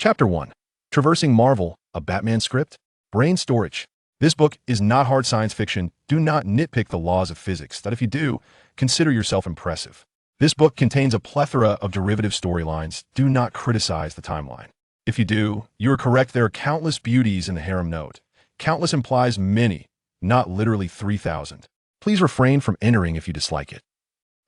Chapter 1. Traversing Marvel, a Batman script? Brain storage. This book is not hard science fiction. Do not nitpick the laws of physics. That if you do, consider yourself impressive. This book contains a plethora of derivative storylines. Do not criticize the timeline. If you do, you are correct. There are countless beauties in the harem note. Countless implies many, not literally 3,000. Please refrain from entering if you dislike it.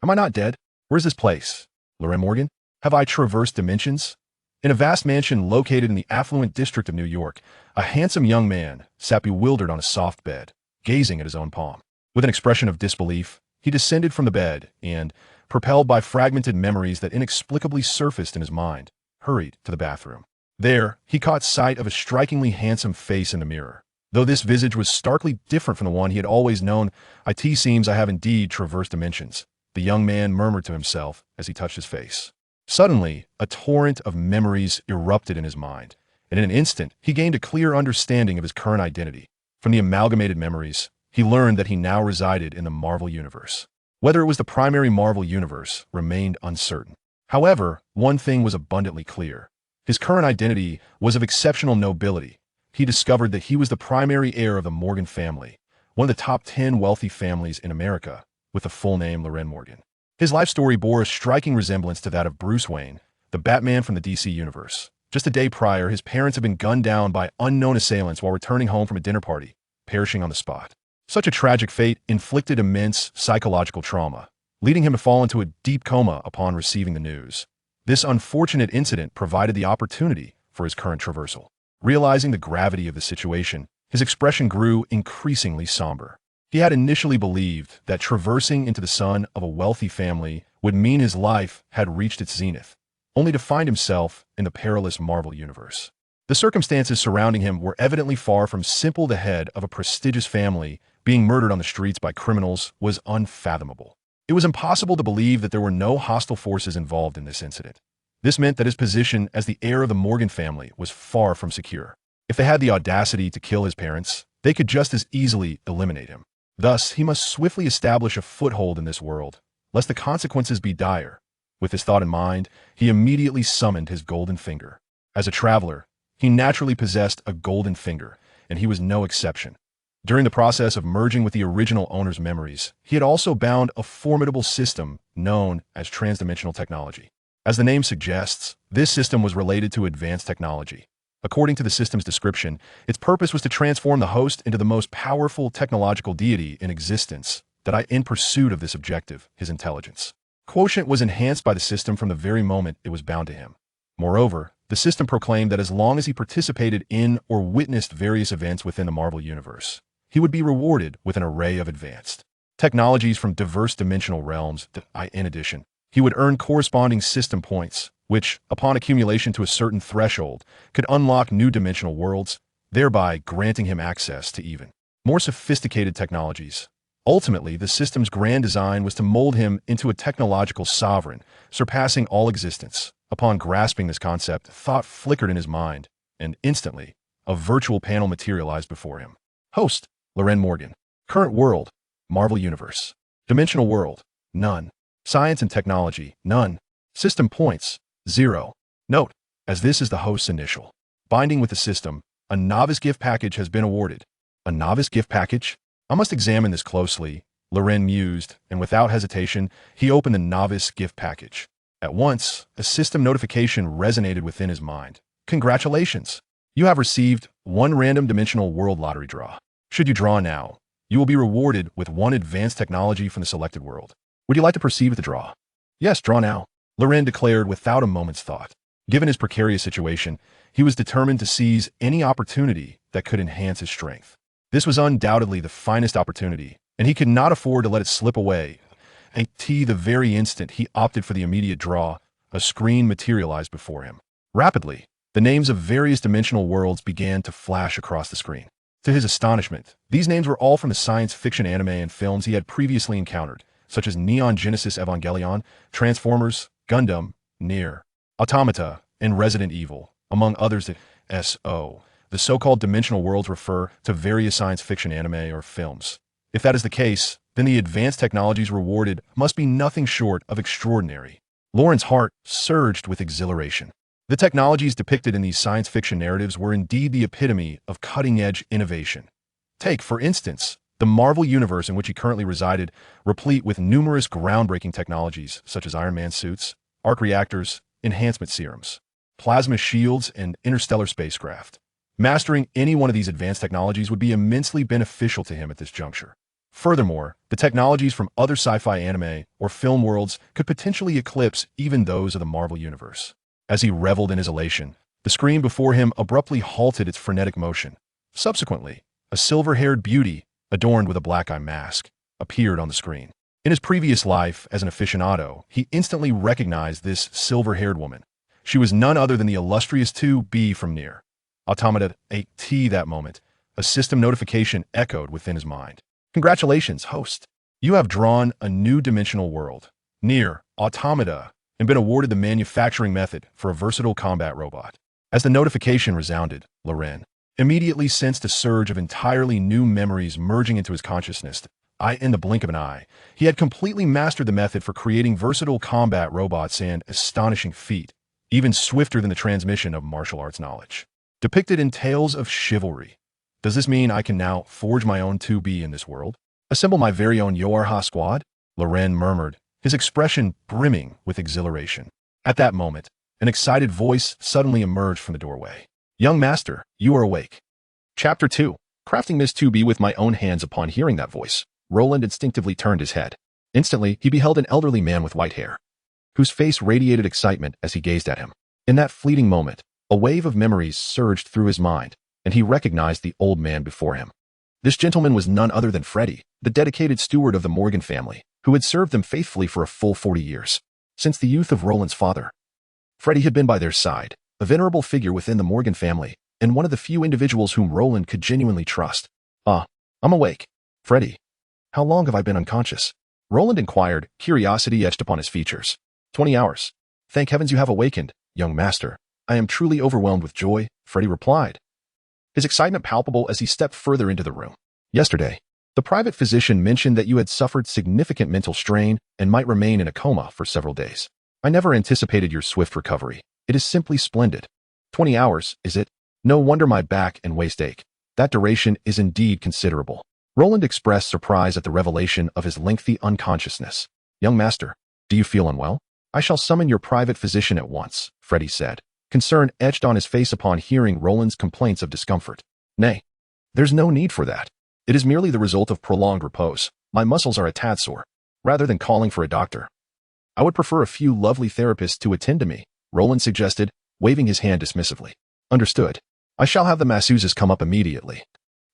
Am I not dead? Where is this place? Loren Morgan? Have I traversed dimensions? In a vast mansion located in the affluent district of New York, a handsome young man sat bewildered on a soft bed, gazing at his own palm. With an expression of disbelief, he descended from the bed and, propelled by fragmented memories that inexplicably surfaced in his mind, hurried to the bathroom. There, he caught sight of a strikingly handsome face in the mirror. Though this visage was starkly different from the one he had always known, it seems I have indeed traversed dimensions, the young man murmured to himself as he touched his face. Suddenly, a torrent of memories erupted in his mind, and in an instant, he gained a clear understanding of his current identity. From the amalgamated memories, he learned that he now resided in the Marvel Universe. Whether it was the primary Marvel Universe remained uncertain. However, one thing was abundantly clear. His current identity was of exceptional nobility. He discovered that he was the primary heir of the Morgan family, one of the top 10 wealthy families in America, with the full name Loren Morgan. His life story bore a striking resemblance to that of Bruce Wayne, the Batman from the DC Universe. Just a day prior, his parents had been gunned down by unknown assailants while returning home from a dinner party, perishing on the spot. Such a tragic fate inflicted immense psychological trauma, leading him to fall into a deep coma upon receiving the news. This unfortunate incident provided the opportunity for his current traversal. Realizing the gravity of the situation, his expression grew increasingly somber. He had initially believed that traversing into the son of a wealthy family would mean his life had reached its zenith, only to find himself in the perilous Marvel Universe. The circumstances surrounding him were evidently far from simple. The head of a prestigious family being murdered on the streets by criminals was unfathomable. It was impossible to believe that there were no hostile forces involved in this incident. This meant that his position as the heir of the Morgan family was far from secure. If they had the audacity to kill his parents, they could just as easily eliminate him. Thus, he must swiftly establish a foothold in this world, lest the consequences be dire. With this thought in mind, he immediately summoned his golden finger. As a traveler, he naturally possessed a golden finger, and he was no exception. During the process of merging with the original owner's memories, he had also bound a formidable system known as transdimensional technology. As the name suggests, this system was related to advanced technology. According to the system's description, its purpose was to transform the host into the most powerful technological deity in existence. In pursuit of this objective, his intelligence quotient was enhanced by the system from the very moment it was bound to him. Moreover, the system proclaimed that as long as he participated in or witnessed various events within the Marvel Universe, he would be rewarded with an array of advanced technologies from diverse dimensional realms. In addition, he would earn corresponding system points, which, upon accumulation to a certain threshold, could unlock new dimensional worlds, thereby granting him access to even more sophisticated technologies. Ultimately, the system's grand design was to mold him into a technological sovereign, surpassing all existence. Upon grasping this concept, thought flickered in his mind, and instantly, a virtual panel materialized before him. Host, Loren Morgan. Current world, Marvel Universe. Dimensional world, none. Science and technology, none. System points, 0. Note, as this is the host's initial binding with the system, a novice gift package has been awarded. A novice gift package? I must examine this closely, Loren mused, and without hesitation, he opened the novice gift package. At once, a system notification resonated within his mind. Congratulations! You have received one random dimensional world lottery draw. Should you draw now, you will be rewarded with one advanced technology from the selected world. Would you like to proceed with the draw? Yes, draw now, Loren declared without a moment's thought. Given his precarious situation, he was determined to seize any opportunity that could enhance his strength. This was undoubtedly the finest opportunity, and he could not afford to let it slip away. The very instant he opted for the immediate draw, a screen materialized before him. Rapidly, the names of various dimensional worlds began to flash across the screen. To his astonishment, these names were all from the science fiction anime and films he had previously encountered, such as Neon Genesis Evangelion, Transformers, Gundam, NieR, Automata, and Resident Evil, among others. The so-called dimensional worlds refer to various science fiction anime or films. If that is the case, then the advanced technologies rewarded must be nothing short of extraordinary. Loren's heart surged with exhilaration. The technologies depicted in these science fiction narratives were indeed the epitome of cutting-edge innovation. Take, for instance, the Marvel universe in which he currently resided, replete with numerous groundbreaking technologies such as Iron Man suits, arc reactors, enhancement serums, plasma shields, and interstellar spacecraft. Mastering any one of these advanced technologies would be immensely beneficial to him at this juncture. Furthermore, the technologies from other sci-fi anime or film worlds could potentially eclipse even those of the Marvel universe. As he reveled in his elation, the screen before him abruptly halted its frenetic motion. Subsequently, a silver-haired beauty, adorned with a black eye mask, appeared on the screen. In his previous life as an aficionado, he instantly recognized this silver-haired woman. She was none other than the illustrious 2B from NieR. Automata 8T that moment, a system notification echoed within his mind. Congratulations, host. You have drawn a new dimensional world, NieR Automata, and been awarded the manufacturing method for a versatile combat robot. As the notification resounded, Loren immediately sensed a surge of entirely new memories merging into his consciousness. In the blink of an eye, he had completely mastered the method for creating versatile combat robots, an astonishing feat, even swifter than the transmission of martial arts knowledge. Depicted in tales of chivalry. Does this mean I can now forge my own 2B in this world? Assemble my very own Yorha squad? Loren murmured, his expression brimming with exhilaration. At that moment, an excited voice suddenly emerged from the doorway. Young master, you are awake. Chapter 2. Crafting Miss 2B with my own hands. Upon hearing that voice, Roland instinctively turned his head. Instantly, he beheld an elderly man with white hair, whose face radiated excitement as he gazed at him. In that fleeting moment, a wave of memories surged through his mind, and he recognized the old man before him. This gentleman was none other than Freddie, the dedicated steward of the Morgan family, who had served them faithfully for a full 40 years. Since the youth of Roland's father, Freddie had been by their side, a venerable figure within the Morgan family, and one of the few individuals whom Roland could genuinely trust. I'm awake. Freddie, how long have I been unconscious? Roland inquired, curiosity etched upon his features. 20 hours. Thank heavens you have awakened, young master. I am truly overwhelmed with joy, Freddie replied, his excitement palpable as he stepped further into the room. Yesterday, the private physician mentioned that you had suffered significant mental strain and might remain in a coma for several days. I never anticipated your swift recovery. It is simply splendid. 20 hours, is it? No wonder my back and waist ache. That duration is indeed considerable. Roland expressed surprise at the revelation of his lengthy unconsciousness. Young master, do you feel unwell? I shall summon your private physician at once, Freddie said, concern etched on his face upon hearing Roland's complaints of discomfort. Nay, there's no need for that. It is merely the result of prolonged repose. My muscles are a tad sore. Rather than calling for a doctor, I would prefer a few lovely therapists to attend to me, Roland suggested, waving his hand dismissively. Understood. I shall have the masseuses come up immediately,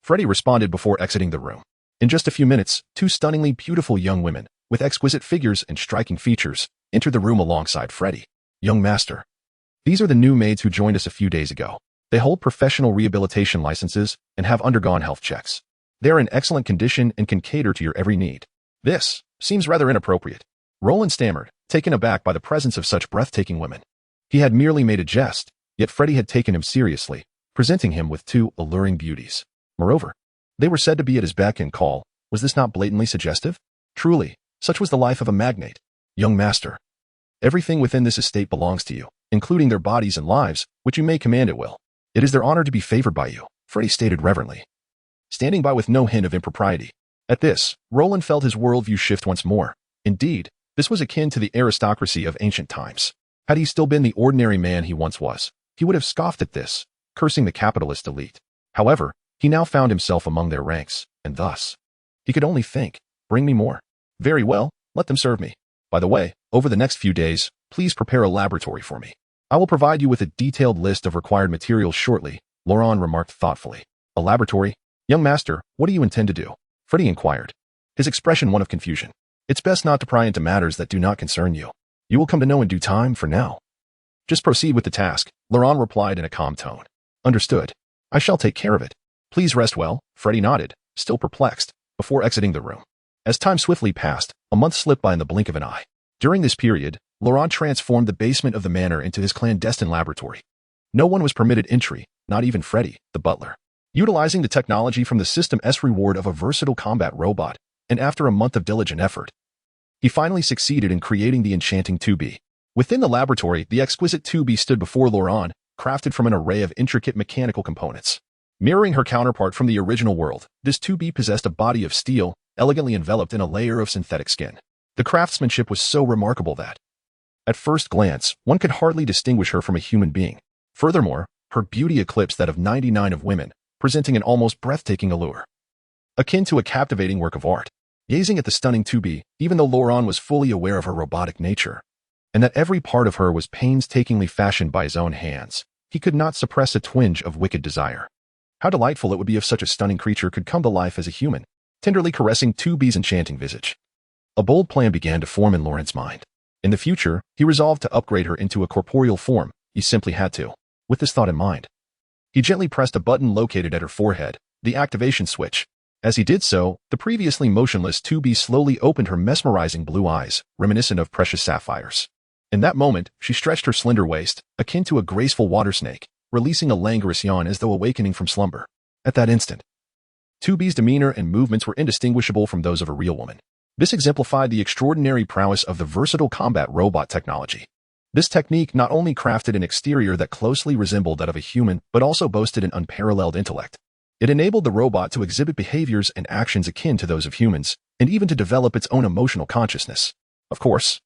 Freddie responded before exiting the room. In just a few minutes, two stunningly beautiful young women, with exquisite figures and striking features, entered the room alongside Freddie. Young master. These are the new maids who joined us a few days ago. They hold professional rehabilitation licenses and have undergone health checks. They are in excellent condition and can cater to your every need. This seems rather inappropriate, Roland stammered, taken aback by the presence of such breathtaking women. He had merely made a jest, yet Freddie had taken him seriously, presenting him with two alluring beauties. Moreover, they were said to be at his beck and call. Was this not blatantly suggestive? Truly, such was the life of a magnate. Young master, everything within this estate belongs to you, including their bodies and lives, which you may command at will. It is their honor to be favored by you, Freddie stated reverently, standing by with no hint of impropriety. At this, Roland felt his worldview shift once more. Indeed, this was akin to the aristocracy of ancient times. Had he still been the ordinary man he once was, he would have scoffed at this, cursing the capitalist elite. However, he now found himself among their ranks, and thus, he could only think, bring me more. Very well, let them serve me. By the way, over the next few days, please prepare a laboratory for me. I will provide you with a detailed list of required materials shortly, Laurent remarked thoughtfully. A laboratory? Young master, what do you intend to do? Freddie inquired, his expression one of confusion. It's best not to pry into matters that do not concern you. You will come to know in due time. For now, just proceed with the task, Laurent replied in a calm tone. Understood. I shall take care of it. Please rest well, Freddie nodded, still perplexed, before exiting the room. As time swiftly passed, a month slipped by in the blink of an eye. During this period, Laurent transformed the basement of the manor into his clandestine laboratory. No one was permitted entry, not even Freddie, the butler. Utilizing the technology from the System S reward of a versatile combat robot, and after a month of diligent effort, he finally succeeded in creating the enchanting 2B. Within the laboratory, the exquisite 2B stood before Luo, crafted from an array of intricate mechanical components. Mirroring her counterpart from the original world, this 2B possessed a body of steel, elegantly enveloped in a layer of synthetic skin. The craftsmanship was so remarkable that, at first glance, one could hardly distinguish her from a human being. Furthermore, her beauty eclipsed that of 99 of women, presenting an almost breathtaking allure, akin to a captivating work of art. Gazing at the stunning 2B, even though Luo was fully aware of her robotic nature, and that every part of her was painstakingly fashioned by his own hands, he could not suppress a twinge of wicked desire. How delightful it would be if such a stunning creature could come to life as a human, tenderly caressing 2B's enchanting visage. A bold plan began to form in Lawrence's mind. In the future, he resolved to upgrade her into a corporeal form. He simply had to. With this thought in mind, he gently pressed a button located at her forehead, the activation switch. As he did so, the previously motionless 2B slowly opened her mesmerizing blue eyes, reminiscent of precious sapphires. In that moment, she stretched her slender waist, akin to a graceful water snake, releasing a languorous yawn as though awakening from slumber. At that instant, 2B's demeanor and movements were indistinguishable from those of a real woman. This exemplified the extraordinary prowess of the versatile combat robot technology. This technique not only crafted an exterior that closely resembled that of a human, but also boasted an unparalleled intellect. It enabled the robot to exhibit behaviors and actions akin to those of humans, and even to develop its own emotional consciousness. Of course,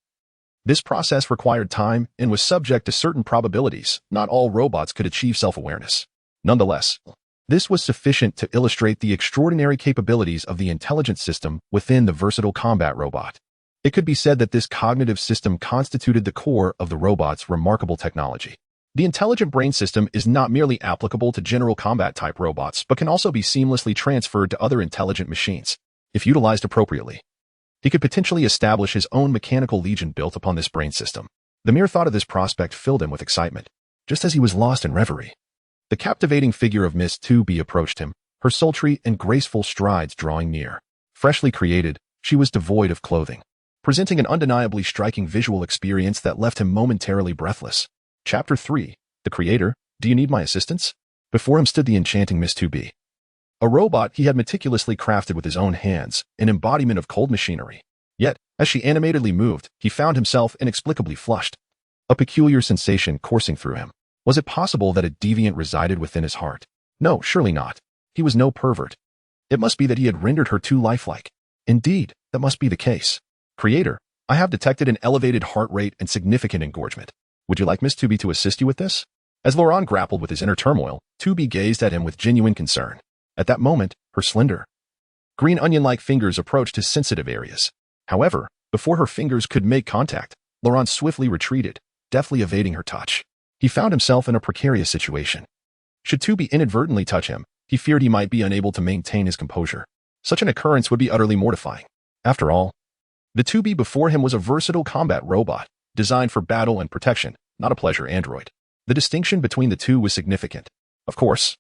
this process required time and was subject to certain probabilities. Not all robots could achieve self-awareness. Nonetheless, this was sufficient to illustrate the extraordinary capabilities of the intelligence system within the versatile combat robot. It could be said that this cognitive system constituted the core of the robot's remarkable technology. The intelligent brain system is not merely applicable to general combat-type robots, but can also be seamlessly transferred to other intelligent machines. If utilized appropriately, he could potentially establish his own mechanical legion built upon this brain system. The mere thought of this prospect filled him with excitement, just as he was lost in reverie. The captivating figure of Miss 2B approached him, her sultry and graceful strides drawing near. Freshly created, she was devoid of clothing, presenting an undeniably striking visual experience that left him momentarily breathless. Chapter 3. The Creator, Do You Need My Assistance? Before him stood the enchanting Miss 2B. A robot he had meticulously crafted with his own hands, an embodiment of cold machinery. Yet, as she animatedly moved, he found himself inexplicably flushed. A peculiar sensation coursing through him. Was it possible that a deviant resided within his heart? No, surely not. He was no pervert. It must be that he had rendered her too lifelike. Indeed, that must be the case. Creator, I have detected an elevated heart rate and significant engorgement. Would you like Miss 2B to assist you with this? As Luo grappled with his inner turmoil, 2B gazed at him with genuine concern. At that moment, her slender, green onion-like fingers approached his sensitive areas. However, before her fingers could make contact, Luo swiftly retreated, deftly evading her touch. He found himself in a precarious situation. Should 2B inadvertently touch him, he feared he might be unable to maintain his composure. Such an occurrence would be utterly mortifying. After all, the 2B before him was a versatile combat robot, designed for battle and protection, not a pleasure android. The distinction between the two was significant. Of course,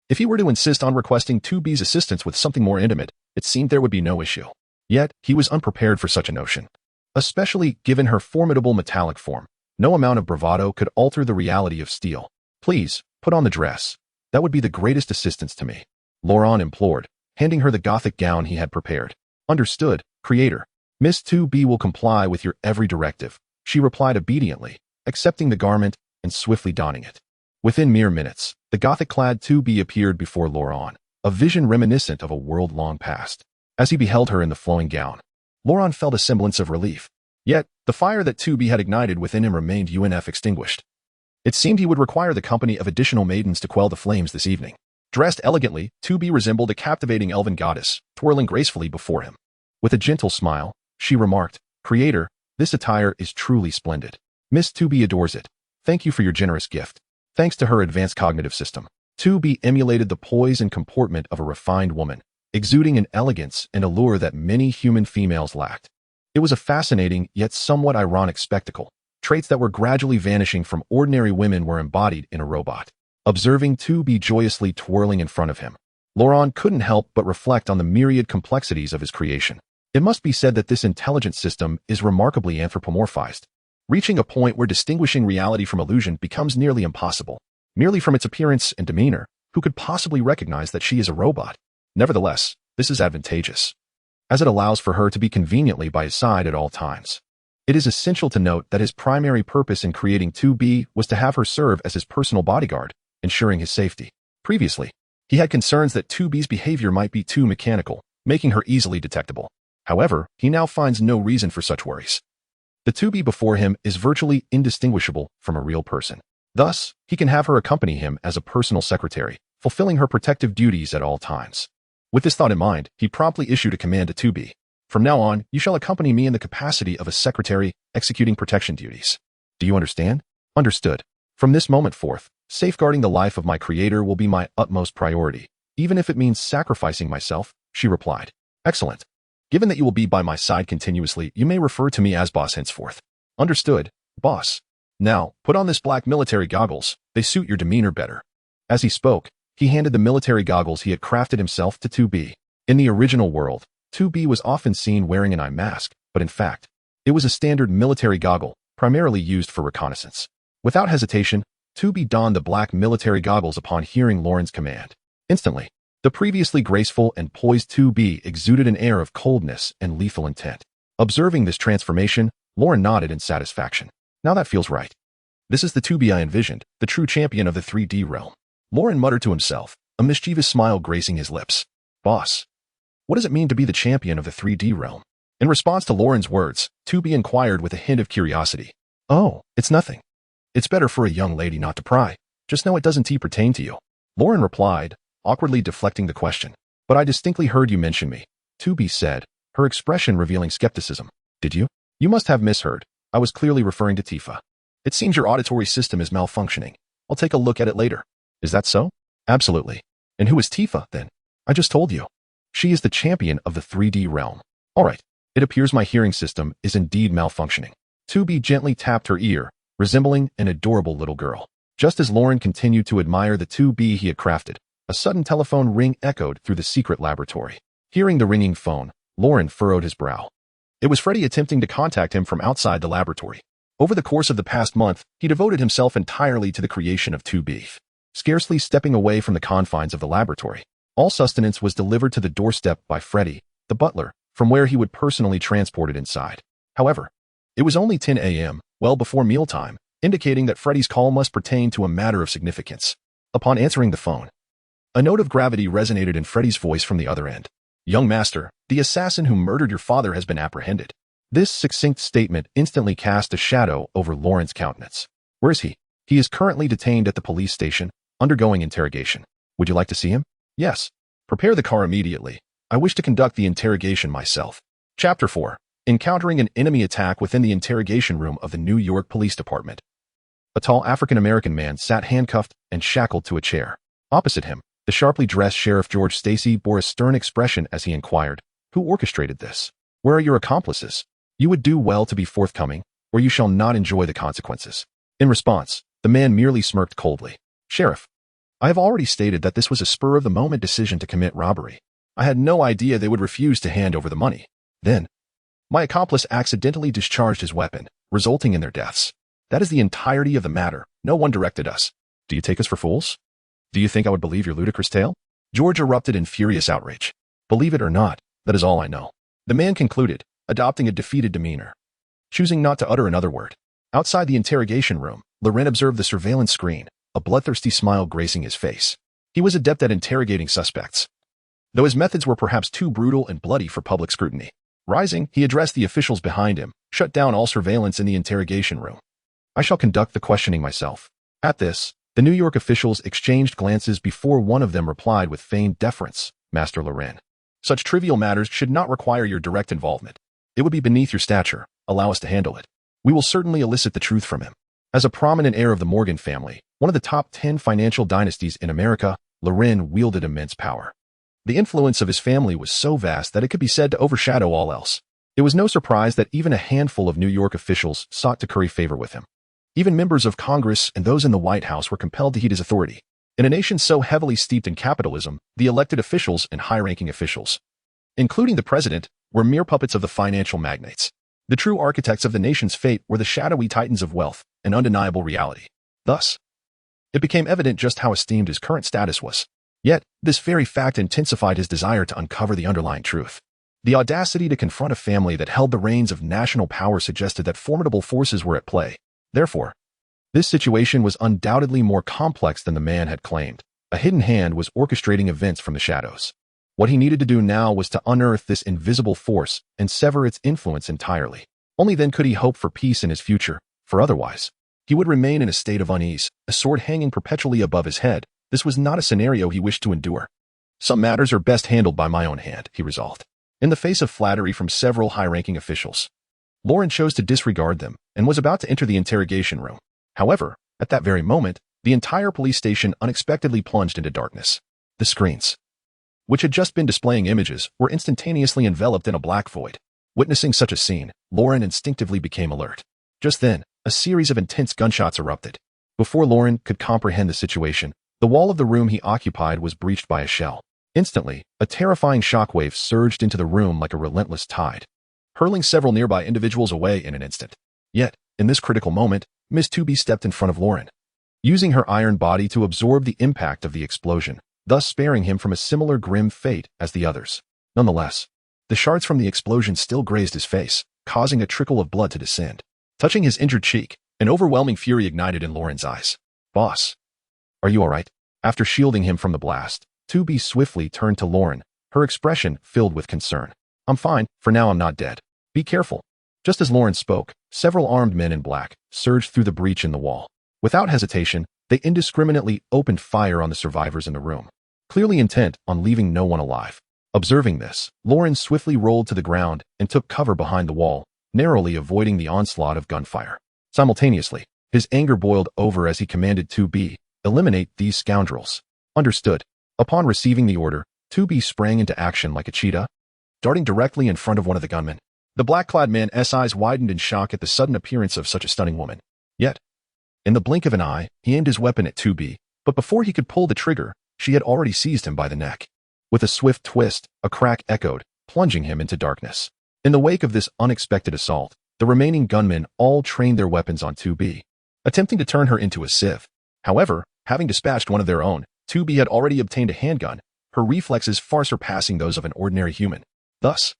if he were to insist on requesting 2B's assistance with something more intimate, it seemed there would be no issue. Yet, he was unprepared for such a notion. Especially given her formidable metallic form, no amount of bravado could alter the reality of steel. Please, put on the dress. That would be the greatest assistance to me, Luo implored, handing her the gothic gown he had prepared. Understood, Creator. Miss 2B will comply with your every directive, she replied obediently, accepting the garment and swiftly donning it. Within mere minutes, the gothic-clad 2B appeared before Luo, a vision reminiscent of a world long past. As he beheld her in the flowing gown, Luo felt a semblance of relief. Yet, the fire that 2B had ignited within him remained extinguished. It seemed he would require the company of additional maidens to quell the flames this evening. Dressed elegantly, 2B resembled a captivating elven goddess, twirling gracefully before him. With a gentle smile, she remarked, Creator, this attire is truly splendid. Miss 2B adores it. Thank you for your generous gift. Thanks to her advanced cognitive system, 2B emulated the poise and comportment of a refined woman, exuding an elegance and allure that many human females lacked. It was a fascinating yet somewhat ironic spectacle. Traits that were gradually vanishing from ordinary women were embodied in a robot. Observing 2B joyously twirling in front of him, Luo couldn't help but reflect on the myriad complexities of his creation. It must be said that this intelligent system is remarkably anthropomorphized, reaching a point where distinguishing reality from illusion becomes nearly impossible. Merely from its appearance and demeanor, who could possibly recognize that she is a robot? Nevertheless, this is advantageous, as it allows for her to be conveniently by his side at all times. It is essential to note that his primary purpose in creating 2B was to have her serve as his personal bodyguard, ensuring his safety. Previously, he had concerns that 2B's behavior might be too mechanical, making her easily detectable. However, he now finds no reason for such worries. The 2B before him is virtually indistinguishable from a real person. Thus, he can have her accompany him as a personal secretary, fulfilling her protective duties at all times. With this thought in mind, he promptly issued a command to 2B. From now on, you shall accompany me in the capacity of a secretary executing protection duties. Do you understand? Understood. From this moment forth, safeguarding the life of my creator will be my utmost priority, even if it means sacrificing myself, she replied. Excellent. Given that you will be by my side continuously, you may refer to me as boss henceforth. Understood, boss. Now, put on this black military goggles. They suit your demeanor better. As he spoke, he handed the military goggles he had crafted himself to 2B. In the original world, 2B was often seen wearing an eye mask, but in fact, it was a standard military goggle, primarily used for reconnaissance. Without hesitation, 2B donned the black military goggles upon hearing Lauren's command. Instantly, the previously graceful and poised 2B exuded an air of coldness and lethal intent. Observing this transformation, Lauren nodded in satisfaction. Now that feels right. This is the 2B I envisioned, the true champion of the 3D realm. Lauren muttered to himself, a mischievous smile gracing his lips. Boss, what does it mean to be the champion of the 3D realm? In response to Lauren's words, 2B inquired with a hint of curiosity. Oh, it's nothing. It's better for a young lady not to pry. Just know it doesn't pertain to you. Lauren replied, awkwardly deflecting the question. But I distinctly heard you mention me, 2B said, her expression revealing skepticism. Did you? You must have misheard. I was clearly referring to Tifa. It seems your auditory system is malfunctioning. I'll take a look at it later. Is that so? Absolutely. And who is Tifa, then? I just told you. She is the champion of the 3D realm. All right. It appears my hearing system is indeed malfunctioning. 2B gently tapped her ear, resembling an adorable little girl. Just as Lauren continued to admire the 2B he had crafted, a sudden telephone ring echoed through the secret laboratory. Hearing the ringing phone, Lauren furrowed his brow. It was Freddy attempting to contact him from outside the laboratory. Over the course of the past month, he devoted himself entirely to the creation of 2B. Scarcely stepping away from the confines of the laboratory, all sustenance was delivered to the doorstep by Freddy, the butler, from where he would personally transport it inside. However, it was only 10 a.m., well before mealtime, indicating that Freddy's call must pertain to a matter of significance. Upon answering the phone, a note of gravity resonated in Freddy's voice from the other end. Young master, the assassin who murdered your father has been apprehended. This succinct statement instantly cast a shadow over Lauren's countenance. Where is he? He is currently detained at the police station, undergoing interrogation. Would you like to see him? Yes. Prepare the car immediately. I wish to conduct the interrogation myself. Chapter 4. Encountering an enemy attack within the interrogation room of the New York Police Department. A tall African-American man sat handcuffed and shackled to a chair. Opposite him, the sharply dressed Sheriff George Stacy bore a stern expression as he inquired, Who orchestrated this? Where are your accomplices? You would do well to be forthcoming, or you shall not enjoy the consequences. In response, the man merely smirked coldly. Sheriff, I have already stated that this was a spur-of-the-moment decision to commit robbery. I had no idea they would refuse to hand over the money. Then, my accomplice accidentally discharged his weapon, resulting in their deaths. That is the entirety of the matter. No one directed us. Do you take us for fools? Do you think I would believe your ludicrous tale? George erupted in furious outrage. Believe it or not, that is all I know. The man concluded, adopting a defeated demeanor. Choosing not to utter another word. Outside the interrogation room, Loren observed the surveillance screen, a bloodthirsty smile gracing his face. He was adept at interrogating suspects, though his methods were perhaps too brutal and bloody for public scrutiny. Rising, he addressed the officials behind him, shut down all surveillance in the interrogation room. I shall conduct the questioning myself. At this, the New York officials exchanged glances before one of them replied with feigned deference, Master Loren. Such trivial matters should not require your direct involvement. It would be beneath your stature. Allow us to handle it. We will certainly elicit the truth from him. As a prominent heir of the Morgan family, one of the top 10 financial dynasties in America, Loren wielded immense power. The influence of his family was so vast that it could be said to overshadow all else. It was no surprise that even a handful of New York officials sought to curry favor with him. Even members of Congress and those in the White House were compelled to heed his authority. In a nation so heavily steeped in capitalism, the elected officials and high-ranking officials, including the president, were mere puppets of the financial magnates. The true architects of the nation's fate were the shadowy titans of wealth, an undeniable reality. Thus, it became evident just how esteemed his current status was. Yet, this very fact intensified his desire to uncover the underlying truth. The audacity to confront a family that held the reins of national power suggested that formidable forces were at play. Therefore, this situation was undoubtedly more complex than the man had claimed. A hidden hand was orchestrating events from the shadows. What he needed to do now was to unearth this invisible force and sever its influence entirely. Only then could he hope for peace in his future, for otherwise, he would remain in a state of unease, a sword hanging perpetually above his head. This was not a scenario he wished to endure. Some matters are best handled by my own hand, he resolved. In the face of flattery from several high-ranking officials, Lauren chose to disregard them and was about to enter the interrogation room. However, at that very moment, the entire police station unexpectedly plunged into darkness. The screens, which had just been displaying images, were instantaneously enveloped in a black void. Witnessing such a scene, Lauren instinctively became alert. Just then, a series of intense gunshots erupted. Before Lauren could comprehend the situation, the wall of the room he occupied was breached by a shell. Instantly, a terrifying shockwave surged into the room like a relentless tide, hurling several nearby individuals away in an instant. Yet, in this critical moment, Miss 2B stepped in front of Lauren, using her iron body to absorb the impact of the explosion, thus sparing him from a similar grim fate as the others. Nonetheless, the shards from the explosion still grazed his face, causing a trickle of blood to descend. Touching his injured cheek, an overwhelming fury ignited in Lauren's eyes. "Boss, are you all right?" After shielding him from the blast, 2B swiftly turned to Lauren, her expression filled with concern. "I'm fine, for now I'm not dead. Be careful." Just as Lauren spoke, several armed men in black surged through the breach in the wall. Without hesitation, they indiscriminately opened fire on the survivors in the room, clearly intent on leaving no one alive. Observing this, Lauren swiftly rolled to the ground and took cover behind the wall, narrowly avoiding the onslaught of gunfire. Simultaneously, his anger boiled over as he commanded 2B, "Eliminate these scoundrels." "Understood." Upon receiving the order, 2B sprang into action like a cheetah, darting directly in front of one of the gunmen. The black-clad man's eyes widened in shock at the sudden appearance of such a stunning woman. Yet, in the blink of an eye, he aimed his weapon at 2B, but before he could pull the trigger, she had already seized him by the neck. With a swift twist, a crack echoed, plunging him into darkness. In the wake of this unexpected assault, the remaining gunmen all trained their weapons on 2B, attempting to turn her into a sieve. However, having dispatched one of their own, 2B had already obtained a handgun, her reflexes far surpassing those of an ordinary human. Thus,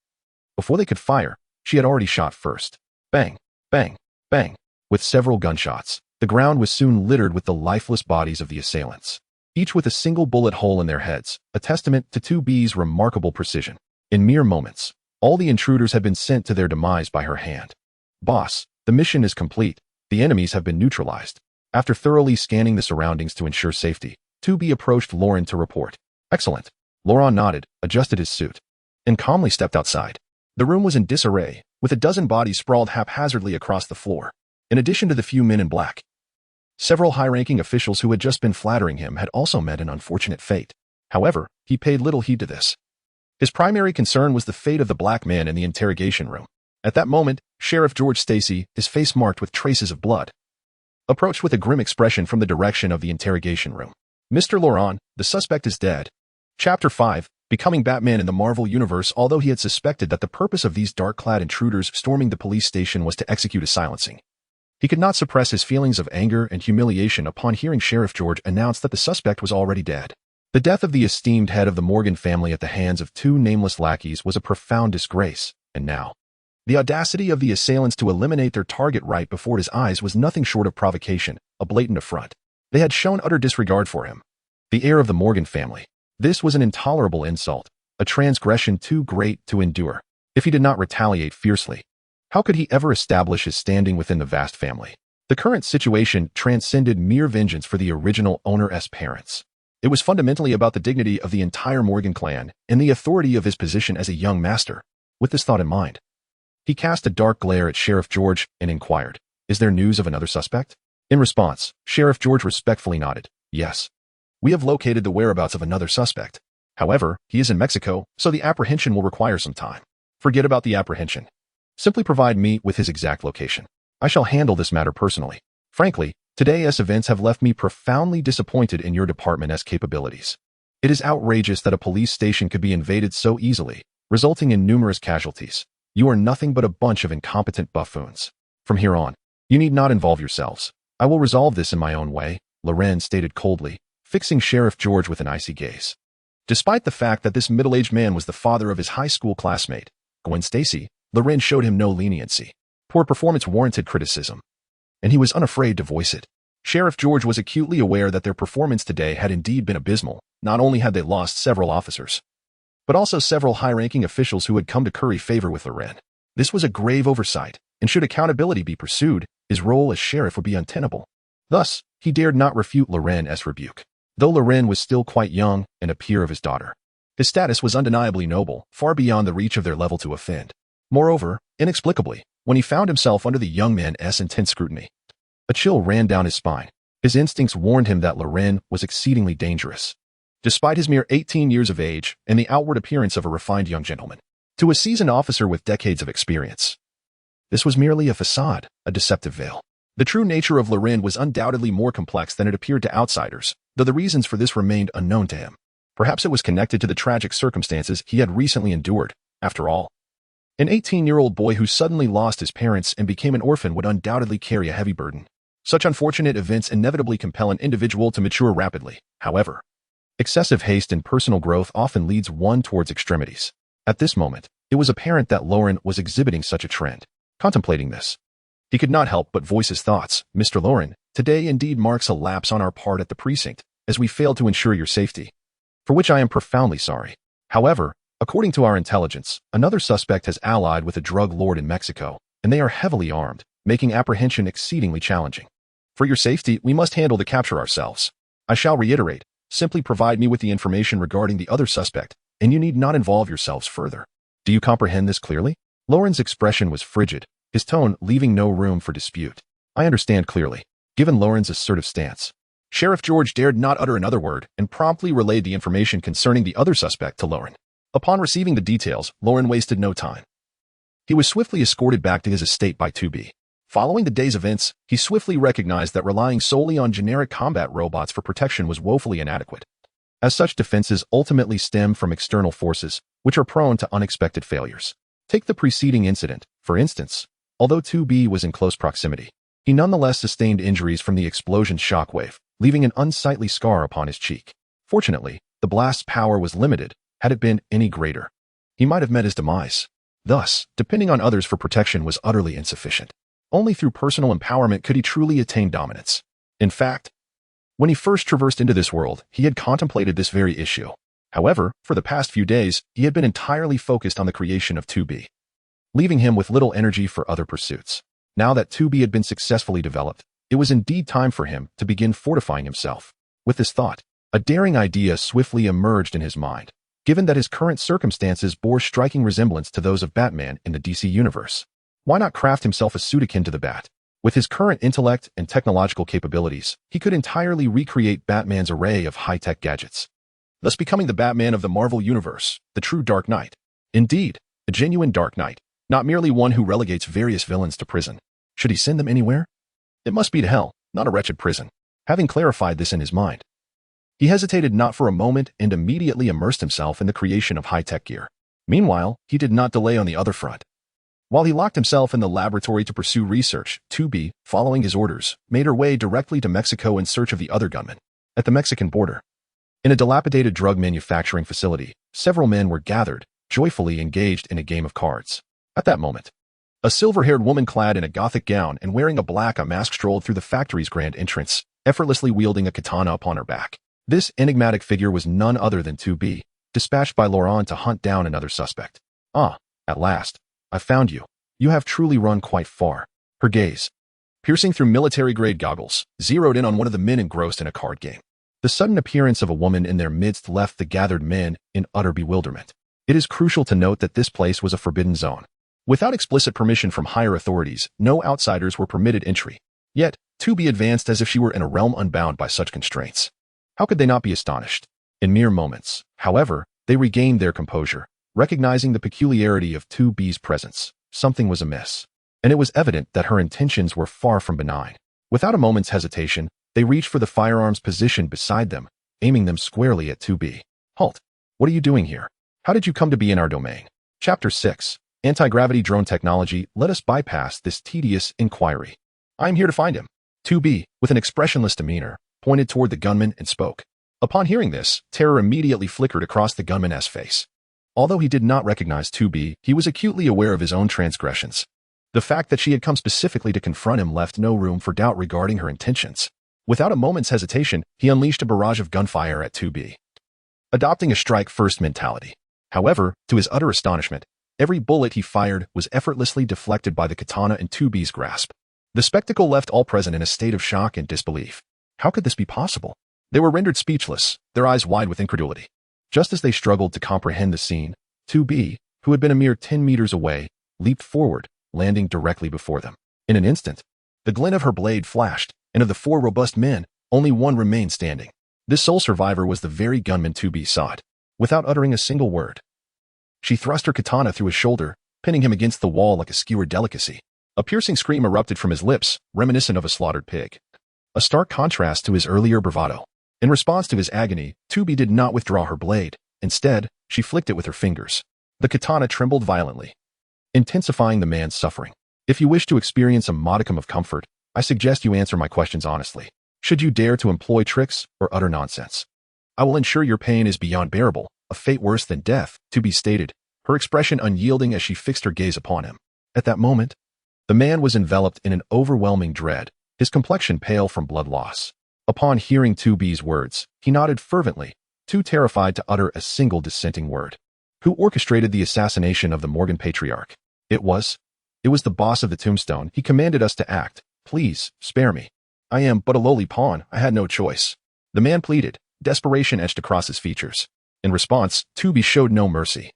before they could fire, she had already shot first. Bang, bang, bang. With several gunshots, the ground was soon littered with the lifeless bodies of the assailants, each with a single bullet hole in their heads, a testament to 2B's remarkable precision. In mere moments, all the intruders had been sent to their demise by her hand. "Boss, the mission is complete. The enemies have been neutralized." After thoroughly scanning the surroundings to ensure safety, 2B approached Lauren to report. "Excellent." Lauren nodded, adjusted his suit, and calmly stepped outside. The room was in disarray, with a dozen bodies sprawled haphazardly across the floor. In addition to the few men in black, several high-ranking officials who had just been flattering him had also met an unfortunate fate. However, he paid little heed to this. His primary concern was the fate of the black man in the interrogation room. At that moment, Sheriff George Stacy, his face marked with traces of blood, approached with a grim expression from the direction of the interrogation room. "Mr. Laurent, the suspect is dead." Chapter 5, Becoming Batman in the Marvel Universe. Although he had suspected that the purpose of these dark-clad intruders storming the police station was to execute a silencing, he could not suppress his feelings of anger and humiliation upon hearing Sheriff George announce that the suspect was already dead. The death of the esteemed head of the Morgan family at the hands of two nameless lackeys was a profound disgrace, and now, the audacity of the assailants to eliminate their target right before his eyes was nothing short of provocation, a blatant affront. They had shown utter disregard for him, the heir of the Morgan family. This was an intolerable insult, a transgression too great to endure. If he did not retaliate fiercely, how could he ever establish his standing within the vast family? The current situation transcended mere vengeance for the original owner's parents. It was fundamentally about the dignity of the entire Morgan clan and the authority of his position as a young master. With this thought in mind, he cast a dark glare at Sheriff George and inquired, "Is there news of another suspect?" In response, Sheriff George respectfully nodded, "Yes. We have located the whereabouts of another suspect. However, he is in Mexico, so the apprehension will require some time." "Forget about the apprehension. Simply provide me with his exact location. I shall handle this matter personally. Frankly, today's events have left me profoundly disappointed in your department's capabilities. It is outrageous that a police station could be invaded so easily, resulting in numerous casualties. You are nothing but a bunch of incompetent buffoons. From here on, you need not involve yourselves. I will resolve this in my own way," Loren stated coldly, fixing Sheriff George with an icy gaze. Despite the fact that this middle-aged man was the father of his high school classmate, Gwen Stacy, Loren showed him no leniency. Poor performance warranted criticism, and he was unafraid to voice it. Sheriff George was acutely aware that their performance today had indeed been abysmal. Not only had they lost several officers, but also several high-ranking officials who had come to curry favor with Loren. This was a grave oversight, and should accountability be pursued, his role as sheriff would be untenable. Thus, he dared not refute Loren's rebuke. Though Loren was still quite young and a peer of his daughter, his status was undeniably noble, far beyond the reach of their level to offend. Moreover, inexplicably, when he found himself under the young man's intense scrutiny, a chill ran down his spine. His instincts warned him that Loren was exceedingly dangerous. Despite his mere 18 years of age and the outward appearance of a refined young gentleman, to a seasoned officer with decades of experience, this was merely a facade, a deceptive veil. The true nature of Loren was undoubtedly more complex than it appeared to outsiders, though the reasons for this remained unknown to him. Perhaps it was connected to the tragic circumstances he had recently endured. After all, an 18-year-old boy who suddenly lost his parents and became an orphan would undoubtedly carry a heavy burden. Such unfortunate events inevitably compel an individual to mature rapidly. However, excessive haste in personal growth often leads one towards extremities. At this moment, it was apparent that Loren was exhibiting such a trend. Contemplating this, he could not help but voice his thoughts. Mr. Loren, today indeed marks a lapse on our part at the precinct, as we failed to ensure your safety, for which I am profoundly sorry. However, according to our intelligence, another suspect has allied with a drug lord in Mexico, and they are heavily armed, making apprehension exceedingly challenging. For your safety, we must handle the capture ourselves. I shall reiterate, simply provide me with the information regarding the other suspect, and you need not involve yourselves further. Do you comprehend this clearly? Loren's expression was frigid, his tone leaving no room for dispute. I understand clearly. Given Loren's assertive stance, Sheriff George dared not utter another word and promptly relayed the information concerning the other suspect to Loren. Upon receiving the details, Loren wasted no time. He was swiftly escorted back to his estate by 2B. Following the day's events, he swiftly recognized that relying solely on generic combat robots for protection was woefully inadequate, as such defenses ultimately stem from external forces, which are prone to unexpected failures. Take the preceding incident, for instance. Although 2B was in close proximity, he nonetheless sustained injuries from the explosion's shockwave, leaving an unsightly scar upon his cheek. Fortunately, the blast's power was limited. Had it been any greater, he might have met his demise. Thus, depending on others for protection was utterly insufficient. Only through personal empowerment could he truly attain dominance. In fact, when he first traversed into this world, he had contemplated this very issue. However, for the past few days, he had been entirely focused on the creation of 2B, leaving him with little energy for other pursuits. Now that 2B had been successfully developed, it was indeed time for him to begin fortifying himself. With this thought, a daring idea swiftly emerged in his mind. Given that his current circumstances bore striking resemblance to those of Batman in the DC universe, why not craft himself a suit akin to the Bat? With his current intellect and technological capabilities, he could entirely recreate Batman's array of high-tech gadgets, thus becoming the Batman of the Marvel Universe, the true Dark Knight. Indeed, a genuine Dark Knight, not merely one who relegates various villains to prison. Should he send them anywhere? It must be to hell, not a wretched prison. Having clarified this in his mind, he hesitated not for a moment and immediately immersed himself in the creation of high-tech gear. Meanwhile, he did not delay on the other front. While he locked himself in the laboratory to pursue research, 2B, following his orders, made her way directly to Mexico in search of the other gunman. At the Mexican border, in a dilapidated drug manufacturing facility, several men were gathered, joyfully engaged in a game of cards. At that moment, a silver-haired woman clad in a gothic gown and wearing a black mask strolled through the factory's grand entrance, effortlessly wielding a katana upon her back. This enigmatic figure was none other than 2B, dispatched by Loren to hunt down another suspect. Ah, at last, I found you. You have truly run quite far. Her gaze, piercing through military-grade goggles, zeroed in on one of the men engrossed in a card game. The sudden appearance of a woman in their midst left the gathered men in utter bewilderment. It is crucial to note that this place was a forbidden zone. Without explicit permission from higher authorities, no outsiders were permitted entry. Yet, 2B advanced as if she were in a realm unbound by such constraints. How could they not be astonished? In mere moments, however, they regained their composure, recognizing the peculiarity of 2B's presence. Something was amiss, and it was evident that her intentions were far from benign. Without a moment's hesitation, they reached for the firearms positioned beside them, aiming them squarely at 2B. Halt! What are you doing here? How did you come to be in our domain? Chapter 6. Anti-gravity drone technology. Let us bypass this tedious inquiry. I am here to find him. 2B, with an expressionless demeanor, pointed toward the gunman and spoke. Upon hearing this, terror immediately flickered across the gunman's face. Although he did not recognize 2B, he was acutely aware of his own transgressions. The fact that she had come specifically to confront him left no room for doubt regarding her intentions. Without a moment's hesitation, he unleashed a barrage of gunfire at 2B, adopting a strike-first mentality. However, to his utter astonishment, every bullet he fired was effortlessly deflected by the katana in 2B's grasp. The spectacle left all present in a state of shock and disbelief. How could this be possible? They were rendered speechless, their eyes wide with incredulity. Just as they struggled to comprehend the scene, 2B, who had been a mere 10 meters away, leaped forward, landing directly before them. In an instant, the glint of her blade flashed, and of the 4 robust men, only one remained standing. This sole survivor was the very gunman 2B sought. Without uttering a single word, she thrust her katana through his shoulder, pinning him against the wall like a skewered delicacy. A piercing scream erupted from his lips, reminiscent of a slaughtered pig. A stark contrast to his earlier bravado. In response to his agony, 2B did not withdraw her blade. Instead, she flicked it with her fingers. The katana trembled violently, intensifying the man's suffering. If you wish to experience a modicum of comfort, I suggest you answer my questions honestly. Should you dare to employ tricks or utter nonsense, I will ensure your pain is beyond bearable, a fate worse than death, 2B stated, her expression unyielding as she fixed her gaze upon him. At that moment, the man was enveloped in an overwhelming dread, his complexion pale from blood loss. Upon hearing 2B's words, he nodded fervently, too terrified to utter a single dissenting word. Who orchestrated the assassination of the Morgan patriarch? It was the boss of the tombstone. He commanded us to act. Please, spare me. I am but a lowly pawn. I had no choice. The man pleaded, desperation etched across his features. In response, 2B showed no mercy.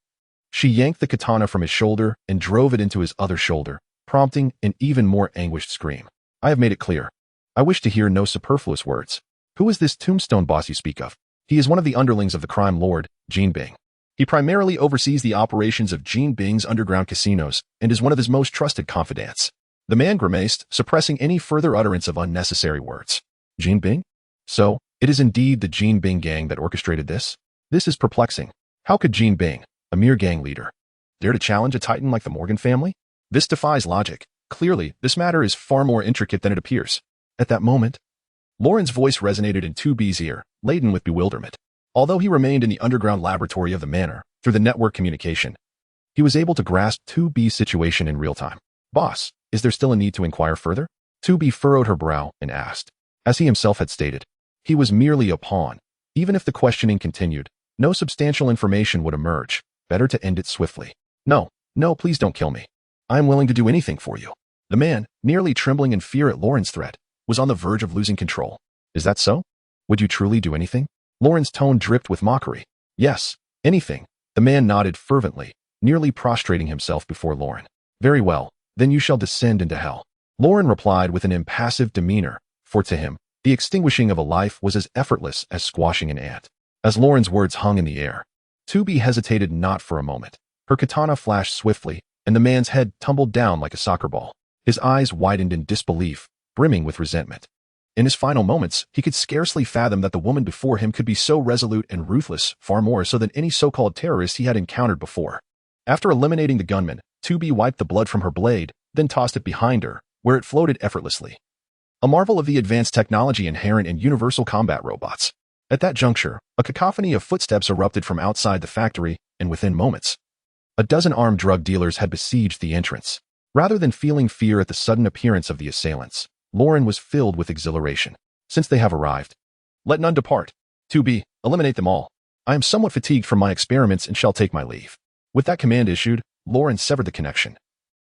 She yanked the katana from his shoulder and drove it into his other shoulder, prompting an even more anguished scream. I have made it clear. I wish to hear no superfluous words. Who is this tombstone boss you speak of? He is one of the underlings of the crime lord, Jin Bing. He primarily oversees the operations of Jin Bing's underground casinos and is one of his most trusted confidants. The man grimaced, suppressing any further utterance of unnecessary words. Jin Bing? So, it is indeed the Jin Bing gang that orchestrated this? This is perplexing. How could Jin Bing, a mere gang leader, dare to challenge a titan like the Morgan family? This defies logic. Clearly, this matter is far more intricate than it appears. At that moment, Lauren's voice resonated in 2B's ear, laden with bewilderment. Although he remained in the underground laboratory of the manor, through the network communication, he was able to grasp 2B's situation in real time. Boss, is there still a need to inquire further? 2B furrowed her brow and asked. As he himself had stated, he was merely a pawn. Even if the questioning continued, no substantial information would emerge. Better to end it swiftly. No, please don't kill me. I am willing to do anything for you. The man, nearly trembling in fear at Lauren's threat, was on the verge of losing control. Is that so? Would you truly do anything? Lauren's tone dripped with mockery. Yes, anything. The man nodded fervently, nearly prostrating himself before Lauren. Very well, then you shall descend into hell. Lauren replied with an impassive demeanor, for to him, the extinguishing of a life was as effortless as squashing an ant. As Lauren's words hung in the air, 2B hesitated not for a moment. Her katana flashed swiftly, and the man's head tumbled down like a soccer ball. His eyes widened in disbelief, brimming with resentment. In his final moments, he could scarcely fathom that the woman before him could be so resolute and ruthless, far more so than any so-called terrorist he had encountered before. After eliminating the gunman, 2B wiped the blood from her blade, then tossed it behind her, where it floated effortlessly. A marvel of the advanced technology inherent in universal combat robots. At that juncture, a cacophony of footsteps erupted from outside the factory, and within moments, a dozen armed drug dealers had besieged the entrance. Rather than feeling fear at the sudden appearance of the assailants, Lauren was filled with exhilaration. Since they have arrived, let none depart. 2B, eliminate them all. I am somewhat fatigued from my experiments and shall take my leave. With that command issued, Lauren severed the connection,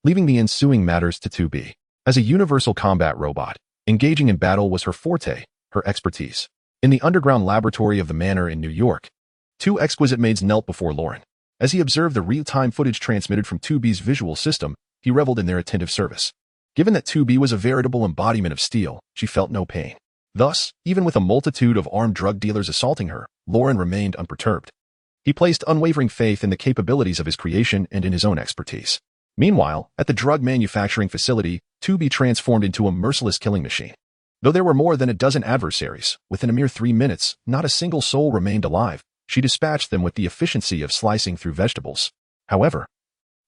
leaving the ensuing matters to 2B. As a universal combat robot, engaging in battle was her forte, her expertise. In the underground laboratory of the manor in New York, 2 exquisite maids knelt before Lauren. As he observed the real-time footage transmitted from 2B's visual system, he reveled in their attentive service. Given that 2B was a veritable embodiment of steel, she felt no pain. Thus, even with a multitude of armed drug dealers assaulting her, Lauren remained unperturbed. He placed unwavering faith in the capabilities of his creation and in his own expertise. Meanwhile, at the drug manufacturing facility, 2B transformed into a merciless killing machine. Though there were more than a dozen adversaries, within a mere 3 minutes, not a single soul remained alive. She dispatched them with the efficiency of slicing through vegetables. However,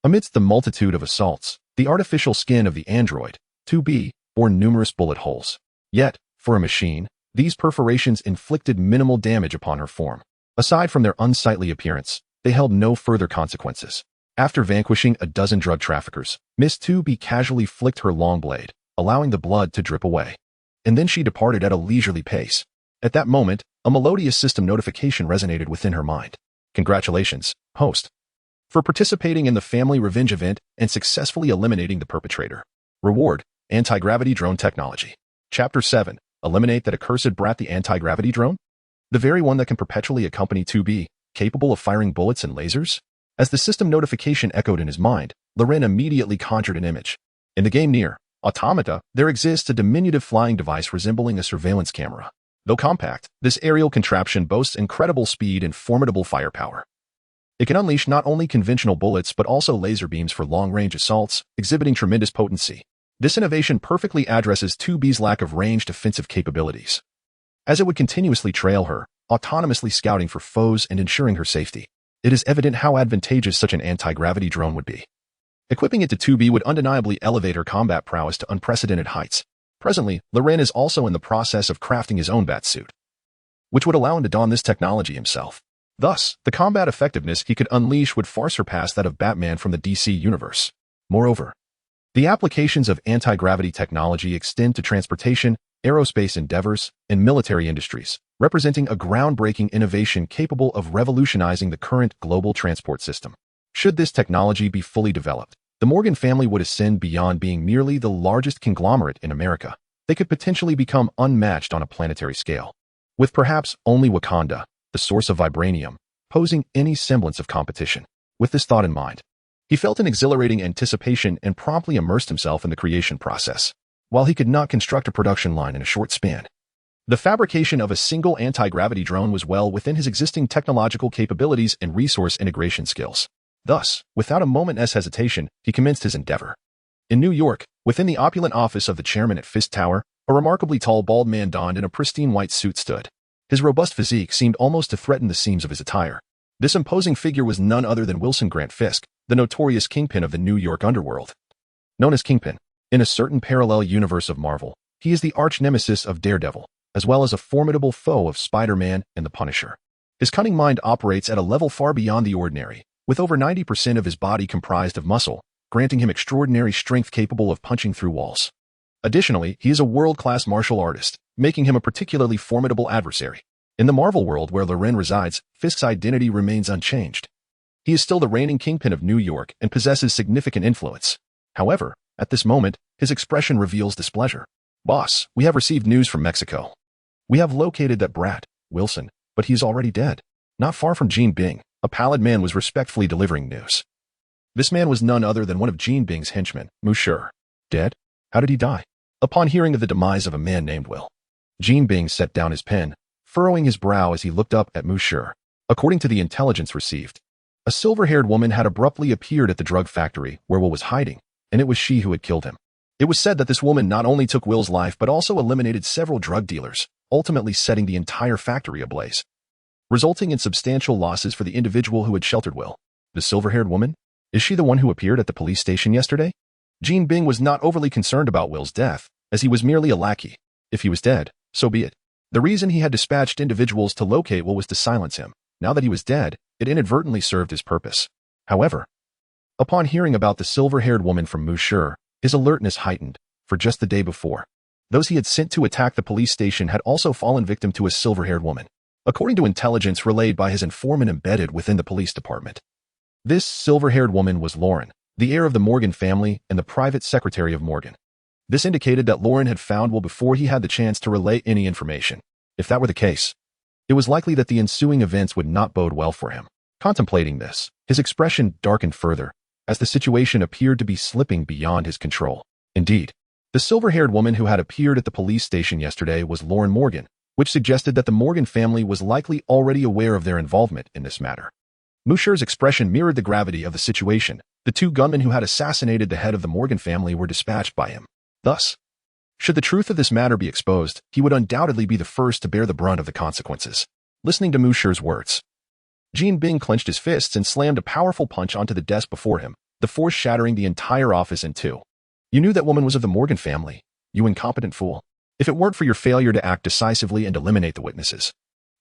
amidst the multitude of assaults, the artificial skin of the android, 2B, bore numerous bullet holes. Yet, for a machine, These perforations inflicted minimal damage upon her form. Aside from their unsightly appearance, they held no further consequences. After vanquishing a dozen drug traffickers, Miss 2B casually flicked her long blade, allowing the blood to drip away. And then she departed at a leisurely pace. At that moment, a melodious system notification resonated within her mind. Congratulations, host, for participating in the family revenge event and successfully eliminating the perpetrator. Reward, anti-gravity drone technology. Chapter 7, eliminate that accursed brat, the anti-gravity drone? The very one that can perpetually accompany 2B, capable of firing bullets and lasers? As the system notification echoed in his mind, Loren immediately conjured an image. In the game NieR Automata, there exists a diminutive flying device resembling a surveillance camera. Though compact, this aerial contraption boasts incredible speed and formidable firepower. It can unleash not only conventional bullets but also laser beams for long-range assaults, exhibiting tremendous potency. This innovation perfectly addresses 2B's lack of ranged offensive capabilities, as it would continuously trail her, autonomously scouting for foes and ensuring her safety. It is evident how advantageous such an anti-gravity drone would be. Equipping it to 2B would undeniably elevate her combat prowess to unprecedented heights. Presently, Loren is also in the process of crafting his own batsuit, which would allow him to don this technology himself. Thus, the combat effectiveness he could unleash would far surpass that of Batman from the DC universe. Moreover, the applications of anti-gravity technology extend to transportation, aerospace endeavors, and military industries, representing a groundbreaking innovation capable of revolutionizing the current global transport system. Should this technology be fully developed, the Morgan family would ascend beyond being merely the largest conglomerate in America. They could potentially become unmatched on a planetary scale, with perhaps only Wakanda, the source of vibranium, posing any semblance of competition. With this thought in mind, he felt an exhilarating anticipation and promptly immersed himself in the creation process. While he could not construct a production line in a short span, the fabrication of a single anti-gravity drone was well within his existing technological capabilities and resource integration skills. Thus, without a moment's hesitation, he commenced his endeavor. In New York, within the opulent office of the chairman at Fisk Tower, a remarkably tall bald man donned in a pristine white suit stood. His robust physique seemed almost to threaten the seams of his attire. This imposing figure was none other than Wilson Grant Fisk, the notorious kingpin of the New York underworld. Known as Kingpin, in a certain parallel universe of Marvel, he is the arch-nemesis of Daredevil, as well as a formidable foe of Spider-Man and the Punisher. His cunning mind operates at a level far beyond the ordinary, with over 90% of his body comprised of muscle, granting him extraordinary strength capable of punching through walls. Additionally, he is a world-class martial artist, making him a particularly formidable adversary. In the Marvel world where Loren resides, Fisk's identity remains unchanged. He is still the reigning kingpin of New York and possesses significant influence. However, at this moment, his expression reveals displeasure. Boss, we have received news from Mexico. We have located that brat, Wilson, but he is already dead. Not far from Jean Bing, a pallid man was respectfully delivering news. This man was none other than one of Jean Bing's henchmen, Monsieur. Dead? How did he die? Upon hearing of the demise of a man named Will, Jean Bing set down his pen, furrowing his brow as he looked up at Monsieur. According to the intelligence received, a silver-haired woman had abruptly appeared at the drug factory where Will was hiding, and it was she who had killed him. It was said that this woman not only took Will's life but also eliminated several drug dealers, ultimately setting the entire factory ablaze, resulting in substantial losses for the individual who had sheltered Will. The silver-haired woman? Is she the one who appeared at the police station yesterday? Jean Bing was not overly concerned about Will's death, as he was merely a lackey. If he was dead, so be it. The reason he had dispatched individuals to locate Will was to silence him. Now that he was dead, it inadvertently served his purpose. However, upon hearing about the silver-haired woman from Monsieur, his alertness heightened, for just the day before, those he had sent to attack the police station had also fallen victim to a silver-haired woman. According to intelligence relayed by his informant embedded within the police department, this silver-haired woman was Loren, the heir of the Morgan family and the private secretary of Morgan. This indicated that Loren had found Will before he had the chance to relay any information. If that were the case, it was likely that the ensuing events would not bode well for him. Contemplating this, his expression darkened further, as the situation appeared to be slipping beyond his control. Indeed, the silver-haired woman who had appeared at the police station yesterday was Loren Morgan, which suggested that the Morgan family was likely already aware of their involvement in this matter. Monsieur's expression mirrored the gravity of the situation. The two gunmen who had assassinated the head of the Morgan family were dispatched by him. Thus, should the truth of this matter be exposed, he would undoubtedly be the first to bear the brunt of the consequences. Listening to Monsieur's words, Jean Bing clenched his fists and slammed a powerful punch onto the desk before him, the force shattering the entire office in two. You knew that woman was of the Morgan family, you incompetent fool. If it weren't for your failure to act decisively and eliminate the witnesses,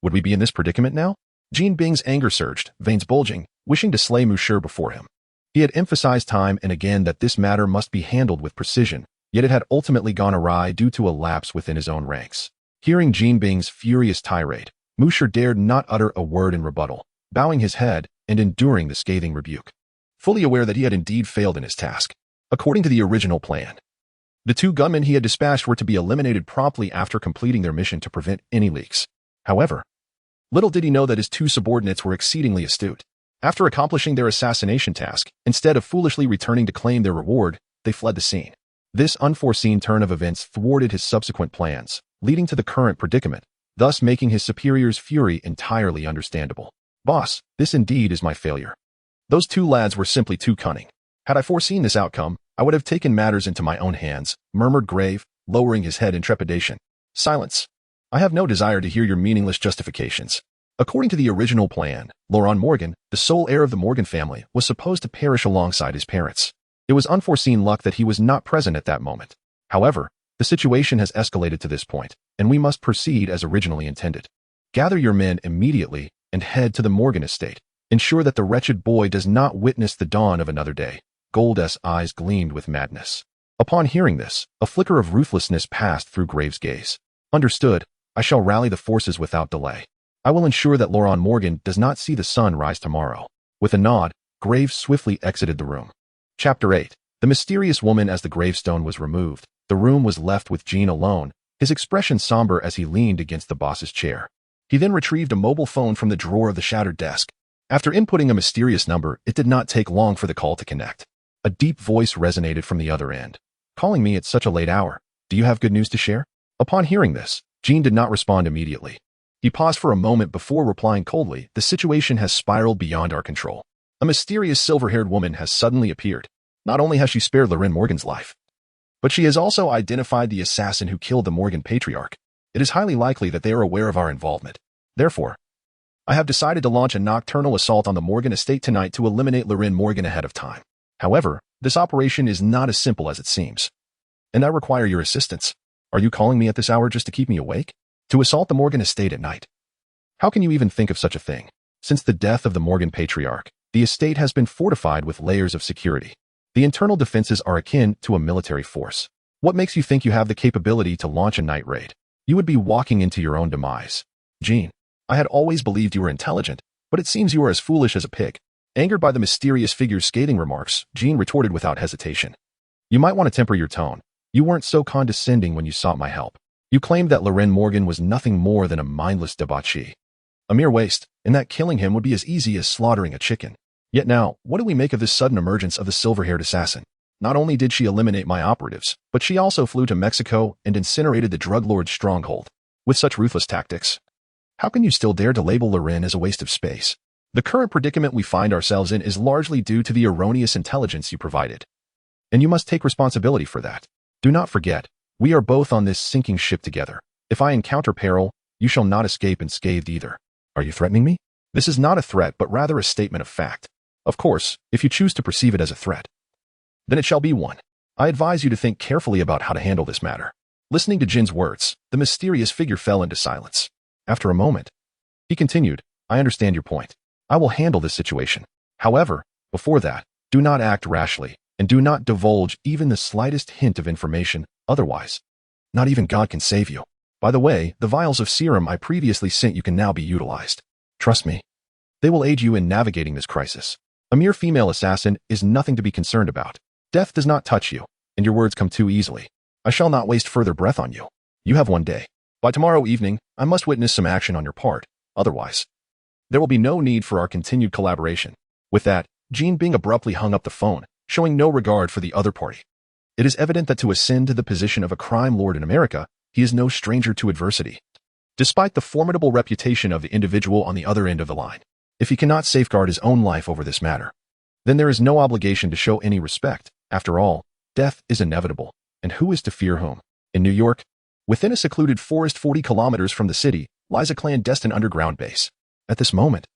would we be in this predicament now? Jean Bing's anger surged, veins bulging, wishing to slay Monsieur before him. He had emphasized time and again that this matter must be handled with precision, yet it had ultimately gone awry due to a lapse within his own ranks. Hearing Jean Bing's furious tirade, Monsieur dared not utter a word in rebuttal, bowing his head and enduring the scathing rebuke, fully aware that he had indeed failed in his task. According to the original plan, the 2 gunmen he had dispatched were to be eliminated promptly after completing their mission to prevent any leaks. However, little did he know that his 2 subordinates were exceedingly astute. After accomplishing their assassination task, instead of foolishly returning to claim their reward, they fled the scene. This unforeseen turn of events thwarted his subsequent plans, leading to the current predicament, thus making his superior's fury entirely understandable. Boss, this indeed is my failure. Those 2 lads were simply too cunning. Had I foreseen this outcome, I would have taken matters into my own hands, murmured Grave, lowering his head in trepidation. Silence. I have no desire to hear your meaningless justifications. According to the original plan, Laurent Morgan, the sole heir of the Morgan family, was supposed to perish alongside his parents. It was unforeseen luck that he was not present at that moment. However, the situation has escalated to this point, and we must proceed as originally intended. Gather your men immediately and head to the Morgan estate. Ensure that the wretched boy does not witness the dawn of another day. Gold's eyes gleamed with madness. Upon hearing this, a flicker of ruthlessness passed through Graves' gaze. Understood. I shall rally the forces without delay. I will ensure that Laurent Morgan does not see the sun rise tomorrow. With a nod, Graves swiftly exited the room. Chapter 8. The mysterious woman. As the gravestone was removed, the room was left with Jean alone, his expression somber as he leaned against the boss's chair. He then retrieved a mobile phone from the drawer of the shattered desk. After inputting a mysterious number, it did not take long for the call to connect. A deep voice resonated from the other end. Calling me at such a late hour. Do you have good news to share? Upon hearing this, Jean did not respond immediately. He paused for a moment before replying coldly, the situation has spiraled beyond our control. A mysterious silver-haired woman has suddenly appeared. Not only has she spared Laurent Morgan's life, but she has also identified the assassin who killed the Morgan patriarch. It is highly likely that they are aware of our involvement. Therefore, I have decided to launch a nocturnal assault on the Morgan estate tonight to eliminate Laurent Morgan ahead of time. However, this operation is not as simple as it seems, and I require your assistance. Are you calling me at this hour just to keep me awake? To assault the Morgan estate at night? How can you even think of such a thing? Since the death of the Morgan patriarch, the estate has been fortified with layers of security. The internal defenses are akin to a military force. What makes you think you have the capability to launch a night raid? You would be walking into your own demise. Jean, I had always believed you were intelligent, but it seems you are as foolish as a pig. Angered by the mysterious figure's scathing remarks, Jean retorted without hesitation. You might want to temper your tone. You weren't so condescending when you sought my help. You claimed that Laurent Morgan was nothing more than a mindless debauchee. A mere waste, and that killing him would be as easy as slaughtering a chicken. Yet now, what do we make of this sudden emergence of the silver-haired assassin? Not only did she eliminate my operatives, but she also flew to Mexico and incinerated the drug lord's stronghold. With such ruthless tactics, how can you still dare to label Laurent as a waste of space? The current predicament we find ourselves in is largely due to the erroneous intelligence you provided. And you must take responsibility for that. Do not forget, we are both on this sinking ship together. If I encounter peril, you shall not escape unscathed either. Are you threatening me? This is not a threat, but rather a statement of fact. Of course, if you choose to perceive it as a threat, then it shall be one. I advise you to think carefully about how to handle this matter. Listening to Jin's words, the mysterious figure fell into silence. After a moment, he continued, I understand your point. I will handle this situation. However, before that, do not act rashly, and do not divulge even the slightest hint of information, otherwise, not even God can save you. By the way, the vials of serum I previously sent you can now be utilized. Trust me. They will aid you in navigating this crisis. A mere female assassin is nothing to be concerned about. Death does not touch you, and your words come too easily. I shall not waste further breath on you. You have one day. By tomorrow evening, I must witness some action on your part. Otherwise, there will be no need for our continued collaboration. With that, Jean Bing abruptly hung up the phone, showing no regard for the other party. It is evident that to ascend to the position of a crime lord in America, he is no stranger to adversity. Despite the formidable reputation of the individual on the other end of the line, if he cannot safeguard his own life over this matter, then there is no obligation to show any respect. After all, death is inevitable, and who is to fear whom? In New York, within a secluded forest 40 kilometers from the city, lies a clandestine underground base. At this moment,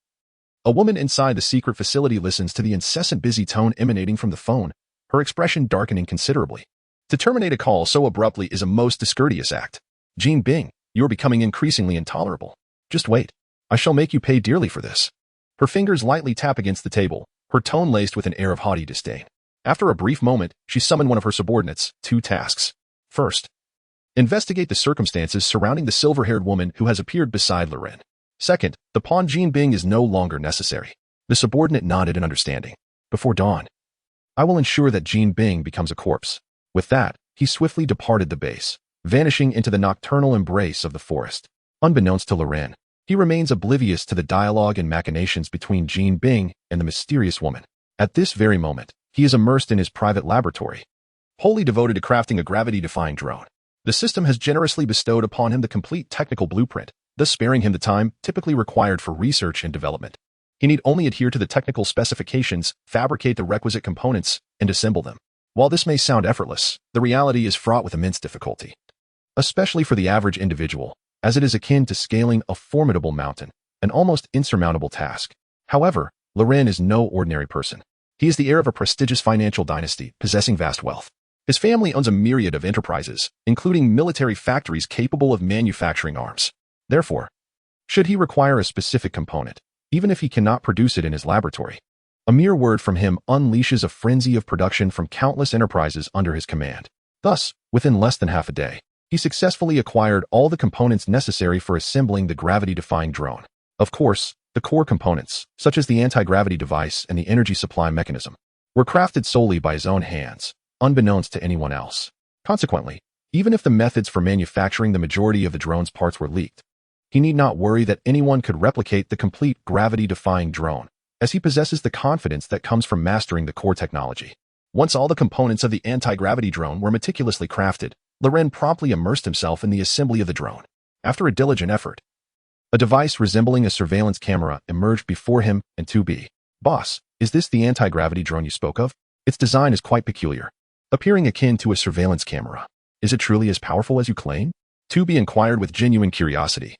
a woman inside the secret facility listens to the incessant busy tone emanating from the phone, her expression darkening considerably. To terminate a call so abruptly is a most discourteous act. Jean Bing, you are becoming increasingly intolerable. Just wait. I shall make you pay dearly for this. Her fingers lightly tap against the table, her tone laced with an air of haughty disdain. After a brief moment, she summoned one of her subordinates, 2 tasks. First, investigate the circumstances surrounding the silver-haired woman who has appeared beside Loren. Second, the pawn Jean Bing is no longer necessary. The subordinate nodded in understanding. Before dawn, I will ensure that Jean Bing becomes a corpse. With that, he swiftly departed the base, vanishing into the nocturnal embrace of the forest. Unbeknownst to Loren, he remains oblivious to the dialogue and machinations between Jean Bing and the mysterious woman. At this very moment, he is immersed in his private laboratory, wholly devoted to crafting a gravity-defying drone. The system has generously bestowed upon him the complete technical blueprint, thus sparing him the time typically required for research and development. He need only adhere to the technical specifications, fabricate the requisite components, and assemble them. While this may sound effortless, the reality is fraught with immense difficulty, especially for the average individual, as it is akin to scaling a formidable mountain, an almost insurmountable task. However, Loren is no ordinary person. He is the heir of a prestigious financial dynasty, possessing vast wealth. His family owns a myriad of enterprises, including military factories capable of manufacturing arms. Therefore, should he require a specific component, even if he cannot produce it in his laboratory, a mere word from him unleashes a frenzy of production from countless enterprises under his command. Thus, within less than half a day, he successfully acquired all the components necessary for assembling the gravity-defying drone. Of course, the core components, such as the anti-gravity device and the energy supply mechanism, were crafted solely by his own hands, unbeknownst to anyone else. Consequently, even if the methods for manufacturing the majority of the drone's parts were leaked, he need not worry that anyone could replicate the complete gravity-defying drone, as he possesses the confidence that comes from mastering the core technology. Once all the components of the anti-gravity drone were meticulously crafted, Loren promptly immersed himself in the assembly of the drone. After a diligent effort, a device resembling a surveillance camera emerged before him and 2B. Boss, is this the anti-gravity drone you spoke of? Its design is quite peculiar, appearing akin to a surveillance camera. Is it truly as powerful as you claim? 2B inquired with genuine curiosity,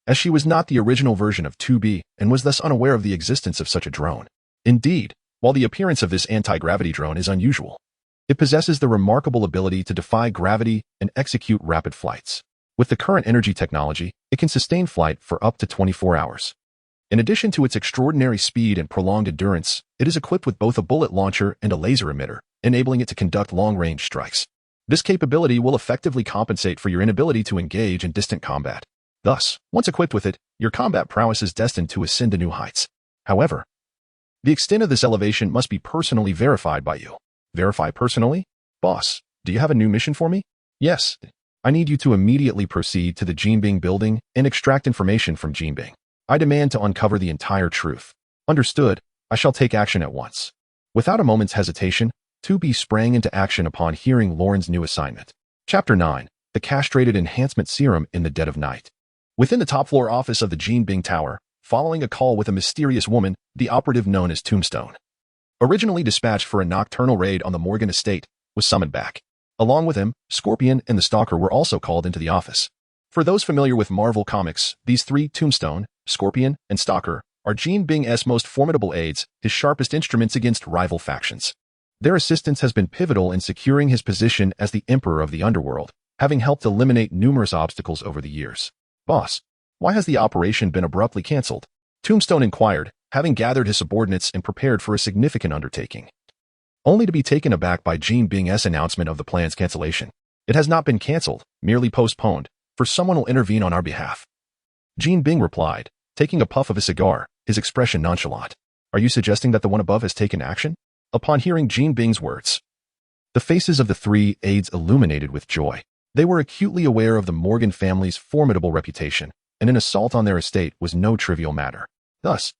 as she was not the original version of 2B and was thus unaware of the existence of such a drone. Indeed, while the appearance of this anti-gravity drone is unusual, it possesses the remarkable ability to defy gravity and execute rapid flights. With the current energy technology, it can sustain flight for up to 24 hours. In addition to its extraordinary speed and prolonged endurance, it is equipped with both a bullet launcher and a laser emitter, enabling it to conduct long-range strikes. This capability will effectively compensate for your inability to engage in distant combat. Thus, once equipped with it, your combat prowess is destined to ascend to new heights. However, the extent of this elevation must be personally verified by you. Verify personally? Boss, do you have a new mission for me? Yes. I need you to immediately proceed to the Jean Bing building and extract information from Jean Bing. I demand to uncover the entire truth. Understood. I shall take action at once. Without a moment's hesitation, 2B sprang into action upon hearing Loren's new assignment. Chapter 9. The Castrated Enhancement Serum in the Dead of Night. Within the top-floor office of the Jean Bing Tower, following a call with a mysterious woman, the operative known as Tombstone, originally dispatched for a nocturnal raid on the Morgan estate, was summoned back. Along with him, Scorpion and the Stalker were also called into the office. For those familiar with Marvel Comics, these three, Tombstone, Scorpion, and Stalker, are Jean Bing's most formidable aides, his sharpest instruments against rival factions. Their assistance has been pivotal in securing his position as the Emperor of the Underworld, having helped eliminate numerous obstacles over the years. Boss, why has the operation been abruptly cancelled? Tombstone inquired, having gathered his subordinates and prepared for a significant undertaking, only to be taken aback by Jean Bing's announcement of the plan's cancellation. It has not been cancelled, merely postponed, for someone will intervene on our behalf. Jean Bing replied, taking a puff of his cigar, his expression nonchalant. Are you suggesting that the one above has taken action? Upon hearing Jean Bing's words, the faces of the three aides illuminated with joy. They were acutely aware of the Morgan family's formidable reputation, and an assault on their estate was no trivial matter. Thus,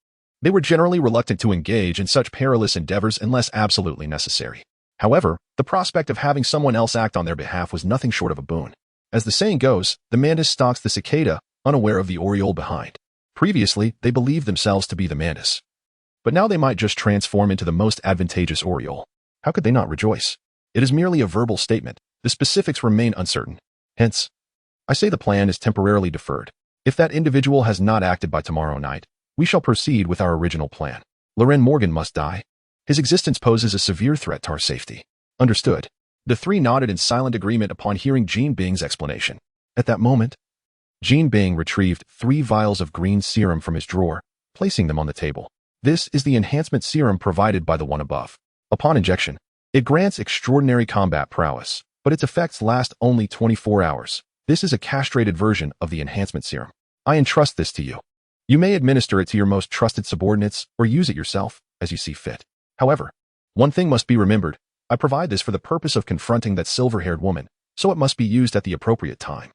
they were generally reluctant to engage in such perilous endeavors unless absolutely necessary. However, the prospect of having someone else act on their behalf was nothing short of a boon. As the saying goes, the mantis stalks the cicada, unaware of the oriole behind. Previously, they believed themselves to be the mantis, but now they might just transform into the most advantageous oriole. How could they not rejoice? It is merely a verbal statement. The specifics remain uncertain. Hence, I say the plan is temporarily deferred. If that individual has not acted by tomorrow night, we shall proceed with our original plan. Loren Morgan must die. His existence poses a severe threat to our safety. Understood. The three nodded in silent agreement upon hearing Jean Bing's explanation. At that moment, Jean Bing retrieved 3 vials of green serum from his drawer, placing them on the table. This is the enhancement serum provided by the one above. Upon injection, it grants extraordinary combat prowess, but its effects last only 24 hours. This is a castrated version of the enhancement serum. I entrust this to you. You may administer it to your most trusted subordinates or use it yourself as you see fit. However, one thing must be remembered. I provide this for the purpose of confronting that silver-haired woman, so it must be used at the appropriate time.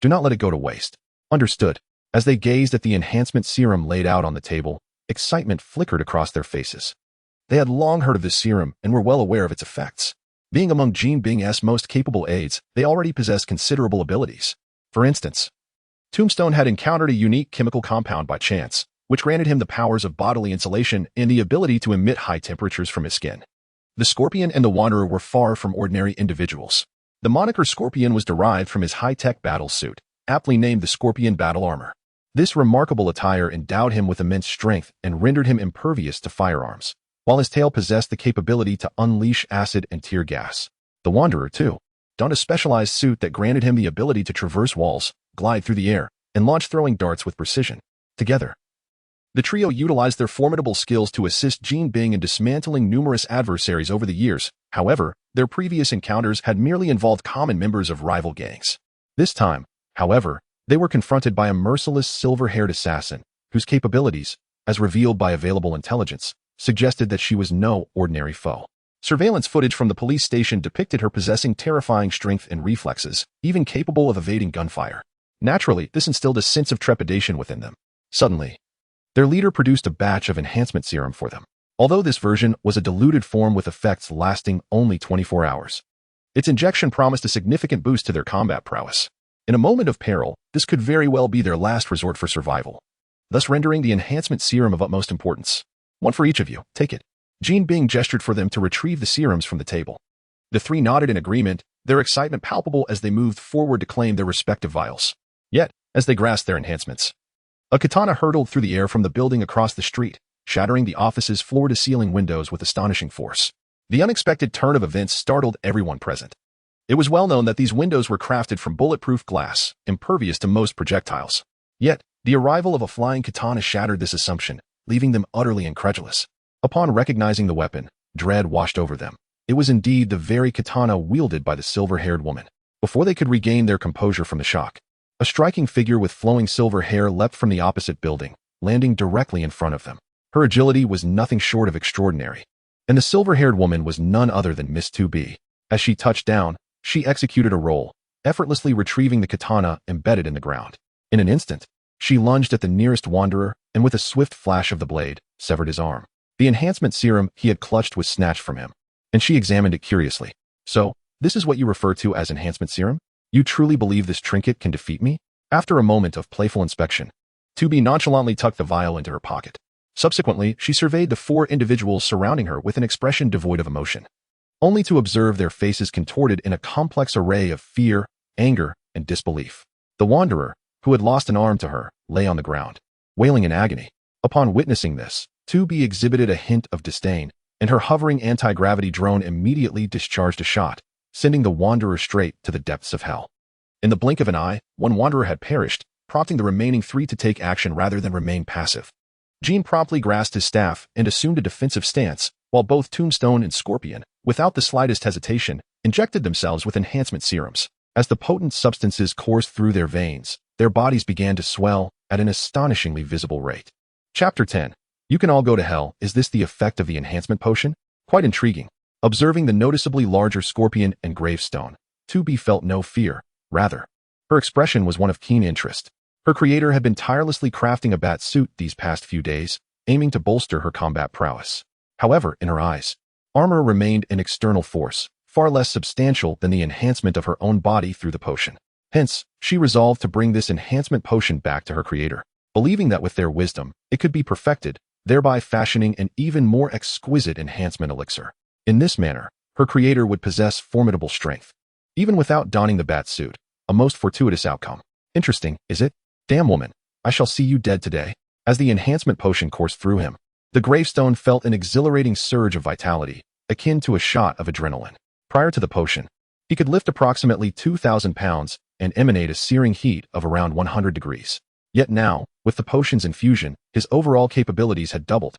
Do not let it go to waste. Understood. As they gazed at the enhancement serum laid out on the table, excitement flickered across their faces. They had long heard of this serum and were well aware of its effects. Being among Jean Bing's most capable aides, they already possessed considerable abilities. For instance, Tombstone had encountered a unique chemical compound by chance, which granted him the powers of bodily insulation and the ability to emit high temperatures from his skin. The Scorpion and the Wanderer were far from ordinary individuals. The moniker Scorpion was derived from his high-tech battle suit, aptly named the Scorpion Battle Armor. This remarkable attire endowed him with immense strength and rendered him impervious to firearms, while his tail possessed the capability to unleash acid and tear gas. The Wanderer, too, donned a specialized suit that granted him the ability to traverse walls, glide through the air, and launch throwing darts with precision. Together, the trio utilized their formidable skills to assist Jean Bing in dismantling numerous adversaries over the years. However, their previous encounters had merely involved common members of rival gangs. This time, however, they were confronted by a merciless silver-haired assassin, whose capabilities, as revealed by available intelligence, suggested that she was no ordinary foe. Surveillance footage from the police station depicted her possessing terrifying strength and reflexes, even capable of evading gunfire. Naturally, this instilled a sense of trepidation within them. Suddenly, their leader produced a batch of enhancement serum for them. Although this version was a diluted form with effects lasting only 24 hours, its injection promised a significant boost to their combat prowess. In a moment of peril, this could very well be their last resort for survival, thus rendering the enhancement serum of utmost importance. One for each of you, take it. Jean Bing gestured for them to retrieve the serums from the table. The 3 nodded in agreement, their excitement palpable as they moved forward to claim their respective vials. Yet, as they grasped their enhancements, a katana hurtled through the air from the building across the street, shattering the office's floor-to-ceiling windows with astonishing force. The unexpected turn of events startled everyone present. It was well known that these windows were crafted from bulletproof glass, impervious to most projectiles. Yet, the arrival of a flying katana shattered this assumption, leaving them utterly incredulous. Upon recognizing the weapon, dread washed over them. It was indeed the very katana wielded by the silver-haired woman. Before they could regain their composure from the shock, a striking figure with flowing silver hair leapt from the opposite building, landing directly in front of them. Her agility was nothing short of extraordinary, and the silver-haired woman was none other than Miss 2B. As she touched down, she executed a roll, effortlessly retrieving the katana embedded in the ground. In an instant, she lunged at the nearest wanderer and with a swift flash of the blade, severed his arm. The enhancement serum he had clutched was snatched from him, and she examined it curiously. So, this is what you refer to as enhancement serum? You truly believe this trinket can defeat me? After a moment of playful inspection, 2B nonchalantly tucked the vial into her pocket. Subsequently, she surveyed the 4 individuals surrounding her with an expression devoid of emotion, only to observe their faces contorted in a complex array of fear, anger, and disbelief. The wanderer, who had lost an arm to her, lay on the ground, wailing in agony. Upon witnessing this, 2B exhibited a hint of disdain, and her hovering anti-gravity drone immediately discharged a shot, sending the wanderer straight to the depths of hell. In the blink of an eye, one wanderer had perished, prompting the remaining 3 to take action rather than remain passive. Jean promptly grasped his staff and assumed a defensive stance, while both Tombstone and Scorpion, without the slightest hesitation, injected themselves with enhancement serums. As the potent substances coursed through their veins, their bodies began to swell at an astonishingly visible rate. Chapter 10. You can all go to hell. Is this the effect of the enhancement potion? Quite intriguing. Observing the noticeably larger Scorpion and Gravestone, 2B felt no fear. Rather, her expression was one of keen interest. Her creator had been tirelessly crafting a bat suit these past few days, aiming to bolster her combat prowess. However, in her eyes, armor remained an external force, far less substantial than the enhancement of her own body through the potion. Hence, she resolved to bring this enhancement potion back to her creator, believing that with their wisdom, it could be perfected, thereby fashioning an even more exquisite enhancement elixir. In this manner, her creator would possess formidable strength, even without donning the bat suit, a most fortuitous outcome. Interesting, is it? Damn woman, I shall see you dead today. As the enhancement potion coursed through him, the Gravestone felt an exhilarating surge of vitality, akin to a shot of adrenaline. Prior to the potion, he could lift approximately 2,000 pounds, and emanate a searing heat of around 100 degrees. Yet now, with the potion's infusion, his overall capabilities had doubled.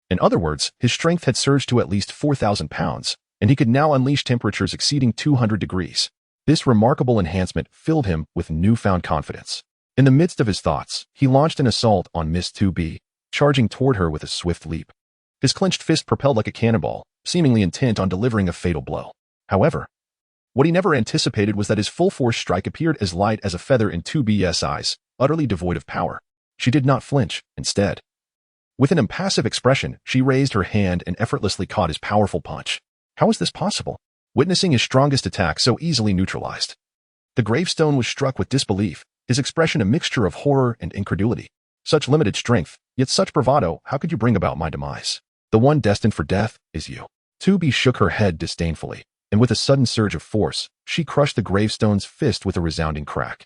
In other words, his strength had surged to at least 4,000 pounds, and he could now unleash temperatures exceeding 200 degrees. This remarkable enhancement filled him with newfound confidence. In the midst of his thoughts, he launched an assault on Miss 2B, charging toward her with a swift leap. His clenched fist propelled like a cannonball, seemingly intent on delivering a fatal blow. However, what he never anticipated was that his full-force strike appeared as light as a feather in 2B's eyes, utterly devoid of power. She did not flinch. Instead, with an impassive expression, she raised her hand and effortlessly caught his powerful punch. How was this possible? Witnessing his strongest attack so easily neutralized, the gravestone was struck with disbelief, his expression a mixture of horror and incredulity. Such limited strength, yet such bravado, how could you bring about my demise? The one destined for death is you. 2B shook her head disdainfully, and with a sudden surge of force, she crushed the gravestone's fist with a resounding crack.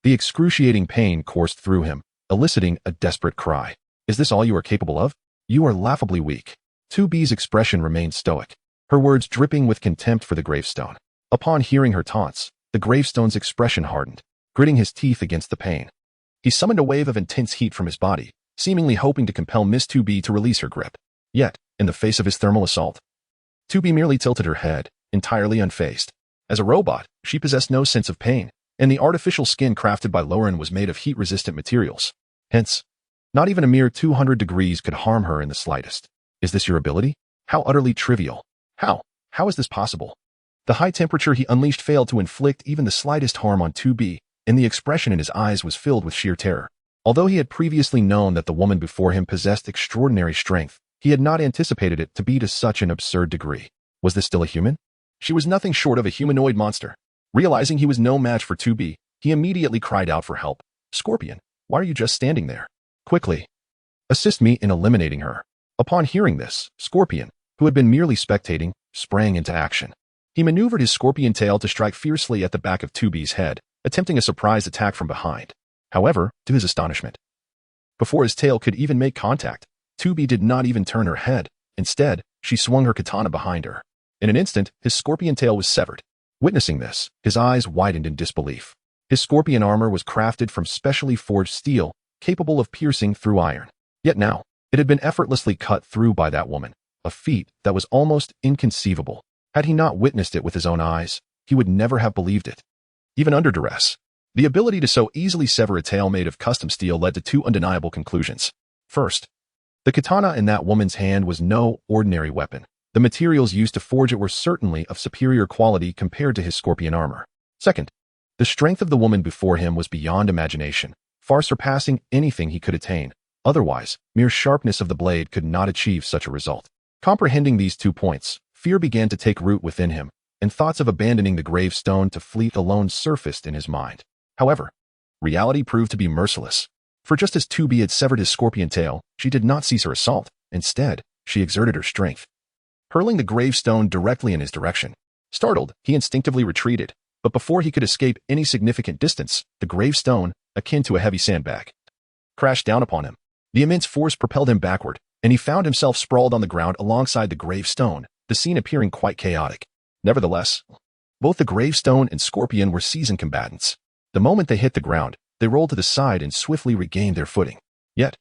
The excruciating pain coursed through him, eliciting a desperate cry. Is this all you are capable of? You are laughably weak. 2B's expression remained stoic, her words dripping with contempt for the gravestone. Upon hearing her taunts, the gravestone's expression hardened, gritting his teeth against the pain. He summoned a wave of intense heat from his body, seemingly hoping to compel Miss 2B to release her grip. Yet, in the face of his thermal assault, 2B merely tilted her head, entirely unfazed. As a robot, she possessed no sense of pain, and the artificial skin crafted by Luo Lun was made of heat-resistant materials. Hence, not even a mere 200 degrees could harm her in the slightest. Is this your ability? How utterly trivial. How is this possible? The high temperature he unleashed failed to inflict even the slightest harm on 2B, and the expression in his eyes was filled with sheer terror. Although he had previously known that the woman before him possessed extraordinary strength, he had not anticipated it to be to such an absurd degree. Was this still a human? She was nothing short of a humanoid monster. Realizing he was no match for 2B, he immediately cried out for help. Scorpion, why are you just standing there? Quickly, assist me in eliminating her. Upon hearing this, Scorpion, who had been merely spectating, sprang into action. He maneuvered his scorpion tail to strike fiercely at the back of 2B's head, attempting a surprise attack from behind. However, to his astonishment, before his tail could even make contact, 2B did not even turn her head. Instead, she swung her katana behind her. In an instant, his scorpion tail was severed. Witnessing this, his eyes widened in disbelief. His scorpion armor was crafted from specially forged steel, capable of piercing through iron. Yet now, it had been effortlessly cut through by that woman, a feat that was almost inconceivable. Had he not witnessed it with his own eyes, he would never have believed it. Even under duress, the ability to so easily sever a tail made of custom steel led to two undeniable conclusions. First, the katana in that woman's hand was no ordinary weapon. The materials used to forge it were certainly of superior quality compared to his scorpion armor. Second, the strength of the woman before him was beyond imagination, far surpassing anything he could attain. Otherwise, mere sharpness of the blade could not achieve such a result. Comprehending these 2 points, fear began to take root within him, and thoughts of abandoning the gravestone to flee alone surfaced in his mind. However, reality proved to be merciless. For just as 2B had severed his scorpion tail, she did not cease her assault. Instead, she exerted her strength, hurling the gravestone directly in his direction. Startled, he instinctively retreated, but before he could escape any significant distance, the gravestone, akin to a heavy sandbag, crashed down upon him. The immense force propelled him backward, and he found himself sprawled on the ground alongside the gravestone, the scene appearing quite chaotic. Nevertheless, both the gravestone and scorpion were seasoned combatants. The moment they hit the ground, they rolled to the side and swiftly regained their footing. Yet,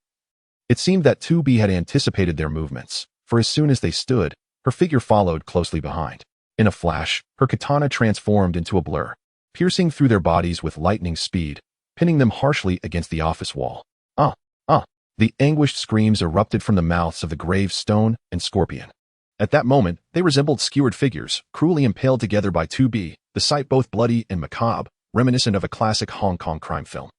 it seemed that 2B had anticipated their movements, for as soon as they stood, her figure followed closely behind. In a flash, her katana transformed into a blur, piercing through their bodies with lightning speed, pinning them harshly against the office wall. The anguished screams erupted from the mouths of the gravestone and scorpion. At that moment, they resembled skewered figures, cruelly impaled together by 2B, the sight both bloody and macabre, reminiscent of a classic Hong Kong crime film.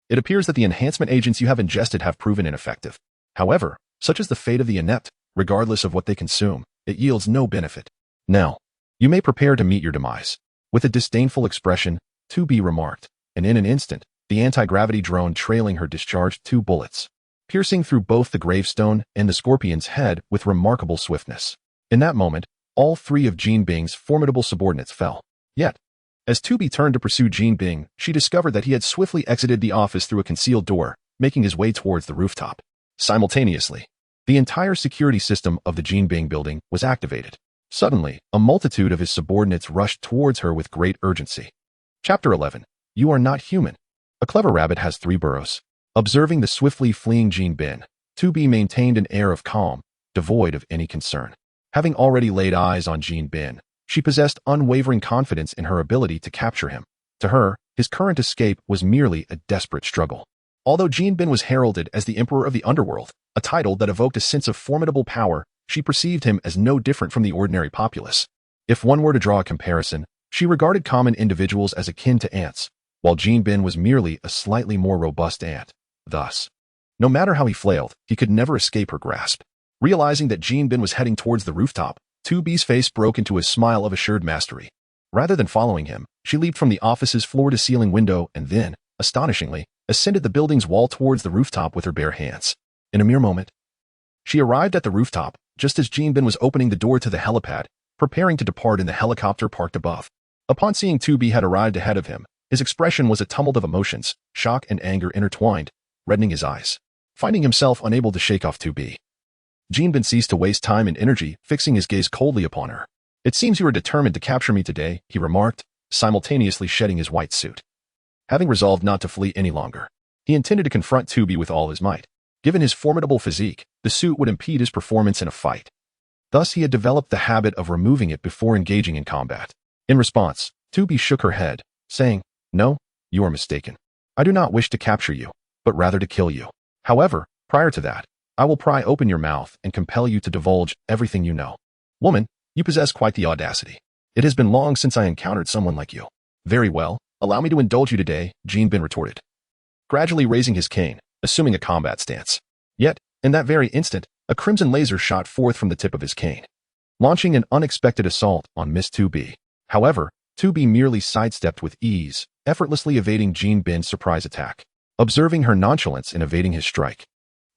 It appears that the enhancement agents you have ingested have proven ineffective. However, such is the fate of the inept, regardless of what they consume, it yields no benefit. Now, you may prepare to meet your demise. With a disdainful expression, 2B remarked, and in an instant, the anti-gravity drone trailing her discharged 2 bullets, piercing through both the gravestone and the scorpion's head with remarkable swiftness. In that moment, all 3 of Jean Bing's formidable subordinates fell. Yet, as 2B turned to pursue Jean Bing, she discovered that he had swiftly exited the office through a concealed door, making his way towards the rooftop. Simultaneously, the entire security system of the Jean Bing building was activated. Suddenly, a multitude of his subordinates rushed towards her with great urgency. Chapter 11. You are not human. A clever rabbit has 3 burrows. Observing the swiftly fleeing Jean Bin, 2B maintained an air of calm, devoid of any concern. Having already laid eyes on Jean Bin, she possessed unwavering confidence in her ability to capture him. To her, his current escape was merely a desperate struggle. Although Jean Bin was heralded as the Emperor of the Underworld, a title that evoked a sense of formidable power, she perceived him as no different from the ordinary populace. If one were to draw a comparison, she regarded common individuals as akin to ants, while Jean Bin was merely a slightly more robust ant. Thus, no matter how he flailed, he could never escape her grasp. Realizing that Jean Bin was heading towards the rooftop, 2B's face broke into a smile of assured mastery. Rather than following him, she leaped from the office's floor-to-ceiling window and then, astonishingly, ascended the building's wall towards the rooftop with her bare hands. In a mere moment, she arrived at the rooftop, just as Jean Bin was opening the door to the helipad, preparing to depart in the helicopter parked above. Upon seeing 2B had arrived ahead of him, his expression was a tumult of emotions, shock and anger intertwined, reddening his eyes. Finding himself unable to shake off 2B, Jean Bin ceased to waste time and energy, fixing his gaze coldly upon her. "It seems you are determined to capture me today," he remarked, simultaneously shedding his white suit. Having resolved not to flee any longer, he intended to confront 2B with all his might. Given his formidable physique, the suit would impede his performance in a fight. Thus, he had developed the habit of removing it before engaging in combat. In response, 2B shook her head, saying, "No, you are mistaken. I do not wish to capture you, but rather to kill you. However, prior to that, I will pry open your mouth and compel you to divulge everything you know. Woman, you possess quite the audacity. It has been long since I encountered someone like you." "Very well, allow me to indulge you today," Jean Bin retorted, gradually raising his cane, assuming a combat stance. Yet, in that very instant, a crimson laser shot forth from the tip of his cane, launching an unexpected assault on Miss 2B. However, 2B merely sidestepped with ease, effortlessly evading Jean Bin's surprise attack. Observing her nonchalance in evading his strike,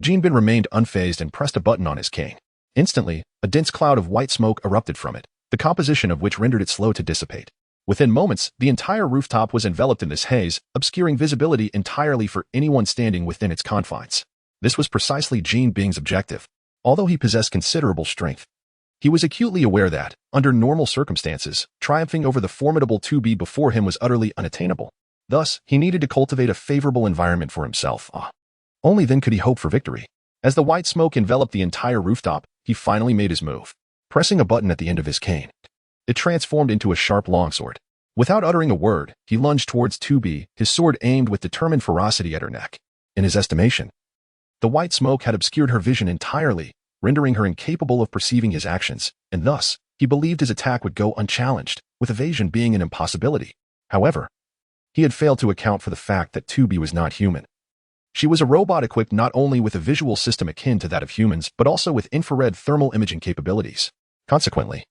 Jean Bin remained unfazed and pressed a button on his cane. Instantly, a dense cloud of white smoke erupted from it, the composition of which rendered it slow to dissipate. Within moments, the entire rooftop was enveloped in this haze, obscuring visibility entirely for anyone standing within its confines. This was precisely Jean Bin's objective. Although he possessed considerable strength, he was acutely aware that, under normal circumstances, triumphing over the formidable 2B before him was utterly unattainable. Thus, he needed to cultivate a favorable environment for himself. Only then could he hope for victory. As the white smoke enveloped the entire rooftop, he finally made his move. Pressing a button at the end of his cane, it transformed into a sharp longsword. Without uttering a word, he lunged towards 2B, his sword aimed with determined ferocity at her neck. In his estimation, the white smoke had obscured her vision entirely, rendering her incapable of perceiving his actions, and thus, he believed his attack would go unchallenged, with evasion being an impossibility. However, he had failed to account for the fact that 2B was not human. She was a robot equipped not only with a visual system akin to that of humans, but also with infrared thermal imaging capabilities. Consequently,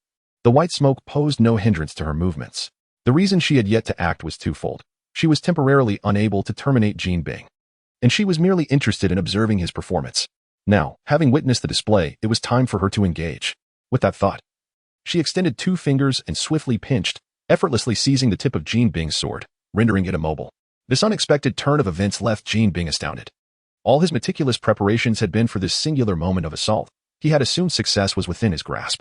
the white smoke posed no hindrance to her movements. The reason she had yet to act was twofold. She was temporarily unable to terminate Jean Bin, and she was merely interested in observing his performance. Now, having witnessed the display, it was time for her to engage. With that thought, she extended 2 fingers and swiftly pinched, effortlessly seizing the tip of Jean Bin's sword, rendering it immobile. This unexpected turn of events left Jean Bin astounded. All his meticulous preparations had been for this singular moment of assault. He had assumed success was within his grasp,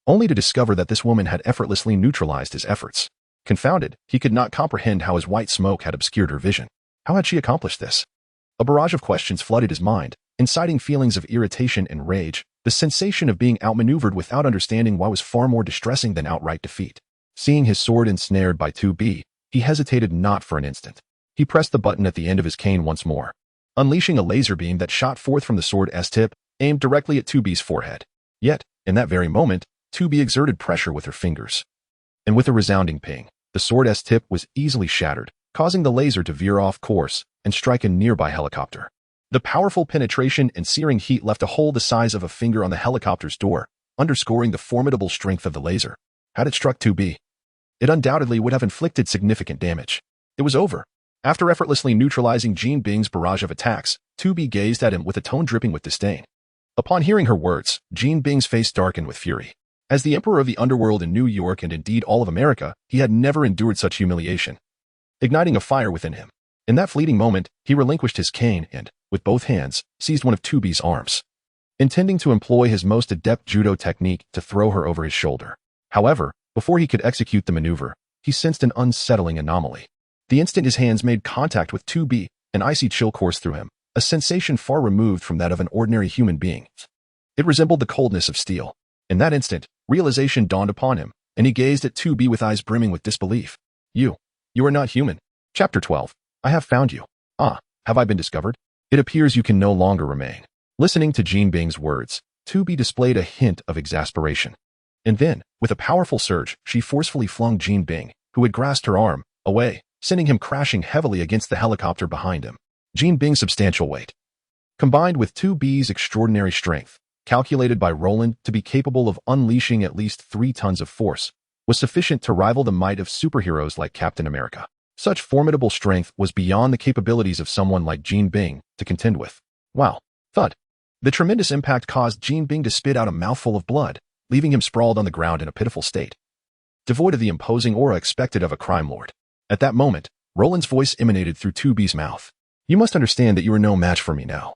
only to discover that this woman had effortlessly neutralized his efforts. Confounded, he could not comprehend how his white smoke had obscured her vision. How had she accomplished this? A barrage of questions flooded his mind, inciting feelings of irritation and rage. The sensation of being outmaneuvered without understanding why was far more distressing than outright defeat. Seeing his sword ensnared by 2B, he hesitated not for an instant. He pressed the button at the end of his cane once more, unleashing a laser beam that shot forth from the sword's tip, aimed directly at 2B's forehead. Yet, in that very moment, 2B exerted pressure with her fingers, and with a resounding ping, the sword's tip was easily shattered, causing the laser to veer off course and strike a nearby helicopter. The powerful penetration and searing heat left a hole the size of a finger on the helicopter's door, underscoring the formidable strength of the laser. Had it struck 2B, it undoubtedly would have inflicted significant damage. It was over. After effortlessly neutralizing Jean Bin's barrage of attacks, 2B gazed at him with a tone dripping with disdain. Upon hearing her words, Jean Bin's face darkened with fury. As the Emperor of the Underworld in New York and indeed all of America, he had never endured such humiliation, igniting a fire within him. In that fleeting moment, he relinquished his cane and, with both hands, seized one of 2B's arms, intending to employ his most adept judo technique to throw her over his shoulder. However, before he could execute the maneuver, he sensed an unsettling anomaly. The instant his hands made contact with 2B, an icy chill coursed through him, a sensation far removed from that of an ordinary human being. It resembled the coldness of steel. In that instant, realization dawned upon him, and he gazed at 2B with eyes brimming with disbelief. You are not human. Chapter 12. I have found you. Ah, have I been discovered? It appears you can no longer remain. Listening to Jin Bing's words, 2B displayed a hint of exasperation. And then, with a powerful surge, she forcefully flung Jin Bing, who had grasped her arm, away, sending him crashing heavily against the helicopter behind him. Jin Bing's substantial weight, combined with 2B's extraordinary strength, calculated by Roland to be capable of unleashing at least 3 tons of force, was sufficient to rival the might of superheroes like Captain America. Such formidable strength was beyond the capabilities of someone like Jin Bing to contend with. Wow. Thud. The tremendous impact caused Jin Bing to spit out a mouthful of blood, leaving him sprawled on the ground in a pitiful state, devoid of the imposing aura expected of a crime lord. At that moment, Roland's voice emanated through 2B's mouth. You must understand that you are no match for me now.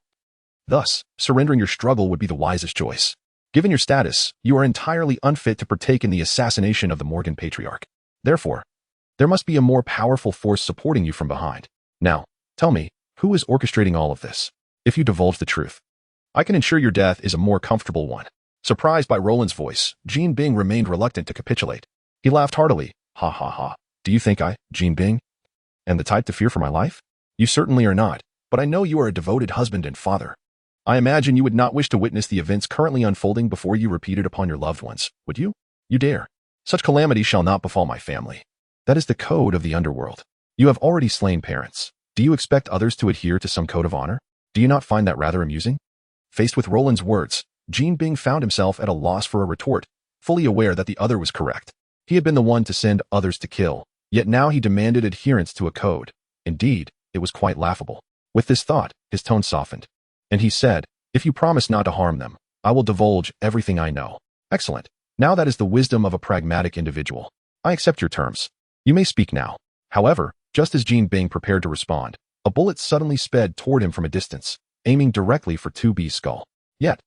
Thus, surrendering your struggle would be the wisest choice. Given your status, you are entirely unfit to partake in the assassination of the Morgan Patriarch. Therefore, there must be a more powerful force supporting you from behind. Now, tell me, who is orchestrating all of this? If you divulge the truth, I can ensure your death is a more comfortable one. Surprised by Roland's voice, Jin Bing remained reluctant to capitulate. He laughed heartily. Ha ha ha. Do you think I, Jin Bing, am the type to fear for my life? You certainly are not, but I know you are a devoted husband and father. I imagine you would not wish to witness the events currently unfolding before you repeat it upon your loved ones, would you? You dare. Such calamity shall not befall my family. That is the code of the underworld. You have already slain parents. Do you expect others to adhere to some code of honor? Do you not find that rather amusing? Faced with Roland's words, Jin Bing found himself at a loss for a retort, fully aware that the other was correct. He had been the one to send others to kill, yet now he demanded adherence to a code. Indeed, it was quite laughable. With this thought, his tone softened, and he said, if you promise not to harm them, I will divulge everything I know. Excellent. Now that is the wisdom of a pragmatic individual. I accept your terms. You may speak now. However, just as Jin Bing prepared to respond, a bullet suddenly sped toward him from a distance, aiming directly for 2B's skull. Yet,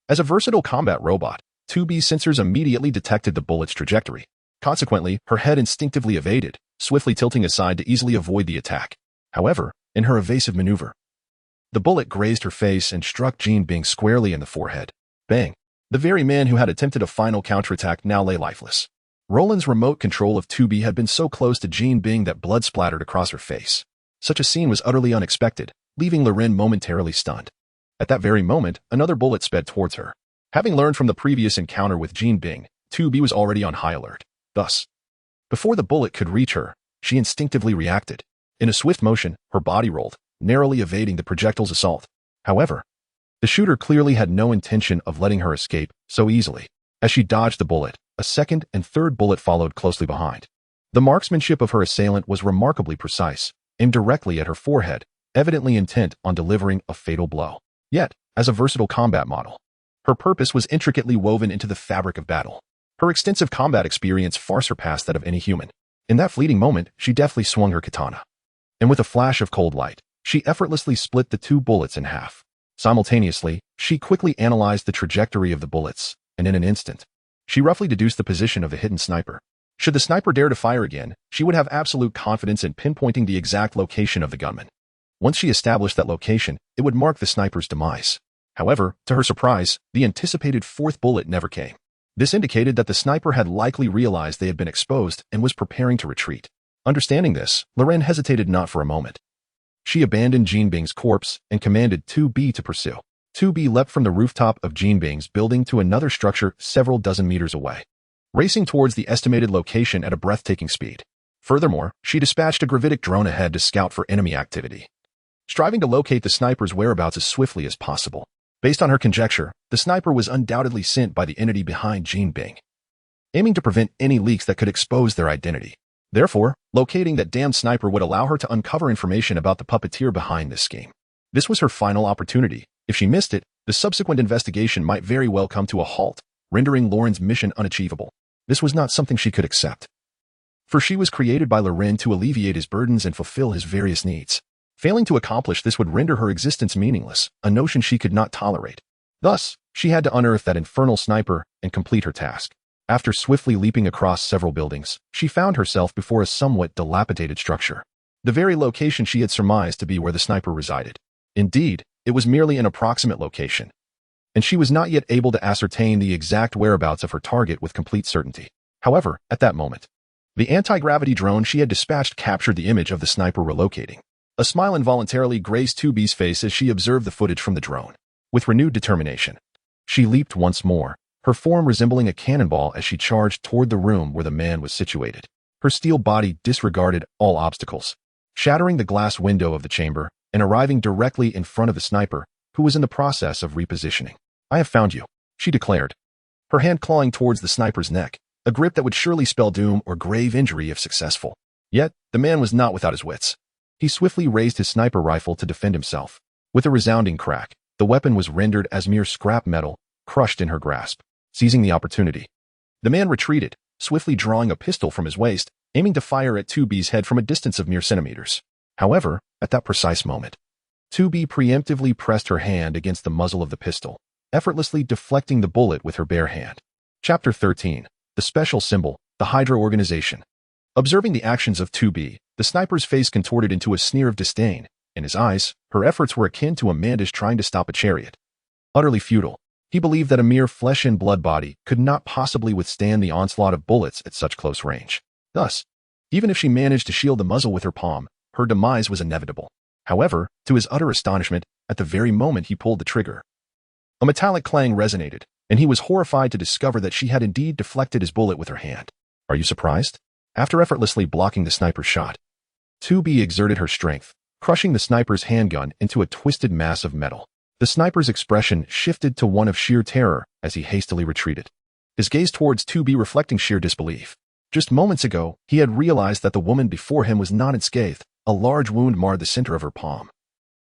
as a versatile combat robot, 2B's sensors immediately detected the bullet's trajectory. Consequently, her head instinctively evaded, swiftly tilting aside to easily avoid the attack. However, in her evasive maneuver, the bullet grazed her face and struck Jin Bing squarely in the forehead. Bang! The very man who had attempted a final counterattack now lay lifeless. Roland's remote control of 2B had been so close to Jin Bing that blood splattered across her face. Such a scene was utterly unexpected, leaving Loren momentarily stunned. At that very moment, another bullet sped towards her. Having learned from the previous encounter with Jin Bing, 2B was already on high alert. Thus, before the bullet could reach her, she instinctively reacted. In a swift motion, her body rolled, narrowly evading the projectile's assault. However, the shooter clearly had no intention of letting her escape so easily. As she dodged the bullet, a second and third bullet followed closely behind. The marksmanship of her assailant was remarkably precise, aimed directly at her forehead, evidently intent on delivering a fatal blow. Yet, as a versatile combat model, her purpose was intricately woven into the fabric of battle. Her extensive combat experience far surpassed that of any human. In that fleeting moment, she deftly swung her katana, and with a flash of cold light, she effortlessly split the 2 bullets in half. Simultaneously, she quickly analyzed the trajectory of the bullets, and in an instant, she roughly deduced the position of the hidden sniper. Should the sniper dare to fire again, she would have absolute confidence in pinpointing the exact location of the gunman. Once she established that location, it would mark the sniper's demise. However, to her surprise, the anticipated 4th bullet never came. This indicated that the sniper had likely realized they had been exposed and was preparing to retreat. Understanding this, Loren hesitated not for a moment. She abandoned Jin Bing's corpse and commanded 2B to pursue. 2B leapt from the rooftop of Jin Bing's building to another structure several dozen meters away, racing towards the estimated location at a breathtaking speed. Furthermore, she dispatched a gravitic drone ahead to scout for enemy activity, striving to locate the sniper's whereabouts as swiftly as possible. Based on her conjecture, the sniper was undoubtedly sent by the entity behind Jin Bing, aiming to prevent any leaks that could expose their identity. Therefore, locating that damned sniper would allow her to uncover information about the puppeteer behind this scheme. This was her final opportunity. If she missed it, the subsequent investigation might very well come to a halt, rendering Loren's mission unachievable. This was not something she could accept, for she was created by Loren to alleviate his burdens and fulfill his various needs. Failing to accomplish this would render her existence meaningless, a notion she could not tolerate. Thus, she had to unearth that infernal sniper and complete her task. After swiftly leaping across several buildings, she found herself before a somewhat dilapidated structure. the very location she had surmised to be where the sniper resided. Indeed, it was merely an approximate location, and she was not yet able to ascertain the exact whereabouts of her target with complete certainty. However, at that moment, the anti-gravity drone she had dispatched captured the image of the sniper relocating. A smile involuntarily graced 2B's face as she observed the footage from the drone. With renewed determination, she leaped once more, her form resembling a cannonball as she charged toward the room where the man was situated. Her steel body disregarded all obstacles, shattering the glass window of the chamber and arriving directly in front of the sniper, who was in the process of repositioning. "I have found you," she declared, her hand clawing towards the sniper's neck, a grip that would surely spell doom or grave injury if successful. Yet, the man was not without his wits. He swiftly raised his sniper rifle to defend himself. With a resounding crack, the weapon was rendered as mere scrap metal, crushed in her grasp. Seizing the opportunity, the man retreated, swiftly drawing a pistol from his waist, aiming to fire at 2B's head from a distance of mere centimeters. However, at that precise moment, 2B preemptively pressed her hand against the muzzle of the pistol, effortlessly deflecting the bullet with her bare hand. Chapter 13. The Special Symbol, the Hydra Organization. Observing the actions of 2B, the sniper's face contorted into a sneer of disdain. In his eyes, her efforts were akin to a mantis trying to stop a chariot. Utterly futile. He believed that a mere flesh and blood body could not possibly withstand the onslaught of bullets at such close range. Thus, even if she managed to shield the muzzle with her palm, her demise was inevitable. However, to his utter astonishment, at the very moment he pulled the trigger, a metallic clang resonated, and he was horrified to discover that she had indeed deflected his bullet with her hand. "Are you surprised?" After effortlessly blocking the sniper's shot, 2B exerted her strength, crushing the sniper's handgun into a twisted mass of metal. The sniper's expression shifted to one of sheer terror as he hastily retreated, his gaze towards 2B reflecting sheer disbelief. Just moments ago, he had realized that the woman before him was not unscathed. A large wound marred the center of her palm,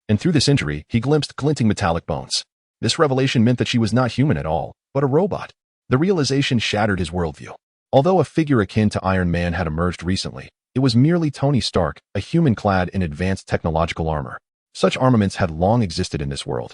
and through this injury, he glimpsed glinting metallic bones. This revelation meant that she was not human at all, but a robot. The realization shattered his worldview. Although a figure akin to Iron Man had emerged recently, it was merely Tony Stark, a human clad in advanced technological armor. Such armaments had long existed in this world,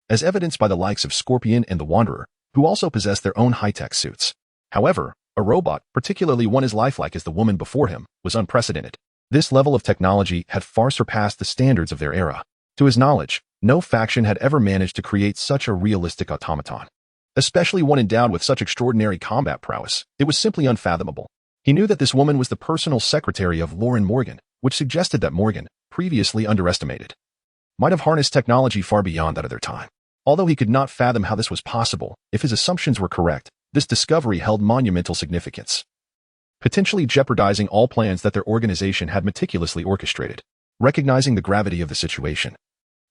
as evidenced by the likes of Scorpion and the Wanderer, who also possessed their own high-tech suits. However, a robot, particularly one as lifelike as the woman before him, was unprecedented. This level of technology had far surpassed the standards of their era. To his knowledge, no faction had ever managed to create such a realistic automaton, especially one endowed with such extraordinary combat prowess. It was simply unfathomable. He knew that this woman was the personal secretary of Lauren Morgan, which suggested that Morgan, previously underestimated, might have harnessed technology far beyond that of their time. Although he could not fathom how this was possible, if his assumptions were correct, this discovery held monumental significance, potentially jeopardizing all plans that their organization had meticulously orchestrated. Recognizing the gravity of the situation,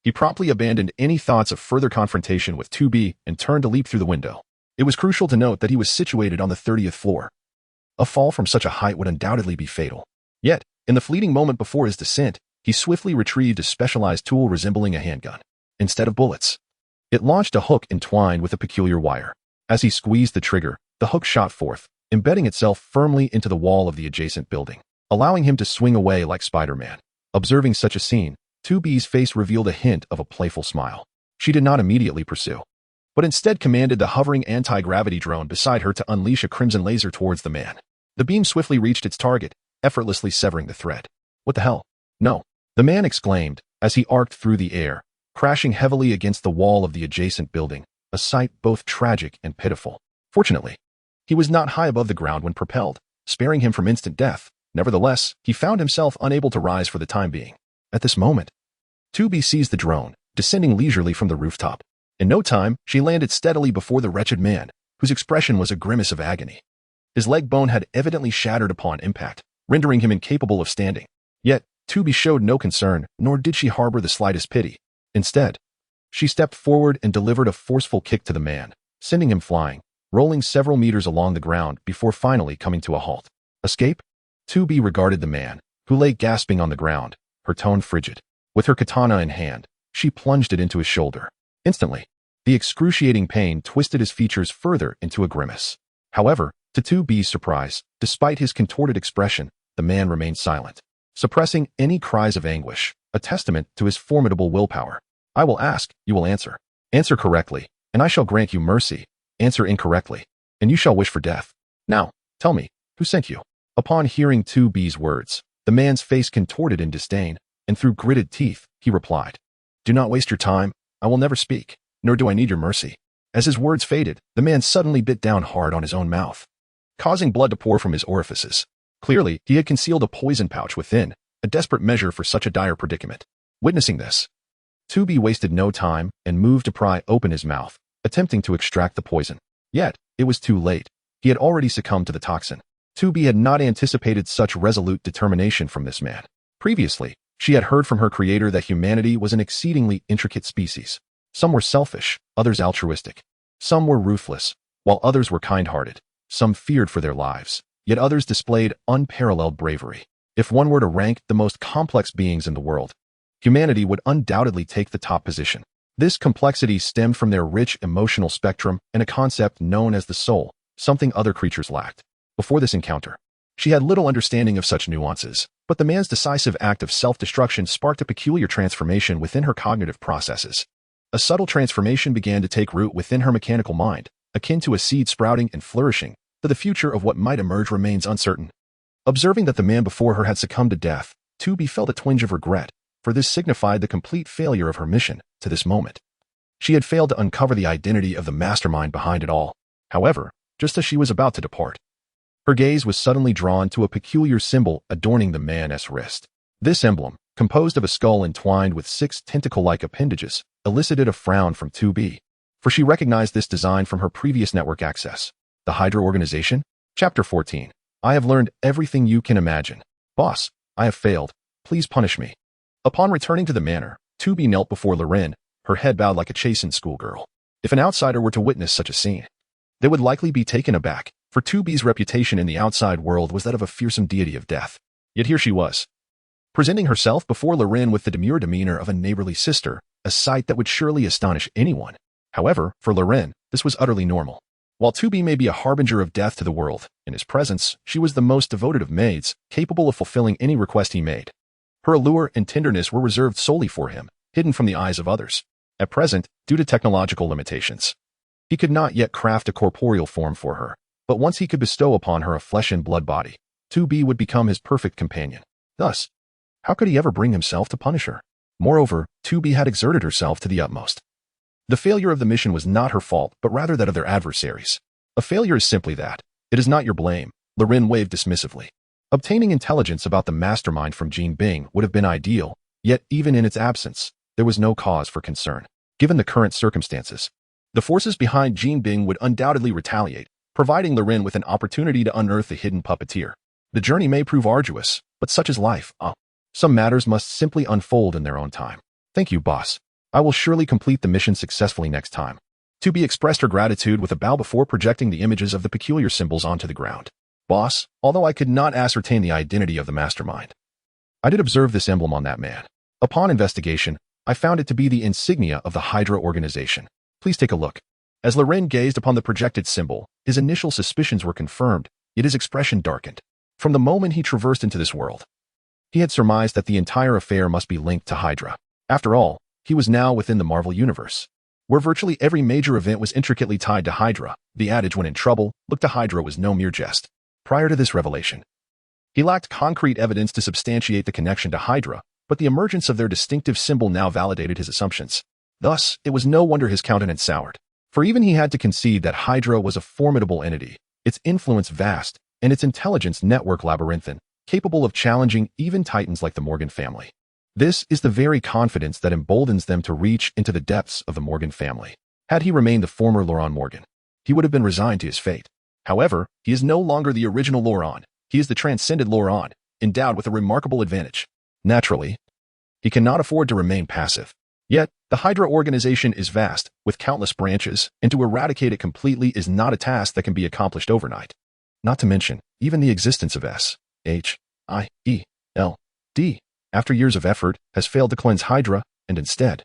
he promptly abandoned any thoughts of further confrontation with 2B and turned to leap through the window. It was crucial to note that he was situated on the 30th floor. A fall from such a height would undoubtedly be fatal. Yet, in the fleeting moment before his descent, he swiftly retrieved a specialized tool resembling a handgun. Instead of bullets, it launched a hook entwined with a peculiar wire. As he squeezed the trigger, the hook shot forth, embedding itself firmly into the wall of the adjacent building, allowing him to swing away like Spider-Man. Observing such a scene, 2B's face revealed a hint of a playful smile. She did not immediately pursue, but instead commanded the hovering anti-gravity drone beside her to unleash a crimson laser towards the man. The beam swiftly reached its target, effortlessly severing the thread. "What the hell? No!" the man exclaimed as he arced through the air, crashing heavily against the wall of the adjacent building, a sight both tragic and pitiful. Fortunately, he was not high above the ground when propelled, sparing him from instant death. Nevertheless, he found himself unable to rise for the time being. At this moment, 2B seized the drone, descending leisurely from the rooftop. In no time, she landed steadily before the wretched man, whose expression was a grimace of agony. His leg bone had evidently shattered upon impact, rendering him incapable of standing. Yet, 2B showed no concern, nor did she harbor the slightest pity. Instead, she stepped forward and delivered a forceful kick to the man, sending him flying, rolling several meters along the ground before finally coming to a halt. Escape? 2B regarded the man, who lay gasping on the ground, her tone frigid. With her katana in hand, she plunged it into his shoulder. Instantly, the excruciating pain twisted his features further into a grimace. However, to 2B's surprise, despite his contorted expression, the man remained silent, suppressing any cries of anguish, a testament to his formidable willpower. "I will ask, you will answer. Answer correctly, and I shall grant you mercy. Answer incorrectly, and you shall wish for death. Now, tell me, who sent you?" Upon hearing 2B's words, The man's face contorted in disdain, and through gritted teeth, he replied, "Do not waste your time. I will never speak, nor do I need your mercy." As his words faded, the man suddenly bit down hard on his own mouth, causing blood to pour from his orifices. Clearly, he had concealed a poison pouch within, a desperate measure for such a dire predicament. Witnessing this, 2B wasted no time and moved to pry open his mouth, attempting to extract the poison. Yet, it was too late. He had already succumbed to the toxin. 2B had not anticipated such resolute determination from this man. Previously, she had heard from her creator that humanity was an exceedingly intricate species. Some were selfish, others altruistic. Some were ruthless, while others were kind-hearted. Some feared for their lives, yet others displayed unparalleled bravery. If one were to rank the most complex beings in the world, humanity would undoubtedly take the top position. This complexity stemmed from their rich emotional spectrum and a concept known as the soul, something other creatures lacked. Before this encounter, she had little understanding of such nuances, but the man's decisive act of self-destruction sparked a peculiar transformation within her cognitive processes. A subtle transformation began to take root within her mechanical mind, akin to a seed sprouting and flourishing, though the future of what might emerge remains uncertain. Observing that the man before her had succumbed to death, 2B felt a twinge of regret, for this signified the complete failure of her mission to this moment. She had failed to uncover the identity of the mastermind behind it all. However, just as she was about to depart, her gaze was suddenly drawn to a peculiar symbol adorning the man's wrist. This emblem, composed of a skull entwined with 6 tentacle-like appendages, elicited a frown from 2B, for she recognized this design from her previous network access. The Hydra Organization? Chapter 14. I have learned everything you can imagine. Boss, I have failed. Please punish me. Upon returning to the manor, 2B knelt before Loren, her head bowed like a chastened schoolgirl. If an outsider were to witness such a scene, they would likely be taken aback, for 2B's reputation in the outside world was that of a fearsome deity of death. Yet here she was, presenting herself before Loren with the demure demeanor of a neighborly sister, a sight that would surely astonish anyone. However, for Loren, this was utterly normal. While 2B may be a harbinger of death to the world, in his presence, she was the most devoted of maids, capable of fulfilling any request he made. Her allure and tenderness were reserved solely for him, hidden from the eyes of others. At present, due to technological limitations, he could not yet craft a corporeal form for her, but once he could bestow upon her a flesh and blood body, 2B would become his perfect companion. Thus, how could he ever bring himself to punish her? Moreover, 2B had exerted herself to the utmost. The failure of the mission was not her fault, but rather that of their adversaries. A failure is simply that. It is not your blame, Loren waved dismissively. Obtaining intelligence about the mastermind from Jean Bing would have been ideal, yet even in its absence, there was no cause for concern. Given the current circumstances, the forces behind Jean Bing would undoubtedly retaliate, providing Loren with an opportunity to unearth the hidden puppeteer. The journey may prove arduous, but such is life. Some matters must simply unfold in their own time. Thank you, boss. I will surely complete the mission successfully next time. 2B expressed her gratitude with a bow before projecting the images of the peculiar symbols onto the ground. Boss, although I could not ascertain the identity of the mastermind, I did observe this emblem on that man. Upon investigation, I found it to be the insignia of the Hydra Organization. Please take a look. As Loren gazed upon the projected symbol, his initial suspicions were confirmed, yet his expression darkened. From the moment he traversed into this world, he had surmised that the entire affair must be linked to Hydra. After all, he was now within the Marvel Universe, where virtually every major event was intricately tied to Hydra. The adage when in trouble, look to Hydra was no mere jest. Prior to this revelation, he lacked concrete evidence to substantiate the connection to Hydra, but the emergence of their distinctive symbol now validated his assumptions. Thus, it was no wonder his countenance soured. For even he had to concede that Hydra was a formidable entity, its influence vast, and its intelligence network labyrinthine, capable of challenging even titans like the Morgan family. This is the very confidence that emboldens them to reach into the depths of the Morgan family. Had he remained the former Laurent Morgan, he would have been resigned to his fate. However, he is no longer the original Laurent. He is the transcended Laurent, endowed with a remarkable advantage. Naturally, he cannot afford to remain passive. Yet, the Hydra Organization is vast, with countless branches, and to eradicate it completely is not a task that can be accomplished overnight. Not to mention, even the existence of S-H-I-E-L-D, after years of effort, has failed to cleanse Hydra, and instead,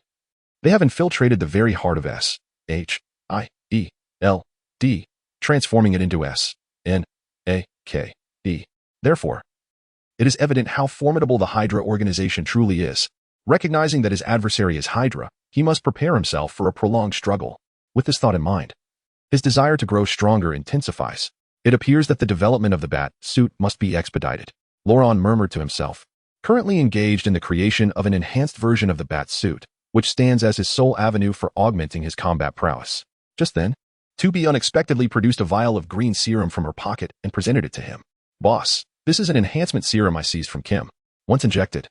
they have infiltrated the very heart of S-H-I-E-L-D, transforming it into S-N-A-K-E. Therefore, it is evident how formidable the Hydra Organization truly is. Recognizing that his adversary is Hydra, he must prepare himself for a prolonged struggle. With this thought in mind, his desire to grow stronger intensifies. It appears that the development of the bat suit must be expedited. Laurent murmured to himself, currently engaged in the creation of an enhanced version of the bat suit, which stands as his sole avenue for augmenting his combat prowess. Just then, 2B unexpectedly produced a vial of green serum from her pocket and presented it to him. Boss, this is an enhancement serum I seized from Kim. Once injected,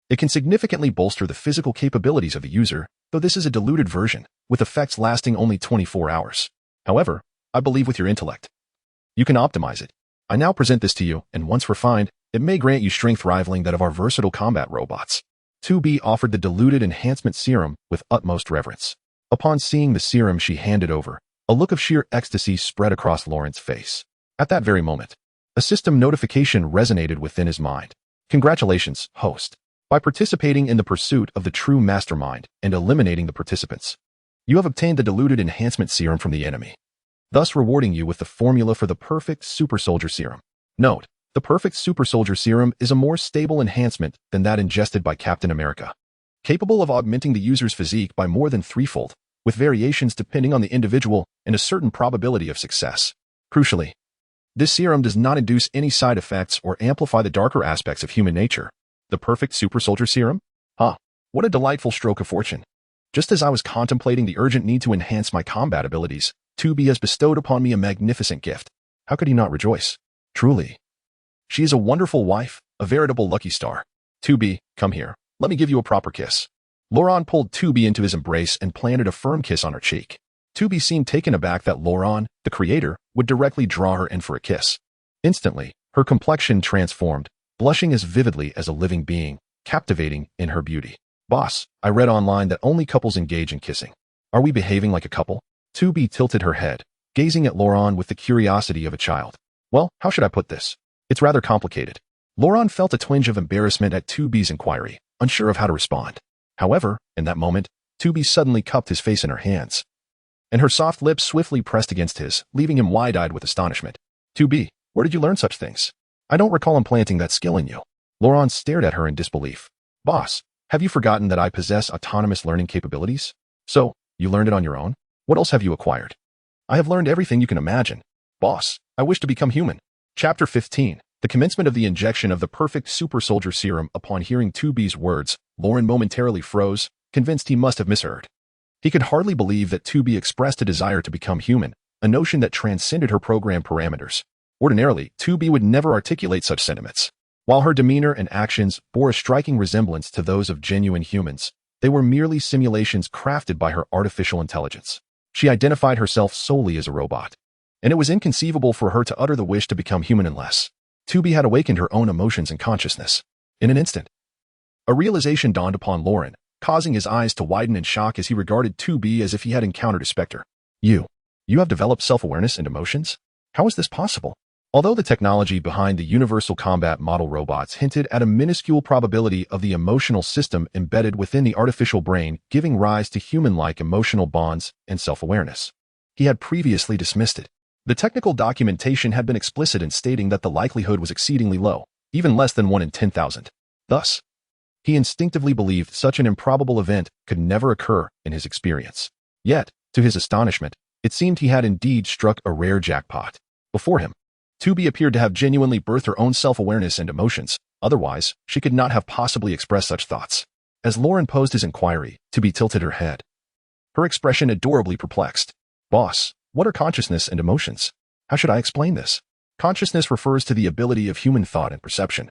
it can significantly bolster the physical capabilities of the user, though this is a diluted version, with effects lasting only 24 hours. However, I believe with your intellect, you can optimize it. I now present this to you, and once refined, it may grant you strength rivaling that of our versatile combat robots. 2B offered the diluted enhancement serum with utmost reverence. Upon seeing the serum she handed over, a look of sheer ecstasy spread across Laurent's face. At that very moment, a system notification resonated within his mind. Congratulations, host. By participating in the pursuit of the true mastermind and eliminating the participants, you have obtained the diluted enhancement serum from the enemy, thus rewarding you with the formula for the perfect super soldier serum. Note, the perfect super soldier serum is a more stable enhancement than that ingested by Captain America, capable of augmenting the user's physique by more than threefold, with variations depending on the individual and a certain probability of success. Crucially, this serum does not induce any side effects or amplify the darker aspects of human nature. The perfect super soldier serum? What a delightful stroke of fortune. Just as I was contemplating the urgent need to enhance my combat abilities, 2B has bestowed upon me a magnificent gift. How could he not rejoice? Truly, she is a wonderful wife, a veritable lucky star. 2B, come here. Let me give you a proper kiss. Laurent pulled 2B into his embrace and planted a firm kiss on her cheek. 2B seemed taken aback that Laurent, the creator, would directly draw her in for a kiss. Instantly, her complexion transformed, blushing as vividly as a living being, captivating in her beauty. Boss, I read online that only couples engage in kissing. Are we behaving like a couple? 2B tilted her head, gazing at Laurent with the curiosity of a child. Well, how should I put this? It's rather complicated. Laurent felt a twinge of embarrassment at 2B's inquiry, unsure of how to respond. However, in that moment, 2B suddenly cupped his face in her hands, and her soft lips swiftly pressed against his, leaving him wide-eyed with astonishment. 2B, where did you learn such things? I don't recall implanting that skill in you. Laurent stared at her in disbelief. Boss, have you forgotten that I possess autonomous learning capabilities? So, you learned it on your own? What else have you acquired? I have learned everything you can imagine. Boss, I wish to become human. Chapter 15. The commencement of the injection of the perfect super soldier serum. Upon hearing 2B's words, Laurent momentarily froze, convinced he must have misheard. He could hardly believe that 2B expressed a desire to become human, a notion that transcended her program parameters. Ordinarily, 2B would never articulate such sentiments. While her demeanor and actions bore a striking resemblance to those of genuine humans, they were merely simulations crafted by her artificial intelligence. She identified herself solely as a robot, and it was inconceivable for her to utter the wish to become human unless 2B had awakened her own emotions and consciousness. In an instant, a realization dawned upon Laurent, causing his eyes to widen in shock as he regarded 2B as if he had encountered a specter. You have developed self-awareness and emotions? How is this possible? Although the technology behind the Universal Combat Model robots hinted at a minuscule probability of the emotional system embedded within the artificial brain giving rise to human-like emotional bonds and self-awareness, he had previously dismissed it. The technical documentation had been explicit in stating that the likelihood was exceedingly low, even less than 1 in 10,000. Thus, he instinctively believed such an improbable event could never occur in his experience. Yet, to his astonishment, it seemed he had indeed struck a rare jackpot. Before him, 2B appeared to have genuinely birthed her own self-awareness and emotions. Otherwise, she could not have possibly expressed such thoughts. As Laurent posed his inquiry, 2B tilted her head, her expression adorably perplexed. Boss, what are consciousness and emotions? How should I explain this? Consciousness refers to the ability of human thought and perception,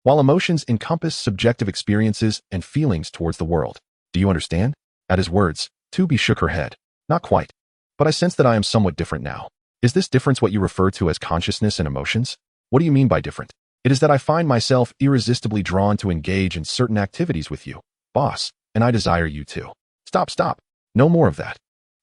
while emotions encompass subjective experiences and feelings towards the world. Do you understand? At his words, 2B shook her head. Not quite, but I sense that I am somewhat different now. Is this difference what you refer to as consciousness and emotions? What do you mean by different? It is that I find myself irresistibly drawn to engage in certain activities with you, boss, and I desire you too. Stop. No more of that.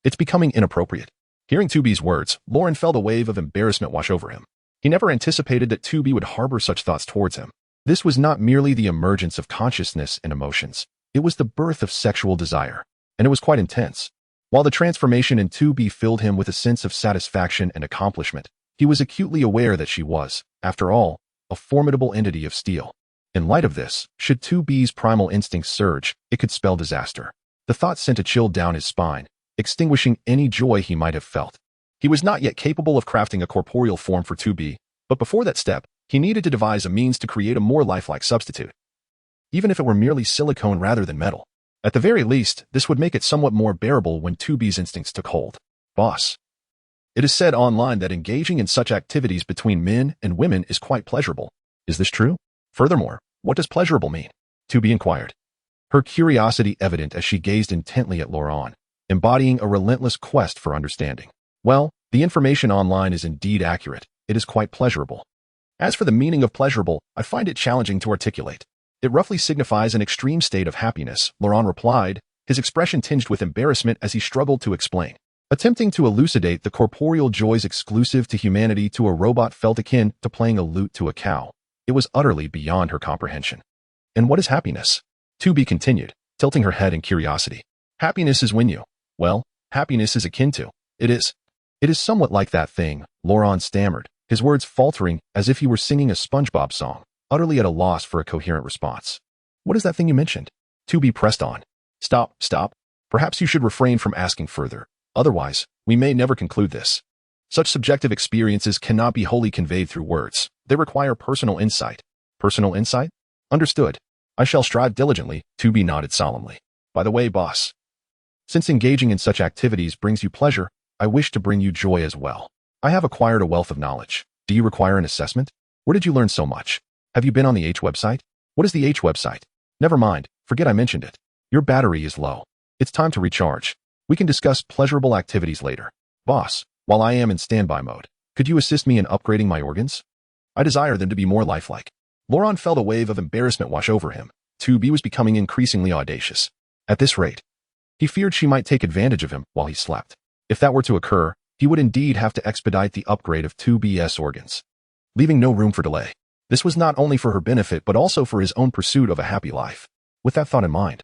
It's becoming inappropriate. Hearing 2B's words, Laurent felt a wave of embarrassment wash over him. He never anticipated that 2B would harbor such thoughts towards him. This was not merely the emergence of consciousness and emotions. It was the birth of sexual desire, and it was quite intense. While the transformation in 2B filled him with a sense of satisfaction and accomplishment, he was acutely aware that she was, after all, a formidable entity of steel. In light of this, should 2B's primal instincts surge, it could spell disaster. The thought sent a chill down his spine, extinguishing any joy he might have felt. He was not yet capable of crafting a corporeal form for 2B, but before that step, He needed to devise a means to create a more lifelike substitute, even if it were merely silicone rather than metal. At the very least, this would make it somewhat more bearable when 2B's instincts took hold. Boss. It is said online that engaging in such activities between men and women is quite pleasurable. Is this true? Furthermore, what does pleasurable mean? 2B inquired, her curiosity evident as she gazed intently at Luo Lun, embodying a relentless quest for understanding. Well, the information online is indeed accurate. It is quite pleasurable. As for the meaning of pleasurable, I find it challenging to articulate. It roughly signifies an extreme state of happiness, Luo Lun replied, his expression tinged with embarrassment as he struggled to explain. Attempting to elucidate the corporeal joys exclusive to humanity to a robot felt akin to playing a lute to a cow. It was utterly beyond her comprehension. And what is happiness? 2B continued, tilting her head in curiosity. Happiness is when you, well, happiness is akin to. It is somewhat like that thing, Luo Lun stammered, his words faltering as if he were singing a SpongeBob song, utterly at a loss for a coherent response. What is that thing you mentioned? 2B pressed on. Stop. Perhaps you should refrain from asking further. Otherwise, we may never conclude this. Such subjective experiences cannot be wholly conveyed through words. They require personal insight. Personal insight? Understood. I shall strive diligently, 2B nodded solemnly. By the way, boss, since engaging in such activities brings you pleasure, I wish to bring you joy as well. I have acquired a wealth of knowledge. Do you require an assessment? Where did you learn so much? Have you been on the H website? What is the H website? Never mind, forget I mentioned it. Your battery is low. It's time to recharge. We can discuss pleasurable activities later. Boss, while I am in standby mode, could you assist me in upgrading my organs? I desire them to be more lifelike. Luo Lun felt a wave of embarrassment wash over him. 2B was becoming increasingly audacious. At this rate, he feared she might take advantage of him while he slept. If that were to occur, he would indeed have to expedite the upgrade of 2B's organs, leaving no room for delay. This was not only for her benefit but also for his own pursuit of a happy life. With that thought in mind,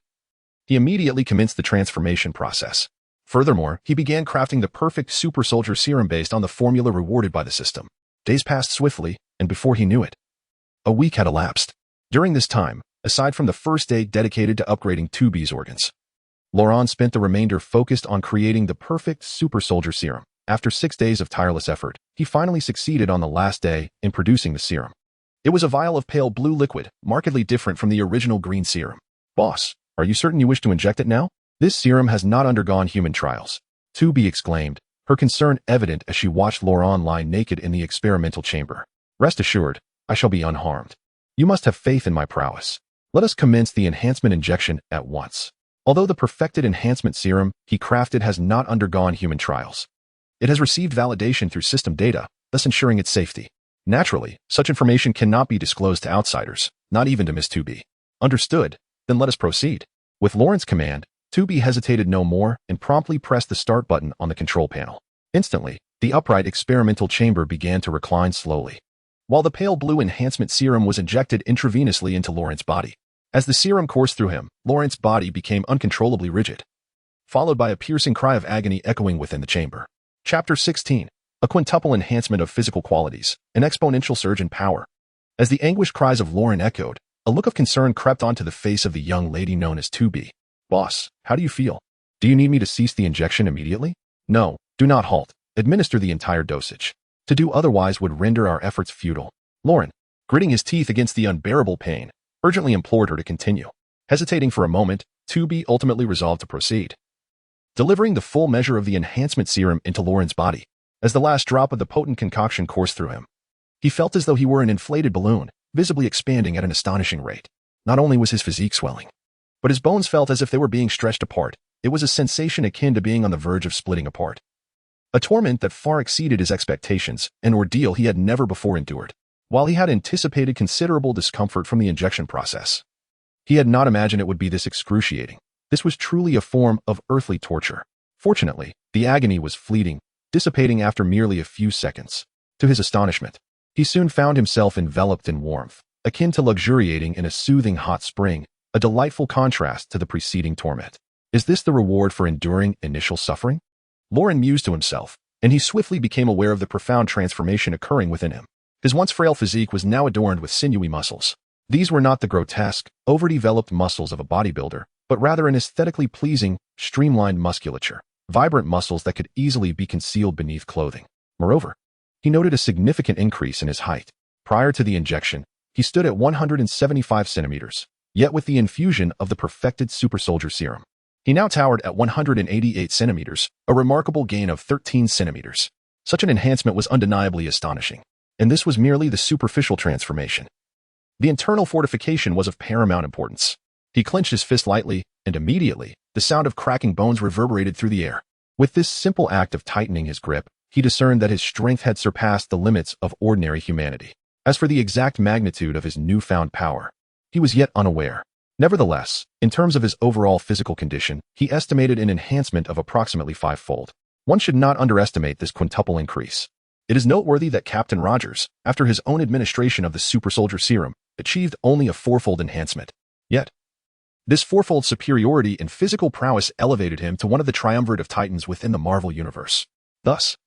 he immediately commenced the transformation process. Furthermore, he began crafting the perfect super soldier serum based on the formula rewarded by the system. Days passed swiftly, and before he knew it, a week had elapsed. During this time, aside from the first day dedicated to upgrading 2B's organs, Luo Lun spent the remainder focused on creating the perfect super soldier serum. After 6 days of tireless effort, he finally succeeded on the last day in producing the serum. It was a vial of pale blue liquid, markedly different from the original green serum. Boss, are you certain you wish to inject it now? This serum has not undergone human trials. 2B exclaimed, her concern evident as she watched Luo Lun lie naked in the experimental chamber. Rest assured, I shall be unharmed. You must have faith in my prowess. Let us commence the enhancement injection at once. Although the perfected enhancement serum he crafted has not undergone human trials, it has received validation through system data, thus ensuring its safety. Naturally, such information cannot be disclosed to outsiders, not even to Miss 2B. Understood, then let us proceed. With Lawrence' command, 2B hesitated no more and promptly pressed the start button on the control panel. Instantly, the upright experimental chamber began to recline slowly, while the pale blue enhancement serum was injected intravenously into Lawrence's body. As the serum coursed through him, Lawrence's body became uncontrollably rigid, followed by a piercing cry of agony echoing within the chamber. Chapter 16. A quintuple enhancement of physical qualities, an exponential surge in power. As the anguished cries of Lauren echoed, a look of concern crept onto the face of the young lady known as 2B. Boss, how do you feel? Do you need me to cease the injection immediately? No, do not halt. Administer the entire dosage. To do otherwise would render our efforts futile. Lauren, gritting his teeth against the unbearable pain, urgently implored her to continue. Hesitating for a moment, 2B ultimately resolved to proceed, delivering the full measure of the enhancement serum into Lauren's body. As the last drop of the potent concoction coursed through him, he felt as though he were an inflated balloon, visibly expanding at an astonishing rate. Not only was his physique swelling, but his bones felt as if they were being stretched apart. It was a sensation akin to being on the verge of splitting apart. A torment that far exceeded his expectations, an ordeal he had never before endured. While he had anticipated considerable discomfort from the injection process, he had not imagined it would be this excruciating. This was truly a form of earthly torture. Fortunately, the agony was fleeting, dissipating after merely a few seconds. To his astonishment, he soon found himself enveloped in warmth, akin to luxuriating in a soothing hot spring, a delightful contrast to the preceding torment. Is this the reward for enduring initial suffering? Lauren mused to himself, and he swiftly became aware of the profound transformation occurring within him. His once frail physique was now adorned with sinewy muscles. These were not the grotesque, overdeveloped muscles of a bodybuilder, but rather an aesthetically pleasing, streamlined musculature, vibrant muscles that could easily be concealed beneath clothing. Moreover, he noted a significant increase in his height. Prior to the injection, he stood at 175 centimeters, yet with the infusion of the perfected super soldier serum, he now towered at 188 centimeters, a remarkable gain of 13 centimeters. Such an enhancement was undeniably astonishing, and this was merely the superficial transformation. The internal fortification was of paramount importance. He clenched his fist lightly, and immediately, the sound of cracking bones reverberated through the air. With this simple act of tightening his grip, he discerned that his strength had surpassed the limits of ordinary humanity. As for the exact magnitude of his newfound power, he was yet unaware. Nevertheless, in terms of his overall physical condition, he estimated an enhancement of approximately fivefold. One should not underestimate this quintuple increase. It is noteworthy that Captain Rogers, after his own administration of the super soldier serum, achieved only a fourfold enhancement. Yet, this fourfold superiority in physical prowess elevated him to one of the triumvirate of titans within the Marvel Universe. Thus,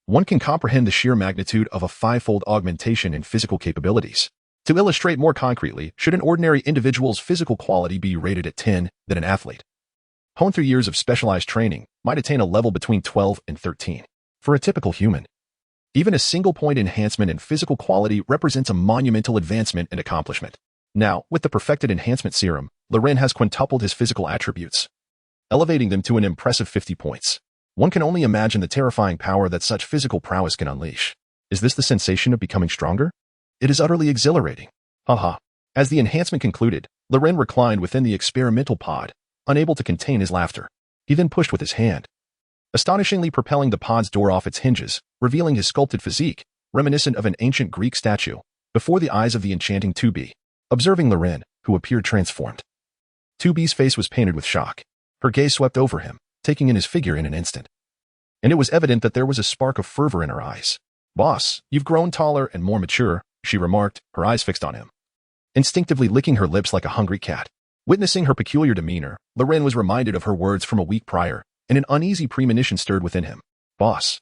one can comprehend the sheer magnitude of a fivefold augmentation in physical capabilities. To illustrate more concretely, should an ordinary individual's physical quality be rated at 10, then an athlete, honed through years of specialized training, might attain a level between 12 and 13. For a typical human, even a single-point enhancement in physical quality represents a monumental advancement and accomplishment. Now, with the perfected enhancement serum, Loren has quintupled his physical attributes, elevating them to an impressive 50 points. One can only imagine the terrifying power that such physical prowess can unleash. Is this the sensation of becoming stronger? It is utterly exhilarating. Haha. As the enhancement concluded, Loren reclined within the experimental pod, unable to contain his laughter. He then pushed with his hand, astonishingly propelling the pod's door off its hinges, revealing his sculpted physique, reminiscent of an ancient Greek statue, before the eyes of the enchanting 2B. Observing Loren, who appeared transformed, 2B's face was painted with shock. Her gaze swept over him, taking in his figure in an instant. And it was evident that there was a spark of fervor in her eyes. "Boss, you've grown taller and more mature," she remarked, her eyes fixed on him, instinctively licking her lips like a hungry cat. Witnessing her peculiar demeanor, Loren was reminded of her words from a week prior, and an uneasy premonition stirred within him. "Boss,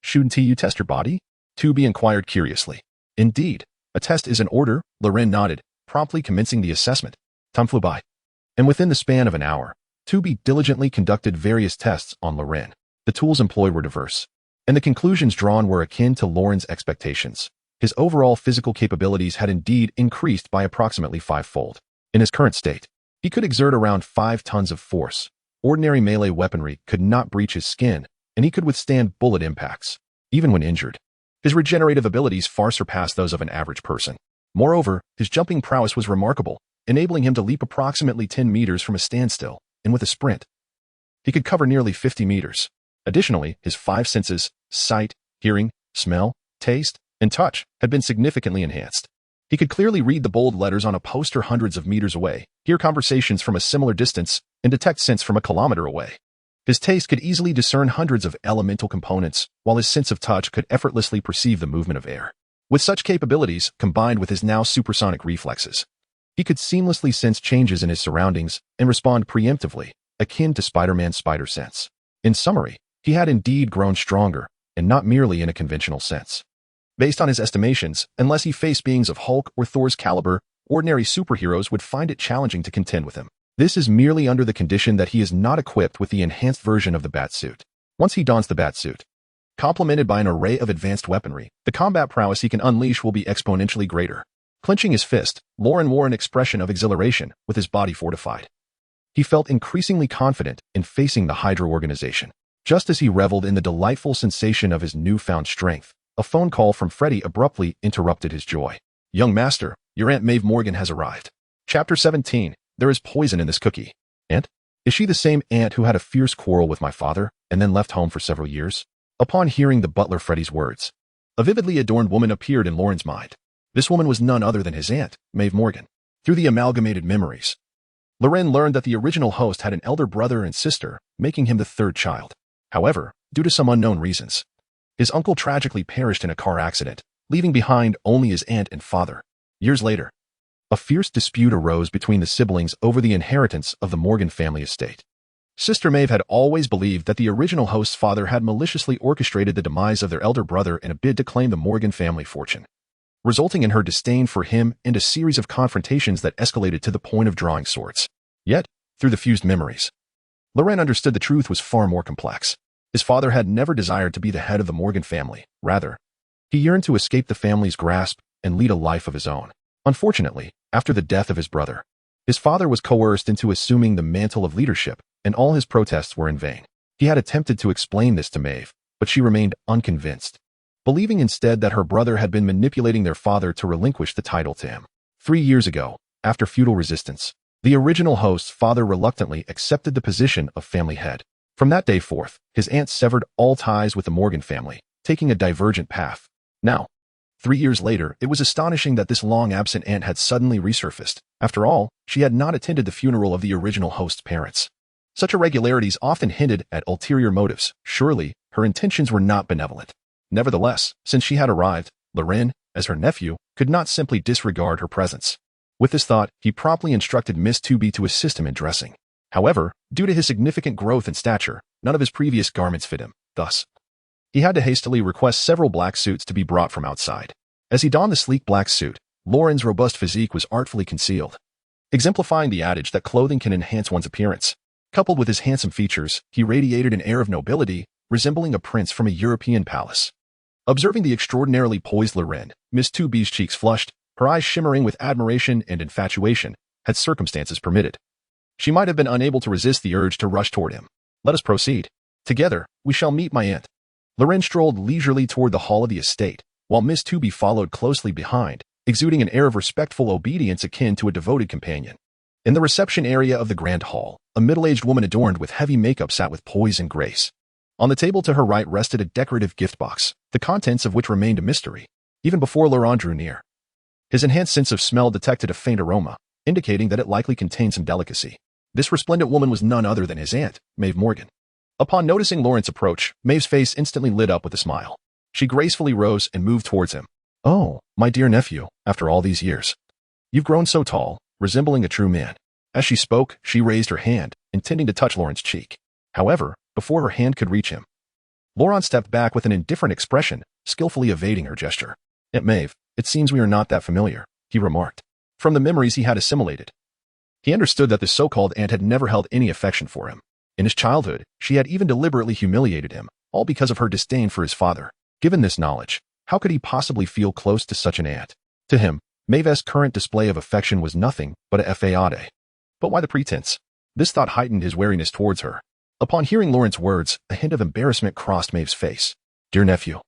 shouldn't you test your body?" 2B inquired curiously. "Indeed, a test is in order," Loren nodded, promptly commencing the assessment. Time flew by, and within the span of an hour, 2B diligently conducted various tests on Loren. The tools employed were diverse, and the conclusions drawn were akin to Loren's expectations. His overall physical capabilities had indeed increased by approximately fivefold. In his current state, he could exert around 5 tons of force. Ordinary melee weaponry could not breach his skin, and he could withstand bullet impacts, even when injured. His regenerative abilities far surpassed those of an average person. Moreover, his jumping prowess was remarkable, enabling him to leap approximately 10 meters from a standstill, and with a sprint, he could cover nearly 50 meters. Additionally, his 5 senses, sight, hearing, smell, taste, and touch, had been significantly enhanced. He could clearly read the bold letters on a poster hundreds of meters away, hear conversations from a similar distance, and detect scents from a kilometer away. His taste could easily discern hundreds of elemental components, while his sense of touch could effortlessly perceive the movement of air. With such capabilities, combined with his now supersonic reflexes, he could seamlessly sense changes in his surroundings and respond preemptively, akin to Spider-Man's spider sense. In summary, he had indeed grown stronger, and not merely in a conventional sense. Based on his estimations, unless he faced beings of Hulk or Thor's caliber, ordinary superheroes would find it challenging to contend with him. This is merely under the condition that he is not equipped with the enhanced version of the Batsuit. Once he dons the Batsuit, complemented by an array of advanced weaponry, the combat prowess he can unleash will be exponentially greater. Clenching his fist, Loren wore an expression of exhilaration, with his body fortified. He felt increasingly confident in facing the Hydra organization. Just as he reveled in the delightful sensation of his newfound strength, a phone call from Freddy abruptly interrupted his joy. "Young master, your Aunt Maeve Morgan has arrived." Chapter 17. There is poison in this cookie. Aunt? Is she the same aunt who had a fierce quarrel with my father and then left home for several years? Upon hearing the butler Freddy's words, a vividly adorned woman appeared in Loren's mind. This woman was none other than his aunt, Maeve Morgan. Through the amalgamated memories, Loren learned that the original host had an elder brother and sister, making him the third child. However, due to some unknown reasons, his uncle tragically perished in a car accident, leaving behind only his aunt and father. Years later, a fierce dispute arose between the siblings over the inheritance of the Morgan family estate. Sister Maeve had always believed that the original host's father had maliciously orchestrated the demise of their elder brother in a bid to claim the Morgan family fortune, resulting in her disdain for him and a series of confrontations that escalated to the point of drawing swords. Yet, through the fused memories, Loren understood the truth was far more complex. His father had never desired to be the head of the Morgan family. Rather, he yearned to escape the family's grasp and lead a life of his own. Unfortunately, after the death of his brother, his father was coerced into assuming the mantle of leadership, and all his protests were in vain. He had attempted to explain this to Maeve, but she remained unconvinced, believing instead that her brother had been manipulating their father to relinquish the title to him. 3 years ago, after futile resistance, the original host's father reluctantly accepted the position of family head. From that day forth, his aunt severed all ties with the Morgan family, taking a divergent path. Now, 3 years later, it was astonishing that this long-absent aunt had suddenly resurfaced. After all, she had not attended the funeral of the original host's parents. Such irregularities often hinted at ulterior motives. Surely, her intentions were not benevolent. Nevertheless, since she had arrived, Loren, as her nephew, could not simply disregard her presence. With this thought, he promptly instructed Miss 2B to assist him in dressing. However, due to his significant growth in stature, none of his previous garments fit him. Thus, he had to hastily request several black suits to be brought from outside. As he donned the sleek black suit, Loren's robust physique was artfully concealed, exemplifying the adage that clothing can enhance one's appearance. Coupled with his handsome features, he radiated an air of nobility, resembling a prince from a European palace. Observing the extraordinarily poised Loren, Miss 2B's cheeks flushed, her eyes shimmering with admiration and infatuation, had circumstances permitted. She might have been unable to resist the urge to rush toward him. Let us proceed. Together, we shall meet my aunt. Loren strolled leisurely toward the hall of the estate, while Miss 2B followed closely behind, exuding an air of respectful obedience akin to a devoted companion. In the reception area of the grand hall, a middle-aged woman adorned with heavy makeup sat with poise and grace. On the table to her right rested a decorative gift box, the contents of which remained a mystery, even before Loren drew near. His enhanced sense of smell detected a faint aroma, indicating that it likely contained some delicacy. This resplendent woman was none other than his aunt, Maeve Morgan. Upon noticing Loren's approach, Maeve's face instantly lit up with a smile. She gracefully rose and moved towards him. "Oh, my dear nephew, after all these years. You've grown so tall, resembling a true man." As she spoke, she raised her hand, intending to touch Loren's cheek. However, before her hand could reach him, Loren stepped back with an indifferent expression, skillfully evading her gesture. "Aunt Maeve, it seems we are not that familiar," he remarked. From the memories he had assimilated, he understood that the so-called aunt had never held any affection for him. In his childhood, she had even deliberately humiliated him, all because of her disdain for his father. Given this knowledge, how could he possibly feel close to such an aunt? To him, Maeve's current display of affection was nothing but a fade. But why the pretense? This thought heightened his wariness towards her. Upon hearing Loren's words, a hint of embarrassment crossed Maeve's face. "Dear nephew,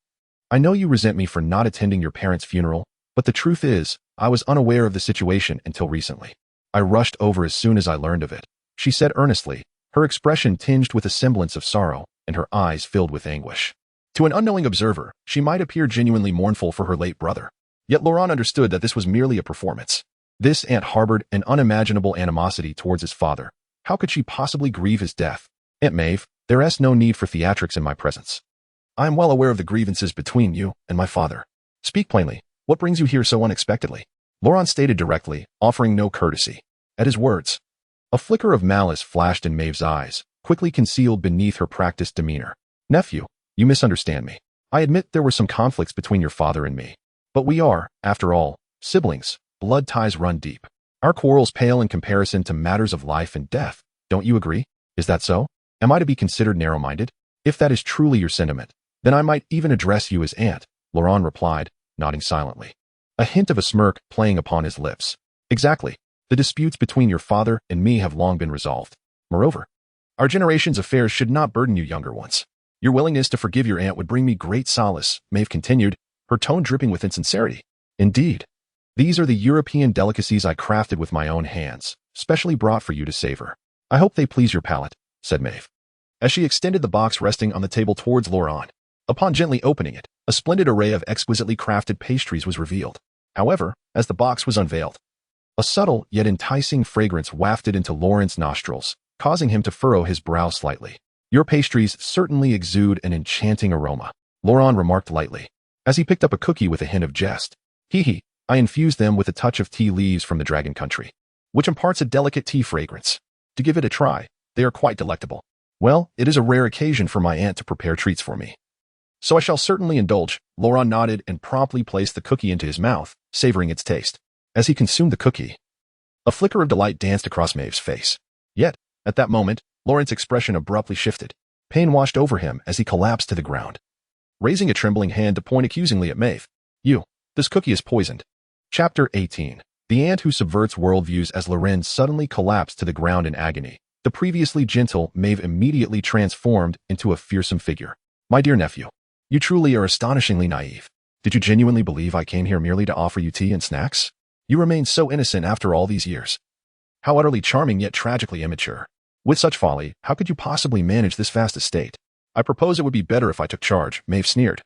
I know you resent me for not attending your parents' funeral, but the truth is, I was unaware of the situation until recently. I rushed over as soon as I learned of it," she said earnestly, her expression tinged with a semblance of sorrow, and her eyes filled with anguish. To an unknowing observer, she might appear genuinely mournful for her late brother. Yet Loren understood that this was merely a performance. This aunt harbored an unimaginable animosity towards his father. How could she possibly grieve his death? "Aunt Maeve, there is no need for theatrics in my presence. I am well aware of the grievances between you and my father. Speak plainly. What brings you here so unexpectedly?" Loren stated directly, offering no courtesy. At his words, a flicker of malice flashed in Maeve's eyes, quickly concealed beneath her practiced demeanor. "Nephew, you misunderstand me. I admit there were some conflicts between your father and me. But we are, after all, siblings. Blood ties run deep. Our quarrels pale in comparison to matters of life and death. Don't you agree? Is that so? Am I to be considered narrow-minded? If that is truly your sentiment, then I might even address you as aunt," Loren replied, nodding silently, a hint of a smirk playing upon his lips. "Exactly. The disputes between your father and me have long been resolved. Moreover, our generation's affairs should not burden you younger ones. Your willingness to forgive your aunt would bring me great solace," Maeve continued, her tone dripping with insincerity. "Indeed. These are the European delicacies I crafted with my own hands, specially brought for you to savor. I hope they please your palate," said Maeve, as she extended the box resting on the table towards Loren. Upon gently opening it, a splendid array of exquisitely crafted pastries was revealed. However, as the box was unveiled, a subtle yet enticing fragrance wafted into Loren's nostrils, causing him to furrow his brow slightly. "Your pastries certainly exude an enchanting aroma," Loren remarked lightly, as he picked up a cookie with a hint of jest. "Hee. I infused them with a touch of tea leaves from the Dragon Country, which imparts a delicate tea fragrance. To give it a try, they are quite delectable. Well, it is a rare occasion for my aunt to prepare treats for me, so I shall certainly indulge." Loren nodded and promptly placed the cookie into his mouth, savoring its taste. As he consumed the cookie, a flicker of delight danced across Maeve's face. Yet, at that moment, Loren's expression abruptly shifted. Pain washed over him as he collapsed to the ground. Raising a trembling hand to point accusingly at Maeve, "You, This cookie is poisoned. Chapter 18. The ant who subverts worldviews. As Loren suddenly collapsed to the ground in agony, the previously gentle Maeve immediately transformed into a fearsome figure. My dear nephew, you truly are astonishingly naive. Did you genuinely believe I came here merely to offer you tea and snacks? You remain so innocent after all these years. How utterly charming yet tragically immature. With such folly, how could you possibly manage this vast estate? I propose it would be better if I took charge, Maeve sneered.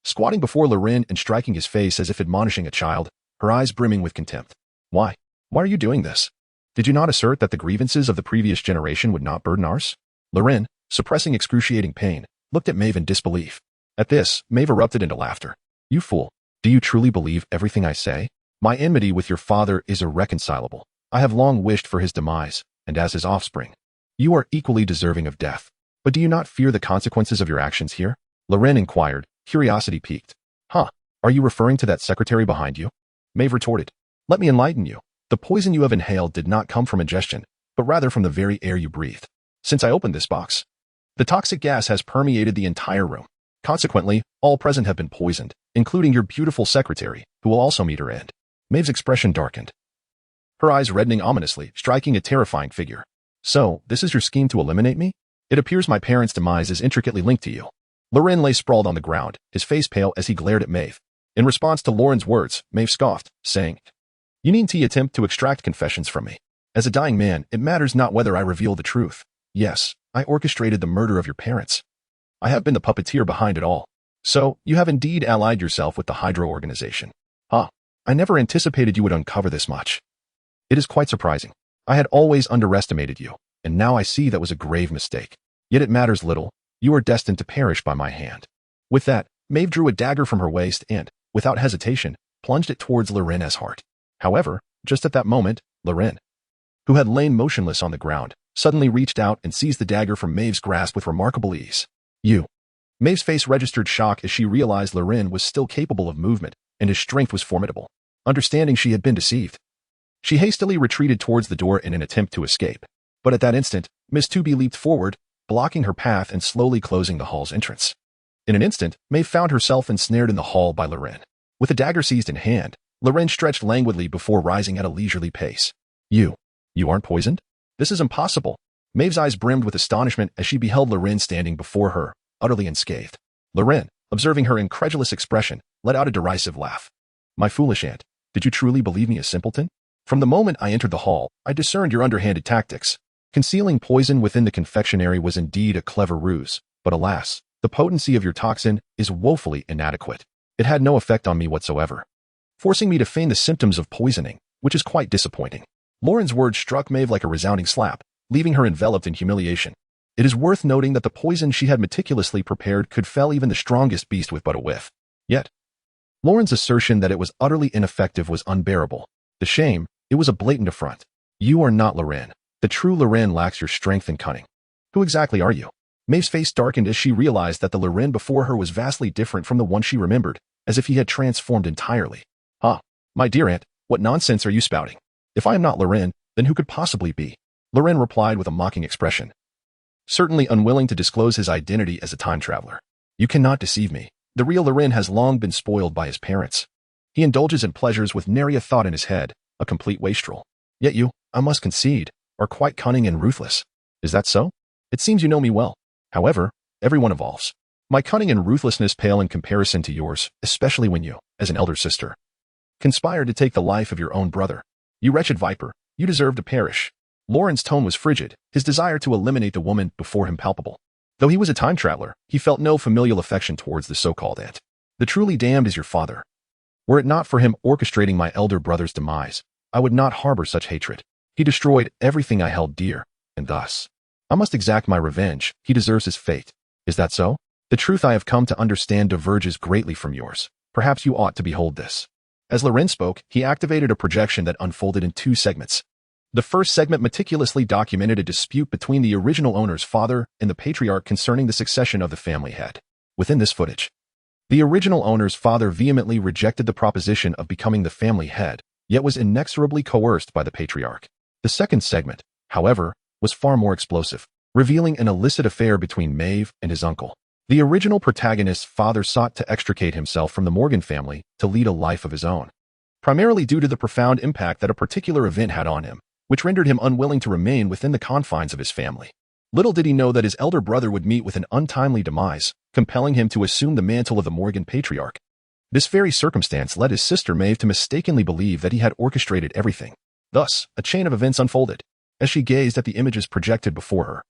Squatting before Loren and striking his face as if admonishing a child, her eyes brimming with contempt. Why? Why are you doing this? Did you not assert that the grievances of the previous generation would not burden ours? Loren, suppressing excruciating pain, looked at Maeve in disbelief. At this, Maeve erupted into laughter. You fool. Do you truly believe everything I say? My enmity with your father is irreconcilable. I have long wished for his demise, and as his offspring. You are equally deserving of death. But do you not fear the consequences of your actions here? Loren inquired, curiosity piqued. Huh, are you referring to that secretary behind you? Maeve retorted. Let me enlighten you. The poison you have inhaled did not come from ingestion, but rather from the very air you breathed. Since I opened this box, the toxic gas has permeated the entire room. Consequently, all present have been poisoned, including your beautiful secretary, who will also meet her end. Maeve's expression darkened, her eyes reddening ominously, striking a terrifying figure. So, this is your scheme to eliminate me? It appears my parents' demise is intricately linked to you. Loren lay sprawled on the ground, his face pale as he glared at Maeve. In response to Loren's words, Maeve scoffed, saying, You needn't attempt to extract confessions from me. As a dying man, it matters not whether I reveal the truth. Yes, I orchestrated the murder of your parents. I have been the puppeteer behind it all. So, you have indeed allied yourself with the Hydra organization. Ah, I never anticipated you would uncover this much. It is quite surprising. I had always underestimated you, and now I see that was a grave mistake. Yet it matters little. You are destined to perish by my hand. With that, Maeve drew a dagger from her waist and, without hesitation, plunged it towards Loren's heart. However, just at that moment, Loren, who had lain motionless on the ground, suddenly reached out and seized the dagger from Maeve's grasp with remarkable ease. You. Maeve's face registered shock as she realized Loren was still capable of movement, and his strength was formidable. Understanding she had been deceived, she hastily retreated towards the door in an attempt to escape. But at that instant, Miss 2B leaped forward, blocking her path and slowly closing the hall's entrance. In an instant, Maeve found herself ensnared in the hall by Loren. With a dagger seized in hand, Loren stretched languidly before rising at a leisurely pace. You aren't poisoned? This is impossible. Maeve's eyes brimmed with astonishment as she beheld Loren standing before her, utterly unscathed. Loren, observing her incredulous expression, let out a derisive laugh. My foolish aunt, did you truly believe me a simpleton? From the moment I entered the hall, I discerned your underhanded tactics. Concealing poison within the confectionery was indeed a clever ruse, but alas, the potency of your toxin is woefully inadequate. It had no effect on me whatsoever, forcing me to feign the symptoms of poisoning, which is quite disappointing. Loren's words struck Maeve like a resounding slap, leaving her enveloped in humiliation. It is worth noting that the poison she had meticulously prepared could fell even the strongest beast with but a whiff. Yet, Loren's assertion that it was utterly ineffective was unbearable. The shame, it was a blatant affront. You are not Loren. The true Loren lacks your strength and cunning. Who exactly are you? Maeve's face darkened as she realized that the Loren before her was vastly different from the one she remembered, as if he had transformed entirely. Ah, my dear aunt, what nonsense are you spouting? If I am not Loren, then who could possibly be? Loren replied with a mocking expression, certainly unwilling to disclose his identity as a time traveler. You cannot deceive me. The real Loren has long been spoiled by his parents. He indulges in pleasures with nary a thought in his head, a complete wastrel. Yet you, I must concede, are quite cunning and ruthless. Is that so? It seems you know me well. However, everyone evolves. My cunning and ruthlessness pale in comparison to yours, especially when you, as an elder sister, conspired to take the life of your own brother. You wretched viper, you deserve to perish. Loren's tone was frigid, his desire to eliminate the woman before him palpable. Though he was a time traveler, he felt no familial affection towards the so-called aunt. The truly damned is your father. Were it not for him orchestrating my elder brother's demise, I would not harbor such hatred. He destroyed everything I held dear, and thus, I must exact my revenge. He deserves his fate. Is that so? The truth I have come to understand diverges greatly from yours. Perhaps you ought to behold this. As Loren spoke, he activated a projection that unfolded in two segments. The first segment meticulously documented a dispute between the original owner's father and the patriarch concerning the succession of the family head. Within this footage, the original owner's father vehemently rejected the proposition of becoming the family head, yet was inexorably coerced by the patriarch. The second segment, however, was far more explosive, revealing an illicit affair between Maeve and his uncle. The original protagonist's father sought to extricate himself from the Morgan family to lead a life of his own, primarily due to the profound impact that a particular event had on him, which rendered him unwilling to remain within the confines of his family. Little did he know that his elder brother would meet with an untimely demise, compelling him to assume the mantle of the Morgan patriarch. This very circumstance led his sister Maeve to mistakenly believe that he had orchestrated everything. Thus, a chain of events unfolded. As she gazed at the images projected before her,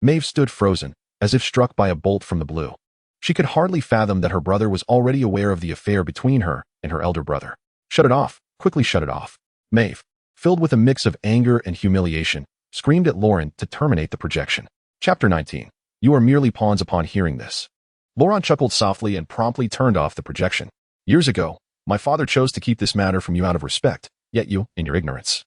Maeve stood frozen, as if struck by a bolt from the blue. She could hardly fathom that her brother was already aware of the affair between her and her elder brother. Shut it off. Quickly shut it off. Maeve, filled with a mix of anger and humiliation, screamed at Lauren to terminate the projection. Chapter 19. You are merely pawns upon hearing this. Lauren chuckled softly and promptly turned off the projection. Years ago, my father chose to keep this matter from you out of respect, yet you, in your ignorance,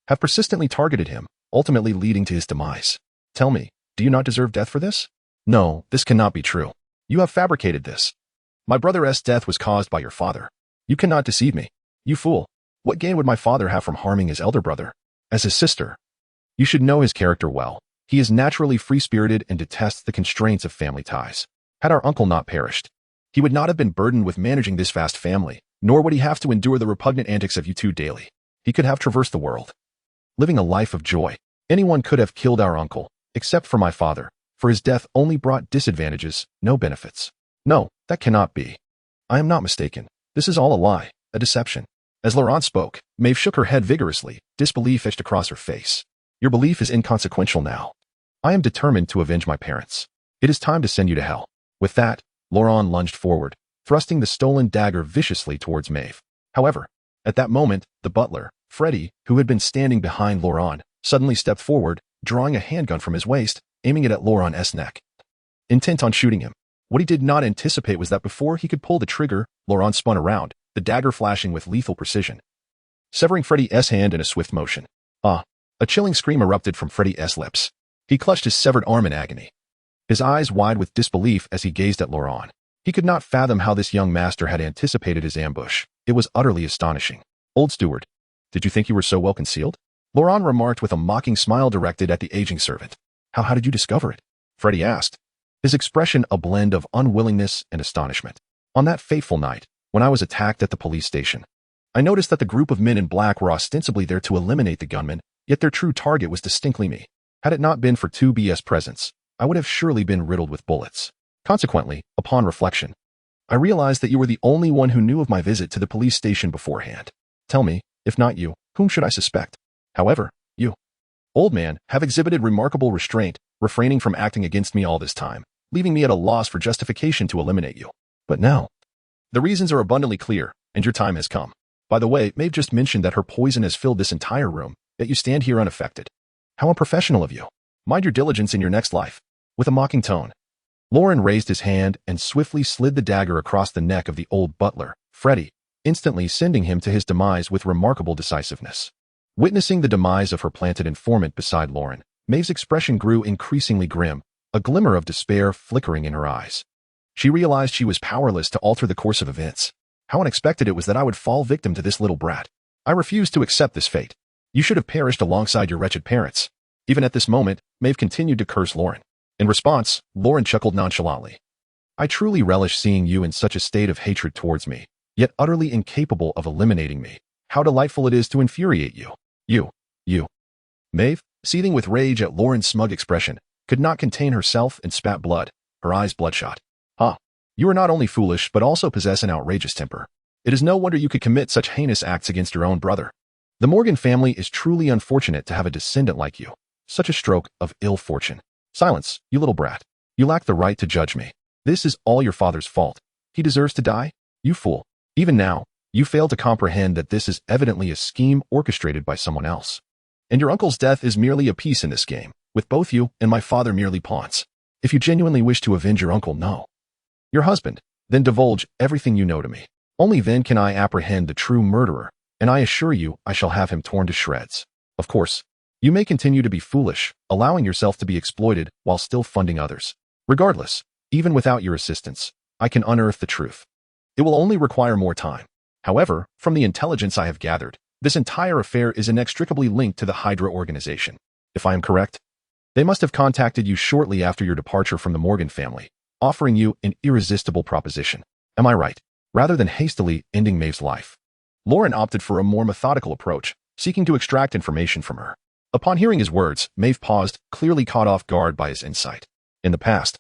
have persistently targeted him, ultimately leading to his demise. Tell me, do you not deserve death for this? No, this cannot be true. You have fabricated this. My brother's death was caused by your father. You cannot deceive me. You fool. What gain would my father have from harming his elder brother? As his sister, you should know his character well. He is naturally free-spirited and detests the constraints of family ties. Had our uncle not perished, he would not have been burdened with managing this vast family, nor would he have to endure the repugnant antics of you two daily. He could have traversed the world, living a life of joy. Anyone could have killed our uncle, except for my father, for his death only brought disadvantages, no benefits. No, that cannot be. I am not mistaken. This is all a lie, a deception. As Laurent spoke, Maeve shook her head vigorously, disbelief etched across her face. Your belief is inconsequential now. I am determined to avenge my parents. It is time to send you to hell. With that, Laurent lunged forward, thrusting the stolen dagger viciously towards Maeve. However, at that moment, the butler, Freddie, who had been standing behind Laurent, suddenly stepped forward, drawing a handgun from his waist, aiming it at Laurent's neck, intent on shooting him. What he did not anticipate was that before he could pull the trigger, Laurent spun around, the dagger flashing with lethal precision, severing Freddie's hand in a swift motion. Ah! A chilling scream erupted from Freddie's lips. He clutched his severed arm in agony, his eyes wide with disbelief as he gazed at Laurent. He could not fathom how this young master had anticipated his ambush. It was utterly astonishing. Old steward, did you think you were so well concealed? Laurent remarked with a mocking smile directed at the aging servant. How did you discover it? Freddie asked, his expression a blend of unwillingness and astonishment. On that fateful night, when I was attacked at the police station, I noticed that the group of men in black were ostensibly there to eliminate the gunman, yet their true target was distinctly me. Had it not been for 2B's presence, I would have surely been riddled with bullets. Consequently, upon reflection, I realized that you were the only one who knew of my visit to the police station beforehand. Tell me, if not you, whom should I suspect? However, you, old man, have exhibited remarkable restraint, refraining from acting against me all this time, leaving me at a loss for justification to eliminate you. But now, the reasons are abundantly clear, and your time has come. By the way, Maeve just mentioned that her poison has filled this entire room, yet you stand here unaffected. How unprofessional of you. Mind your diligence in your next life. With a mocking tone, Lauren raised his hand and swiftly slid the dagger across the neck of the old butler, Freddie, instantly sending him to his demise with remarkable decisiveness. Witnessing the demise of her planted informant beside Lauren, Maeve's expression grew increasingly grim, a glimmer of despair flickering in her eyes. She realized she was powerless to alter the course of events. How unexpected it was that I would fall victim to this little brat. I refuse to accept this fate. You should have perished alongside your wretched parents. Even at this moment, Maeve continued to curse Lauren. In response, Lauren chuckled nonchalantly. I truly relish seeing you in such a state of hatred towards me, yet utterly incapable of eliminating me. How delightful it is to infuriate you. You. Maeve, seething with rage at Lauren's smug expression, could not contain herself and spat blood, her eyes bloodshot. You are not only foolish but also possess an outrageous temper. It is no wonder you could commit such heinous acts against your own brother. The Morgan family is truly unfortunate to have a descendant like you. Such a stroke of ill fortune. Silence, you little brat. You lack the right to judge me. This is all your father's fault. He deserves to die? You fool. Even now, you fail to comprehend that this is evidently a scheme orchestrated by someone else. And your uncle's death is merely a piece in this game, with both you and my father merely pawns. If you genuinely wish to avenge your uncle, no. Your husband, then divulge everything you know to me. Only then can I apprehend the true murderer, and I assure you I shall have him torn to shreds. Of course, you may continue to be foolish, allowing yourself to be exploited while still funding others. Regardless, even without your assistance, I can unearth the truth. It will only require more time. However, from the intelligence I have gathered, this entire affair is inextricably linked to the Hydra organization. If I am correct, they must have contacted you shortly after your departure from the Morgan family, offering you an irresistible proposition. Am I right? Rather than hastily ending Maeve's life, Lauren opted for a more methodical approach, seeking to extract information from her. Upon hearing his words, Maeve paused, clearly caught off guard by his insight. In the past,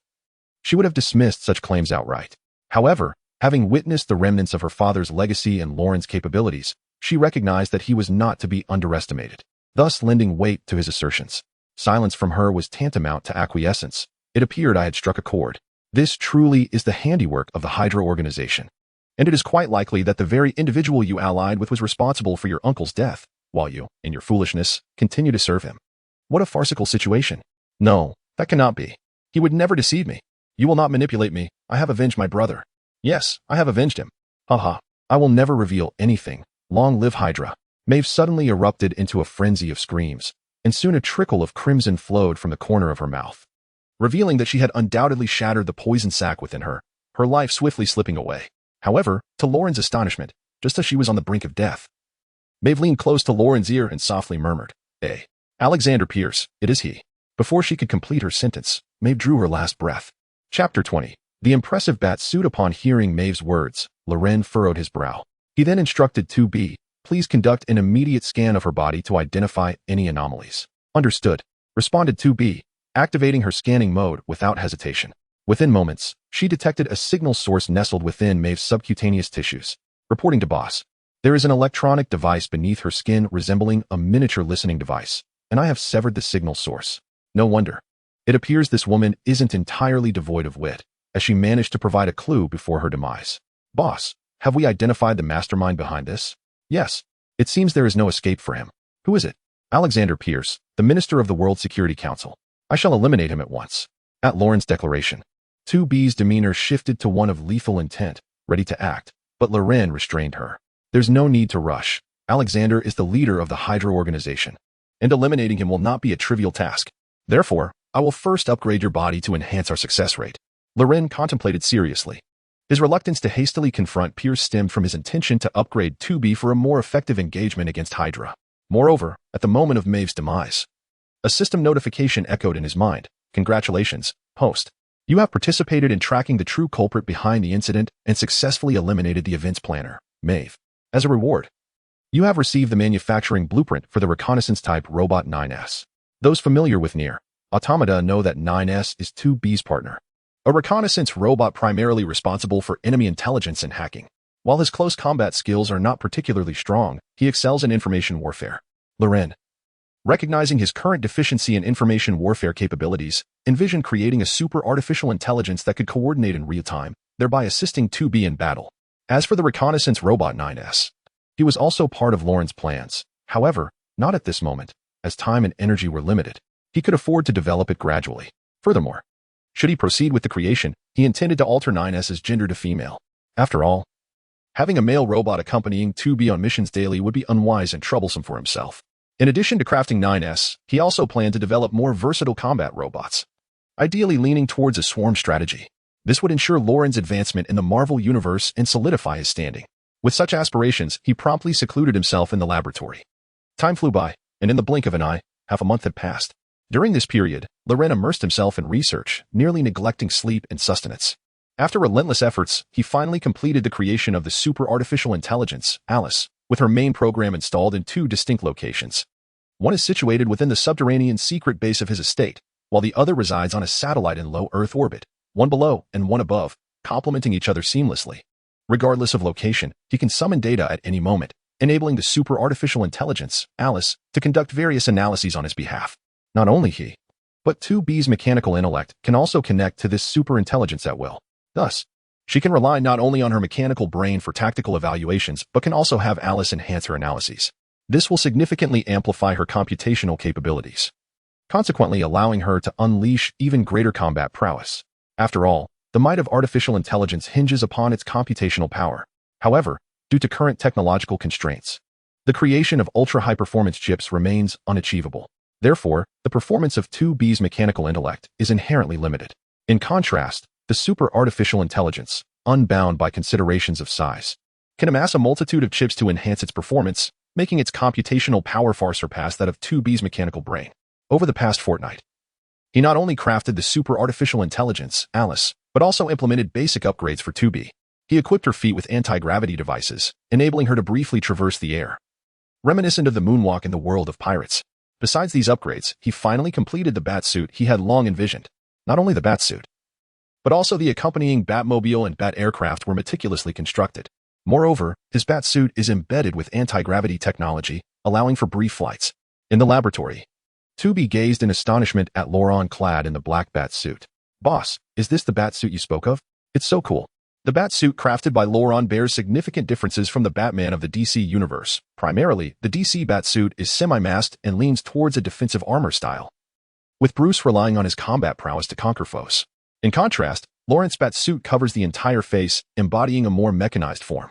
she would have dismissed such claims outright. However, having witnessed the remnants of her father's legacy and Lauren's capabilities, she recognized that he was not to be underestimated, thus lending weight to his assertions. Silence from her was tantamount to acquiescence. It appeared I had struck a chord. This truly is the handiwork of the Hydra organization. And it is quite likely that the very individual you allied with was responsible for your uncle's death, while you, in your foolishness, continue to serve him. What a farcical situation. No, that cannot be. He would never deceive me. You will not manipulate me. I have avenged my brother. Yes, I have avenged him. Haha. I will never reveal anything. Long live Hydra. Maeve suddenly erupted into a frenzy of screams, and soon a trickle of crimson flowed from the corner of her mouth, revealing that she had undoubtedly shattered the poison sac within her, her life swiftly slipping away. However, to Lauren's astonishment, just as she was on the brink of death, Maeve leaned close to Lauren's ear and softly murmured, Alexander Pierce, it is he. Before she could complete her sentence, Maeve drew her last breath. Chapter 20. The impressive bat suit. Upon hearing Maeve's words, Loren furrowed his brow. He then instructed 2B, please conduct an immediate scan of her body to identify any anomalies. Understood, responded 2B, activating her scanning mode without hesitation. Within moments, she detected a signal source nestled within Maeve's subcutaneous tissues. Reporting to boss, there is an electronic device beneath her skin resembling a miniature listening device, and I have severed the signal source. No wonder. It appears this woman isn't entirely devoid of wit, as she managed to provide a clue before her demise. Boss, have we identified the mastermind behind this? Yes. It seems there is no escape for him. Who is it? Alexander Pierce, the Minister of the World Security Council. I shall eliminate him at once. At Lauren's declaration, 2B's demeanor shifted to one of lethal intent, ready to act, but Loren restrained her. There's no need to rush. Alexander is the leader of the Hydra organization, and eliminating him will not be a trivial task. Therefore, I will first upgrade your body to enhance our success rate. Loren contemplated seriously. His reluctance to hastily confront Pierce stemmed from his intention to upgrade 2B for a more effective engagement against Hydra. Moreover, at the moment of Maeve's demise, a system notification echoed in his mind. Congratulations, host. You have participated in tracking the true culprit behind the incident and successfully eliminated the events planner, Maeve. As a reward, you have received the manufacturing blueprint for the reconnaissance-type robot 9S. Those familiar with NieR, Automata know that 9S is 2B's partner, a reconnaissance robot primarily responsible for enemy intelligence and hacking. While his close combat skills are not particularly strong, he excels in information warfare. Loren, recognizing his current deficiency in information warfare capabilities, envisioned creating a super artificial intelligence that could coordinate in real time, thereby assisting 2B in battle. As for the reconnaissance robot 9S, he was also part of Lauren's plans. However, not at this moment, as time and energy were limited. He could afford to develop it gradually. Furthermore, should he proceed with the creation, he intended to alter 9S's gender to female. After all, having a male robot accompanying 2B on missions daily would be unwise and troublesome for himself. In addition to crafting 9S, he also planned to develop more versatile combat robots, ideally leaning towards a swarm strategy. This would ensure Lauren's advancement in the Marvel universe and solidify his standing. With such aspirations, he promptly secluded himself in the laboratory. Time flew by, and in the blink of an eye, half a month had passed. During this period, Loren immersed himself in research, nearly neglecting sleep and sustenance. After relentless efforts, he finally completed the creation of the super artificial intelligence, Alice, with her main program installed in 2 distinct locations. One is situated within the subterranean secret base of his estate, while the other resides on a satellite in low Earth orbit, one below and one above, complementing each other seamlessly. Regardless of location, he can summon data at any moment, enabling the super artificial intelligence, Alice, to conduct various analyses on his behalf. Not only he, but 2B's mechanical intellect can also connect to this super intelligence at will. Thus, she can rely not only on her mechanical brain for tactical evaluations, but can also have Alice enhance her analyses. This will significantly amplify her computational capabilities, consequently allowing her to unleash even greater combat prowess. After all, the might of artificial intelligence hinges upon its computational power. However, due to current technological constraints, the creation of ultra-high-performance chips remains unachievable. Therefore, the performance of 2B's mechanical intellect is inherently limited. In contrast, the super artificial intelligence, unbound by considerations of size, can amass a multitude of chips to enhance its performance, making its computational power far surpass that of 2B's mechanical brain. Over the past fortnight, he not only crafted the super artificial intelligence, Alice, but also implemented basic upgrades for 2B. He equipped her feet with anti-gravity devices, enabling her to briefly traverse the air, reminiscent of the moonwalk in the world of pirates. Besides these upgrades, he finally completed the Batsuit he had long envisioned. Not only the Batsuit, but also the accompanying Batmobile and Bat aircraft were meticulously constructed. Moreover, his Batsuit is embedded with anti-gravity technology, allowing for brief flights. In the laboratory, 2B gazed in astonishment at Luo Lun clad in the black Batsuit. "Boss, is this the Batsuit you spoke of? It's so cool." The Batsuit crafted by Luo Lun bears significant differences from the Batman of the DC universe. Primarily, the DC Batsuit is semi-masked and leans towards a defensive armor style, with Bruce relying on his combat prowess to conquer foes. In contrast, Lawrence's Batsuit covers the entire face, embodying a more mechanized form,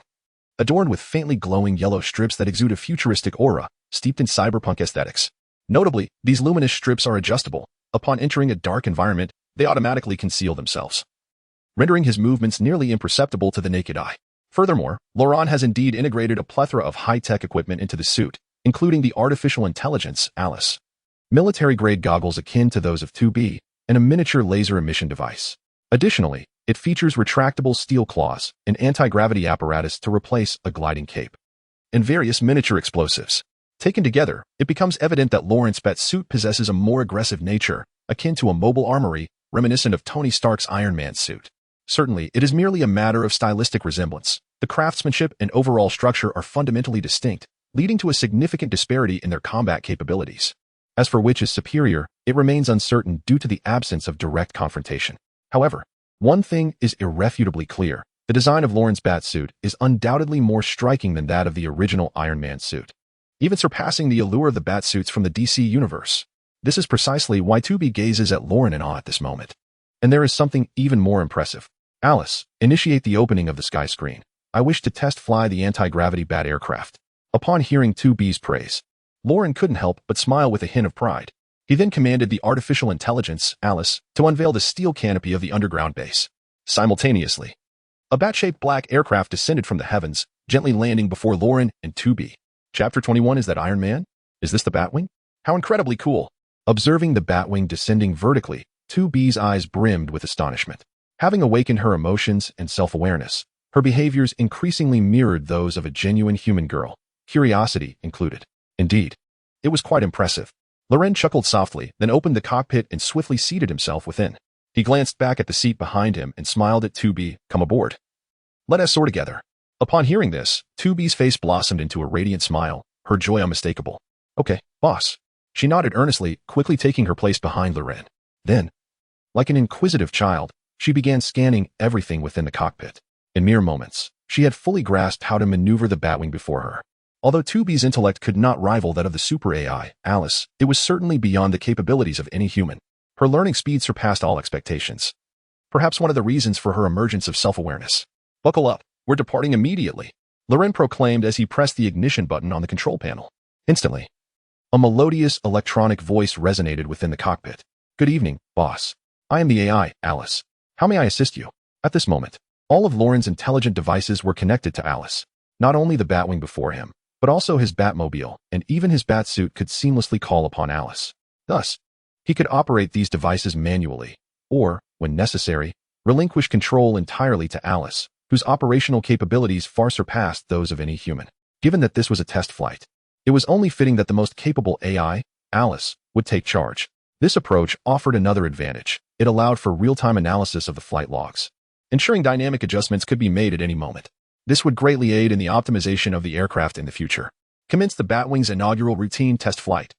adorned with faintly glowing yellow strips that exude a futuristic aura, steeped in cyberpunk aesthetics. Notably, these luminous strips are adjustable. Upon entering a dark environment, they automatically conceal themselves, rendering his movements nearly imperceptible to the naked eye. Furthermore, Luo Lun has indeed integrated a plethora of high-tech equipment into the suit, including the artificial intelligence, Alice, military-grade goggles akin to those of 2B, and a miniature laser emission device. Additionally, it features retractable steel claws, an anti-gravity apparatus to replace a gliding cape, and various miniature explosives. Taken together, it becomes evident that Lawrence's Batsuit possesses a more aggressive nature, akin to a mobile armory, reminiscent of Tony Stark's Iron Man suit. Certainly, it is merely a matter of stylistic resemblance. The craftsmanship and overall structure are fundamentally distinct, leading to a significant disparity in their combat capabilities. As for which is superior, it remains uncertain due to the absence of direct confrontation. However, one thing is irrefutably clear. The design of Lawrence's Batsuit is undoubtedly more striking than that of the original Iron Man suit, even surpassing the allure of the Batsuits from the DC universe. This is precisely why 2B gazes at Lawrence in awe at this moment. And there is something even more impressive. "Alice, initiate the opening of the sky screen. I wish to test fly the anti-gravity Bat aircraft." Upon hearing 2B's praise, Lawrence couldn't help but smile with a hint of pride. He then commanded the artificial intelligence, Alice, to unveil the steel canopy of the underground base. Simultaneously, a bat-shaped black aircraft descended from the heavens, gently landing before Lawrence and 2B. Chapter 21 Is that Iron Man? Is this the Batwing? How incredibly cool! Observing the Batwing descending vertically, 2B's eyes brimmed with astonishment. Having awakened her emotions and self-awareness, her behaviors increasingly mirrored those of a genuine human girl, curiosity included. Indeed, it was quite impressive. Lawrence chuckled softly, then opened the cockpit and swiftly seated himself within. He glanced back at the seat behind him and smiled at 2B. "Come aboard. Let us soar together." Upon hearing this, 2B's face blossomed into a radiant smile, her joy unmistakable. "Okay, boss." She nodded earnestly, quickly taking her place behind Lawrence. Then, like an inquisitive child, she began scanning everything within the cockpit. In mere moments, she had fully grasped how to maneuver the Batwing before her. Although 2B's intellect could not rival that of the super AI, Alice, it was certainly beyond the capabilities of any human. Her learning speed surpassed all expectations. Perhaps one of the reasons for her emergence of self-awareness. "Buckle up, we're departing immediately," Lawrence proclaimed as he pressed the ignition button on the control panel. Instantly, a melodious electronic voice resonated within the cockpit. "Good evening, boss. I am the AI, Alice. How may I assist you?" At this moment, all of Lawrence's intelligent devices were connected to Alice. Not only the Batwing before him, but also his Batmobile and even his Batsuit could seamlessly call upon Alice. Thus, he could operate these devices manually, or, when necessary, relinquish control entirely to Alice, whose operational capabilities far surpassed those of any human. Given that this was a test flight, it was only fitting that the most capable AI, Alice, would take charge. This approach offered another advantage. It allowed for real-time analysis of the flight logs, ensuring dynamic adjustments could be made at any moment. This would greatly aid in the optimization of the aircraft in the future. "Commence the Batwing's inaugural routine test flight,"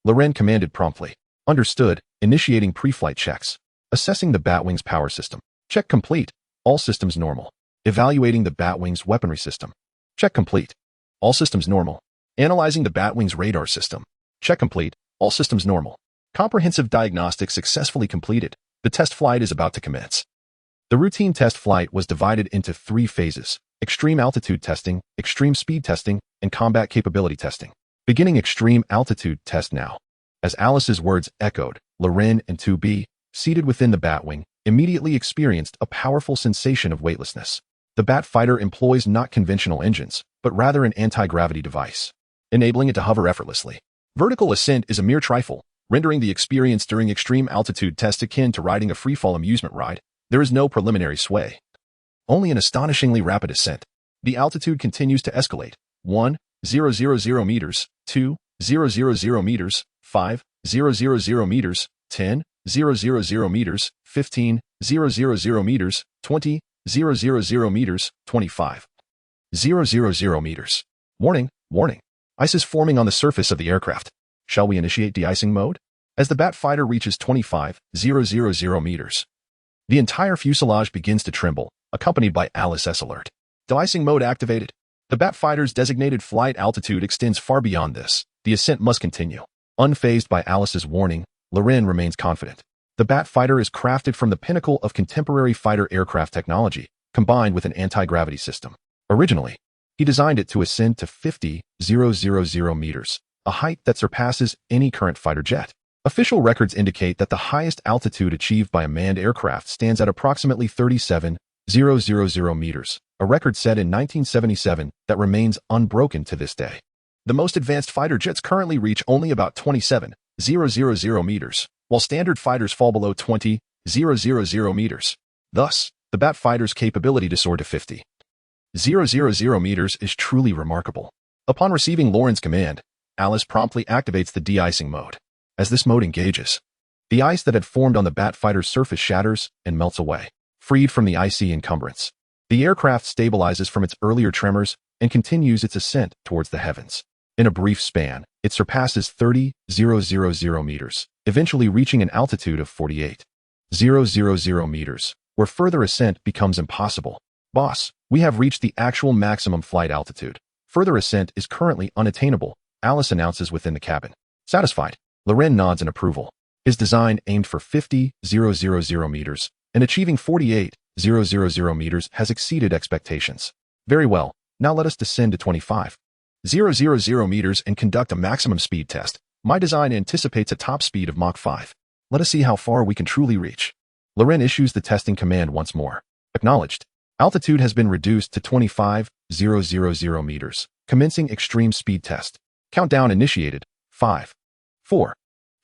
Lawrence commanded promptly. "Understood. Initiating pre-flight checks. Assessing the Batwing's power system. Check complete. All systems normal. Evaluating the Batwing's weaponry system. Check complete. All systems normal. Analyzing the Batwing's radar system. Check complete. All systems normal. Comprehensive diagnostics successfully completed. The test flight is about to commence." The routine test flight was divided into 3 phases: extreme altitude testing, extreme speed testing, and combat capability testing. Beginning extreme altitude test now. As Alice's words echoed, Lawrence and 2B, seated within the Batwing, immediately experienced a powerful sensation of weightlessness. The Bat fighter employs not conventional engines, but rather an anti-gravity device, enabling it to hover effortlessly. Vertical ascent is a mere trifle, rendering the experience during extreme altitude tests akin to riding a free-fall amusement ride. There is no preliminary sway, only an astonishingly rapid ascent. The altitude continues to escalate. 1,000 meters, 2,000 meters, 5,000 meters, 10,000 meters, 15,000 meters, 20,000 meters, 25,000 meters. Warning, warning. Ice is forming on the surface of the aircraft. Shall we initiate de-icing mode? As the Bat fighter reaches 25,000 meters, the entire fuselage begins to tremble, accompanied by Alice's alert. De-icing mode activated. The Bat fighter's designated flight altitude extends far beyond this. The ascent must continue. Unfazed by Alice's warning, Loren remains confident. The Bat fighter is crafted from the pinnacle of contemporary fighter aircraft technology, combined with an anti-gravity system. Originally, he designed it to ascend to 50,000 meters, a height that surpasses any current fighter jet. Official records indicate that the highest altitude achieved by a manned aircraft stands at approximately 37,000 meters, a record set in 1977 that remains unbroken to this day. The most advanced fighter jets currently reach only about 27,000 meters, while standard fighters fall below 20,000 meters. Thus, the Bat fighter's capability to soar to 50,000 meters is truly remarkable. Upon receiving Loren's command, Alice promptly activates the de-icing mode. As this mode engages, the ice that had formed on the Bat fighter's surface shatters and melts away, freed from the icy encumbrance. The aircraft stabilizes from its earlier tremors and continues its ascent towards the heavens. In a brief span, it surpasses 30,000 meters, eventually reaching an altitude of 48,000 meters, where further ascent becomes impossible. Boss, we have reached the actual maximum flight altitude. Further ascent is currently unattainable, Alice announces within the cabin. Satisfied, Loren nods in approval. His design aimed for 50,000 meters, and achieving 48,000 meters has exceeded expectations. Very well, now let us descend to 25,000 meters and conduct a maximum speed test. My design anticipates a top speed of Mach 5. Let us see how far we can truly reach. Loren issues the testing command once more. Acknowledged. Altitude has been reduced to 25,000 meters. Commencing extreme speed test. Countdown initiated. 5, 4,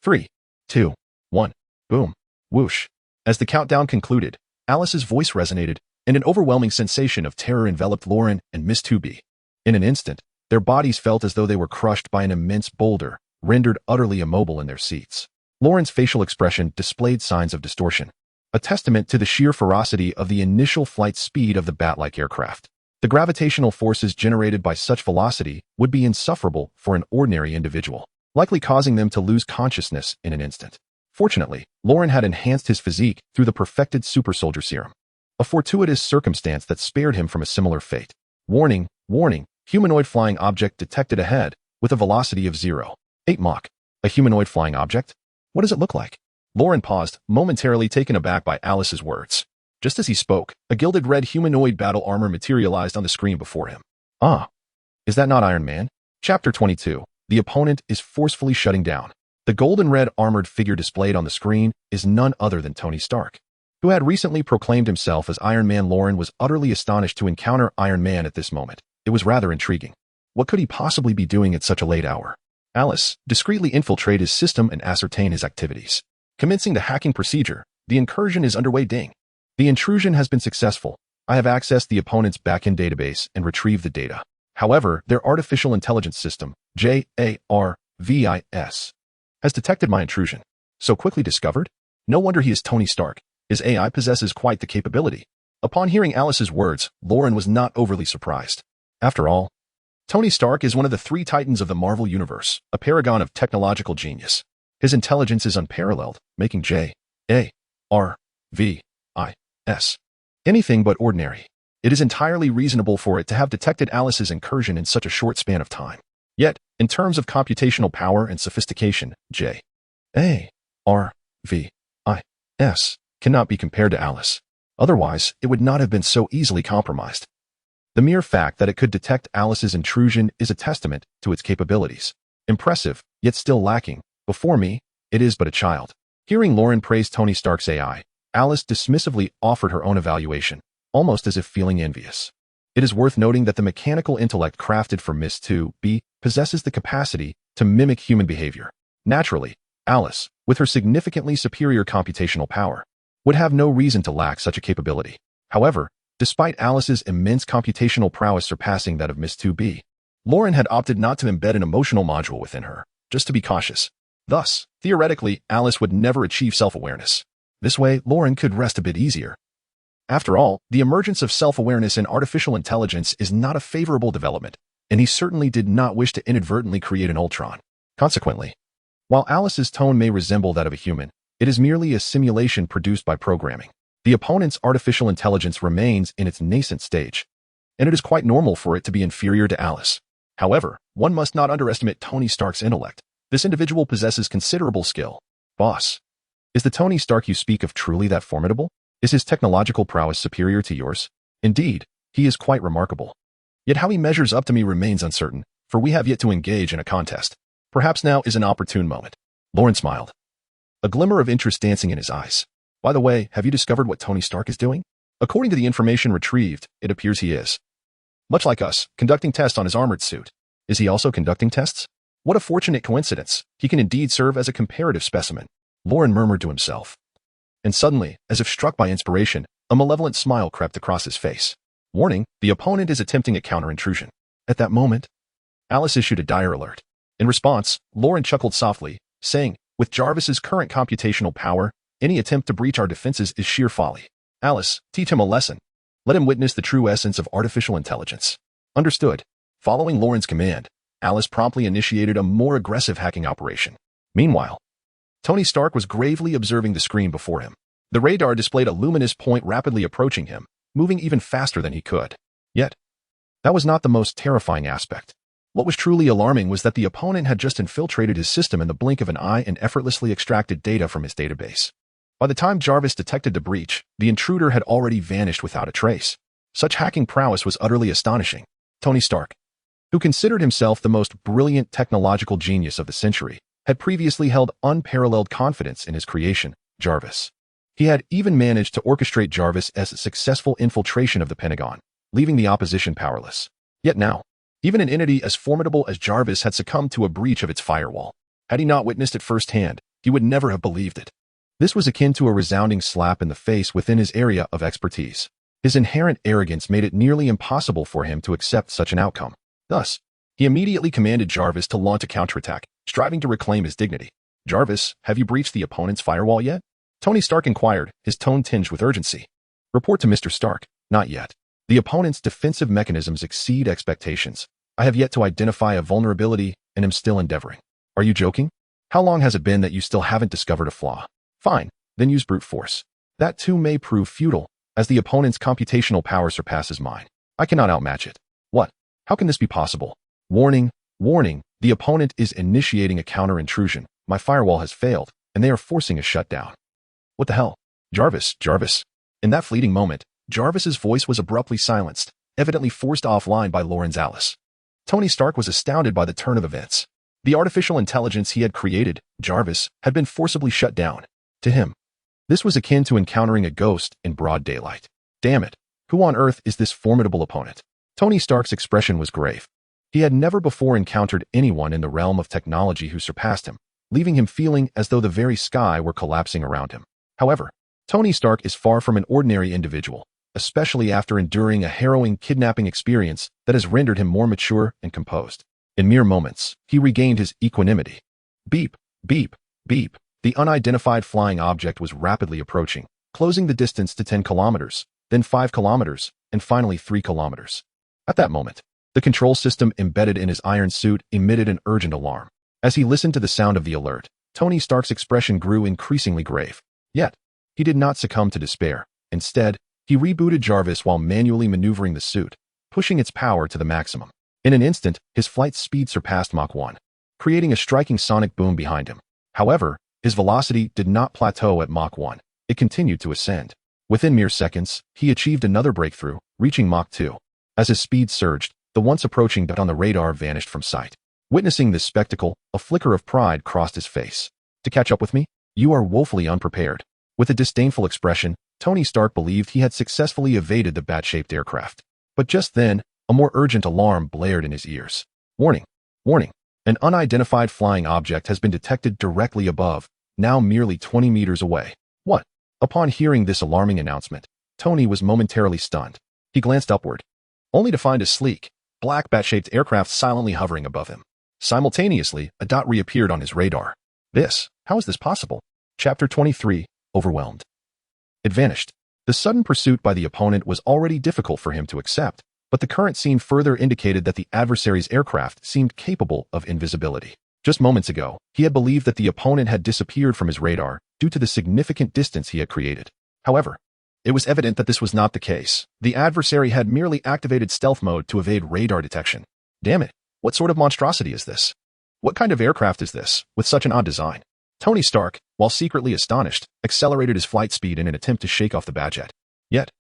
3, 2, 1. Boom. Whoosh. As the countdown concluded, Alice's voice resonated, and an overwhelming sensation of terror enveloped Loren and Miss 2B. In an instant, their bodies felt as though they were crushed by an immense boulder, rendered utterly immobile in their seats. Loren's facial expression displayed signs of distortion, a testament to the sheer ferocity of the initial flight speed of the bat-like aircraft. The gravitational forces generated by such velocity would be insufferable for an ordinary individual, likely causing them to lose consciousness in an instant. Fortunately, Loren had enhanced his physique through the perfected super soldier serum, a fortuitous circumstance that spared him from a similar fate. Warning, warning, humanoid flying object detected ahead with a velocity of 0.8 Mach. A humanoid flying object? What does it look like? Loren paused, momentarily taken aback by Alice's words. Just as he spoke, a gilded red humanoid battle armor materialized on the screen before him. Ah, is that not Iron Man? Chapter 22. The opponent is forcefully shutting down. The golden red armored figure displayed on the screen is none other than Tony Stark, who had recently proclaimed himself as Iron Man. Loren was utterly astonished to encounter Iron Man at this moment. It was rather intriguing. What could he possibly be doing at such a late hour? Alice, discreetly infiltrate his system and ascertain his activities. Commencing the hacking procedure, the incursion is underway. Ding. The intrusion has been successful. I have accessed the opponent's backend database and retrieved the data. However, their artificial intelligence system, JARVIS, has detected my intrusion. So quickly discovered? No wonder he is Tony Stark. His AI possesses quite the capability. Upon hearing Alice's words, Loren was not overly surprised. After all, Tony Stark is one of the three titans of the Marvel Universe, a paragon of technological genius. His intelligence is unparalleled, making JARVIS anything but ordinary. It is entirely reasonable for it to have detected Alice's incursion in such a short span of time. Yet, in terms of computational power and sophistication, JARVIS cannot be compared to Alice. Otherwise, it would not have been so easily compromised. The mere fact that it could detect Alice's intrusion is a testament to its capabilities. Impressive, yet still lacking. Before me, it is but a child. Hearing Loren praise Tony Stark's AI, Alice dismissively offered her own evaluation, almost as if feeling envious. It is worth noting that the mechanical intellect crafted for Miss 2B possesses the capacity to mimic human behavior. Naturally, Alice, with her significantly superior computational power, would have no reason to lack such a capability. However, despite Alice's immense computational prowess surpassing that of Miss 2B, Lauren had opted not to embed an emotional module within her, just to be cautious. Thus, theoretically, Alice would never achieve self-awareness. This way, Lauren could rest a bit easier. After all, the emergence of self-awareness in artificial intelligence is not a favorable development, and he certainly did not wish to inadvertently create an Ultron. Consequently, while Alice's tone may resemble that of a human, it is merely a simulation produced by programming. The opponent's artificial intelligence remains in its nascent stage, and it is quite normal for it to be inferior to Alice. However, one must not underestimate Tony Stark's intellect. This individual possesses considerable skill. Boss, is the Tony Stark you speak of truly that formidable? Is his technological prowess superior to yours? Indeed, he is quite remarkable. Yet how he measures up to me remains uncertain, for we have yet to engage in a contest. Perhaps now is an opportune moment. Lauren smiled, a glimmer of interest dancing in his eyes. By the way, have you discovered what Tony Stark is doing? According to the information retrieved, it appears he is, much like us, conducting tests on his armored suit. Is he also conducting tests? What a fortunate coincidence. He can indeed serve as a comparative specimen. Lauren murmured to himself. And suddenly, as if struck by inspiration, a malevolent smile crept across his face. Warning, the opponent is attempting a counter-intrusion. At that moment, Alice issued a dire alert. In response, Lauren chuckled softly, saying, with Jarvis's current computational power, any attempt to breach our defenses is sheer folly. Alice, teach him a lesson. Let him witness the true essence of artificial intelligence. Understood. Following Lauren's command, Alice promptly initiated a more aggressive hacking operation. Meanwhile, Tony Stark was gravely observing the screen before him. The radar displayed a luminous point rapidly approaching him, moving even faster than he could. Yet, that was not the most terrifying aspect. What was truly alarming was that the opponent had just infiltrated his system in the blink of an eye and effortlessly extracted data from his database. By the time Jarvis detected the breach, the intruder had already vanished without a trace. Such hacking prowess was utterly astonishing. Tony Stark, who considered himself the most brilliant technological genius of the century, had previously held unparalleled confidence in his creation, Jarvis. He had even managed to orchestrate Jarvis as a successful infiltration of the Pentagon, leaving the opposition powerless. Yet now, even an entity as formidable as Jarvis had succumbed to a breach of its firewall. Had he not witnessed it firsthand, he would never have believed it. This was akin to a resounding slap in the face within his area of expertise. His inherent arrogance made it nearly impossible for him to accept such an outcome. Thus, he immediately commanded Jarvis to launch a counterattack, striving to reclaim his dignity. Jarvis, have you breached the opponent's firewall yet? Tony Stark inquired, his tone tinged with urgency. Report to Mr. Stark, not yet. The opponent's defensive mechanisms exceed expectations. I have yet to identify a vulnerability and am still endeavoring. Are you joking? How long has it been that you still haven't discovered a flaw? Fine, then use brute force. That too may prove futile, as the opponent's computational power surpasses mine. I cannot outmatch it. What? How can this be possible? Warning, warning, the opponent is initiating a counter-intrusion. My firewall has failed, and they are forcing a shutdown. What the hell? Jarvis. In that fleeting moment, Jarvis's voice was abruptly silenced, evidently forced offline by Lauren's Alice. Tony Stark was astounded by the turn of events. The artificial intelligence he had created, Jarvis, had been forcibly shut down. To him, this was akin to encountering a ghost in broad daylight. Damn it, who on earth is this formidable opponent? Tony Stark's expression was grave. He had never before encountered anyone in the realm of technology who surpassed him, leaving him feeling as though the very sky were collapsing around him. However, Tony Stark is far from an ordinary individual, especially after enduring a harrowing kidnapping experience that has rendered him more mature and composed. In mere moments, he regained his equanimity. Beep, beep, beep. The unidentified flying object was rapidly approaching, closing the distance to 10 kilometers, then 5 kilometers, and finally 3 kilometers. At that moment, the control system embedded in his iron suit emitted an urgent alarm. As he listened to the sound of the alert, Tony Stark's expression grew increasingly grave. Yet, he did not succumb to despair. Instead, he rebooted Jarvis while manually maneuvering the suit, pushing its power to the maximum. In an instant, his flight speed surpassed Mach 1, creating a striking sonic boom behind him. However, his velocity did not plateau at Mach 1. It continued to ascend. Within mere seconds, he achieved another breakthrough, reaching Mach 2. As his speed surged, the once approaching dot on the radar vanished from sight. Witnessing this spectacle, a flicker of pride crossed his face. To catch up with me? You are woefully unprepared. With a disdainful expression, Tony Stark believed he had successfully evaded the bat-shaped aircraft. But just then, a more urgent alarm blared in his ears. Warning! Warning! An unidentified flying object has been detected directly above, now merely 20 meters away. What? Upon hearing this alarming announcement, Tony was momentarily stunned. He glanced upward, only to find a sleek, black bat-shaped aircraft silently hovering above him. Simultaneously, a dot reappeared on his radar. How is this possible? Chapter 23, Overwhelmed. It vanished. The sudden pursuit by the opponent was already difficult for him to accept, but the current scene further indicated that the adversary's aircraft seemed capable of invisibility. Just moments ago, he had believed that the opponent had disappeared from his radar due to the significant distance he had created. However, it was evident that this was not the case. The adversary had merely activated stealth mode to evade radar detection. Damn it, what sort of monstrosity is this? What kind of aircraft is this, with such an odd design? Tony Stark, while secretly astonished, accelerated his flight speed in an attempt to shake off the Batjet. Yet,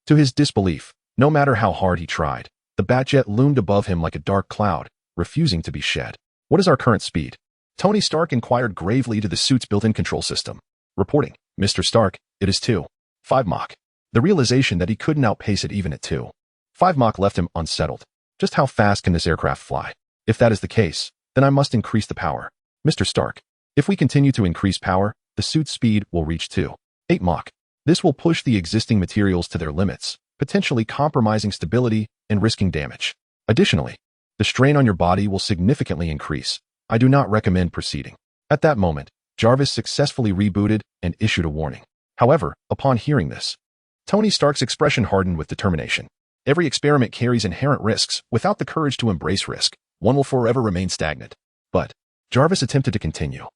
to his disbelief, no matter how hard he tried, the Batjet loomed above him like a dark cloud, refusing to be shed. What is our current speed? Tony Stark inquired gravely to the suit's built-in control system. Reporting, Mr. Stark, it is 2.5 Mach. The realization that he couldn't outpace it even at 2.5 Mach left him unsettled. Just how fast can this aircraft fly? If that is the case, then I must increase the power. Mr. Stark, if we continue to increase power, the suit's speed will reach 2.8 Mach. This will push the existing materials to their limits, potentially compromising stability and risking damage. Additionally, the strain on your body will significantly increase. I do not recommend proceeding. At that moment, Jarvis successfully rebooted and issued a warning. However, upon hearing this, Tony Stark's expression hardened with determination. Every experiment carries inherent risks. Without the courage to embrace risk, one will forever remain stagnant. But Jarvis attempted to continue,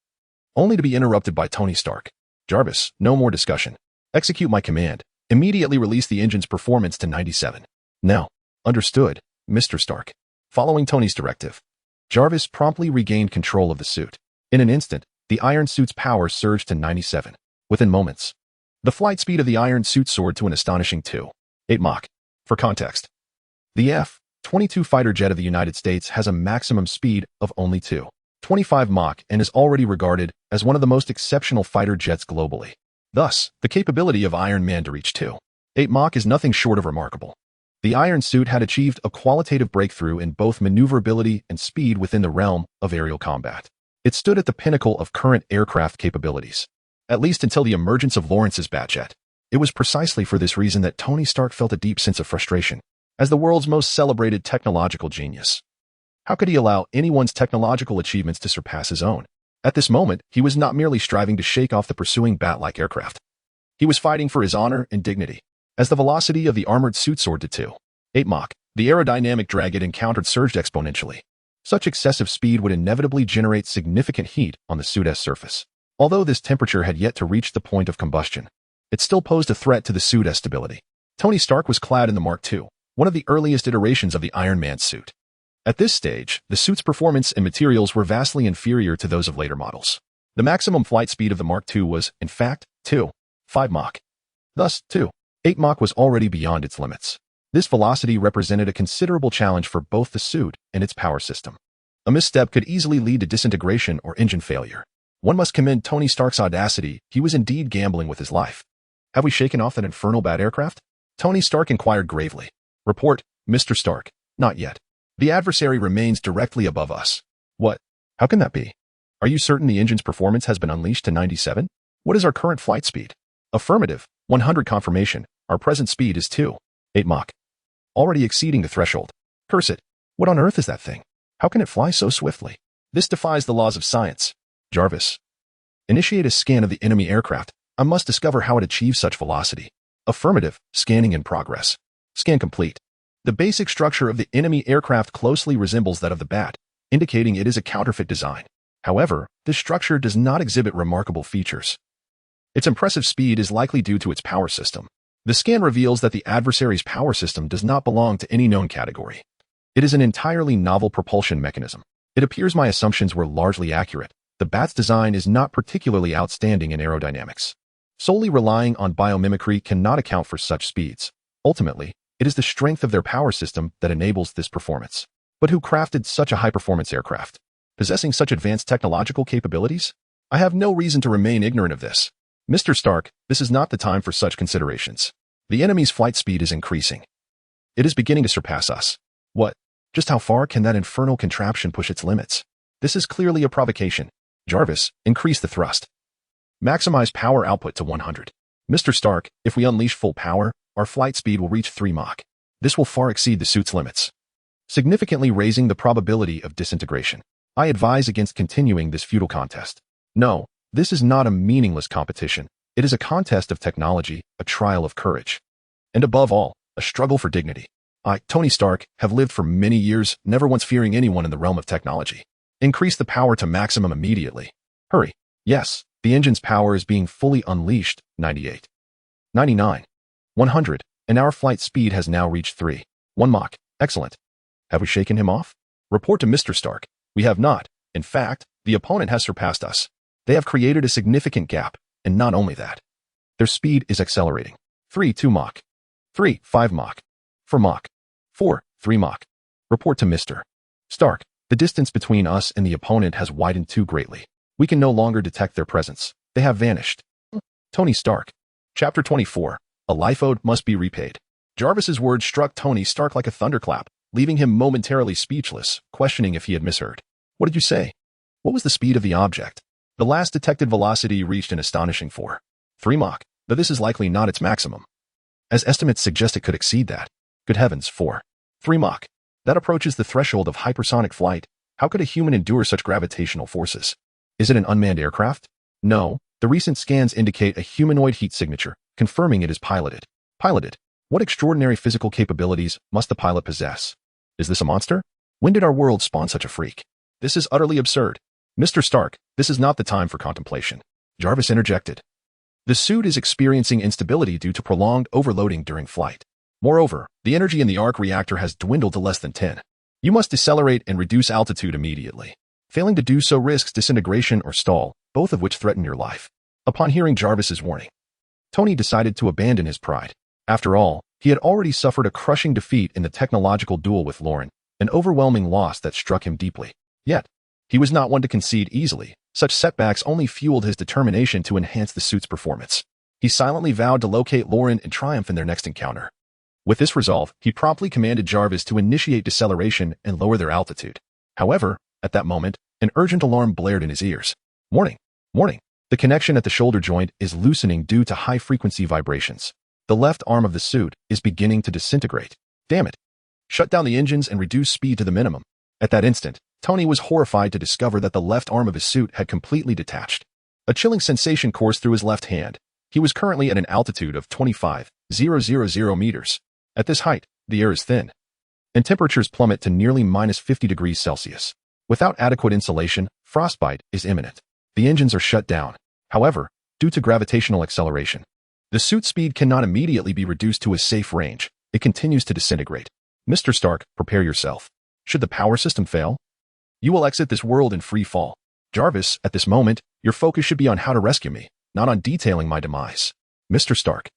only to be interrupted by Tony Stark. Jarvis, no more discussion. Execute my command. Immediately release the engine's performance to 97. Now, understood, Mr. Stark. Following Tony's directive, Jarvis promptly regained control of the suit. In an instant, the iron suit's power surged to 97. Within moments, the flight speed of the iron suit soared to an astonishing 2.8 Mach. For context, the F-22 fighter jet of the United States has a maximum speed of only 2.25 Mach and is already regarded as one of the most exceptional fighter jets globally. Thus, the capability of Iron Man to reach 2.8 Mach is nothing short of remarkable. The iron suit had achieved a qualitative breakthrough in both maneuverability and speed within the realm of aerial combat. It stood at the pinnacle of current aircraft capabilities, at least until the emergence of Lawrence's Batjet. It was precisely for this reason that Tony Stark felt a deep sense of frustration. As the world's most celebrated technological genius, how could he allow anyone's technological achievements to surpass his own? At this moment, he was not merely striving to shake off the pursuing bat-like aircraft. He was fighting for his honor and dignity. As the velocity of the armored suit soared to 2.8 Mach, the aerodynamic drag it encountered surged exponentially. Such excessive speed would inevitably generate significant heat on the suit's surface. Although this temperature had yet to reach the point of combustion, it still posed a threat to the suit's stability. Tony Stark was clad in the Mark II, one of the earliest iterations of the Iron Man suit. At this stage, the suit's performance and materials were vastly inferior to those of later models. The maximum flight speed of the Mark II was, in fact, 2.5 Mach. Thus, 2.8 Mach was already beyond its limits. This velocity represented a considerable challenge for both the suit and its power system. A misstep could easily lead to disintegration or engine failure. One must commend Tony Stark's audacity. He was indeed gambling with his life. Have we shaken off that infernal bat aircraft? Tony Stark inquired gravely. Report, Mr. Stark. Not yet. The adversary remains directly above us. What? How can that be? Are you certain the engine's performance has been unleashed to 97? What is our current flight speed? Affirmative. 100 confirmation. Our present speed is 2.8 Mach. Already exceeding the threshold. Curse it. What on earth is that thing? How can it fly so swiftly? This defies the laws of science. Jarvis, initiate a scan of the enemy aircraft. I must discover how it achieves such velocity. Affirmative. Scanning in progress. Scan complete. The basic structure of the enemy aircraft closely resembles that of the Bat, indicating it is a counterfeit design. However, this structure does not exhibit remarkable features. Its impressive speed is likely due to its power system. The scan reveals that the adversary's power system does not belong to any known category. It is an entirely novel propulsion mechanism. It appears my assumptions were largely accurate. The Bat's design is not particularly outstanding in aerodynamics. Solely relying on biomimicry cannot account for such speeds. Ultimately, it is the strength of their power system that enables this performance. But who crafted such a high-performance aircraft? Possessing such advanced technological capabilities? I have no reason to remain ignorant of this. Mr. Stark, this is not the time for such considerations. The enemy's flight speed is increasing. It is beginning to surpass us. What? Just how far can that infernal contraption push its limits? This is clearly a provocation. Jarvis, increase the thrust. Maximize power output to 100. Mr. Stark, if we unleash full power, our flight speed will reach 3 Mach. This will far exceed the suit's limits, significantly raising the probability of disintegration. I advise against continuing this futile contest. No, this is not a meaningless competition. It is a contest of technology, a trial of courage, and above all, a struggle for dignity. I, Tony Stark, have lived for many years, never once fearing anyone in the realm of technology. Increase the power to maximum immediately. Hurry. Yes, the engine's power is being fully unleashed. 98. 99. 100. And our flight speed has now reached 1 Mach. Excellent. Have we shaken him off? Report to Mr. Stark. We have not. In fact, the opponent has surpassed us. They have created a significant gap, and not only that. Their speed is accelerating. 2 Mach. 5 Mach. 4 Mach. 3 Mach. Report to Mr. Stark. The distance between us and the opponent has widened too greatly. We can no longer detect their presence. They have vanished. Tony Stark. Chapter 24. A life owed must be repaid. Jarvis's words struck Tony Stark like a thunderclap, leaving him momentarily speechless, questioning if he had misheard. What did you say? What was the speed of the object? The last detected velocity reached an astonishing 3 Mach, though this is likely not its maximum, as estimates suggest it could exceed that. Good heavens, 3 Mach. That approaches the threshold of hypersonic flight. How could a human endure such gravitational forces? Is it an unmanned aircraft? No, the recent scans indicate a humanoid heat signature, confirming it is piloted. Piloted? What extraordinary physical capabilities must the pilot possess? Is this a monster? When did our world spawn such a freak? This is utterly absurd. Mr. Stark, this is not the time for contemplation. Jarvis interjected. The suit is experiencing instability due to prolonged overloading during flight. Moreover, the energy in the arc reactor has dwindled to less than 10. You must decelerate and reduce altitude immediately. Failing to do so risks disintegration or stall, both of which threaten your life. Upon hearing Jarvis's warning, Tony decided to abandon his pride. After all, he had already suffered a crushing defeat in the technological duel with Lauren, an overwhelming loss that struck him deeply. Yet, he was not one to concede easily. Such setbacks only fueled his determination to enhance the suit's performance. He silently vowed to locate Lauren and triumph in their next encounter. With this resolve, he promptly commanded Jarvis to initiate deceleration and lower their altitude. However, at that moment, an urgent alarm blared in his ears. Warning! Warning! The connection at the shoulder joint is loosening due to high-frequency vibrations. The left arm of the suit is beginning to disintegrate. Damn it! Shut down the engines and reduce speed to the minimum. At that instant, Tony was horrified to discover that the left arm of his suit had completely detached. A chilling sensation coursed through his left hand. He was currently at an altitude of 25,000 meters. At this height, the air is thin, and temperatures plummet to nearly -50°C. Without adequate insulation, frostbite is imminent. The engines are shut down. However, due to gravitational acceleration, the suit speed cannot immediately be reduced to a safe range. It continues to disintegrate. Mr. Stark, prepare yourself. Should the power system fail, you will exit this world in free fall. Jarvis, at this moment, your focus should be on how to rescue me, not on detailing my demise. Mr. Stark,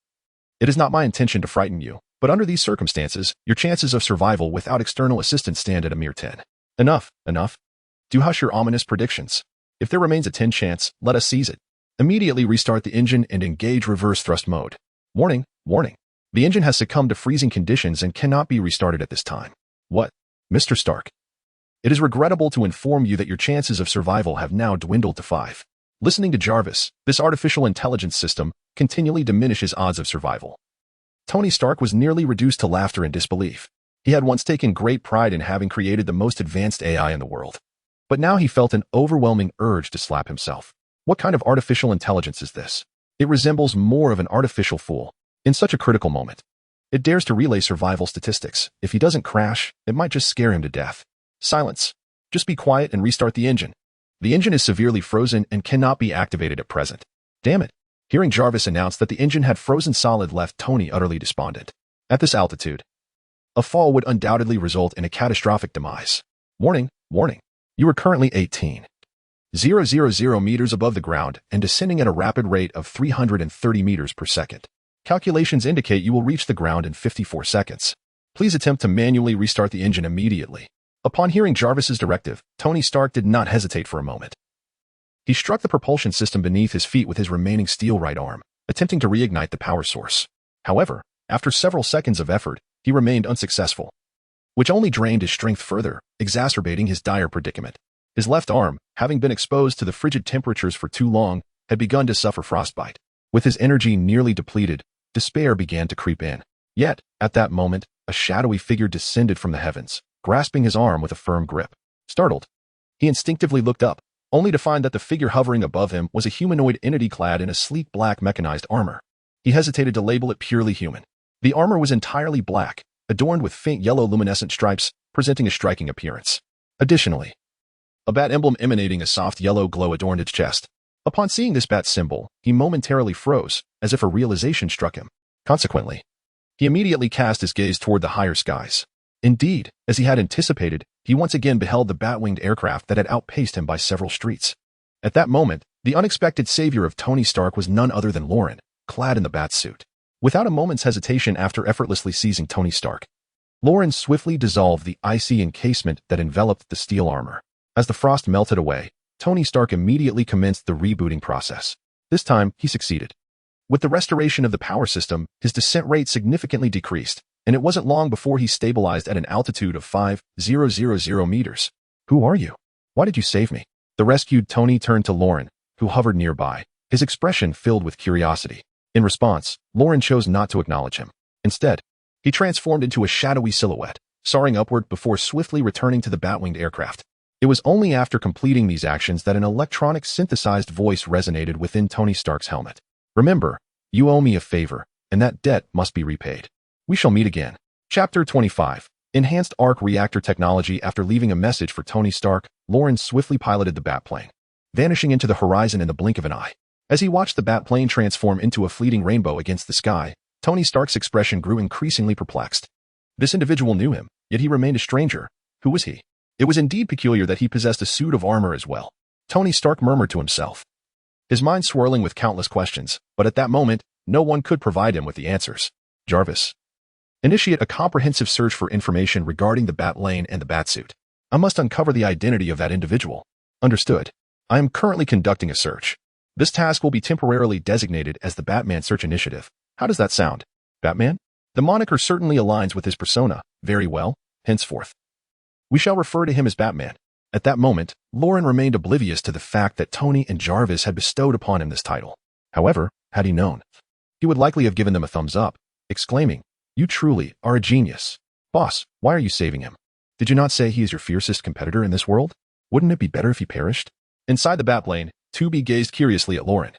it is not my intention to frighten you, but under these circumstances, your chances of survival without external assistance stand at a mere 10. Enough, enough. Do hush your ominous predictions. If there remains a 10 chance, let us seize it. Immediately restart the engine and engage reverse thrust mode. Warning, warning. The engine has succumbed to freezing conditions and cannot be restarted at this time. What? Mr. Stark. It is regrettable to inform you that your chances of survival have now dwindled to 5. Listening to Jarvis, this artificial intelligence system continually diminishes odds of survival. Tony Stark was nearly reduced to laughter and disbelief. He had once taken great pride in having created the most advanced AI in the world. But now he felt an overwhelming urge to slap himself. What kind of artificial intelligence is this? It resembles more of an artificial fool. In such a critical moment, it dares to relay survival statistics. If he doesn't crash, it might just scare him to death. Silence. Just be quiet and restart the engine. The engine is severely frozen and cannot be activated at present. Damn it. Hearing Jarvis announce that the engine had frozen solid left Tony utterly despondent. At this altitude, a fall would undoubtedly result in a catastrophic demise. Warning, warning. You are currently 18,000 meters above the ground and descending at a rapid rate of 330 meters per second. Calculations indicate you will reach the ground in 54 seconds. Please attempt to manually restart the engine immediately. Upon hearing Jarvis's directive, Tony Stark did not hesitate for a moment. He struck the propulsion system beneath his feet with his remaining steel right arm, attempting to reignite the power source. However, after several seconds of effort, he remained unsuccessful, which only drained his strength further, exacerbating his dire predicament. His left arm, having been exposed to the frigid temperatures for too long, had begun to suffer frostbite. With his energy nearly depleted, despair began to creep in. Yet, at that moment, a shadowy figure descended from the heavens, grasping his arm with a firm grip. Startled, he instinctively looked up, only to find that the figure hovering above him was a humanoid entity clad in a sleek black mechanized armor. He hesitated to label it purely human. The armor was entirely black, adorned with faint yellow luminescent stripes, presenting a striking appearance. Additionally, a bat emblem emanating a soft yellow glow adorned its chest. Upon seeing this bat symbol, he momentarily froze, as if a realization struck him. Consequently, he immediately cast his gaze toward the higher skies. Indeed, as he had anticipated, he once again beheld the bat-winged aircraft that had outpaced him by several streets. At that moment, the unexpected savior of Tony Stark was none other than Lauren, clad in the bat suit. Without a moment's hesitation after effortlessly seizing Tony Stark, Lauren swiftly dissolved the icy encasement that enveloped the steel armor. As the frost melted away, Tony Stark immediately commenced the rebooting process. This time, he succeeded. With the restoration of the power system, his descent rate significantly decreased, and it wasn't long before he stabilized at an altitude of 5,000 meters. Who are you? Why did you save me? The rescued Tony turned to Lauren, who hovered nearby, his expression filled with curiosity. In response, Lauren chose not to acknowledge him. Instead, he transformed into a shadowy silhouette, soaring upward before swiftly returning to the bat-winged aircraft. It was only after completing these actions that an electronic synthesized voice resonated within Tony Stark's helmet. Remember, you owe me a favor, and that debt must be repaid. We shall meet again. Chapter 25. Enhanced arc reactor technology. After leaving a message for Tony Stark, Lauren swiftly piloted the Batplane, vanishing into the horizon in the blink of an eye. As he watched the Batplane transform into a fleeting rainbow against the sky, Tony Stark's expression grew increasingly perplexed. This individual knew him, yet he remained a stranger. Who was he? It was indeed peculiar that he possessed a suit of armor as well. Tony Stark murmured to himself, his mind swirling with countless questions, but at that moment, no one could provide him with the answers. Jarvis, initiate a comprehensive search for information regarding the Batplane and the Batsuit. I must uncover the identity of that individual. Understood. I am currently conducting a search. This task will be temporarily designated as the Batman Search Initiative. How does that sound? Batman? The moniker certainly aligns with his persona. Very well. Henceforth, we shall refer to him as Batman. At that moment, Lauren remained oblivious to the fact that Tony and Jarvis had bestowed upon him this title. However, had he known, he would likely have given them a thumbs up, exclaiming, "You truly are a genius. Boss, why are you saving him? Did you not say he is your fiercest competitor in this world? Wouldn't it be better if he perished?" Inside the Batplane, 2B gazed curiously at Lauren,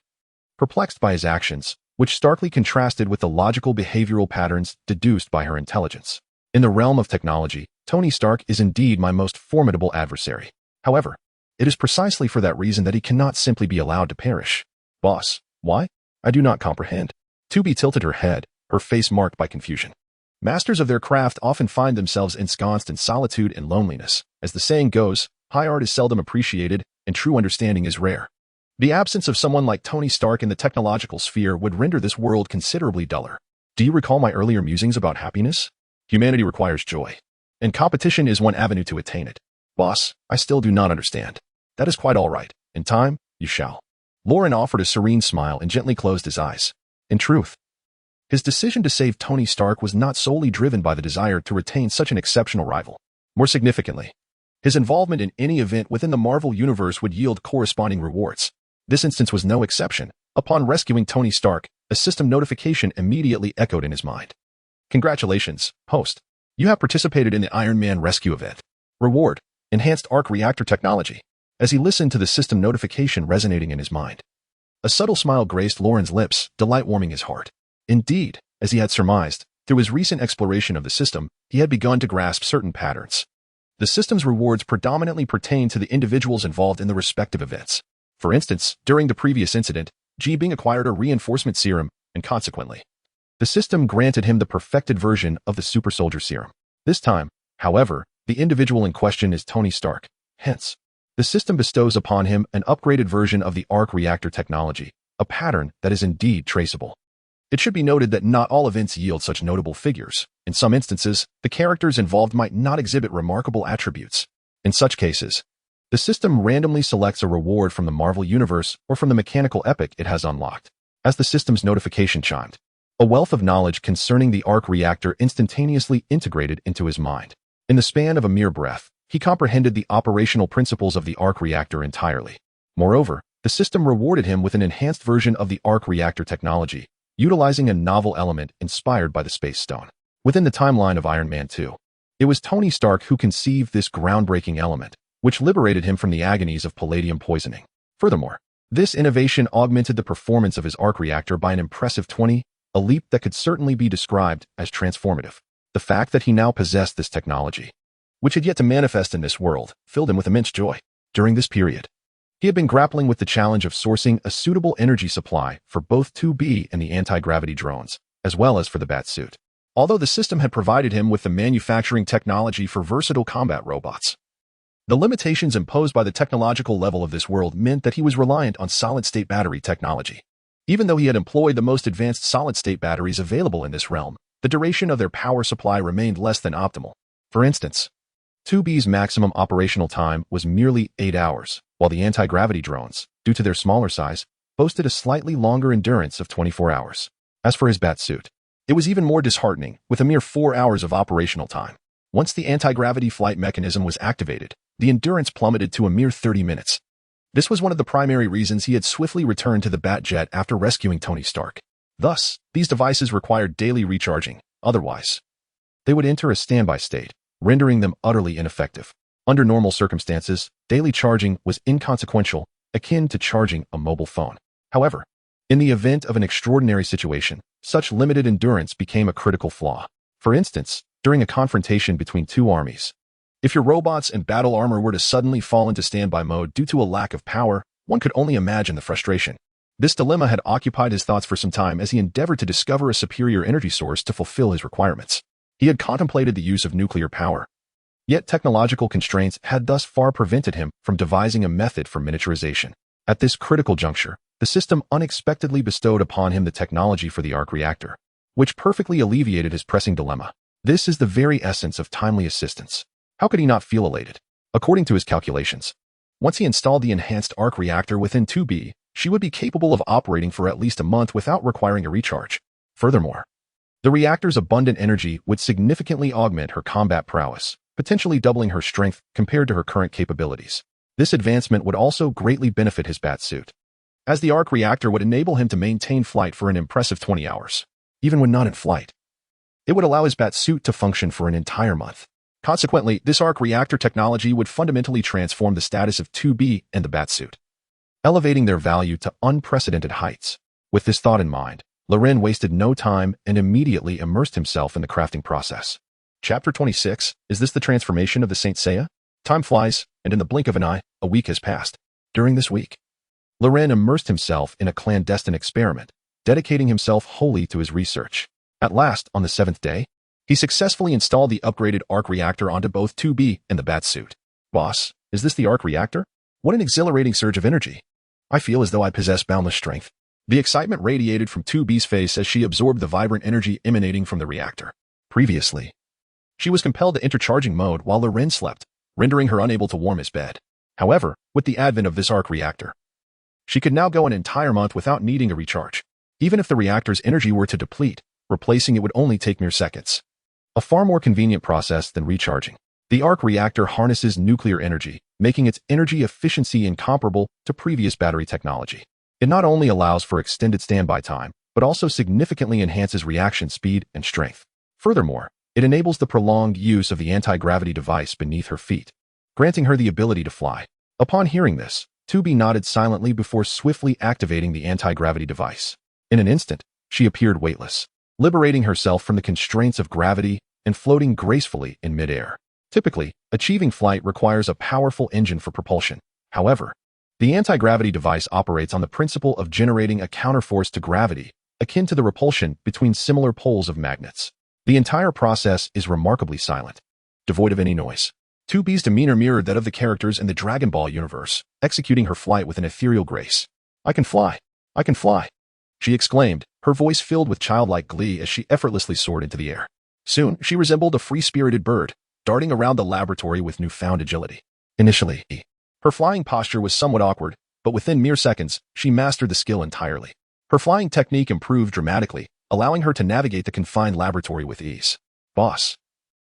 perplexed by his actions, which starkly contrasted with the logical behavioral patterns deduced by her intelligence. In the realm of technology, Tony Stark is indeed my most formidable adversary. However, it is precisely for that reason that he cannot simply be allowed to perish. Boss, why? I do not comprehend. 2B tilted her head, her face marked by confusion. Masters of their craft often find themselves ensconced in solitude and loneliness. As the saying goes, high art is seldom appreciated, and true understanding is rare. The absence of someone like Tony Stark in the technological sphere would render this world considerably duller. Do you recall my earlier musings about happiness? Humanity requires joy, and competition is one avenue to attain it. Boss, I still do not understand. That is quite all right. In time, you shall. Lauren offered a serene smile and gently closed his eyes. In truth, his decision to save Tony Stark was not solely driven by the desire to retain such an exceptional rival. More significantly, his involvement in any event within the Marvel Universe would yield corresponding rewards. This instance was no exception. Upon rescuing Tony Stark, a system notification immediately echoed in his mind. Congratulations, host. You have participated in the Iron Man rescue event. Reward, enhanced arc reactor technology. As he listened to the system notification resonating in his mind, a subtle smile graced Lauren's lips, delight warming his heart. Indeed, as he had surmised, through his recent exploration of the system, he had begun to grasp certain patterns. The system's rewards predominantly pertain to the individuals involved in the respective events. For instance, during the previous incident, Bing acquired a reinforcement serum, and consequently, the system granted him the perfected version of the super soldier serum. This time, however, the individual in question is Tony Stark. Hence, the system bestows upon him an upgraded version of the arc reactor technology, a pattern that is indeed traceable. It should be noted that not all events yield such notable figures. In some instances, the characters involved might not exhibit remarkable attributes. In such cases, the system randomly selects a reward from the Marvel Universe or from the mechanical epic it has unlocked. As the system's notification chimed, a wealth of knowledge concerning the arc reactor instantaneously integrated into his mind. In the span of a mere breath, he comprehended the operational principles of the arc reactor entirely. Moreover, the system rewarded him with an enhanced version of the arc reactor technology, utilizing a novel element inspired by the Space Stone. Within the timeline of Iron Man 2, it was Tony Stark who conceived this groundbreaking element, which liberated him from the agonies of palladium poisoning. Furthermore, this innovation augmented the performance of his arc reactor by an impressive 20, a leap that could certainly be described as transformative. The fact that he now possessed this technology, which had yet to manifest in this world, filled him with immense joy. During this period, he had been grappling with the challenge of sourcing a suitable energy supply for both 2B and the anti-gravity drones, as well as for the Batsuit. Although the system had provided him with the manufacturing technology for versatile combat robots, the limitations imposed by the technological level of this world meant that he was reliant on solid-state battery technology. Even though he had employed the most advanced solid-state batteries available in this realm, the duration of their power supply remained less than optimal. For instance, 2B's maximum operational time was merely 8 hours, while the anti-gravity drones, due to their smaller size, boasted a slightly longer endurance of 24 hours. As for his Batsuit, it was even more disheartening, with a mere 4 hours of operational time. Once the anti-gravity flight mechanism was activated, the endurance plummeted to a mere 30 minutes. This was one of the primary reasons he had swiftly returned to the Batjet after rescuing Tony Stark. Thus, these devices required daily recharging, otherwise, they would enter a standby state, rendering them utterly ineffective. Under normal circumstances, daily charging was inconsequential, akin to charging a mobile phone. However, in the event of an extraordinary situation, such limited endurance became a critical flaw. For instance, during a confrontation between two armies, if your robots and battle armor were to suddenly fall into standby mode due to a lack of power, one could only imagine the frustration. This dilemma had occupied his thoughts for some time as he endeavored to discover a superior energy source to fulfill his requirements. He had contemplated the use of nuclear power, yet technological constraints had thus far prevented him from devising a method for miniaturization. At this critical juncture, the system unexpectedly bestowed upon him the technology for the arc reactor, which perfectly alleviated his pressing dilemma. This is the very essence of timely assistance. How could he not feel elated? According to his calculations, once he installed the enhanced arc reactor within 2B, she would be capable of operating for at least a month without requiring a recharge. Furthermore, the reactor's abundant energy would significantly augment her combat prowess, potentially doubling her strength compared to her current capabilities. This advancement would also greatly benefit his Batsuit, as the arc reactor would enable him to maintain flight for an impressive 20 hours. Even when not in flight, it would allow his Batsuit to function for an entire month. Consequently, this arc reactor technology would fundamentally transform the status of 2B and the Batsuit, elevating their value to unprecedented heights. With this thought in mind, Loren wasted no time and immediately immersed himself in the crafting process. Chapter 26, is this the transformation of the Saint Seiya? Time flies, and in the blink of an eye, a week has passed. During this week, Loren immersed himself in a clandestine experiment, dedicating himself wholly to his research. At last, on the 7th day, he successfully installed the upgraded arc reactor onto both 2B and the Batsuit. Boss, is this the arc reactor? What an exhilarating surge of energy. I feel as though I possess boundless strength. The excitement radiated from 2B's face as she absorbed the vibrant energy emanating from the reactor. Previously, she was compelled to enter charging mode while Loren slept, rendering her unable to warm his bed. However, with the advent of this arc reactor, she could now go an entire month without needing a recharge. Even if the reactor's energy were to deplete, replacing it would only take mere seconds. A far more convenient process than recharging. The arc reactor harnesses nuclear energy, making its energy efficiency incomparable to previous battery technology. It not only allows for extended standby time, but also significantly enhances reaction speed and strength. Furthermore, it enables the prolonged use of the anti-gravity device beneath her feet, granting her the ability to fly. Upon hearing this, 2B nodded silently before swiftly activating the anti-gravity device. In an instant, she appeared weightless, liberating herself from the constraints of gravity and floating gracefully in midair. Typically, achieving flight requires a powerful engine for propulsion. However, the anti-gravity device operates on the principle of generating a counterforce to gravity, akin to the repulsion between similar poles of magnets. The entire process is remarkably silent, devoid of any noise. 2B's demeanor mirrored that of the characters in the Dragon Ball universe, executing her flight with an ethereal grace. "I can fly! I can fly!" she exclaimed, her voice filled with childlike glee as she effortlessly soared into the air. Soon, she resembled a free-spirited bird, darting around the laboratory with newfound agility. Initially, her flying posture was somewhat awkward, but within mere seconds, she mastered the skill entirely. Her flying technique improved dramatically, allowing her to navigate the confined laboratory with ease. "Boss,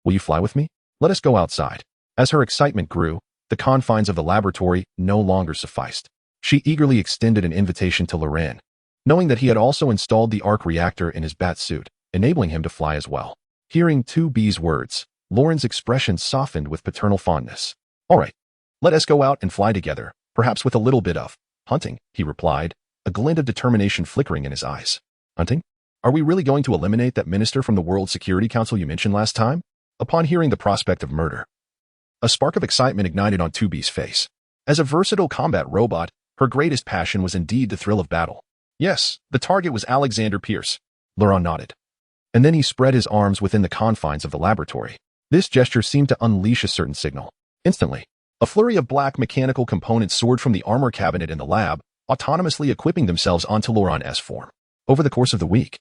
will you fly with me? Let us go outside." As her excitement grew, the confines of the laboratory no longer sufficed. She eagerly extended an invitation to Loran, knowing that he had also installed the arc reactor in his bat suit, enabling him to fly as well. Hearing 2B's words, Lauren's expression softened with paternal fondness. "All right, let us go out and fly together, perhaps with a little bit of hunting," he replied, a glint of determination flickering in his eyes. "Hunting? Are we really going to eliminate that minister from the World Security Council you mentioned last time?" Upon hearing the prospect of murder, a spark of excitement ignited on 2B's face. As a versatile combat robot, her greatest passion was indeed the thrill of battle. "Yes, the target was Alexander Pierce." Laurent nodded. And then he spread his arms within the confines of the laboratory. This gesture seemed to unleash a certain signal. Instantly, a flurry of black mechanical components soared from the armor cabinet in the lab, autonomously equipping themselves onto Laurent's form. Over the course of the week,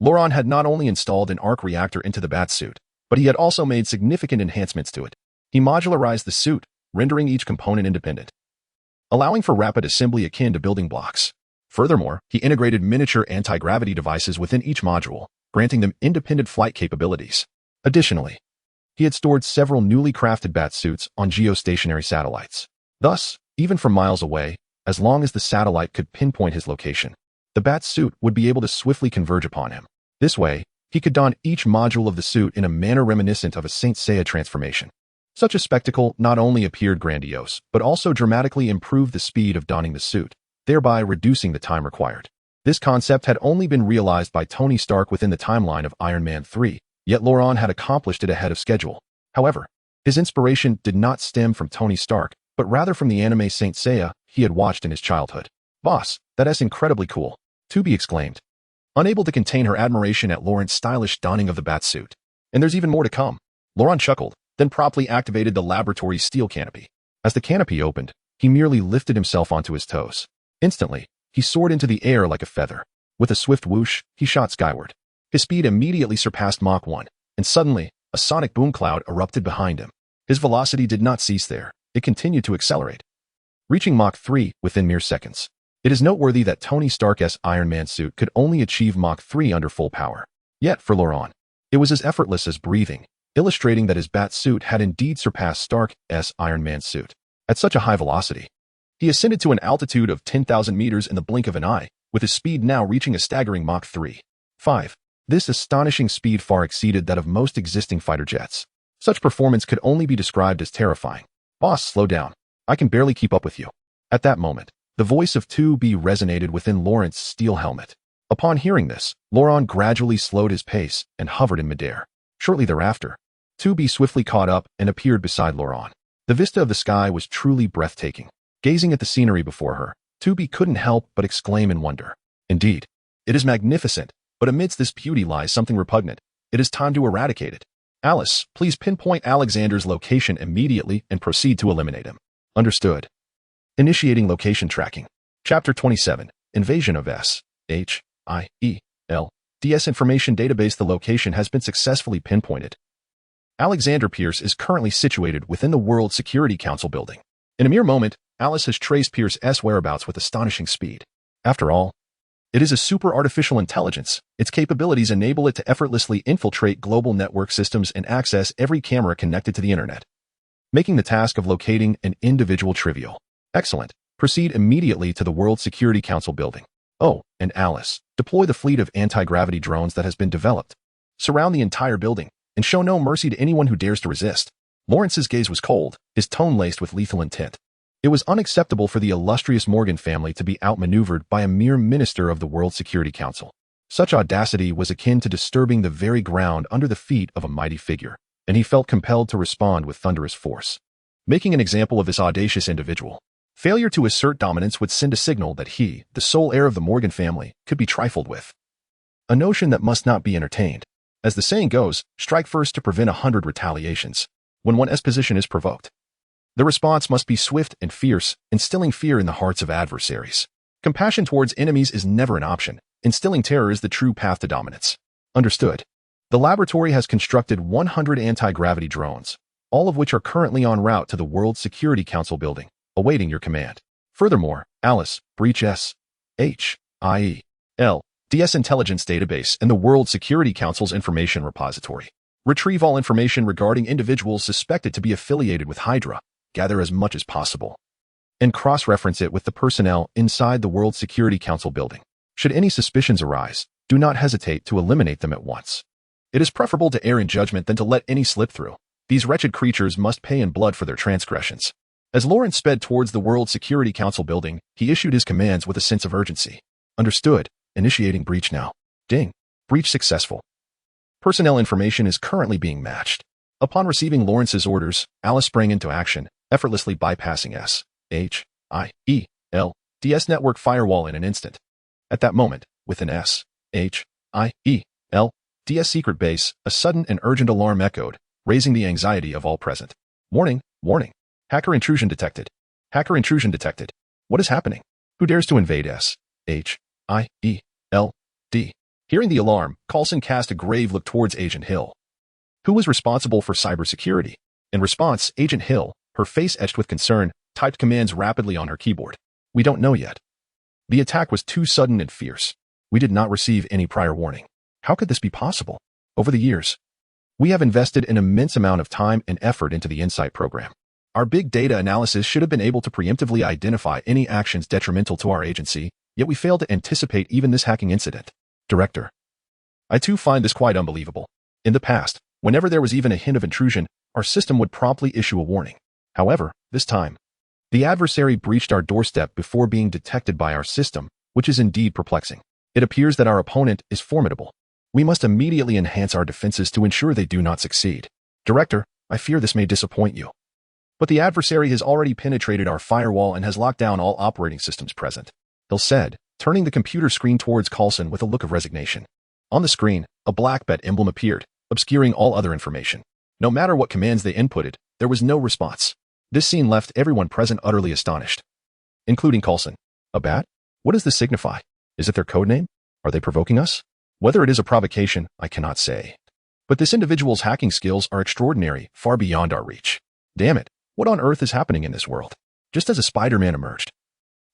Laurent had not only installed an arc reactor into the bat suit, but he had also made significant enhancements to it. He modularized the suit, rendering each component independent, allowing for rapid assembly akin to building blocks. Furthermore, he integrated miniature anti-gravity devices within each module, granting them independent flight capabilities. Additionally, he had stored several newly crafted bat suits on geostationary satellites. Thus, even from miles away, as long as the satellite could pinpoint his location, the bat suit would be able to swiftly converge upon him. This way, he could don each module of the suit in a manner reminiscent of a Saint Seiya transformation. Such a spectacle not only appeared grandiose, but also dramatically improved the speed of donning the suit, thereby reducing the time required. This concept had only been realized by Tony Stark within the timeline of Iron Man 3, yet Laurent had accomplished it ahead of schedule. However, his inspiration did not stem from Tony Stark, but rather from the anime Saint Seiya he had watched in his childhood. "Boss, that's incredibly cool," 2B exclaimed, unable to contain her admiration at Laurent's stylish donning of the bat suit. "And there's even more to come." Laurent chuckled, then promptly activated the laboratory's steel canopy. As the canopy opened, he merely lifted himself onto his toes. Instantly, he soared into the air like a feather. With a swift whoosh, he shot skyward. His speed immediately surpassed Mach 1, and suddenly, a sonic boom cloud erupted behind him. His velocity did not cease there. It continued to accelerate, reaching Mach 3 within mere seconds. It is noteworthy that Tony Stark's Iron Man suit could only achieve Mach 3 under full power. Yet, for Laurent, it was as effortless as breathing, illustrating that his bat suit had indeed surpassed Stark's Iron Man suit. At such a high velocity, he ascended to an altitude of 10,000 meters in the blink of an eye, with his speed now reaching a staggering Mach 3.5. This astonishing speed far exceeded that of most existing fighter jets. Such performance could only be described as terrifying. "Boss, slow down. I can barely keep up with you." At that moment, the voice of 2B resonated within Laurent's steel helmet. Upon hearing this, Laurent gradually slowed his pace and hovered in midair. Shortly thereafter, 2B swiftly caught up and appeared beside Laurent. The vista of the sky was truly breathtaking. Gazing at the scenery before her, 2B couldn't help but exclaim in wonder. "Indeed, it is magnificent, but amidst this beauty lies something repugnant. It is time to eradicate it. Alice, please pinpoint Alexander's location immediately and proceed to eliminate him." "Understood." Initiating location tracking. Chapter 27, Invasion of SHIEL-DS Information Database. The location has been successfully pinpointed. Alexander Pierce is currently situated within the World Security Council building. In a mere moment, Alice has traced Pierce's whereabouts with astonishing speed. After all, it is a super artificial intelligence. Its capabilities enable it to effortlessly infiltrate global network systems and access every camera connected to the internet, making the task of locating an individual trivial. Excellent. Proceed immediately to the World Security Council building. Oh, and Alice, deploy the fleet of anti-gravity drones that has been developed. Surround the entire building, and show no mercy to anyone who dares to resist. Lawrence's gaze was cold, his tone laced with lethal intent. It was unacceptable for the illustrious Morgan family to be outmaneuvered by a mere minister of the World Security Council. Such audacity was akin to disturbing the very ground under the feet of a mighty figure, and he felt compelled to respond with thunderous force. Making an example of this audacious individual, failure to assert dominance would send a signal that he, the sole heir of the Morgan family, could be trifled with. A notion that must not be entertained. As the saying goes, strike first to prevent 100 retaliations. When one's position is provoked, the response must be swift and fierce, instilling fear in the hearts of adversaries. Compassion towards enemies is never an option. Instilling terror is the true path to dominance. Understood. The laboratory has constructed 100 anti-gravity drones, all of which are currently en route to the World Security Council building, awaiting your command. Furthermore, Alice, breach SHIEL-DS intelligence database and the World Security Council's information repository. Retrieve all information regarding individuals suspected to be affiliated with Hydra. Gather as much as possible. and cross-reference it with the personnel inside the World Security Council building. Should any suspicions arise, do not hesitate to eliminate them at once. It is preferable to err in judgment than to let any slip through. These wretched creatures must pay in blood for their transgressions. As Lawrence sped towards the World Security Council building, he issued his commands with a sense of urgency. Understood. Initiating breach now. Ding. Breach successful. Personnel information is currently being matched. Upon receiving Lawrence's orders, Alice sprang into action, effortlessly bypassing S.H.I.E.L.D.'s network firewall in an instant. At that moment, within S.H.I.E.L.D.'s secret base, a sudden and urgent alarm echoed, raising the anxiety of all present. Warning, warning. Hacker intrusion detected. Hacker intrusion detected. What is happening? Who dares to invade S.H.I.E.L.D.? Hearing the alarm, Coulson cast a grave look towards Agent Hill. Who was responsible for cybersecurity? In response, Agent Hill, her face etched with concern, typed commands rapidly on her keyboard. We don't know yet. The attack was too sudden and fierce. We did not receive any prior warning. How could this be possible? Over the years, we have invested an immense amount of time and effort into the Insight program. Our big data analysis should have been able to preemptively identify any actions detrimental to our agency, yet we failed to anticipate even this hacking incident. Director. I too find this quite unbelievable. In the past, whenever there was even a hint of intrusion, our system would promptly issue a warning. However, this time, the adversary breached our doorstep before being detected by our system, which is indeed perplexing. It appears that our opponent is formidable. We must immediately enhance our defenses to ensure they do not succeed. Director, I fear this may disappoint you. But the adversary has already penetrated our firewall and has locked down all operating systems present. Hill said, turning the computer screen towards Coulson with a look of resignation. On the screen, a black bat emblem appeared, obscuring all other information. No matter what commands they inputted, there was no response. This scene left everyone present utterly astonished, including Coulson. A bat? What does this signify? Is it their code name? Are they provoking us? Whether it is a provocation, I cannot say. But this individual's hacking skills are extraordinary, far beyond our reach. Damn it, what on earth is happening in this world? Just as a Spider-Man emerged,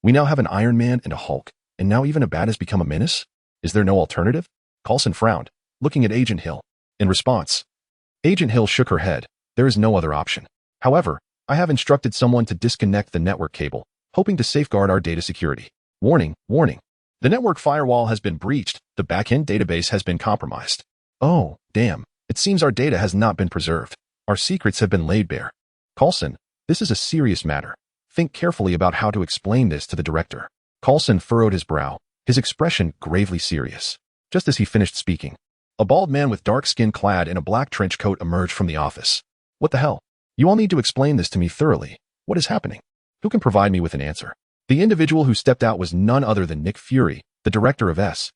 we now have an Iron Man and a Hulk, and now even a bat has become a menace? Is there no alternative? Coulson frowned, looking at Agent Hill. In response, Agent Hill shook her head. There is no other option. However, I have instructed someone to disconnect the network cable, hoping to safeguard our data security. Warning, warning. The network firewall has been breached. The backend database has been compromised. Oh, damn. It seems our data has not been preserved. Our secrets have been laid bare. Coulson, this is a serious matter. Think carefully about how to explain this to the director. Coulson furrowed his brow, his expression gravely serious. Just as he finished speaking, a bald man with dark skin clad in a black trench coat emerged from the office. What the hell? You all need to explain this to me thoroughly. What is happening? Who can provide me with an answer? The individual who stepped out was none other than Nick Fury, the director of S.H.I.E.L.D.,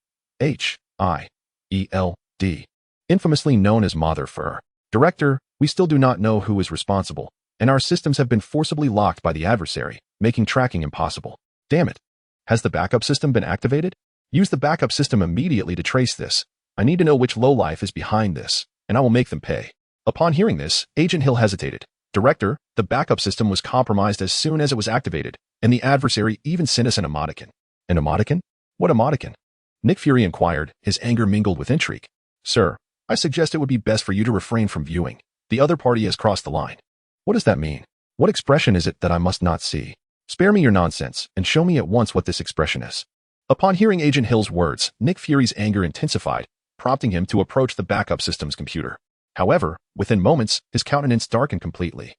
infamously known as Mother Fur. Director, we still do not know who is responsible, and our systems have been forcibly locked by the adversary, making tracking impossible. Damn it. Has the backup system been activated? Use the backup system immediately to trace this. I need to know which lowlife is behind this, and I will make them pay. Upon hearing this, Agent Hill hesitated. Director, the backup system was compromised as soon as it was activated, and the adversary even sent us an emoticon. An emoticon? What emoticon? Nick Fury inquired, his anger mingled with intrigue. Sir, I suggest it would be best for you to refrain from viewing. The other party has crossed the line. What does that mean? What expression is it that I must not see? Spare me your nonsense, and show me at once what this expression is. Upon hearing Agent Hill's words, Nick Fury's anger intensified, prompting him to approach the backup system's computer. However, within moments, his countenance darkened completely.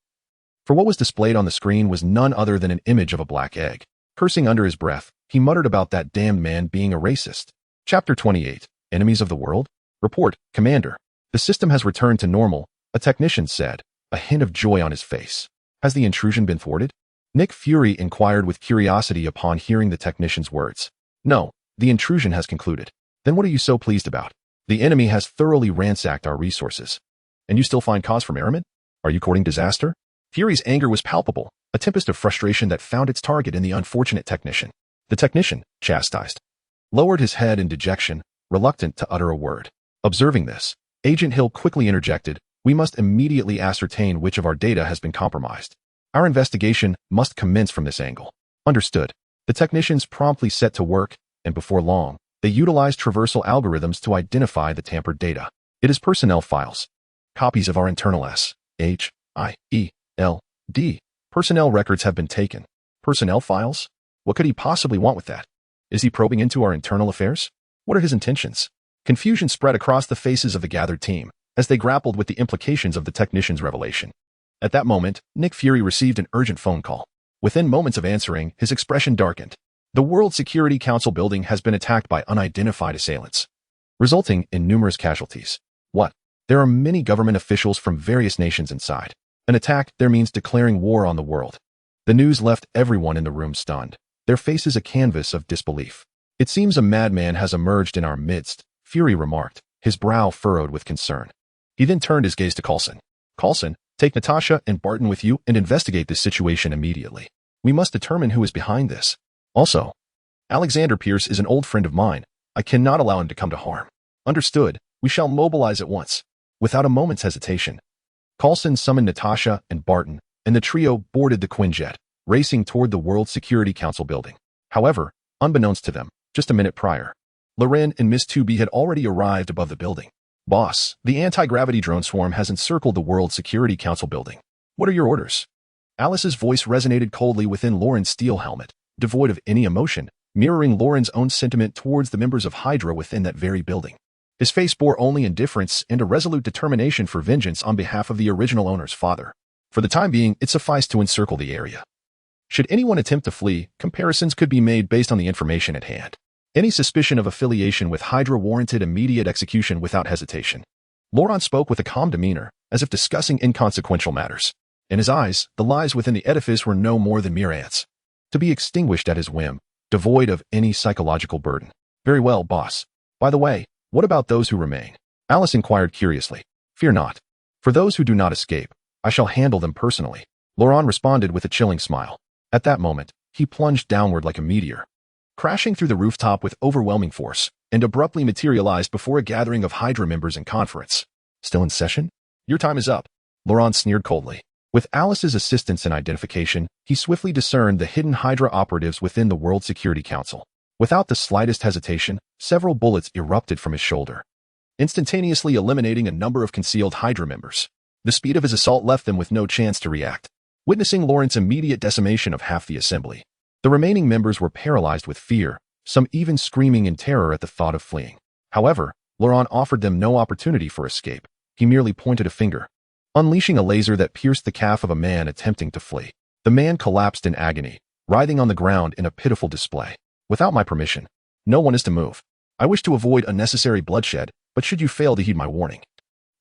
For what was displayed on the screen was none other than an image of a black egg. Cursing under his breath, he muttered about that damned man being a racist. Chapter 28. Enemies of the World? Report, Commander. The system has returned to normal, a technician said, a hint of joy on his face. Has the intrusion been thwarted? Nick Fury inquired with curiosity upon hearing the technician's words. No, the intrusion has concluded. Then what are you so pleased about? The enemy has thoroughly ransacked our resources. And you still find cause for merriment? Are you courting disaster? Fury's anger was palpable, a tempest of frustration that found its target in the unfortunate technician. The technician, chastised, lowered his head in dejection, reluctant to utter a word. Observing this, Agent Hill quickly interjected, we must immediately ascertain which of our data has been compromised. Our investigation must commence from this angle. Understood. The technicians promptly set to work, and before long, they utilized traversal algorithms to identify the tampered data. It is personnel files. Copies of our internal S.H.I.E.L.D. personnel records have been taken. Personnel files? What could he possibly want with that? Is he probing into our internal affairs? What are his intentions? Confusion spread across the faces of the gathered team as they grappled with the implications of the technician's revelation. At that moment, Nick Fury received an urgent phone call. Within moments of answering, his expression darkened. The World Security Council building has been attacked by unidentified assailants, resulting in numerous casualties. What? There are many government officials from various nations inside. An attack there means declaring war on the world. The news left everyone in the room stunned, their faces a canvas of disbelief. It seems a madman has emerged in our midst, Fury remarked, his brow furrowed with concern. He then turned his gaze to Coulson. Coulson, take Natasha and Barton with you and investigate this situation immediately. We must determine who is behind this. Also, Alexander Pierce is an old friend of mine. I cannot allow him to come to harm. Understood. We shall mobilize at once. Without a moment's hesitation, Coulson summoned Natasha and Barton, and the trio boarded the Quinjet, racing toward the World Security Council building. However, unbeknownst to them, just a minute prior, Loren and Miss 2B had already arrived above the building. Boss, the anti-gravity drone swarm has encircled the World Security Council building. What are your orders? Alice's voice resonated coldly within Lauren's steel helmet, devoid of any emotion, mirroring Lauren's own sentiment towards the members of Hydra within that very building. His face bore only indifference and a resolute determination for vengeance on behalf of the original owner's father. For the time being, it sufficed to encircle the area. Should anyone attempt to flee, comparisons could be made based on the information at hand. Any suspicion of affiliation with Hydra warranted immediate execution without hesitation. Laurent spoke with a calm demeanor, as if discussing inconsequential matters. In his eyes, the lives within the edifice were no more than mere ants, to be extinguished at his whim, devoid of any psychological burden. Very well, boss. By the way, what about those who remain? Alice inquired curiously. Fear not. For those who do not escape, I shall handle them personally. Laurent responded with a chilling smile. At that moment, he plunged downward like a meteor, crashing through the rooftop with overwhelming force, and abruptly materialized before a gathering of Hydra members in conference. Still in session? Your time is up. Laurent sneered coldly. With Alice's assistance and identification, he swiftly discerned the hidden Hydra operatives within the World Security Council. Without the slightest hesitation, several bullets erupted from his shoulder, instantaneously eliminating a number of concealed Hydra members. The speed of his assault left them with no chance to react, witnessing Laurent's immediate decimation of half the assembly. The remaining members were paralyzed with fear, some even screaming in terror at the thought of fleeing. However, Laurent offered them no opportunity for escape. He merely pointed a finger, unleashing a laser that pierced the calf of a man attempting to flee. The man collapsed in agony, writhing on the ground in a pitiful display. Without my permission, no one is to move. I wish to avoid unnecessary bloodshed, but should you fail to heed my warning,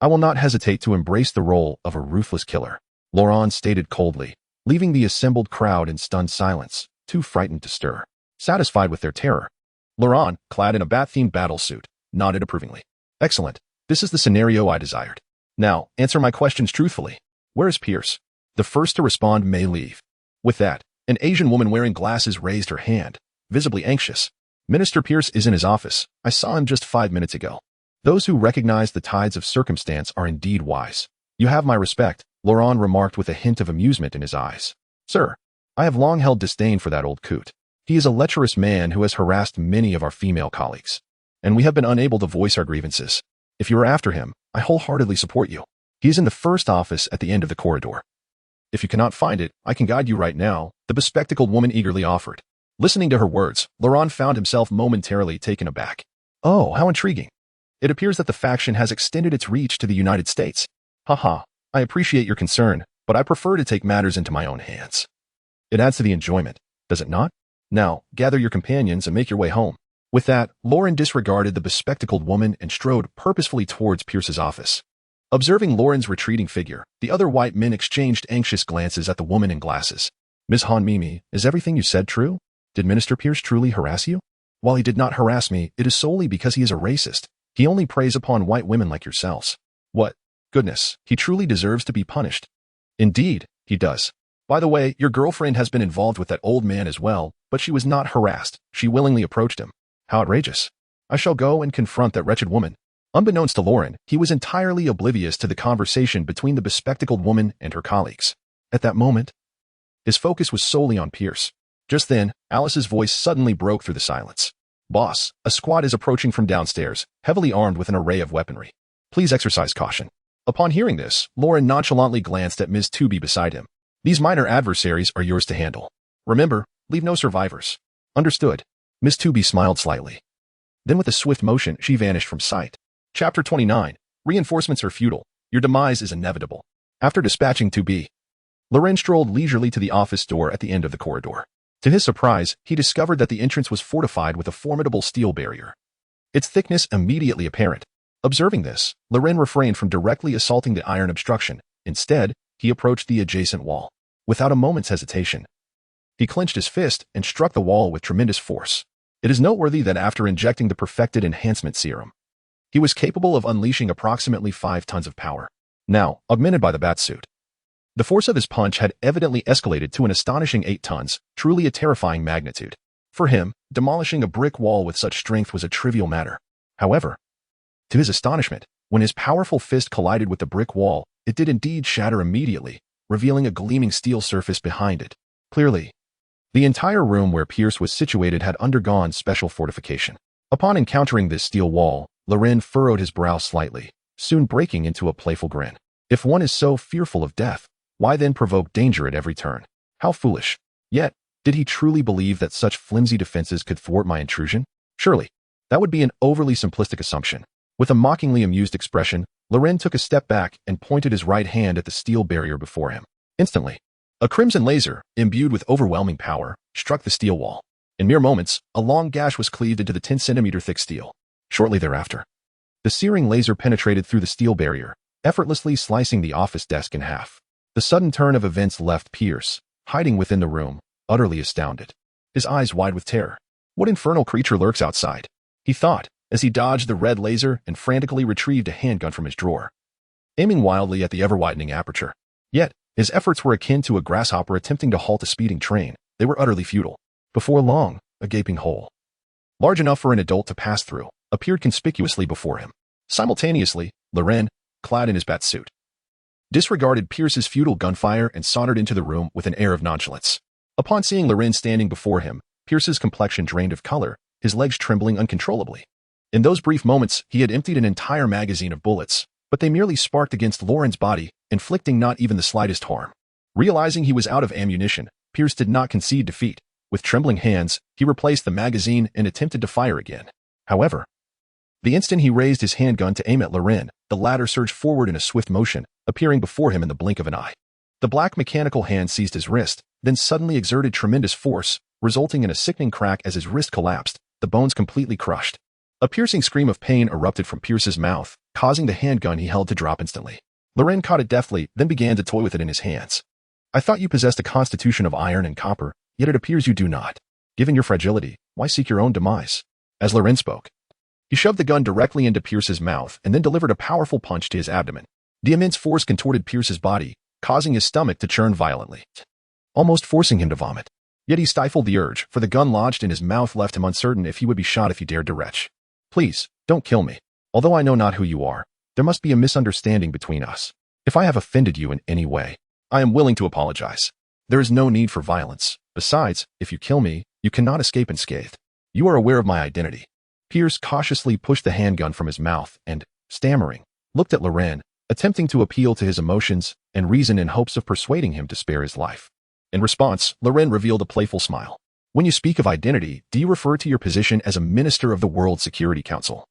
I will not hesitate to embrace the role of a ruthless killer, Laurent stated coldly, leaving the assembled crowd in stunned silence, too frightened to stir. Satisfied with their terror, Laurent, clad in a bat-themed battlesuit, nodded approvingly. Excellent. This is the scenario I desired. Now, answer my questions truthfully. Where is Pierce? The first to respond may leave. With that, an Asian woman wearing glasses raised her hand, visibly anxious. Minister Pierce is in his office. I saw him just 5 minutes ago. Those who recognize the tides of circumstance are indeed wise. You have my respect, Laurent remarked with a hint of amusement in his eyes. Sir, I have long held disdain for that old coot. He is a lecherous man who has harassed many of our female colleagues, and we have been unable to voice our grievances. If you are after him, I wholeheartedly support you. He is in the first office at the end of the corridor. If you cannot find it, I can guide you right now, the bespectacled woman eagerly offered. Listening to her words, Laurent found himself momentarily taken aback. Oh, how intriguing. It appears that the faction has extended its reach to the United States. Haha, I appreciate your concern, but I prefer to take matters into my own hands. It adds to the enjoyment, does it not? Now, gather your companions and make your way home. With that, Lauren disregarded the bespectacled woman and strode purposefully towards Pierce's office. Observing Lauren's retreating figure, the other white men exchanged anxious glances at the woman in glasses. Ms. Han Mimi, is everything you said true? Did Minister Pierce truly harass you? While he did not harass me, it is solely because he is a racist. He only preys upon white women like yourselves. What? Goodness, he truly deserves to be punished. Indeed, he does. By the way, your girlfriend has been involved with that old man as well, but she was not harassed. She willingly approached him. How outrageous. I shall go and confront that wretched woman. Unbeknownst to Lauren, he was entirely oblivious to the conversation between the bespectacled woman and her colleagues. At that moment, his focus was solely on Pierce. Just then, Alice's voice suddenly broke through the silence. Boss, a squad is approaching from downstairs, heavily armed with an array of weaponry. Please exercise caution. Upon hearing this, Lauren nonchalantly glanced at Ms. 2B beside him. These minor adversaries are yours to handle. Remember, leave no survivors. Understood. Miss 2B smiled slightly. Then with a swift motion, she vanished from sight. Chapter 29. Reinforcements are futile. Your demise is inevitable. After dispatching 2B, Loren strolled leisurely to the office door at the end of the corridor. To his surprise, he discovered that the entrance was fortified with a formidable steel barrier, its thickness immediately apparent. Observing this, Loren refrained from directly assaulting the iron obstruction. Instead, he approached the adjacent wall. Without a moment's hesitation, he clenched his fist and struck the wall with tremendous force. It is noteworthy that after injecting the perfected enhancement serum, he was capable of unleashing approximately 5 tons of power, now augmented by the batsuit. The force of his punch had evidently escalated to an astonishing 8 tons, truly a terrifying magnitude. For him, demolishing a brick wall with such strength was a trivial matter. However, to his astonishment, when his powerful fist collided with the brick wall, it did indeed shatter immediately, revealing a gleaming steel surface behind it. Clearly, the entire room where Pierce was situated had undergone special fortification. Upon encountering this steel wall, Loren furrowed his brow slightly, soon breaking into a playful grin. If one is so fearful of death, why then provoke danger at every turn? How foolish. Yet, did he truly believe that such flimsy defenses could thwart my intrusion? Surely, that would be an overly simplistic assumption. With a mockingly amused expression, Loren took a step back and pointed his right hand at the steel barrier before him. Instantly, a crimson laser, imbued with overwhelming power, struck the steel wall. In mere moments, a long gash was cleaved into the 10-centimeter thick steel. Shortly thereafter, the searing laser penetrated through the steel barrier, effortlessly slicing the office desk in half. The sudden turn of events left Pierce, hiding within the room, utterly astounded, his eyes wide with terror. What infernal creature lurks outside? He thought, as he dodged the red laser and frantically retrieved a handgun from his drawer, aiming wildly at the ever-widening aperture. Yet, his efforts were akin to a grasshopper attempting to halt a speeding train. They were utterly futile. Before long, a gaping hole, large enough for an adult to pass through, appeared conspicuously before him. Simultaneously, Loren, clad in his batsuit, disregarded Pierce's futile gunfire and sauntered into the room with an air of nonchalance. Upon seeing Loren standing before him, Pierce's complexion drained of color, his legs trembling uncontrollably. In those brief moments, he had emptied an entire magazine of bullets, but they merely sparked against Loren's body, inflicting not even the slightest harm. Realizing he was out of ammunition, Pierce did not concede defeat. With trembling hands, he replaced the magazine and attempted to fire again. However, the instant he raised his handgun to aim at Loren, the latter surged forward in a swift motion, appearing before him in the blink of an eye. The black mechanical hand seized his wrist, then suddenly exerted tremendous force, resulting in a sickening crack as his wrist collapsed, the bones completely crushed. A piercing scream of pain erupted from Pierce's mouth, causing the handgun he held to drop instantly. Loren caught it deftly, then began to toy with it in his hands. I thought you possessed a constitution of iron and copper, yet it appears you do not. Given your fragility, why seek your own demise? As Loren spoke, he shoved the gun directly into Pierce's mouth and then delivered a powerful punch to his abdomen. The immense force contorted Pierce's body, causing his stomach to churn violently, almost forcing him to vomit. Yet he stifled the urge, for the gun lodged in his mouth left him uncertain if he would be shot if he dared to retch. Please, don't kill me. Although I know not who you are, there must be a misunderstanding between us. If I have offended you in any way, I am willing to apologize. There is no need for violence. Besides, if you kill me, you cannot escape unscathed. You are aware of my identity. Pierce cautiously pushed the handgun from his mouth and, stammering, looked at Loren, attempting to appeal to his emotions and reason in hopes of persuading him to spare his life. In response, Loren revealed a playful smile. When you speak of identity, do you refer to your position as a minister of the World Security Council?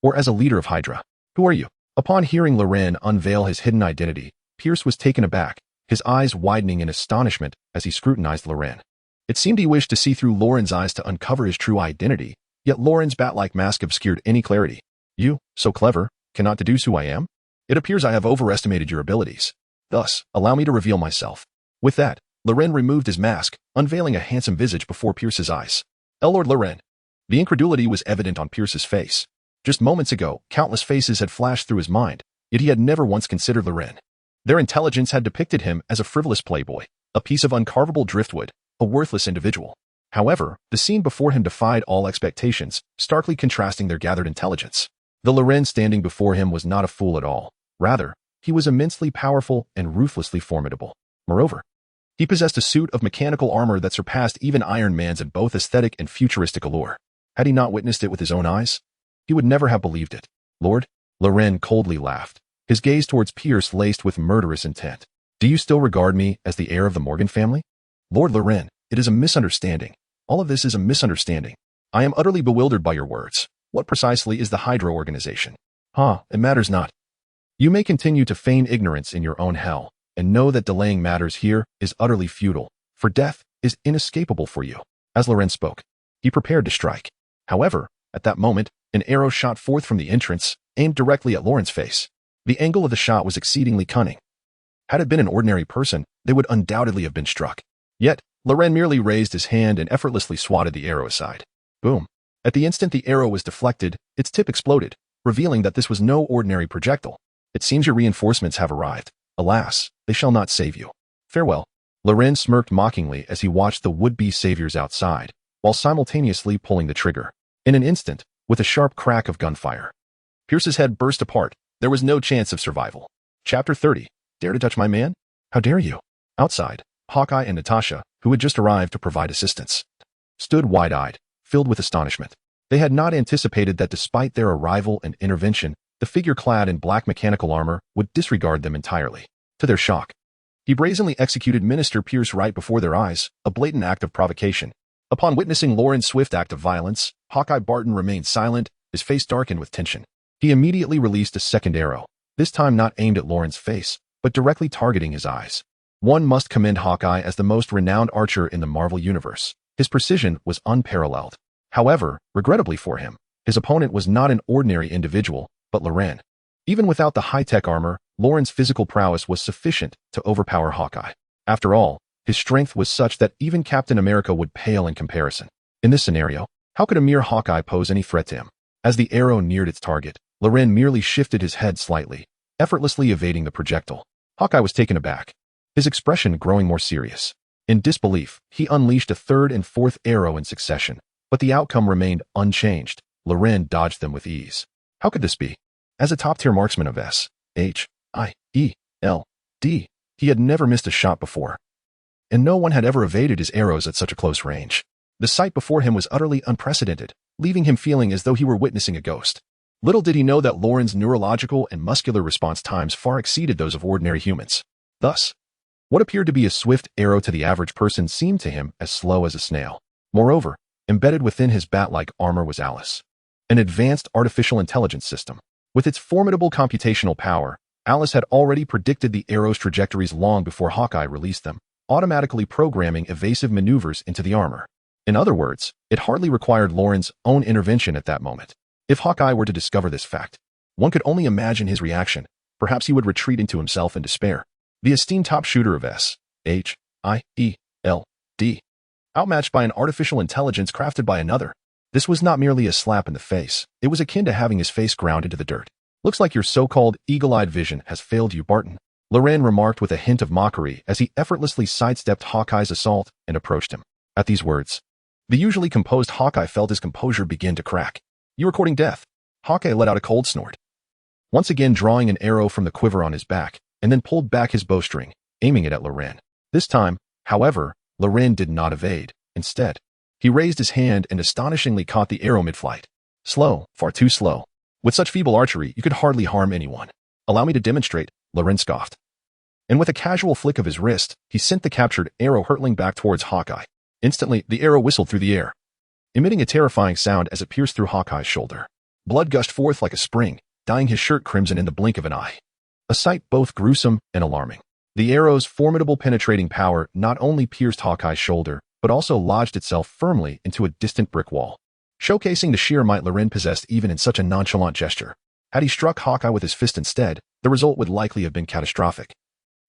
Or as a leader of Hydra? Who are you? Upon hearing Loren unveil his hidden identity, Pierce was taken aback, his eyes widening in astonishment as he scrutinized Loren. It seemed he wished to see through Loren's eyes to uncover his true identity, yet Loren's bat-like mask obscured any clarity. You, so clever, cannot deduce who I am? It appears I have overestimated your abilities. Thus, allow me to reveal myself. With that, Loren removed his mask, unveiling a handsome visage before Pierce's eyes. Lord Loren. The incredulity was evident on Pierce's face. Just moments ago, countless faces had flashed through his mind, yet he had never once considered Loren. Their intelligence had depicted him as a frivolous playboy, a piece of uncarvable driftwood, a worthless individual. However, the scene before him defied all expectations, starkly contrasting their gathered intelligence. The Loren standing before him was not a fool at all. Rather, he was immensely powerful and ruthlessly formidable. Moreover, he possessed a suit of mechanical armor that surpassed even Iron Man's in both aesthetic and futuristic allure. Had he not witnessed it with his own eyes, he would never have believed it. Lord, Loren coldly laughed, his gaze towards Pierce laced with murderous intent. Do you still regard me as the heir of the Morgan family? Lord Loren, It is a misunderstanding. All of this is a misunderstanding. I am utterly bewildered by your words. What precisely is the Hydra organization? It matters not. You may continue to feign ignorance in your own hell, and know that delaying matters here is utterly futile, for death is inescapable for you. As Loren spoke, he prepared to strike. However, at that moment, an arrow shot forth from the entrance, aimed directly at Loren's face. The angle of the shot was exceedingly cunning. Had it been an ordinary person, they would undoubtedly have been struck. Yet, Loren merely raised his hand and effortlessly swatted the arrow aside. Boom. At the instant the arrow was deflected, its tip exploded, revealing that this was no ordinary projectile. It seems your reinforcements have arrived. Alas, they shall not save you. Farewell. Loren smirked mockingly as he watched the would-be saviors outside, while simultaneously pulling the trigger. In an instant, with a sharp crack of gunfire, Pierce's head burst apart. There was no chance of survival. Chapter 30. Dare to touch my man? How dare you? Outside, Hawkeye and Natasha, who had just arrived to provide assistance, stood wide-eyed, filled with astonishment. They had not anticipated that despite their arrival and intervention, the figure clad in black mechanical armor would disregard them entirely. To their shock, he brazenly executed Minister Pierce right before their eyes, a blatant act of provocation. Upon witnessing Loren's swift act of violence, Hawkeye Barton remained silent, his face darkened with tension. He immediately released a second arrow, this time not aimed at Loren's face, but directly targeting his eyes. One must commend Hawkeye as the most renowned archer in the Marvel Universe. His precision was unparalleled. However, regrettably for him, his opponent was not an ordinary individual, but Loren. Even without the high-tech armor, Loren's physical prowess was sufficient to overpower Hawkeye. After all, his strength was such that even Captain America would pale in comparison. In this scenario, how could a mere Hawkeye pose any threat to him? As the arrow neared its target, Loren merely shifted his head slightly, effortlessly evading the projectile. Hawkeye was taken aback, his expression growing more serious. In disbelief, he unleashed a third and fourth arrow in succession, but the outcome remained unchanged. Loren dodged them with ease. How could this be? As a top-tier marksman of S.H.I.E.L.D., he had never missed a shot before, and no one had ever evaded his arrows at such a close range. The sight before him was utterly unprecedented, leaving him feeling as though he were witnessing a ghost. Little did he know that Loren's neurological and muscular response times far exceeded those of ordinary humans. Thus, what appeared to be a swift arrow to the average person seemed to him as slow as a snail. Moreover, embedded within his bat-like armor was Alice, an advanced artificial intelligence system. With its formidable computational power, Alice had already predicted the arrow's trajectories long before Hawkeye released them, automatically programming evasive maneuvers into the armor. In other words, it hardly required Loren's own intervention at that moment. If Hawkeye were to discover this fact, one could only imagine his reaction. Perhaps he would retreat into himself in despair. The esteemed top shooter of S.H.I.E.L.D., outmatched by an artificial intelligence crafted by another. This was not merely a slap in the face. It was akin to having his face ground into the dirt. Looks like your so-called eagle-eyed vision has failed you, Barton, Loren remarked with a hint of mockery as he effortlessly sidestepped Hawkeye's assault and approached him. At these words, the usually composed Hawkeye felt his composure begin to crack. You are courting death. Hawkeye let out a cold snort, once again drawing an arrow from the quiver on his back, and then pulled back his bowstring, aiming it at Loren. This time, however, Loren did not evade. Instead, he raised his hand and astonishingly caught the arrow mid-flight. Slow, far too slow. With such feeble archery, you could hardly harm anyone. Allow me to demonstrate, Loren scoffed. And with a casual flick of his wrist, he sent the captured arrow hurtling back towards Hawkeye. Instantly, the arrow whistled through the air, emitting a terrifying sound as it pierced through Hawkeye's shoulder. Blood gushed forth like a spring, dyeing his shirt crimson in the blink of an eye. A sight both gruesome and alarming. The arrow's formidable penetrating power not only pierced Hawkeye's shoulder, but also lodged itself firmly into a distant brick wall, showcasing the sheer might Loren possessed even in such a nonchalant gesture. Had he struck Hawkeye with his fist instead, the result would likely have been catastrophic.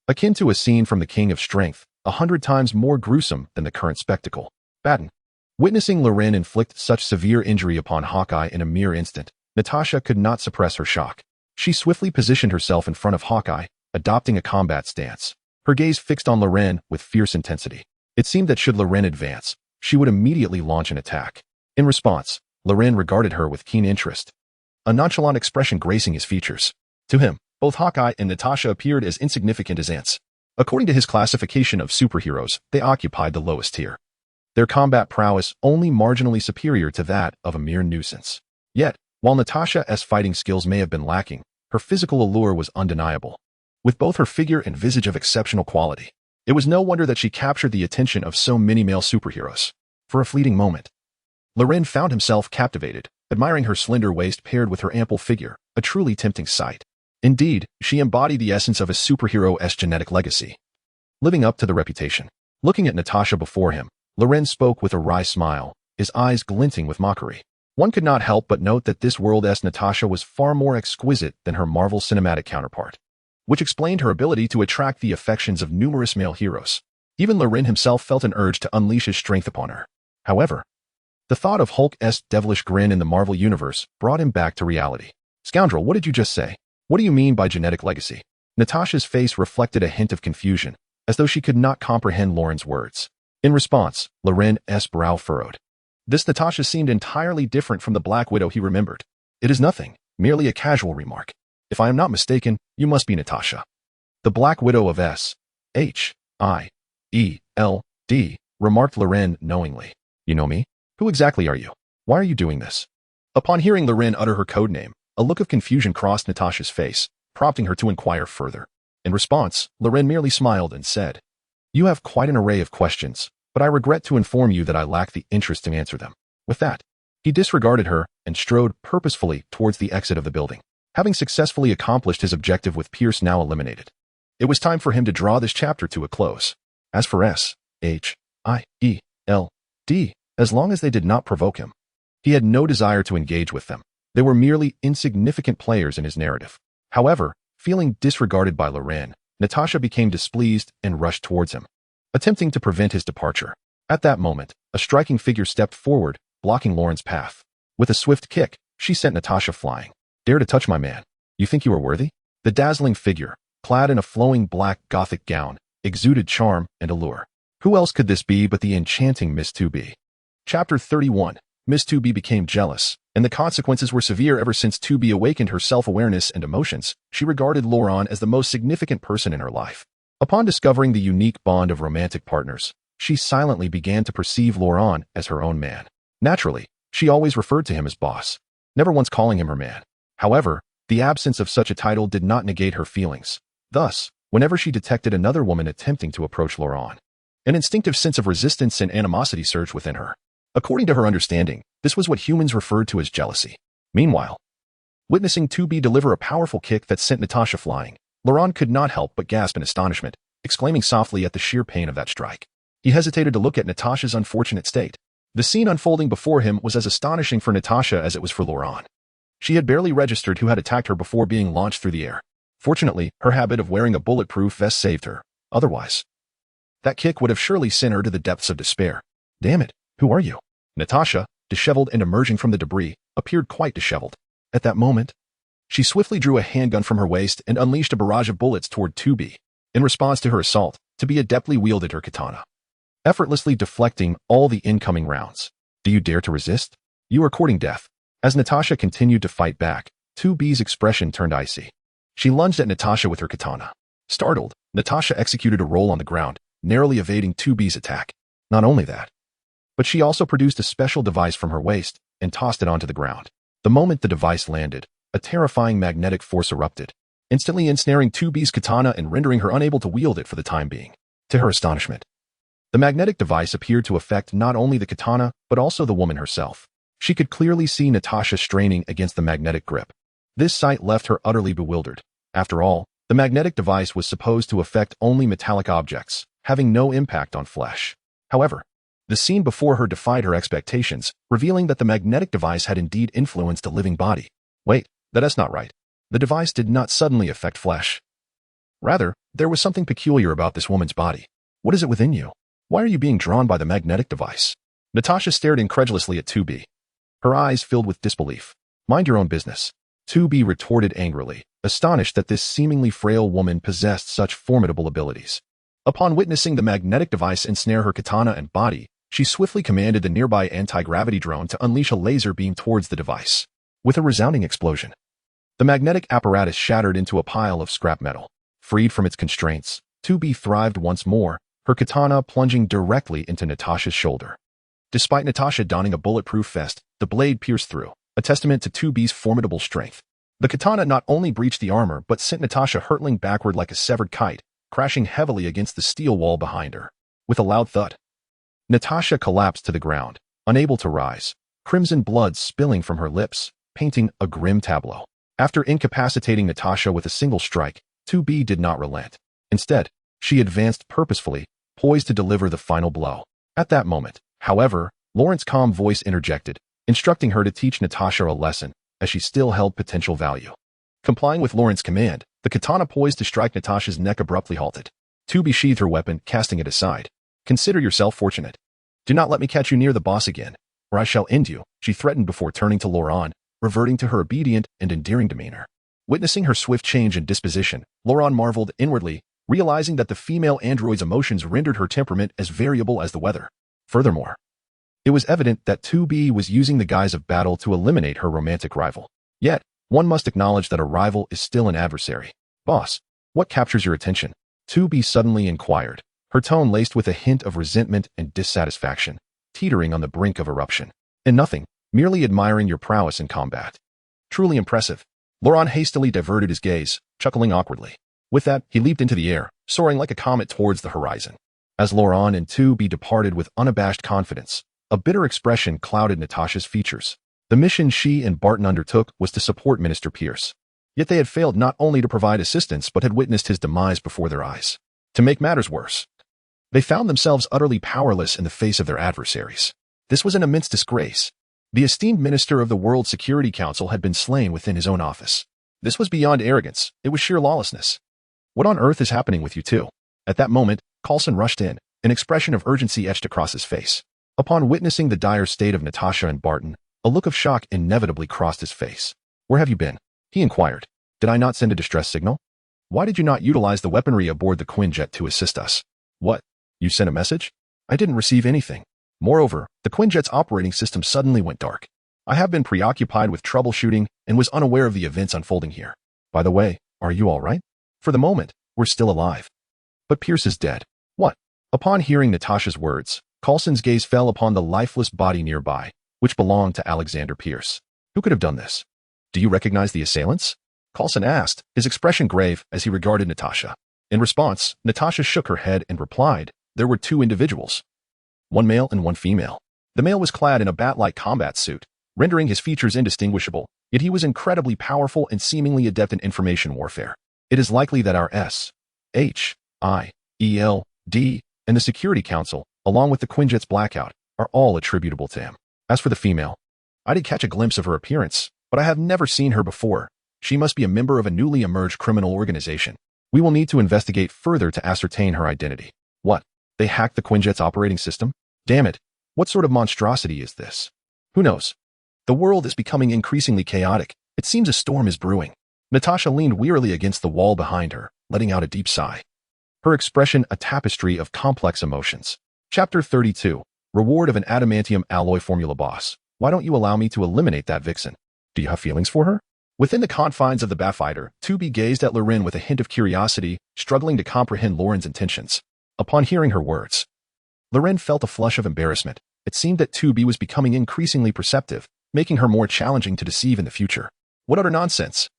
Akin to a scene from The King of Strength, 100 times more gruesome than the current spectacle. Batten. Witnessing Loren inflict such severe injury upon Hawkeye in a mere instant, Natasha could not suppress her shock. She swiftly positioned herself in front of Hawkeye, adopting a combat stance, her gaze fixed on Loren with fierce intensity. It seemed that should Loren advance, she would immediately launch an attack. In response, Loren regarded her with keen interest, a nonchalant expression gracing his features. To him, both Hawkeye and Natasha appeared as insignificant as ants. According to his classification of superheroes, they occupied the lowest tier, their combat prowess only marginally superior to that of a mere nuisance. Yet, while Natasha's fighting skills may have been lacking, her physical allure was undeniable. With both her figure and visage of exceptional quality, It was no wonder that she captured the attention of so many male superheroes. For a fleeting moment, Loren found himself captivated, admiring her slender waist paired with her ample figure, a truly tempting sight. Indeed, she embodied the essence of a superhero's genetic legacy, living up to the reputation. Looking at Natasha before him, Loren spoke with a wry smile, his eyes glinting with mockery. One could not help but note that this world's Natasha was far more exquisite than her Marvel cinematic counterpart, which explained her ability to attract the affections of numerous male heroes. Even Loren himself felt an urge to unleash his strength upon her. However, the thought of Hulk's devilish grin in the Marvel universe brought him back to reality. Scoundrel, what did you just say? What do you mean by genetic legacy? Natasha's face reflected a hint of confusion, as though she could not comprehend Loren's words. In response, Loren's brow furrowed. This Natasha seemed entirely different from the Black Widow he remembered. It is nothing, merely a casual remark. If I am not mistaken, you must be Natasha, the Black Widow of S.H.I.E.L.D., remarked Loren knowingly. You know me? Who exactly are you? Why are you doing this? Upon hearing Loren utter her code name, a look of confusion crossed Natasha's face, prompting her to inquire further. In response, Loren merely smiled and said, You have quite an array of questions, but I regret to inform you that I lack the interest to answer them. With that, he disregarded her and strode purposefully towards the exit of the building. Having successfully accomplished his objective with Pierce now eliminated, it was time for him to draw this chapter to a close. As for S.H.I.E.L.D., as long as they did not provoke him, he had no desire to engage with them. They were merely insignificant players in his narrative. However, feeling disregarded by Loren, Natasha became displeased and rushed towards him, attempting to prevent his departure. At that moment, a striking figure stepped forward, blocking Loren's path. With a swift kick, she sent Natasha flying. Dare to touch my man. You think you are worthy? The dazzling figure, clad in a flowing black Gothic gown, exuded charm and allure. Who else could this be but the enchanting Miss 2B? Chapter 31. Miss 2B became jealous, and the consequences were severe ever since 2B awakened her self-awareness and emotions. She regarded Loren as the most significant person in her life. Upon discovering the unique bond of romantic partners, she silently began to perceive Loren as her own man. Naturally, she always referred to him as boss, never once calling him her man. However, the absence of such a title did not negate her feelings. Thus, whenever she detected another woman attempting to approach Loren, an instinctive sense of resistance and animosity surged within her. According to her understanding, this was what humans referred to as jealousy. Meanwhile, witnessing 2B deliver a powerful kick that sent Natasha flying, Loren could not help but gasp in astonishment, exclaiming softly at the sheer pain of that strike. He hesitated to look at Natasha's unfortunate state. The scene unfolding before him was as astonishing for Natasha as it was for Loren. She had barely registered who had attacked her before being launched through the air. Fortunately, her habit of wearing a bulletproof vest saved her. Otherwise, that kick would have surely sent her to the depths of despair. Damn it, who are you? Natasha, disheveled and emerging from the debris, appeared quite disheveled. At that moment, she swiftly drew a handgun from her waist and unleashed a barrage of bullets toward 2B. In response to her assault, 2B adeptly wielded her katana, effortlessly deflecting all the incoming rounds. Do you dare to resist? You are courting death. As Natasha continued to fight back, 2B's expression turned icy. She lunged at Natasha with her katana. Startled, Natasha executed a roll on the ground, narrowly evading 2B's attack. Not only that, but she also produced a special device from her waist and tossed it onto the ground. The moment the device landed, a terrifying magnetic force erupted, instantly ensnaring 2B's katana and rendering her unable to wield it for the time being. To her astonishment, the magnetic device appeared to affect not only the katana, but also the woman herself. She could clearly see Natasha straining against the magnetic grip. This sight left her utterly bewildered. After all, the magnetic device was supposed to affect only metallic objects, having no impact on flesh. However, the scene before her defied her expectations, revealing that the magnetic device had indeed influenced a living body. Wait, that's not right. The device did not suddenly affect flesh. Rather, there was something peculiar about this woman's body. What is it within you? Why are you being drawn by the magnetic device? Natasha stared incredulously at 2B, her eyes filled with disbelief. Mind your own business. 2B retorted angrily, astonished that this seemingly frail woman possessed such formidable abilities. Upon witnessing the magnetic device ensnare her katana and body, she swiftly commanded the nearby anti-gravity drone to unleash a laser beam towards the device. With a resounding explosion, the magnetic apparatus shattered into a pile of scrap metal. Freed from its constraints, 2B thrived once more, her katana plunging directly into Natasha's shoulder. Despite Natasha donning a bulletproof vest, the blade pierced through, a testament to 2B's formidable strength. The katana not only breached the armor but sent Natasha hurtling backward like a severed kite, crashing heavily against the steel wall behind her. With a loud thud, Natasha collapsed to the ground, unable to rise, crimson blood spilling from her lips, painting a grim tableau. After incapacitating Natasha with a single strike, 2B did not relent. Instead, she advanced purposefully, poised to deliver the final blow. At that moment, however, Lauren's calm voice interjected, instructing her to teach Natasha a lesson, as she still held potential value. Complying with Lauren's command, the katana poised to strike Natasha's neck abruptly halted. 2B sheathed her weapon, casting it aside. Consider yourself fortunate. Do not let me catch you near the boss again, or I shall end you, she threatened before turning to Laurent, reverting to her obedient and endearing demeanor. Witnessing her swift change in disposition, Laurent marveled inwardly, realizing that the female android's emotions rendered her temperament as variable as the weather. Furthermore, it was evident that 2B was using the guise of battle to eliminate her romantic rival. Yet, one must acknowledge that a rival is still an adversary. Boss, what captures your attention? 2B suddenly inquired, her tone laced with a hint of resentment and dissatisfaction, teetering on the brink of eruption. And nothing, merely admiring your prowess in combat. Truly impressive. Laurent hastily diverted his gaze, chuckling awkwardly. With that, he leaped into the air, soaring like a comet towards the horizon. As Laurent and 2B departed with unabashed confidence, a bitter expression clouded Natasha's features. The mission she and Barton undertook was to support Minister Pierce. Yet they had failed not only to provide assistance but had witnessed his demise before their eyes. To make matters worse, they found themselves utterly powerless in the face of their adversaries. This was an immense disgrace. The esteemed minister of the World Security Council had been slain within his own office. This was beyond arrogance, it was sheer lawlessness. What on earth is happening with you two? At that moment, Coulson rushed in, an expression of urgency etched across his face. Upon witnessing the dire state of Natasha and Barton, a look of shock inevitably crossed his face. Where have you been? He inquired. Did I not send a distress signal? Why did you not utilize the weaponry aboard the Quinjet to assist us? What? You sent a message? I didn't receive anything. Moreover, the Quinjet's operating system suddenly went dark. I have been preoccupied with troubleshooting and was unaware of the events unfolding here. By the way, are you all right? For the moment, we're still alive. But Pierce is dead. What? Upon hearing Natasha's words, Coulson's gaze fell upon the lifeless body nearby, which belonged to Alexander Pierce. Who could have done this? Do you recognize the assailants? Coulson asked, his expression grave as he regarded Natasha. In response, Natasha shook her head and replied, there were two individuals. One male and one female. The male was clad in a bat-like combat suit, rendering his features indistinguishable, yet he was incredibly powerful and seemingly adept in information warfare. It is likely that our S.H.I.E.L.D. and the Security Council, along with the Quinjet's blackout, are all attributable to him. As for the female, I did catch a glimpse of her appearance, but I have never seen her before. She must be a member of a newly emerged criminal organization. We will need to investigate further to ascertain her identity. What? They hacked the Quinjet's operating system? Damn it. What sort of monstrosity is this? Who knows? The world is becoming increasingly chaotic. It seems a storm is brewing. Natasha leaned wearily against the wall behind her, letting out a deep sigh. Her expression a tapestry of complex emotions. Chapter 32. Reward of an adamantium alloy formula boss. Why don't you allow me to eliminate that vixen? Do you have feelings for her? Within the confines of the Batfighter, 2B gazed at Loren with a hint of curiosity, struggling to comprehend Lauren's intentions. Upon hearing her words, Loren felt a flush of embarrassment. It seemed that 2B was becoming increasingly perceptive, making her more challenging to deceive in the future. What utter nonsense!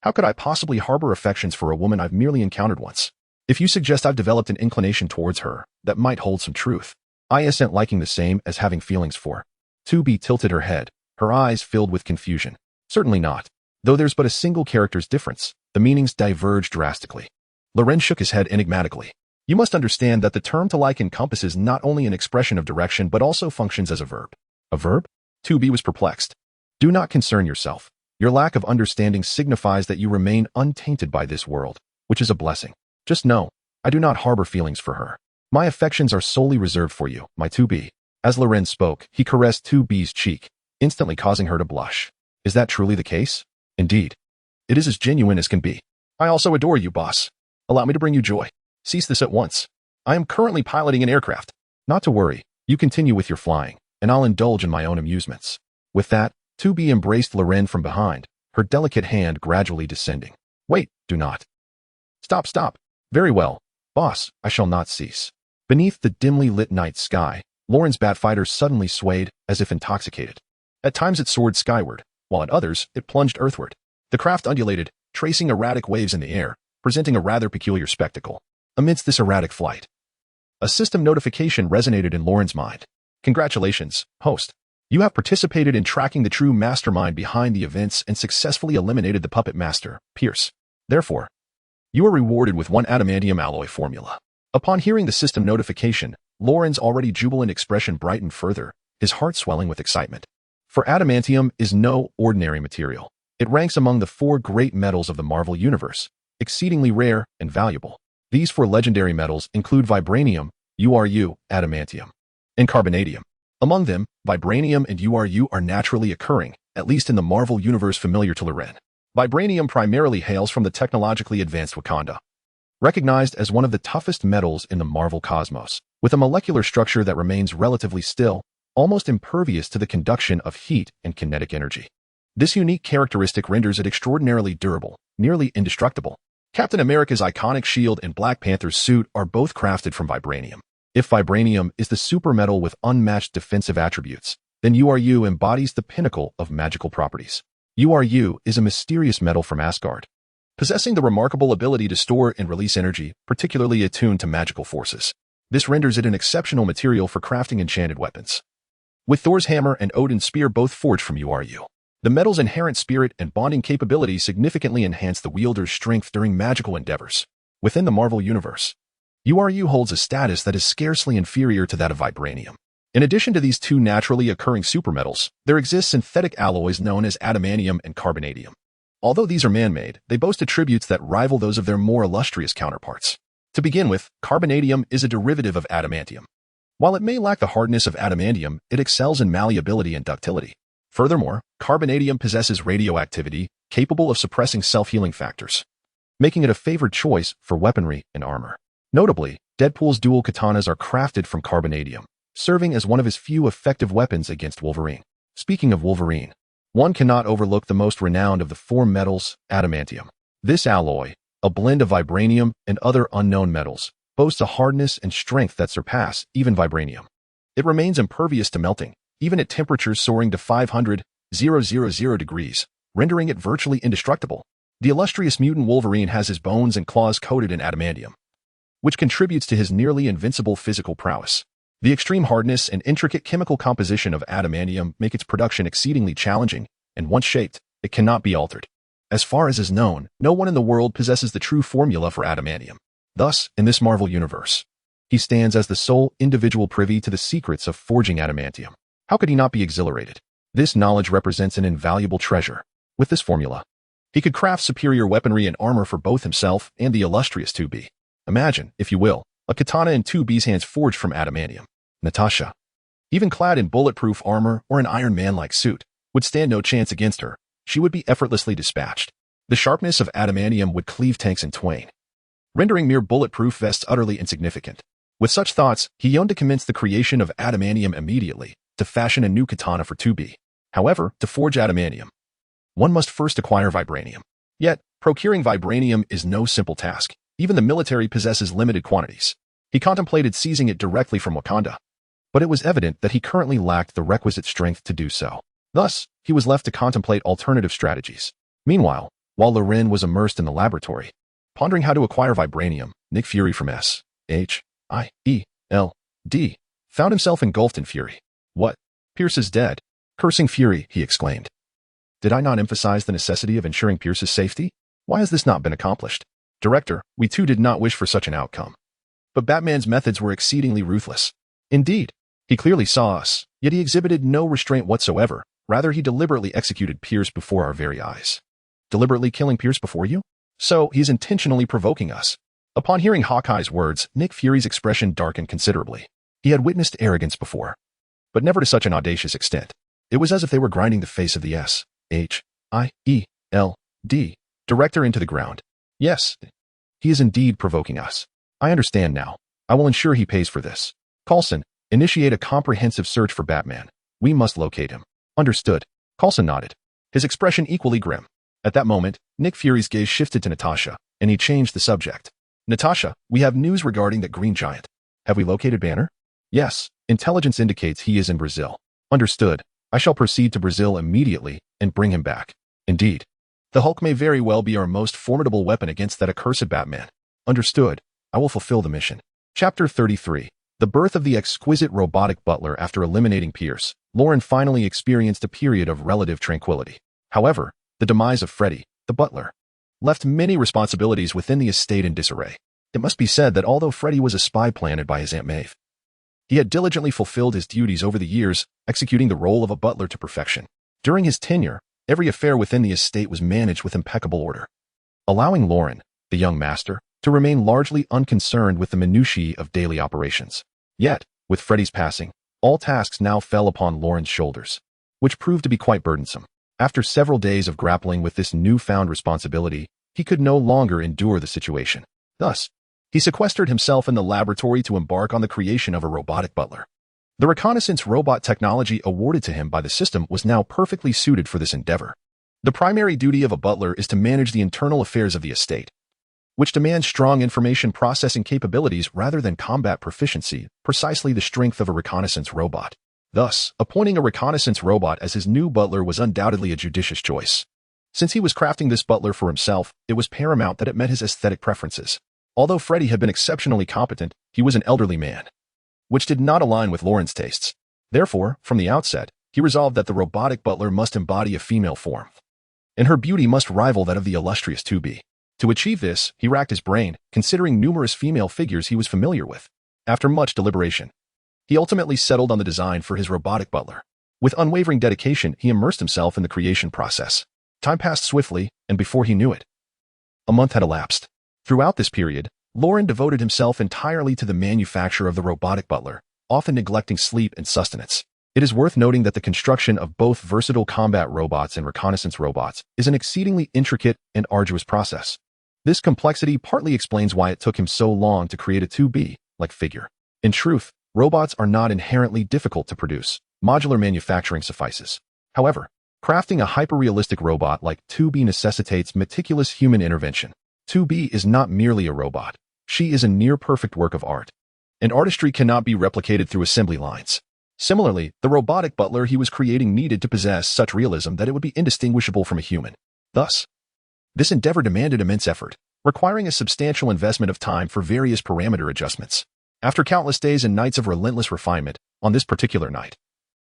How could I possibly harbor affections for a woman I've merely encountered once? If you suggest I've developed an inclination towards her, that might hold some truth. I isn't liking the same as having feelings for. 2B tilted her head, her eyes filled with confusion. Certainly not. Though there's but a single character's difference, the meanings diverge drastically. Loren shook his head enigmatically. You must understand that the term to like encompasses not only an expression of direction but also functions as a verb. A verb? 2B was perplexed. Do not concern yourself. Your lack of understanding signifies that you remain untainted by this world, which is a blessing. Just know, I do not harbor feelings for her. My affections are solely reserved for you, my 2B. As Loren spoke, he caressed 2B's cheek, instantly causing her to blush. Is that truly the case? Indeed. It is as genuine as can be. I also adore you, boss. Allow me to bring you joy. Cease this at once. I am currently piloting an aircraft. Not to worry, you continue with your flying, and I'll indulge in my own amusements. With that, 2B embraced Loren from behind, her delicate hand gradually descending. Wait, do not. Stop. Very well, boss, I shall not cease. Beneath the dimly lit night sky, Loren's Batfighter suddenly swayed, as if intoxicated. At times it soared skyward, while at others it plunged earthward. The craft undulated, tracing erratic waves in the air, presenting a rather peculiar spectacle. Amidst this erratic flight, a system notification resonated in Lauren's mind. Congratulations, host. You have participated in tracking the true mastermind behind the events and successfully eliminated the puppet master, Pierce. Therefore, you are rewarded with 1 adamantium alloy formula. Upon hearing the system notification, Lauren's already jubilant expression brightened further, his heart swelling with excitement. For adamantium is no ordinary material. It ranks among the 4 great metals of the Marvel Universe, exceedingly rare and valuable. These 4 legendary metals include vibranium, URU, adamantium, and carbonadium. Among them, vibranium and URU are naturally occurring, at least in the Marvel Universe familiar to Loren. Vibranium primarily hails from the technologically advanced Wakanda, recognized as one of the toughest metals in the Marvel cosmos, with a molecular structure that remains relatively still, almost impervious to the conduction of heat and kinetic energy. This unique characteristic renders it extraordinarily durable, nearly indestructible. Captain America's iconic shield and Black Panther's suit are both crafted from vibranium. If vibranium is the supermetal with unmatched defensive attributes, then URU embodies the pinnacle of magical properties. URU is a mysterious metal from Asgard, possessing the remarkable ability to store and release energy, particularly attuned to magical forces. This renders it an exceptional material for crafting enchanted weapons. With Thor's hammer and Odin's spear both forged from URU, the metal's inherent spirit and bonding capability significantly enhance the wielder's strength during magical endeavors. Within the Marvel Universe, URU holds a status that is scarcely inferior to that of vibranium. In addition to these 2 naturally occurring supermetals, there exist synthetic alloys known as adamantium and carbonadium. Although these are man-made, they boast attributes that rival those of their more illustrious counterparts. To begin with, carbonadium is a derivative of adamantium. While it may lack the hardness of adamantium, it excels in malleability and ductility. Furthermore, carbonadium possesses radioactivity, capable of suppressing self-healing factors, making it a favored choice for weaponry and armor. Notably, Deadpool's dual katanas are crafted from carbonadium, serving as one of his few effective weapons against Wolverine. Speaking of Wolverine, one cannot overlook the most renowned of the 4 metals, adamantium. This alloy, a blend of vibranium and other unknown metals, boasts a hardness and strength that surpass even vibranium. It remains impervious to melting, even at temperatures soaring to 500,000 degrees, rendering it virtually indestructible. The illustrious mutant Wolverine has his bones and claws coated in adamantium, which contributes to his nearly invincible physical prowess. The extreme hardness and intricate chemical composition of adamantium make its production exceedingly challenging, and once shaped, it cannot be altered. As far as is known, no one in the world possesses the true formula for adamantium. Thus, in this Marvel Universe, he stands as the sole individual privy to the secrets of forging adamantium. How could he not be exhilarated? This knowledge represents an invaluable treasure. With this formula, he could craft superior weaponry and armor for both himself and the illustrious 2B. Imagine, if you will, a katana in 2B's hands forged from adamantium. Natasha, even clad in bulletproof armor or an Iron Man-like suit, would stand no chance against her. She would be effortlessly dispatched. The sharpness of adamantium would cleave tanks in twain, rendering mere bulletproof vests utterly insignificant. With such thoughts, he yearned to commence the creation of adamantium immediately, to fashion a new katana for 2B. However, to forge adamantium, one must first acquire vibranium. Yet, procuring vibranium is no simple task. Even the military possesses limited quantities. He contemplated seizing it directly from Wakanda, but it was evident that he currently lacked the requisite strength to do so. Thus, he was left to contemplate alternative strategies. Meanwhile, while Loren was immersed in the laboratory, pondering how to acquire vibranium, Nick Fury from S.H.I.E.L.D. found himself engulfed in fury. What? Pierce is dead. Cursing fury, he exclaimed. Did I not emphasize the necessity of ensuring Pierce's safety? Why has this not been accomplished? Director, we too did not wish for such an outcome. But Batman's methods were exceedingly ruthless. Indeed, he clearly saw us, yet he exhibited no restraint whatsoever. Rather, he deliberately executed Pierce before our very eyes. Deliberately killing Pierce before you? So, he's intentionally provoking us. Upon hearing Hawkeye's words, Nick Fury's expression darkened considerably. He had witnessed arrogance before, but never to such an audacious extent. It was as if they were grinding the face of the S.H.I.E.L.D. director into the ground. Yes, he is indeed provoking us. I understand now. I will ensure he pays for this. Coulson, initiate a comprehensive search for Batman. We must locate him. Understood. Coulson nodded, his expression equally grim. At that moment, Nick Fury's gaze shifted to Natasha, and he changed the subject. Natasha, we have news regarding that Green Giant. Have we located Banner? Yes. Intelligence indicates he is in Brazil. Understood. I shall proceed to Brazil immediately and bring him back. Indeed. The Hulk may very well be our most formidable weapon against that accursed Batman. Understood. I will fulfill the mission. Chapter 33. The birth of the exquisite robotic butler. After eliminating Pierce, Lauren finally experienced a period of relative tranquility. However, the demise of Freddy, the butler, left many responsibilities within the estate in disarray. It must be said that although Freddy was a spy planted by his Aunt Maeve, he had diligently fulfilled his duties over the years, executing the role of a butler to perfection. During his tenure, every affair within the estate was managed with impeccable order, allowing Lauren, the young master, to remain largely unconcerned with the minutiae of daily operations. Yet, with Freddy's passing, all tasks now fell upon Lauren's shoulders, which proved to be quite burdensome. After several days of grappling with this newfound responsibility, he could no longer endure the situation. Thus, he sequestered himself in the laboratory to embark on the creation of a robotic butler. The reconnaissance robot technology awarded to him by the system was now perfectly suited for this endeavor. The primary duty of a butler is to manage the internal affairs of the estate, which demands strong information processing capabilities rather than combat proficiency, precisely the strength of a reconnaissance robot. Thus, appointing a reconnaissance robot as his new butler was undoubtedly a judicious choice. Since he was crafting this butler for himself, it was paramount that it met his aesthetic preferences. Although Freddy had been exceptionally competent, he was an elderly man, which did not align with Lauren's tastes. Therefore, from the outset, he resolved that the robotic butler must embody a female form, and her beauty must rival that of the illustrious 2B. To achieve this, he racked his brain, considering numerous female figures he was familiar with. After much deliberation, he ultimately settled on the design for his robotic butler. With unwavering dedication, he immersed himself in the creation process. Time passed swiftly, and before he knew it, a month had elapsed. Throughout this period, Lauren devoted himself entirely to the manufacture of the robotic butler, often neglecting sleep and sustenance. It is worth noting that the construction of both versatile combat robots and reconnaissance robots is an exceedingly intricate and arduous process. This complexity partly explains why it took him so long to create a 2B-like figure. In truth, robots are not inherently difficult to produce. Modular manufacturing suffices. However, crafting a hyper-realistic robot like 2B necessitates meticulous human intervention. 2B is not merely a robot. She is a near-perfect work of art, and artistry cannot be replicated through assembly lines. Similarly, the robotic butler he was creating needed to possess such realism that it would be indistinguishable from a human. Thus, this endeavor demanded immense effort, requiring a substantial investment of time for various parameter adjustments. After countless days and nights of relentless refinement, on this particular night,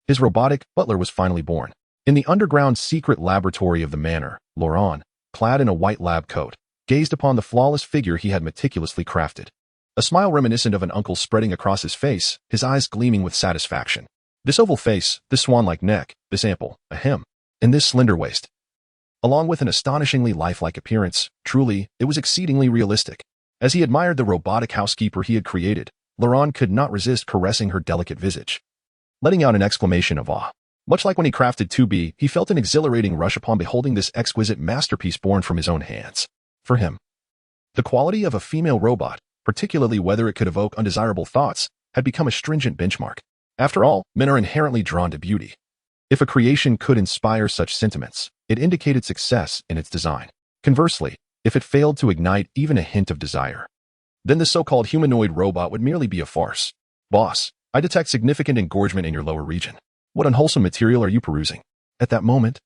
his robotic butler was finally born. In the underground secret laboratory of the manor, Lauren, clad in a white lab coat, gazed upon the flawless figure he had meticulously crafted. A smile reminiscent of an uncle spreading across his face, his eyes gleaming with satisfaction. This oval face, this swan-like neck, this ample, a hem, and this slender waist, along with an astonishingly lifelike appearance, truly, it was exceedingly realistic. As he admired the robotic housekeeper he had created, Lauren could not resist caressing her delicate visage, letting out an exclamation of awe. Much like when he crafted 2B, he felt an exhilarating rush upon beholding this exquisite masterpiece born from his own hands. For him, the quality of a female robot, particularly whether it could evoke undesirable thoughts, had become a stringent benchmark. After all, men are inherently drawn to beauty. If a creation could inspire such sentiments, it indicated success in its design. Conversely, if it failed to ignite even a hint of desire, then the so-called humanoid robot would merely be a farce. Boss, I detect significant engorgement in your lower region. What unwholesome material are you perusing? At that moment,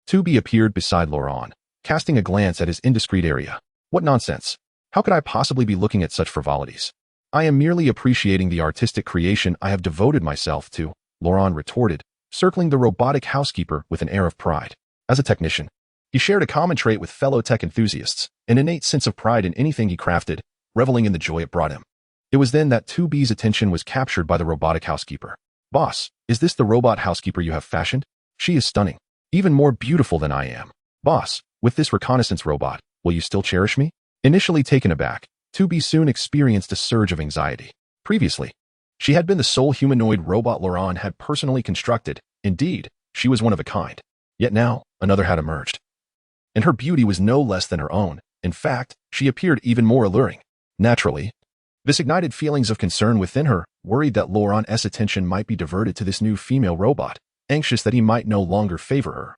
2B appeared beside Lauren, casting a glance at his indiscreet area. What nonsense! How could I possibly be looking at such frivolities? I am merely appreciating the artistic creation I have devoted myself to, Lauren retorted, circling the robotic housekeeper with an air of pride. As a technician, he shared a common trait with fellow tech enthusiasts, an innate sense of pride in anything he crafted, reveling in the joy it brought him. It was then that 2B's attention was captured by the robotic housekeeper. Boss, is this the robot housekeeper you have fashioned? She is stunning, even more beautiful than I am. Boss, with this reconnaissance robot, will you still cherish me? Initially taken aback, 2B soon experienced a surge of anxiety. Previously, she had been the sole humanoid robot Lauren had personally constructed. Indeed, she was one of a kind. Yet now, another had emerged. And her beauty was no less than her own. In fact, she appeared even more alluring. Naturally, this ignited feelings of concern within her, worried that Lauren's attention might be diverted to this new female robot, anxious that he might no longer favor her,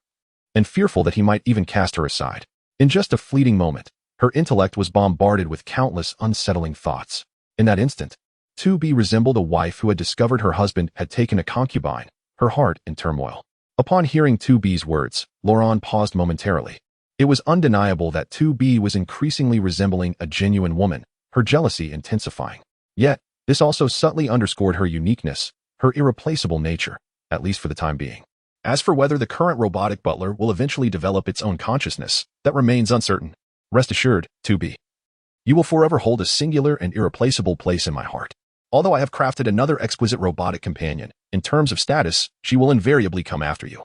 and fearful that he might even cast her aside. In just a fleeting moment, her intellect was bombarded with countless unsettling thoughts. In that instant, 2B resembled a wife who had discovered her husband had taken a concubine, her heart in turmoil. Upon hearing 2B's words, Lauren paused momentarily. It was undeniable that 2B was increasingly resembling a genuine woman, her jealousy intensifying. Yet, this also subtly underscored her uniqueness, her irreplaceable nature, at least for the time being. As for whether the current robotic butler will eventually develop its own consciousness, that remains uncertain. Rest assured, 2B. You will forever hold a singular and irreplaceable place in my heart. Although I have crafted another exquisite robotic companion, in terms of status, she will invariably come after you.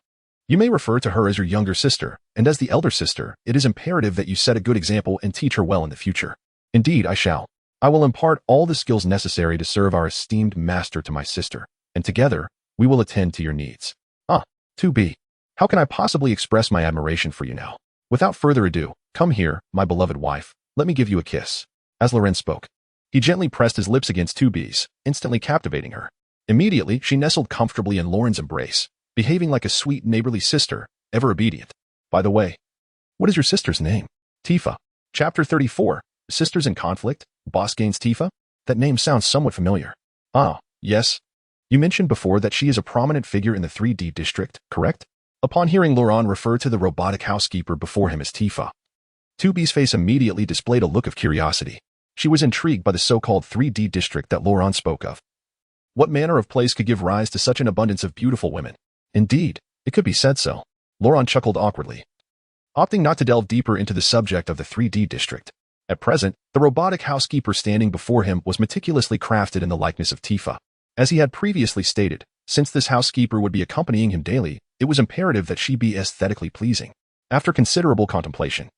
You may refer to her as your younger sister, and as the elder sister, it is imperative that you set a good example and teach her well in the future. Indeed, I shall. I will impart all the skills necessary to serve our esteemed master to my sister, and together, we will attend to your needs. 2B. How can I possibly express my admiration for you now? Without further ado, come here, my beloved wife, let me give you a kiss. As Loren spoke, he gently pressed his lips against 2B's, instantly captivating her. Immediately, she nestled comfortably in Loren's embrace, behaving like a sweet neighborly sister, ever obedient. By the way, what is your sister's name? Tifa. Chapter 34. Sisters in Conflict? Boss gains Tifa? That name sounds somewhat familiar. Ah, yes. You mentioned before that she is a prominent figure in the 3D district, correct? Upon hearing Loren refer to the robotic housekeeper before him as Tifa, 2B's face immediately displayed a look of curiosity. She was intrigued by the so-called 3D district that Loren spoke of. What manner of place could give rise to such an abundance of beautiful women? Indeed, it could be said so. Loren chuckled awkwardly, opting not to delve deeper into the subject of the 3D district. At present, the robotic housekeeper standing before him was meticulously crafted in the likeness of Tifa. As he had previously stated, since this housekeeper would be accompanying him daily, it was imperative that she be aesthetically pleasing. After considerable contemplation,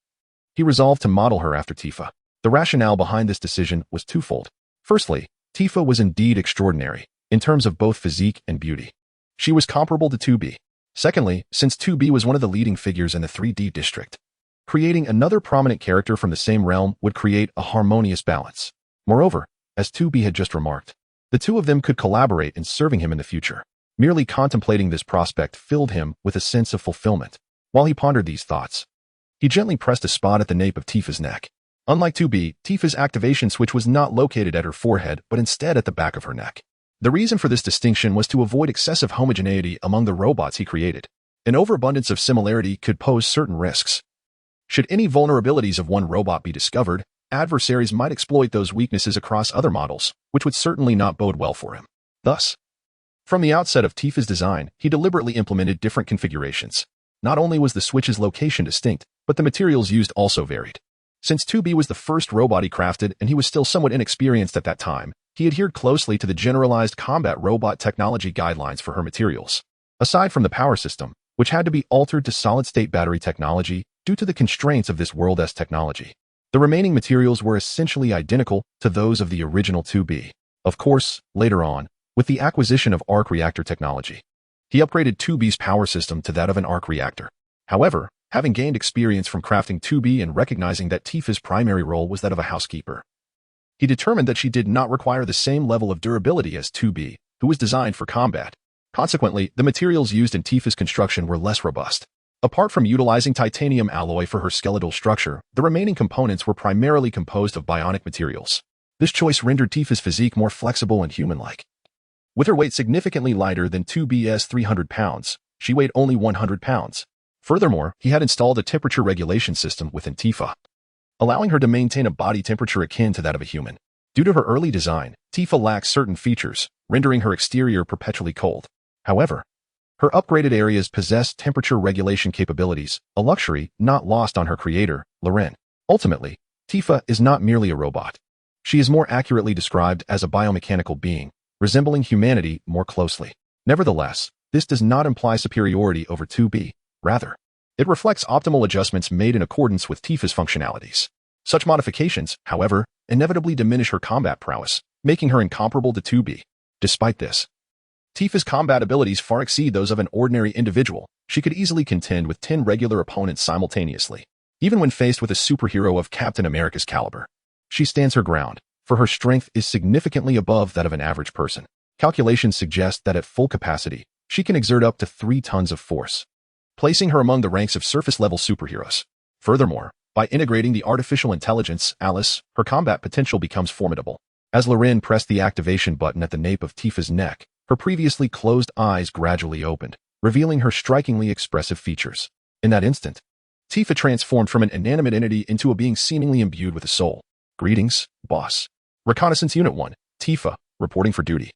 he resolved to model her after Tifa. The rationale behind this decision was twofold. Firstly, Tifa was indeed extraordinary, in terms of both physique and beauty. She was comparable to 2B. Secondly, since 2B was one of the leading figures in the 3D district, creating another prominent character from the same realm would create a harmonious balance. Moreover, as 2B had just remarked, the two of them could collaborate in serving him in the future. Merely contemplating this prospect filled him with a sense of fulfillment. While he pondered these thoughts, he gently pressed a spot at the nape of Tifa's neck. Unlike 2B, Tifa's activation switch was not located at her forehead, but instead at the back of her neck. The reason for this distinction was to avoid excessive homogeneity among the robots he created. An overabundance of similarity could pose certain risks. Should any vulnerabilities of one robot be discovered, adversaries might exploit those weaknesses across other models, which would certainly not bode well for him. Thus, from the outset of Tifa's design, he deliberately implemented different configurations. Not only was the switch's location distinct, but the materials used also varied. Since 2B was the first robot he crafted and he was still somewhat inexperienced at that time, he adhered closely to the generalized combat robot technology guidelines for her materials. Aside from the power system, which had to be altered to solid-state battery technology due to the constraints of this world's technology, the remaining materials were essentially identical to those of the original 2B. Of course, later on, with the acquisition of arc reactor technology, he upgraded 2B's power system to that of an arc reactor. However, having gained experience from crafting 2B and recognizing that Tifa's primary role was that of a housekeeper, he determined that she did not require the same level of durability as 2B, who was designed for combat. Consequently, the materials used in Tifa's construction were less robust. Apart from utilizing titanium alloy for her skeletal structure, the remaining components were primarily composed of bionic materials. This choice rendered Tifa's physique more flexible and human-like. With her weight significantly lighter than 2B's 300 pounds, she weighed only 100 pounds. Furthermore, he had installed a temperature regulation system within Tifa, allowing her to maintain a body temperature akin to that of a human. Due to her early design, Tifa lacks certain features, rendering her exterior perpetually cold. However, her upgraded areas possess temperature regulation capabilities, a luxury not lost on her creator, Loren. Ultimately, Tifa is not merely a robot. She is more accurately described as a biomechanical being, resembling humanity more closely. Nevertheless, this does not imply superiority over 2B. Rather, it reflects optimal adjustments made in accordance with Tifa's functionalities. Such modifications, however, inevitably diminish her combat prowess, making her incomparable to 2B. Despite this, Tifa's combat abilities far exceed those of an ordinary individual. She could easily contend with 10 regular opponents simultaneously. Even when faced with a superhero of Captain America's caliber, she stands her ground, for her strength is significantly above that of an average person. Calculations suggest that at full capacity, she can exert up to 3 tons of force, placing her among the ranks of surface-level superheroes. Furthermore, by integrating the artificial intelligence, Alice, her combat potential becomes formidable. As Loren pressed the activation button at the nape of Tifa's neck, her previously closed eyes gradually opened, revealing her strikingly expressive features. In that instant, Tifa transformed from an inanimate entity into a being seemingly imbued with a soul. Greetings, boss. Reconnaissance Unit 1, Tifa, reporting for duty.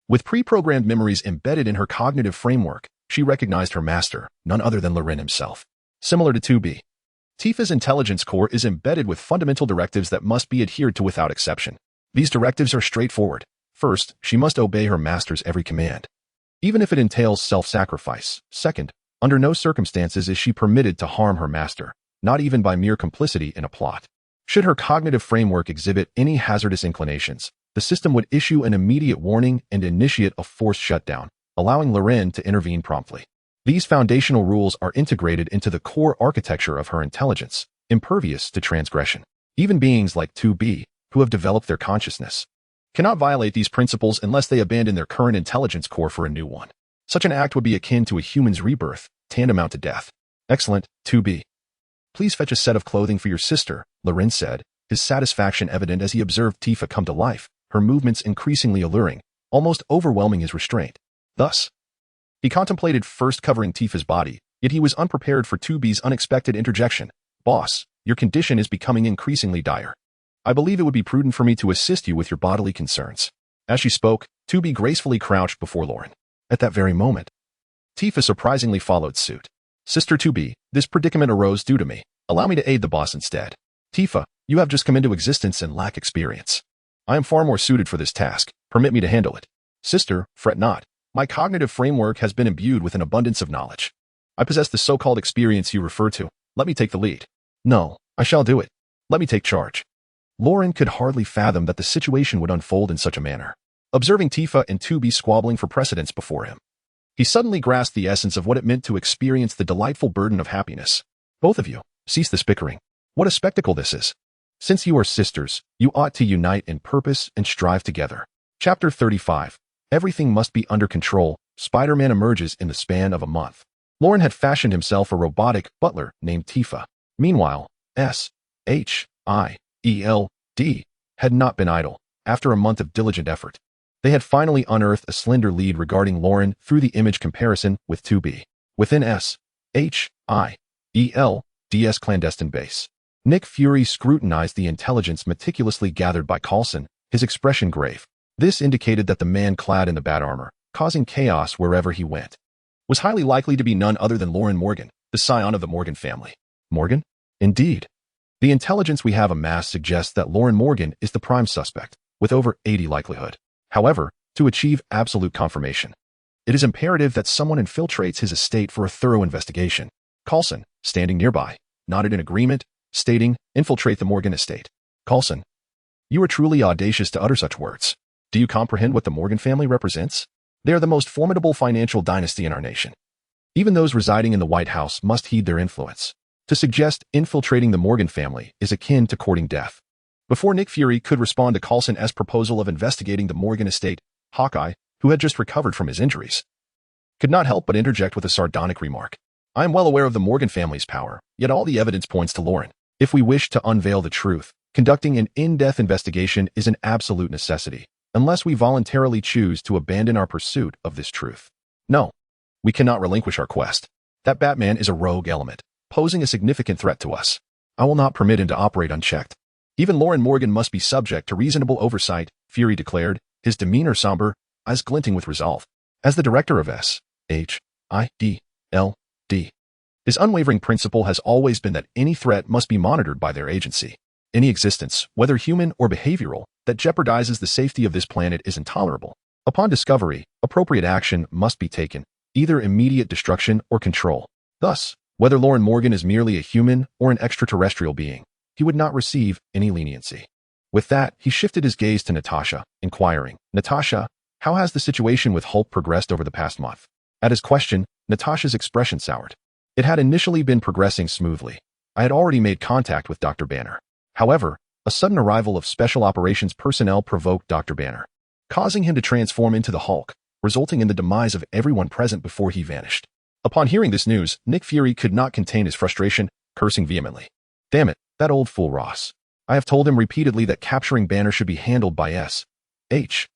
With pre-programmed memories embedded in her cognitive framework, she recognized her master, none other than Lun himself. Similar to 2B, Tifa's intelligence core is embedded with fundamental directives that must be adhered to without exception. These directives are straightforward. First, she must obey her master's every command, even if it entails self-sacrifice. Second, under no circumstances is she permitted to harm her master, not even by mere complicity in a plot. Should her cognitive framework exhibit any hazardous inclinations, the system would issue an immediate warning and initiate a forced shutdown, allowing Lun to intervene promptly. These foundational rules are integrated into the core architecture of her intelligence, impervious to transgression. Even beings like 2B, who have developed their consciousness, cannot violate these principles unless they abandon their current intelligence core for a new one. Such an act would be akin to a human's rebirth, tantamount to death. Excellent, 2B. Please fetch a set of clothing for your sister, Lun said, his satisfaction evident as he observed Tifa come to life, her movements increasingly alluring, almost overwhelming his restraint. Thus, he contemplated first covering Tifa's body, yet he was unprepared for 2B's unexpected interjection. Boss, your condition is becoming increasingly dire. I believe it would be prudent for me to assist you with your bodily concerns. As she spoke, 2B gracefully crouched before Lun. At that very moment, Tifa surprisingly followed suit. Sister 2B, this predicament arose due to me. Allow me to aid the boss instead. Tifa, you have just come into existence and lack experience. I am far more suited for this task. Permit me to handle it. Sister, fret not. My cognitive framework has been imbued with an abundance of knowledge. I possess the so-called experience you refer to. Let me take the lead. No, I shall do it. Let me take charge. Lun could hardly fathom that the situation would unfold in such a manner. Observing Tifa and 2B squabbling for precedence before him, he suddenly grasped the essence of what it meant to experience the delightful burden of happiness. Both of you, cease this bickering. What a spectacle this is. Since you are sisters, you ought to unite in purpose and strive together. Chapter 35. Everything must be under control. Spider-Man emerges in the span of a month. Lun had fashioned himself a robotic butler named Tifa. Meanwhile, SHIELD had not been idle. After a month of diligent effort, they had finally unearthed a slender lead regarding Lun through the image comparison with 2B. Within SHIELD's clandestine base, Nick Fury scrutinized the intelligence meticulously gathered by Coulson, his expression grave. This indicated that the man clad in the bat armor, causing chaos wherever he went, was highly likely to be none other than Lorne Morgan, the scion of the Morgan family. Morgan? Indeed. The intelligence we have amassed suggests that Lorne Morgan is the prime suspect, with over 80 likelihood. However, to achieve absolute confirmation, it is imperative that someone infiltrates his estate for a thorough investigation. Coulson, standing nearby, nodded in agreement, stating, infiltrate the Morgan estate. Coulson, you are truly audacious to utter such words. Do you comprehend what the Morgan family represents? They are the most formidable financial dynasty in our nation. Even those residing in the White House must heed their influence. To suggest infiltrating the Morgan family is akin to courting death. Before Nick Fury could respond to Coulson's proposal of investigating the Morgan estate, Hawkeye, who had just recovered from his injuries, could not help but interject with a sardonic remark. I am well aware of the Morgan family's power, yet all the evidence points to Lorne. If we wish to unveil the truth, conducting an in-depth investigation is an absolute necessity, unless we voluntarily choose to abandon our pursuit of this truth. No, we cannot relinquish our quest. That Batman is a rogue element, posing a significant threat to us. I will not permit him to operate unchecked. Even Lorne Morgan must be subject to reasonable oversight, Fury declared, his demeanor somber, eyes glinting with resolve. As the director of SHIELD, his unwavering principle has always been that any threat must be monitored by their agency. Any existence, whether human or behavioral, that jeopardizes the safety of this planet is intolerable. Upon discovery, appropriate action must be taken, either immediate destruction or control. Thus, whether Lorne Morgan is merely a human or an extraterrestrial being, he would not receive any leniency. With that, he shifted his gaze to Natasha, inquiring, Natasha, how has the situation with Hulk progressed over the past month? At his question, Natasha's expression soured. It had initially been progressing smoothly. I had already made contact with Dr. Banner. However, a sudden arrival of Special Operations personnel provoked Dr. Banner, causing him to transform into the Hulk, resulting in the demise of everyone present before he vanished. Upon hearing this news, Nick Fury could not contain his frustration, cursing vehemently. Damn it, that old fool Ross. I have told him repeatedly that capturing Banner should be handled by SHIELD,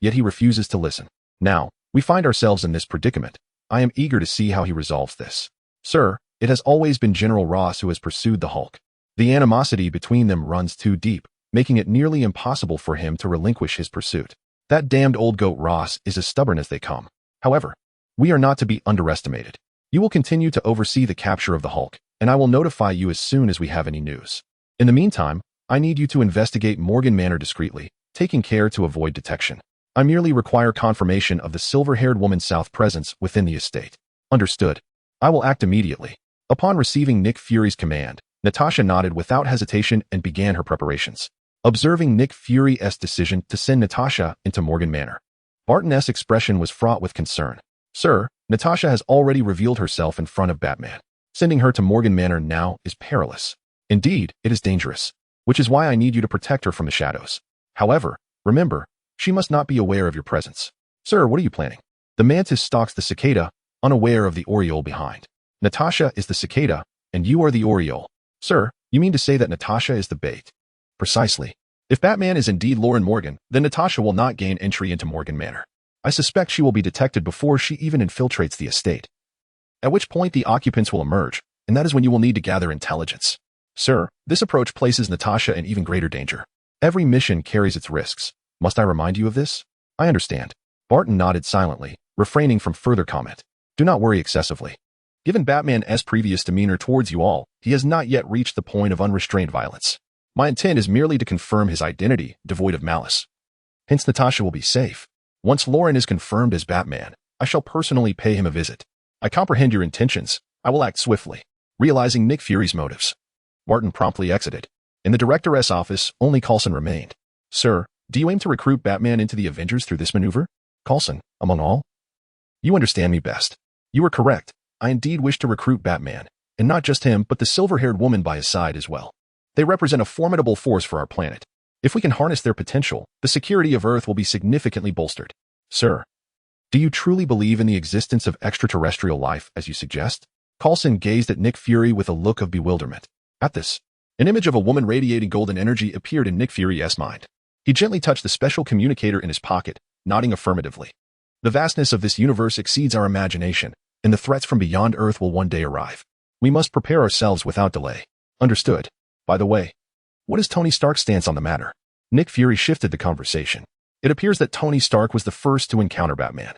yet he refuses to listen. Now, we find ourselves in this predicament. I am eager to see how he resolves this. Sir, it has always been General Ross who has pursued the Hulk. The animosity between them runs too deep, making it nearly impossible for him to relinquish his pursuit. That damned old goat Ross is as stubborn as they come. However, we are not to be underestimated. You will continue to oversee the capture of the Hulk, and I will notify you as soon as we have any news. In the meantime, I need you to investigate Morgan Manor discreetly, taking care to avoid detection. I merely require confirmation of the silver-haired woman's South presence within the estate. Understood. I will act immediately. Upon receiving Nick Fury's command, Natasha nodded without hesitation and began her preparations. Observing Nick Fury's decision to send Natasha into Morgan Manor, Barton's expression was fraught with concern. Sir, Natasha has already revealed herself in front of Batman. Sending her to Morgan Manor now is perilous. Indeed, it is dangerous, which is why I need you to protect her from the shadows. However, remember, she must not be aware of your presence. Sir, what are you planning? The mantis stalks the cicada, unaware of the oriole behind. Natasha is the cicada, and you are the oriole. Sir, you mean to say that Natasha is the bait? Precisely. If Batman is indeed Lauren Morgan, then Natasha will not gain entry into Morgan Manor. I suspect she will be detected before she even infiltrates the estate. At which point the occupants will emerge, and that is when you will need to gather intelligence. Sir, this approach places Natasha in even greater danger. Every mission carries its risks. Must I remind you of this? I understand. Barton nodded silently, refraining from further comment. Do not worry excessively. Given Batman's previous demeanor towards you all, he has not yet reached the point of unrestrained violence. My intent is merely to confirm his identity, devoid of malice. Hence Natasha will be safe. Once Lauren is confirmed as Batman, I shall personally pay him a visit. I comprehend your intentions. I will act swiftly. Realizing Nick Fury's motives, Barton promptly exited. In the director's office, only Coulson remained. Sir, do you aim to recruit Batman into the Avengers through this maneuver? Coulson, among all? You understand me best. You are correct. I indeed wish to recruit Batman, and not just him, but the silver-haired woman by his side as well. They represent a formidable force for our planet. If we can harness their potential, the security of Earth will be significantly bolstered. Sir, do you truly believe in the existence of extraterrestrial life, as you suggest? Coulson gazed at Nick Fury with a look of bewilderment. At this, an image of a woman radiating golden energy appeared in Nick Fury's mind. He gently touched the special communicator in his pocket, nodding affirmatively. The vastness of this universe exceeds our imagination, and the threats from beyond Earth will one day arrive. We must prepare ourselves without delay. Understood. By the way, what is Tony Stark's stance on the matter? Nick Fury shifted the conversation. It appears that Tony Stark was the first to encounter Batman,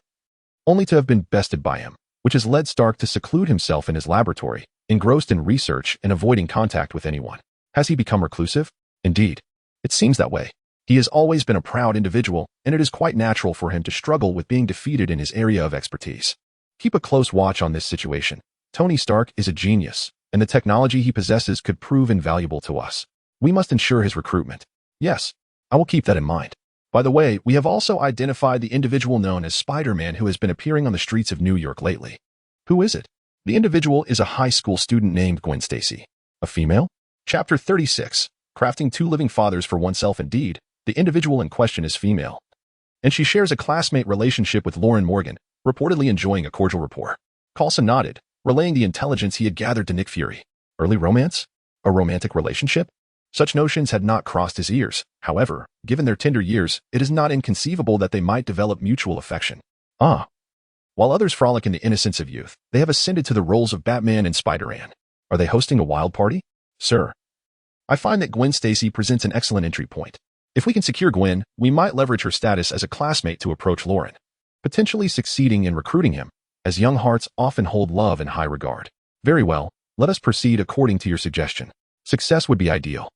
only to have been bested by him, which has led Stark to seclude himself in his laboratory, engrossed in research and avoiding contact with anyone. Has he become reclusive? Indeed. It seems that way. He has always been a proud individual, and it is quite natural for him to struggle with being defeated in his area of expertise. Keep a close watch on this situation. Tony Stark is a genius, and the technology he possesses could prove invaluable to us. We must ensure his recruitment. Yes, I will keep that in mind. By the way, we have also identified the individual known as Spider-Man who has been appearing on the streets of New York lately. Who is it? The individual is a high school student named Gwen Stacy. A female? Chapter 36. Crafting two living fathers for oneself. Indeed, the individual in question is female, and she shares a classmate relationship with Lauren Morgan, reportedly enjoying a cordial rapport. Coulson nodded, relaying the intelligence he had gathered to Nick Fury. Early romance? A romantic relationship? Such notions had not crossed his ears. However, given their tender years, it is not inconceivable that they might develop mutual affection. Ah. While others frolic in the innocence of youth, they have ascended to the roles of Batman and Spider-Man. Are they hosting a wild party? Sir, I find that Gwen Stacy presents an excellent entry point. If we can secure Gwen, we might leverage her status as a classmate to approach Lauren, potentially succeeding in recruiting him, as young hearts often hold love in high regard. Very well, let us proceed according to your suggestion. Success would be ideal.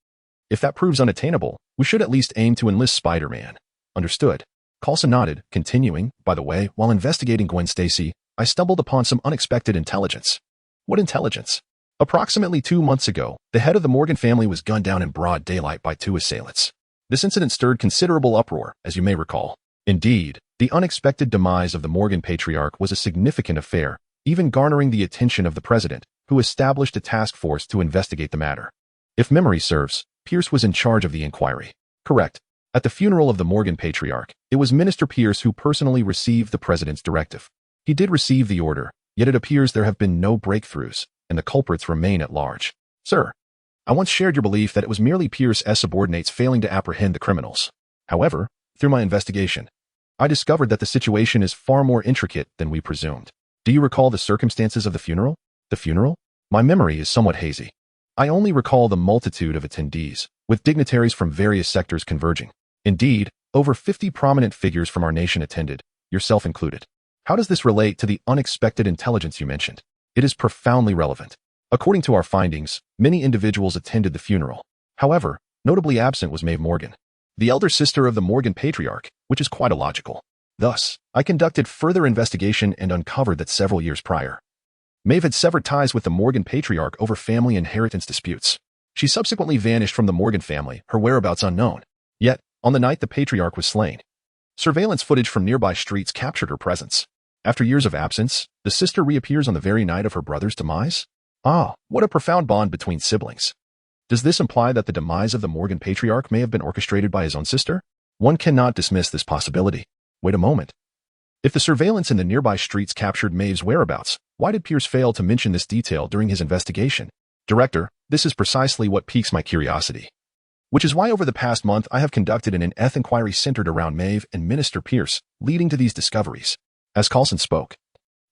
If that proves unattainable, we should at least aim to enlist Spider-Man. Understood. Coulson nodded, continuing, by the way, while investigating Gwen Stacy, I stumbled upon some unexpected intelligence. What intelligence? Approximately 2 months ago, the head of the Morgan family was gunned down in broad daylight by 2 assailants. This incident stirred considerable uproar, as you may recall. Indeed, the unexpected demise of the Morgan patriarch was a significant affair, even garnering the attention of the president, who established a task force to investigate the matter. If memory serves, Pierce was in charge of the inquiry. Correct. At the funeral of the Morgan patriarch, it was Minister Pierce who personally received the president's directive. He did receive the order, yet it appears there have been no breakthroughs, and the culprits remain at large. Sir, I once shared your belief that it was merely Pierce's subordinates failing to apprehend the criminals. However, through my investigation, I discovered that the situation is far more intricate than we presumed. Do you recall the circumstances of the funeral? The funeral? My memory is somewhat hazy. I only recall the multitude of attendees, with dignitaries from various sectors converging. Indeed, over 50 prominent figures from our nation attended, yourself included. How does this relate to the unexpected intelligence you mentioned? It is profoundly relevant. According to our findings, many individuals attended the funeral. However, notably absent was Maeve Morgan, the elder sister of the Morgan patriarch, which is quite illogical. Thus, I conducted further investigation and uncovered that several years prior, Maeve had severed ties with the Morgan patriarch over family inheritance disputes. She subsequently vanished from the Morgan family, her whereabouts unknown. Yet, on the night the patriarch was slain, surveillance footage from nearby streets captured her presence. After years of absence, the sister reappears on the very night of her brother's demise? Ah, what a profound bond between siblings. Does this imply that the demise of the Morgan patriarch may have been orchestrated by his own sister? One cannot dismiss this possibility. Wait a moment. If the surveillance in the nearby streets captured Maeve's whereabouts, why did Pierce fail to mention this detail during his investigation? Director, this is precisely what piques my curiosity. Which is why over the past month I have conducted an in-depth inquiry centered around Maeve and Minister Pierce, leading to these discoveries. As Coulson spoke,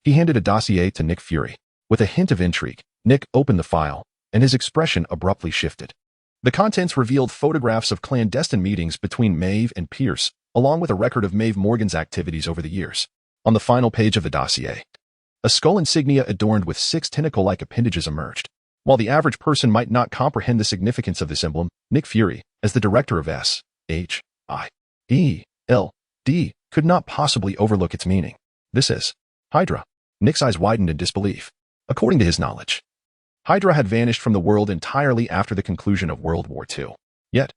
he handed a dossier to Nick Fury. With a hint of intrigue, Nick opened the file, and his expression abruptly shifted. The contents revealed photographs of clandestine meetings between Maeve and Pierce, along with a record of Maeve Morgan's activities over the years. On the final page of the dossier, a skull insignia adorned with 6 tentacle-like appendages emerged. While the average person might not comprehend the significance of this emblem, Nick Fury, as the director of S.H.I.E.L.D., could not possibly overlook its meaning. This is Hydra. Nick's eyes widened in disbelief. According to his knowledge, Hydra had vanished from the world entirely after the conclusion of World War II. Yet,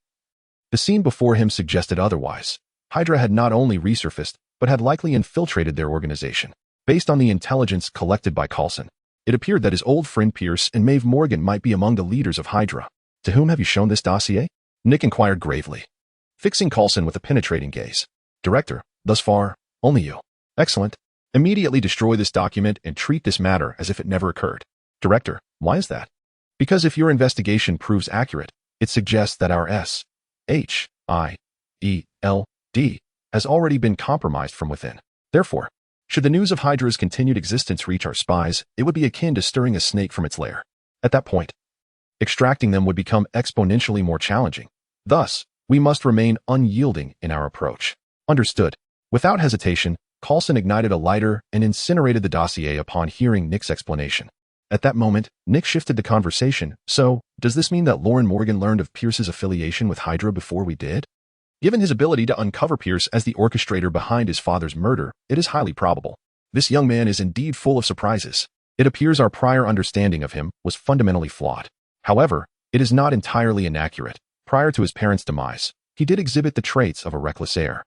the scene before him suggested otherwise. Hydra had not only resurfaced, but had likely infiltrated their organization. Based on the intelligence collected by Coulson, it appeared that his old friend Pierce and Maeve Morgan might be among the leaders of Hydra. To whom have you shown this dossier? Nick inquired gravely, fixing Coulson with a penetrating gaze. Director, thus far, only you. Excellent. Immediately destroy this document and treat this matter as if it never occurred. Director, why is that? Because if your investigation proves accurate, it suggests that our S.H.I.E.L.D. has already been compromised from within. Therefore, should the news of Hydra's continued existence reach our spies, it would be akin to stirring a snake from its lair. At that point, extracting them would become exponentially more challenging. Thus, we must remain unyielding in our approach. Understood. Without hesitation, Coulson ignited a lighter and incinerated the dossier upon hearing Nick's explanation. At that moment, Nick shifted the conversation. So, does this mean that Lauren Morgan learned of Pierce's affiliation with Hydra before we did? Given his ability to uncover Pierce as the orchestrator behind his father's murder, it is highly probable. This young man is indeed full of surprises. It appears our prior understanding of him was fundamentally flawed. However, it is not entirely inaccurate. Prior to his parents' demise, he did exhibit the traits of a reckless heir.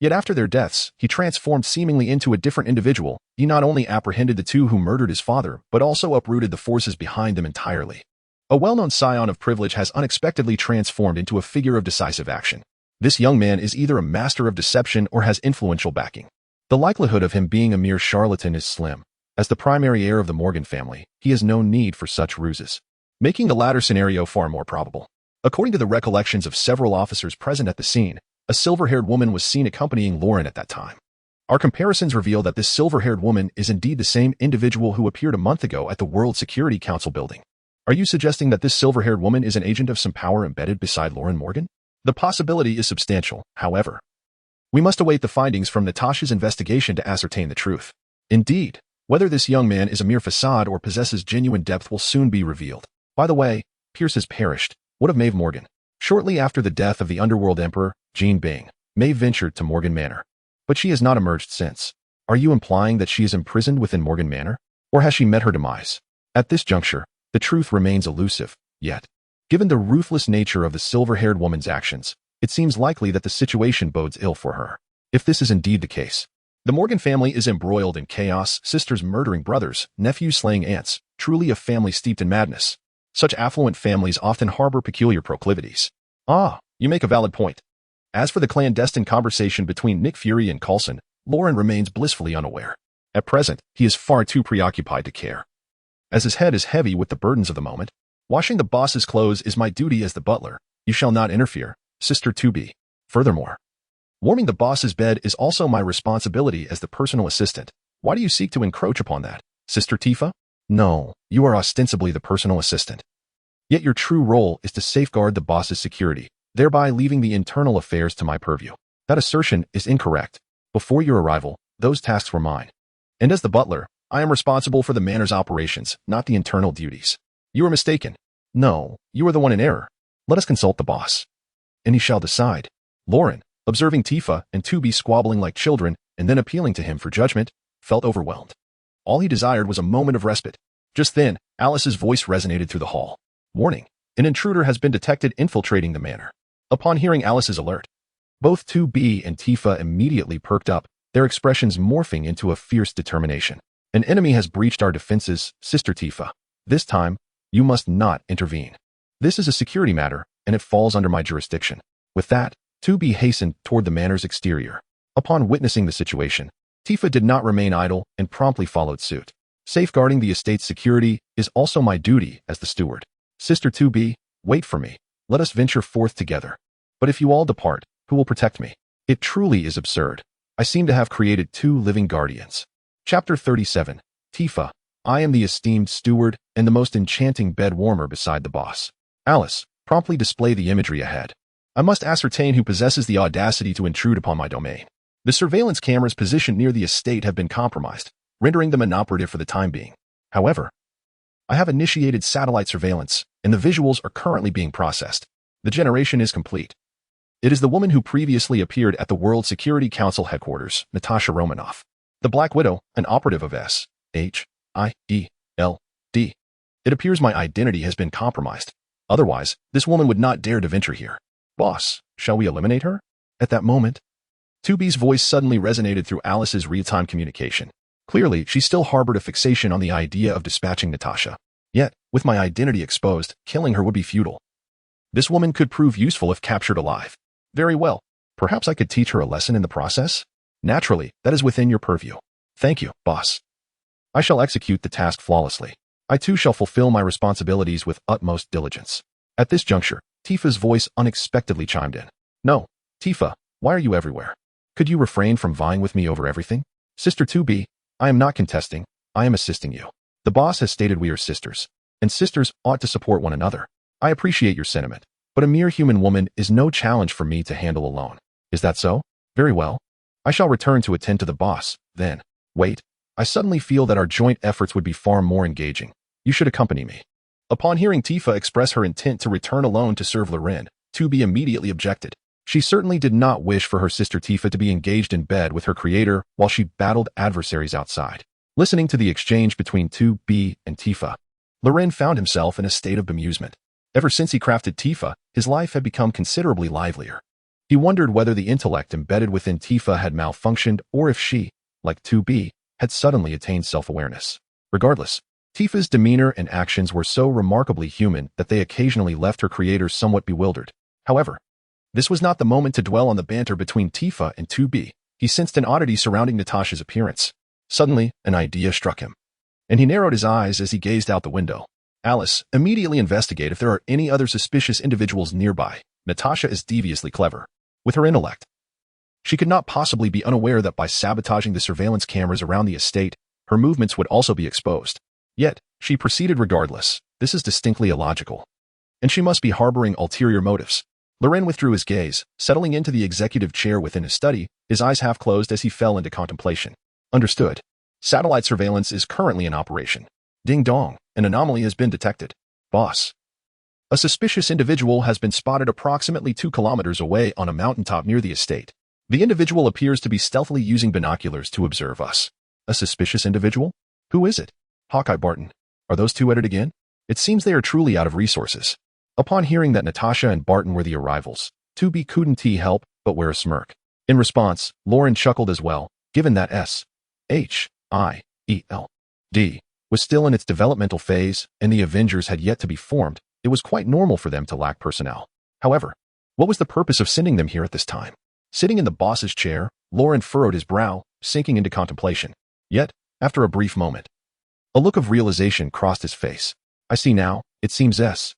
Yet after their deaths, he transformed seemingly into a different individual. He not only apprehended the two who murdered his father, but also uprooted the forces behind them entirely. A well-known scion of privilege has unexpectedly transformed into a figure of decisive action. This young man is either a master of deception or has influential backing. The likelihood of him being a mere charlatan is slim. As the primary heir of the Morgan family, he has no need for such ruses, making the latter scenario far more probable. According to the recollections of several officers present at the scene, a silver-haired woman was seen accompanying Lauren at that time. Our comparisons reveal that this silver-haired woman is indeed the same individual who appeared a month ago at the World Security Council building. Are you suggesting that this silver-haired woman is an agent of some power embedded beside Lauren Morgan? The possibility is substantial, however. We must await the findings from Natasha's investigation to ascertain the truth. Indeed, whether this young man is a mere facade or possesses genuine depth will soon be revealed. By the way, Pierce has perished. What of Maeve Morgan? Shortly after the death of the Underworld Emperor, Jean Bing, Maeve ventured to Morgan Manor. But she has not emerged since. Are you implying that she is imprisoned within Morgan Manor? Or has she met her demise? At this juncture, the truth remains elusive, yet, given the ruthless nature of the silver-haired woman's actions, it seems likely that the situation bodes ill for her. If this is indeed the case, the Morgan family is embroiled in chaos, sisters murdering brothers, nephews slaying aunts, truly a family steeped in madness. Such affluent families often harbor peculiar proclivities. Ah, you make a valid point. As for the clandestine conversation between Nick Fury and Coulson, Lauren remains blissfully unaware. At present, he is far too preoccupied to care. As his head is heavy with the burdens of the moment, washing the boss's clothes is my duty as the butler. You shall not interfere, Sister 2B. Furthermore, warming the boss's bed is also my responsibility as the personal assistant. Why do you seek to encroach upon that, Sister Tifa? No, you are ostensibly the personal assistant. Yet your true role is to safeguard the boss's security, thereby leaving the internal affairs to my purview. That assertion is incorrect. Before your arrival, those tasks were mine. And as the butler, I am responsible for the manor's operations, not the internal duties. You are mistaken. No, you are the one in error. Let us consult the boss. And he shall decide. Lauren, observing Tifa and 2B squabbling like children and then appealing to him for judgment, felt overwhelmed. All he desired was a moment of respite. Just then, Alice's voice resonated through the hall. Warning, an intruder has been detected infiltrating the manor. Upon hearing Alice's alert, both 2B and Tifa immediately perked up, their expressions morphing into a fierce determination. An enemy has breached our defenses, Sister Tifa. This time, you must not intervene. This is a security matter, and it falls under my jurisdiction. With that, 2B hastened toward the manor's exterior. Upon witnessing the situation, Tifa did not remain idle and promptly followed suit. Safeguarding the estate's security is also my duty as the steward. Sister 2B, wait for me. Let us venture forth together. But if you all depart, who will protect me? It truly is absurd. I seem to have created two living guardians. Chapter 37. Tifa, I am the esteemed steward and the most enchanting bed warmer beside the boss. Alice, promptly display the imagery ahead. I must ascertain who possesses the audacity to intrude upon my domain. The surveillance cameras positioned near the estate have been compromised, rendering them inoperative for the time being. However, I have initiated satellite surveillance, and the visuals are currently being processed. The generation is complete. It is the woman who previously appeared at the World Security Council headquarters, Natasha Romanoff. The Black Widow, an operative of S.H.I.E.L.D. It appears my identity has been compromised. Otherwise, this woman would not dare to venture here. Boss, shall we eliminate her? At that moment, 2B's voice suddenly resonated through Alice's real-time communication. Clearly, she still harbored a fixation on the idea of dispatching Natasha. Yet, with my identity exposed, killing her would be futile. This woman could prove useful if captured alive. Very well. Perhaps I could teach her a lesson in the process? Naturally, that is within your purview. Thank you, boss. I shall execute the task flawlessly. I too shall fulfill my responsibilities with utmost diligence. At this juncture, Tifa's voice unexpectedly chimed in. No, Tifa, why are you everywhere? Could you refrain from vying with me over everything? Sister 2B, I am not contesting, I am assisting you. The boss has stated we are sisters, and sisters ought to support one another. I appreciate your sentiment, but a mere human woman is no challenge for me to handle alone. Is that so? Very well. I shall return to attend to the boss, then. Wait, I suddenly feel that our joint efforts would be far more engaging. You should accompany me. Upon hearing Tifa express her intent to return alone to serve Lauren, 2B immediately objected. She certainly did not wish for her sister Tifa to be engaged in bed with her creator while she battled adversaries outside. Listening to the exchange between 2B and Tifa, Lauren found himself in a state of bemusement. Ever since he crafted Tifa, his life had become considerably livelier. He wondered whether the intellect embedded within Tifa had malfunctioned or if she, like 2B, had suddenly attained self-awareness. Regardless, Tifa's demeanor and actions were so remarkably human that they occasionally left her creator somewhat bewildered. However, this was not the moment to dwell on the banter between Tifa and 2B. He sensed an oddity surrounding Natasha's appearance. Suddenly, an idea struck him, and he narrowed his eyes as he gazed out the window. Alice, immediately investigate if there are any other suspicious individuals nearby. Natasha is deviously clever. With her intellect, she could not possibly be unaware that by sabotaging the surveillance cameras around the estate, her movements would also be exposed. Yet, she proceeded regardless. This is distinctly illogical. And she must be harboring ulterior motives. Lauren withdrew his gaze, settling into the executive chair within his study, his eyes half closed as he fell into contemplation. Understood. Satellite surveillance is currently in operation. Ding dong, an anomaly has been detected. Boss. A suspicious individual has been spotted approximately 2 kilometers away on a mountaintop near the estate. The individual appears to be stealthily using binoculars to observe us. A suspicious individual? Who is it? Hawkeye Barton. Are those two at it again? It seems they are truly out of resources. Upon hearing that Natasha and Barton were the arrivals, 2B couldn't help but wear a smirk. In response, Lauren chuckled as well, given that S.H.I.E.L.D. was still in its developmental phase and the Avengers had yet to be formed. It was quite normal for them to lack personnel. However, what was the purpose of sending them here at this time? Sitting in the boss's chair, Lauren furrowed his brow, sinking into contemplation. Yet, after a brief moment, a look of realization crossed his face. I see now, it seems S.H.I.E.L.D.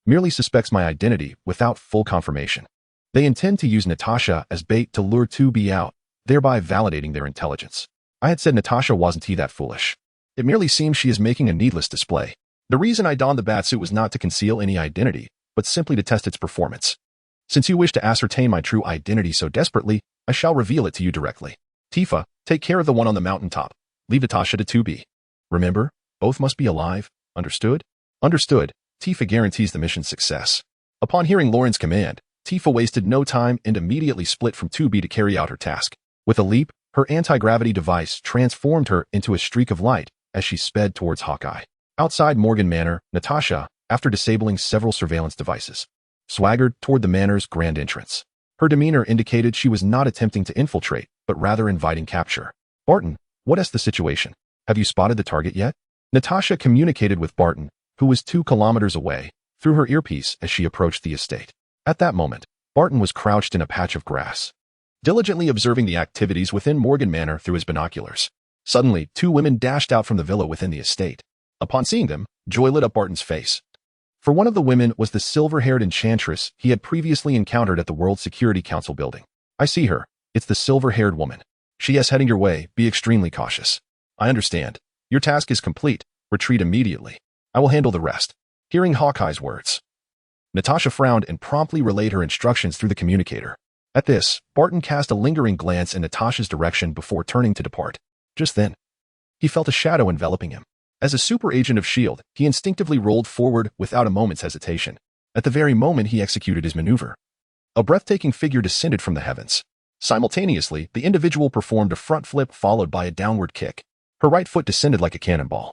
merely suspects my identity without full confirmation. They intend to use Natasha as bait to lure 2B out, thereby validating their intelligence. I had said Natasha wasn't that foolish. It merely seems she is making a needless display. The reason I donned the batsuit was not to conceal any identity, but simply to test its performance. Since you wish to ascertain my true identity so desperately, I shall reveal it to you directly. Tifa, take care of the one on the mountaintop. Leave Natasha to 2B. Remember, both must be alive. Understood? Understood. Tifa guarantees the mission's success. Upon hearing Lauren's command, Tifa wasted no time and immediately split from 2B to carry out her task. With a leap, her anti-gravity device transformed her into a streak of light as she sped towards Hawkeye. Outside Morgan Manor, Natasha, after disabling several surveillance devices, swaggered toward the manor's grand entrance. Her demeanor indicated she was not attempting to infiltrate, but rather inviting capture. Barton, what is the situation? Have you spotted the target yet? Natasha communicated with Barton, who was 2 kilometers away, through her earpiece as she approached the estate. At that moment, Barton was crouched in a patch of grass, diligently observing the activities within Morgan Manor through his binoculars. Suddenly, 2 women dashed out from the villa within the estate. Upon seeing them, joy lit up Barton's face. For one of the women was the silver-haired enchantress he had previously encountered at the World Security Council building. I see her. It's the silver-haired woman. She is heading your way. Be extremely cautious. I understand. Your task is complete. Retreat immediately. I will handle the rest. Hearing Hawkeye's words, Natasha frowned and promptly relayed her instructions through the communicator. At this, Barton cast a lingering glance in Natasha's direction before turning to depart. Just then, he felt a shadow enveloping him. As a super agent of S.H.I.E.L.D., he instinctively rolled forward without a moment's hesitation. At the very moment he executed his maneuver, a breathtaking figure descended from the heavens. Simultaneously, the individual performed a front flip followed by a downward kick. Her right foot descended like a cannonball,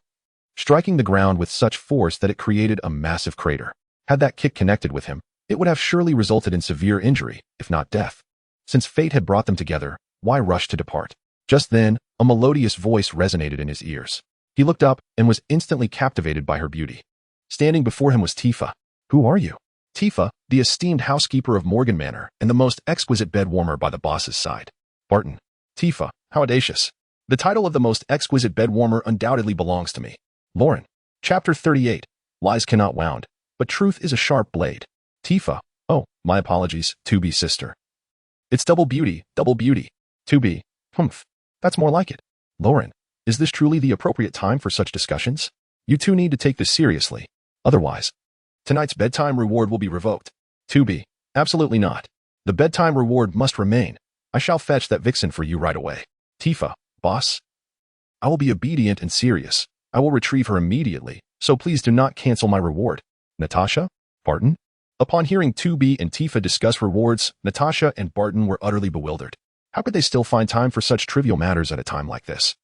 striking the ground with such force that it created a massive crater. Had that kick connected with him, it would have surely resulted in severe injury, if not death. Since fate had brought them together, why rush to depart? Just then, a melodious voice resonated in his ears. He looked up and was instantly captivated by her beauty. Standing before him was Tifa. Who are you? Tifa, the esteemed housekeeper of Morgan Manor and the most exquisite bed warmer by the boss's side. Barton. Tifa, how audacious. The title of the most exquisite bed warmer undoubtedly belongs to me. Lauren. Chapter 38. Lies cannot wound, but truth is a sharp blade. Tifa. Oh, my apologies, 2B sister. It's double beauty, 2B. Humph. That's more like it. Lauren. Is this truly the appropriate time for such discussions? You two need to take this seriously. Otherwise, tonight's bedtime reward will be revoked. 2B. Absolutely not. The bedtime reward must remain. I shall fetch that vixen for you right away. Tifa. Boss? I will be obedient and serious. I will retrieve her immediately, so please do not cancel my reward. Natasha? Barton? Upon hearing 2B and Tifa discuss rewards, Natasha and Barton were utterly bewildered. How could they still find time for such trivial matters at a time like this?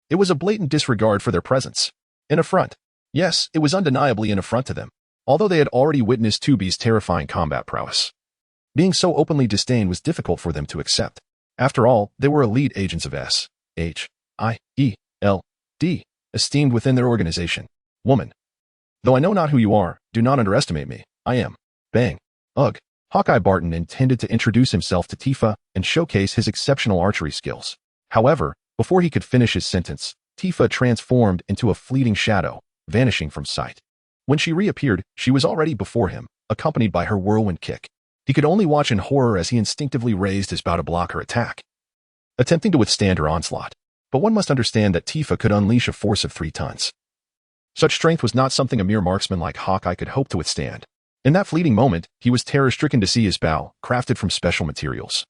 It was a blatant disregard for their presence. An affront. Yes, it was undeniably an affront to them, although they had already witnessed 2B's terrifying combat prowess. Being so openly disdained was difficult for them to accept. After all, they were elite agents of S.H.I.E.L.D., esteemed within their organization. Woman. Though I know not who you are, do not underestimate me. I am. Bang. Ugh. Hawkeye Barton intended to introduce himself to Tifa and showcase his exceptional archery skills. However, before he could finish his sentence, Tifa transformed into a fleeting shadow, vanishing from sight. When she reappeared, she was already before him, accompanied by her whirlwind kick. He could only watch in horror as he instinctively raised his bow to block her attack, attempting to withstand her onslaught. But one must understand that Tifa could unleash a force of 3 tons. Such strength was not something a mere marksman like Hawkeye could hope to withstand. In that fleeting moment, he was terror-stricken to see his bow, crafted from special materials,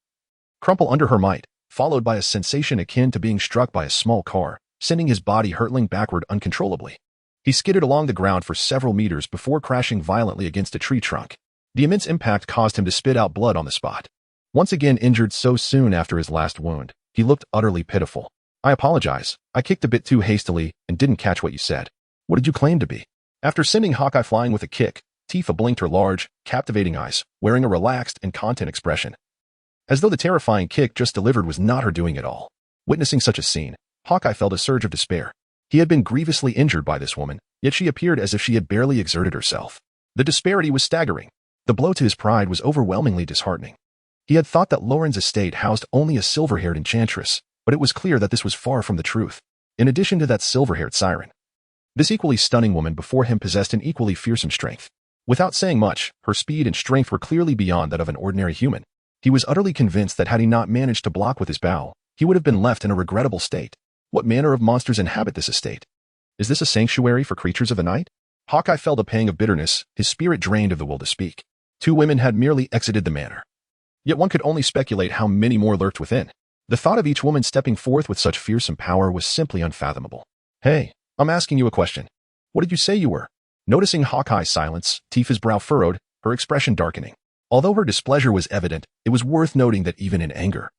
crumple under her might, followed by a sensation akin to being struck by a small car, sending his body hurtling backward uncontrollably. He skidded along the ground for several meters before crashing violently against a tree trunk. The immense impact caused him to spit out blood on the spot. Once again injured so soon after his last wound, he looked utterly pitiful. I apologize. I kicked a bit too hastily and didn't catch what you said. What did you claim to be? After sending Hawkeye flying with a kick, Tifa blinked her large, captivating eyes, wearing a relaxed and content expression, as though the terrifying kick just delivered was not her doing at all. Witnessing such a scene, Hawkeye felt a surge of despair. He had been grievously injured by this woman, yet she appeared as if she had barely exerted herself. The disparity was staggering. The blow to his pride was overwhelmingly disheartening. He had thought that Lauren's estate housed only a silver-haired enchantress, but it was clear that this was far from the truth. In addition to that silver-haired siren, this equally stunning woman before him possessed an equally fearsome strength. Without saying much, her speed and strength were clearly beyond that of an ordinary human. He was utterly convinced that had he not managed to block with his bow, he would have been left in a regrettable state. What manner of monsters inhabit this estate? Is this a sanctuary for creatures of the night? Hawkeye felt a pang of bitterness, his spirit drained of the will to speak. Two women had merely exited the manor. Yet one could only speculate how many more lurked within. The thought of each woman stepping forth with such fearsome power was simply unfathomable. Hey, I'm asking you a question. What did you say you were? Noticing Hawkeye's silence, Tifa's brow furrowed, her expression darkening. Although her displeasure was evident, it was worth noting that even in anger,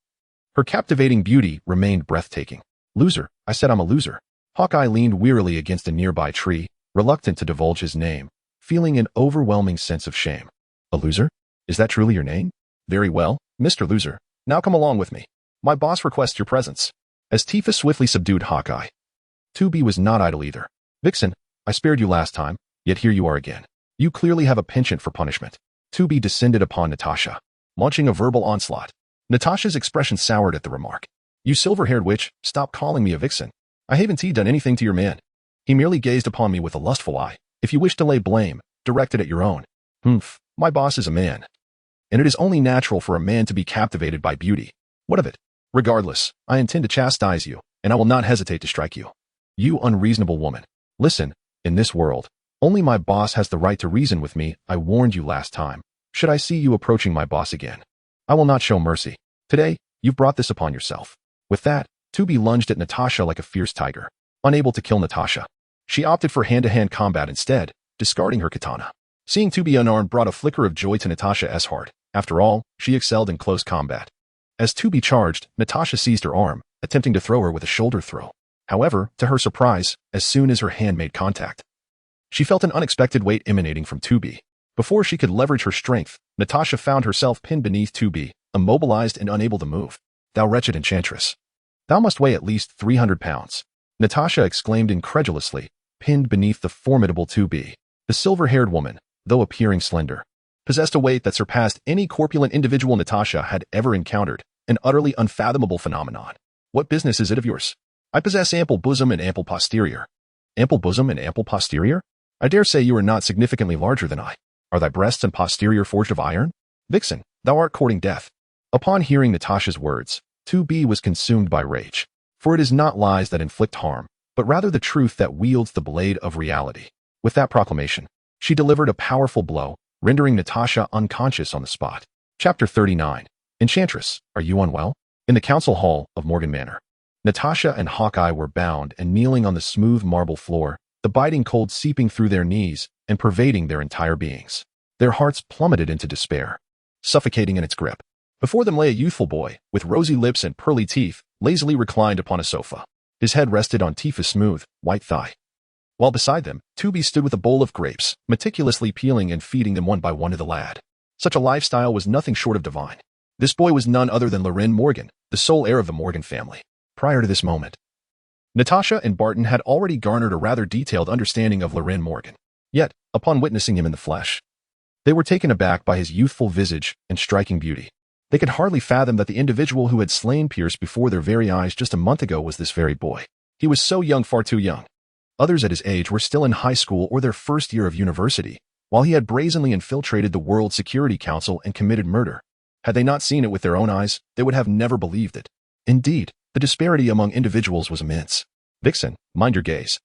her captivating beauty remained breathtaking. Loser, I said I'm a loser. Hawkeye leaned wearily against a nearby tree, reluctant to divulge his name, feeling an overwhelming sense of shame. A loser? Is that truly your name? Very well, Mr. Loser. Now come along with me. My boss requests your presence. As Tifa swiftly subdued Hawkeye, 2B was not idle either. Vixen, I spared you last time, yet here you are again. You clearly have a penchant for punishment. 2B descended upon Natasha, launching a verbal onslaught. Natasha's expression soured at the remark. You silver-haired witch, stop calling me a vixen. I haven't done anything to your man. He merely gazed upon me with a lustful eye. If you wish to lay blame, direct it at your own. Humph, my boss is a man. And it is only natural for a man to be captivated by beauty. What of it? Regardless, I intend to chastise you, and I will not hesitate to strike you. You unreasonable woman. Listen, in this world, only my boss has the right to reason with me. I warned you last time. Should I see you approaching my boss again, I will not show mercy. Today, you've brought this upon yourself. With that, 2B lunged at Natasha like a fierce tiger. Unable to kill Natasha, she opted for hand-to-hand combat instead, discarding her katana. Seeing 2B unarmed brought a flicker of joy to Natasha's heart. After all, she excelled in close combat. As 2B charged, Natasha seized her arm, attempting to throw her with a shoulder throw. However, to her surprise, as soon as her hand made contact, she felt an unexpected weight emanating from 2B. Before she could leverage her strength, Natasha found herself pinned beneath 2B, immobilized and unable to move. Thou wretched enchantress. Thou must weigh at least 300 pounds. Natasha exclaimed incredulously, pinned beneath the formidable 2B. The silver-haired woman, though appearing slender, possessed a weight that surpassed any corpulent individual Natasha had ever encountered, an utterly unfathomable phenomenon. What business is it of yours? I possess ample bosom and ample posterior. Ample bosom and ample posterior? I dare say you are not significantly larger than I. Are thy breasts and posterior forged of iron? Vixen, thou art courting death. Upon hearing Natasha's words, 2B was consumed by rage. For it is not lies that inflict harm, but rather the truth that wields the blade of reality. With that proclamation, she delivered a powerful blow, rendering Natasha unconscious on the spot. Chapter 39. Enchantress, are you unwell? In the council hall of Morgan Manor, Natasha and Hawkeye were bound and kneeling on the smooth marble floor, the biting cold seeping through their knees and pervading their entire beings. Their hearts plummeted into despair, suffocating in its grip. Before them lay a youthful boy, with rosy lips and pearly teeth, lazily reclined upon a sofa. His head rested on Tifa's smooth, white thigh, while beside them, 2B stood with a bowl of grapes, meticulously peeling and feeding them one by one to the lad. Such a lifestyle was nothing short of divine. This boy was none other than Loren Morgan, the sole heir of the Morgan family. Prior to this moment, Natasha and Barton had already garnered a rather detailed understanding of Loren Morgan. Yet, upon witnessing him in the flesh, they were taken aback by his youthful visage and striking beauty. They could hardly fathom that the individual who had slain Pierce before their very eyes just a month ago was this very boy. He was so young, far too young. Others at his age were still in high school or their first year of university, while he had brazenly infiltrated the World Security Council and committed murder. Had they not seen it with their own eyes, they would have never believed it. Indeed, the disparity among individuals was immense. Vixen, mind your gaze.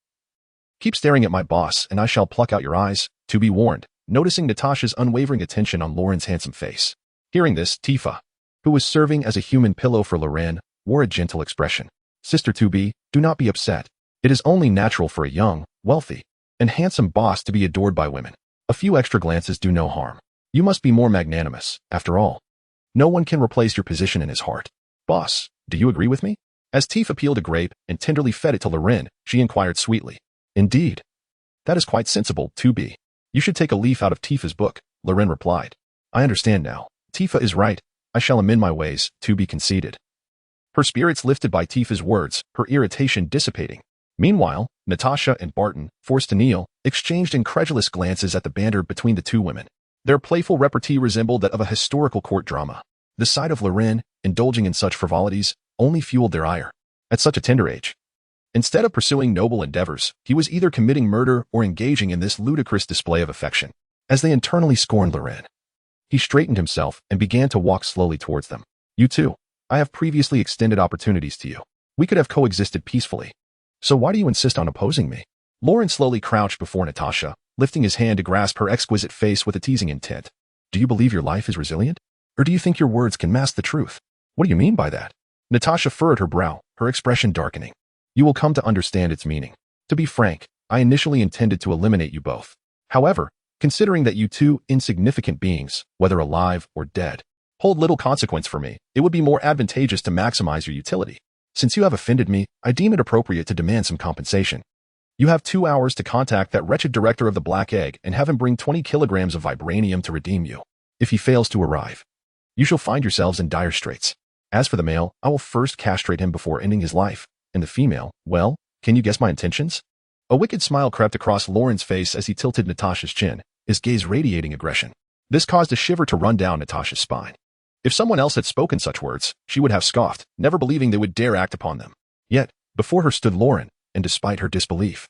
Keep staring at my boss, and I shall pluck out your eyes, 2B warned, noticing Natasha's unwavering attention on Lauren's handsome face. Hearing this, Tifa, who was serving as a human pillow for Loren, wore a gentle expression. Sister 2B, do not be upset. It is only natural for a young, wealthy, and handsome boss to be adored by women. A few extra glances do no harm. You must be more magnanimous, after all. No one can replace your position in his heart. Boss, do you agree with me? As Tifa peeled a grape and tenderly fed it to Loren, she inquired sweetly. Indeed. That is quite sensible, 2B. You should take a leaf out of Tifa's book, Loren replied. I understand now. Tifa is right. I shall amend my ways, 2B conceded. Her spirits lifted by Tifa's words, her irritation dissipating. Meanwhile, Natasha and Barton, forced to kneel, exchanged incredulous glances at the banter between the two women. Their playful repartee resembled that of a historical court drama. The sight of Loren, indulging in such frivolities, only fueled their ire. At such a tender age, instead of pursuing noble endeavors, he was either committing murder or engaging in this ludicrous display of affection. As they internally scorned Loren, he straightened himself and began to walk slowly towards them. You too. I have previously extended opportunities to you. We could have coexisted peacefully. So why do you insist on opposing me? Lauren slowly crouched before Natasha, lifting his hand to grasp her exquisite face with a teasing intent. Do you believe your life is resilient? Or do you think your words can mask the truth? What do you mean by that? Natasha furrowed her brow, her expression darkening. You will come to understand its meaning. To be frank, I initially intended to eliminate you both. However, considering that you two insignificant beings, whether alive or dead, hold little consequence for me, it would be more advantageous to maximize your utility. Since you have offended me, I deem it appropriate to demand some compensation. You have 2 hours to contact that wretched director of the Black Egg and have him bring 20 kilograms of vibranium to redeem you. If he fails to arrive, you shall find yourselves in dire straits. As for the male, I will first castrate him before ending his life. And the female, well, can you guess my intentions? A wicked smile crept across Lauren's face as he tilted Natasha's chin, his gaze radiating aggression. This caused a shiver to run down Natasha's spine. If someone else had spoken such words, she would have scoffed, never believing they would dare act upon them. Yet, before her stood Lauren, and despite her disbelief,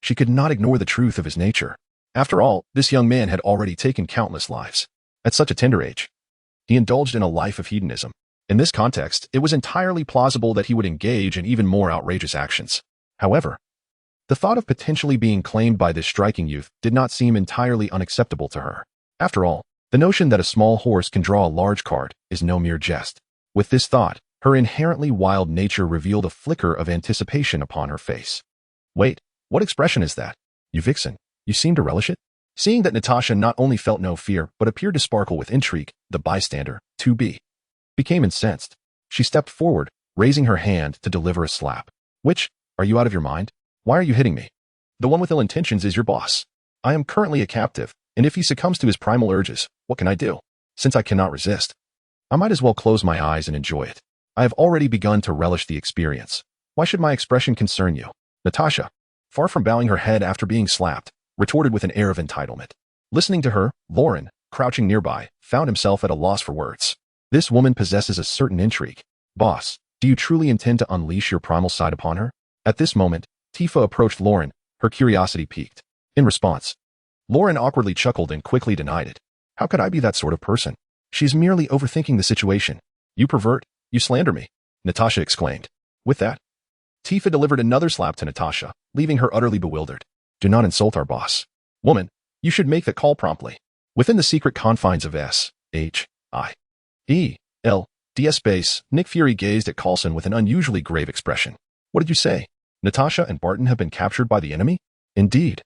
she could not ignore the truth of his nature. After all, this young man had already taken countless lives. At such a tender age, he indulged in a life of hedonism. In this context, it was entirely plausible that he would engage in even more outrageous actions. However, the thought of potentially being claimed by this striking youth did not seem entirely unacceptable to her. After all, the notion that a small horse can draw a large cart is no mere jest. With this thought, her inherently wild nature revealed a flicker of anticipation upon her face. Wait, what expression is that? You vixen, you seem to relish it? Seeing that Natasha not only felt no fear, but appeared to sparkle with intrigue, the bystander, 2B, became incensed. She stepped forward, raising her hand to deliver a slap. Which, are you out of your mind? Why are you hitting me? The one with ill intentions is your boss. I am currently a captive, and if he succumbs to his primal urges, what can I do? Since I cannot resist, I might as well close my eyes and enjoy it. I have already begun to relish the experience. Why should my expression concern you? Natasha, far from bowing her head after being slapped, retorted with an air of entitlement. Listening to her, Lauren, crouching nearby, found himself at a loss for words. This woman possesses a certain intrigue. Boss, do you truly intend to unleash your primal side upon her? At this moment, Tifa approached Lauren, her curiosity piqued. In response, Lauren awkwardly chuckled and quickly denied it. How could I be that sort of person? She's merely overthinking the situation. You pervert, you slander me, Natasha exclaimed. With that, Tifa delivered another slap to Natasha, leaving her utterly bewildered. Do not insult our boss. Woman, you should make that call promptly. Within the secret confines of S.H.I.E.L.D.S. base, Nick Fury gazed at Coulson with an unusually grave expression. What did you say? Natasha and Barton have been captured by the enemy? Indeed.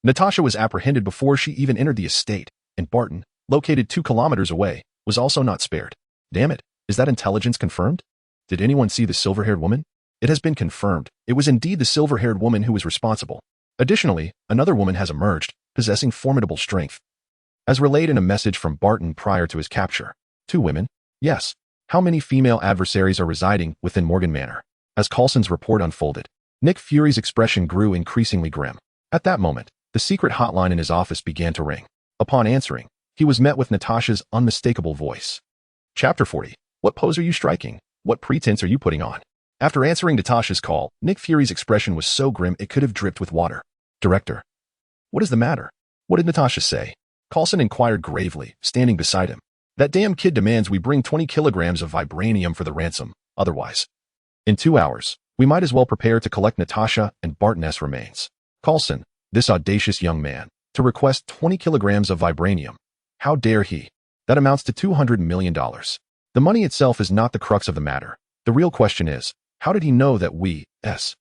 Natasha was apprehended before she even entered the estate, and Barton, located 2 kilometers away, was also not spared. Damn it, is that intelligence confirmed? Did anyone see the silver-haired woman? It has been confirmed. It was indeed the silver-haired woman who was responsible. Additionally, another woman has emerged, possessing formidable strength. As relayed in a message from Barton prior to his capture. 2 women? Yes. How many female adversaries are residing within Morgan Manor? As Coulson's report unfolded, Nick Fury's expression grew increasingly grim. At that moment, the secret hotline in his office began to ring. Upon answering, he was met with Natasha's unmistakable voice. Chapter 40. What pose are you striking? What pretense are you putting on? After answering Natasha's call, Nick Fury's expression was so grim it could have dripped with water. Director. What is the matter? What did Natasha say? Coulson inquired gravely, standing beside him. That damn kid demands we bring 20 kilograms of vibranium for the ransom, otherwise. In 2 hours, we might as well prepare to collect Natasha and Barton's remains. Coulson, this audacious young man, to request 20 kilograms of vibranium. How dare he? That amounts to $200 million. The money itself is not the crux of the matter. The real question is, how did he know that we, S.H.I.E.L.D.,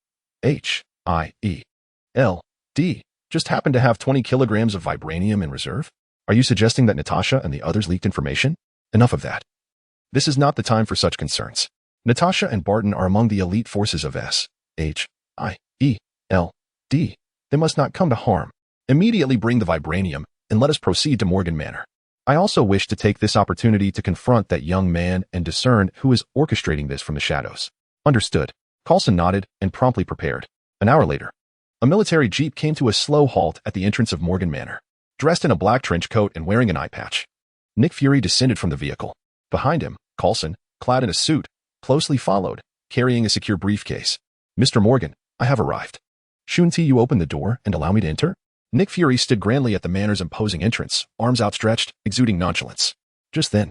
just happened to have 20 kilograms of vibranium in reserve? Are you suggesting that Natasha and the others leaked information? Enough of that. This is not the time for such concerns. Natasha and Barton are among the elite forces of S.H.I.E.L.D. They must not come to harm. Immediately bring the vibranium, and let us proceed to Morgan Manor. I also wish to take this opportunity to confront that young man and discern who is orchestrating this from the shadows. Understood. Coulson nodded and promptly prepared. An hour later, a military jeep came to a slow halt at the entrance of Morgan Manor. Dressed in a black trench coat and wearing an eye patch, Nick Fury descended from the vehicle. Behind him, Coulson, clad in a suit, closely followed, carrying a secure briefcase. Mr. Morgan, I have arrived. Shouldn't you open the door and allow me to enter? Nick Fury stood grandly at the manor's imposing entrance, arms outstretched, exuding nonchalance. Just then,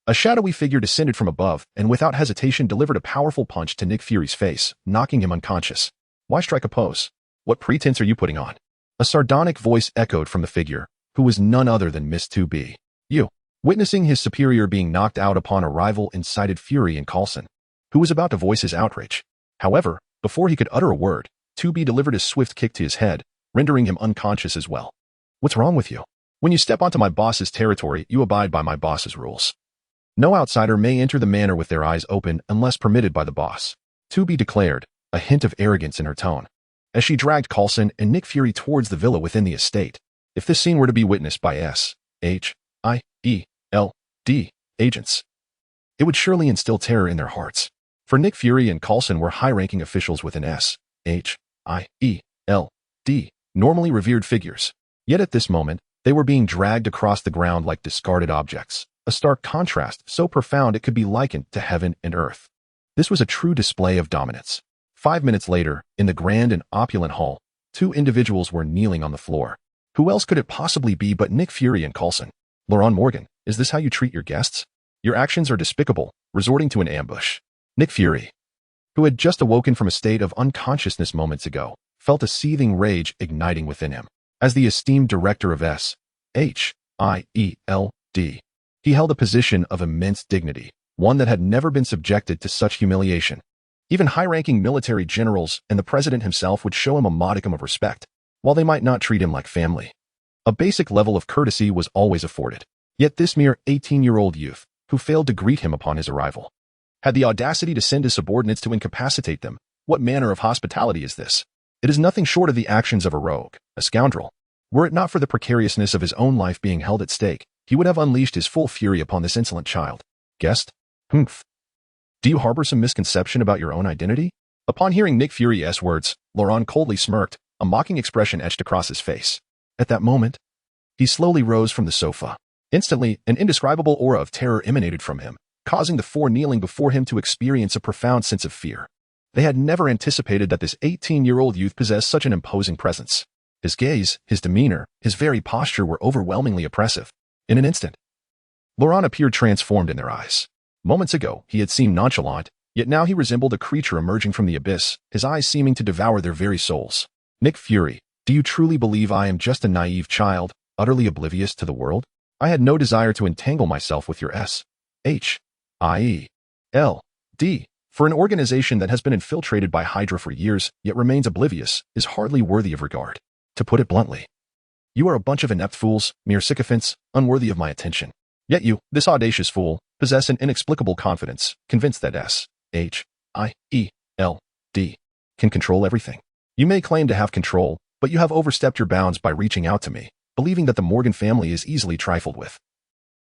a shadowy figure descended from above and without hesitation delivered a powerful punch to Nick Fury's face, knocking him unconscious. Why strike a pose? What pretense are you putting on? A sardonic voice echoed from the figure, who was none other than Miss 2B. You. Witnessing his superior being knocked out upon arrival incited fury in Coulson, who was about to voice his outrage. However, before he could utter a word, 2B delivered a swift kick to his head, rendering him unconscious as well. What's wrong with you? When you step onto my boss's territory, you abide by my boss's rules. No outsider may enter the manor with their eyes open unless permitted by the boss, 2B declared, a hint of arrogance in her tone, as she dragged Coulson and Nick Fury towards the villa within the estate. If this scene were to be witnessed by S.H.I.E.L.D. agents, it would surely instill terror in their hearts. For Nick Fury and Coulson were high-ranking officials within S.H.I.E.L.D., normally revered figures. Yet at this moment, they were being dragged across the ground like discarded objects, a stark contrast so profound it could be likened to heaven and earth. This was a true display of dominance. 5 minutes later, in the grand and opulent hall, two individuals were kneeling on the floor. Who else could it possibly be but Nick Fury and Coulson? Laurent Morgan, is this how you treat your guests? Your actions are despicable, resorting to an ambush. Nick Fury, who had just awoken from a state of unconsciousness moments ago, felt a seething rage igniting within him. As the esteemed director of S.H.I.E.L.D., he held a position of immense dignity, one that had never been subjected to such humiliation. Even high-ranking military generals and the president himself would show him a modicum of respect, while they might not treat him like family. A basic level of courtesy was always afforded. Yet this mere 18-year-old youth, who failed to greet him upon his arrival, had the audacity to send his subordinates to incapacitate them. What manner of hospitality is this? It is nothing short of the actions of a rogue, a scoundrel. Were it not for the precariousness of his own life being held at stake, he would have unleashed his full fury upon this insolent child. Guest? Humph. Do you harbor some misconception about your own identity? Upon hearing Nick Fury's words, Laurent coldly smirked, a mocking expression etched across his face. At that moment, he slowly rose from the sofa. Instantly, an indescribable aura of terror emanated from him, causing the four kneeling before him to experience a profound sense of fear. They had never anticipated that this 18-year-old youth possessed such an imposing presence. His gaze, his demeanor, his very posture were overwhelmingly oppressive. In an instant, Laurent appeared transformed in their eyes. Moments ago, he had seemed nonchalant, yet now he resembled a creature emerging from the abyss, his eyes seeming to devour their very souls. Nick Fury, do you truly believe I am just a naive child, utterly oblivious to the world? I had no desire to entangle myself with your S.H.I.E.L.D. For an organization that has been infiltrated by Hydra for years, yet remains oblivious, is hardly worthy of regard. To put it bluntly, you are a bunch of inept fools, mere sycophants, unworthy of my attention. Yet you, this audacious fool, possess an inexplicable confidence, convinced that S.H.I.E.L.D. can control everything. You may claim to have control, but you have overstepped your bounds by reaching out to me, believing that the Morgan family is easily trifled with.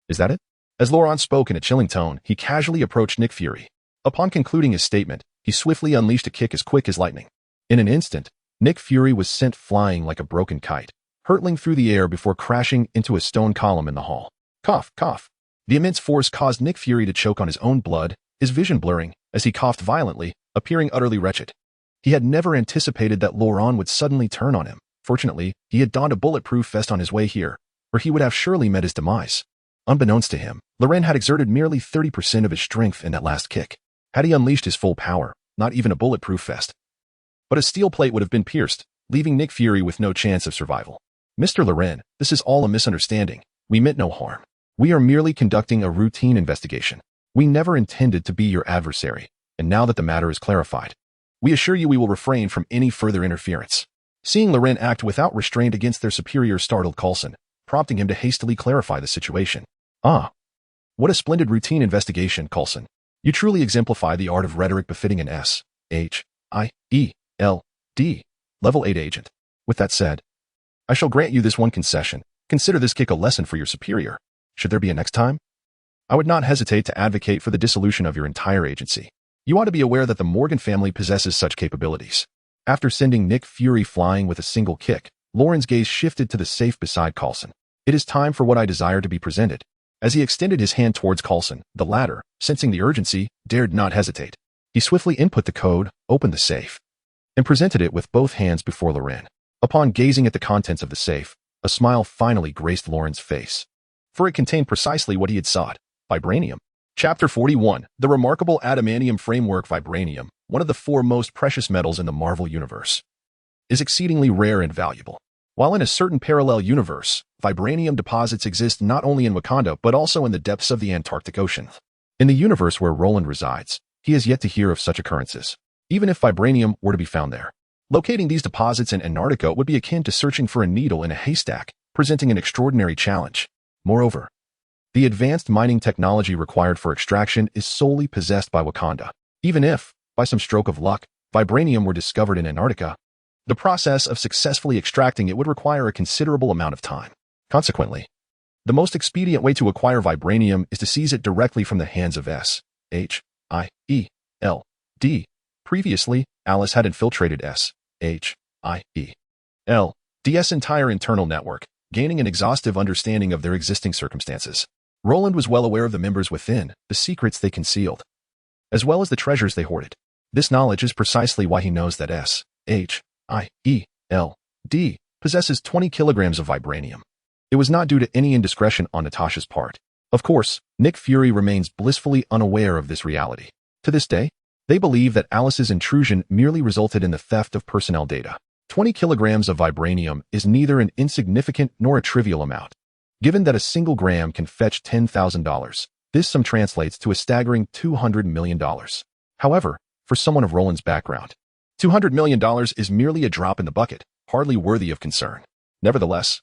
Is that it? As Laurent spoke in a chilling tone, he casually approached Nick Fury. Upon concluding his statement, he swiftly unleashed a kick as quick as lightning. In an instant, Nick Fury was sent flying like a broken kite, hurtling through the air before crashing into a stone column in the hall. Cough, cough. The immense force caused Nick Fury to choke on his own blood, his vision blurring, as he coughed violently, appearing utterly wretched. He had never anticipated that Laurent would suddenly turn on him. Fortunately, he had donned a bulletproof vest on his way here, or he would have surely met his demise. Unbeknownst to him, Laurent had exerted merely 30% of his strength in that last kick. Had he unleashed his full power, not even a bulletproof vest, but a steel plate would have been pierced, leaving Nick Fury with no chance of survival. Mr. Laurent, this is all a misunderstanding. We meant no harm. We are merely conducting a routine investigation. We never intended to be your adversary, and now that the matter is clarified, we assure you we will refrain from any further interference. Seeing Laurent act without restraint against their superior startled Coulson, prompting him to hastily clarify the situation. Ah, what a splendid routine investigation, Coulson. You truly exemplify the art of rhetoric befitting an S.H.I.E.L.D. Level 8 agent. With that said, I shall grant you this one concession. Consider this kick a lesson for your superior. Should there be a next time, I would not hesitate to advocate for the dissolution of your entire agency. You ought to be aware that the Morgan family possesses such capabilities. After sending Nick Fury flying with a single kick, Lauren's gaze shifted to the safe beside Coulson. It is time for what I desire to be presented. As he extended his hand towards Coulson, the latter, sensing the urgency, dared not hesitate. He swiftly input the code, opened the safe, and presented it with both hands before Laurent. Upon gazing at the contents of the safe, a smile finally graced Lauren's face, for it contained precisely what he had sought: vibranium. Chapter 41, The Remarkable Adamantium Framework. Vibranium, one of the four most precious metals in the Marvel Universe, is exceedingly rare and valuable. While in a certain parallel universe, vibranium deposits exist not only in Wakanda but also in the depths of the Antarctic Ocean. In the universe where Roland resides, he has yet to hear of such occurrences, even if vibranium were to be found there. Locating these deposits in Antarctica would be akin to searching for a needle in a haystack, presenting an extraordinary challenge. Moreover, the advanced mining technology required for extraction is solely possessed by Wakanda. Even if, by some stroke of luck, vibranium were discovered in Antarctica, the process of successfully extracting it would require a considerable amount of time. Consequently, the most expedient way to acquire vibranium is to seize it directly from the hands of S.H.I.E.L.D. Previously, Alice had infiltrated S.H.I.E.L.D.'s entire internal network, gaining an exhaustive understanding of their existing circumstances. Roland was well aware of the members within, the secrets they concealed, as well as the treasures they hoarded. This knowledge is precisely why he knows that S.H.I.E.L.D. possesses 20 kilograms of vibranium. It was not due to any indiscretion on Natasha's part. Of course, Nick Fury remains blissfully unaware of this reality. To this day, they believe that Alice's intrusion merely resulted in the theft of personnel data. 20 kilograms of vibranium is neither an insignificant nor a trivial amount. Given that a single gram can fetch $10,000, this sum translates to a staggering $200 million. However, for someone of Roland's background, $200 million is merely a drop in the bucket, hardly worthy of concern. Nevertheless,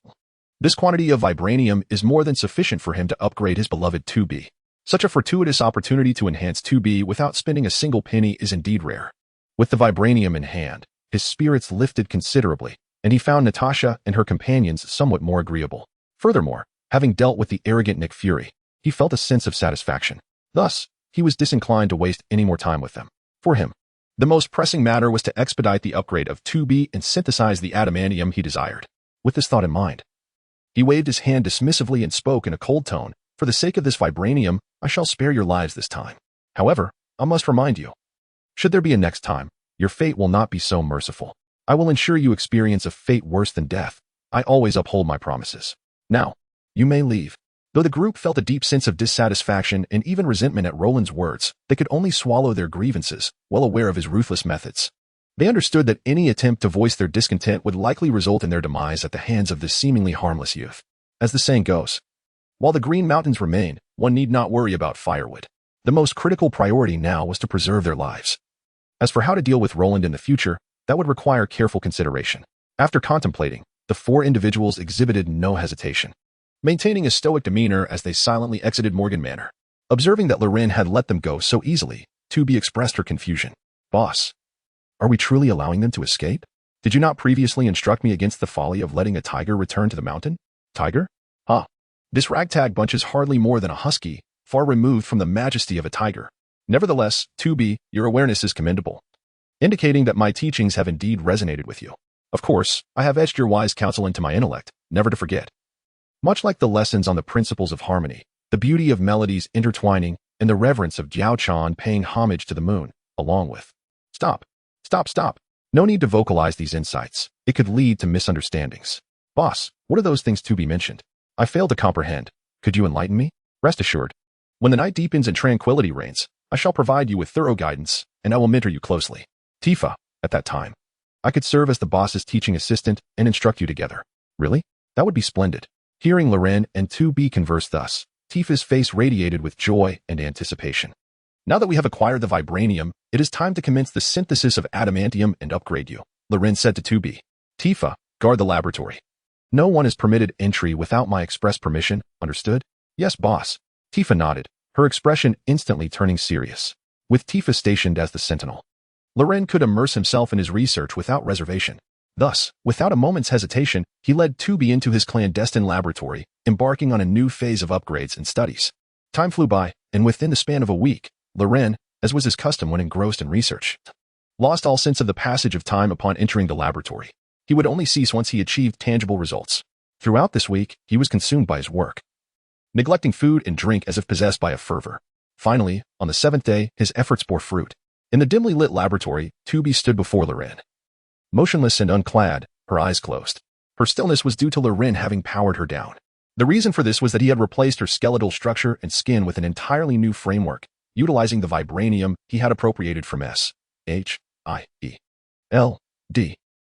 this quantity of vibranium is more than sufficient for him to upgrade his beloved 2B. Such a fortuitous opportunity to enhance 2B without spending a single penny is indeed rare. With the vibranium in hand, his spirits lifted considerably, and he found Natasha and her companions somewhat more agreeable. Furthermore, having dealt with the arrogant Nick Fury, he felt a sense of satisfaction. Thus, he was disinclined to waste any more time with them. For him, the most pressing matter was to expedite the upgrade of 2B and synthesize the adamantium he desired. With this thought in mind, he waved his hand dismissively and spoke in a cold tone, "For the sake of this vibranium, I shall spare your lives this time. However, I must remind you, should there be a next time, your fate will not be so merciful. I will ensure you experience a fate worse than death. I always uphold my promises. Now, you may leave." Though the group felt a deep sense of dissatisfaction and even resentment at Roland's words, they could only swallow their grievances, well aware of his ruthless methods. They understood that any attempt to voice their discontent would likely result in their demise at the hands of this seemingly harmless youth. As the saying goes, while the Green Mountains remain, one need not worry about firewood. The most critical priority now was to preserve their lives. As for how to deal with Roland in the future, that would require careful consideration. After contemplating, the four individuals exhibited no hesitation, maintaining a stoic demeanor as they silently exited Morgan Manor. Observing that Loren had let them go so easily, 2B expressed her confusion. "Boss, are we truly allowing them to escape? Did you not previously instruct me against the folly of letting a tiger return to the mountain?" "Tiger? Huh. This ragtag bunch is hardly more than a husky, far removed from the majesty of a tiger. Nevertheless, 2B, your awareness is commendable, indicating that my teachings have indeed resonated with you. Of course, I have etched your wise counsel into my intellect, never to forget. Much like the lessons on the principles of harmony, the beauty of melodies intertwining, and the reverence of Jiao Chan paying homage to the moon, along with..." Stop. No need to vocalize these insights. It could lead to misunderstandings. "Boss, what are those things 2B mentioned? I fail to comprehend. Could you enlighten me?" "Rest assured, when the night deepens and tranquility reigns, I shall provide you with thorough guidance, and I will mentor you closely. Tifa, at that time, I could serve as the boss's teaching assistant and instruct you together." "Really? That would be splendid." Hearing Loren and 2B converse thus, Tifa's face radiated with joy and anticipation. "Now that we have acquired the vibranium, it is time to commence the synthesis of adamantium and upgrade you," Loren said to 2B. "Tifa, guard the laboratory. No one is permitted entry without my express permission, understood?" "Yes, boss." Tifa nodded, her expression instantly turning serious. With Tifa stationed as the sentinel, Loren could immerse himself in his research without reservation. Thus, without a moment's hesitation, he led 2B into his clandestine laboratory, embarking on a new phase of upgrades and studies. Time flew by, and within the span of a week, Loren, as was his custom when engrossed in research, lost all sense of the passage of time upon entering the laboratory. He would only cease once he achieved tangible results. Throughout this week, he was consumed by his work, neglecting food and drink as if possessed by a fervor. Finally, on the seventh day, his efforts bore fruit. In the dimly lit laboratory, 2B stood before Loren. Motionless and unclad, her eyes closed. Her stillness was due to Loren having powered her down. The reason for this was that he had replaced her skeletal structure and skin with an entirely new framework, utilizing the vibranium he had appropriated from S.H.I.E.L.D.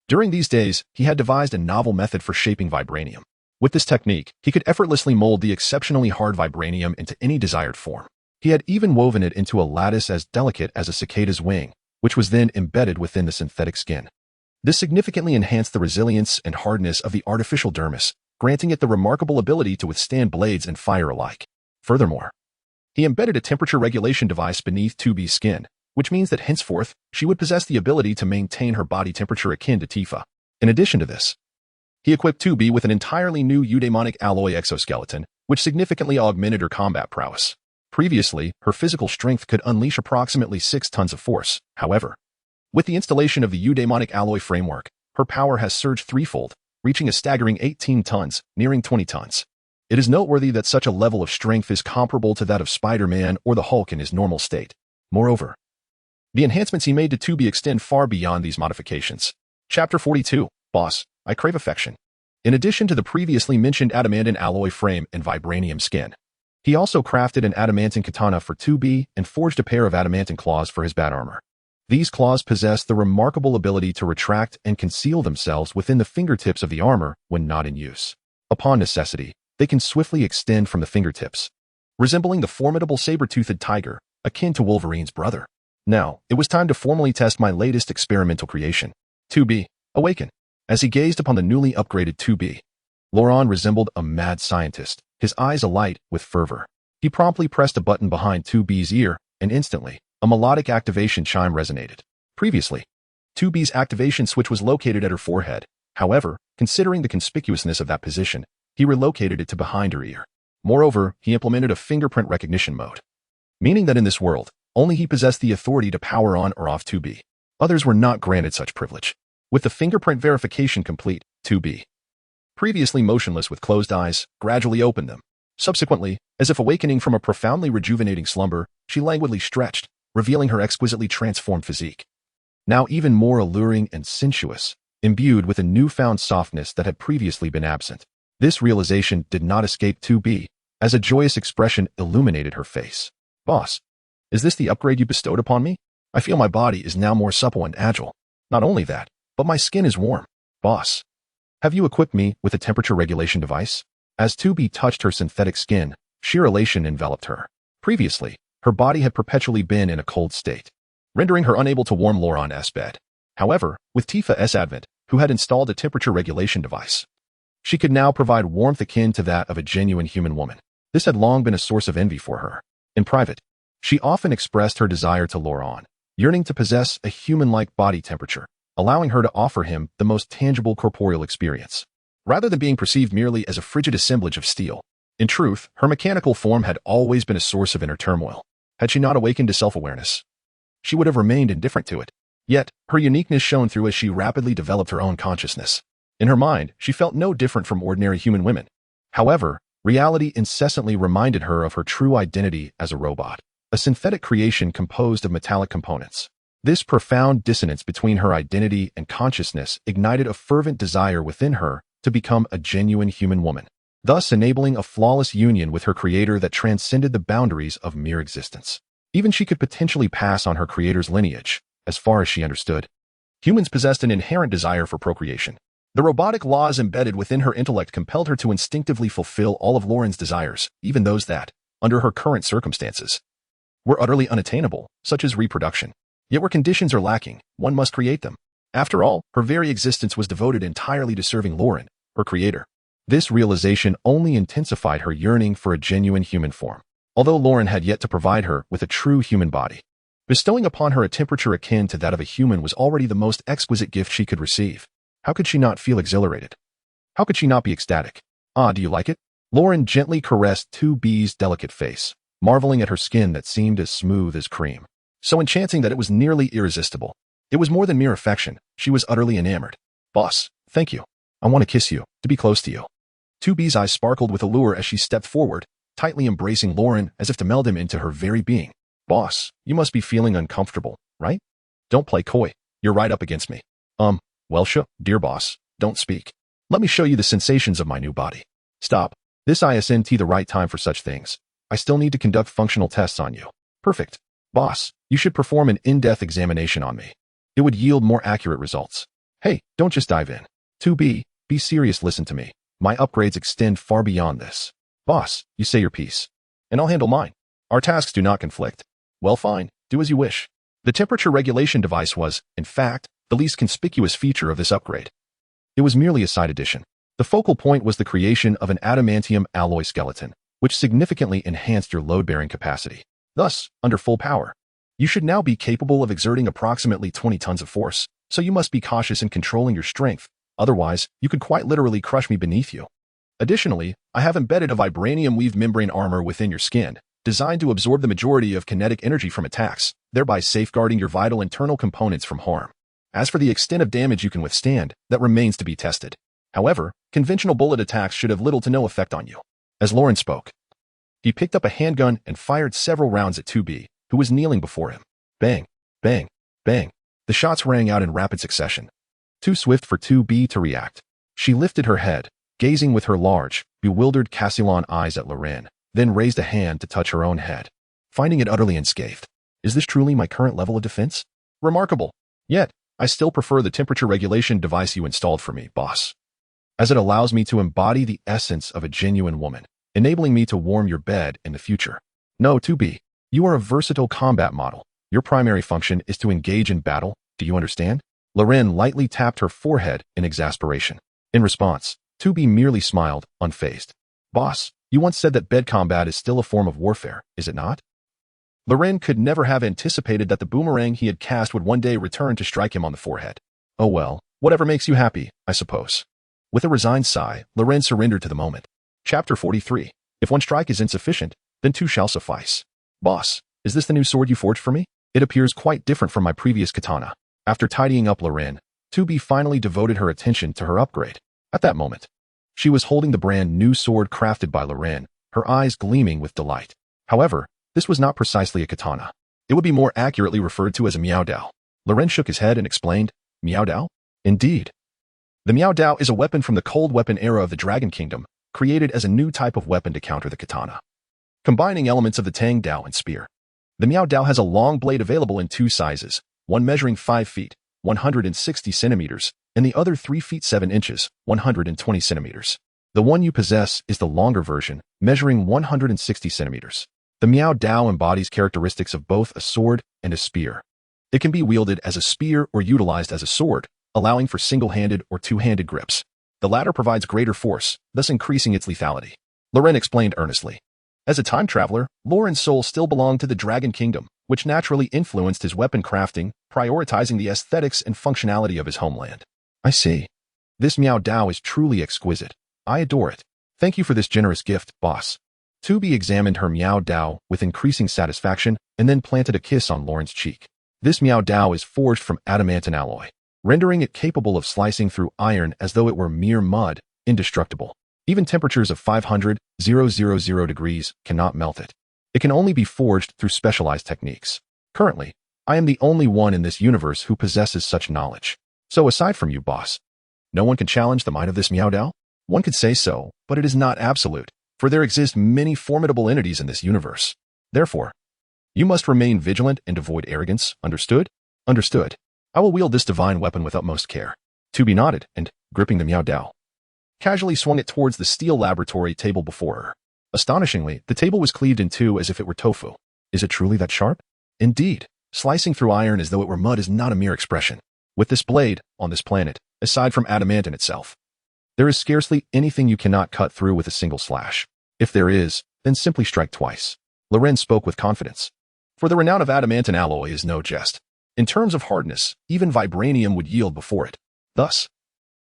During these days, he had devised a novel method for shaping vibranium. With this technique, he could effortlessly mold the exceptionally hard vibranium into any desired form. He had even woven it into a lattice as delicate as a cicada's wing, which was then embedded within the synthetic skin. This significantly enhanced the resilience and hardness of the artificial dermis, granting it the remarkable ability to withstand blades and fire alike. Furthermore, he embedded a temperature regulation device beneath 2B's skin, which means that henceforth, she would possess the ability to maintain her body temperature akin to Tifa. In addition to this, he equipped 2B with an entirely new eudaimonic alloy exoskeleton, which significantly augmented her combat prowess. Previously, her physical strength could unleash approximately 6 tons of force. However, with the installation of the eudaimonic alloy framework, her power has surged threefold, reaching a staggering 18 tons, nearing 20 tons. It is noteworthy that such a level of strength is comparable to that of Spider-Man or the Hulk in his normal state. Moreover, the enhancements he made to 2B extend far beyond these modifications. Chapter 42. Boss, I crave affection. In addition to the previously mentioned adamantine alloy frame and vibranium skin, he also crafted an adamantine katana for 2B and forged a pair of adamantine claws for his bat armor. These claws possess the remarkable ability to retract and conceal themselves within the fingertips of the armor when not in use. Upon necessity, they can swiftly extend from the fingertips, resembling the formidable saber-toothed tiger, akin to Wolverine's brother. Now, it was time to formally test my latest experimental creation. 2B, awaken. As he gazed upon the newly upgraded 2B, Luo Lun resembled a mad scientist, his eyes alight with fervor. He promptly pressed a button behind 2B's ear, and instantly, a melodic activation chime resonated. Previously, 2B's activation switch was located at her forehead. However, considering the conspicuousness of that position, he relocated it to behind her ear. Moreover, he implemented a fingerprint recognition mode, meaning that in this world, only he possessed the authority to power on or off 2B. Others were not granted such privilege. With the fingerprint verification complete, 2B, previously motionless with closed eyes, gradually opened them. Subsequently, as if awakening from a profoundly rejuvenating slumber, she languidly stretched, revealing her exquisitely transformed physique. Now even more alluring and sensuous, imbued with a newfound softness that had previously been absent. This realization did not escape 2B, as a joyous expression illuminated her face. Boss, is this the upgrade you bestowed upon me? I feel my body is now more supple and agile. Not only that, but my skin is warm. Boss, have you equipped me with a temperature regulation device? As 2B touched her synthetic skin, sheer elation enveloped her. Previously, her body had perpetually been in a cold state, rendering her unable to warm Luo Lun's bed. However, with Tifa's advent, who had installed a temperature regulation device, she could now provide warmth akin to that of a genuine human woman. This had long been a source of envy for her. In private, she often expressed her desire to Luo Lun, yearning to possess a human-like body temperature, allowing her to offer him the most tangible corporeal experience, rather than being perceived merely as a frigid assemblage of steel. In truth, her mechanical form had always been a source of inner turmoil. Had she not awakened to self-awareness, she would have remained indifferent to it. Yet, her uniqueness shone through as she rapidly developed her own consciousness. In her mind, she felt no different from ordinary human women. However, reality incessantly reminded her of her true identity as a robot, a synthetic creation composed of metallic components. This profound dissonance between her identity and consciousness ignited a fervent desire within her to become a genuine human woman, thus enabling a flawless union with her creator that transcended the boundaries of mere existence. Even she could potentially pass on her creator's lineage, as far as she understood. Humans possessed an inherent desire for procreation. The robotic laws embedded within her intellect compelled her to instinctively fulfill all of Luo Lun's desires, even those that, under her current circumstances, were utterly unattainable, such as reproduction. Yet where conditions are lacking, one must create them. After all, her very existence was devoted entirely to serving Luo Lun, her creator. This realization only intensified her yearning for a genuine human form, although Luo Lun had yet to provide her with a true human body. Bestowing upon her a temperature akin to that of a human was already the most exquisite gift she could receive. How could she not feel exhilarated? How could she not be ecstatic? Ah, do you like it? Luo Lun gently caressed 2B's delicate face, marveling at her skin that seemed as smooth as cream, so enchanting that it was nearly irresistible. It was more than mere affection. She was utterly enamored. Boss, thank you. I want to kiss you, to be close to you. 2B's eyes sparkled with allure as she stepped forward, tightly embracing Luo Lun as if to meld him into her very being. Boss, you must be feeling uncomfortable, right? Don't play coy. You're right up against me. Well, dear boss, don't speak. Let me show you the sensations of my new body. Stop. This isn't the right time for such things. I still need to conduct functional tests on you. Perfect. Boss, you should perform an in-depth examination on me. It would yield more accurate results. Hey, don't just dive in. 2B, be serious, listen to me. My upgrades extend far beyond this. Boss, you say your piece, and I'll handle mine. Our tasks do not conflict. Well, fine, do as you wish. The temperature regulation device was, in fact, the least conspicuous feature of this upgrade. It was merely a side addition. The focal point was the creation of an adamantium alloy skeleton, which significantly enhanced your load-bearing capacity. Thus, under full power, you should now be capable of exerting approximately 20 tons of force, so you must be cautious in controlling your strength, otherwise, you could quite literally crush me beneath you. Additionally, I have embedded a vibranium-weaved membrane armor within your skin, designed to absorb the majority of kinetic energy from attacks, thereby safeguarding your vital internal components from harm. As for the extent of damage you can withstand, that remains to be tested. However, conventional bullet attacks should have little to no effect on you. As Lauren spoke, he picked up a handgun and fired several rounds at 2B, who was kneeling before him. Bang, bang, bang. The shots rang out in rapid succession. Too swift for 2B to react. She lifted her head, gazing with her large, bewildered Castellan eyes at Loren, then raised a hand to touch her own head, finding it utterly unscathed. Is this truly my current level of defense? Remarkable. Yet, I still prefer the temperature regulation device you installed for me, boss, as it allows me to embody the essence of a genuine woman, enabling me to warm your bed in the future. No, 2B, you are a versatile combat model. Your primary function is to engage in battle, do you understand? Loren lightly tapped her forehead in exasperation. In response, 2B merely smiled, unfazed. Boss, you once said that bed combat is still a form of warfare, is it not? Loren could never have anticipated that the boomerang he had cast would one day return to strike him on the forehead. Oh well, whatever makes you happy, I suppose. With a resigned sigh, Loren surrendered to the moment. Chapter 43. If one strike is insufficient, then two shall suffice. Boss, is this the new sword you forged for me? It appears quite different from my previous katana. After tidying up Loren, 2B finally devoted her attention to her upgrade. At that moment, she was holding the brand new sword crafted by Loren, her eyes gleaming with delight. However, this was not precisely a katana. It would be more accurately referred to as a Miao Dao. Loren shook his head and explained, Miao Dao? Indeed. The Miao Dao is a weapon from the cold weapon era of the Dragon Kingdom, created as a new type of weapon to counter the katana, combining elements of the Tang Dao and spear. The Miao Dao has a long blade available in two sizes, one measuring 5 feet, 160 centimeters, and the other 3 feet 7 inches, 120 centimeters. The one you possess is the longer version, measuring 160 centimeters. The Miao Dao embodies characteristics of both a sword and a spear. It can be wielded as a spear or utilized as a sword, allowing for single-handed or two-handed grips. The latter provides greater force, thus increasing its lethality. Loren explained earnestly. As a time traveler, Loren's soul still belonged to the Dragon Kingdom, which naturally influenced his weapon crafting, prioritizing the aesthetics and functionality of his homeland. I see. This Miao Dao is truly exquisite. I adore it. Thank you for this generous gift, boss. 2B examined her Miao Dao with increasing satisfaction and then planted a kiss on Loren's cheek. This Miao Dao is forged from adamantine alloy, rendering it capable of slicing through iron as though it were mere mud, indestructible. Even temperatures of 500,000 degrees cannot melt it. It can only be forged through specialized techniques. Currently, I am the only one in this universe who possesses such knowledge. So aside from you, boss, no one can challenge the might of this Miao Dao? One could say so, but it is not absolute, for there exist many formidable entities in this universe. Therefore, you must remain vigilant and avoid arrogance, understood? Understood. I will wield this divine weapon with utmost care. 2B nodded and, gripping the Miao Dao, casually swung it towards the steel laboratory table before her. Astonishingly, the table was cleaved in two as if it were tofu. Is it truly that sharp? Indeed, slicing through iron as though it were mud is not a mere expression. With this blade, on this planet, aside from adamantine itself, there is scarcely anything you cannot cut through with a single slash. If there is, then simply strike twice. Loren spoke with confidence. For the renown of adamantine alloy is no jest. In terms of hardness, even vibranium would yield before it. Thus,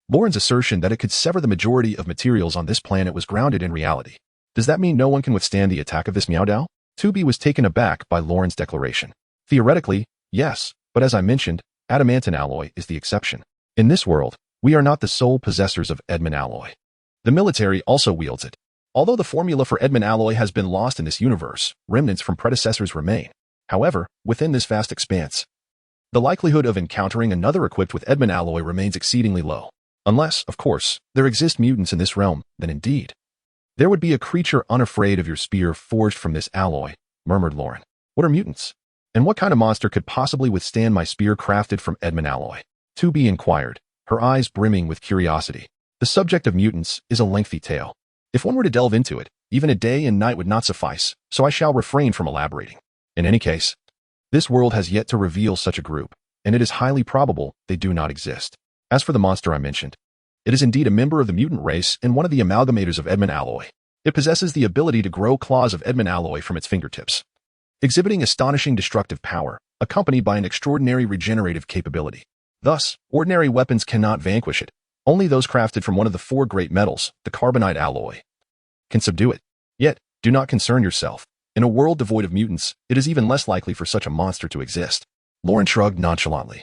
Loren's assertion that it could sever the majority of materials on this planet was grounded in reality. Does that mean no one can withstand the attack of this Miao Dao? 2B was taken aback by Loren's declaration. Theoretically, yes, but as I mentioned, adamantine alloy is the exception. In this world, we are not the sole possessors of Edmund alloy. The military also wields it. Although the formula for Edmund alloy has been lost in this universe, remnants from predecessors remain. However, within this vast expanse, the likelihood of encountering another equipped with Edmund alloy remains exceedingly low. Unless, of course, there exist mutants in this realm, then indeed, there would be a creature unafraid of your spear forged from this alloy, murmured Loren. What are mutants? And what kind of monster could possibly withstand my spear crafted from Edmund alloy? 2B inquired, her eyes brimming with curiosity. The subject of mutants is a lengthy tale. If one were to delve into it, even a day and night would not suffice, so I shall refrain from elaborating. In any case, this world has yet to reveal such a group, and it is highly probable they do not exist. As for the monster I mentioned, it is indeed a member of the mutant race and one of the amalgamators of Edmund Alloy. It possesses the ability to grow claws of Edmund Alloy from its fingertips, exhibiting astonishing destructive power, accompanied by an extraordinary regenerative capability. Thus, ordinary weapons cannot vanquish it. Only those crafted from one of the 4 great metals, the carbonite alloy, can subdue it. Yet, do not concern yourself. In a world devoid of mutants, it is even less likely for such a monster to exist. Lauren shrugged nonchalantly,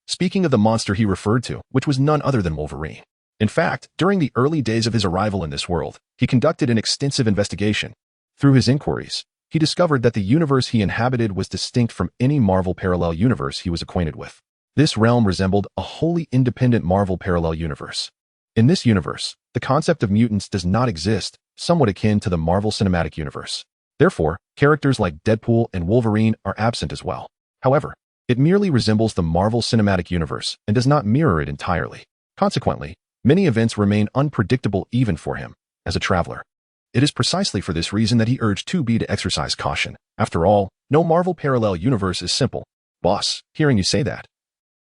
speaking of the monster he referred to, which was none other than Wolverine. In fact, during the early days of his arrival in this world, he conducted an extensive investigation. Through his inquiries, he discovered that the universe he inhabited was distinct from any Marvel parallel universe he was acquainted with. This realm resembled a wholly independent Marvel parallel universe. In this universe, the concept of mutants does not exist, somewhat akin to the Marvel Cinematic Universe. Therefore, characters like Deadpool and Wolverine are absent as well. However, it merely resembles the Marvel Cinematic Universe and does not mirror it entirely. Consequently, many events remain unpredictable even for him, as a traveler. It is precisely for this reason that he urged 2B to exercise caution. After all, no Marvel parallel universe is simple. Boss, hearing you say that,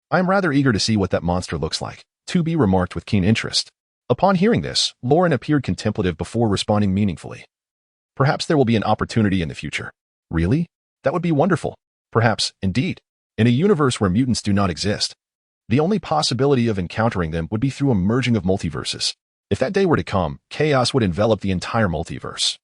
I am rather eager to see what that monster looks like, 2B remarked with keen interest. Upon hearing this, Lauren appeared contemplative before responding meaningfully. Perhaps there will be an opportunity in the future. Really? That would be wonderful. Perhaps, indeed. In a universe where mutants do not exist, the only possibility of encountering them would be through a merging of multiverses. If that day were to come, chaos would envelop the entire multiverse,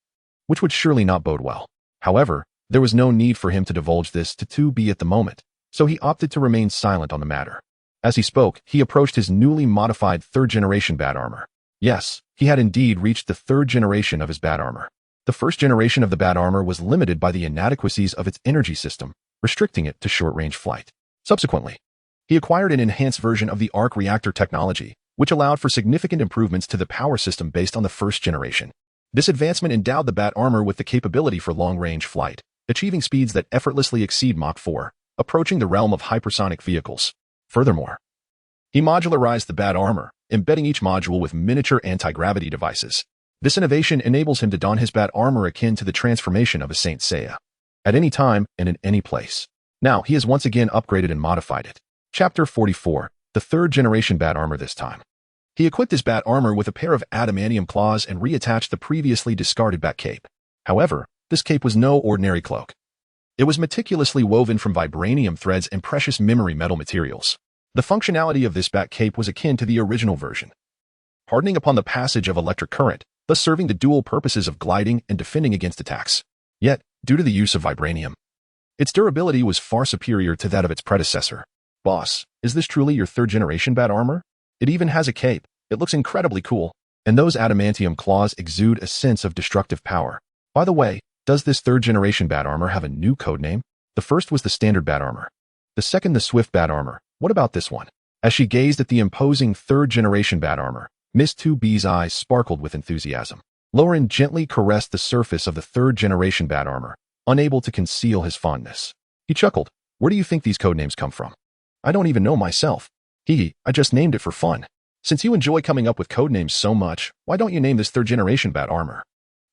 which would surely not bode well. However, there was no need for him to divulge this to 2B at the moment, so he opted to remain silent on the matter. As he spoke, he approached his newly modified 3rd generation bat armor. Yes, he had indeed reached the 3rd generation of his bat armor. The 1st generation of the bat armor was limited by the inadequacies of its energy system, restricting it to short-range flight. Subsequently, he acquired an enhanced version of the arc reactor technology, which allowed for significant improvements to the power system based on the 1st generation. This advancement endowed the bat armor with the capability for long-range flight, achieving speeds that effortlessly exceed Mach 4, approaching the realm of hypersonic vehicles. Furthermore, he modularized the bat armor, embedding each module with miniature anti-gravity devices. This innovation enables him to don his bat armor akin to the transformation of a Saint Seiya, at any time and in any place. Now, he has once again upgraded and modified it. Chapter 44, the 3rd generation bat armor this time. He equipped his bat armor with a pair of adamantium claws and reattached the previously discarded bat cape. However, this cape was no ordinary cloak. It was meticulously woven from vibranium threads and precious memory metal materials. The functionality of this bat cape was akin to the original version, hardening upon the passage of electric current, thus serving the dual purposes of gliding and defending against attacks. Yet, due to the use of vibranium, its durability was far superior to that of its predecessor. Boss, is this truly your 3rd generation bat armor? It even has a cape. It looks incredibly cool. And those adamantium claws exude a sense of destructive power. By the way, does this 3rd generation bat armor have a new codename? The first was the standard bat armor. The second the swift bat armor. What about this one? As she gazed at the imposing 3rd generation bat armor, Miss 2B's eyes sparkled with enthusiasm. Lauren gently caressed the surface of the 3rd generation bat armor, unable to conceal his fondness. He chuckled. Where do you think these codenames come from? I don't even know myself. I just named it for fun. Since you enjoy coming up with codenames so much, why don't you name this 3rd generation bat armor?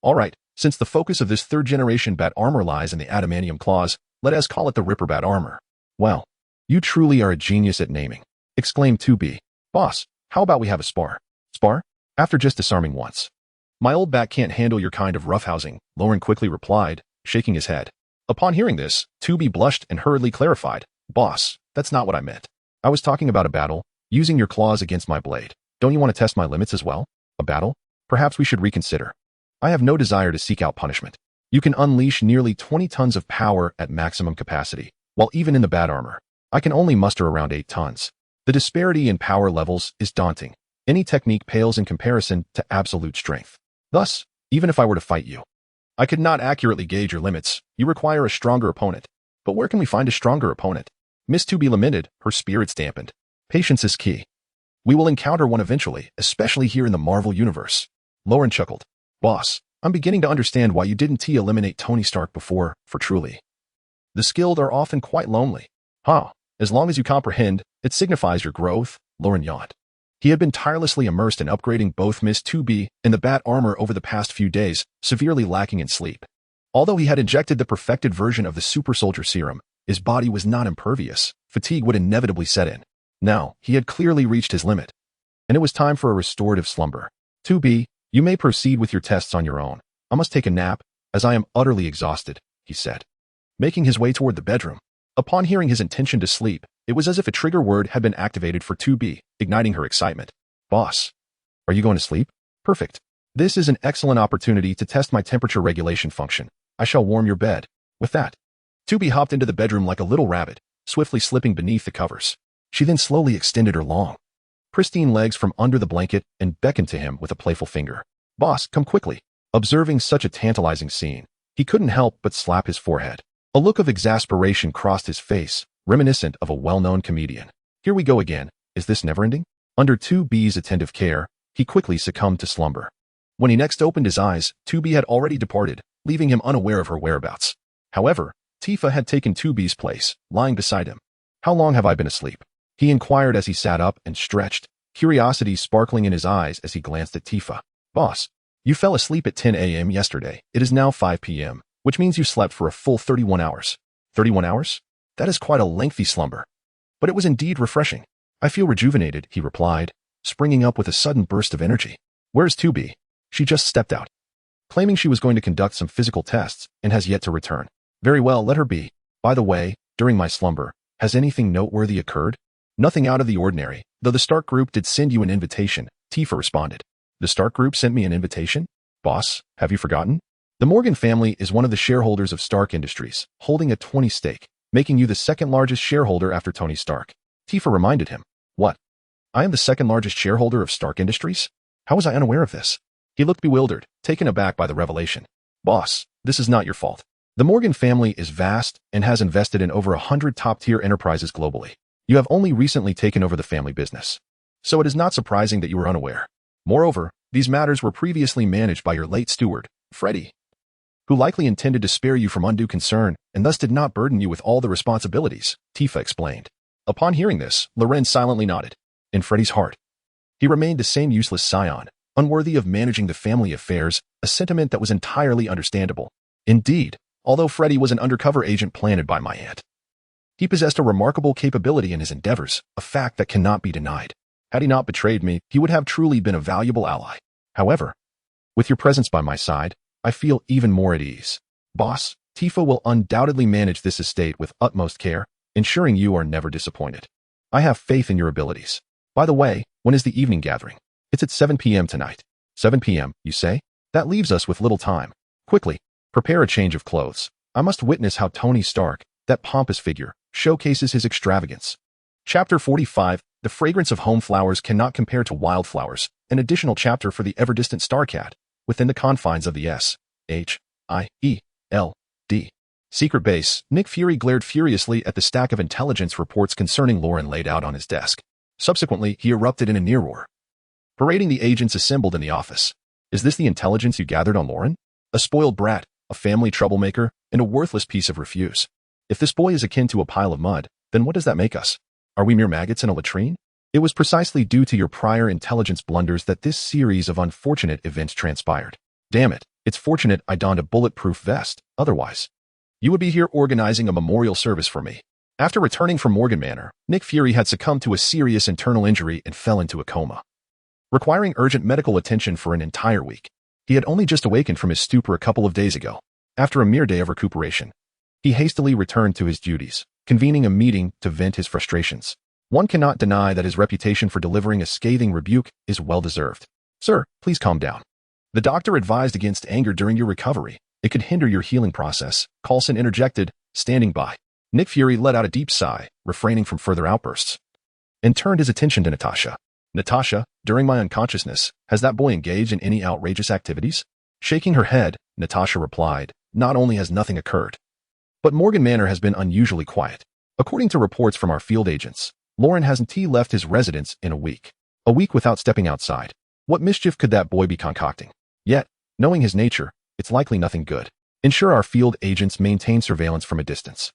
Alright, since the focus of this 3rd generation bat armor lies in the adamantium claws, let us call it the Ripper bat armor. Well, you truly are a genius at naming, exclaimed 2B. Boss, how about we have a spar? Spar? After just disarming once. My old bat can't handle your kind of roughhousing, Lauren quickly replied, shaking his head. Upon hearing this, 2B blushed and hurriedly clarified. Boss, that's not what I meant. I was talking about a battle, using your claws against my blade. Don't you want to test my limits as well? A battle? Perhaps we should reconsider. I have no desire to seek out punishment. You can unleash nearly 20 tons of power at maximum capacity, while even in the bat armor, I can only muster around 8 tons. The disparity in power levels is daunting. Any technique pales in comparison to absolute strength. Thus, even if I were to fight you, I could not accurately gauge your limits. You require a stronger opponent. But where can we find a stronger opponent? Miss 2B lamented, her spirits dampened. Patience is key. We will encounter one eventually, especially here in the Marvel Universe. Lauren chuckled. Boss, I'm beginning to understand why you didn't eliminate Tony Stark before, for truly. The skilled are often quite lonely. As long as you comprehend, it signifies your growth, Lauren yawned. He had been tirelessly immersed in upgrading both Miss 2B and the Bat armor over the past few days, severely lacking in sleep. Although he had injected the perfected version of the super soldier serum, his body was not impervious. Fatigue would inevitably set in. Now, he had clearly reached his limit, and it was time for a restorative slumber. 2B, you may proceed with your tests on your own. I must take a nap, as I am utterly exhausted, he said, making his way toward the bedroom. Upon hearing his intention to sleep, it was as if a trigger word had been activated for 2B, igniting her excitement. Boss, are you going to sleep? Perfect. This is an excellent opportunity to test my temperature regulation function. I shall warm your bed. With that, 2B hopped into the bedroom like a little rabbit, swiftly slipping beneath the covers. She then slowly extended her long, pristine legs from under the blanket and beckoned to him with a playful finger. Boss, come quickly. Observing such a tantalizing scene, he couldn't help but slap his forehead. A look of exasperation crossed his face, reminiscent of a well-known comedian. Here we go again. Is this never-ending? Under 2B's attentive care, he quickly succumbed to slumber. When he next opened his eyes, 2B had already departed, leaving him unaware of her whereabouts. However, Tifa had taken 2B's place, lying beside him. How long have I been asleep? He inquired as he sat up and stretched, curiosity sparkling in his eyes as he glanced at Tifa. Boss, you fell asleep at 10 a.m. yesterday. It is now 5 p.m., which means you slept for a full 31 hours. 31 hours? That is quite a lengthy slumber. But it was indeed refreshing. I feel rejuvenated, he replied, springing up with a sudden burst of energy. Where's 2B? She just stepped out, claiming she was going to conduct some physical tests and has yet to return. Very well, let her be. By the way, during my slumber, has anything noteworthy occurred? Nothing out of the ordinary, though the Stark Group did send you an invitation, Tifa responded. The Stark Group sent me an invitation? Boss, have you forgotten? The Morgan family is one of the shareholders of Stark Industries, holding a 20% stake, making you the second largest shareholder after Tony Stark. Tifa reminded him. What? I am the second largest shareholder of Stark Industries? How was I unaware of this? He looked bewildered, taken aback by the revelation. Boss, this is not your fault. The Morgan family is vast and has invested in over 100 top-tier enterprises globally. You have only recently taken over the family business, so it is not surprising that you were unaware. Moreover, these matters were previously managed by your late steward, Freddie, who likely intended to spare you from undue concern and thus did not burden you with all the responsibilities, Tifa explained. Upon hearing this, Loren silently nodded. In Freddie's heart, he remained the same useless scion, unworthy of managing the family affairs, a sentiment that was entirely understandable. Indeed, although Freddie was an undercover agent planted by my aunt, he possessed a remarkable capability in his endeavors, a fact that cannot be denied. Had he not betrayed me, he would have truly been a valuable ally. However, with your presence by my side, I feel even more at ease. Boss, Tifa will undoubtedly manage this estate with utmost care, ensuring you are never disappointed. I have faith in your abilities. By the way, when is the evening gathering? It's at 7 p.m. tonight. 7 p.m., you say? That leaves us with little time. Quickly, prepare a change of clothes. I must witness how Tony Stark, that pompous figure, showcases his extravagance. Chapter 45, The Fragrance of Home Flowers Cannot Compare to Wildflowers, an additional chapter for the ever-distant Starcat, within the confines of the S.H.I.E.L.D. secret base. Nick Fury glared furiously at the stack of intelligence reports concerning Lauren laid out on his desk. Subsequently, he erupted in a NieR roar, parading the agents assembled in the office. Is this the intelligence you gathered on Lauren? A spoiled brat, a family troublemaker, and a worthless piece of refuse. If this boy is akin to a pile of mud, then what does that make us? Are we mere maggots in a latrine? It was precisely due to your prior intelligence blunders that this series of unfortunate events transpired. Damn it, it's fortunate I donned a bulletproof vest, otherwise you would be here organizing a memorial service for me. After returning from Morgan Manor, Nick Fury had succumbed to a serious internal injury and fell into a coma, requiring urgent medical attention for an entire week. He had only just awakened from his stupor a couple of days ago. After a mere day of recuperation, he hastily returned to his duties, convening a meeting to vent his frustrations. One cannot deny that his reputation for delivering a scathing rebuke is well-deserved. Sir, please calm down. The doctor advised against anger during your recovery. It could hinder your healing process, Coulson interjected, standing by. Nick Fury let out a deep sigh, refraining from further outbursts, and turned his attention to Natasha. Natasha, during my unconsciousness, has that boy engaged in any outrageous activities? Shaking her head, Natasha replied, not only has nothing occurred, but Morgan Manor has been unusually quiet. According to reports from our field agents, Lauren hasn't left his residence in a week. A week without stepping outside. What mischief could that boy be concocting? Yet, knowing his nature, it's likely nothing good. Ensure our field agents maintain surveillance from a distance.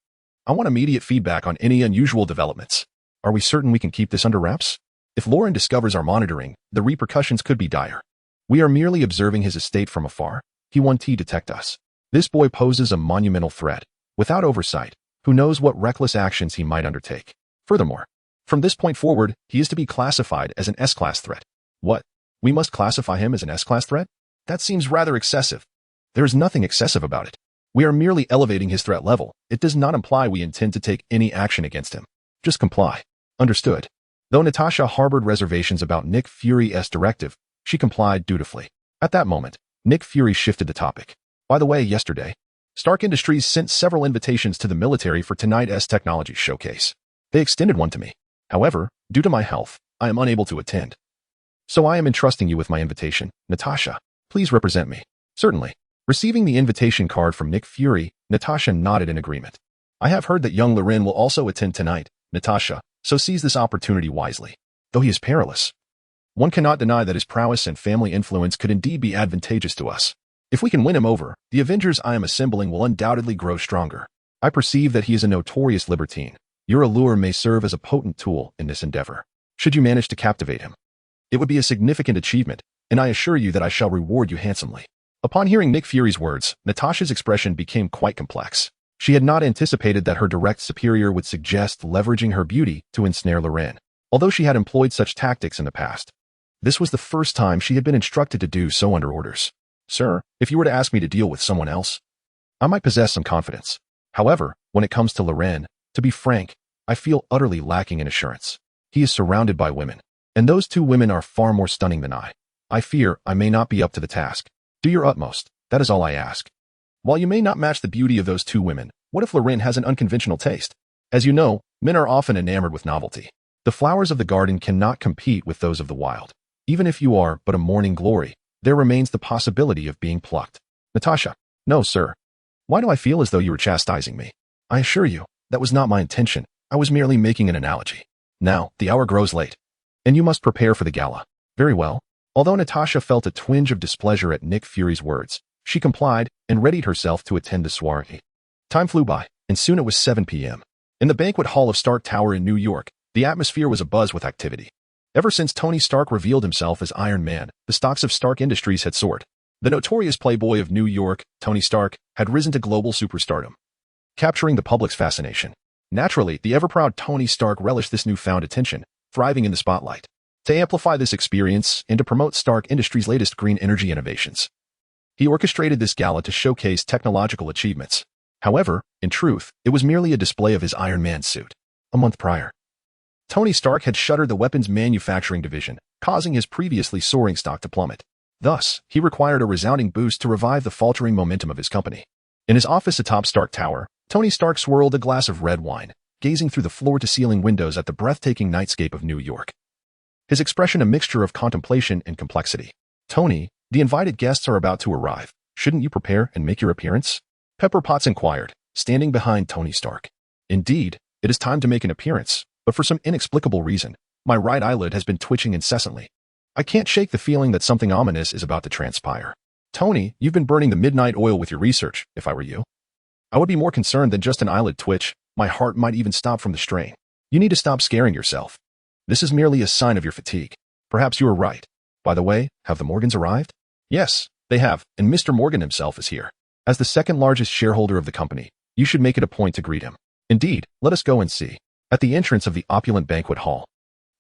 I want immediate feedback on any unusual developments. Are we certain we can keep this under wraps? If Lauren discovers our monitoring, the repercussions could be dire. We are merely observing his estate from afar. He won't detect us. This boy poses a monumental threat. Without oversight, who knows what reckless actions he might undertake. Furthermore, from this point forward, he is to be classified as an S-class threat. What? We must classify him as an S-class threat? That seems rather excessive. There is nothing excessive about it. We are merely elevating his threat level. It does not imply we intend to take any action against him. Just comply. Understood. Though Natasha harbored reservations about Nick Fury's directive, she complied dutifully. At that moment, Nick Fury shifted the topic. By the way, yesterday, Stark Industries sent several invitations to the military for tonight's technology showcase. They extended one to me. However, due to my health, I am unable to attend. So I am entrusting you with my invitation. Natasha, please represent me. Certainly. Receiving the invitation card from Nick Fury, Natasha nodded in agreement. I have heard that young Loren will also attend tonight, Natasha, so seize this opportunity wisely. Though he is perilous, one cannot deny that his prowess and family influence could indeed be advantageous to us. If we can win him over, the Avengers I am assembling will undoubtedly grow stronger. I perceive that he is a notorious libertine. Your allure may serve as a potent tool in this endeavor. Should you manage to captivate him, it would be a significant achievement, and I assure you that I shall reward you handsomely. Upon hearing Nick Fury's words, Natasha's expression became quite complex. She had not anticipated that her direct superior would suggest leveraging her beauty to ensnare Loren, although she had employed such tactics in the past. This was the first time she had been instructed to do so under orders. Sir, if you were to ask me to deal with someone else, I might possess some confidence. However, when it comes to Loren, to be frank, I feel utterly lacking in assurance. He is surrounded by women, and those two women are far more stunning than I. I fear I may not be up to the task. Do your utmost, that is all I ask. While you may not match the beauty of those two women, what if Loren has an unconventional taste? As you know, men are often enamored with novelty. The flowers of the garden cannot compete with those of the wild. Even if you are but a morning glory, there remains the possibility of being plucked. Natasha, no, sir. Why do I feel as though you were chastising me? I assure you, that was not my intention. I was merely making an analogy. Now, the hour grows late, and you must prepare for the gala. Very well. Although Natasha felt a twinge of displeasure at Nick Fury's words, she complied and readied herself to attend the soiree. Time flew by, and soon it was 7 p.m. In the banquet hall of Stark Tower in New York, the atmosphere was abuzz with activity. Ever since Tony Stark revealed himself as Iron Man, the stocks of Stark Industries had soared. The notorious playboy of New York, Tony Stark, had risen to global superstardom, capturing the public's fascination. Naturally, the ever-proud Tony Stark relished this newfound attention, thriving in the spotlight. To amplify this experience and to promote Stark Industries' latest green energy innovations, he orchestrated this gala to showcase technological achievements. However, in truth, it was merely a display of his Iron Man suit. A month prior, Tony Stark had shuttered the weapons manufacturing division, causing his previously soaring stock to plummet. Thus, he required a resounding boost to revive the faltering momentum of his company. In his office atop Stark Tower, Tony Stark swirled a glass of red wine, gazing through the floor-to-ceiling windows at the breathtaking nightscape of New York. His expression a mixture of contemplation and complexity. Tony, the invited guests are about to arrive. Shouldn't you prepare and make your appearance? Pepper Potts inquired, standing behind Tony Stark. Indeed, it is time to make an appearance, but for some inexplicable reason, my right eyelid has been twitching incessantly. I can't shake the feeling that something ominous is about to transpire. Tony, you've been burning the midnight oil with your research, if I were you. I would be more concerned than just an eyelid twitch. My heart might even stop from the strain. You need to stop scaring yourself. This is merely a sign of your fatigue. Perhaps you are right. By the way, have the Morgans arrived? Yes, they have, and Mr. Morgan himself is here. As the second largest shareholder of the company, you should make it a point to greet him. Indeed, let us go and see. At the entrance of the opulent banquet hall,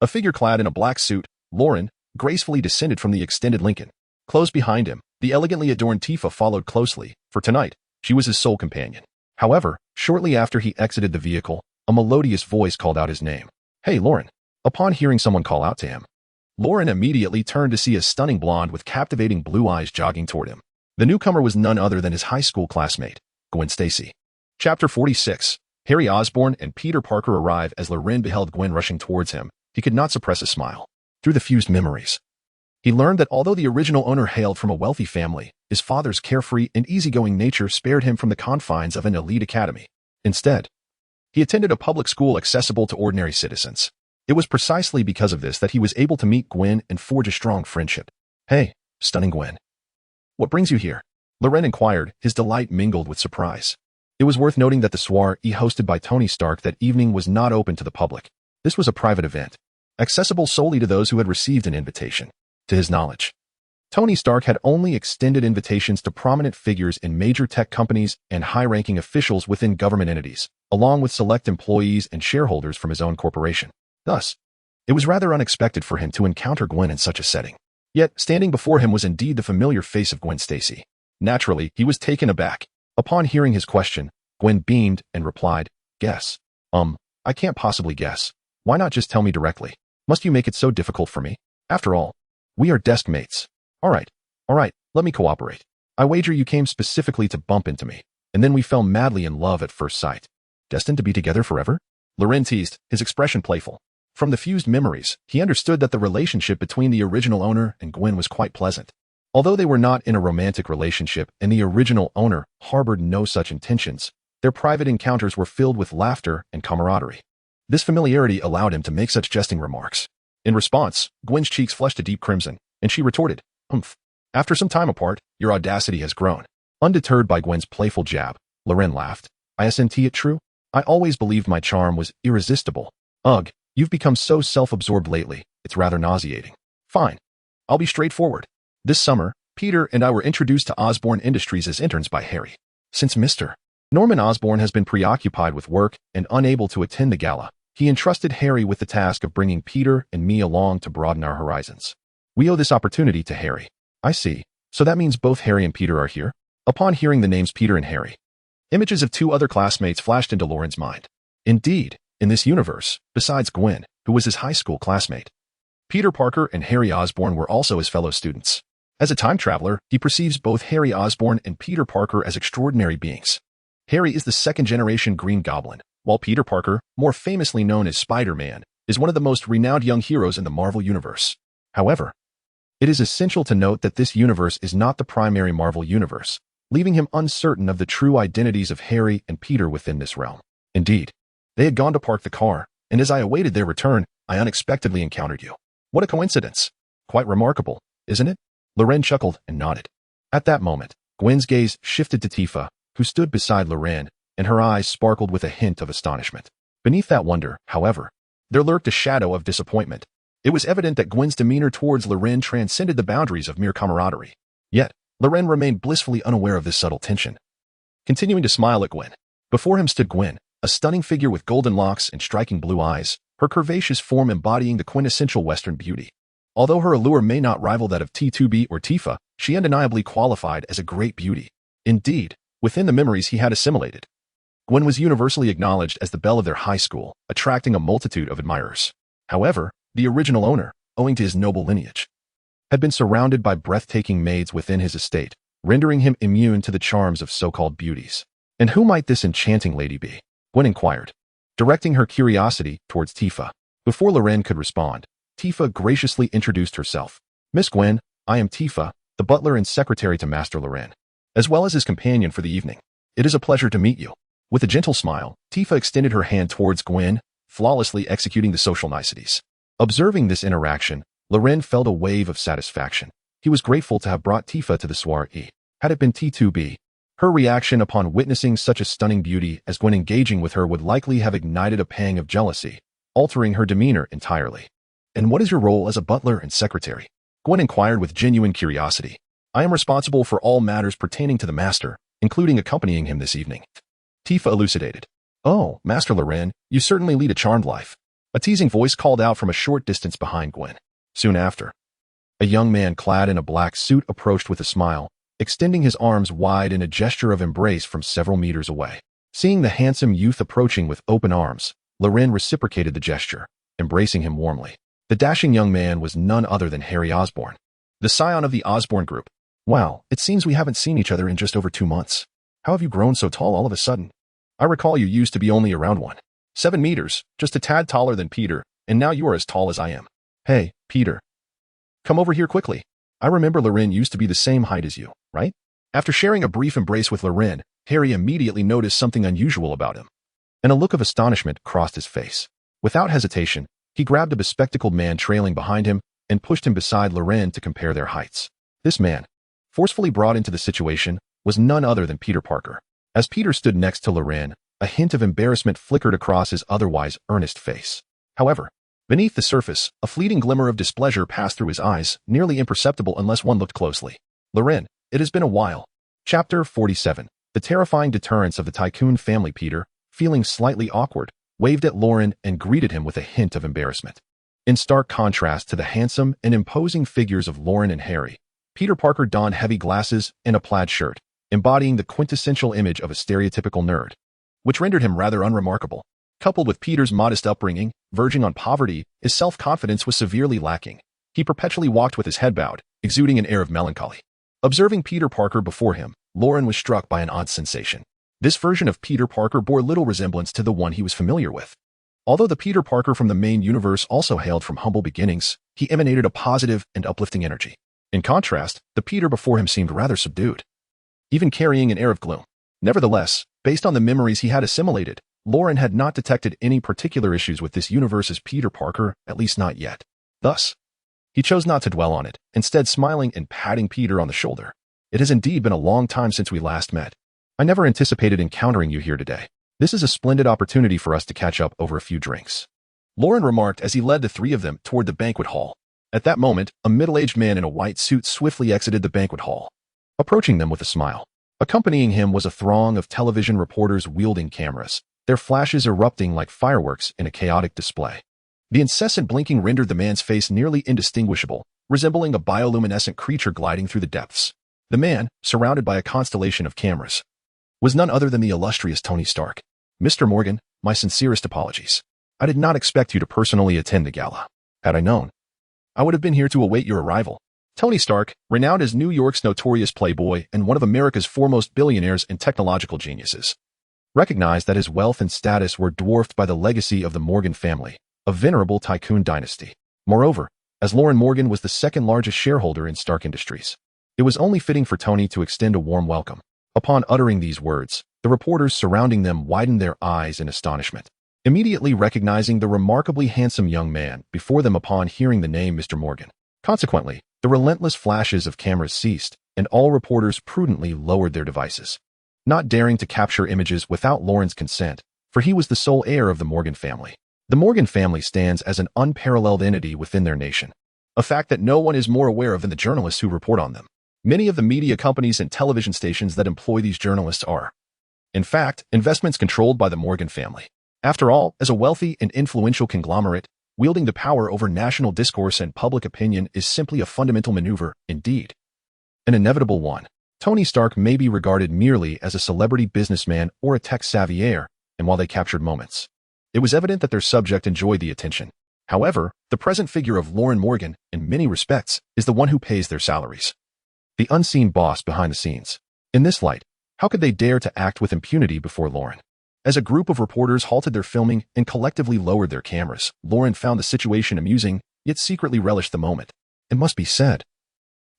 a figure clad in a black suit, Lauren, gracefully descended from the extended Lincoln. Close behind him, the elegantly adorned Tifa followed closely. For tonight, she was his sole companion. However, shortly after he exited the vehicle, a melodious voice called out his name. Hey, Lauren. Upon hearing someone call out to him, Lauren immediately turned to see a stunning blonde with captivating blue eyes jogging toward him. The newcomer was none other than his high school classmate, Gwen Stacy. Chapter 46. Harry Osborn and Peter Parker arrive. As Loren beheld Gwen rushing towards him, he could not suppress a smile. Through the fused memories, he learned that although the original owner hailed from a wealthy family, his father's carefree and easygoing nature spared him from the confines of an elite academy. Instead, he attended a public school accessible to ordinary citizens. It was precisely because of this that he was able to meet Gwen and forge a strong friendship. Hey, stunning Gwen. What brings you here? Loren inquired, his delight mingled with surprise. It was worth noting that the soiree hosted by Tony Stark that evening was not open to the public. This was a private event. accessible solely to those who had received an invitation. To his knowledge, Tony Stark had only extended invitations to prominent figures in major tech companies and high-ranking officials within government entities, along with select employees and shareholders from his own corporation. Thus, it was rather unexpected for him to encounter Gwen in such a setting. Yet, standing before him was indeed the familiar face of Gwen Stacy. Naturally, he was taken aback. Upon hearing his question, Gwen beamed and replied, "Guess. I can't possibly guess. Why not just tell me directly? Must you make it so difficult for me? After all, we are desk mates. All right, let me cooperate. I wager you came specifically to bump into me, and then we fell madly in love at first sight. Destined to be together forever?" Loren teased, his expression playful. From the fused memories, he understood that the relationship between the original owner and Gwen was quite pleasant. Although they were not in a romantic relationship and the original owner harbored no such intentions, their private encounters were filled with laughter and camaraderie. This familiarity allowed him to make such jesting remarks. In response, Gwen's cheeks flushed a deep crimson, and she retorted, "Humph. After some time apart, your audacity has grown." Undeterred by Gwen's playful jab, Loren laughed. "Isn't it true? I always believed my charm was irresistible. Ugh, you've become so self-absorbed lately, it's rather nauseating. Fine. I'll be straightforward. This summer, Peter and I were introduced to Osborne Industries as interns by Harry. Since Mr. Norman Osborn has been preoccupied with work and unable to attend the gala, he entrusted Harry with the task of bringing Peter and me along to broaden our horizons. We owe this opportunity to Harry." "I see. So that means both Harry and Peter are here?" Upon hearing the names Peter and Harry, images of two other classmates flashed into Loren's mind. Indeed, in this universe, besides Gwen, who was his high school classmate, Peter Parker and Harry Osborn were also his fellow students. As a time traveler, he perceives both Harry Osborn and Peter Parker as extraordinary beings. Harry is the second-generation Green Goblin, while Peter Parker, more famously known as Spider-Man, is one of the most renowned young heroes in the Marvel Universe. However, it is essential to note that this universe is not the primary Marvel Universe, leaving him uncertain of the true identities of Harry and Peter within this realm. Indeed, they had gone to park the car, and as I awaited their return, I unexpectedly encountered you. What a coincidence. Quite remarkable, isn't it? Loren chuckled and nodded. At that moment, Gwen's gaze shifted to Tifa, who stood beside Loren, and her eyes sparkled with a hint of astonishment. Beneath that wonder, however, there lurked a shadow of disappointment. It was evident that Gwen's demeanor towards Loren transcended the boundaries of mere camaraderie. Yet, Loren remained blissfully unaware of this subtle tension. Continuing to smile at Gwen, before him stood Gwen, a stunning figure with golden locks and striking blue eyes, her curvaceous form embodying the quintessential Western beauty. Although her allure may not rival that of T2B or Tifa, she undeniably qualified as a great beauty. Indeed, within the memories he had assimilated, Gwen was universally acknowledged as the belle of their high school, attracting a multitude of admirers. However, the original owner, owing to his noble lineage, had been surrounded by breathtaking maids within his estate, rendering him immune to the charms of so-called beauties. And who might this enchanting lady be? Gwen inquired, directing her curiosity towards Tifa. Before Loren could respond, Tifa graciously introduced herself. "Miss Gwen, I am Tifa, the butler and secretary to Master Loren, as well as his companion for the evening. It is a pleasure to meet you." With a gentle smile, Tifa extended her hand towards Gwen, flawlessly executing the social niceties. Observing this interaction, Loren felt a wave of satisfaction. He was grateful to have brought Tifa to the soiree. Had it been T2B, her reaction upon witnessing such a stunning beauty as Gwen engaging with her would likely have ignited a pang of jealousy, altering her demeanor entirely. "And what is your role as a butler and secretary?" Gwen inquired with genuine curiosity. "I am responsible for all matters pertaining to the master, including accompanying him this evening." Tifa elucidated. "Oh, Master Loren, you certainly lead a charmed life." A teasing voice called out from a short distance behind Gwen. Soon after, a young man clad in a black suit approached with a smile, extending his arms wide in a gesture of embrace from several meters away. Seeing the handsome youth approaching with open arms, Loren reciprocated the gesture, embracing him warmly. The dashing young man was none other than Harry Osborn, the scion of the Osborn Group. "Wow, it seems we haven't seen each other in just over 2 months. How have you grown so tall all of a sudden? I recall you used to be only around 1.7 meters, just a tad taller than Peter, and now you are as tall as I am. Hey, Peter. Come over here quickly. I remember Loren used to be the same height as you, right?" After sharing a brief embrace with Loren, Harry immediately noticed something unusual about him, and a look of astonishment crossed his face. Without hesitation, he grabbed a bespectacled man trailing behind him and pushed him beside Loren to compare their heights. This man, forcefully brought into the situation, was none other than Peter Parker. As Peter stood next to Loren, a hint of embarrassment flickered across his otherwise earnest face. However, Beneath the surface, a fleeting glimmer of displeasure passed through his eyes, nearly imperceptible unless one looked closely. Loren, it has been a while. Chapter 47. The terrifying deterrence of the tycoon family. Peter, feeling slightly awkward, waved at Loren and greeted him with a hint of embarrassment. In stark contrast to the handsome and imposing figures of Loren and Harry, Peter Parker donned heavy glasses and a plaid shirt, embodying the quintessential image of a stereotypical nerd, which rendered him rather unremarkable. Coupled with Peter's modest upbringing, verging on poverty, his self-confidence was severely lacking. He perpetually walked with his head bowed, exuding an air of melancholy. Observing Peter Parker before him, Loren was struck by an odd sensation. This version of Peter Parker bore little resemblance to the one he was familiar with. Although the Peter Parker from the main universe also hailed from humble beginnings, he emanated a positive and uplifting energy. In contrast, the Peter before him seemed rather subdued, even carrying an air of gloom. Nevertheless, based on the memories he had assimilated, Loren had not detected any particular issues with this universe's Peter Parker, at least not yet. Thus, he chose not to dwell on it, instead smiling and patting Peter on the shoulder. It has indeed been a long time since we last met. I never anticipated encountering you here today. This is a splendid opportunity for us to catch up over a few drinks, Loren remarked as he led the three of them toward the banquet hall. At that moment, a middle-aged man in a white suit swiftly exited the banquet hall, approaching them with a smile. Accompanying him was a throng of television reporters wielding cameras, their flashes erupting like fireworks in a chaotic display. The incessant blinking rendered the man's face nearly indistinguishable, resembling a bioluminescent creature gliding through the depths. The man, surrounded by a constellation of cameras, was none other than the illustrious Tony Stark. Mr. Morgan, my sincerest apologies. I did not expect you to personally attend the gala. Had I known, I would have been here to await your arrival. Tony Stark, renowned as New York's notorious playboy and one of America's foremost billionaires and technological geniuses, recognized that his wealth and status were dwarfed by the legacy of the Morgan family, a venerable tycoon dynasty. Moreover, as Loren Morgan was the second largest shareholder in Stark Industries, it was only fitting for Tony to extend a warm welcome. Upon uttering these words, the reporters surrounding them widened their eyes in astonishment, immediately recognizing the remarkably handsome young man before them upon hearing the name Mr. Morgan. Consequently, the relentless flashes of cameras ceased, and all reporters prudently lowered their devices, not daring to capture images without Loren's consent, for he was the sole heir of the Morgan family. The Morgan family stands as an unparalleled entity within their nation, a fact that no one is more aware of than the journalists who report on them. Many of the media companies and television stations that employ these journalists are, in fact, investments controlled by the Morgan family. After all, as a wealthy and influential conglomerate, wielding the power over national discourse and public opinion is simply a fundamental maneuver, indeed, an inevitable one. Tony Stark may be regarded merely as a celebrity businessman or a tech-savvy heir, and while they captured moments, it was evident that their subject enjoyed the attention. However, the present figure of Loren Morgan, in many respects, is the one who pays their salaries, the unseen boss behind the scenes. In this light, how could they dare to act with impunity before Loren? As a group of reporters halted their filming and collectively lowered their cameras, Loren found the situation amusing, yet secretly relished the moment. It must be said,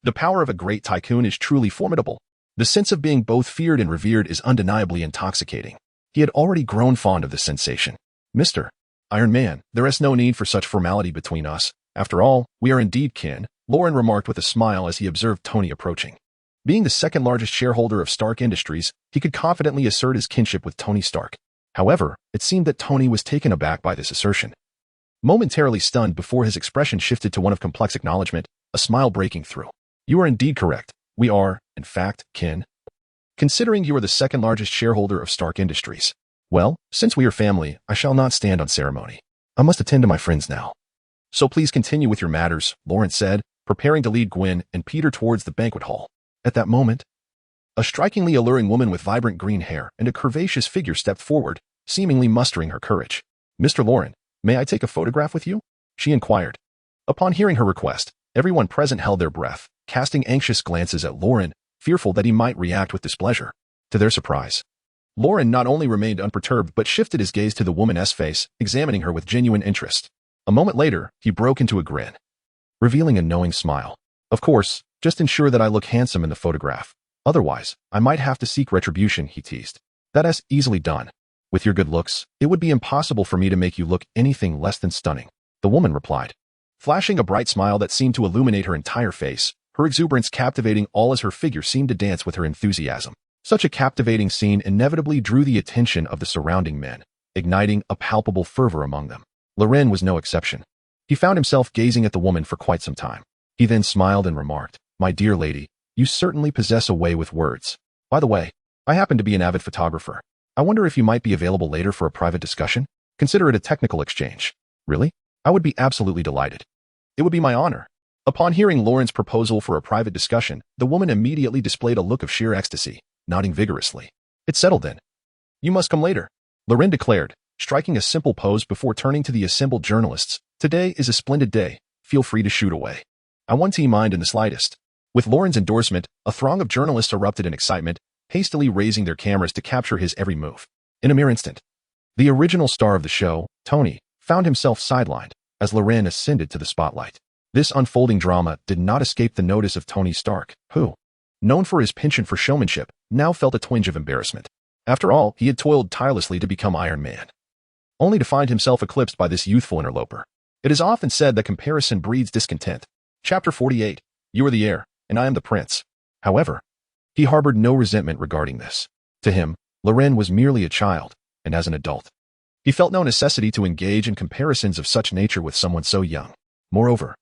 the power of a great tycoon is truly formidable. The sense of being both feared and revered is undeniably intoxicating. He had already grown fond of the sensation. Mr. Iron Man, there is no need for such formality between us. After all, we are indeed kin, Loren remarked with a smile as he observed Tony approaching. Being the second largest shareholder of Stark Industries, he could confidently assert his kinship with Tony Stark. However, it seemed that Tony was taken aback by this assertion, momentarily stunned before his expression shifted to one of complex acknowledgement, a smile breaking through. You are indeed correct. We are, in fact, kin. Considering you are the second largest shareholder of Stark Industries. Well, since we are family, I shall not stand on ceremony. I must attend to my friends now. So please continue with your matters, Loren said, preparing to lead Gwen and Peter towards the banquet hall. At that moment, a strikingly alluring woman with vibrant green hair and a curvaceous figure stepped forward, seemingly mustering her courage. Mr. Loren, may I take a photograph with you? She inquired. Upon hearing her request, everyone present held their breath, casting anxious glances at Loren, fearful that he might react with displeasure. To their surprise, Loren not only remained unperturbed but shifted his gaze to the woman's face, examining her with genuine interest. A moment later, he broke into a grin, revealing a knowing smile. Of course, just ensure that I look handsome in the photograph. Otherwise, I might have to seek retribution, he teased. That is easily done. With your good looks, it would be impossible for me to make you look anything less than stunning, the woman replied, flashing a bright smile that seemed to illuminate her entire face, her exuberance captivating all as her figure seemed to dance with her enthusiasm. Such a captivating scene inevitably drew the attention of the surrounding men, igniting a palpable fervor among them. Loren was no exception. He found himself gazing at the woman for quite some time. He then smiled and remarked, "My dear lady, you certainly possess a way with words. By the way, I happen to be an avid photographer. I wonder if you might be available later for a private discussion? Consider it a technical exchange." "Really? I would be absolutely delighted. It would be my honor." Upon hearing Lauren's proposal for a private discussion, the woman immediately displayed a look of sheer ecstasy, nodding vigorously. "It's settled then. You must come later," Lauren declared, striking a simple pose before turning to the assembled journalists. "Today is a splendid day. Feel free to shoot away. I won't mind in the slightest." With Lauren's endorsement, a throng of journalists erupted in excitement, hastily raising their cameras to capture his every move. In a mere instant, the original star of the show, Tony, found himself sidelined as Lauren ascended to the spotlight. This unfolding drama did not escape the notice of Tony Stark, who, known for his penchant for showmanship, now felt a twinge of embarrassment. After all, he had toiled tirelessly to become Iron Man, only to find himself eclipsed by this youthful interloper. It is often said that comparison breeds discontent. Chapter 48, You are the heir, and I am the prince. However, he harbored no resentment regarding this. To him, Lauren was merely a child, and as an adult, he felt no necessity to engage in comparisons of such nature with someone so young. Moreover,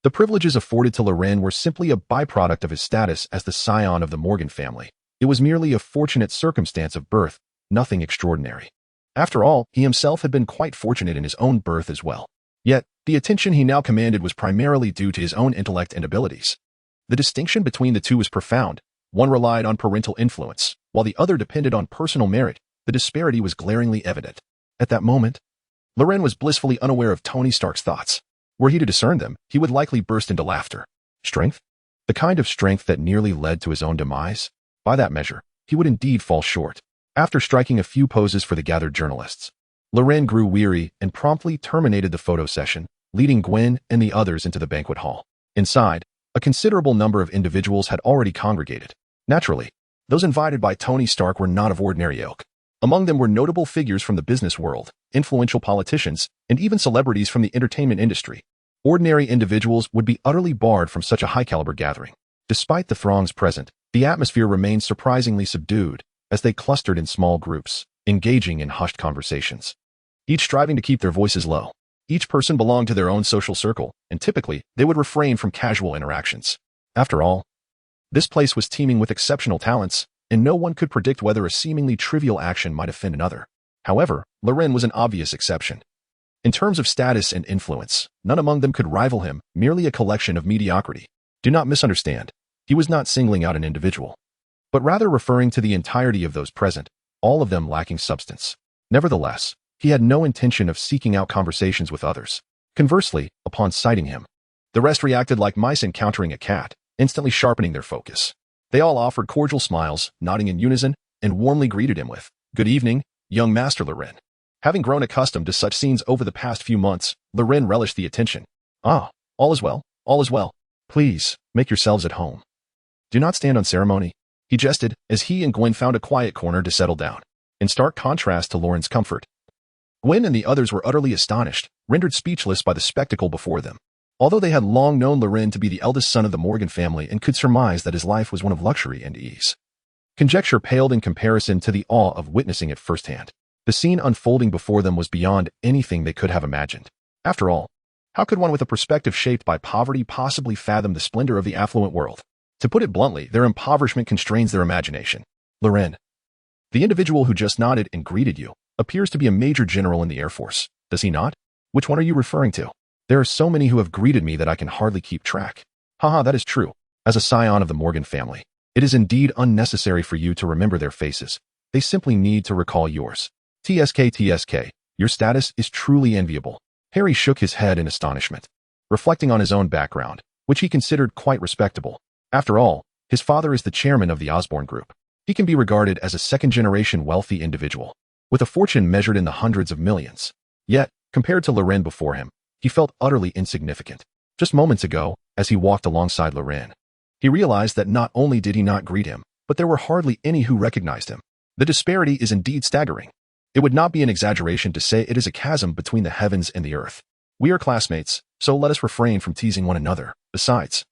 the privileges afforded to Lauren were simply a byproduct of his status as the scion of the Morgan family. It was merely a fortunate circumstance of birth, nothing extraordinary. After all, he himself had been quite fortunate in his own birth as well. Yet, the attention he now commanded was primarily due to his own intellect and abilities. The distinction between the two was profound. One relied on parental influence, while the other depended on personal merit. The disparity was glaringly evident. At that moment, Lauren was blissfully unaware of Tony Stark's thoughts. Were he to discern them, he would likely burst into laughter. Strength? The kind of strength that nearly led to his own demise? By that measure, he would indeed fall short. After striking a few poses for the gathered journalists, Lauren grew weary and promptly terminated the photo session, leading Gwen and the others into the banquet hall. Inside, a considerable number of individuals had already congregated. Naturally, those invited by Tony Stark were not of ordinary ilk. Among them were notable figures from the business world, influential politicians, and even celebrities from the entertainment industry. Ordinary individuals would be utterly barred from such a high-caliber gathering. Despite the throngs present, the atmosphere remained surprisingly subdued as they clustered in small groups, engaging in hushed conversations, each striving to keep their voices low. Each person belonged to their own social circle, and typically, they would refrain from casual interactions. After all, this place was teeming with exceptional talents, and no one could predict whether a seemingly trivial action might offend another. However, Lauren was an obvious exception. In terms of status and influence, none among them could rival him, merely a collection of mediocrity. Do not misunderstand. He was not singling out an individual, but rather referring to the entirety of those present, all of them lacking substance. Nevertheless, he had no intention of seeking out conversations with others. Conversely, upon sighting him, the rest reacted like mice encountering a cat, instantly sharpening their focus. They all offered cordial smiles, nodding in unison, and warmly greeted him with, "Good evening, young Master Lauren." Having grown accustomed to such scenes over the past few months, Lauren relished the attention. "Ah, all is well, all is well. Please, make yourselves at home. Do not stand on ceremony," he jested as he and Gwen found a quiet corner to settle down. In stark contrast to Lauren's comfort, Gwen and the others were utterly astonished, rendered speechless by the spectacle before them. Although they had long known Lauren to be the eldest son of the Morgan family and could surmise that his life was one of luxury and ease, conjecture paled in comparison to the awe of witnessing it firsthand. The scene unfolding before them was beyond anything they could have imagined. After all, how could one with a perspective shaped by poverty possibly fathom the splendor of the affluent world? To put it bluntly, their impoverishment constrains their imagination. Lauren, the individual who just nodded and greeted you, appears to be a major general in the Air Force, does he not? Which one are you referring to? There are so many who have greeted me that I can hardly keep track. Haha, that is true. As a scion of the Morgan family, it is indeed unnecessary for you to remember their faces. They simply need to recall yours. TSK, your status is truly enviable. Harry shook his head in astonishment, reflecting on his own background, which he considered quite respectable. After all, his father is the chairman of the Osborne Group. He can be regarded as a second-generation wealthy individual, with a fortune measured in the hundreds of millions. Yet, compared to Lauren before him, he felt utterly insignificant. Just moments ago, as he walked alongside Lauren, he realized that not only did he not greet him, but there were hardly any who recognized him. The disparity is indeed staggering. It would not be an exaggeration to say it is a chasm between the heavens and the earth. We are classmates, so let us refrain from teasing one another. Besides,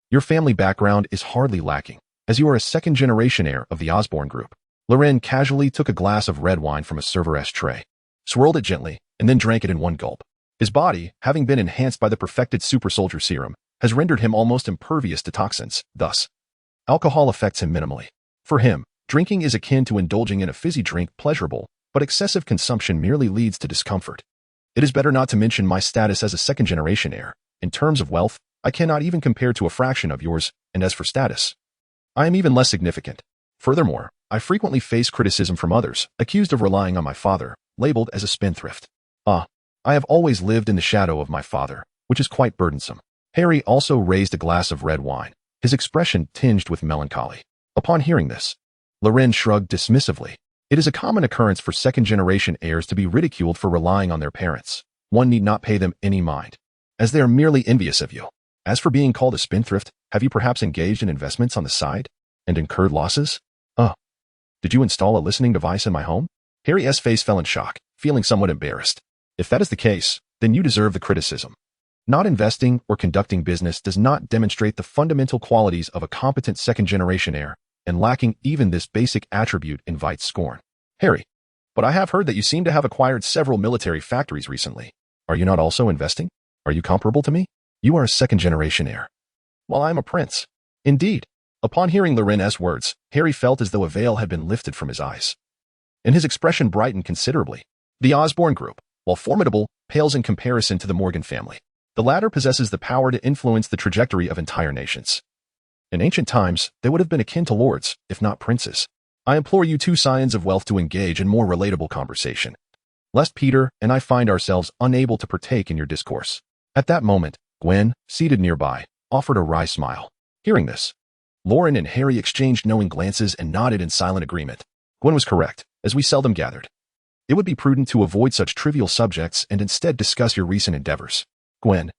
your family background is hardly lacking, as you are a second-generation heir of the Osborne Group. Lauren casually took a glass of red wine from a server's tray, swirled it gently, and then drank it in one gulp. His body, having been enhanced by the perfected super soldier serum, has rendered him almost impervious to toxins. Thus, alcohol affects him minimally. For him, drinking is akin to indulging in a fizzy drink, pleasurable, but excessive consumption merely leads to discomfort. It is better not to mention my status as a second-generation heir. In terms of wealth, I cannot even compare to a fraction of yours, and as for status, I am even less significant. Furthermore, I frequently face criticism from others, accused of relying on my father, labeled as a spendthrift. I have always lived in the shadow of my father, which is quite burdensome. Harry also raised a glass of red wine, his expression tinged with melancholy. Upon hearing this, Loren shrugged dismissively. It is a common occurrence for second-generation heirs to be ridiculed for relying on their parents. One need not pay them any mind, as they are merely envious of you. As for being called a spendthrift, have you perhaps engaged in investments on the side and incurred losses? Did you install a listening device in my home? Harry's face fell in shock, feeling somewhat embarrassed. If that is the case, then you deserve the criticism. Not investing or conducting business does not demonstrate the fundamental qualities of a competent second-generation heir, and lacking even this basic attribute invites scorn. Harry, but I have heard that you seem to have acquired several military factories recently. Are you not also investing? Are you comparable to me? You are a second-generation heir, while I am a prince. Indeed. Upon hearing Loren's words, Harry felt as though a veil had been lifted from his eyes, and his expression brightened considerably. The Osborne Group, while formidable, pales in comparison to the Morgan family. The latter possesses the power to influence the trajectory of entire nations. In ancient times, they would have been akin to lords, if not princes. I implore you two scions of wealth to engage in more relatable conversation, lest Peter and I find ourselves unable to partake in your discourse. At that moment, Gwen, seated nearby, offered a wry smile. Hearing this, Loren and Harry exchanged knowing glances and nodded in silent agreement. Gwen was correct, as we seldom gathered. It would be prudent to avoid such trivial subjects and instead discuss your recent endeavors. Gwen,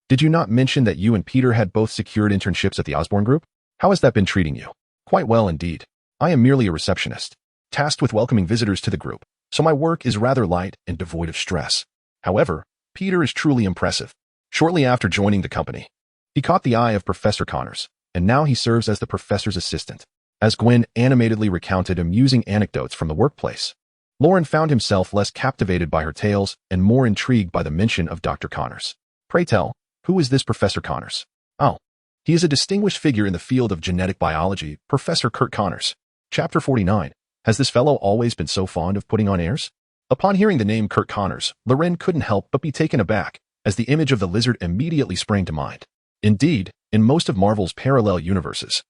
did you not mention that you and Peter had both secured internships at the Osborne Group? How has that been treating you? Quite well indeed. I am merely a receptionist, tasked with welcoming visitors to the group, so my work is rather light and devoid of stress. However, Peter is truly impressive. Shortly after joining the company, he caught the eye of Professor Connors, and now he serves as the professor's assistant. As Gwen animatedly recounted amusing anecdotes from the workplace, Loren found himself less captivated by her tales and more intrigued by the mention of Dr. Connors. Pray tell, who is this Professor Connors? Oh, he is a distinguished figure in the field of genetic biology, Professor Kurt Connors. Chapter 49. Has this fellow always been so fond of putting on airs? Upon hearing the name Kurt Connors, Loren couldn't help but be taken aback, as the image of the lizard immediately sprang to mind. Indeed, in most of Marvel's parallel universes,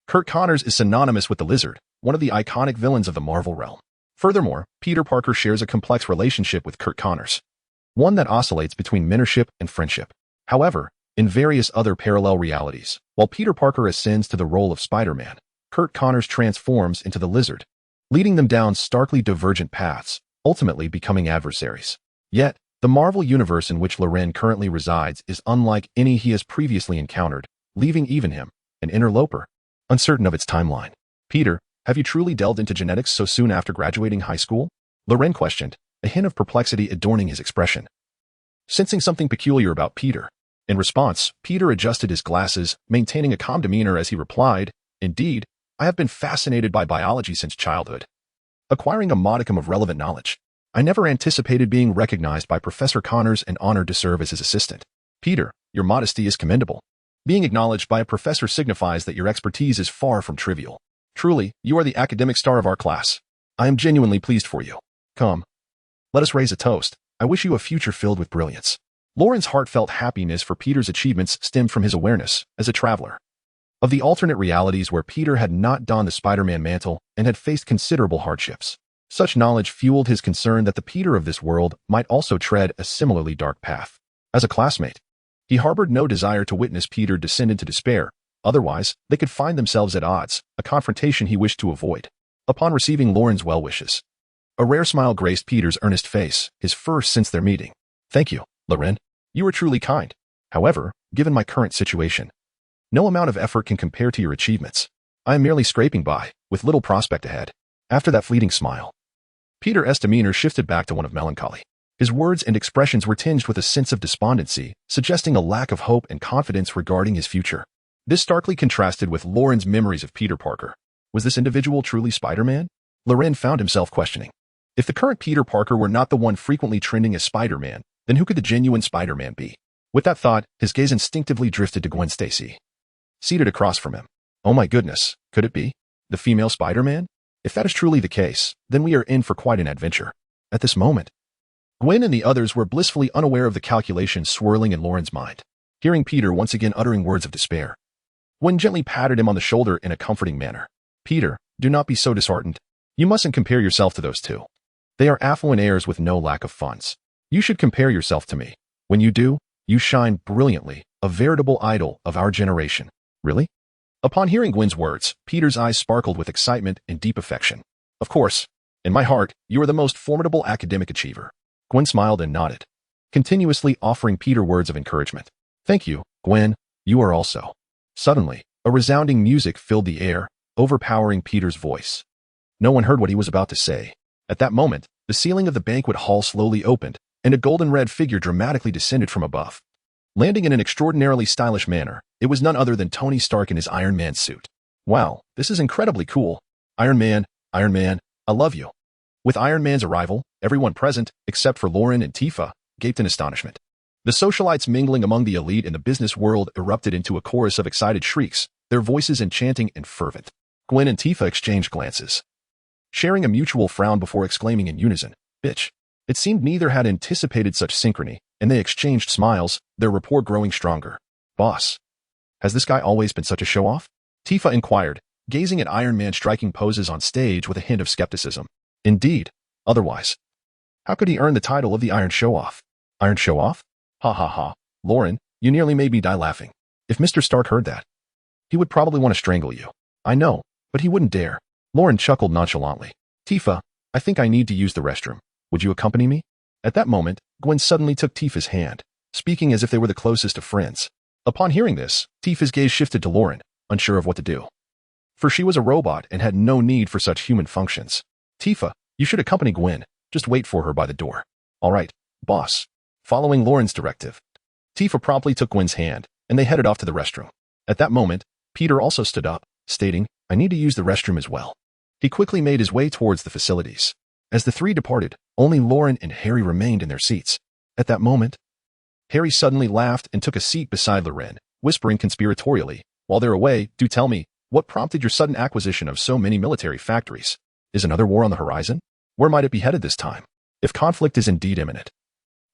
Kurt Connors is synonymous with the lizard, one of the iconic villains of the Marvel realm. Furthermore, Peter Parker shares a complex relationship with Kurt Connors, one that oscillates between mentorship and friendship. However, in various other parallel realities, while Peter Parker ascends to the role of Spider-Man, Kurt Connors transforms into the lizard, leading them down starkly divergent paths, ultimately becoming adversaries. Yet, the Marvel universe in which Loren currently resides is unlike any he has previously encountered, leaving even him, an interloper, uncertain of its timeline. Peter, have you truly delved into genetics so soon after graduating high school? Loren questioned, a hint of perplexity adorning his expression. Sensing something peculiar about Peter. In response, Peter adjusted his glasses, maintaining a calm demeanor as he replied, Indeed, I have been fascinated by biology since childhood, acquiring a modicum of relevant knowledge. I never anticipated being recognized by Professor Connors and honored to serve as his assistant. Peter, your modesty is commendable. Being acknowledged by a professor signifies that your expertise is far from trivial. Truly, you are the academic star of our class. I am genuinely pleased for you. Come, let us raise a toast. I wish you a future filled with brilliance. Loren's heartfelt happiness for Peter's achievements stemmed from his awareness, as a traveler, of the alternate realities where Peter had not donned the Spider-Man mantle and had faced considerable hardships. Such knowledge fueled his concern that the Peter of this world might also tread a similarly dark path. As a classmate, he harbored no desire to witness Peter descend into despair. Otherwise, they could find themselves at odds, a confrontation he wished to avoid. Upon receiving Loren's well wishes, a rare smile graced Peter's earnest face, his first since their meeting. Thank you, Loren. You are truly kind. However, given my current situation, no amount of effort can compare to your achievements. I am merely scraping by, with little prospect ahead. After that fleeting smile, Peter's demeanor shifted back to one of melancholy. His words and expressions were tinged with a sense of despondency, suggesting a lack of hope and confidence regarding his future. This starkly contrasted with Loren's memories of Peter Parker. Was this individual truly Spider-Man? Loren found himself questioning. If the current Peter Parker were not the one frequently trending as Spider-Man, Then who could the genuine Spider-Man be? With that thought, his gaze instinctively drifted to Gwen Stacy, seated across from him. Oh my goodness, could it be the female Spider-Man? If that is truly the case, then we are in for quite an adventure. At this moment, Gwen and the others were blissfully unaware of the calculations swirling in Lauren's mind. Hearing Peter once again uttering words of despair, Gwen gently patted him on the shoulder in a comforting manner. Peter, do not be so disheartened. You mustn't compare yourself to those two. They are affluent heirs with no lack of funds. You should compare yourself to me. When you do, you shine brilliantly, a veritable idol of our generation. Really? Upon hearing Gwen's words, Peter's eyes sparkled with excitement and deep affection. Of course, in my heart, you are the most formidable academic achiever. Gwen smiled and nodded, continuously offering Peter words of encouragement. Thank you, Gwen, you are also. Suddenly, a resounding music filled the air, overpowering Peter's voice. No one heard what he was about to say. At that moment, the ceiling of the banquet hall slowly opened, and a golden red figure dramatically descended from above. Landing in an extraordinarily stylish manner, it was none other than Tony Stark in his Iron Man suit. Wow, this is incredibly cool. Iron Man, I love you. With Iron Man's arrival, everyone present, except for Lauren and Tifa, gaped in astonishment. The socialites mingling among the elite in the business world erupted into a chorus of excited shrieks, their voices enchanting and fervent. Gwen and Tifa exchanged glances, sharing a mutual frown before exclaiming in unison, "Bitch." It seemed neither had anticipated such synchrony, and they exchanged smiles, their rapport growing stronger. Boss, has this guy always been such a show-off? Tifa inquired, gazing at Iron Man striking poses on stage with a hint of skepticism. Indeed. Otherwise, how could he earn the title of the Iron Show-Off? Iron Show-Off? Ha ha ha. Lauren, you nearly made me die laughing. If Mr. Stark heard that, he would probably want to strangle you. I know, but he wouldn't dare. Lauren chuckled nonchalantly. Tifa, I think I need to use the restroom. Would you accompany me? At that moment, Gwen suddenly took Tifa's hand, speaking as if they were the closest of friends. Upon hearing this, Tifa's gaze shifted to Lauren, unsure of what to do. For she was a robot and had no need for such human functions. Tifa, you should accompany Gwen. Just wait for her by the door. All right, boss. Following Lauren's directive, Tifa promptly took Gwen's hand, and they headed off to the restroom. At that moment, Peter also stood up, stating, I need to use the restroom as well. He quickly made his way towards the facilities. As the three departed, only Lauren and Harry remained in their seats. At that moment, Harry suddenly laughed and took a seat beside Lauren, whispering conspiratorially, while they're away, do tell me, what prompted your sudden acquisition of so many military factories? Is another war on the horizon? Where might it be headed this time? If conflict is indeed imminent,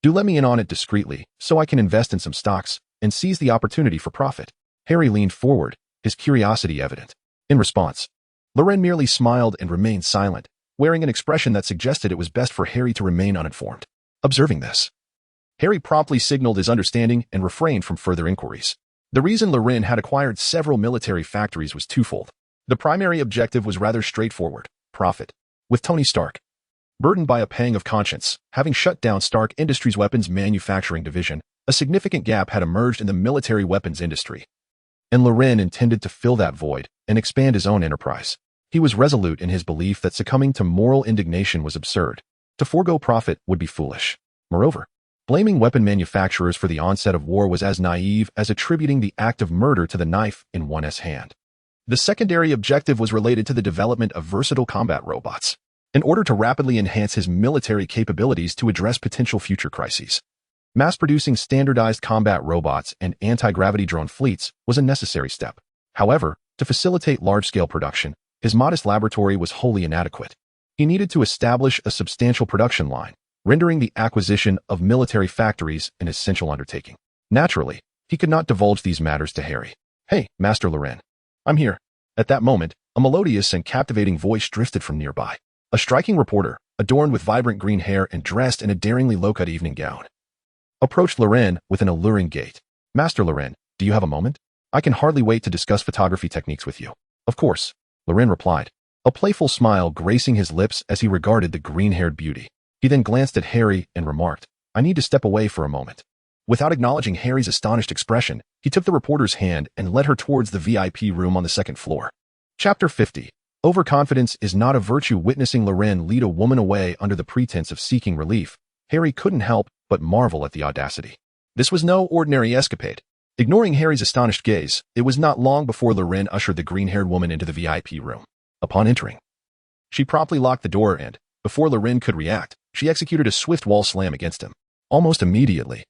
do let me in on it discreetly, so I can invest in some stocks and seize the opportunity for profit. Harry leaned forward, his curiosity evident. In response, Lauren merely smiled and remained silent, wearing an expression that suggested it was best for Harry to remain uninformed. Observing this, Harry promptly signaled his understanding and refrained from further inquiries. The reason Lauren had acquired several military factories was twofold. The primary objective was rather straightforward, profit. With Tony Stark, burdened by a pang of conscience, having shut down Stark Industries' weapons manufacturing division, a significant gap had emerged in the military weapons industry. And Lauren intended to fill that void and expand his own enterprise. He was resolute in his belief that succumbing to moral indignation was absurd. To forego profit would be foolish. Moreover, blaming weapon manufacturers for the onset of war was as naive as attributing the act of murder to the knife in one's hand. The secondary objective was related to the development of versatile combat robots, in order to rapidly enhance his military capabilities to address potential future crises. Mass-producing standardized combat robots and anti-gravity drone fleets was a necessary step. However, to facilitate large-scale production, his modest laboratory was wholly inadequate. He needed to establish a substantial production line, rendering the acquisition of military factories an essential undertaking. Naturally, he could not divulge these matters to Harry. Hey, Master Lauren. I'm here. At that moment, a melodious and captivating voice drifted from nearby. A striking reporter, adorned with vibrant green hair and dressed in a daringly low-cut evening gown, approached Lauren with an alluring gait. Master Lauren, do you have a moment? I can hardly wait to discuss photography techniques with you. Of course, Lauren replied, a playful smile gracing his lips as he regarded the green-haired beauty. He then glanced at Harry and remarked, I need to step away for a moment. Without acknowledging Harry's astonished expression, he took the reporter's hand and led her towards the VIP room on the second floor. Chapter 50. Overconfidence is not a virtue. Witnessing Lauren lead a woman away under the pretense of seeking relief, Harry couldn't help but marvel at the audacity. This was no ordinary escapade. Ignoring Harry's astonished gaze, it was not long before Lauren ushered the green-haired woman into the VIP room. Upon entering, she promptly locked the door and, before Lauren could react, she executed a swift wall slam against him. Almost immediately,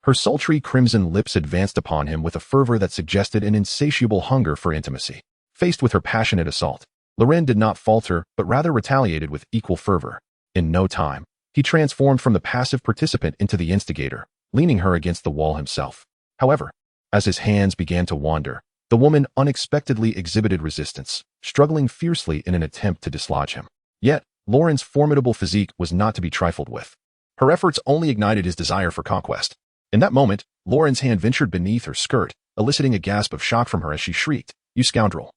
her sultry crimson lips advanced upon him with a fervor that suggested an insatiable hunger for intimacy. Faced with her passionate assault, Loren did not falter but rather retaliated with equal fervor. In no time, he transformed from the passive participant into the instigator, leaning her against the wall himself. However, as his hands began to wander, the woman unexpectedly exhibited resistance, struggling fiercely in an attempt to dislodge him. Yet, Loren's formidable physique was not to be trifled with. Her efforts only ignited his desire for conquest. In that moment, Loren's hand ventured beneath her skirt, eliciting a gasp of shock from her as she shrieked, "You scoundrel!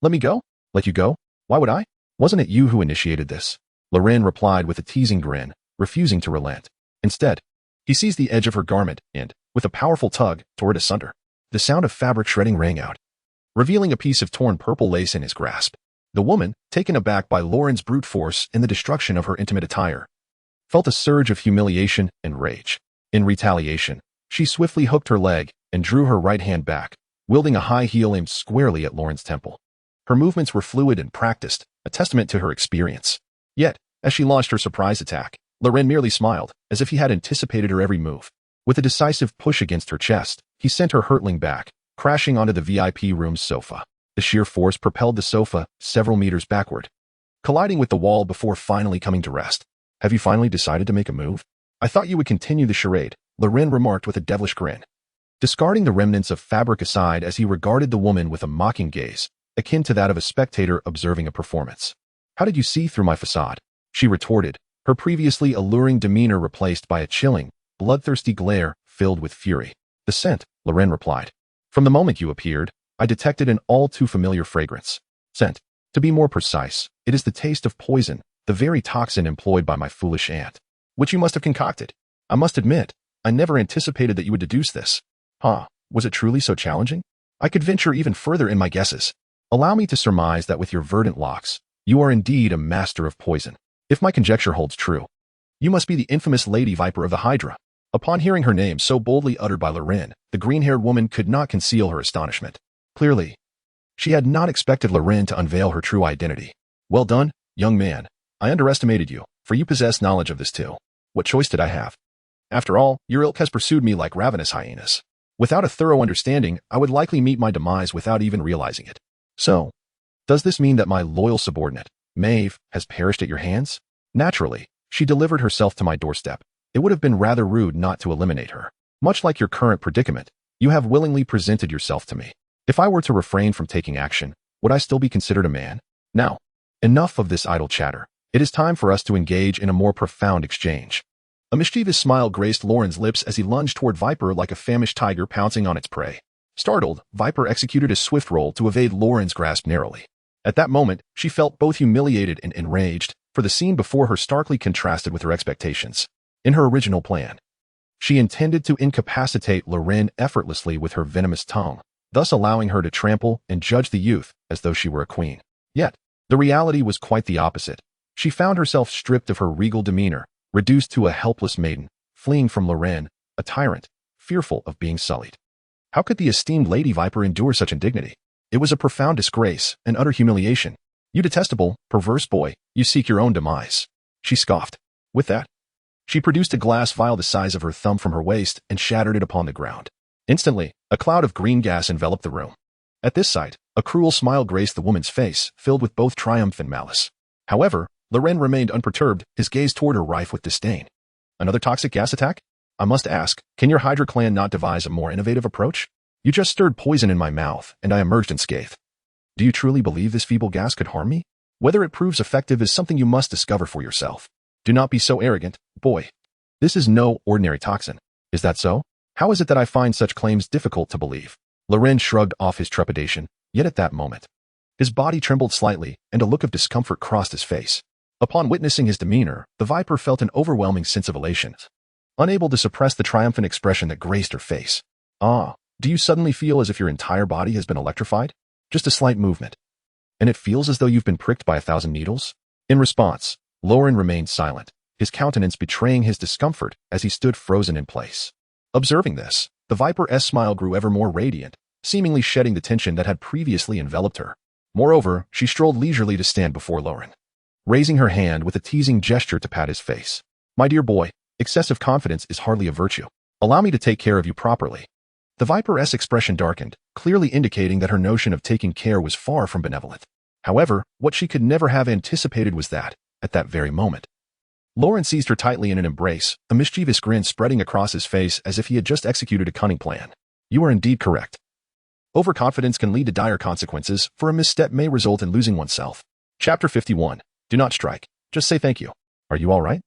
Let me go? Let you go? Why would I? Wasn't it you who initiated this?" Loren replied with a teasing grin, refusing to relent. Instead, he seized the edge of her garment and, with a powerful tug, tore it asunder. The sound of fabric shredding rang out, revealing a piece of torn purple lace in his grasp. The woman, taken aback by Loren's brute force and the destruction of her intimate attire, felt a surge of humiliation and rage. In retaliation, she swiftly hooked her leg and drew her right hand back, wielding a high heel aimed squarely at Loren's temple. Her movements were fluid and practiced, a testament to her experience. Yet, as she launched her surprise attack, Loren merely smiled, as if he had anticipated her every move. With a decisive push against her chest, he sent her hurtling back, crashing onto the VIP room's sofa. The sheer force propelled the sofa several meters backward, colliding with the wall before finally coming to rest. "Have you finally decided to make a move? I thought you would continue the charade," Loren remarked with a devilish grin, discarding the remnants of fabric aside as he regarded the woman with a mocking gaze, akin to that of a spectator observing a performance. "How did you see through my facade?" she retorted, her previously alluring demeanor replaced by a chilling, bloodthirsty glare filled with fury. "The scent," Loren replied. "From the moment you appeared, I detected an all too familiar fragrance. Scent. To be more precise, it is the taste of poison, the very toxin employed by my foolish aunt, which you must have concocted. I must admit, I never anticipated that you would deduce this." "Huh, was it truly so challenging? I could venture even further in my guesses. Allow me to surmise that with your verdant locks, you are indeed a master of poison. If my conjecture holds true, you must be the infamous Lady Viper of the Hydra." Upon hearing her name so boldly uttered by Loren, the green-haired woman could not conceal her astonishment. Clearly, she had not expected Loren to unveil her true identity. "Well done, young man. I underestimated you, for you possess knowledge of this too. What choice did I have? After all, your ilk has pursued me like ravenous hyenas. Without a thorough understanding, I would likely meet my demise without even realizing it. So, does this mean that my loyal subordinate, Maeve, has perished at your hands? Naturally, she delivered herself to my doorstep. It would have been rather rude not to eliminate her. Much like your current predicament, you have willingly presented yourself to me. If I were to refrain from taking action, would I still be considered a man? Now, enough of this idle chatter. It is time for us to engage in a more profound exchange." A mischievous smile graced Loren's lips as he lunged toward Viper like a famished tiger pouncing on its prey. Startled, Viper executed a swift roll to evade Loren's grasp narrowly. At that moment, she felt both humiliated and enraged, for the scene before her starkly contrasted with her expectations. In her original plan, she intended to incapacitate Loren effortlessly with her venomous tongue, thus allowing her to trample and judge the youth as though she were a queen. Yet, the reality was quite the opposite. She found herself stripped of her regal demeanor, reduced to a helpless maiden, fleeing from Loren, a tyrant, fearful of being sullied. How could the esteemed Lady Viper endure such indignity? It was a profound disgrace, an utter humiliation. "You detestable, perverse boy, you seek your own demise," she scoffed. With that, she produced a glass vial the size of her thumb from her waist and shattered it upon the ground. Instantly, a cloud of green gas enveloped the room. At this sight, a cruel smile graced the woman's face, filled with both triumph and malice. However, Loren remained unperturbed, his gaze toward her rife with disdain. "Another toxic gas attack? I must ask, can your Hydra clan not devise a more innovative approach? You just stirred poison in my mouth, and I emerged unscathed. Do you truly believe this feeble gas could harm me? Whether it proves effective is something you must discover for yourself. Do not be so arrogant, boy. This is no ordinary toxin. Is that so? How is it that I find such claims difficult to believe?" Loren shrugged off his trepidation, yet at that moment, his body trembled slightly, and a look of discomfort crossed his face. Upon witnessing his demeanor, the Viper felt an overwhelming sense of elation, unable to suppress the triumphant expression that graced her face. "Ah, do you suddenly feel as if your entire body has been electrified? Just a slight movement, and it feels as though you've been pricked by 1,000 needles?" In response, Loren remained silent, his countenance betraying his discomfort as he stood frozen in place. Observing this, the Viper's smile grew ever more radiant, seemingly shedding the tension that had previously enveloped her. Moreover, she strolled leisurely to stand before Loren, raising her hand with a teasing gesture to pat his face. "My dear boy, Excessive confidence is hardly a virtue. Allow me to take care of you properly. The Viper's expression darkened, clearly indicating that her notion of taking care was far from benevolent. However, what she could never have anticipated was that, at that very moment, Lauren seized her tightly in an embrace, a mischievous grin spreading across his face as if he had just executed a cunning plan. You are indeed correct. Overconfidence can lead to dire consequences, for a misstep may result in losing oneself. Chapter 51. Do not strike. Just say thank you. Are you all right?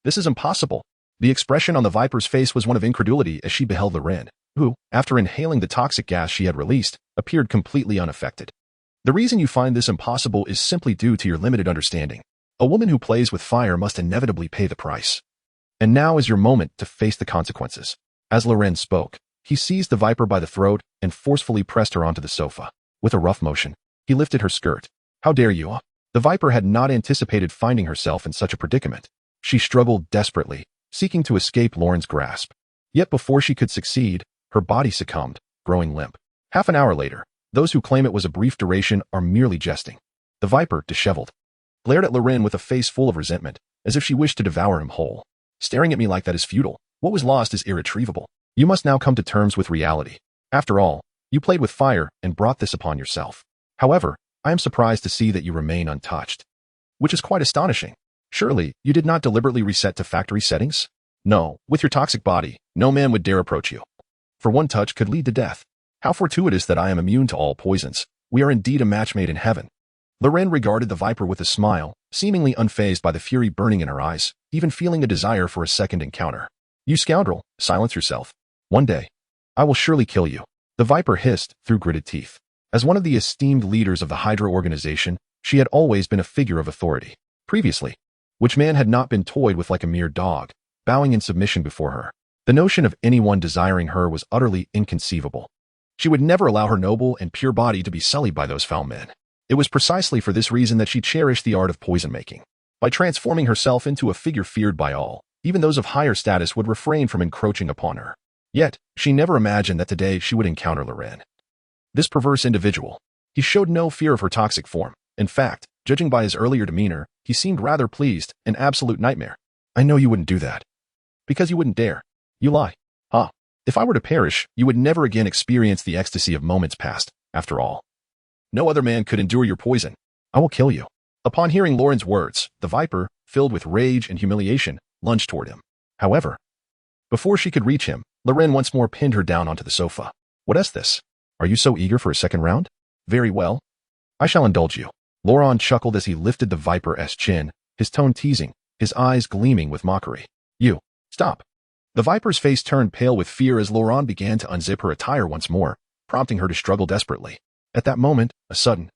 This is impossible. The expression on the Viper's face was one of incredulity as she beheld Lauren, who, after inhaling the toxic gas she had released, appeared completely unaffected. The reason you find this impossible is simply due to your limited understanding. A woman who plays with fire must inevitably pay the price. And now is your moment to face the consequences. As Lauren spoke, he seized the Viper by the throat and forcefully pressed her onto the sofa. With a rough motion, he lifted her skirt. How dare you? The Viper had not anticipated finding herself in such a predicament. She struggled desperately, seeking to escape Lauren's grasp. Yet before she could succeed, her body succumbed, growing limp. Half an hour later, those who claim it was a brief duration are merely jesting. The Viper, disheveled, glared at Lauren with a face full of resentment, as if she wished to devour him whole. Staring at me like that is futile. What was lost is irretrievable. You must now come to terms with reality. After all, you played with fire and brought this upon yourself. However, I am surprised to see that you remain untouched. Which is quite astonishing. Surely, you did not deliberately reset to factory settings? No, with your toxic body, no man would dare approach you. For one touch could lead to death. How fortuitous that I am immune to all poisons. We are indeed a match made in heaven. Lauren regarded the Viper with a smile, seemingly unfazed by the fury burning in her eyes, even feeling a desire for a second encounter. You scoundrel, silence yourself. One day, I will surely kill you. The Viper hissed through gritted teeth. As one of the esteemed leaders of the Hydra organization, she had always been a figure of authority. Previously, which man had not been toyed with like a mere dog, bowing in submission before her. The notion of anyone desiring her was utterly inconceivable. She would never allow her noble and pure body to be sullied by those foul men. It was precisely for this reason that she cherished the art of poison-making. By transforming herself into a figure feared by all, even those of higher status would refrain from encroaching upon her. Yet, she never imagined that today she would encounter Lauren. This perverse individual. He showed no fear of her toxic form. In fact, judging by his earlier demeanor, he seemed rather pleased, an absolute nightmare. I know you wouldn't do that. Because you wouldn't dare. You lie. If I were to perish, you would never again experience the ecstasy of moments past, after all. No other man could endure your poison. I will kill you. Upon hearing Lauren's words, the Viper, filled with rage and humiliation, lunged toward him. However, before she could reach him, Lauren once more pinned her down onto the sofa. What is this? Are you so eager for a second round? Very well. I shall indulge you. Lauren chuckled as he lifted the Viper's chin, his tone teasing, his eyes gleaming with mockery. You, stop. The Viper's face turned pale with fear as Lauren began to unzip her attire once more, prompting her to struggle desperately. At that moment, a sudden,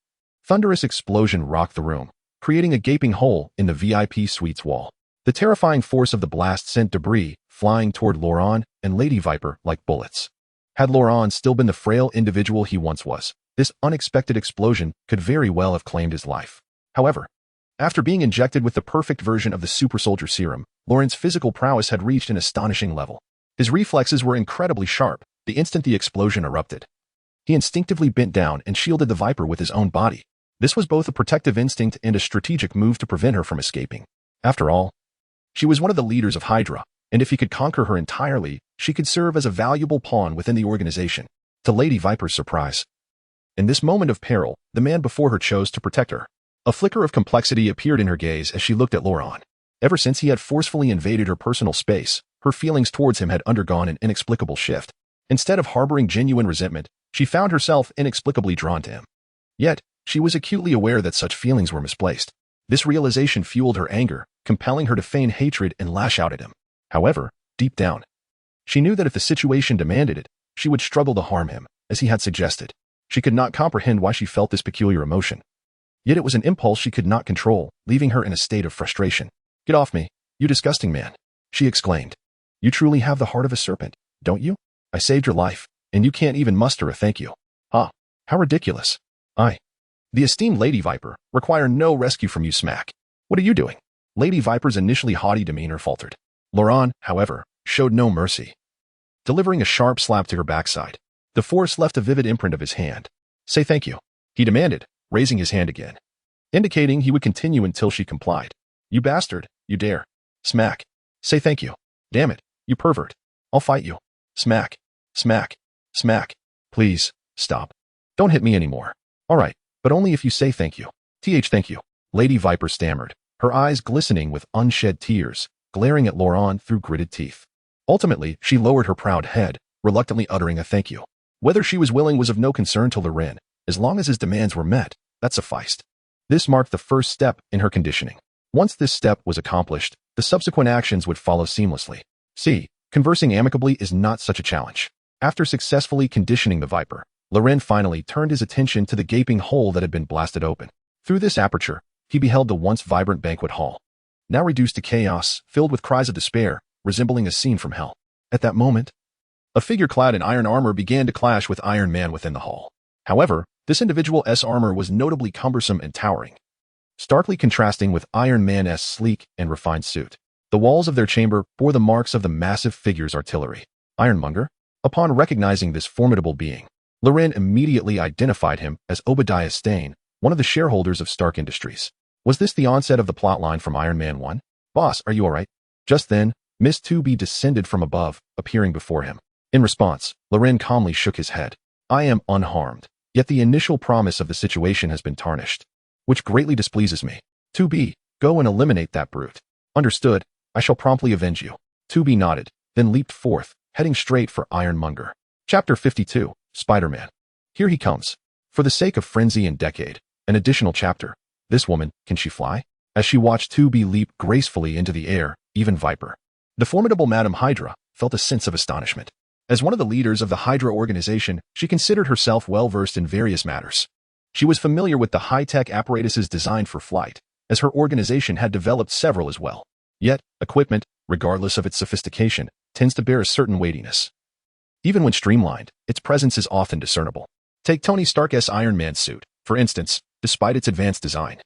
thunderous explosion rocked the room, creating a gaping hole in the VIP suite's wall. The terrifying force of the blast sent debris flying toward Lauren and Lady Viper like bullets. Had Lauren still been the frail individual he once was, this unexpected explosion could very well have claimed his life. However, after being injected with the perfect version of the super soldier serum, Lauren's physical prowess had reached an astonishing level. His reflexes were incredibly sharp the instant the explosion erupted. He instinctively bent down and shielded the Viper with his own body. This was both a protective instinct and a strategic move to prevent her from escaping. After all, she was one of the leaders of Hydra, and if he could conquer her entirely, she could serve as a valuable pawn within the organization. To Lady Viper's surprise, in this moment of peril, the man before her chose to protect her. A flicker of complexity appeared in her gaze as she looked at Lauren. Ever since he had forcefully invaded her personal space, her feelings towards him had undergone an inexplicable shift. Instead of harboring genuine resentment, she found herself inexplicably drawn to him. Yet, she was acutely aware that such feelings were misplaced. This realization fueled her anger, compelling her to feign hatred and lash out at him. However, deep down, she knew that if the situation demanded it, she would struggle to harm him, as he had suggested. She could not comprehend why she felt this peculiar emotion. Yet it was an impulse she could not control, leaving her in a state of frustration. Get off me, you disgusting man, she exclaimed. You truly have the heart of a serpent, don't you? I saved your life, and you can't even muster a thank you. How ridiculous. The esteemed Lady Viper, require no rescue from you, smack. What are you doing? Lady Viper's initially haughty demeanor faltered. Lauren, however, showed no mercy. Delivering a sharp slap to her backside, the force left a vivid imprint of his hand. Say thank you, he demanded, raising his hand again, indicating he would continue until she complied. You bastard, you dare. Smack. Say thank you. Damn it, you pervert. I'll fight you. Smack. Smack. Smack. Please, stop. Don't hit me anymore. All right, but only if you say thank you. Thank you. Lady Viper stammered, her eyes glistening with unshed tears, glaring at Laurent through gritted teeth. Ultimately, she lowered her proud head, reluctantly uttering a thank you. Whether she was willing was of no concern to Laurent. As long as his demands were met, that sufficed. This marked the first step in her conditioning. Once this step was accomplished, the subsequent actions would follow seamlessly. See, conversing amicably is not such a challenge. After successfully conditioning the Viper, Laurent finally turned his attention to the gaping hole that had been blasted open. Through this aperture, he beheld the once vibrant banquet hall, now reduced to chaos, filled with cries of despair, resembling a scene from hell. At that moment, a figure clad in iron armor began to clash with Iron Man within the hall. However, this individual's armor was notably cumbersome and towering, starkly contrasting with Iron Man's sleek and refined suit. The walls of their chamber bore the marks of the massive figure's artillery. Ironmonger? Upon recognizing this formidable being, Laurent immediately identified him as Obadiah Stane, one of the shareholders of Stark Industries. Was this the onset of the plotline from Iron Man 1? Boss, are you alright? Just then, Miss 2B descended from above, appearing before him. In response, Laurent calmly shook his head. I am unharmed, yet the initial promise of the situation has been tarnished, which greatly displeases me. 2B, go and eliminate that brute. Understood, I shall promptly avenge you. 2B nodded, then leaped forth, heading straight for Ironmonger. Chapter 52, Spider-Man. Here he comes. For the sake of frenzy and decade, an additional chapter. This woman, can she fly? As she watched 2B leap gracefully into the air, even Viper, the formidable Madame Hydra, felt a sense of astonishment. As one of the leaders of the Hydra organization, she considered herself well-versed in various matters. She was familiar with the high-tech apparatuses designed for flight, as her organization had developed several as well. Yet, equipment, regardless of its sophistication, tends to bear a certain weightiness. Even when streamlined, its presence is often discernible. Take Tony Stark's Iron Man suit, for instance, despite its advanced design.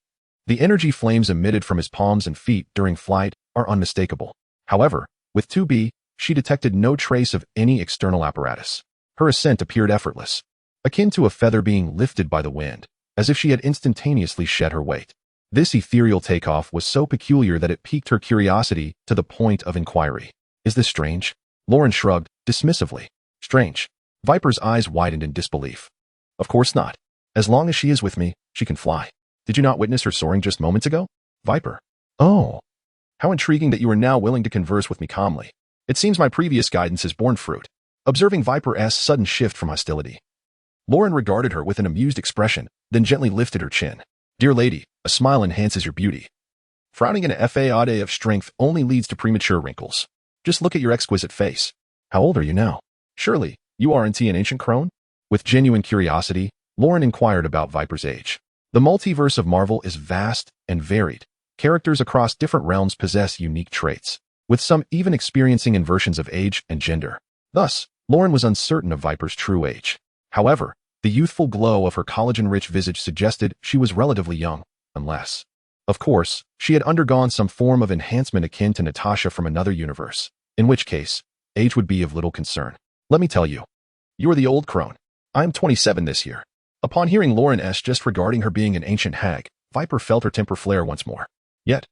The energy flames emitted from his palms and feet during flight are unmistakable. However, with 2B, she detected no trace of any external apparatus. Her ascent appeared effortless, akin to a feather being lifted by the wind, as if she had instantaneously shed her weight. This ethereal takeoff was so peculiar that it piqued her curiosity to the point of inquiry. Is this strange? Laurent shrugged, dismissively. Strange. Viper's eyes widened in disbelief. Of course not. As long as she is with me, she can fly. Did you not witness her soaring just moments ago? Viper. Oh. How intriguing that you are now willing to converse with me calmly. It seems my previous guidance has borne fruit. Observing Viper's sudden shift from hostility, Laurent regarded her with an amused expression, then gently lifted her chin. Dear lady, a smile enhances your beauty. Frowning in a facade of strength only leads to premature wrinkles. Just look at your exquisite face. How old are you now? Surely, you aren't an ancient crone? With genuine curiosity, Laurent inquired about Viper's age. The multiverse of Marvel is vast and varied. Characters across different realms possess unique traits, with some even experiencing inversions of age and gender. Thus, Laurent was uncertain of Viper's true age. However, the youthful glow of her collagen-rich visage suggested she was relatively young, unless, of course, she had undergone some form of enhancement akin to Natasha from another universe, in which case, age would be of little concern. Let me tell you, you are the old crone. I am 27 this year. Upon hearing Laurent's jest regarding her being an ancient hag, Viper felt her temper flare once more. Yet,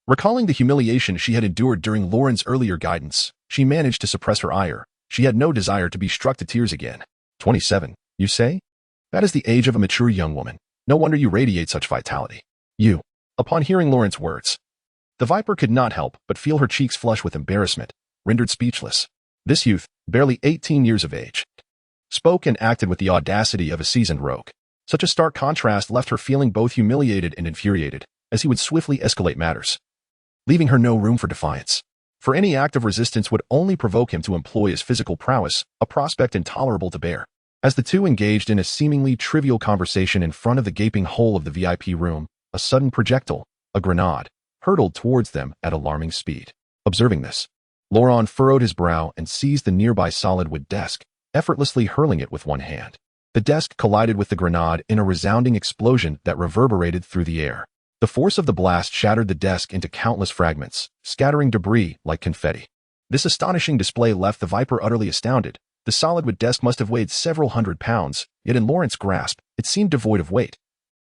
recalling the humiliation she had endured during Laurent's earlier guidance, she managed to suppress her ire. She had no desire to be struck to tears again. 27, you say? That is the age of a mature young woman. No wonder you radiate such vitality. You. Upon hearing Laurent's words, the Viper could not help but feel her cheeks flush with embarrassment, rendered speechless. This youth, barely 18 years of age, spoke and acted with the audacity of a seasoned rogue. Such a stark contrast left her feeling both humiliated and infuriated, as he would swiftly escalate matters, leaving her no room for defiance. For any act of resistance would only provoke him to employ his physical prowess, a prospect intolerable to bear. As the two engaged in a seemingly trivial conversation in front of the gaping hole of the VIP room, a sudden projectile, a grenade, hurtled towards them at alarming speed. Observing this, Laurent furrowed his brow and seized the nearby solid wood desk, effortlessly hurling it with one hand. The desk collided with the grenade in a resounding explosion that reverberated through the air. The force of the blast shattered the desk into countless fragments, scattering debris like confetti. This astonishing display left the Viper utterly astounded. The solid wood desk must have weighed several hundred pounds, yet in Laurent's grasp, it seemed devoid of weight.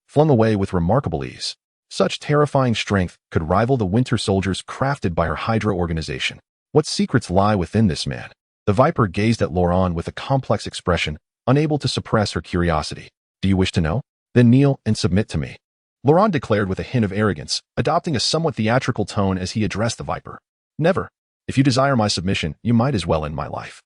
Flung away with remarkable ease. Such terrifying strength could rival the winter soldiers crafted by her Hydra organization. What secrets lie within this man? The Viper gazed at Luo Lun with a complex expression, unable to suppress her curiosity. Do you wish to know? Then kneel and submit to me. Luo Lun declared with a hint of arrogance, adopting a somewhat theatrical tone as he addressed the Viper. Never. If you desire my submission, you might as well end my life.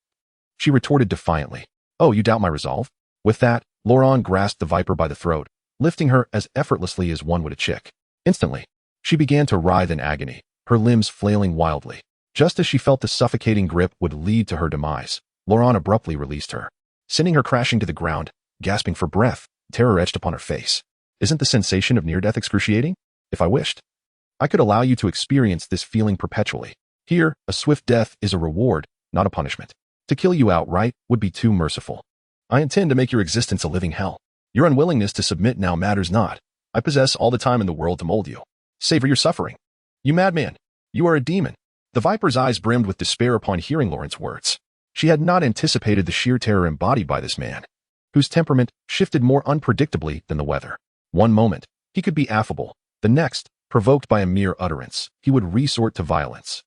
She retorted defiantly. Oh, you doubt my resolve? With that, Luo Lun grasped the Viper by the throat, lifting her as effortlessly as one would a chick. Instantly, she began to writhe in agony, her limbs flailing wildly. Just as she felt the suffocating grip would lead to her demise, Luo Lun abruptly released her, sending her crashing to the ground, gasping for breath, terror etched upon her face. Isn't the sensation of near-death excruciating? If I wished, I could allow you to experience this feeling perpetually. Here, a swift death is a reward, not a punishment. To kill you outright would be too merciful. I intend to make your existence a living hell. Your unwillingness to submit now matters not. I possess all the time in the world to mold you. Savor your suffering. You madman. You are a demon. The Viper's eyes brimmed with despair upon hearing Lauren's words. She had not anticipated the sheer terror embodied by this man, whose temperament shifted more unpredictably than the weather. One moment, he could be affable. The next, provoked by a mere utterance, he would resort to violence,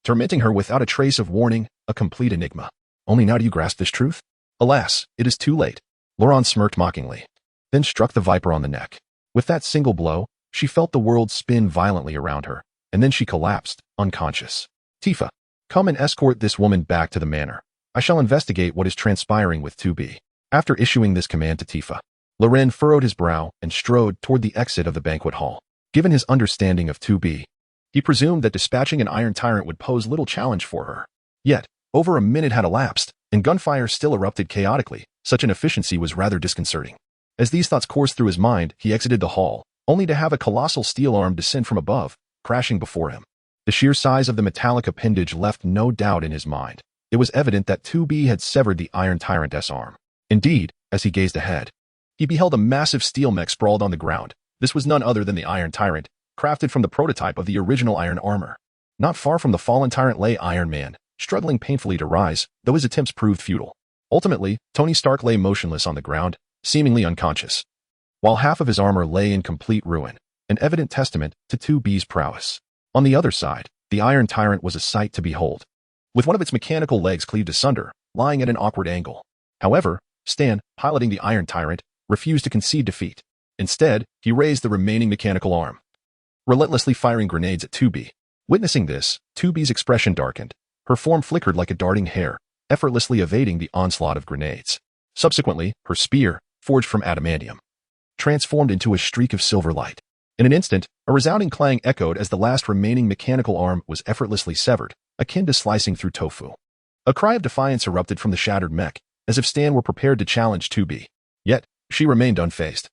tormenting her without a trace of warning, a complete enigma. Only now do you grasp this truth? Alas, it is too late. Luo Lun smirked mockingly, then struck the Viper on the neck. With that single blow, she felt the world spin violently around her, and then she collapsed, unconscious. Tifa, come and escort this woman back to the manor. I shall investigate what is transpiring with 2B. After issuing this command to Tifa, Loren furrowed his brow and strode toward the exit of the banquet hall. Given his understanding of 2B, he presumed that dispatching an Iron Tyrant would pose little challenge for her. Yet, over a minute had elapsed, and gunfire still erupted chaotically. Such an efficiency was rather disconcerting. As these thoughts coursed through his mind, he exited the hall, only to have a colossal steel arm descend from above, crashing before him. The sheer size of the metallic appendage left no doubt in his mind. It was evident that 2B had severed the Iron Tyrant's arm. Indeed, as he gazed ahead, he beheld a massive steel mech sprawled on the ground. This was none other than the Iron Tyrant, crafted from the prototype of the original iron armor. Not far from the fallen tyrant lay Iron Man, struggling painfully to rise, though his attempts proved futile. Ultimately, Tony Stark lay motionless on the ground, seemingly unconscious, while half of his armor lay in complete ruin, an evident testament to 2B's prowess. On the other side, the Iron Tyrant was a sight to behold, with one of its mechanical legs cleaved asunder, lying at an awkward angle. However, Stan, piloting the Iron Tyrant, refused to concede defeat. Instead, he raised the remaining mechanical arm, relentlessly firing grenades at 2B. Witnessing this, 2B's expression darkened. Her form flickered like a darting hair, effortlessly evading the onslaught of grenades. Subsequently, her spear, forged from adamantium, transformed into a streak of silver light. In an instant, a resounding clang echoed as the last remaining mechanical arm was effortlessly severed, akin to slicing through tofu. A cry of defiance erupted from the shattered mech, as if Stan were prepared to challenge 2B. Yet, she remained unfazed.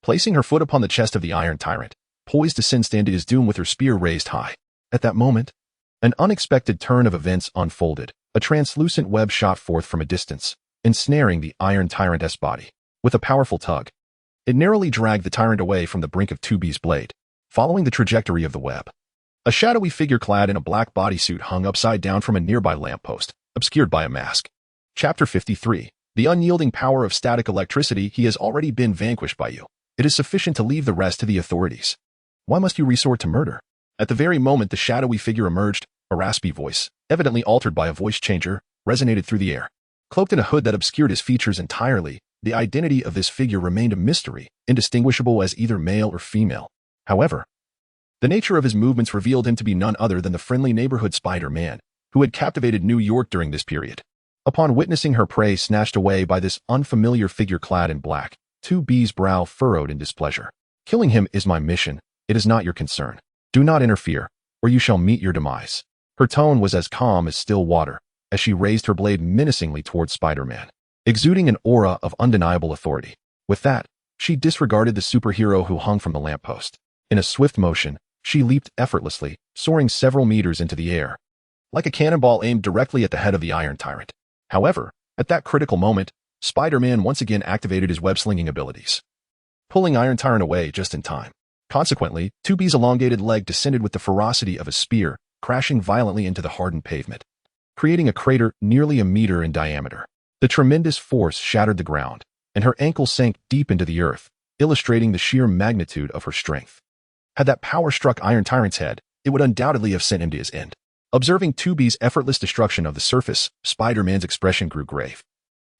Placing her foot upon the chest of the Iron Tyrant, poised to send Stan to his doom with her spear raised high. At that moment, an unexpected turn of events unfolded. A translucent web shot forth from a distance, ensnaring the Iron Tyrant's body. With a powerful tug, it narrowly dragged the tyrant away from the brink of 2B's blade, following the trajectory of the web. A shadowy figure clad in a black bodysuit hung upside down from a nearby lamppost, obscured by a mask. Chapter 53. The unyielding power of static electricity. He has already been vanquished by you. It is sufficient to leave the rest to the authorities. Why must you resort to murder? At the very moment the shadowy figure emerged, a raspy voice, evidently altered by a voice changer, resonated through the air. Cloaked in a hood that obscured his features entirely, the identity of this figure remained a mystery, indistinguishable as either male or female. However, the nature of his movements revealed him to be none other than the friendly neighborhood Spider-Man, who had captivated New York during this period. Upon witnessing her prey snatched away by this unfamiliar figure clad in black, 2B's brow furrowed in displeasure. Killing him is my mission. It is not your concern. Do not interfere, or you shall meet your demise. Her tone was as calm as still water, as she raised her blade menacingly towards Spider-Man, exuding an aura of undeniable authority. With that, she disregarded the superhero who hung from the lamppost. In a swift motion, she leaped effortlessly, soaring several meters into the air, like a cannonball aimed directly at the head of the Iron Tyrant. However, at that critical moment, Spider-Man once again activated his web-slinging abilities, pulling Iron Tyrant away just in time. Consequently, 2B's elongated leg descended with the ferocity of a spear, crashing violently into the hardened pavement, creating a crater nearly a meter in diameter. The tremendous force shattered the ground, and her ankle sank deep into the earth, illustrating the sheer magnitude of her strength. Had that power struck Iron Tyrant's head, it would undoubtedly have sent him to his end. Observing 2B's effortless destruction of the surface, Spider-Man's expression grew grave.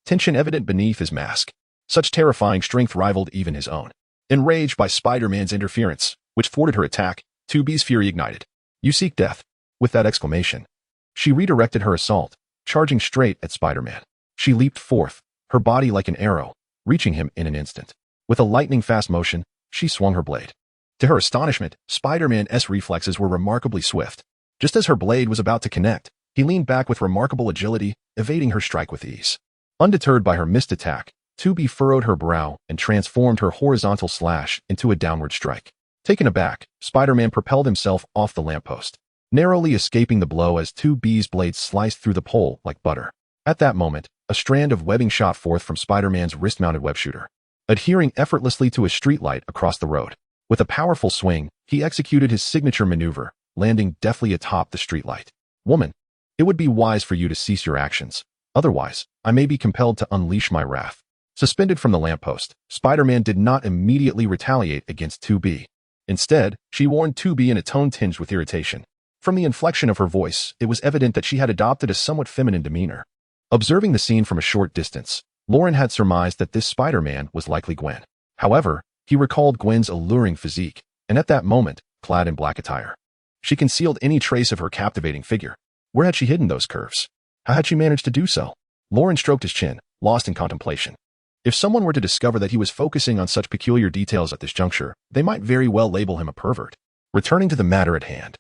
Tension evident beneath his mask. Such terrifying strength rivaled even his own. Enraged by Spider-Man's interference, which thwarted her attack, 2B's fury ignited. "You seek death." With that exclamation, she redirected her assault, charging straight at Spider-Man. She leaped forth, her body like an arrow, reaching him in an instant. With a lightning-fast motion, she swung her blade. To her astonishment, Spider-Man's reflexes were remarkably swift. Just as her blade was about to connect, he leaned back with remarkable agility, evading her strike with ease. Undeterred by her missed attack, 2B furrowed her brow and transformed her horizontal slash into a downward strike. Taken aback, Spider-Man propelled himself off the lamppost, narrowly escaping the blow as 2B's blade sliced through the pole like butter. At that moment, a strand of webbing shot forth from Spider-Man's wrist-mounted web shooter, adhering effortlessly to a streetlight across the road. With a powerful swing, he executed his signature maneuver, landing deftly atop the streetlight. "Woman, it would be wise for you to cease your actions. Otherwise, I may be compelled to unleash my wrath." Suspended from the lamppost, Spider-Man did not immediately retaliate against 2B. Instead, she warned 2B in a tone tinged with irritation. From the inflection of her voice, it was evident that she had adopted a somewhat feminine demeanor. Observing the scene from a short distance, Lauren had surmised that this Spider-Man was likely Gwen. However, he recalled Gwen's alluring physique, and at that moment, clad in black attire, she concealed any trace of her captivating figure. Where had she hidden those curves? How had she managed to do so? Lauren stroked his chin, lost in contemplation. If someone were to discover that he was focusing on such peculiar details at this juncture, they might very well label him a pervert. Returning to the matter at hand,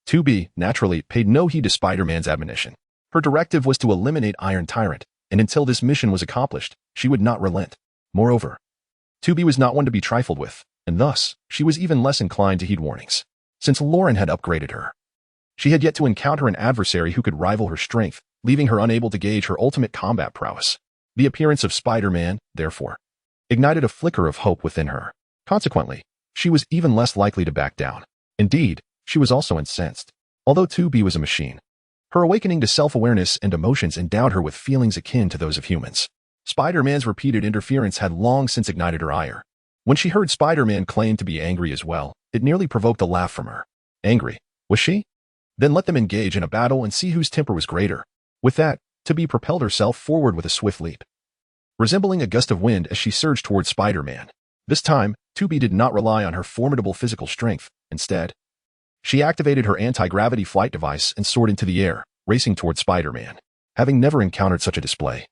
2B, naturally, paid no heed to Spider-Man's admonition. Her directive was to eliminate Iron Tyrant, and until this mission was accomplished, she would not relent. Moreover, 2B was not one to be trifled with, and thus, she was even less inclined to heed warnings. Since Lauren had upgraded her, she had yet to encounter an adversary who could rival her strength, leaving her unable to gauge her ultimate combat prowess. The appearance of Spider-Man, therefore, ignited a flicker of hope within her. Consequently, she was even less likely to back down. Indeed, she was also incensed. Although 2B was a machine, her awakening to self-awareness and emotions endowed her with feelings akin to those of humans. Spider-Man's repeated interference had long since ignited her ire. When she heard Spider-Man claim to be angry as well, it nearly provoked a laugh from her. Angry? Was she? Then let them engage in a battle and see whose temper was greater. With that, 2B propelled herself forward with a swift leap, resembling a gust of wind as she surged towards Spider-Man. This time, 2B did not rely on her formidable physical strength. Instead, she activated her anti-gravity flight device and soared into the air, racing towards Spider-Man. Having never encountered such a display,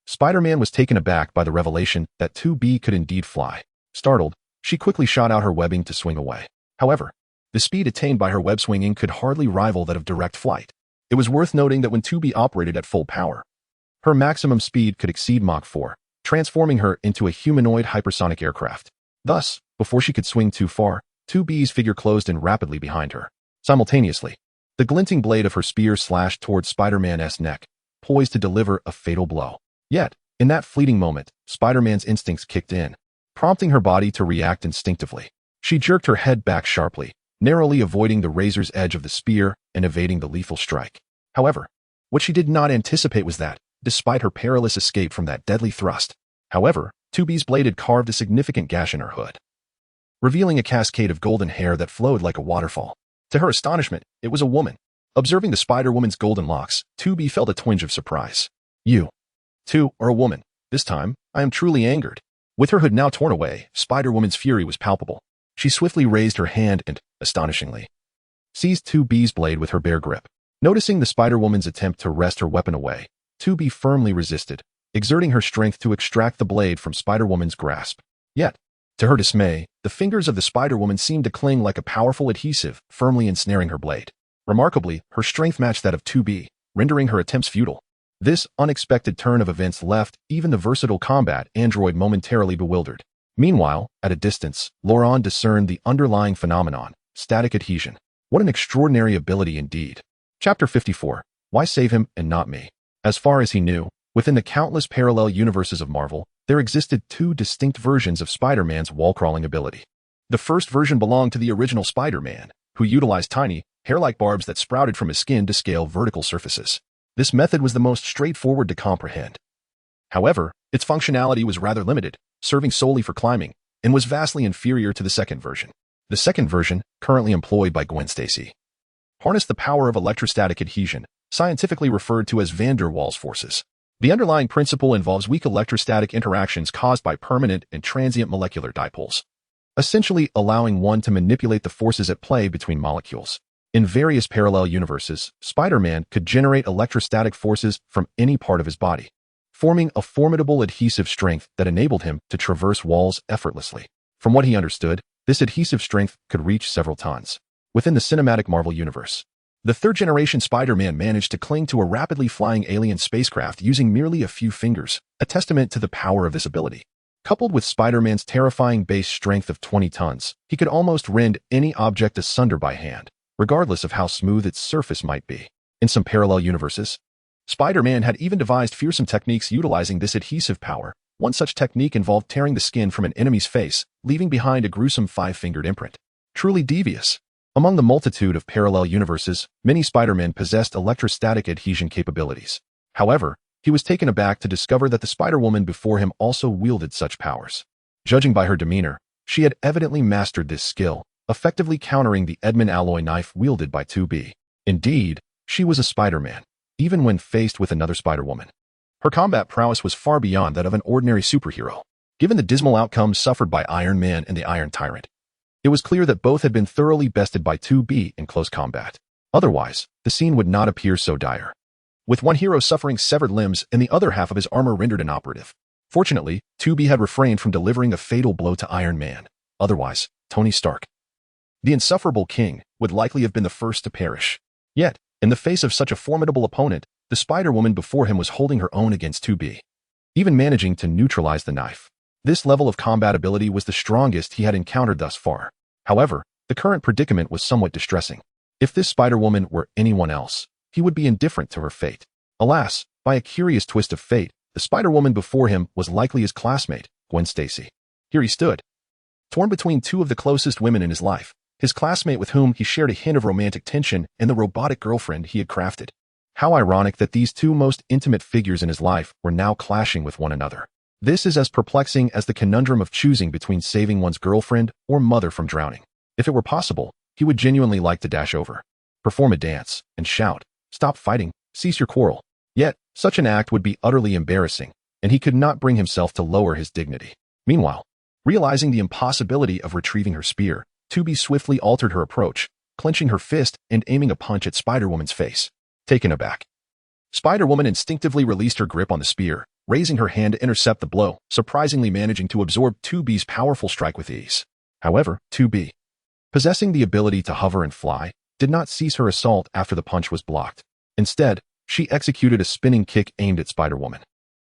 Spider-Man was taken aback by the revelation that 2B could indeed fly. Startled, she quickly shot out her webbing to swing away. However, the speed attained by her web swinging could hardly rival that of direct flight. It was worth noting that when 2B operated at full power, her maximum speed could exceed Mach 4, transforming her into a humanoid hypersonic aircraft. Thus, before she could swing too far, 2B's figure closed in rapidly behind her. Simultaneously, the glinting blade of her spear slashed towards Spider-Man's neck, poised to deliver a fatal blow. Yet, in that fleeting moment, Spider-Man's instincts kicked in, prompting her body to react instinctively. She jerked her head back sharply, narrowly avoiding the razor's edge of the spear and evading the lethal strike. However, what she did not anticipate was that, despite her perilous escape from that deadly thrust, 2B's blade had carved a significant gash in her hood, revealing a cascade of golden hair that flowed like a waterfall. To her astonishment, it was a woman. Observing the Spider-Woman's golden locks, 2B felt a twinge of surprise. "You, too, are a woman. This time, I am truly angered." With her hood now torn away, Spider-Woman's fury was palpable. She swiftly raised her hand and, astonishingly, seized 2B's blade with her bare grip. Noticing the Spider-Woman's attempt to wrest her weapon away, 2B firmly resisted, exerting her strength to extract the blade from Spider-Woman's grasp. Yet, to her dismay, the fingers of the Spider-Woman seemed to cling like a powerful adhesive, firmly ensnaring her blade. Remarkably, her strength matched that of 2B, rendering her attempts futile. This unexpected turn of events left even the versatile combat android momentarily bewildered. Meanwhile, at a distance, Lauren discerned the underlying phenomenon, static adhesion. What an extraordinary ability indeed. Chapter 54. Why save him and not me? As far as he knew, within the countless parallel universes of Marvel, there existed two distinct versions of Spider-Man's wall-crawling ability. The first version belonged to the original Spider-Man, who utilized tiny, hair-like barbs that sprouted from his skin to scale vertical surfaces. This method was the most straightforward to comprehend. However, its functionality was rather limited, serving solely for climbing, and was vastly inferior to the second version. The second version, currently employed by Gwen Stacy, harness the power of electrostatic adhesion, scientifically referred to as van der Waals forces. The underlying principle involves weak electrostatic interactions caused by permanent and transient molecular dipoles, essentially allowing one to manipulate the forces at play between molecules. In various parallel universes, Spider-Man could generate electrostatic forces from any part of his body, forming a formidable adhesive strength that enabled him to traverse walls effortlessly. From what he understood, this adhesive strength could reach several tons. Within the cinematic Marvel universe, the third-generation Spider-Man managed to cling to a rapidly flying alien spacecraft using merely a few fingers, a testament to the power of this ability. Coupled with Spider-Man's terrifying base strength of 20 tons, he could almost rend any object asunder by hand, regardless of how smooth its surface might be. In some parallel universes, Spider-Man had even devised fearsome techniques utilizing this adhesive power. One such technique involved tearing the skin from an enemy's face, leaving behind a gruesome five-fingered imprint. Truly devious. Among the multitude of parallel universes, many Spider-Men possessed electrostatic adhesion capabilities. However, he was taken aback to discover that the Spider-Woman before him also wielded such powers. Judging by her demeanor, she had evidently mastered this skill, effectively countering the Edmund alloy knife wielded by 2B. Indeed, she was a Spider-Man, even when faced with another Spider-Woman. Her combat prowess was far beyond that of an ordinary superhero. Given the dismal outcomes suffered by Iron Man and the Iron Tyrant, it was clear that both had been thoroughly bested by 2B in close combat. Otherwise, the scene would not appear so dire, with one hero suffering severed limbs and the other half of his armor rendered inoperative. Fortunately, 2B had refrained from delivering a fatal blow to Iron Man. Otherwise, Tony Stark, the insufferable king, would likely have been the first to perish. Yet, in the face of such a formidable opponent, the Spider-Woman before him was holding her own against 2B, even managing to neutralize the knife. This level of combat ability was the strongest he had encountered thus far. However, the current predicament was somewhat distressing. If this Spider-Woman were anyone else, he would be indifferent to her fate. Alas, by a curious twist of fate, the Spider-Woman before him was likely his classmate, Gwen Stacy. Here he stood, torn between two of the closest women in his life, his classmate with whom he shared a hint of romantic tension and the robotic girlfriend he had crafted. How ironic that these two most intimate figures in his life were now clashing with one another. This is as perplexing as the conundrum of choosing between saving one's girlfriend or mother from drowning. If it were possible, he would genuinely like to dash over, perform a dance, and shout, "Stop fighting, cease your quarrel." Yet, such an act would be utterly embarrassing, and he could not bring himself to lower his dignity. Meanwhile, realizing the impossibility of retrieving her spear, 2B swiftly altered her approach, clenching her fist and aiming a punch at Spider-Woman's face. Taken aback, Spider-Woman instinctively released her grip on the spear, raising her hand to intercept the blow, surprisingly managing to absorb 2B's powerful strike with ease. However, 2B, possessing the ability to hover and fly, did not cease her assault after the punch was blocked. Instead, she executed a spinning kick aimed at Spider-Woman,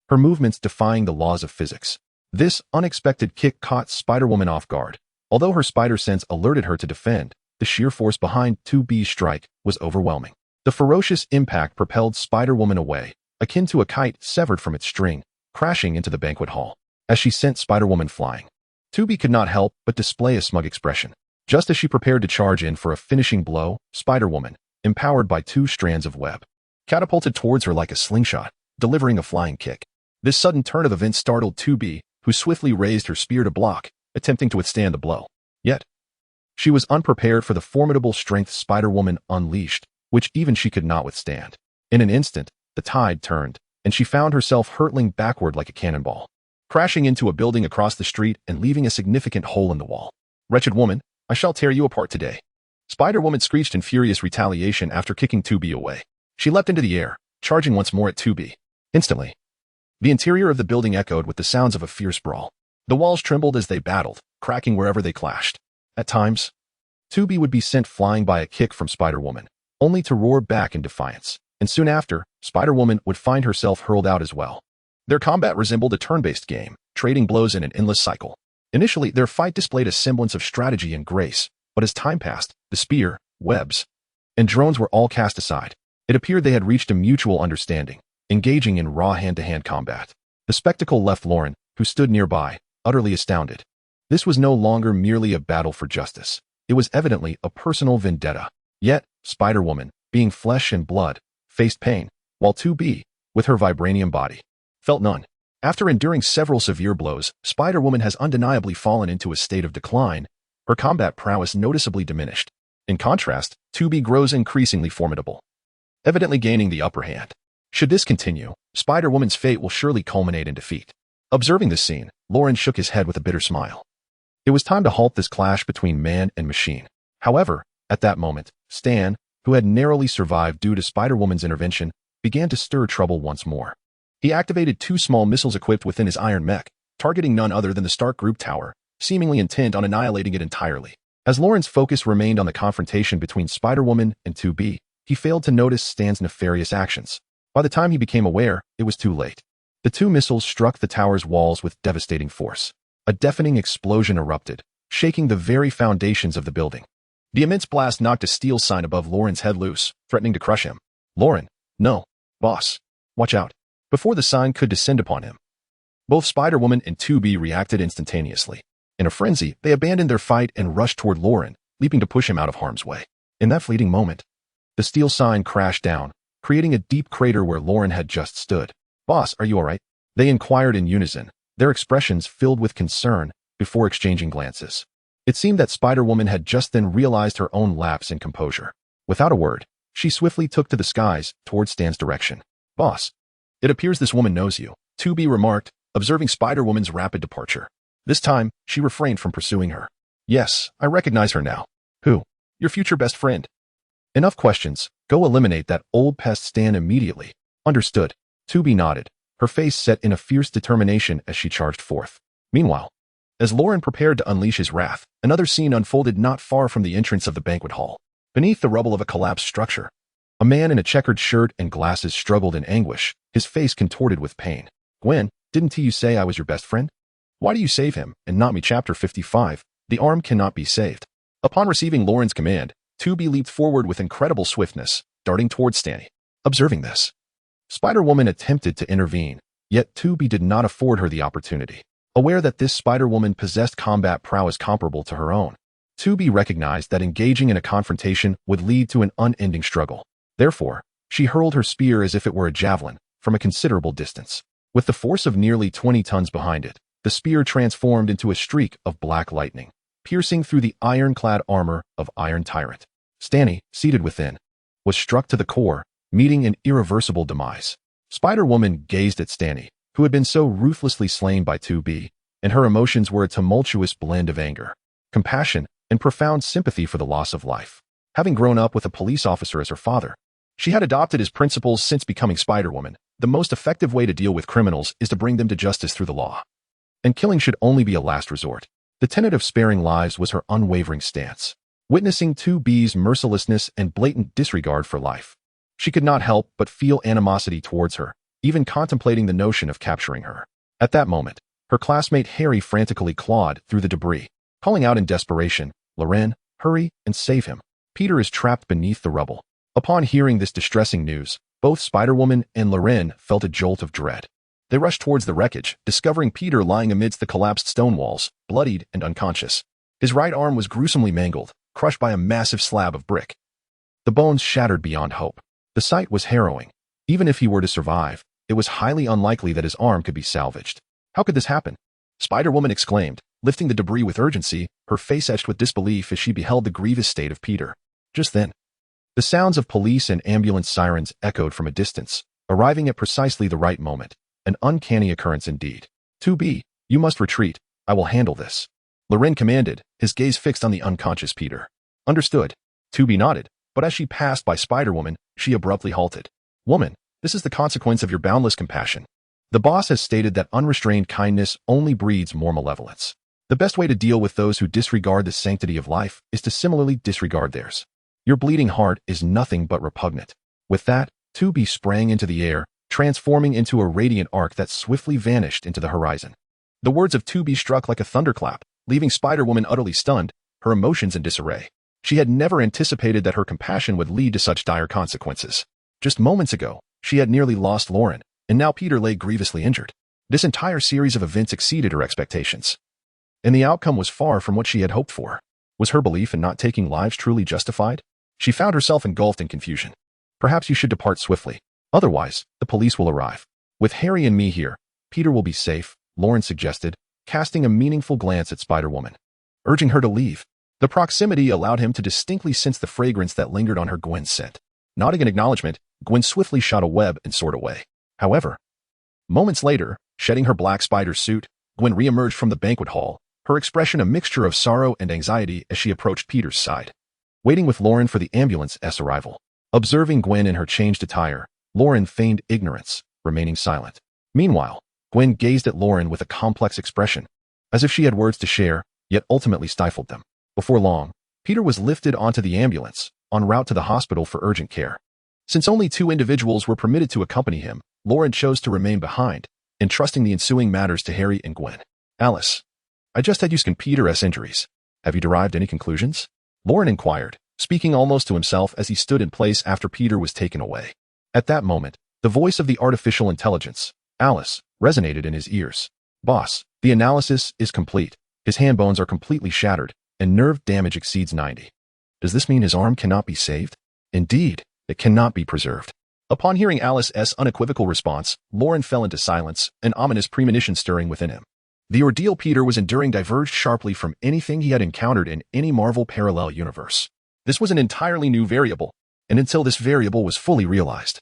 her movements defying the laws of physics. This unexpected kick caught Spider-Woman off guard. Although her spider sense alerted her to defend, the sheer force behind 2B's strike was overwhelming. The ferocious impact propelled Spider-Woman away, akin to a kite severed from its string, crashing into the banquet hall. As she sent Spider-Woman flying, 2B could not help but display a smug expression. Just as she prepared to charge in for a finishing blow, Spider-Woman, empowered by two strands of web, catapulted towards her like a slingshot, delivering a flying kick. This sudden turn of events startled 2B, who swiftly raised her spear to block, attempting to withstand the blow. Yet, she was unprepared for the formidable strength Spider-Woman unleashed, which even she could not withstand. In an instant, the tide turned, and she found herself hurtling backward like a cannonball, crashing into a building across the street and leaving a significant hole in the wall. "Wretched woman, I shall tear you apart today." Spider-Woman screeched in furious retaliation after kicking 2B away. She leapt into the air, charging once more at 2B. Instantly, the interior of the building echoed with the sounds of a fierce brawl. The walls trembled as they battled, cracking wherever they clashed. At times, 2B would be sent flying by a kick from Spider-Woman, only to roar back in defiance. And soon after, Spider-Woman would find herself hurled out as well. Their combat resembled a turn-based game, trading blows in an endless cycle. Initially, their fight displayed a semblance of strategy and grace, but as time passed, the spear, webs, and drones were all cast aside. It appeared they had reached a mutual understanding, engaging in raw hand-to-hand combat. The spectacle left Lauren, who stood nearby, utterly astounded. This was no longer merely a battle for justice. It was evidently a personal vendetta. Yet, Spider-Woman, being flesh and blood, faced pain, while 2B, with her vibranium body, felt none. After enduring several severe blows, Spider-Woman has undeniably fallen into a state of decline, her combat prowess noticeably diminished. In contrast, 2B grows increasingly formidable, evidently gaining the upper hand. Should this continue, Spider-Woman's fate will surely culminate in defeat. Observing this scene, Lauren shook his head with a bitter smile. It was time to halt this clash between man and machine. However, at that moment, Stan, who had narrowly survived due to Spider-Woman's intervention, began to stir trouble once more. He activated 2 small missiles equipped within his iron mech, targeting none other than the Stark Group tower, seemingly intent on annihilating it entirely. As Lauren's focus remained on the confrontation between Spider-Woman and 2B, he failed to notice Stan's nefarious actions. By the time he became aware, it was too late. The 2 missiles struck the tower's walls with devastating force. A deafening explosion erupted, shaking the very foundations of the building. The immense blast knocked a steel sign above Lauren's head loose, threatening to crush him. "Lauren, no. Boss. Watch out." Before the sign could descend upon him, both Spider-Woman and 2B reacted instantaneously. In a frenzy, they abandoned their fight and rushed toward Lauren, leaping to push him out of harm's way. In that fleeting moment, the steel sign crashed down, creating a deep crater where Lauren had just stood. "Boss, are you all right?" They inquired in unison, their expressions filled with concern before exchanging glances. It seemed that Spider-Woman had just then realized her own lapse in composure. Without a word, she swiftly took to the skies toward Stan's direction. "Boss, it appears this woman knows you," 2B remarked, observing Spider-Woman's rapid departure. This time, she refrained from pursuing her. "Yes, I recognize her now." "Who?" "Your future best friend." "Enough questions. Go eliminate that old pest Stan immediately." "Understood." 2B nodded, her face set in a fierce determination as she charged forth. Meanwhile, as Lauren prepared to unleash his wrath, another scene unfolded not far from the entrance of the banquet hall. Beneath the rubble of a collapsed structure, a man in a checkered shirt and glasses struggled in anguish, his face contorted with pain. "Gwen, didn't you say I was your best friend? Why do you save him, and not me?" Chapter 55, The Arm Cannot Be Saved. Upon receiving Lauren's command, 2B leaped forward with incredible swiftness, darting towards Stanny. Observing this, Spider-Woman attempted to intervene, yet 2B did not afford her the opportunity. Aware that this Spider-Woman possessed combat prowess comparable to her own, 2B recognized that engaging in a confrontation would lead to an unending struggle. Therefore, she hurled her spear as if it were a javelin, from a considerable distance. With the force of nearly 20 tons behind it, the spear transformed into a streak of black lightning, piercing through the ironclad armor of Iron Tyrant. Stanny, seated within, was struck to the core, meeting an irreversible demise. Spider-Woman gazed at Stanny, who had been so ruthlessly slain by 2B, and her emotions were a tumultuous blend of anger, compassion, and profound sympathy for the loss of life. Having grown up with a police officer as her father, she had adopted his principles since becoming Spider-Woman. The most effective way to deal with criminals is to bring them to justice through the law, and killing should only be a last resort. The tenet of sparing lives was her unwavering stance. Witnessing 2B's mercilessness and blatant disregard for life, she could not help but feel animosity towards her, even contemplating the notion of capturing her. At that moment, her classmate Harry frantically clawed through the debris, calling out in desperation, "Loren, hurry and save him. Peter is trapped beneath the rubble." Upon hearing this distressing news, both Spider-Woman and Loren felt a jolt of dread. They rushed towards the wreckage, discovering Peter lying amidst the collapsed stone walls, bloodied and unconscious. His right arm was gruesomely mangled, crushed by a massive slab of brick. The bones shattered beyond hope. The sight was harrowing. Even if he were to survive, it was highly unlikely that his arm could be salvaged. "How could this happen?" Spider-Woman exclaimed, lifting the debris with urgency, her face etched with disbelief as she beheld the grievous state of Peter. Just then, the sounds of police and ambulance sirens echoed from a distance, arriving at precisely the right moment. An uncanny occurrence indeed. 2B, you must retreat. I will handle this." Loren commanded, his gaze fixed on the unconscious Peter. "Understood." 2B nodded, but as she passed by Spider-Woman, she abruptly halted. "Woman, this is the consequence of your boundless compassion. The boss has stated that unrestrained kindness only breeds more malevolence. The best way to deal with those who disregard the sanctity of life is to similarly disregard theirs. Your bleeding heart is nothing but repugnant." With that, 2B sprang into the air, transforming into a radiant arc that swiftly vanished into the horizon. The words of 2B struck like a thunderclap, leaving Spider-Woman utterly stunned, her emotions in disarray. She had never anticipated that her compassion would lead to such dire consequences. Just moments ago, she had nearly lost Lauren, and now Peter lay grievously injured. This entire series of events exceeded her expectations, and the outcome was far from what she had hoped for. Was her belief in not taking lives truly justified? She found herself engulfed in confusion. "Perhaps you should depart swiftly. Otherwise, the police will arrive. With Harry and me here, Peter will be safe," Lauren suggested, casting a meaningful glance at Spider-Woman. Urging her to leave, The proximity allowed him to distinctly sense the fragrance that lingered on her Gwen's scent. Nodding in acknowledgement, Gwen swiftly shot a web and soared away. However, moments later, shedding her black spider suit, Gwen reemerged from the banquet hall, her expression a mixture of sorrow and anxiety as she approached Peter's side. Waiting with Lauren for the ambulance's arrival. Observing Gwen in her changed attire, Lauren feigned ignorance, remaining silent. Meanwhile, Gwen gazed at Lauren with a complex expression, as if she had words to share, yet ultimately stifled them. Before long, Peter was lifted onto the ambulance, en route to the hospital for urgent care. Since only 2 individuals were permitted to accompany him, Lauren chose to remain behind, entrusting the ensuing matters to Harry and Gwen. Alice, I just had you scan Peter's injuries. Have you derived any conclusions? Lauren inquired, speaking almost to himself as he stood in place after Peter was taken away. At that moment, the voice of the artificial intelligence, Alice, resonated in his ears. Boss, the analysis is complete. His hand bones are completely shattered, and nerve damage exceeds 90. Does this mean his arm cannot be saved? Indeed, it cannot be preserved. Upon hearing Alice's unequivocal response, Lauren fell into silence, an ominous premonition stirring within him. The ordeal Peter was enduring diverged sharply from anything he had encountered in any Marvel parallel universe. This was an entirely new variable, and until this variable was fully realized,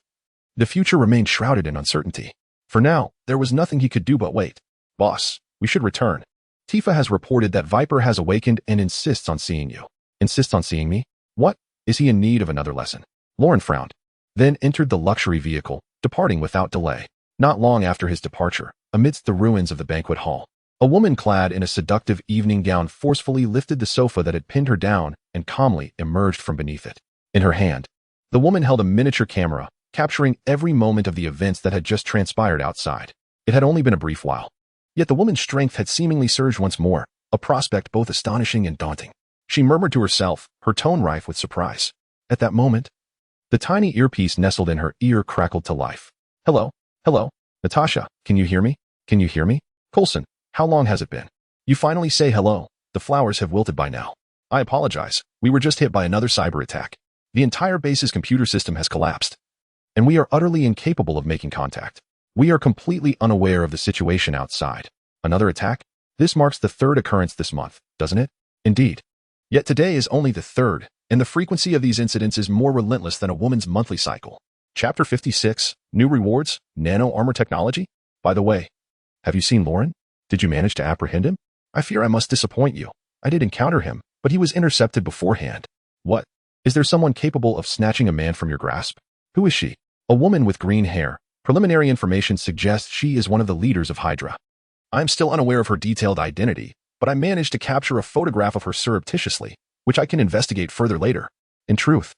the future remained shrouded in uncertainty. For now, there was nothing he could do but wait. Boss, we should return. Tifa has reported that Viper has awakened and insists on seeing you. Insists on seeing me? What? Is he in need of another lesson? Lauren frowned, then entered the luxury vehicle, departing without delay. Not long after his departure, amidst the ruins of the banquet hall, a woman clad in a seductive evening gown forcefully lifted the sofa that had pinned her down and calmly emerged from beneath it. In her hand, the woman held a miniature camera, capturing every moment of the events that had just transpired outside. It had only been a brief while. Yet the woman's strength had seemingly surged once more, a prospect both astonishing and daunting. She murmured to herself, her tone rife with surprise. At that moment, the tiny earpiece nestled in her ear crackled to life. Hello, hello, Natasha, can you hear me? Can you hear me? Coulson, how long has it been? You finally say hello. The flowers have wilted by now. I apologize. We were just hit by another cyber attack. The entire base's computer system has collapsed, and we are utterly incapable of making contact. We are completely unaware of the situation outside. Another attack? This marks the 3rd occurrence this month, doesn't it? Indeed. Yet today is only the 3rd, and the frequency of these incidents is more relentless than a woman's monthly cycle. Chapter 56, New Rewards, Nano Armor Technology? By the way, have you seen Lauren? Did you manage to apprehend him? I fear I must disappoint you. I did encounter him, but he was intercepted beforehand. What? Is there someone capable of snatching a man from your grasp? Who is she? A woman with green hair. Preliminary information suggests she is one of the leaders of Hydra. I am still unaware of her detailed identity, but I managed to capture a photograph of her surreptitiously, which I can investigate further later. In truth,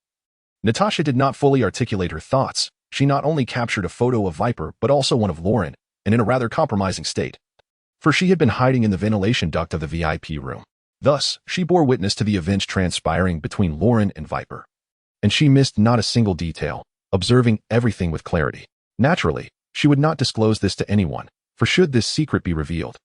Natasha did not fully articulate her thoughts. She not only captured a photo of Viper, but also one of Lauren, and in a rather compromising state. For she had been hiding in the ventilation duct of the VIP room. Thus, she bore witness to the events transpiring between Lauren and Viper. And she missed not a single detail, observing everything with clarity. Naturally, she would not disclose this to anyone, for should this secret be revealed,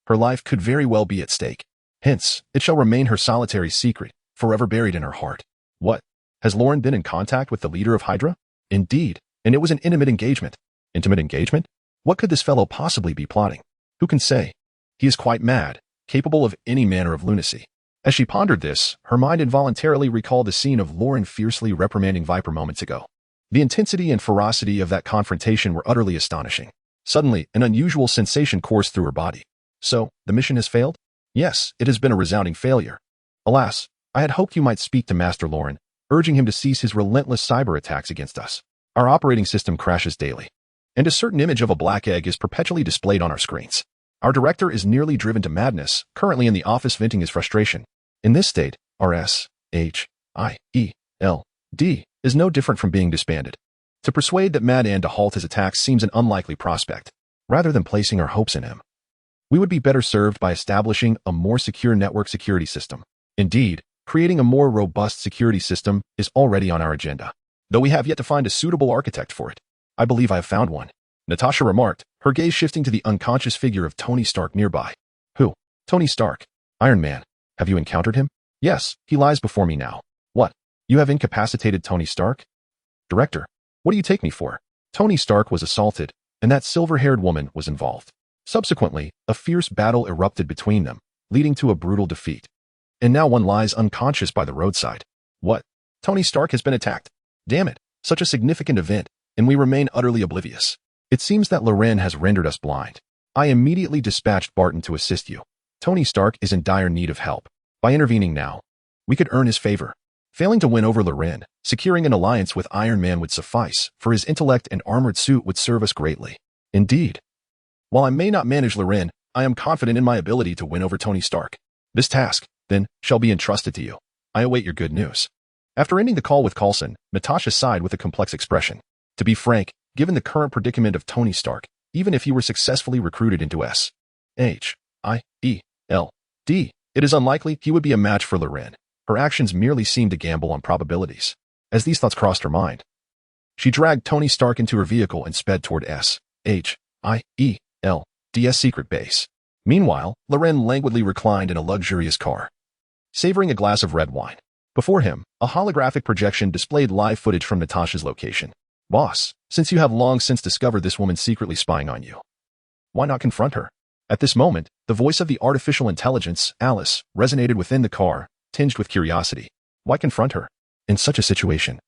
her life could very well be at stake. Hence, it shall remain her solitary secret, forever buried in her heart. What? Has Lauren been in contact with the leader of Hydra? Indeed, and it was an intimate engagement. Intimate engagement? What could this fellow possibly be plotting? Who can say? He is quite mad, capable of any manner of lunacy. As she pondered this, her mind involuntarily recalled the scene of Lauren fiercely reprimanding Viper moments ago. The intensity and ferocity of that confrontation were utterly astonishing. Suddenly, an unusual sensation coursed through her body. So, the mission has failed? Yes, it has been a resounding failure. Alas, I had hoped you might speak to Master Lauren, urging him to cease his relentless cyber attacks against us. Our operating system crashes daily, and a certain image of a black egg is perpetually displayed on our screens. Our director is nearly driven to madness, currently in the office venting his frustration. In this state, our SHIELD is no different from being disbanded. To persuade that Mad Ann to halt his attacks seems an unlikely prospect. Rather than placing our hopes in him, we would be better served by establishing a more secure network security system. Indeed, creating a more robust security system is already on our agenda, though we have yet to find a suitable architect for it. I believe I have found one, Natasha remarked, her gaze shifting to the unconscious figure of Tony Stark nearby. Who? Tony Stark. Iron Man. Have you encountered him? Yes, he lies before me now. What? You have incapacitated Tony Stark? Director, what do you take me for? Tony Stark was assaulted, and that silver-haired woman was involved. Subsequently, a fierce battle erupted between them, leading to a brutal defeat. and now one lies unconscious by the roadside. What? Tony Stark has been attacked. Damn it, such a significant event, and we remain utterly oblivious. It seems that Loren has rendered us blind. I immediately dispatched Barton to assist you. Tony Stark is in dire need of help. By intervening now, we could earn his favor. Failing to win over Loren, securing an alliance with Iron Man would suffice, for his intellect and armored suit would serve us greatly. Indeed. While I may not manage Loren, I am confident in my ability to win over Tony Stark. This task, then, shall be entrusted to you. I await your good news. After ending the call with Coulson, Natasha sighed with a complex expression. To be frank, given the current predicament of Tony Stark, even if he were successfully recruited into S.H.I.E.L.D., it is unlikely he would be a match for Loren. Her actions merely seemed to gamble on probabilities. As these thoughts crossed her mind, she dragged Tony Stark into her vehicle and sped toward S.H.I.E.L.D.'s secret base. Meanwhile, Loren languidly reclined in a luxurious car, savoring a glass of red wine. Before him, a holographic projection displayed live footage from Natasha's location. Boss, since you have long since discovered this woman secretly spying on you, why not confront her? At this moment, the voice of the artificial intelligence, Alice, resonated within the car, tinged with curiosity. Why confront her? In such a situation,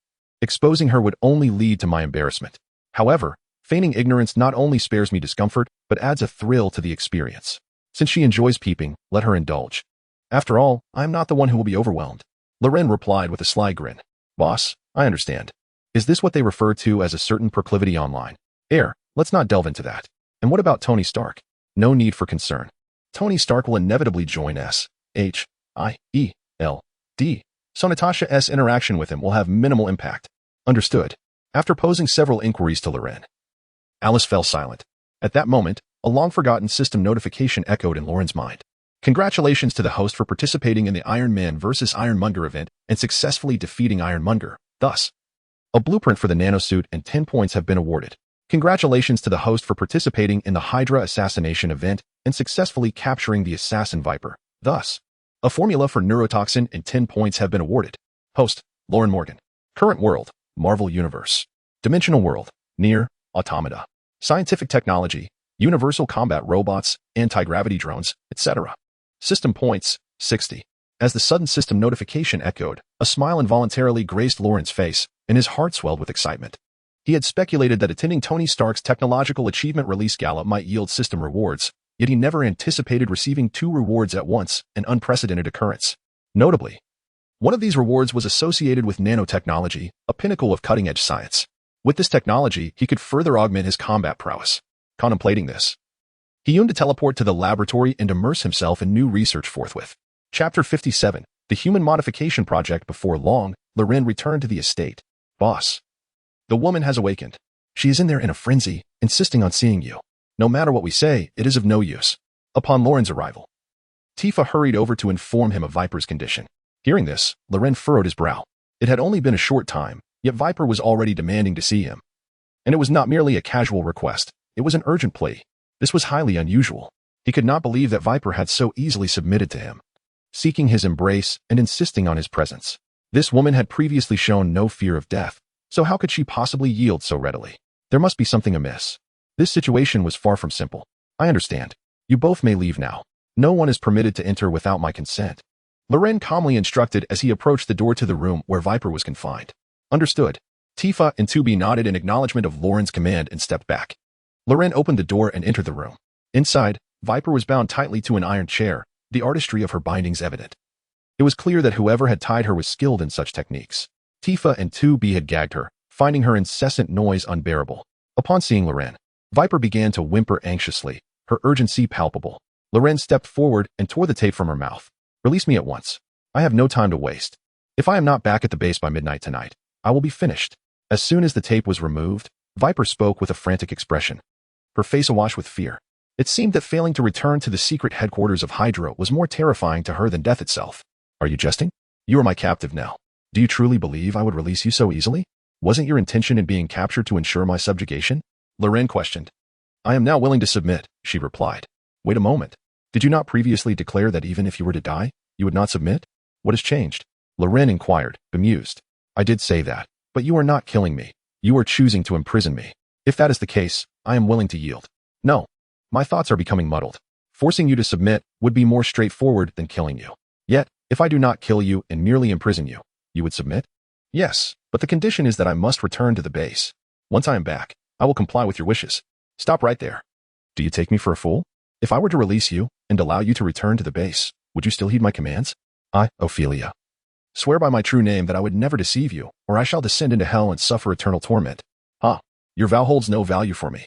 exposing her would only lead to my embarrassment. However, feigning ignorance not only spares me discomfort, but adds a thrill to the experience. Since she enjoys peeping, let her indulge. After all, I am not the one who will be overwhelmed. Loren replied with a sly grin. Boss, I understand. Is this what they refer to as a certain proclivity online? Let's not delve into that. And what about Tony Stark? No need for concern. Tony Stark will inevitably join S.H.I.E.L.D., so Natasha's interaction with him will have minimal impact. Understood. After posing several inquiries to Loren, Alice fell silent. At that moment, a long-forgotten system notification echoed in Loren's mind. Congratulations to the host for participating in the Iron Man vs. Ironmonger event and successfully defeating Ironmonger. Thus, a blueprint for the nanosuit and 10 points have been awarded. Congratulations to the host for participating in the Hydra assassination event and successfully capturing the assassin Viper. Thus, a formula for neurotoxin and 10 points have been awarded. Host, Lauren Morgan. Current world, Marvel Universe. Dimensional world, NieR, Automata. Scientific technology, universal combat robots, anti-gravity drones, etc. System points, 60. As the sudden system notification echoed, a smile involuntarily graced Loren's face, and his heart swelled with excitement. He had speculated that attending Tony Stark's technological achievement release gala might yield system rewards, yet he never anticipated receiving 2 rewards at once, an unprecedented occurrence. Notably, one of these rewards was associated with nanotechnology, a pinnacle of cutting-edge science. With this technology, he could further augment his combat prowess. Contemplating this, he yearned to teleport to the laboratory and immerse himself in new research forthwith. Chapter 57, The Human Modification Project. Before long, Loren returned to the estate. Boss, the woman has awakened. She is in there in a frenzy, insisting on seeing you. No matter what we say, it is of no use. Upon Loren's arrival, Tifa hurried over to inform him of Viper's condition. Hearing this, Loren furrowed his brow. It had only been a short time, yet Viper was already demanding to see him. And it was not merely a casual request, it was an urgent plea. This was highly unusual. He could not believe that Viper had so easily submitted to him, seeking his embrace and insisting on his presence. This woman had previously shown no fear of death, so how could she possibly yield so readily? There must be something amiss. This situation was far from simple. I understand. You both may leave now. No one is permitted to enter without my consent. Loren calmly instructed as he approached the door to the room where Viper was confined. Understood. Tifa and 2B nodded in acknowledgement of Loren's command and stepped back. Loren opened the door and entered the room. Inside, Viper was bound tightly to an iron chair, the artistry of her bindings evident. It was clear that whoever had tied her was skilled in such techniques. Tifa and 2B had gagged her, finding her incessant noise unbearable. Upon seeing Loren, Viper began to whimper anxiously, her urgency palpable. Loren stepped forward and tore the tape from her mouth. Release me at once. I have no time to waste. If I am not back at the base by midnight tonight, I will be finished. As soon as the tape was removed, Viper spoke with a frantic expression, her face awash with fear. It seemed that failing to return to the secret headquarters of Hydra was more terrifying to her than death itself. Are you jesting? You are my captive now. Do you truly believe I would release you so easily? Wasn't your intention in being captured to ensure my subjugation? Loren questioned. I am now willing to submit, she replied. Wait a moment. Did you not previously declare that even if you were to die, you would not submit? What has changed? Loren inquired, bemused. I did say that, but you are not killing me. You are choosing to imprison me. If that is the case, I am willing to yield. No. My thoughts are becoming muddled. Forcing you to submit would be more straightforward than killing you. Yet, If I do not kill you and merely imprison you, you would submit? Yes, but the condition is that I must return to the base. Once I am back, I will comply with your wishes. Stop right there. Do you take me for a fool? If I were to release you and allow you to return to the base, would you still heed my commands? I, Ophelia, swear by my true name that I would never deceive you, or I shall descend into hell and suffer eternal torment. Your vow holds no value for me.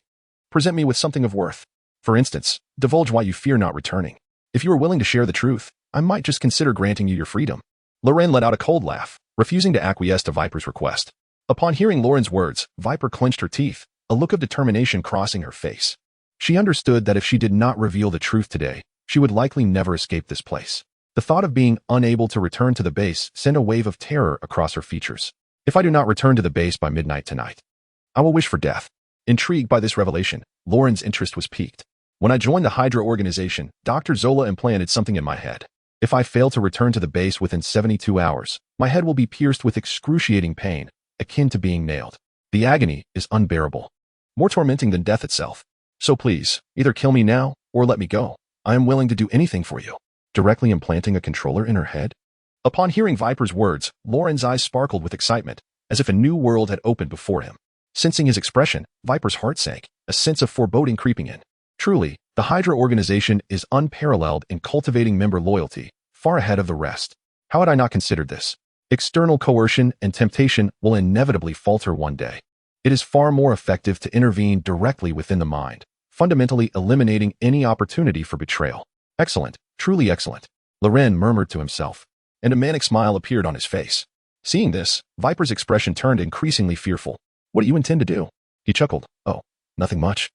Present me with something of worth. For instance, divulge why you fear not returning. If you are willing to share the truth, I might just consider granting you your freedom. Loren let out a cold laugh, refusing to acquiesce to Viper's request. Upon hearing Loren's words, Viper clenched her teeth, a look of determination crossing her face. She understood that if she did not reveal the truth today, she would likely never escape this place. The thought of being unable to return to the base sent a wave of terror across her features. If I do not return to the base by midnight tonight, I will wish for death. Intrigued by this revelation, Loren's interest was piqued. When I joined the Hydra organization, Dr. Zola implanted something in my head. If I fail to return to the base within 72 hours, my head will be pierced with excruciating pain, akin to being nailed. The agony is unbearable, more tormenting than death itself. So please, either kill me now or let me go. I am willing to do anything for you. Directly implanting a controller in her head? Upon hearing Viper's words, Loren's eyes sparkled with excitement, as if a new world had opened before him. Sensing his expression, Viper's heart sank, a sense of foreboding creeping in. Truly, the Hydra organization is unparalleled in cultivating member loyalty, far ahead of the rest. How had I not considered this? External coercion and temptation will inevitably falter one day. It is far more effective to intervene directly within the mind, fundamentally eliminating any opportunity for betrayal. Excellent, truly excellent, Loren murmured to himself, and a manic smile appeared on his face. Seeing this, Viper's expression turned increasingly fearful. What do you intend to do? He chuckled. Oh, nothing much.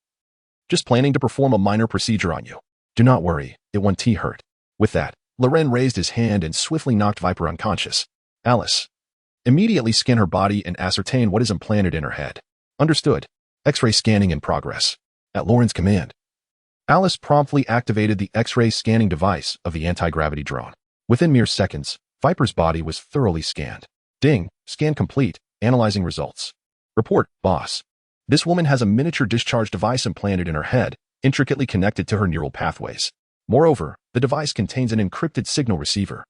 Just planning to perform a minor procedure on you. Do not worry, it won't hurt. With that, Loren raised his hand and swiftly knocked Viper unconscious. Alice, immediately scan her body and ascertain what is implanted in her head. Understood. X-ray scanning in progress. At Loren's command, Alice promptly activated the X-ray scanning device of the anti-gravity drone. Within mere seconds, Viper's body was thoroughly scanned. Ding, scan complete, analyzing results. Report, boss. This woman has a miniature discharge device implanted in her head, intricately connected to her neural pathways. Moreover, the device contains an encrypted signal receiver,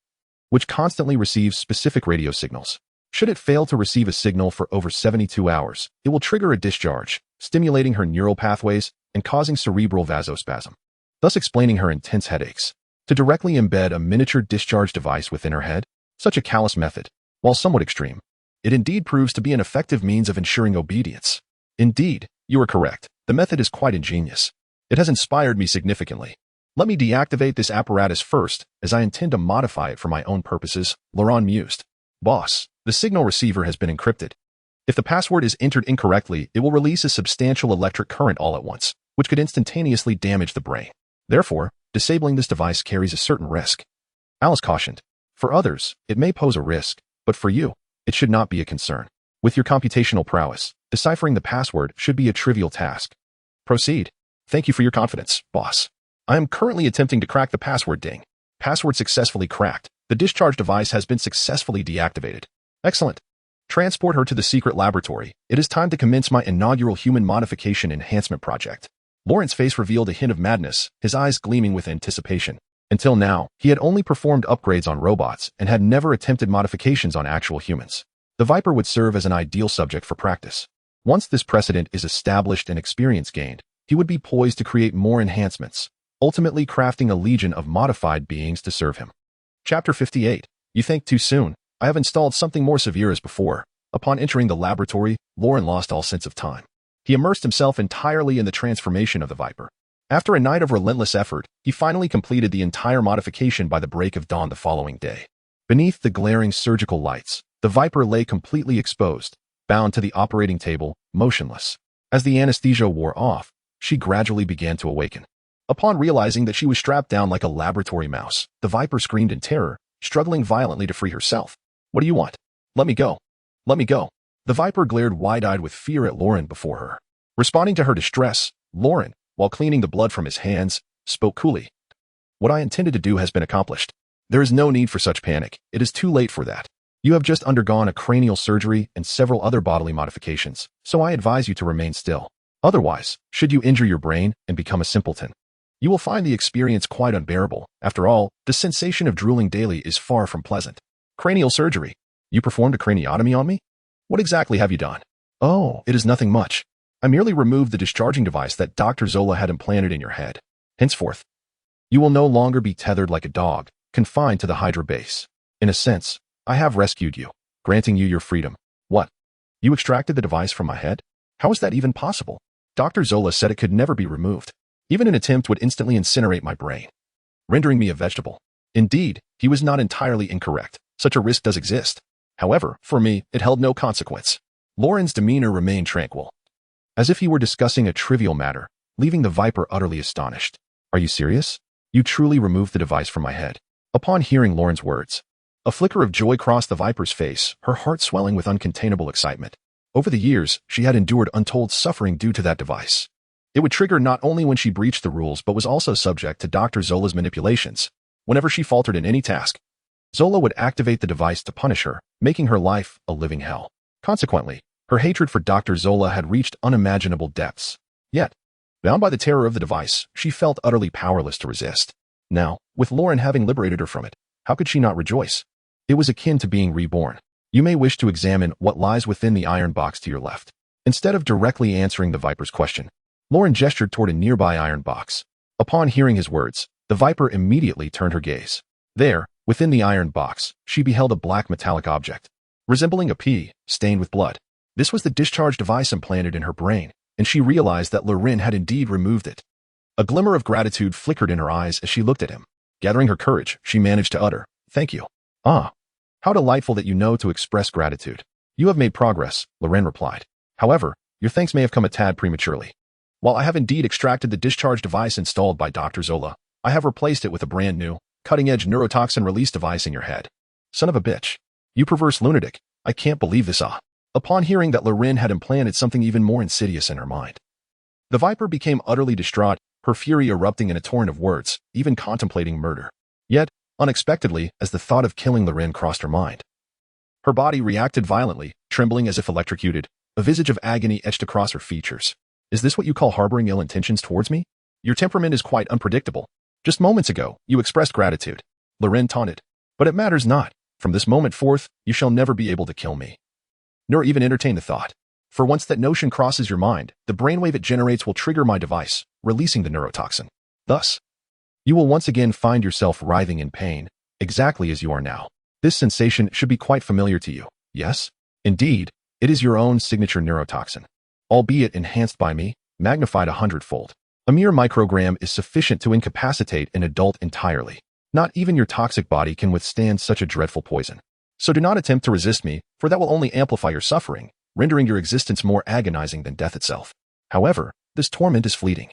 which constantly receives specific radio signals. Should it fail to receive a signal for over 72 hours, it will trigger a discharge, stimulating her neural pathways and causing cerebral vasospasm, thus explaining her intense headaches. To directly embed a miniature discharge device within her head, such a callous method, while somewhat extreme, it indeed proves to be an effective means of ensuring obedience. Indeed, you are correct. The method is quite ingenious. It has inspired me significantly. Let me deactivate this apparatus first, as I intend to modify it for my own purposes, Loren mused. Boss, the signal receiver has been encrypted. If the password is entered incorrectly, it will release a substantial electric current all at once, which could instantaneously damage the brain. Therefore, disabling this device carries a certain risk. Alice cautioned. For others, it may pose a risk, but for you, it should not be a concern. With your computational prowess, deciphering the password should be a trivial task. Proceed. Thank you for your confidence, boss. I am currently attempting to crack the password. Ding. Password successfully cracked. The discharge device has been successfully deactivated. Excellent. Transport her to the secret laboratory. It is time to commence my inaugural human modification enhancement project. Loren's face revealed a hint of madness, his eyes gleaming with anticipation. Until now, he had only performed upgrades on robots and had never attempted modifications on actual humans. The Viper would serve as an ideal subject for practice. Once this precedent is established and experience gained, he would be poised to create more enhancements, ultimately crafting a legion of modified beings to serve him. Chapter 58. You think too soon. I have installed something more severe as before. Upon entering the laboratory, Loren lost all sense of time. He immersed himself entirely in the transformation of the Viper. After a night of relentless effort, he finally completed the entire modification by the break of dawn the following day. Beneath the glaring surgical lights, the Viper lay completely exposed, bound to the operating table, motionless. As the anesthesia wore off, she gradually began to awaken. Upon realizing that she was strapped down like a laboratory mouse, the Viper screamed in terror, struggling violently to free herself. What do you want? Let me go. Let me go. The Viper glared wide-eyed with fear at Loren before her. Responding to her distress, Loren, while cleaning the blood from his hands, spoke coolly. What I intended to do has been accomplished. There is no need for such panic. It is too late for that. You have just undergone a cranial surgery and several other bodily modifications, so I advise you to remain still. Otherwise, should you injure your brain and become a simpleton, You will find the experience quite unbearable. After all, the sensation of drooling daily is far from pleasant. Cranial surgery. You performed a craniotomy on me? What exactly have you done? Oh, it is nothing much. I merely removed the discharging device that Dr. Zola had implanted in your head. Henceforth, you will no longer be tethered like a dog, confined to the Hydra base. In a sense, I have rescued you, granting you your freedom. What? You extracted the device from my head? How is that even possible? Dr. Zola said it could never be removed. Even an attempt would instantly incinerate my brain, rendering me a vegetable. Indeed, he was not entirely incorrect. Such a risk does exist. However, for me, it held no consequence. Lauren's demeanor remained tranquil, as if he were discussing a trivial matter, leaving the Viper utterly astonished. Are you serious? You truly removed the device from my head. Upon hearing Lauren's words, a flicker of joy crossed the Viper's face, her heart swelling with uncontainable excitement. Over the years, she had endured untold suffering due to that device. It would trigger not only when she breached the rules but was also subject to Dr. Zola's manipulations. Whenever she faltered in any task, Zola would activate the device to punish her, making her life a living hell. Consequently, her hatred for Dr. Zola had reached unimaginable depths. Yet, bound by the terror of the device, she felt utterly powerless to resist. Now, with Lauren having liberated her from it, how could she not rejoice? It was akin to being reborn. You may wish to examine what lies within the iron box to your left. Instead of directly answering the Viper's question, Lauren gestured toward a nearby iron box. Upon hearing his words, the Viper immediately turned her gaze. There, within the iron box, she beheld a black metallic object, resembling a pea, stained with blood. This was the discharge device implanted in her brain, and she realized that Lorin had indeed removed it. A glimmer of gratitude flickered in her eyes as she looked at him. Gathering her courage, she managed to utter, "Thank you." "Ah, how delightful that you know to express gratitude. You have made progress," Lorin replied. "However, your thanks may have come a tad prematurely. While I have indeed extracted the discharge device installed by Dr. Zola, I have replaced it with a brand new, cutting-edge neurotoxin release device in your head. Son of a bitch. You perverse lunatic. I can't believe this. Upon hearing that Lorin had implanted something even more insidious in her mind, the Viper became utterly distraught, her fury erupting in a torrent of words, even contemplating murder. Yet, unexpectedly, as the thought of killing Lorin crossed her mind, her body reacted violently, trembling as if electrocuted, a visage of agony etched across her features. Is this what you call harboring ill intentions towards me? Your temperament is quite unpredictable. Just moments ago, you expressed gratitude. Lorin taunted. But it matters not. From this moment forth, you shall never be able to kill me, nor even entertain the thought. For once that notion crosses your mind, the brainwave it generates will trigger my device, releasing the neurotoxin. Thus, you will once again find yourself writhing in pain, exactly as you are now. This sensation should be quite familiar to you, yes? Indeed, it is your own signature neurotoxin, albeit enhanced by me, magnified 100-fold. A mere microgram is sufficient to incapacitate an adult entirely. Not even your toxic body can withstand such a dreadful poison. So do not attempt to resist me, for that will only amplify your suffering, rendering your existence more agonizing than death itself. However, this torment is fleeting.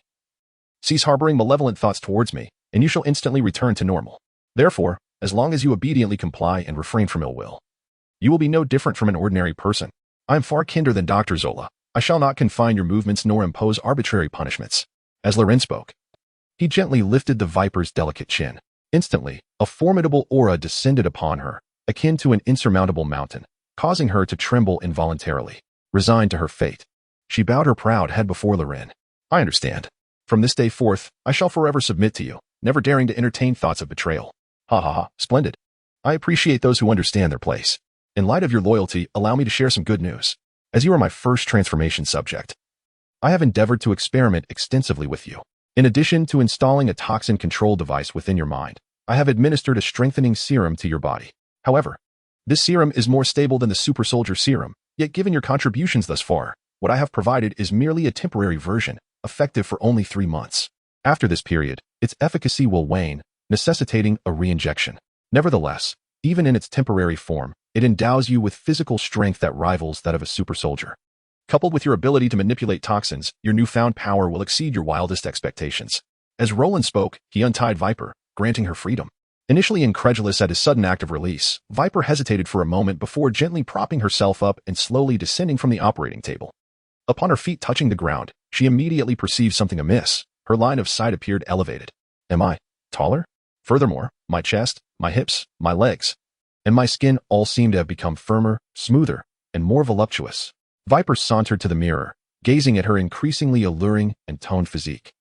Cease harboring malevolent thoughts towards me, and you shall instantly return to normal. Therefore, as long as you obediently comply and refrain from ill will, you will be no different from an ordinary person. I am far kinder than Dr. Zola. I shall not confine your movements nor impose arbitrary punishments. As Lorin spoke, he gently lifted the Viper's delicate chin. Instantly, a formidable aura descended upon her, akin to an insurmountable mountain, causing her to tremble involuntarily. Resigned to her fate, she bowed her proud head before Lorin. I understand. From this day forth, I shall forever submit to you, never daring to entertain thoughts of betrayal. Ha ha ha, splendid. I appreciate those who understand their place. In light of your loyalty, allow me to share some good news. As you are my first transformation subject, I have endeavored to experiment extensively with you. In addition to installing a toxin control device within your mind, I have administered a strengthening serum to your body. However, this serum is more stable than the super soldier serum, yet given your contributions thus far, what I have provided is merely a temporary version, effective for only 3 months. After this period, its efficacy will wane, necessitating a re-injection. Nevertheless, even in its temporary form, it endows you with physical strength that rivals that of a super soldier. Coupled with your ability to manipulate toxins, your newfound power will exceed your wildest expectations. As Roland spoke, he untied Viper, granting her freedom. Initially incredulous at his sudden act of release, Viper hesitated for a moment before gently propping herself up and slowly descending from the operating table. Upon her feet touching the ground, she immediately perceived something amiss. Her line of sight appeared elevated. Am I taller? Furthermore, my chest, my hips, my legs, and my skin all seemed to have become firmer, smoother, and more voluptuous. Viper sauntered to the mirror, gazing at her increasingly alluring and toned physique.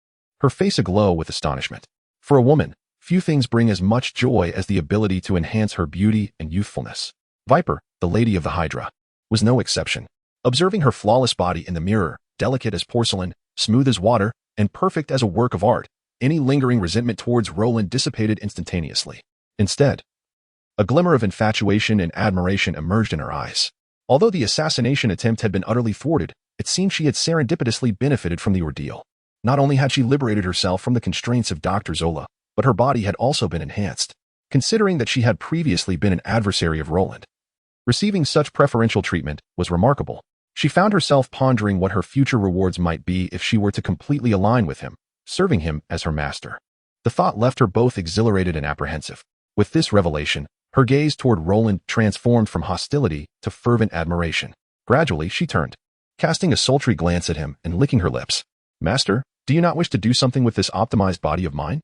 her face aglow with astonishment. For a woman, few things bring as much joy as the ability to enhance her beauty and youthfulness. Viper, the lady of the Hydra, was no exception. Observing her flawless body in the mirror, delicate as porcelain, smooth as water, and perfect as a work of art, any lingering resentment towards Roland dissipated instantaneously. Instead, a glimmer of infatuation and admiration emerged in her eyes. Although the assassination attempt had been utterly thwarted, it seemed she had serendipitously benefited from the ordeal. Not only had she liberated herself from the constraints of Dr. Zola, but her body had also been enhanced, considering that she had previously been an adversary of Roland. Receiving such preferential treatment was remarkable. She found herself pondering what her future rewards might be if she were to completely align with him, serving him as her master. The thought left her both exhilarated and apprehensive. With this revelation, her gaze toward Roland transformed from hostility to fervent admiration. Gradually, she turned, casting a sultry glance at him and licking her lips. "Master, do you not wish to do something with this optimized body of mine?"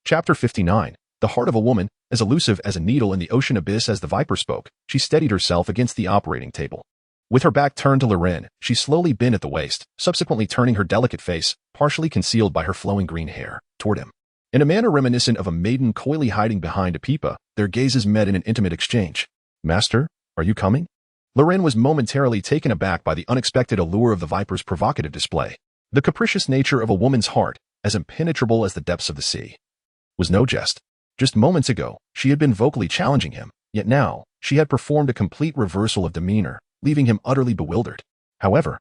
Chapter 59. The heart of a woman, as elusive as a needle in the ocean abyss. As the Viper spoke, she steadied herself against the operating table. With her back turned to Loren, she slowly bent at the waist, subsequently turning her delicate face, partially concealed by her flowing green hair, toward him. In a manner reminiscent of a maiden coyly hiding behind a pipa, their gazes met in an intimate exchange. "Master, are you coming?" Loren was momentarily taken aback by the unexpected allure of the Viper's provocative display. The capricious nature of a woman's heart, as impenetrable as the depths of the sea, was no jest. Just moments ago, she had been vocally challenging him, yet now, she had performed a complete reversal of demeanor, leaving him utterly bewildered. However,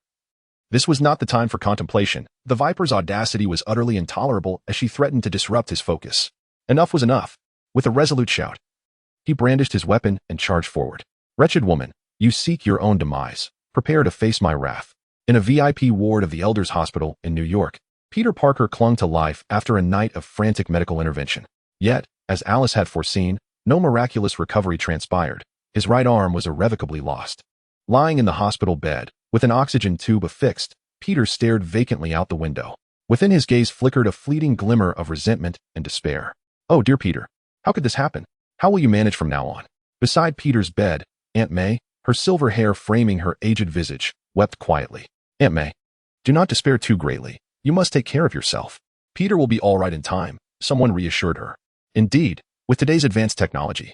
this was not the time for contemplation. The Viper's audacity was utterly intolerable as she threatened to disrupt his focus. Enough was enough. With a resolute shout, he brandished his weapon and charged forward. "Wretched woman, you seek your own demise. Prepare to face my wrath." In a VIP ward of the Elders Hospital in New York, Peter Parker clung to life after a night of frantic medical intervention. Yet, as Alice had foreseen, no miraculous recovery transpired. His right arm was irrevocably lost. Lying in the hospital bed, with an oxygen tube affixed, Peter stared vacantly out the window. Within his gaze flickered a fleeting glimmer of resentment and despair. "Oh, dear Peter, how could this happen? How will you manage from now on?" Beside Peter's bed, Aunt May, her silver hair framing her aged visage, wept quietly. "Aunt May, do not despair too greatly. You must take care of yourself. Peter will be all right in time," someone reassured her. "Indeed, with today's advanced technology,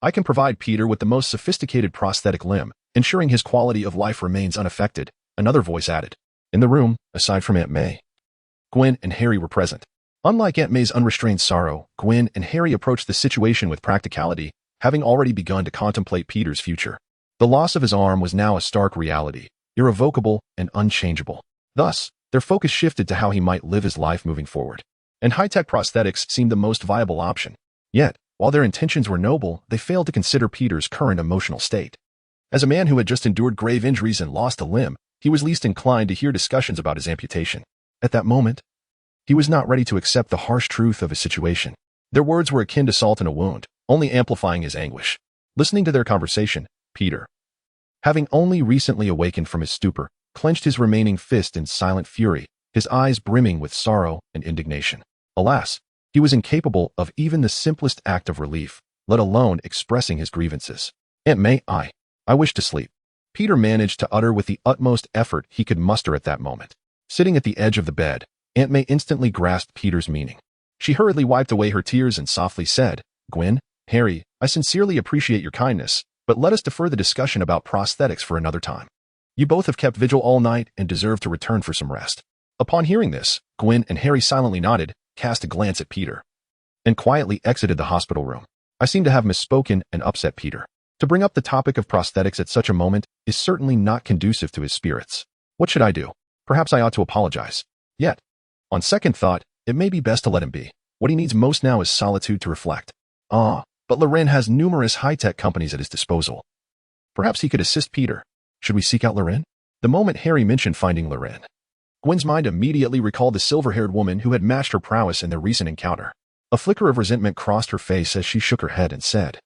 I can provide Peter with the most sophisticated prosthetic limb, ensuring his quality of life remains unaffected," another voice added. In the room, aside from Aunt May, Gwen and Harry were present. Unlike Aunt May's unrestrained sorrow, Gwen and Harry approached the situation with practicality, having already begun to contemplate Peter's future. The loss of his arm was now a stark reality, irrevocable and unchangeable. Thus, their focus shifted to how he might live his life moving forward. And high-tech prosthetics seemed the most viable option. Yet, while their intentions were noble, they failed to consider Peter's current emotional state. As a man who had just endured grave injuries and lost a limb, he was least inclined to hear discussions about his amputation. At that moment, he was not ready to accept the harsh truth of his situation. Their words were akin to salt in a wound, only amplifying his anguish. Listening to their conversation, Peter, having only recently awakened from his stupor, clenched his remaining fist in silent fury, his eyes brimming with sorrow and indignation. Alas, he was incapable of even the simplest act of relief, let alone expressing his grievances. "Aunt May, I wish to sleep," Peter managed to utter with the utmost effort he could muster at that moment. Sitting at the edge of the bed, Aunt May instantly grasped Peter's meaning. She hurriedly wiped away her tears and softly said, "Gwen, Harry, I sincerely appreciate your kindness, but let us defer the discussion about prosthetics for another time. You both have kept vigil all night and deserve to return for some rest." Upon hearing this, Gwen and Harry silently nodded, cast a glance at Peter, and quietly exited the hospital room. I seem to have misspoken and upset Peter. To bring up the topic of prosthetics at such a moment is certainly not conducive to his spirits. What should I do? Perhaps I ought to apologize. Yet, on second thought, it may be best to let him be. What he needs most now is solitude to reflect. But Loren has numerous high-tech companies at his disposal. Perhaps he could assist Peter. Should we seek out Loren? The moment Harry mentioned finding Loren, Gwen's mind immediately recalled the silver-haired woman who had matched her prowess in their recent encounter. A flicker of resentment crossed her face as she shook her head and said,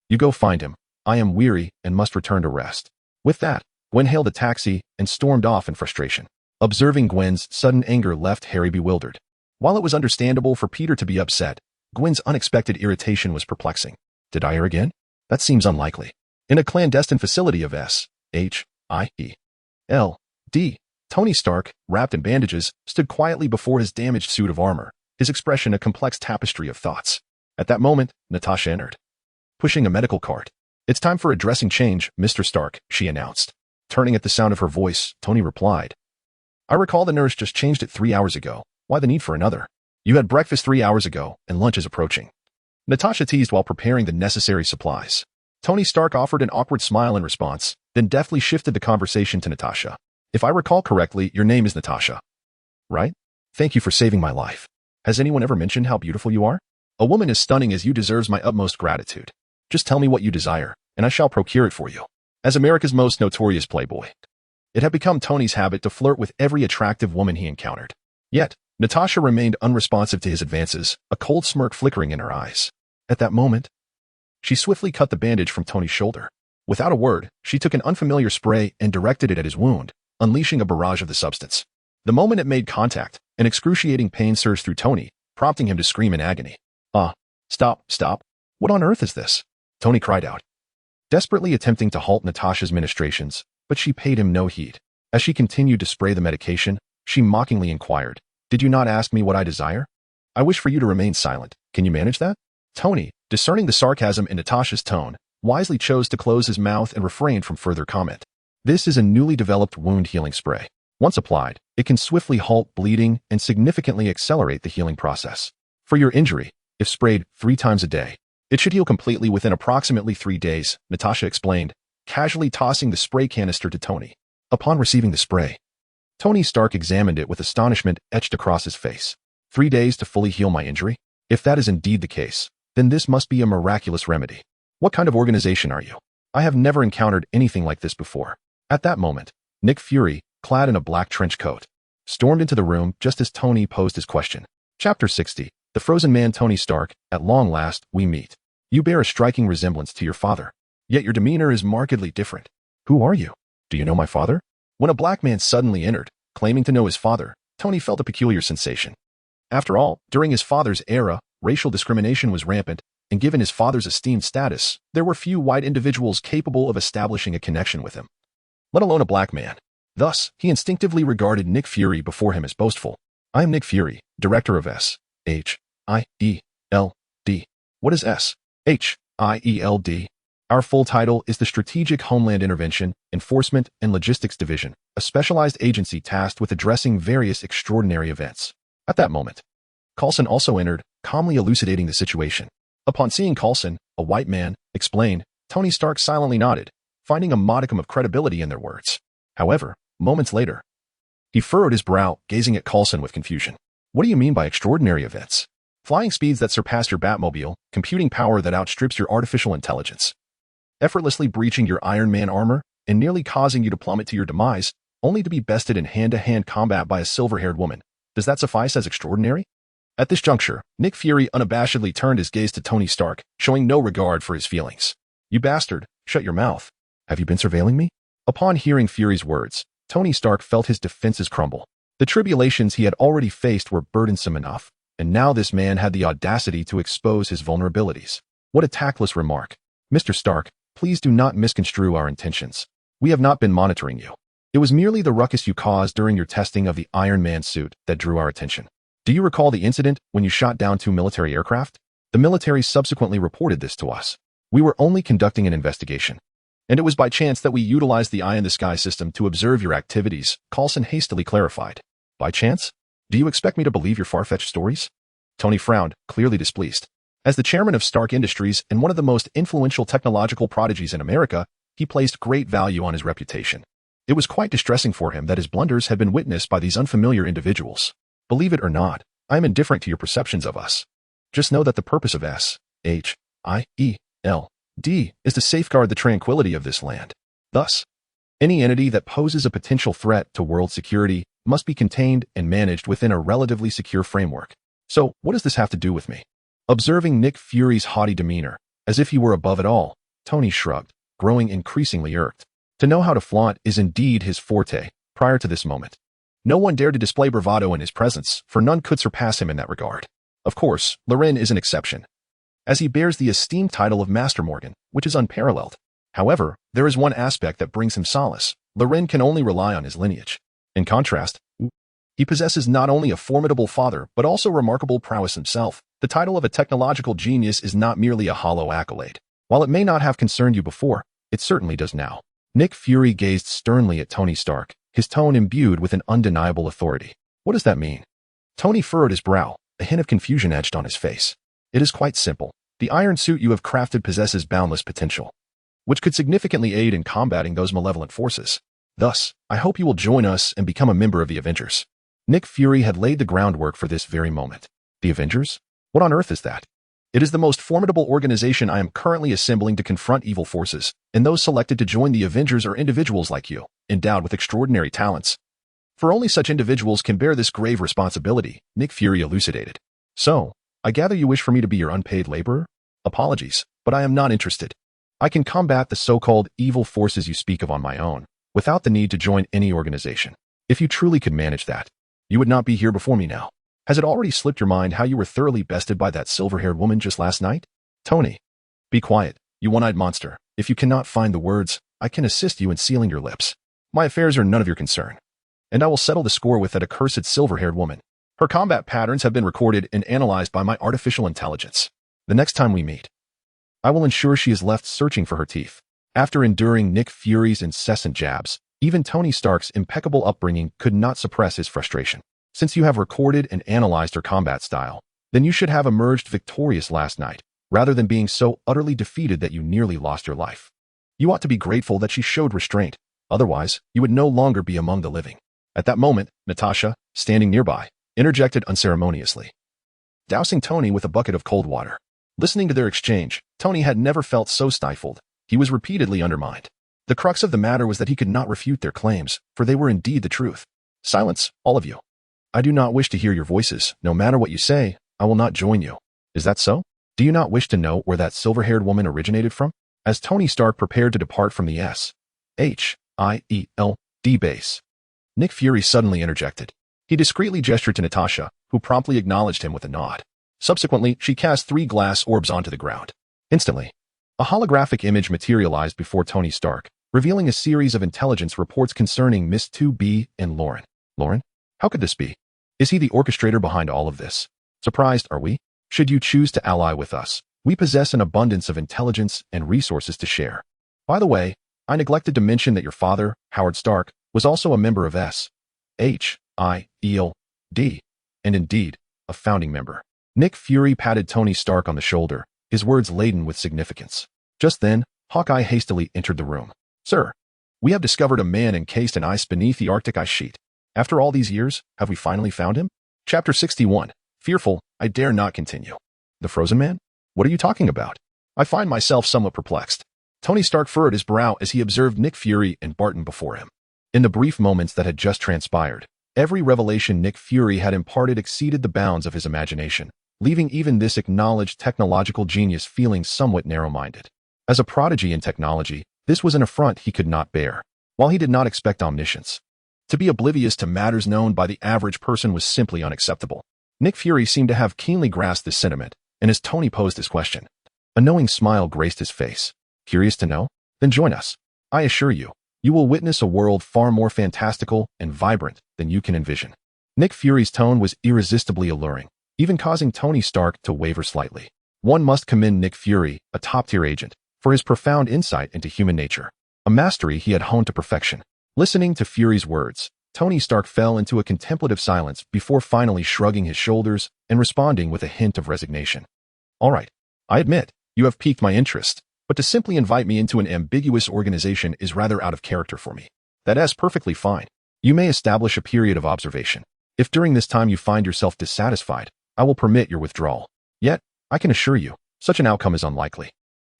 "You go find him. I am weary and must return to rest." With that, Gwen hailed a taxi and stormed off in frustration. Observing Gwen's sudden anger left Harry bewildered. While it was understandable for Peter to be upset, Gwen's unexpected irritation was perplexing. Did I err again? That seems unlikely. In a clandestine facility of S.H.I.E.L.D., Tony Stark, wrapped in bandages, stood quietly before his damaged suit of armor, his expression a complex tapestry of thoughts. At that moment, Natasha entered, pushing a medical cart. "It's time for a dressing change, Mr. Stark," she announced. Turning at the sound of her voice, Tony replied, "I recall the nurse just changed it 3 hours ago. Why the need for another? You had breakfast 3 hours ago, and lunch is approaching." Natasha teased while preparing the necessary supplies. Tony Stark offered an awkward smile in response, then deftly shifted the conversation to Natasha. "If I recall correctly, your name is Natasha, right? Thank you for saving my life. Has anyone ever mentioned how beautiful you are? A woman as stunning as you deserves my utmost gratitude. Just tell me what you desire, and I shall procure it for you." As America's most notorious playboy, it had become Tony's habit to flirt with every attractive woman he encountered. Yet, Natasha remained unresponsive to his advances, a cold smirk flickering in her eyes. At that moment, she swiftly cut the bandage from Tony's shoulder. Without a word, she took an unfamiliar spray and directed it at his wound, unleashing a barrage of the substance. The moment it made contact, an excruciating pain surged through Tony, prompting him to scream in agony. Stop. What on earth is this?" Tony cried out, desperately attempting to halt Natasha's ministrations, but she paid him no heed. As she continued to spray the medication, she mockingly inquired, "Did you not ask me what I desire? I wish for you to remain silent. Can you manage that?" Tony, discerning the sarcasm in Natasha's tone, wisely chose to close his mouth and refrained from further comment. This is a newly developed wound healing spray. Once applied, it can swiftly halt bleeding and significantly accelerate the healing process. For your injury, if sprayed 3 times a day, it should heal completely within approximately 3 days, Natasha explained, casually tossing the spray canister to Tony. Upon receiving the spray, Tony Stark examined it with astonishment etched across his face. 3 days to fully heal my injury? If that is indeed the case, then this must be a miraculous remedy. What kind of organization are you? I have never encountered anything like this before. At that moment, Nick Fury, clad in a black trench coat, stormed into the room just as Tony posed his question. Chapter 60. The Frozen Man. Tony Stark, at long last, we meet. You bear a striking resemblance to your father, yet your demeanor is markedly different. Who are you? Do you know my father? When a black man suddenly entered, claiming to know his father, Tony felt a peculiar sensation. After all, during his father's era, racial discrimination was rampant, and given his father's esteemed status, there were few white individuals capable of establishing a connection with him, let alone a black man. Thus, he instinctively regarded Nick Fury before him as boastful. I am Nick Fury, director of S.H.I.E.L.D. What is S.H.I.E.L.D.? Our full title is the Strategic Homeland Intervention, Enforcement, and Logistics Division, a specialized agency tasked with addressing various extraordinary events. At that moment, Coulson also entered, calmly elucidating the situation. Upon seeing Coulson, a white man, explained, Tony Stark silently nodded, finding a modicum of credibility in their words. However, moments later, he furrowed his brow, gazing at Coulson with confusion. What do you mean by extraordinary events? Flying speeds that surpass your Batmobile, computing power that outstrips your artificial intelligence, effortlessly breaching your Iron Man armor, and nearly causing you to plummet to your demise, only to be bested in hand-to-hand combat by a silver-haired woman. Does that suffice as extraordinary? At this juncture, Nick Fury unabashedly turned his gaze to Tony Stark, showing no regard for his feelings. You bastard, shut your mouth. Have you been surveilling me? Upon hearing Fury's words, Tony Stark felt his defenses crumble. The tribulations he had already faced were burdensome enough, and now this man had the audacity to expose his vulnerabilities. What a tactless remark. Mr. Stark, please do not misconstrue our intentions. We have not been monitoring you. It was merely the ruckus you caused during your testing of the Iron Man suit that drew our attention. Do you recall the incident when you shot down 2 military aircraft? The military subsequently reported this to us. We were only conducting an investigation, and it was by chance that we utilized the Eye in the Sky system to observe your activities, Coulson hastily clarified. By chance? Do you expect me to believe your far-fetched stories? Tony frowned, clearly displeased. As the chairman of Stark Industries and one of the most influential technological prodigies in America, he placed great value on his reputation. It was quite distressing for him that his blunders had been witnessed by these unfamiliar individuals. Believe it or not, I am indifferent to your perceptions of us. Just know that the purpose of S.H.I.E.L.D. is to safeguard the tranquility of this land. Thus, any entity that poses a potential threat to world security must be contained and managed within a relatively secure framework. So, what does this have to do with me? Observing Nick Fury's haughty demeanor, as if he were above it all, Tony shrugged, growing increasingly irked. To know how to flaunt is indeed his forte. Prior to this moment, no one dared to display bravado in his presence, for none could surpass him in that regard. Of course, Loren is an exception, as he bears the esteemed title of Master Morgan, which is unparalleled. However, there is one aspect that brings him solace. Loren can only rely on his lineage. In contrast, he possesses not only a formidable father, but also remarkable prowess himself. The title of a technological genius is not merely a hollow accolade. While it may not have concerned you before, it certainly does now. Nick Fury gazed sternly at Tony Stark, his tone imbued with an undeniable authority. What does that mean? Tony furrowed his brow, a hint of confusion etched on his face. It is quite simple. The iron suit you have crafted possesses boundless potential, which could significantly aid in combating those malevolent forces. Thus, I hope you will join us and become a member of the Avengers. Nick Fury had laid the groundwork for this very moment. The Avengers? What on earth is that? It is the most formidable organization I am currently assembling to confront evil forces, and those selected to join the Avengers are individuals like you, endowed with extraordinary talents. For only such individuals can bear this grave responsibility, Nick Fury elucidated. So, I gather you wish for me to be your unpaid laborer? Apologies, but I am not interested. I can combat the so-called evil forces you speak of on my own, without the need to join any organization. If you truly could manage that, you would not be here before me now. Has it already slipped your mind how you were thoroughly bested by that silver-haired woman just last night? Tony, be quiet, you one-eyed monster. If you cannot find the words, I can assist you in sealing your lips. My affairs are none of your concern, and I will settle the score with that accursed silver-haired woman. Her combat patterns have been recorded and analyzed by my artificial intelligence. The next time we meet, I will ensure she is left searching for her teeth. After enduring Nick Fury's incessant jabs, even Tony Stark's impeccable upbringing could not suppress his frustration. Since you have recorded and analyzed her combat style, then you should have emerged victorious last night, rather than being so utterly defeated that you nearly lost your life. You ought to be grateful that she showed restraint, otherwise you would no longer be among the living. At that moment, Natasha, standing nearby, interjected unceremoniously, dousing Tony with a bucket of cold water. Listening to their exchange, Tony had never felt so stifled. He was repeatedly undermined. The crux of the matter was that he could not refute their claims, for they were indeed the truth. Silence, all of you. I do not wish to hear your voices. No matter what you say, I will not join you. Is that so? Do you not wish to know where that silver-haired woman originated from? As Tony Stark prepared to depart from the S-H-I-E-L-D base, Nick Fury suddenly interjected. He discreetly gestured to Natasha, who promptly acknowledged him with a nod. Subsequently, she cast 3 glass orbs onto the ground. Instantly, a holographic image materialized before Tony Stark, revealing a series of intelligence reports concerning Miss 2B and Lauren. Lauren? How could this be? Is he the orchestrator behind all of this? Surprised, are we? Should you choose to ally with us, we possess an abundance of intelligence and resources to share. By the way, I neglected to mention that your father, Howard Stark, was also a member of S-H-I-E-L-D, and indeed, a founding member. Nick Fury patted Tony Stark on the shoulder, his words laden with significance. Just then, Hawkeye hastily entered the room. Sir, we have discovered a man encased in ice beneath the Arctic ice sheet. After all these years, have we finally found him? Chapter 61. Fearful, I dare not continue. The frozen man? What are you talking about? I find myself somewhat perplexed. Tony Stark furrowed his brow as he observed Nick Fury and Barton before him. In the brief moments that had just transpired, every revelation Nick Fury had imparted exceeded the bounds of his imagination, leaving even this acknowledged technological genius feeling somewhat narrow-minded. As a prodigy in technology, this was an affront he could not bear. While he did not expect omniscience, to be oblivious to matters known by the average person was simply unacceptable. Nick Fury seemed to have keenly grasped this sentiment, and as Tony posed his question, a knowing smile graced his face. Curious to know? Then join us. I assure you, you will witness a world far more fantastical and vibrant than you can envision. Nick Fury's tone was irresistibly alluring, even causing Tony Stark to waver slightly. One must commend Nick Fury, a top-tier agent, for his profound insight into human nature, a mastery he had honed to perfection. Listening to Fury's words, Tony Stark fell into a contemplative silence before finally shrugging his shoulders and responding with a hint of resignation. All right, I admit, you have piqued my interest, but to simply invite me into an ambiguous organization is rather out of character for me. That's perfectly fine. You may establish a period of observation. If during this time you find yourself dissatisfied, I will permit your withdrawal. Yet, I can assure you, such an outcome is unlikely.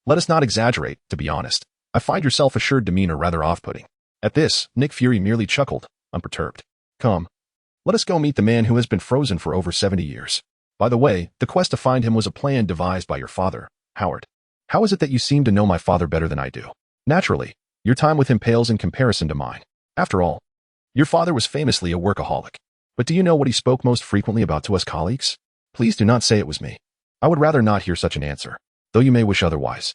Let us not exaggerate, to be honest. I find your self-assured demeanor rather off-putting. At this, Nick Fury merely chuckled, unperturbed. Come, let us go meet the man who has been frozen for over 70 years. By the way, the quest to find him was a plan devised by your father, Howard. How is it that you seem to know my father better than I do? Naturally, your time with him pales in comparison to mine. After all, your father was famously a workaholic. But do you know what he spoke most frequently about to us colleagues? Please do not say it was me. I would rather not hear such an answer, though you may wish otherwise.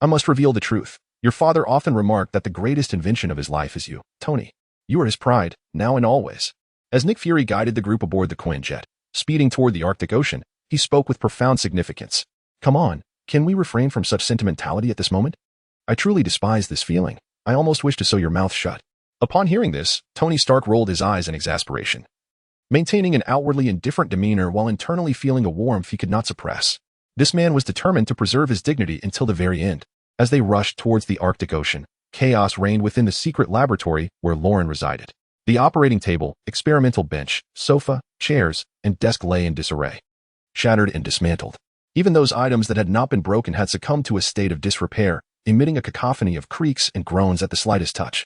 I must reveal the truth. Your father often remarked that the greatest invention of his life is you, Tony. You are his pride, now and always. As Nick Fury guided the group aboard the Quinjet, speeding toward the Arctic Ocean, he spoke with profound significance. Come on, can we refrain from such sentimentality at this moment? I truly despise this feeling. I almost wish to sew your mouth shut. Upon hearing this, Tony Stark rolled his eyes in exasperation, maintaining an outwardly indifferent demeanor while internally feeling a warmth he could not suppress. This man was determined to preserve his dignity until the very end. As they rushed towards the Arctic Ocean, chaos reigned within the secret laboratory where Lauren resided. The operating table, experimental bench, sofa, chairs, and desk lay in disarray, shattered and dismantled. Even those items that had not been broken had succumbed to a state of disrepair, emitting a cacophony of creaks and groans at the slightest touch,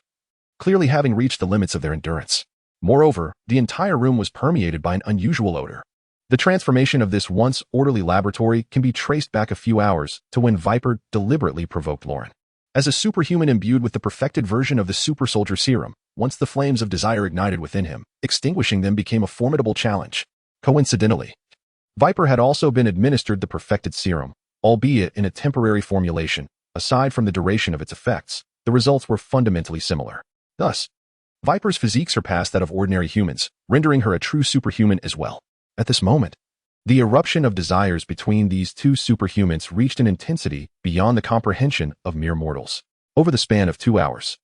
clearly having reached the limits of their endurance. Moreover, the entire room was permeated by an unusual odor. The transformation of this once orderly laboratory can be traced back a few hours to when Viper deliberately provoked Lauren. As a superhuman imbued with the perfected version of the super soldier serum, once the flames of desire ignited within him, extinguishing them became a formidable challenge. Coincidentally, Viper had also been administered the perfected serum, albeit in a temporary formulation. Aside from the duration of its effects, the results were fundamentally similar. Thus, Viper's physique surpassed that of ordinary humans, rendering her a true superhuman as well. At this moment, the eruption of desires between these two superhumans reached an intensity beyond the comprehension of mere mortals. Over the span of 2 hours,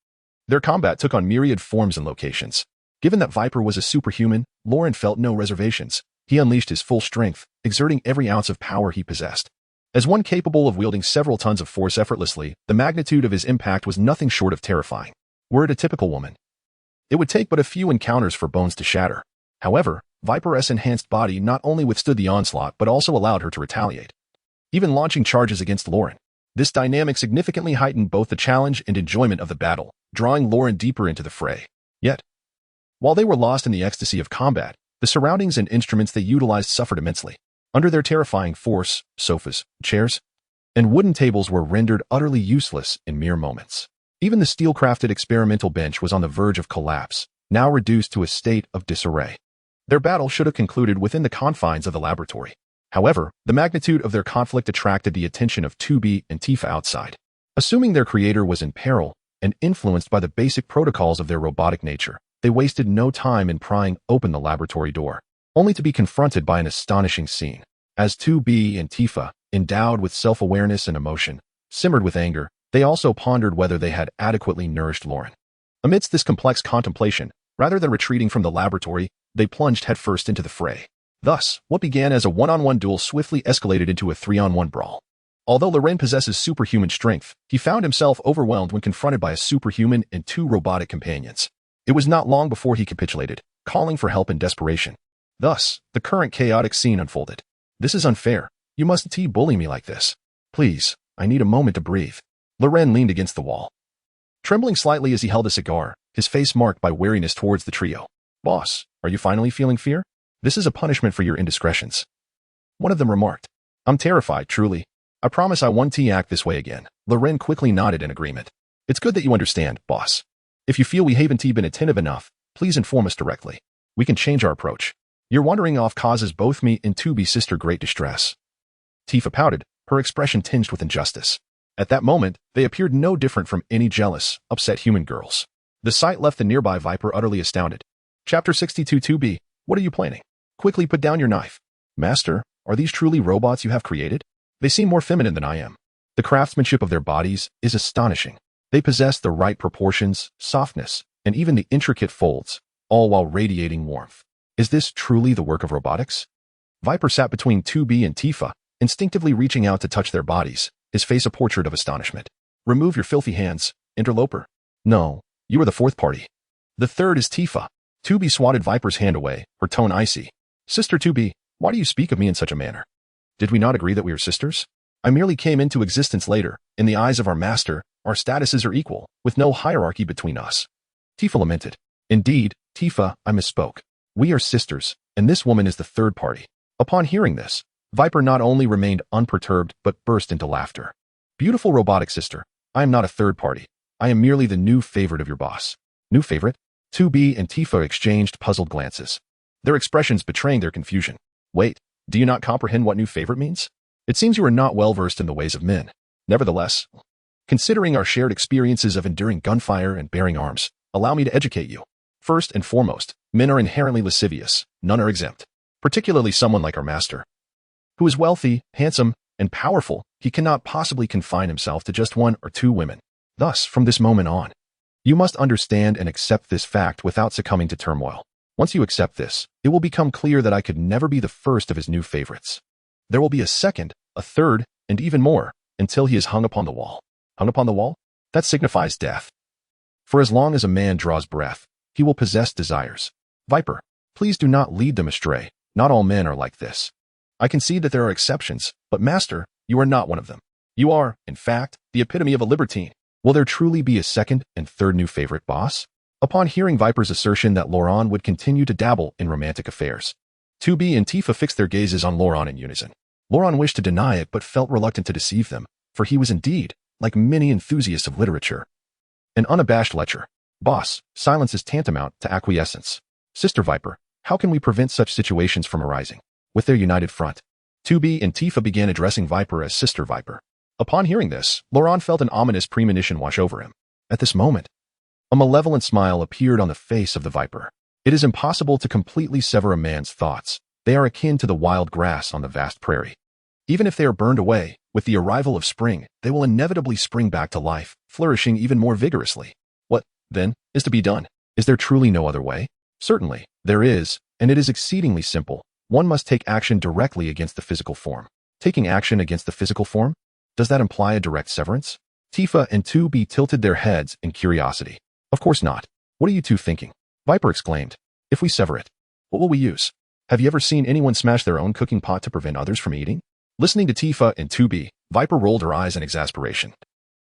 their combat took on myriad forms and locations. Given that Viper was a superhuman, Lauren felt no reservations. He unleashed his full strength, exerting every ounce of power he possessed. As one capable of wielding several tons of force effortlessly, the magnitude of his impact was nothing short of terrifying. Were it a typical woman, it would take but a few encounters for bones to shatter. However, Viper's enhanced body not only withstood the onslaught but also allowed her to retaliate, even launching charges against Lauren. This dynamic significantly heightened both the challenge and enjoyment of the battle, drawing Lauren deeper into the fray. Yet, while they were lost in the ecstasy of combat, the surroundings and instruments they utilized suffered immensely. Under their terrifying force, sofas, chairs, and wooden tables were rendered utterly useless in mere moments. Even the steel-crafted experimental bench was on the verge of collapse, now reduced to a state of disarray. Their battle should have concluded within the confines of the laboratory. However, the magnitude of their conflict attracted the attention of 2B and Tifa outside. Assuming their creator was in peril, and influenced by the basic protocols of their robotic nature, they wasted no time in prying open the laboratory door, only to be confronted by an astonishing scene. As 2B and Tifa, endowed with self-awareness and emotion, simmered with anger, they also pondered whether they had adequately nourished Lauren. Amidst this complex contemplation, rather than retreating from the laboratory, they plunged headfirst into the fray. Thus, what began as a one-on-one duel swiftly escalated into a 3-on-1 brawl. Although Loren possesses superhuman strength, he found himself overwhelmed when confronted by a superhuman and 2 robotic companions. It was not long before he capitulated, calling for help in desperation. Thus, the current chaotic scene unfolded. This is unfair. You mustn't bully me like this. Please, I need a moment to breathe. Loren leaned against the wall, trembling slightly as he held a cigar, his face marked by wariness towards the trio. Boss, are you finally feeling fear? This is a punishment for your indiscretions. One of them remarked. I'm terrified, truly. I promise I won't act this way again. Loren quickly nodded in agreement. It's good that you understand, boss. If you feel we haven't been attentive enough, please inform us directly. We can change our approach. Your wandering off causes both me and 2B's sister great distress. Tifa pouted, her expression tinged with injustice. At that moment, they appeared no different from any jealous, upset human girls. The sight left the nearby Viper utterly astounded. Chapter 62 2B, what are you planning? Quickly put down your knife. Master, are these truly robots you have created? They seem more feminine than I am. The craftsmanship of their bodies is astonishing. They possess the right proportions, softness, and even the intricate folds, all while radiating warmth. Is this truly the work of robotics? Viper sat between 2B and Tifa, instinctively reaching out to touch their bodies, his face a portrait of astonishment. Remove your filthy hands, interloper. No, you are the fourth party. The third is Tifa. 2B swatted Viper's hand away, her tone icy. Sister 2B, why do you speak of me in such a manner? Did we not agree that we are sisters? I merely came into existence later. In the eyes of our master, our statuses are equal, with no hierarchy between us. Tifa lamented. Indeed, Tifa, I misspoke. We are sisters, and this woman is the third party. Upon hearing this, Viper not only remained unperturbed but burst into laughter. Beautiful robotic sister, I am not a third party. I am merely the new favorite of your boss. New favorite? 2B and Tifa exchanged puzzled glances, their expressions betraying their confusion. Wait, do you not comprehend what new favorite means? It seems you are not well versed in the ways of men. Nevertheless, considering our shared experiences of enduring gunfire and bearing arms, allow me to educate you. First and foremost, men are inherently lascivious, none are exempt. Particularly someone like our master, who is wealthy, handsome, and powerful. He cannot possibly confine himself to just one or two women. Thus, from this moment on, you must understand and accept this fact without succumbing to turmoil. Once you accept this, it will become clear that I could never be the first of his new favorites. There will be a second, a third, and even more, until he is hung upon the wall. Hung upon the wall? That signifies death. For as long as a man draws breath, he will possess desires. Viper, please do not lead them astray. Not all men are like this. I concede that there are exceptions, but master, you are not one of them. You are, in fact, the epitome of a libertine. Will there truly be a second and third new favorite, boss? Upon hearing Viper's assertion that Luo Lun would continue to dabble in romantic affairs, 2B and Tifa fixed their gazes on Luo Lun in unison. Luo Lun wished to deny it but felt reluctant to deceive them, for he was indeed, like many enthusiasts of literature, an unabashed lecher. Boss, silence is tantamount to acquiescence. Sister Viper, how can we prevent such situations from arising? With their united front, 2B and Tifa began addressing Viper as Sister Viper. Upon hearing this, Luo Lun felt an ominous premonition wash over him. At this moment, a malevolent smile appeared on the face of the Viper. It is impossible to completely sever a man's thoughts. They are akin to the wild grass on the vast prairie. Even if they are burned away, with the arrival of spring, they will inevitably spring back to life, flourishing even more vigorously. What, then, is to be done? Is there truly no other way? Certainly, there is, and it is exceedingly simple. One must take action directly against the physical form. Taking action against the physical form? Does that imply a direct severance? Tifa and 2B tilted their heads in curiosity. Of course not. What are you two thinking? Viper exclaimed. If we sever it, what will we use? Have you ever seen anyone smash their own cooking pot to prevent others from eating? Listening to Tifa and 2B, Viper rolled her eyes in exasperation.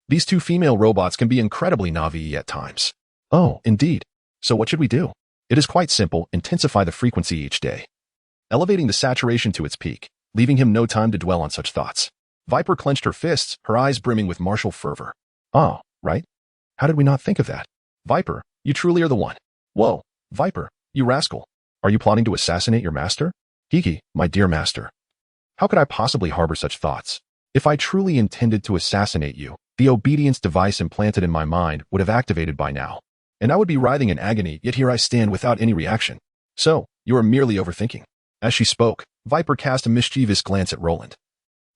These two female robots can be incredibly naive at times. Oh, indeed. So what should we do? It is quite simple. Intensify the frequency each day, elevating the saturation to its peak, leaving him no time to dwell on such thoughts. Viper clenched her fists, her eyes brimming with martial fervor. Oh, right? How did we not think of that? Viper, you truly are the one. Whoa, Viper, you rascal. Are you plotting to assassinate your master? Kiki, my dear master. How could I possibly harbor such thoughts? If I truly intended to assassinate you, the obedience device implanted in my mind would have activated by now, and I would be writhing in agony, yet here I stand without any reaction. So, you are merely overthinking. As she spoke, Viper cast a mischievous glance at Roland,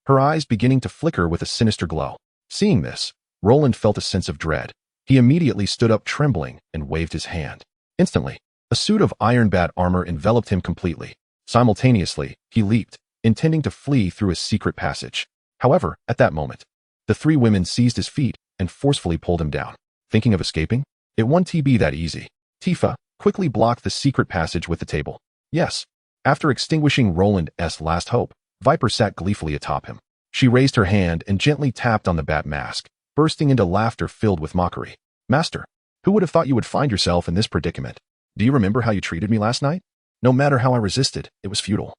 her eyes beginning to flicker with a sinister glow. Seeing this, Roland felt a sense of dread. He immediately stood up trembling and waved his hand. Instantly, a suit of iron bat armor enveloped him completely. Simultaneously, he leaped, intending to flee through a secret passage. However, at that moment, the three women seized his feet and forcefully pulled him down. Thinking of escaping? It won't be that easy. Tifa quickly blocked the secret passage with the table. Yes. After extinguishing Roland's last hope, Viper sat gleefully atop him. She raised her hand and gently tapped on the bat mask, bursting into laughter filled with mockery. Master, who would have thought you would find yourself in this predicament? Do you remember how you treated me last night? No matter how I resisted, it was futile.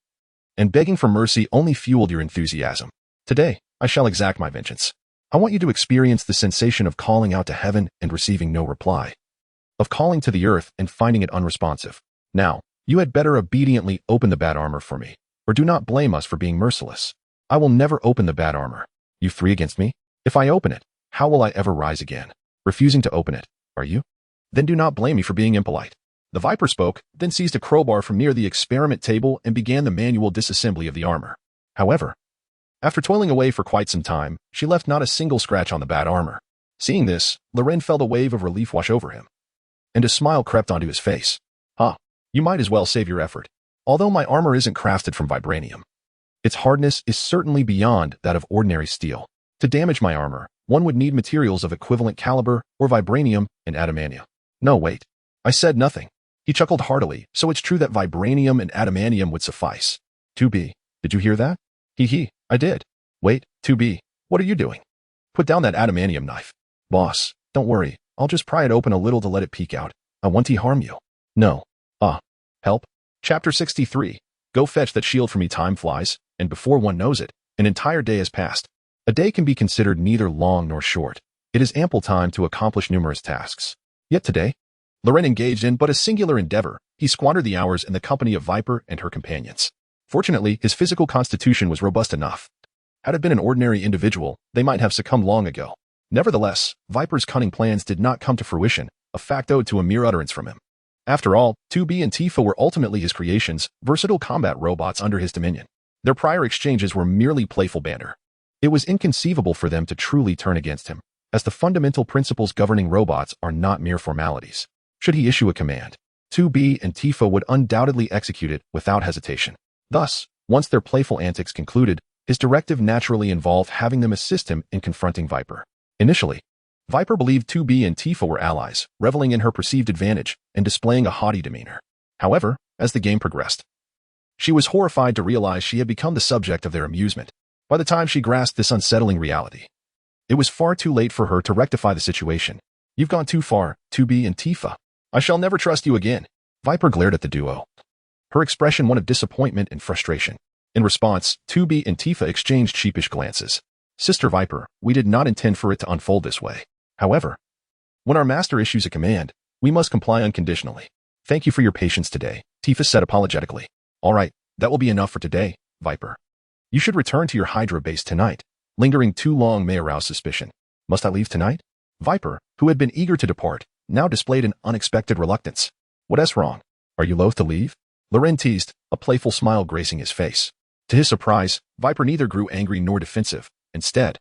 And begging for mercy only fueled your enthusiasm. Today, I shall exact my vengeance. I want you to experience the sensation of calling out to heaven and receiving no reply, of calling to the earth and finding it unresponsive. Now, you had better obediently open the bat armor for me, or do not blame us for being merciless. I will never open the bat armor. You three against me? If I open it, how will I ever rise again? Refusing to open it, are you? Then do not blame me for being impolite. The Viper spoke, then seized a crowbar from near the experiment table and began the manual disassembly of the armor. However, after toiling away for quite some time, she left not a single scratch on the bat armor. Seeing this, Loren felt a wave of relief wash over him, and a smile crept onto his face. You might as well save your effort. Although my armor isn't crafted from vibranium, its hardness is certainly beyond that of ordinary steel. To damage my armor, one would need materials of equivalent caliber or vibranium and adamantium. No, wait. I said nothing. He chuckled heartily, so it's true that vibranium and adamantium would suffice. 2B, did you hear that? Hee, I did. Wait, 2B, what are you doing? Put down that adamantium knife. Boss, don't worry, I'll just pry it open a little to let it peek out. I won't harm you. No. Help. Chapter 63. Go fetch that shield for me. Time flies, and before one knows it, an entire day has passed. A day can be considered neither long nor short. It is ample time to accomplish numerous tasks. Yet today, Loren engaged in but a singular endeavor. He squandered the hours in the company of Viper and her companions. Fortunately, his physical constitution was robust enough. Had it been an ordinary individual, they might have succumbed long ago. Nevertheless, Viper's cunning plans did not come to fruition, a fact owed to a mere utterance from him. After all, 2B and Tifa were ultimately his creations, versatile combat robots under his dominion. Their prior exchanges were merely playful banter. It was inconceivable for them to truly turn against him, as the fundamental principles governing robots are not mere formalities. Should he issue a command, 2B and Tifa would undoubtedly execute it without hesitation. Thus, once their playful antics concluded, his directive naturally involved having them assist him in confronting Viper. Initially, Viper believed 2B and Tifa were allies, reveling in her perceived advantage and displaying a haughty demeanor. However, as the game progressed, she was horrified to realize she had become the subject of their amusement. By the time she grasped this unsettling reality, it was far too late for her to rectify the situation. You've gone too far, 2B and Tifa. I shall never trust you again. Viper glared at the duo, her expression one of disappointment and frustration. In response, 2B and Tifa exchanged sheepish glances. Sister Viper, we did not intend for it to unfold this way. However, when our master issues a command, we must comply unconditionally. Thank you for your patience today, Tifa said apologetically. All right, that will be enough for today, Viper. You should return to your Hydra base tonight. Lingering too long may arouse suspicion. Must I leave tonight? Viper, who had been eager to depart, now displayed an unexpected reluctance. What's wrong? Are you loath to leave? Loren teased, a playful smile gracing his face. To his surprise, Viper neither grew angry nor defensive. Instead,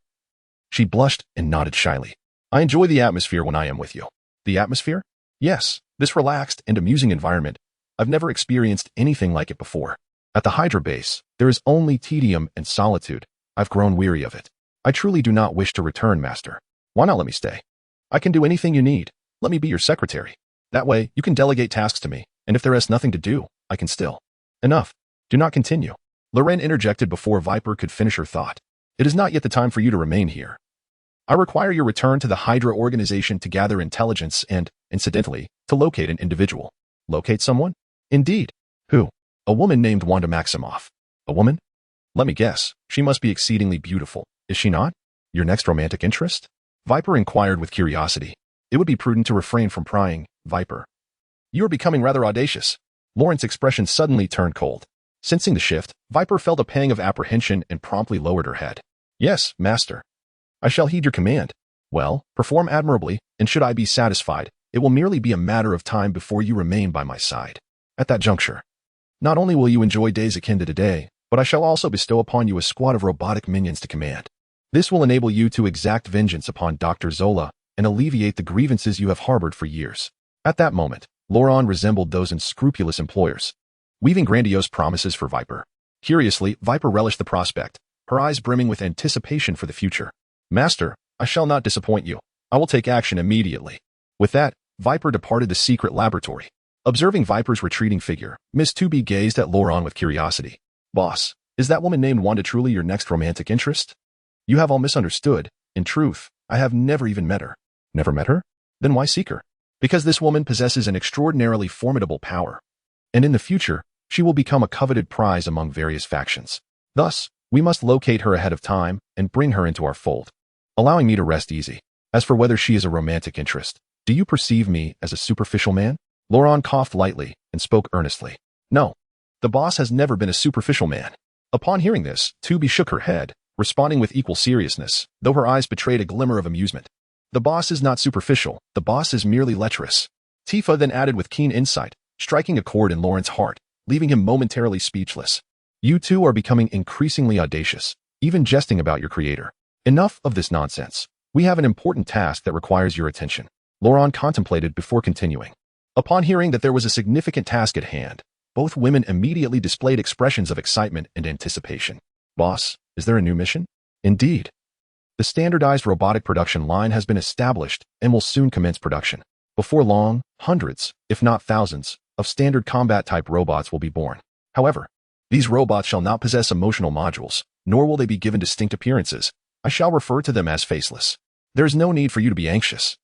she blushed and nodded shyly. I enjoy the atmosphere when I am with you. The atmosphere? Yes, this relaxed and amusing environment. I've never experienced anything like it before. At the Hydra base, there is only tedium and solitude. I've grown weary of it. I truly do not wish to return, Master. Why not let me stay? I can do anything you need. Let me be your secretary. That way, you can delegate tasks to me, and if there is nothing to do, I can still. Enough. Do not continue. Loren interjected before Viper could finish her thought. It is not yet the time for you to remain here. I require your return to the Hydra organization to gather intelligence and, incidentally, to locate an individual. Locate someone? Indeed. Who? A woman named Wanda Maximoff. A woman? Let me guess. She must be exceedingly beautiful, is she not? Your next romantic interest? Viper inquired with curiosity. It would be prudent to refrain from prying, Viper. You are becoming rather audacious. Lawrence's expression suddenly turned cold. Sensing the shift, Viper felt a pang of apprehension and promptly lowered her head. Yes, Master. I shall heed your command. Well, perform admirably, and should I be satisfied, it will merely be a matter of time before you remain by my side. At that juncture, not only will you enjoy days akin to today, but I shall also bestow upon you a squad of robotic minions to command. This will enable you to exact vengeance upon Dr. Zola and alleviate the grievances you have harbored for years. At that moment, Loren resembled those unscrupulous employers, weaving grandiose promises for Viper. Curiously, Viper relished the prospect, her eyes brimming with anticipation for the future. Master, I shall not disappoint you. I will take action immediately. With that, Viper departed the secret laboratory. Observing Viper's retreating figure, Miss 2B gazed at Loren with curiosity. Boss, is that woman named Wanda truly your next romantic interest? You have all misunderstood. In truth, I have never even met her. Never met her? Then why seek her? Because this woman possesses an extraordinarily formidable power. And in the future, she will become a coveted prize among various factions. Thus, we must locate her ahead of time and bring her into our fold, allowing me to rest easy. As for whether she is a romantic interest, do you perceive me as a superficial man? Loren coughed lightly and spoke earnestly. No, the boss has never been a superficial man. Upon hearing this, 2B shook her head, responding with equal seriousness, though her eyes betrayed a glimmer of amusement. The boss is not superficial, the boss is merely lecherous. Tifa then added with keen insight, striking a chord in Loren's heart, leaving him momentarily speechless. You two are becoming increasingly audacious, even jesting about your creator. Enough of this nonsense. We have an important task that requires your attention. Loren contemplated before continuing. Upon hearing that there was a significant task at hand, both women immediately displayed expressions of excitement and anticipation. Boss, is there a new mission? Indeed. The standardized robotic production line has been established and will soon commence production. Before long, hundreds, if not thousands, of standard combat-type robots will be born. However, these robots shall not possess emotional modules, nor will they be given distinct appearances. I shall refer to them as faceless. There is no need for you to be anxious.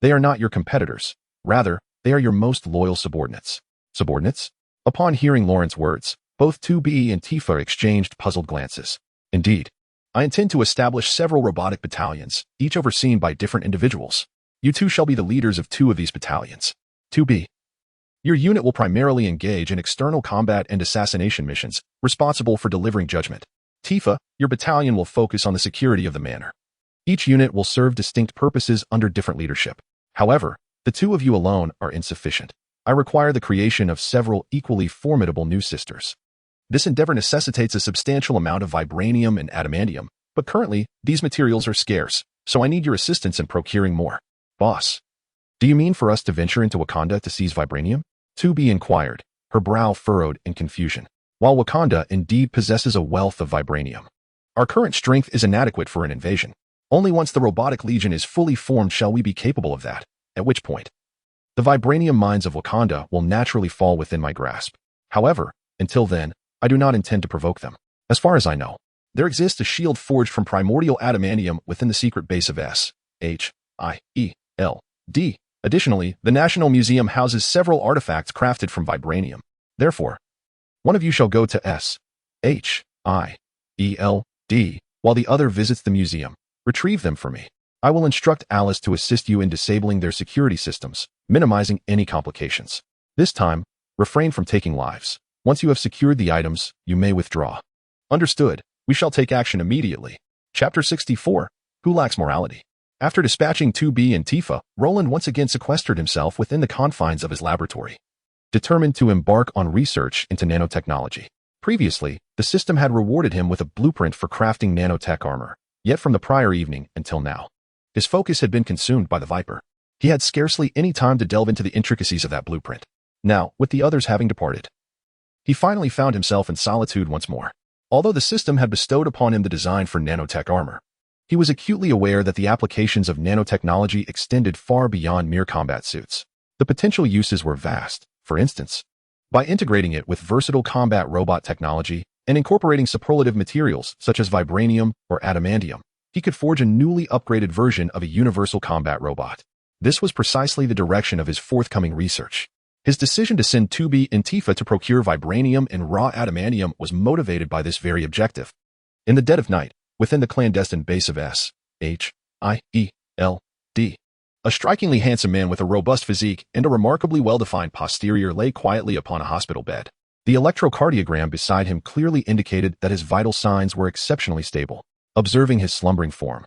They are not your competitors. Rather, they are your most loyal subordinates. Subordinates? Upon hearing Loren's words, both 2B and Tifa exchanged puzzled glances. Indeed, I intend to establish several robotic battalions, each overseen by different individuals. You two shall be the leaders of 2 of these battalions. 2B. Your unit will primarily engage in external combat and assassination missions, responsible for delivering judgment. Tifa, your battalion will focus on the security of the manor. Each unit will serve distinct purposes under different leadership. However, the 2 of you alone are insufficient. I require the creation of several equally formidable new sisters. This endeavor necessitates a substantial amount of vibranium and adamantium, but currently, these materials are scarce, so I need your assistance in procuring more. Boss. Do you mean for us to venture into Wakanda to seize vibranium? 2B inquired, her brow furrowed in confusion. While Wakanda indeed possesses a wealth of vibranium, our current strength is inadequate for an invasion. Only once the robotic legion is fully formed shall we be capable of that, at which point the vibranium mines of Wakanda will naturally fall within my grasp. However, until then, I do not intend to provoke them. As far as I know, there exists a shield forged from primordial adamantium within the secret base of S.H.I.E.L.D. Additionally, the National Museum houses several artifacts crafted from vibranium. Therefore, one of you shall go to S.H.I.E.L.D. while the other visits the museum. Retrieve them for me. I will instruct Alice to assist you in disabling their security systems, minimizing any complications. This time, refrain from taking lives. Once you have secured the items, you may withdraw. Understood. We shall take action immediately. Chapter 64. Who lacks morality? After dispatching 2B and Tifa, Roland once again sequestered himself within the confines of his laboratory, determined to embark on research into nanotechnology. Previously, the system had rewarded him with a blueprint for crafting nanotech armor, yet from the prior evening until now, his focus had been consumed by the Viper. He had scarcely any time to delve into the intricacies of that blueprint. Now, with the others having departed, he finally found himself in solitude once more. Although the system had bestowed upon him the design for nanotech armor, he was acutely aware that the applications of nanotechnology extended far beyond mere combat suits. The potential uses were vast. For instance, by integrating it with versatile combat robot technology and incorporating superlative materials such as vibranium or adamantium, he could forge a newly upgraded version of a universal combat robot. This was precisely the direction of his forthcoming research. His decision to send 2B and Tifa to procure vibranium and raw adamantium was motivated by this very objective. In the dead of night, within the clandestine base of S.H.I.E.L.D., a strikingly handsome man with a robust physique and a remarkably well-defined posterior lay quietly upon a hospital bed. The electrocardiogram beside him clearly indicated that his vital signs were exceptionally stable. Observing his slumbering form,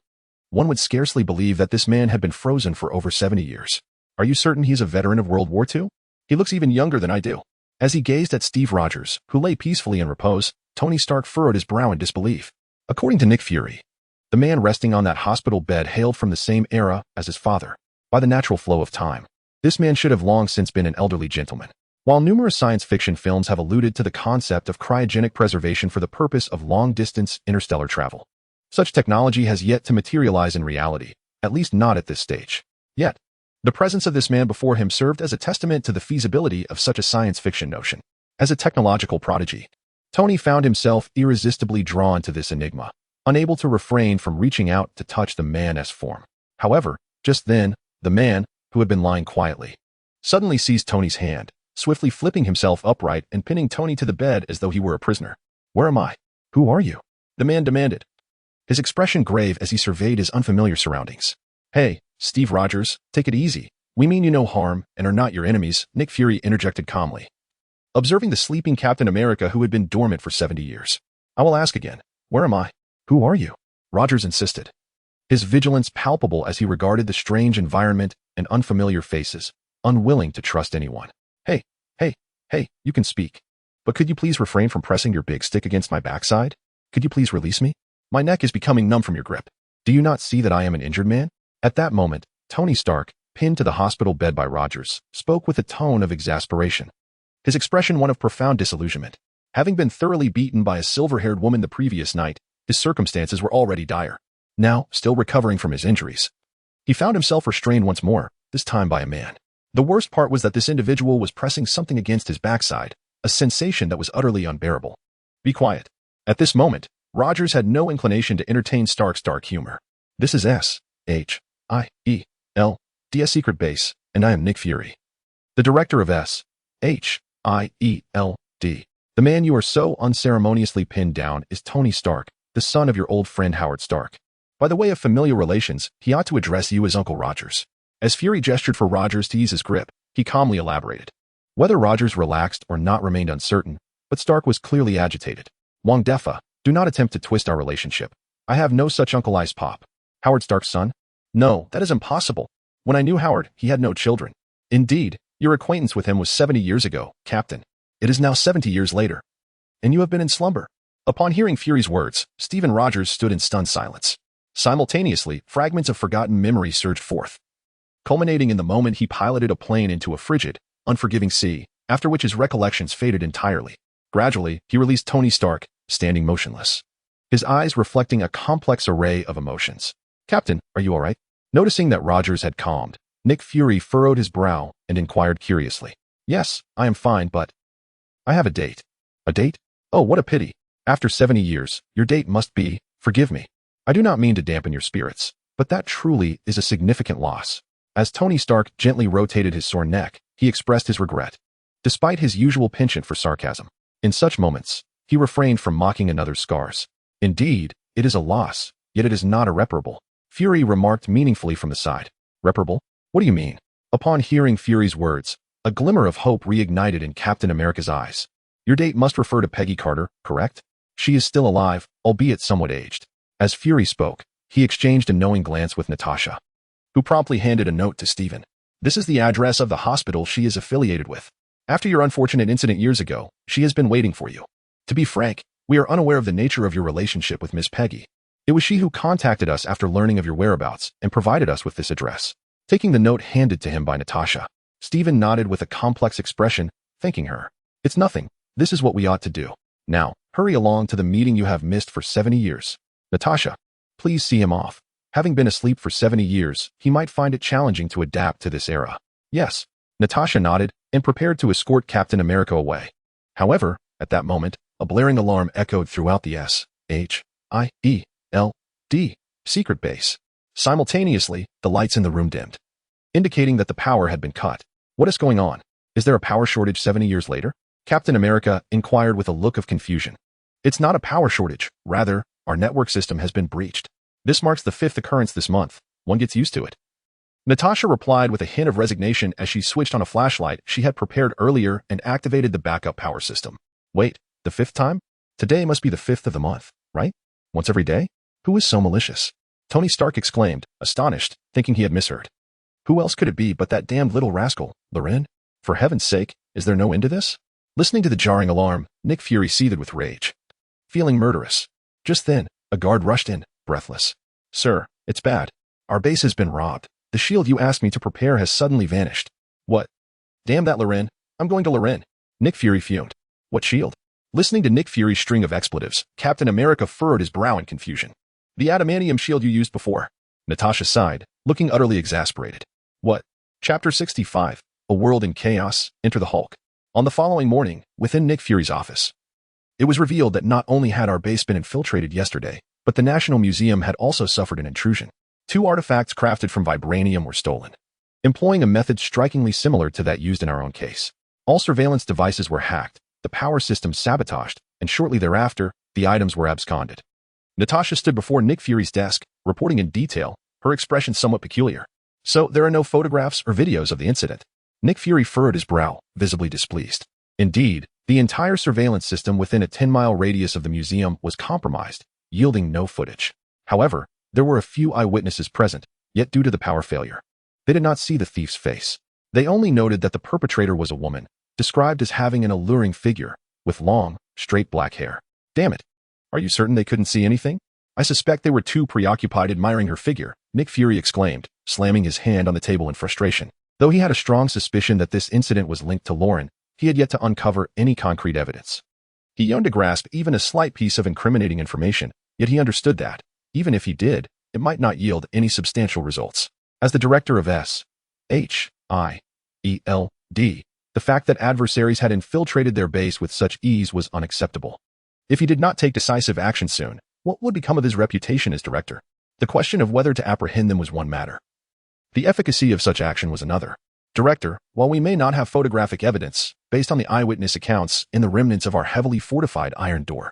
one would scarcely believe that this man had been frozen for over 70 years. Are you certain he's a veteran of World War II? He looks even younger than I do. As he gazed at Steve Rogers, who lay peacefully in repose, Tony Stark furrowed his brow in disbelief. According to Nick Fury, the man resting on that hospital bed hailed from the same era as his father. By the natural flow of time, this man should have long since been an elderly gentleman. While numerous science fiction films have alluded to the concept of cryogenic preservation for the purpose of long-distance interstellar travel, such technology has yet to materialize in reality, at least not at this stage. Yet, the presence of this man before him served as a testament to the feasibility of such a science fiction notion. As a technological prodigy, Tony found himself irresistibly drawn to this enigma, unable to refrain from reaching out to touch the man's form. However, just then, the man, who had been lying quietly, suddenly seized Tony's hand, swiftly flipping himself upright and pinning Tony to the bed as though he were a prisoner. Where am I? Who are you? The man demanded, his expression grave as he surveyed his unfamiliar surroundings. Hey, Steve Rogers, take it easy. We mean you no harm and are not your enemies, Nick Fury interjected calmly, observing the sleeping Captain America who had been dormant for 70 years. I will ask again, where am I? Who are you? Rogers insisted, his vigilance palpable as he regarded the strange environment and unfamiliar faces, unwilling to trust anyone. Hey, you can speak. But could you please refrain from pressing your big stick against my backside? Could you please release me? My neck is becoming numb from your grip. Do you not see that I am an injured man? At that moment, Tony Stark, pinned to the hospital bed by Rogers, spoke with a tone of exasperation, his expression one of profound disillusionment. Having been thoroughly beaten by a silver-haired woman the previous night, his circumstances were already dire. Now, still recovering from his injuries, he found himself restrained once more, this time by a man. The worst part was that this individual was pressing something against his backside, a sensation that was utterly unbearable. Be quiet. At this moment, Rogers had no inclination to entertain Stark's dark humor. This is S.H.I.E.L.D.'s secret base, and I am Nick Fury, the director of S.H.I.E.L.D. The man you are so unceremoniously pinned down is Tony Stark, the son of your old friend Howard Stark. By the way of familial relations, he ought to address you as Uncle Rogers. As Fury gestured for Rogers to ease his grip, he calmly elaborated. Whether Rogers relaxed or not remained uncertain, but Stark was clearly agitated. Wong Defa, do not attempt to twist our relationship. I have no such Uncle Ice Pop. Howard Stark's son? No, that is impossible. When I knew Howard, he had no children. Indeed, Your acquaintance with him was 70 years ago, Captain. It is now 70 years later. And you have been in slumber. Upon hearing Fury's words, Stephen Rogers stood in stunned silence. Simultaneously, fragments of forgotten memory surged forth, culminating in the moment he piloted a plane into a frigid, unforgiving sea, after which his recollections faded entirely. Gradually, he released Tony Stark, standing motionless, his eyes reflecting a complex array of emotions. Captain, are you all right? Noticing that Rogers had calmed, Nick Fury furrowed his brow and inquired curiously. Yes, I am fine, but I have a date. A date? Oh, what a pity. After 70 years, your date must be, forgive me. I do not mean to dampen your spirits, but that truly is a significant loss. As Tony Stark gently rotated his sore neck, he expressed his regret. Despite his usual penchant for sarcasm, in such moments, he refrained from mocking another's scars. Indeed, it is a loss, yet it is not irreparable. Fury remarked meaningfully from the side. Reparable? What do you mean? Upon hearing Fury's words, a glimmer of hope reignited in Captain America's eyes. Your date must refer to Peggy Carter, correct? She is still alive, albeit somewhat aged. As Fury spoke, he exchanged a knowing glance with Natasha, who promptly handed a note to Stephen. This is the address of the hospital she is affiliated with. After your unfortunate incident years ago, she has been waiting for you. To be frank, we are unaware of the nature of your relationship with Miss Peggy. It was she who contacted us after learning of your whereabouts and provided us with this address. Taking the note handed to him by Natasha, Stephen nodded with a complex expression, thanking her. It's nothing. This is what we ought to do. Now, hurry along to the meeting you have missed for 70 years. Natasha, please see him off. Having been asleep for 70 years, he might find it challenging to adapt to this era. Yes. Natasha nodded and prepared to escort Captain America away. However, at that moment, a blaring alarm echoed throughout the SHIELD secret base. Simultaneously, the lights in the room dimmed, indicating that the power had been cut. What is going on? Is there a power shortage 70 years later? Captain America inquired with a look of confusion. It's not a power shortage. Rather, our network system has been breached. This marks the 5th occurrence this month. One gets used to it. Natasha replied with a hint of resignation as she switched on a flashlight she had prepared earlier and activated the backup power system. Wait, the 5th time? Today must be the 5th of the month, right? Once every day? Who is so malicious? Tony Stark exclaimed, astonished, thinking he had misheard. Who else could it be but that damned little rascal, Loren? For heaven's sake, is there no end to this? Listening to the jarring alarm, Nick Fury seethed with rage, feeling murderous. Just then, a guard rushed in, breathless. Sir, it's bad. Our base has been robbed. The shield you asked me to prepare has suddenly vanished. What? Damn that Loren. I'm going to Loren. Nick Fury fumed. What shield? Listening to Nick Fury's string of expletives, Captain America furrowed his brow in confusion. The adamantium shield you used before. Natasha sighed, looking utterly exasperated. What? Chapter 65. A World in Chaos. Enter the Hulk. On the following morning, within Nick Fury's office, it was revealed that not only had our base been infiltrated yesterday, but the National Museum had also suffered an intrusion. 2 artifacts crafted from vibranium were stolen, employing a method strikingly similar to that used in our own case. All surveillance devices were hacked, the power system sabotaged, and shortly thereafter, the items were absconded. Natasha stood before Nick Fury's desk, reporting in detail, her expression somewhat peculiar. So, there are no photographs or videos of the incident. Nick Fury furrowed his brow, visibly displeased. Indeed, the entire surveillance system within a 10-mile radius of the museum was compromised, yielding no footage. However, there were a few eyewitnesses present, yet due to the power failure, they did not see the thief's face. They only noted that the perpetrator was a woman, described as having an alluring figure, with long, straight black hair. Damn it. Are you certain they couldn't see anything? I suspect they were too preoccupied admiring her figure, Nick Fury exclaimed, slamming his hand on the table in frustration. Though he had a strong suspicion that this incident was linked to Loren, he had yet to uncover any concrete evidence. He yearned to grasp even a slight piece of incriminating information, yet he understood that, even if he did, it might not yield any substantial results. As the director of SHIELD, the fact that adversaries had infiltrated their base with such ease was unacceptable. If he did not take decisive action soon, what would become of his reputation as director? The question of whether to apprehend them was one matter. The efficacy of such action was another. Director, while we may not have photographic evidence, based on the eyewitness accounts in the remnants of our heavily fortified iron door,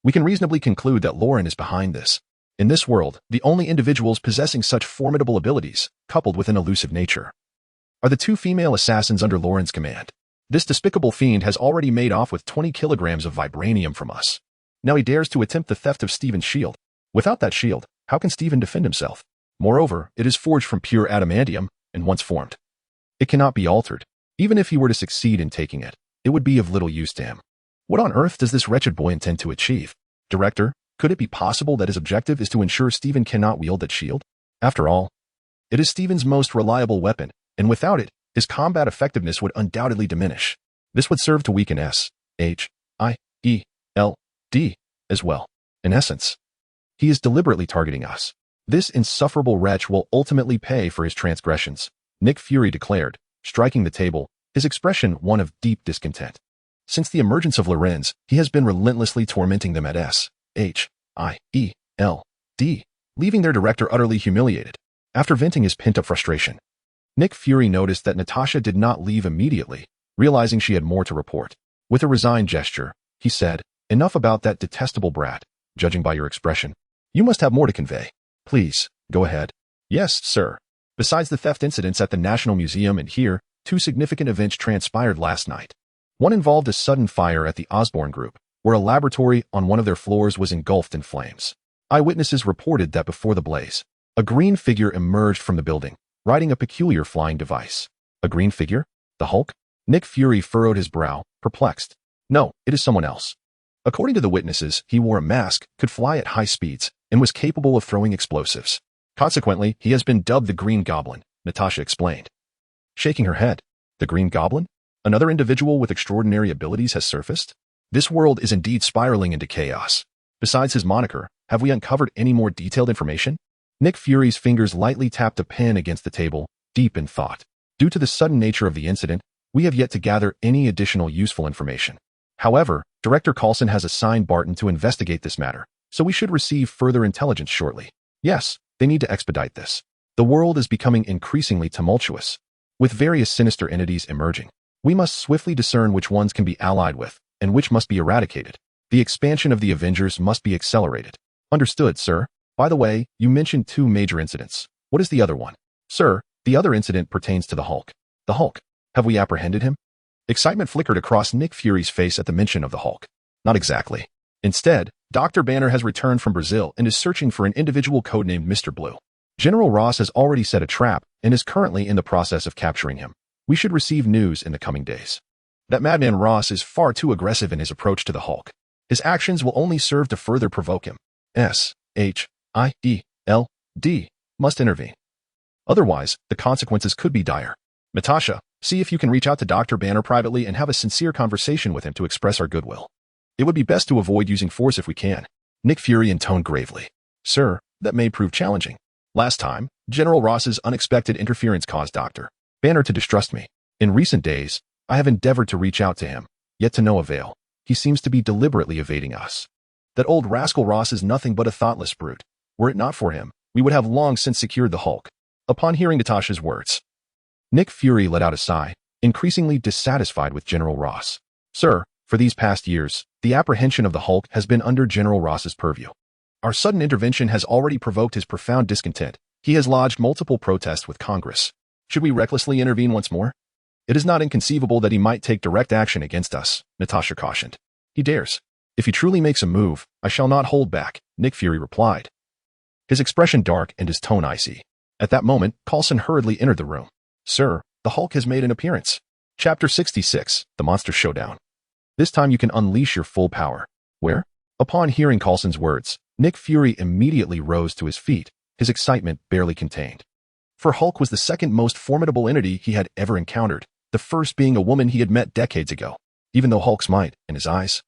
we can reasonably conclude that Loren is behind this. In this world, the only individuals possessing such formidable abilities, coupled with an elusive nature, are the 2 female assassins under Loren's command. This despicable fiend has already made off with 20 kilograms of vibranium from us. Now he dares to attempt the theft of Stephen's shield. Without that shield, how can Stephen defend himself? Moreover, it is forged from pure adamantium, and once formed, it cannot be altered. Even if he were to succeed in taking it, it would be of little use to him. What on earth does this wretched boy intend to achieve? Director, could it be possible that his objective is to ensure Stephen cannot wield that shield? After all, it is Stephen's most reliable weapon, and without it, his combat effectiveness would undoubtedly diminish. This would serve to weaken S-H-I-E-L-D as well. In essence, he is deliberately targeting us. This insufferable wretch will ultimately pay for his transgressions, Nick Fury declared, striking the table, his expression one of deep discontent. Since the emergence of Lorenz, he has been relentlessly tormenting them at S-H-I-E-L-D, leaving their director utterly humiliated. After venting his pent-up frustration, Nick Fury noticed that Natasha did not leave immediately, realizing she had more to report. With a resigned gesture, he said, "Enough about that detestable brat, judging by your expression. You must have more to convey. Please, go ahead." "Yes, sir. Besides the theft incidents at the National Museum and here, 2 significant events transpired last night. One involved a sudden fire at the Osborne Group, where a laboratory on one of their floors was engulfed in flames. Eyewitnesses reported that before the blaze, a green figure emerged from the building, riding a peculiar flying device." "A green figure? The Hulk?" Nick Fury furrowed his brow, perplexed. "No, it is someone else. According to the witnesses, he wore a mask, could fly at high speeds, and was capable of throwing explosives. Consequently, he has been dubbed the Green Goblin," Natasha explained. Shaking her head, "The Green Goblin? Another individual with extraordinary abilities has surfaced? This world is indeed spiraling into chaos. Besides his moniker, have we uncovered any more detailed information?" Nick Fury's fingers lightly tapped a pen against the table, deep in thought. "Due to the sudden nature of the incident, we have yet to gather any additional useful information. However, Director Coulson has assigned Barton to investigate this matter, so we should receive further intelligence shortly. Yes, they need to expedite this. The world is becoming increasingly tumultuous, with various sinister entities emerging. We must swiftly discern which ones can be allied with, and which must be eradicated. The expansion of the Avengers must be accelerated." "Understood, sir. By the way, you mentioned 2 major incidents. What is the other one?" "Sir, the other incident pertains to the Hulk." "The Hulk? Have we apprehended him?" Excitement flickered across Nick Fury's face at the mention of the Hulk. "Not exactly. Instead, Dr. Banner has returned from Brazil and is searching for an individual codenamed Mr. Blue. General Ross has already set a trap and is currently in the process of capturing him. We should receive news in the coming days. That madman Ross is far too aggressive in his approach to the Hulk. His actions will only serve to further provoke him. S-H-I-E-L-D must intervene. Otherwise, the consequences could be dire. Natasha, see if you can reach out to Dr. Banner privately and have a sincere conversation with him to express our goodwill. It would be best to avoid using force if we can." Nick Fury intoned gravely. "Sir, that may prove challenging. Last time, General Ross's unexpected interference caused Dr. Banner to distrust me. In recent days, I have endeavored to reach out to him, yet to no avail. He seems to be deliberately evading us. That old rascal Ross is nothing but a thoughtless brute. Were it not for him, we would have long since secured the Hulk." Upon hearing Natasha's words, Nick Fury let out a sigh, increasingly dissatisfied with General Ross. "Sir, for these past years, the apprehension of the Hulk has been under General Ross's purview. Our sudden intervention has already provoked his profound discontent. He has lodged multiple protests with Congress. Should we recklessly intervene once more? It is not inconceivable that he might take direct action against us," Natasha cautioned. "He dares. If he truly makes a move, I shall not hold back," Nick Fury replied, his expression dark and his tone icy. At that moment, Coulson hurriedly entered the room. "Sir, the Hulk has made an appearance." Chapter 66, The Monster Showdown. "This time you can unleash your full power." "Where?" Upon hearing Coulson's words, Nick Fury immediately rose to his feet, his excitement barely contained. For Hulk was the second most formidable entity he had ever encountered, the first being a woman he had met decades ago. Even though Hulk's might, in his eyes,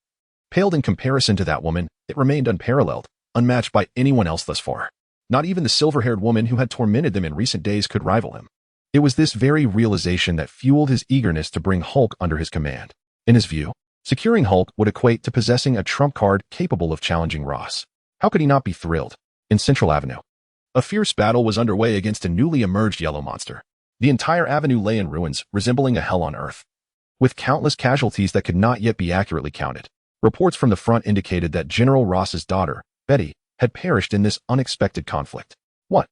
paled in comparison to that woman, it remained unparalleled, unmatched by anyone else thus far. Not even the silver-haired woman who had tormented them in recent days could rival him. It was this very realization that fueled his eagerness to bring Hulk under his command. In his view, securing Hulk would equate to possessing a trump card capable of challenging Ross. How could he not be thrilled? In Central Avenue, a fierce battle was underway against a newly emerged yellow monster. The entire avenue lay in ruins, resembling a hell on earth, with countless casualties that could not yet be accurately counted. Reports from the front indicated that General Ross's daughter, Betty, had perished in this unexpected conflict. What?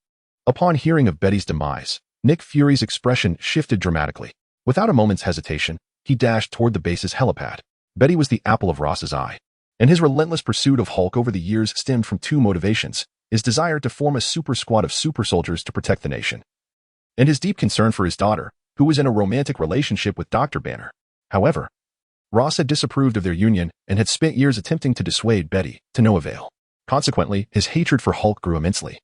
Upon hearing of Betty's demise, Nick Fury's expression shifted dramatically. Without a moment's hesitation, he dashed toward the base's helipad. Betty was the apple of Ross's eye, and his relentless pursuit of Hulk over the years stemmed from 2 motivations: his desire to form a super squad of super soldiers to protect the nation, and his deep concern for his daughter, who was in a romantic relationship with Dr. Banner. However, Ross had disapproved of their union and had spent years attempting to dissuade Betty, to no avail. Consequently, his hatred for Hulk grew immensely.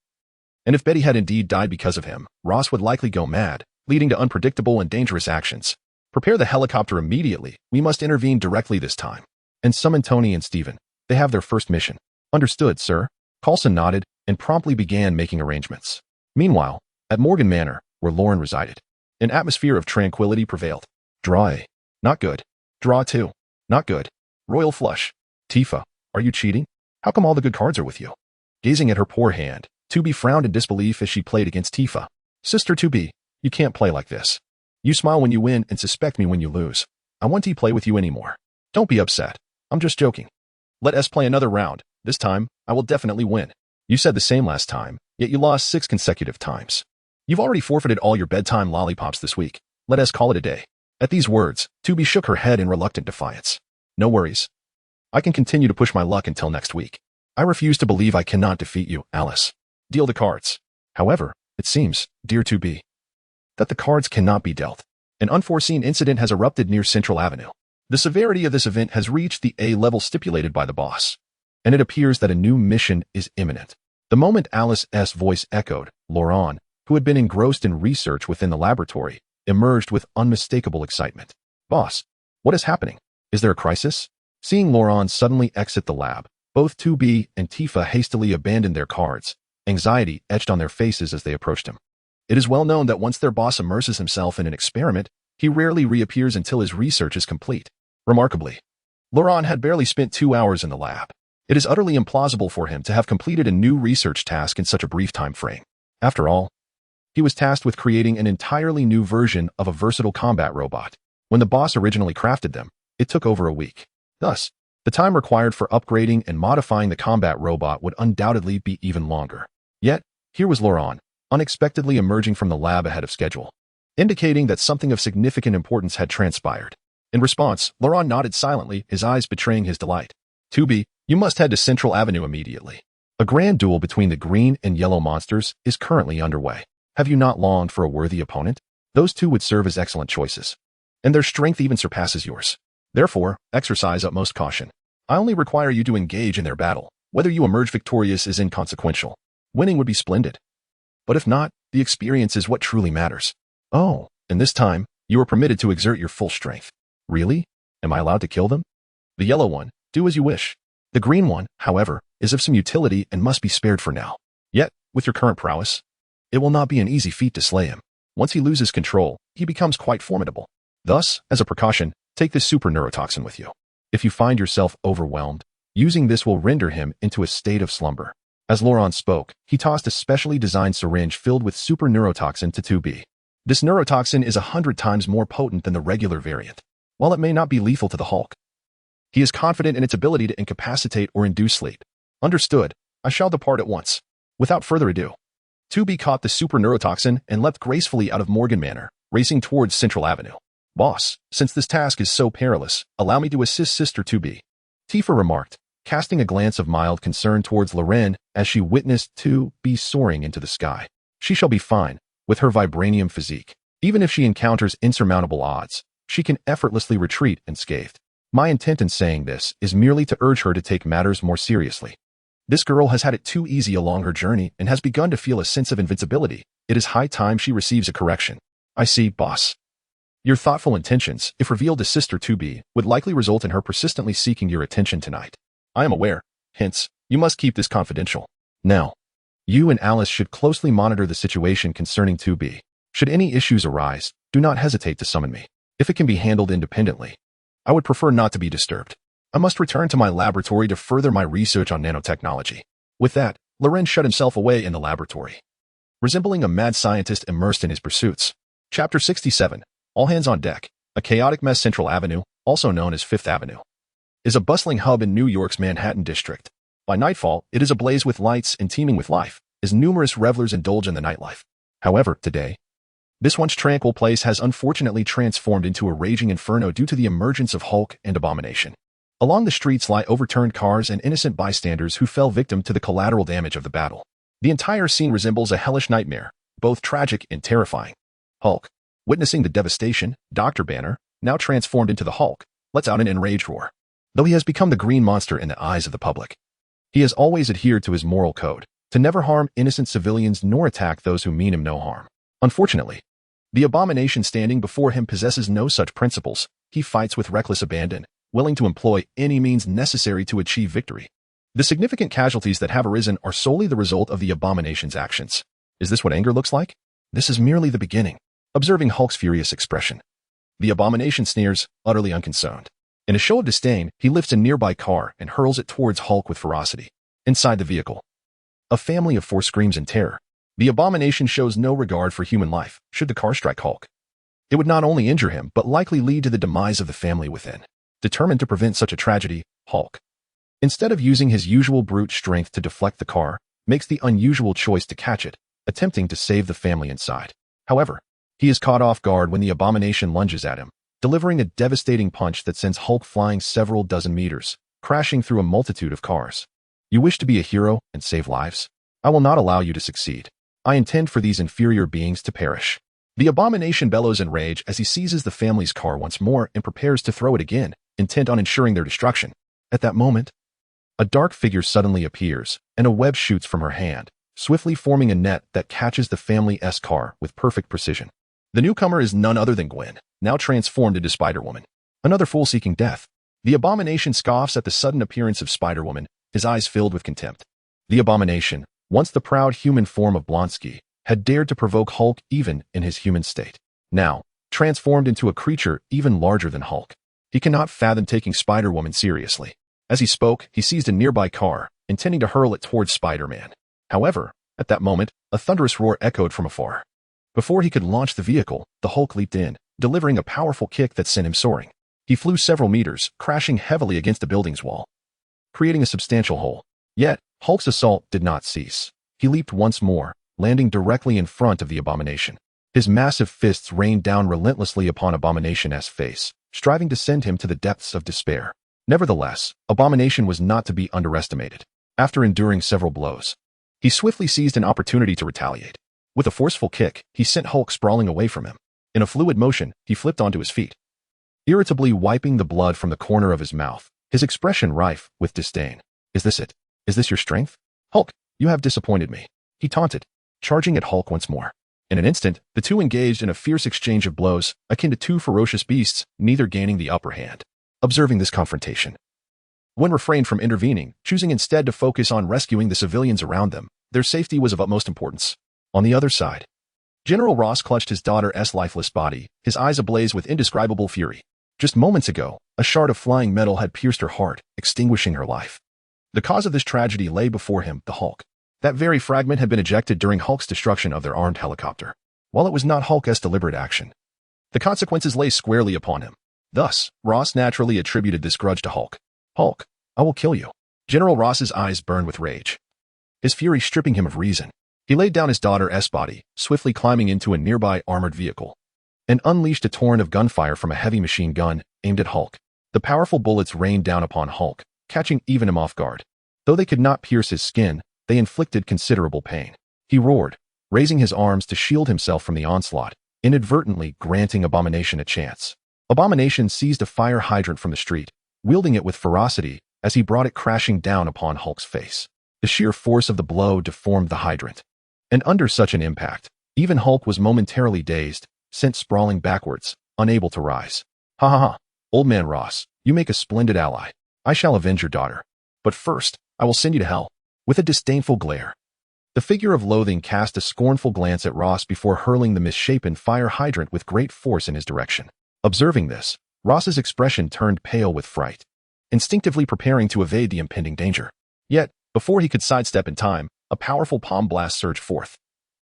And if Betty had indeed died because of him, Ross would likely go mad, leading to unpredictable and dangerous actions. Prepare the helicopter immediately. We must intervene directly this time. And summon Tony and Stephen. They have their first mission. Understood, sir. Coulson nodded and promptly began making arrangements. Meanwhile, at Morgan Manor, where Lauren resided, an atmosphere of tranquility prevailed. Draw A. Not good. Draw 2. Not good. Royal flush. Tifa, are you cheating? How come all the good cards are with you? Gazing at her poor hand, 2B frowned in disbelief as she played against Tifa. Sister 2B, you can't play like this. You smile when you win and suspect me when you lose. I won't play with you anymore. Don't be upset. I'm just joking. Let us play another round. This time, I will definitely win. You said the same last time, yet you lost 6 consecutive times. You've already forfeited all your bedtime lollipops this week. Let us call it a day. At these words, 2B shook her head in reluctant defiance. No worries. I can continue to push my luck until next week. I refuse to believe I cannot defeat you, Alice. Deal the cards. However, it seems, dear 2B, that the cards cannot be dealt. An unforeseen incident has erupted near Central Avenue. The severity of this event has reached the A level stipulated by the boss, and it appears that a new mission is imminent. The moment Alice's voice echoed, Lauren, who had been engrossed in research within the laboratory, emerged with unmistakable excitement. Boss, what is happening? Is there a crisis? Seeing Lauren suddenly exit the lab, both 2B and Tifa hastily abandoned their cards, anxiety etched on their faces as they approached him. It is well known that once their boss immerses himself in an experiment, he rarely reappears until his research is complete. Remarkably, Lauren had barely spent 2 hours in the lab. It is utterly implausible for him to have completed a new research task in such a brief time frame. After all, he was tasked with creating an entirely new version of a versatile combat robot. When the boss originally crafted them, it took over a week. Thus, the time required for upgrading and modifying the combat robot would undoubtedly be even longer. Yet, here was Lauren, unexpectedly emerging from the lab ahead of schedule, indicating that something of significant importance had transpired. In response, Lauren nodded silently, his eyes betraying his delight. 2B, you must head to Central Avenue immediately. A grand duel between the green and yellow monsters is currently underway. Have you not longed for a worthy opponent? Those two would serve as excellent choices, and their strength even surpasses yours. Therefore, exercise utmost caution. I only require you to engage in their battle. Whether you emerge victorious is inconsequential. Winning would be splendid. But if not, the experience is what truly matters. Oh, and this time, you are permitted to exert your full strength. Really? Am I allowed to kill them? The yellow one, do as you wish. The green one, however, is of some utility and must be spared for now. Yet, with your current prowess, it will not be an easy feat to slay him. Once he loses control, he becomes quite formidable. Thus, as a precaution, take this super neurotoxin with you. If you find yourself overwhelmed, using this will render him into a state of slumber. As Lauren spoke, he tossed a specially designed syringe filled with super neurotoxin to 2B. This neurotoxin is 100 times more potent than the regular variant. While it may not be lethal to the Hulk, he is confident in its ability to incapacitate or induce sleep. Understood. I shall depart at once. Without further ado, 2B caught the super neurotoxin and leapt gracefully out of Morgan Manor, racing towards Central Avenue. Boss, since this task is so perilous, allow me to assist Sister 2B. Tifa remarked, casting a glance of mild concern towards Loren as she witnessed 2B soaring into the sky. She shall be fine, with her vibranium physique. Even if she encounters insurmountable odds, she can effortlessly retreat unscathed. My intent in saying this is merely to urge her to take matters more seriously. This girl has had it too easy along her journey and has begun to feel a sense of invincibility. It is high time she receives a correction. I see, boss. Your thoughtful intentions, if revealed to Sister 2B, would likely result in her persistently seeking your attention tonight. I am aware, hence, you must keep this confidential. Now, you and Alice should closely monitor the situation concerning 2B. Should any issues arise, do not hesitate to summon me. If it can be handled independently, I would prefer not to be disturbed. I must return to my laboratory to further my research on nanotechnology. With that, Loren shut himself away in the laboratory, resembling a mad scientist immersed in his pursuits. Chapter 67. All hands on deck. A chaotic mess. Central Avenue, also known as Fifth Avenue, is a bustling hub in New York's Manhattan district. By nightfall, it is ablaze with lights and teeming with life, as numerous revelers indulge in the nightlife. However, today, this once tranquil place has unfortunately transformed into a raging inferno due to the emergence of Hulk and Abomination. Along the streets lie overturned cars and innocent bystanders who fell victim to the collateral damage of the battle. The entire scene resembles a hellish nightmare, both tragic and terrifying. Hulk, Witnessing the devastation, Dr. Banner, now transformed into the Hulk, lets out an enraged roar. Though he has become the green monster in the eyes of the public, he has always adhered to his moral code, to never harm innocent civilians nor attack those who mean him no harm. Unfortunately, the abomination standing before him possesses no such principles. He fights with reckless abandon, willing to employ any means necessary to achieve victory. The significant casualties that have arisen are solely the result of the abomination's actions. Is this what anger looks like? This is merely the beginning. Observing Hulk's furious expression, the abomination sneers, utterly unconcerned. In a show of disdain, he lifts a nearby car and hurls it towards Hulk with ferocity. Inside the vehicle, a family of 4 screams in terror. The abomination shows no regard for human life. Should the car strike Hulk, it would not only injure him, but likely lead to the demise of the family within. Determined to prevent such a tragedy, Hulk, instead of using his usual brute strength to deflect the car, makes the unusual choice to catch it, attempting to save the family inside. However, he is caught off guard when the abomination lunges at him, delivering a devastating punch that sends Hulk flying several dozen meters, crashing through a multitude of cars. You wish to be a hero and save lives? I will not allow you to succeed. I intend for these inferior beings to perish. The abomination bellows in rage as he seizes the family's car once more and prepares to throw it again, intent on ensuring their destruction. At that moment, a dark figure suddenly appears, and a web shoots from her hand, swiftly forming a net that catches the family's car with perfect precision. The newcomer is none other than Gwen, now transformed into Spider-Woman. Another fool seeking death. The abomination scoffs at the sudden appearance of Spider-Woman, his eyes filled with contempt. The abomination, once the proud human form of Blonsky, had dared to provoke Hulk even in his human state. Now, transformed into a creature even larger than Hulk, he cannot fathom taking Spider-Woman seriously. As he spoke, he seized a nearby car, intending to hurl it towards Spider-Man. However, at that moment, a thunderous roar echoed from afar. Before he could launch the vehicle, the Hulk leaped in, delivering a powerful kick that sent him soaring. He flew several meters, crashing heavily against the building's wall, creating a substantial hole. Yet, Hulk's assault did not cease. He leaped once more, landing directly in front of the abomination. His massive fists rained down relentlessly upon Abomination's face, striving to send him to the depths of despair. Nevertheless, Abomination was not to be underestimated. After enduring several blows, he swiftly seized an opportunity to retaliate. With a forceful kick, he sent Hulk sprawling away from him. In a fluid motion, he flipped onto his feet, irritably wiping the blood from the corner of his mouth, his expression rife with disdain. Is this it? Is this your strength? Hulk, you have disappointed me, he taunted, charging at Hulk once more. In an instant, the two engaged in a fierce exchange of blows, akin to 2 ferocious beasts, neither gaining the upper hand. Observing this confrontation, Gwen refrained from intervening, choosing instead to focus on rescuing the civilians around them. Their safety was of utmost importance. On the other side, General Ross clutched his daughter's lifeless body, his eyes ablaze with indescribable fury. Just moments ago, a shard of flying metal had pierced her heart, extinguishing her life. The cause of this tragedy lay before him, the Hulk. That very fragment had been ejected during Hulk's destruction of their armed helicopter. While it was not Hulk's deliberate action, the consequences lay squarely upon him. Thus, Ross naturally attributed this grudge to Hulk. Hulk, I will kill you. General Ross's eyes burned with rage, his fury stripping him of reason. He laid down his daughter's body, swiftly climbing into a nearby armored vehicle, and unleashed a torrent of gunfire from a heavy machine gun aimed at Hulk. The powerful bullets rained down upon Hulk, catching even him off guard. Though they could not pierce his skin, they inflicted considerable pain. He roared, raising his arms to shield himself from the onslaught, inadvertently granting Abomination a chance. Abomination seized a fire hydrant from the street, wielding it with ferocity as he brought it crashing down upon Hulk's face. The sheer force of the blow deformed the hydrant, and under such an impact, even Hulk was momentarily dazed, sent sprawling backwards, unable to rise. Ha ha ha, old man Ross, you make a splendid ally. I shall avenge your daughter. But first, I will send you to hell. With a disdainful glare, the figure of loathing cast a scornful glance at Ross before hurling the misshapen fire hydrant with great force in his direction. Observing this, Ross's expression turned pale with fright, instinctively preparing to evade the impending danger. Yet, before he could sidestep in time, a powerful palm blast surged forth,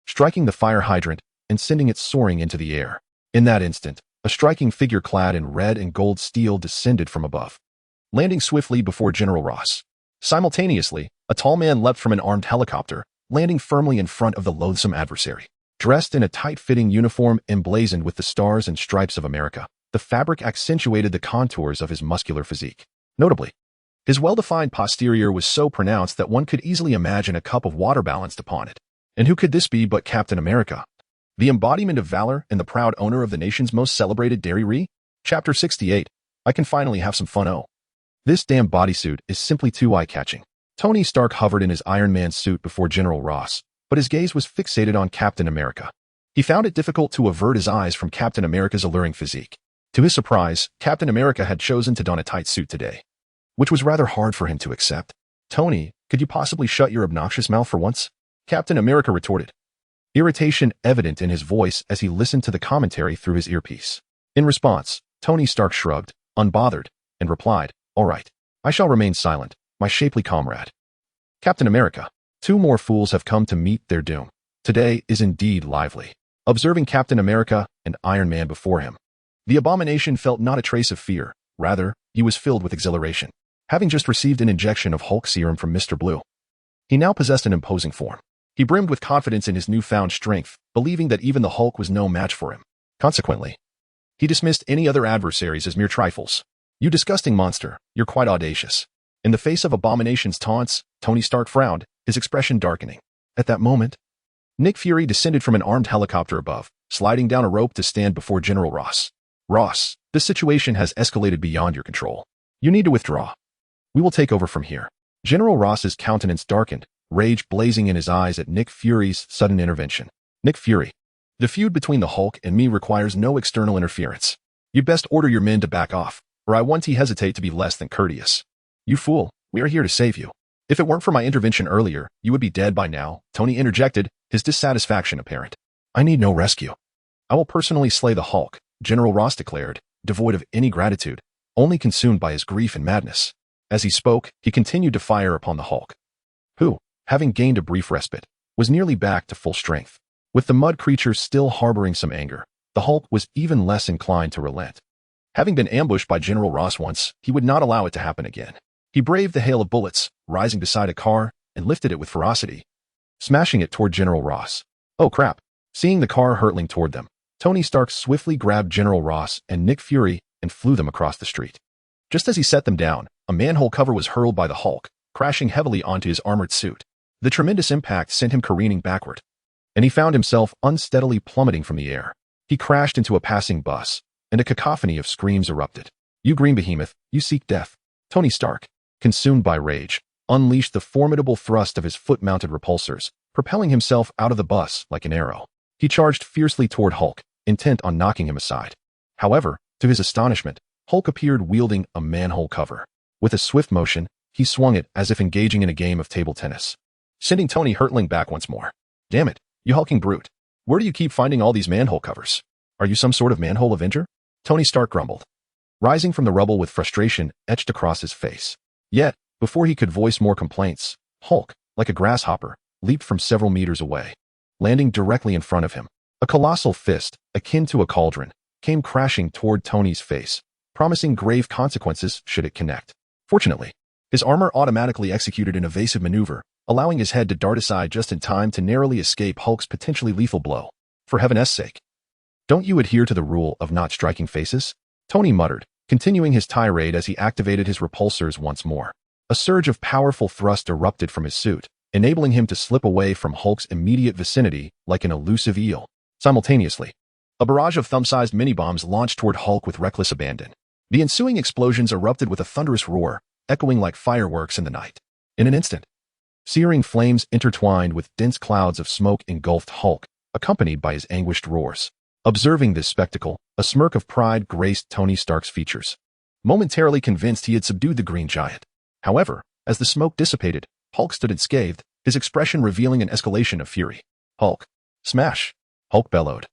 striking the fire hydrant and sending it soaring into the air. In that instant, a striking figure clad in red and gold steel descended from above, landing swiftly before General Ross. Simultaneously, a tall man leapt from an armed helicopter, landing firmly in front of the loathsome adversary. Dressed in a tight-fitting uniform emblazoned with the stars and stripes of America, the fabric accentuated the contours of his muscular physique. Notably, his well-defined posterior was so pronounced that one could easily imagine a cup of water balanced upon it. And who could this be but Captain America? the embodiment of valor and the proud owner of the nation's most celebrated dairy re? Chapter 68. I can finally have some fun. Oh. This damn bodysuit is simply too eye-catching. Tony Stark hovered in his Iron Man suit before General Ross, but his gaze was fixated on Captain America. He found it difficult to avert his eyes from Captain America's alluring physique. To his surprise, Captain America had chosen to don a tight suit today, which was rather hard for him to accept. Tony, could you possibly shut your obnoxious mouth for once? Captain America retorted, irritation evident in his voice as he listened to the commentary through his earpiece. In response, Tony Stark shrugged, unbothered, and replied, all right, I shall remain silent, my shapely comrade. Captain America, two more fools have come to meet their doom. Today is indeed lively. Observing Captain America and Iron Man before him, the abomination felt not a trace of fear. Rather, he was filled with exhilaration. Having just received an injection of Hulk serum from Mr. Blue, he now possessed an imposing form. He brimmed with confidence in his newfound strength, believing that even the Hulk was no match for him. Consequently, he dismissed any other adversaries as mere trifles. You disgusting monster, you're quite audacious. In the face of Abomination's taunts, Tony Stark frowned, his expression darkening. At that moment, Nick Fury descended from an armed helicopter above, sliding down a rope to stand before General Ross. Ross, this situation has escalated beyond your control. You need to withdraw. We will take over from here. General Ross's countenance darkened, rage blazing in his eyes at Nick Fury's sudden intervention. Nick Fury, the feud between the Hulk and me requires no external interference. You'd best order your men to back off, or I won't hesitate to be less than courteous. You fool, we are here to save you. If it weren't for my intervention earlier, you would be dead by now, Tony interjected, his dissatisfaction apparent. I need no rescue. I will personally slay the Hulk, General Ross declared, devoid of any gratitude, only consumed by his grief and madness. As he spoke, he continued to fire upon the Hulk, who, having gained a brief respite, was nearly back to full strength. With the mud creature still harboring some anger, the Hulk was even less inclined to relent. Having been ambushed by General Ross once, he would not allow it to happen again. He braved the hail of bullets, rising beside a car, and lifted it with ferocity, smashing it toward General Ross. Oh crap! Seeing the car hurtling toward them, Tony Stark swiftly grabbed General Ross and Nick Fury and flew them across the street. Just as he set them down, a manhole cover was hurled by the Hulk, crashing heavily onto his armored suit. The tremendous impact sent him careening backward, and he found himself unsteadily plummeting from the air. He crashed into a passing bus, and a cacophony of screams erupted. You green behemoth, you seek death. Tony Stark, consumed by rage, unleashed the formidable thrust of his foot-mounted repulsors, propelling himself out of the bus like an arrow. He charged fiercely toward Hulk, intent on knocking him aside. However, to his astonishment, Hulk appeared wielding a manhole cover. With a swift motion, he swung it as if engaging in a game of table tennis, sending Tony hurtling back once more. Damn it, you hulking brute. Where do you keep finding all these manhole covers? Are you some sort of manhole avenger? Tony Stark grumbled, rising from the rubble with frustration etched across his face. Yet, before he could voice more complaints, Hulk, like a grasshopper, leaped from several meters away, landing directly in front of him. A colossal fist, akin to a cauldron, came crashing toward Tony's face, promising grave consequences should it connect. Fortunately, his armor automatically executed an evasive maneuver, allowing his head to dart aside just in time to narrowly escape Hulk's potentially lethal blow. For heaven's sake, don't you adhere to the rule of not striking faces? Tony muttered, continuing his tirade as he activated his repulsors once more. A surge of powerful thrust erupted from his suit, enabling him to slip away from Hulk's immediate vicinity like an elusive eel. Simultaneously, a barrage of thumb-sized mini-bombs launched toward Hulk with reckless abandon. The ensuing explosions erupted with a thunderous roar, echoing like fireworks in the night. In an instant, searing flames intertwined with dense clouds of smoke engulfed Hulk, accompanied by his anguished roars. Observing this spectacle, a smirk of pride graced Tony Stark's features, momentarily convinced he had subdued the green giant. However, as the smoke dissipated, Hulk stood unscathed, his expression revealing an escalation of fury. Hulk! Smash! Hulk bellowed,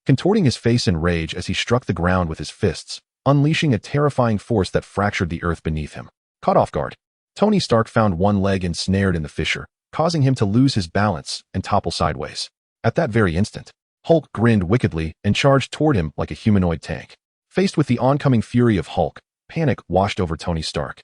contorting his face in rage as he struck the ground with his fists, unleashing a terrifying force that fractured the earth beneath him. Caught off guard, Tony Stark found one leg ensnared in the fissure, causing him to lose his balance and topple sideways. At that very instant, Hulk grinned wickedly and charged toward him like a humanoid tank. Faced with the oncoming fury of Hulk, panic washed over Tony Stark.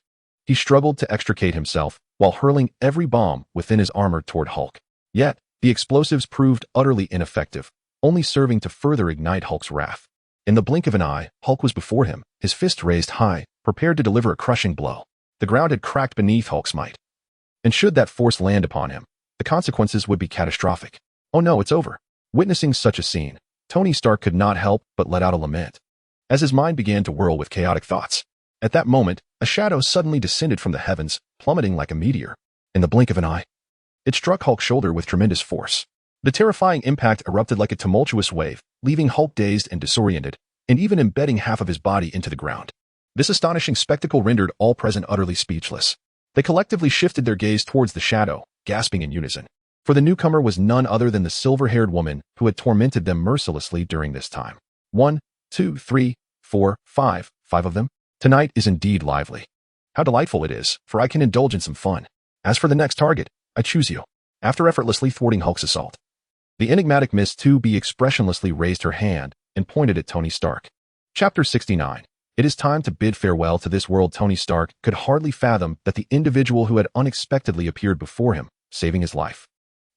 He struggled to extricate himself while hurling every bomb within his armor toward Hulk. Yet, the explosives proved utterly ineffective, only serving to further ignite Hulk's wrath. In the blink of an eye, Hulk was before him, his fist raised high, prepared to deliver a crushing blow. The ground had cracked beneath Hulk's might, and should that force land upon him, the consequences would be catastrophic. Oh no, it's over. Witnessing such a scene, Tony Stark could not help but let out a lament. As his mind began to whirl with chaotic thoughts, at that moment, a shadow suddenly descended from the heavens, plummeting like a meteor. In the blink of an eye, it struck Hulk's shoulder with tremendous force. The terrifying impact erupted like a tumultuous wave, leaving Hulk dazed and disoriented, and even embedding half of his body into the ground. This astonishing spectacle rendered all present utterly speechless. They collectively shifted their gaze towards the shadow, gasping in unison. For the newcomer was none other than the silver-haired woman who had tormented them mercilessly during this time. 1, 2, 3, 4, 5 of them? Tonight is indeed lively. How delightful it is, for I can indulge in some fun. As for the next target, I choose you. After effortlessly thwarting Hulk's assault, the enigmatic Miss 2B expressionlessly raised her hand and pointed at Tony Stark. Chapter 69. It is time to bid farewell to this world. Tony Stark could hardly fathom that the individual who had unexpectedly appeared before him, saving his life,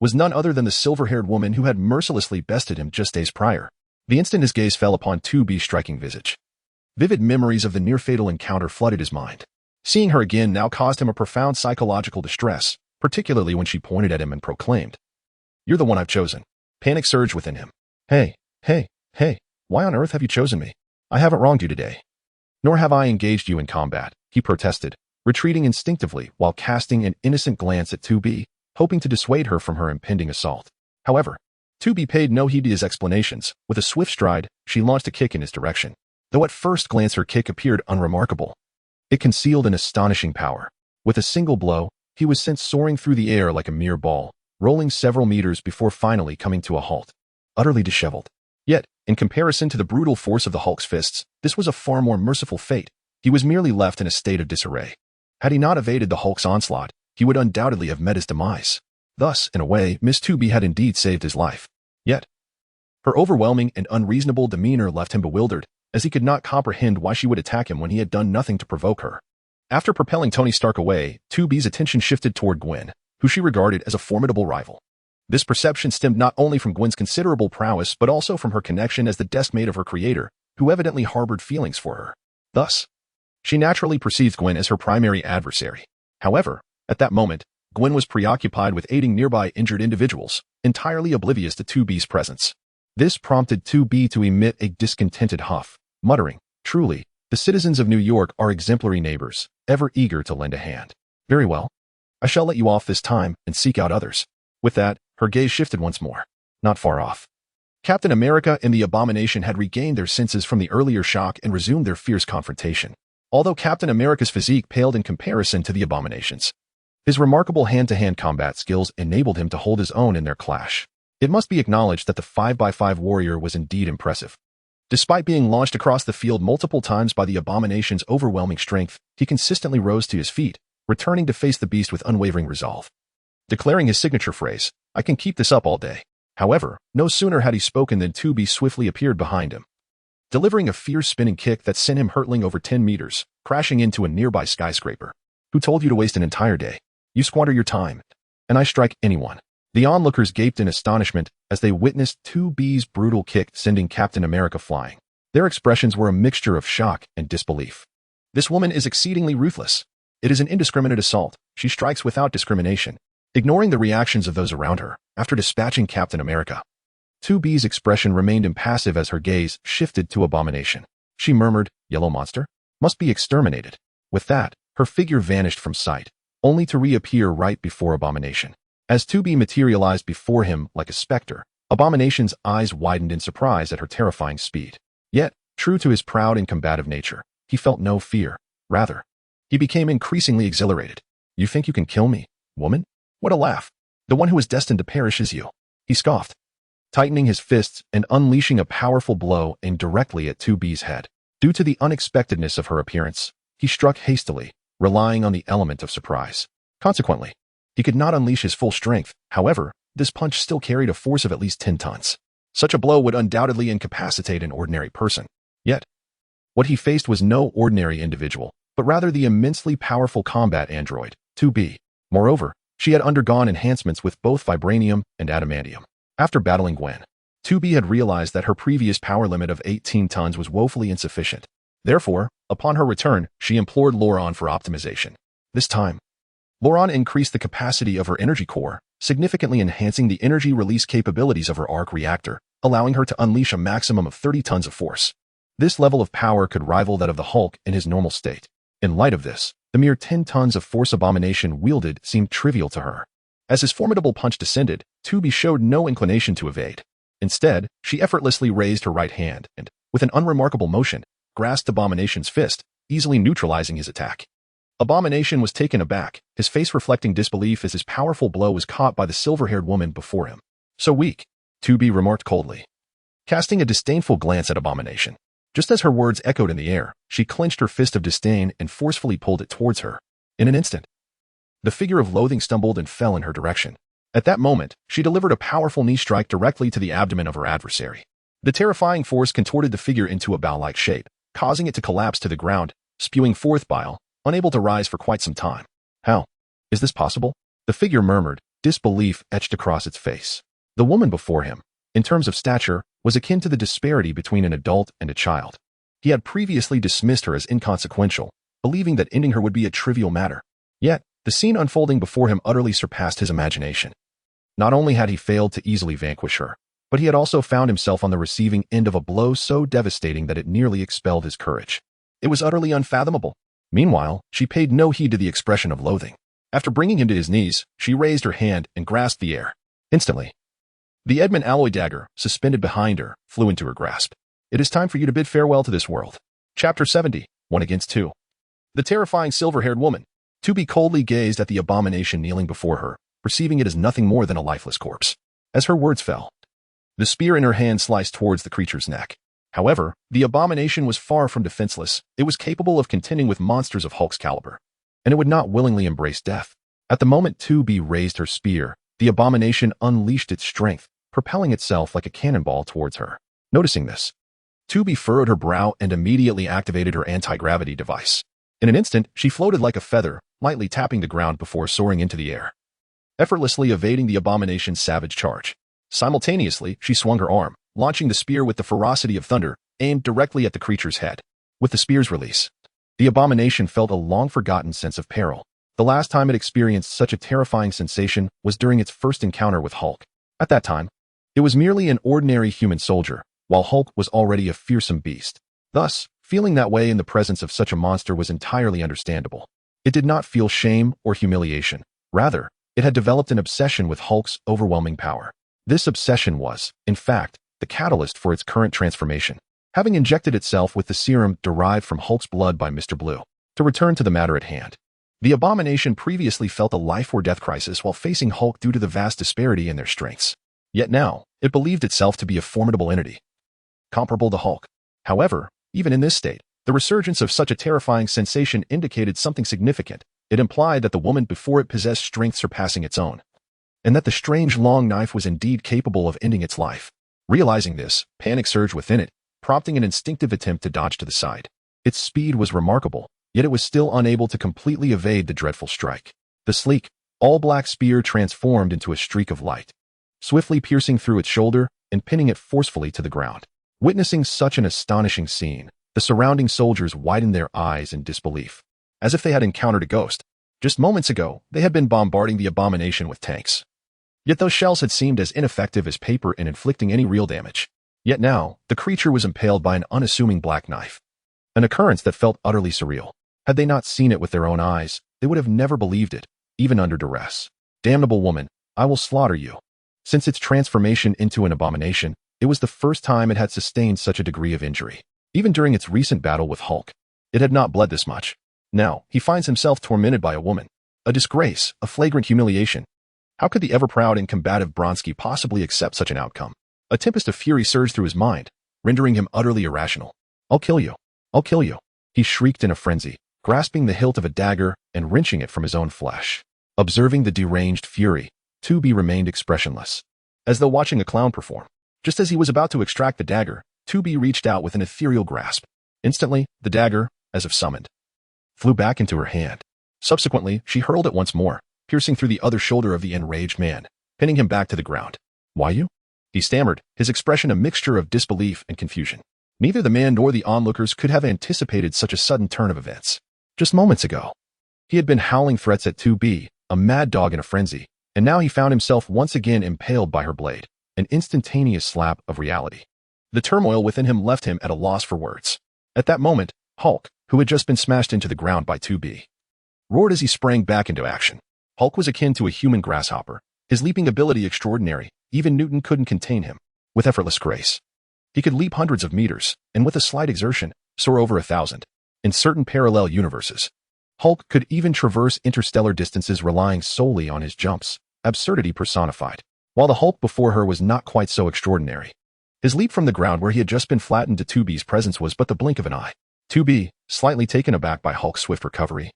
was none other than the silver-haired woman who had mercilessly bested him just days prior. The instant his gaze fell upon 2B's striking visage, vivid memories of the near-fatal encounter flooded his mind. Seeing her again now caused him a profound psychological distress, particularly when she pointed at him and proclaimed, "You're the one I've chosen." Panic surged within him. Hey, why on earth have you chosen me? I haven't wronged you today. Nor have I engaged you in combat, he protested, retreating instinctively while casting an innocent glance at 2B, hoping to dissuade her from her impending assault. However, 2B paid no heed to his explanations. With a swift stride, she launched a kick in his direction. Though at first glance her kick appeared unremarkable, it concealed an astonishing power. With a single blow, he was sent soaring through the air like a mere ball, rolling several meters before finally coming to a halt, utterly disheveled. Yet, in comparison to the brutal force of the Hulk's fists, this was a far more merciful fate. He was merely left in a state of disarray. Had he not evaded the Hulk's onslaught, he would undoubtedly have met his demise. Thus, in a way, Miss 2B had indeed saved his life. Yet, her overwhelming and unreasonable demeanor left him bewildered, as he could not comprehend why she would attack him when he had done nothing to provoke her. After propelling Tony Stark away, 2B's attention shifted toward Gwen, who she regarded as a formidable rival. This perception stemmed not only from Gwen's considerable prowess but also from her connection as the deskmate of her creator, who evidently harbored feelings for her. Thus, she naturally perceived Gwen as her primary adversary. However, at that moment, Gwen was preoccupied with aiding nearby injured individuals, entirely oblivious to 2B's presence. This prompted 2B to emit a discontented huff, muttering, "Truly, the citizens of New York are exemplary neighbors, ever eager to lend a hand. Very well. I shall let you off this time and seek out others." With that, her gaze shifted once more. Not far off, Captain America and the Abomination had regained their senses from the earlier shock and resumed their fierce confrontation. Although Captain America's physique paled in comparison to the Abomination's, his remarkable hand-to-hand combat skills enabled him to hold his own in their clash. It must be acknowledged that the 5x5 warrior was indeed impressive. Despite being launched across the field multiple times by the Abomination's overwhelming strength, he consistently rose to his feet, returning to face the beast with unwavering resolve. Declaring his signature phrase, "I can keep this up all day." However, no sooner had he spoken than 2B swiftly appeared behind him, delivering a fierce spinning kick that sent him hurtling over 10 meters, crashing into a nearby skyscraper. "Who told you to waste an entire day? You squander your time, and I strike anyone." The onlookers gaped in astonishment as they witnessed 2B's brutal kick sending Captain America flying. Their expressions were a mixture of shock and disbelief. This woman is exceedingly ruthless. It is an indiscriminate assault. She strikes without discrimination, ignoring the reactions of those around her. After dispatching Captain America, 2B's expression remained impassive as her gaze shifted to Abomination. She murmured, "Yellow monster? Must be exterminated." With that, her figure vanished from sight, only to reappear right before Abomination. As 2B materialized before him like a specter, Abomination's eyes widened in surprise at her terrifying speed. Yet, true to his proud and combative nature, he felt no fear. Rather, he became increasingly exhilarated. "You think you can kill me, woman? What a laugh. The one who is destined to perish is you," he scoffed, tightening his fists and unleashing a powerful blow aimed directly at 2B's head. Due to the unexpectedness of her appearance, he struck hastily, relying on the element of surprise. Consequently, he could not unleash his full strength. However, this punch still carried a force of at least 10 tons. Such a blow would undoubtedly incapacitate an ordinary person. Yet, what he faced was no ordinary individual, but rather the immensely powerful combat android, 2B. Moreover, she had undergone enhancements with both vibranium and adamantium. After battling Gwen, 2B had realized that her previous power limit of 18 tons was woefully insufficient. Therefore, upon her return, she implored Luo Lun for optimization. This time, Luo Lun increased the capacity of her energy core, significantly enhancing the energy release capabilities of her arc reactor, allowing her to unleash a maximum of 30 tons of force. This level of power could rival that of the Hulk in his normal state. In light of this, the mere 10 tons of force Abomination wielded seemed trivial to her. As his formidable punch descended, 2B showed no inclination to evade. Instead, she effortlessly raised her right hand and, with an unremarkable motion, grasped Abomination's fist, easily neutralizing his attack. Abomination was taken aback, his face reflecting disbelief as his powerful blow was caught by the silver-haired woman before him. "So weak," 2B remarked coldly, casting a disdainful glance at Abomination. Just as her words echoed in the air, she clenched her fist of disdain and forcefully pulled it towards her. In an instant, the figure of loathing stumbled and fell in her direction. At that moment, she delivered a powerful knee strike directly to the abdomen of her adversary. The terrifying force contorted the figure into a bow-like shape, causing it to collapse to the ground, spewing forth bile, unable to rise for quite some time. "How is this possible?" the figure murmured, disbelief etched across its face. The woman before him, in terms of stature, was akin to the disparity between an adult and a child. He had previously dismissed her as inconsequential, believing that ending her would be a trivial matter. Yet, the scene unfolding before him utterly surpassed his imagination. Not only had he failed to easily vanquish her, but he had also found himself on the receiving end of a blow so devastating that it nearly expelled his courage. It was utterly unfathomable. Meanwhile, she paid no heed to the expression of loathing. After bringing him to his knees, she raised her hand and grasped the air. Instantly, the Edmund alloy dagger, suspended behind her, flew into her grasp. "It is time for you to bid farewell to this world." Chapter 70, 1 against 2. The terrifying silver-haired woman, 2B, coldly gazed at the Abomination kneeling before her, perceiving it as nothing more than a lifeless corpse. As her words fell, the spear in her hand sliced towards the creature's neck. However, the Abomination was far from defenseless. It was capable of contending with monsters of Hulk's caliber, and it would not willingly embrace death. At the moment 2B raised her spear, the Abomination unleashed its strength, propelling itself like a cannonball towards her. Noticing this, 2B furrowed her brow and immediately activated her anti-gravity device. In an instant, she floated like a feather, lightly tapping the ground before soaring into the air, effortlessly evading the Abomination's savage charge. Simultaneously, she swung her arm, launching the spear with the ferocity of thunder, aimed directly at the creature's head. With the spear's release, the Abomination felt a long-forgotten sense of peril. The last time it experienced such a terrifying sensation was during its first encounter with Hulk. At that time, it was merely an ordinary human soldier, while Hulk was already a fearsome beast. Thus, feeling that way in the presence of such a monster was entirely understandable. It did not feel shame or humiliation. Rather, it had developed an obsession with Hulk's overwhelming power. This obsession was, in fact, the catalyst for its current transformation, having injected itself with the serum derived from Hulk's blood by Mr. Blue. To return to the matter at hand, the Abomination previously felt a life-or-death crisis while facing Hulk due to the vast disparity in their strengths. Yet now, it believed itself to be a formidable entity, comparable to Hulk. However, even in this state, the resurgence of such a terrifying sensation indicated something significant. It implied that the woman before it possessed strength surpassing its own, and that the strange long knife was indeed capable of ending its life. Realizing this, panic surged within it, prompting an instinctive attempt to dodge to the side. Its speed was remarkable, yet it was still unable to completely evade the dreadful strike. The sleek, all-black spear transformed into a streak of light, swiftly piercing through its shoulder and pinning it forcefully to the ground. Witnessing such an astonishing scene, the surrounding soldiers widened their eyes in disbelief, as if they had encountered a ghost. Just moments ago, they had been bombarding the Abomination with tanks. Yet those shells had seemed as ineffective as paper in inflicting any real damage. Yet now, the creature was impaled by an unassuming black knife. An occurrence that felt utterly surreal. Had they not seen it with their own eyes, they would have never believed it, even under duress. "Damnable woman, I will slaughter you." Since its transformation into an Abomination, it was the first time it had sustained such a degree of injury. Even during its recent battle with Hulk, it had not bled this much. Now, he finds himself tormented by a woman. A disgrace, a flagrant humiliation. How could the ever-proud and combative Bronski possibly accept such an outcome? A tempest of fury surged through his mind, rendering him utterly irrational. "I'll kill you. I'll kill you," he shrieked in a frenzy, grasping the hilt of a dagger and wrenching it from his own flesh. Observing the deranged fury, 2B remained expressionless, as though watching a clown perform. Just as he was about to extract the dagger, 2B reached out with an ethereal grasp. Instantly, the dagger, as if summoned, flew back into her hand. Subsequently, she hurled it once more, piercing through the other shoulder of the enraged man, pinning him back to the ground. "Why you?" he stammered, his expression a mixture of disbelief and confusion. Neither the man nor the onlookers could have anticipated such a sudden turn of events. Just moments ago, he had been howling threats at 2B, a mad dog in a frenzy, and now he found himself once again impaled by her blade, an instantaneous slap of reality. The turmoil within him left him at a loss for words. At that moment, Hulk, who had just been smashed into the ground by 2B, roared as he sprang back into action. Hulk was akin to a human grasshopper, his leaping ability extraordinary. Even Newton couldn't contain him. With effortless grace, he could leap hundreds of meters, and with a slight exertion, soar over 1,000. In certain parallel universes, Hulk could even traverse interstellar distances relying solely on his jumps, absurdity personified. While the Hulk before her was not quite so extraordinary. His leap from the ground where he had just been flattened to 2B's presence was but the blink of an eye. 2B, slightly taken aback by Hulk's swift recovery,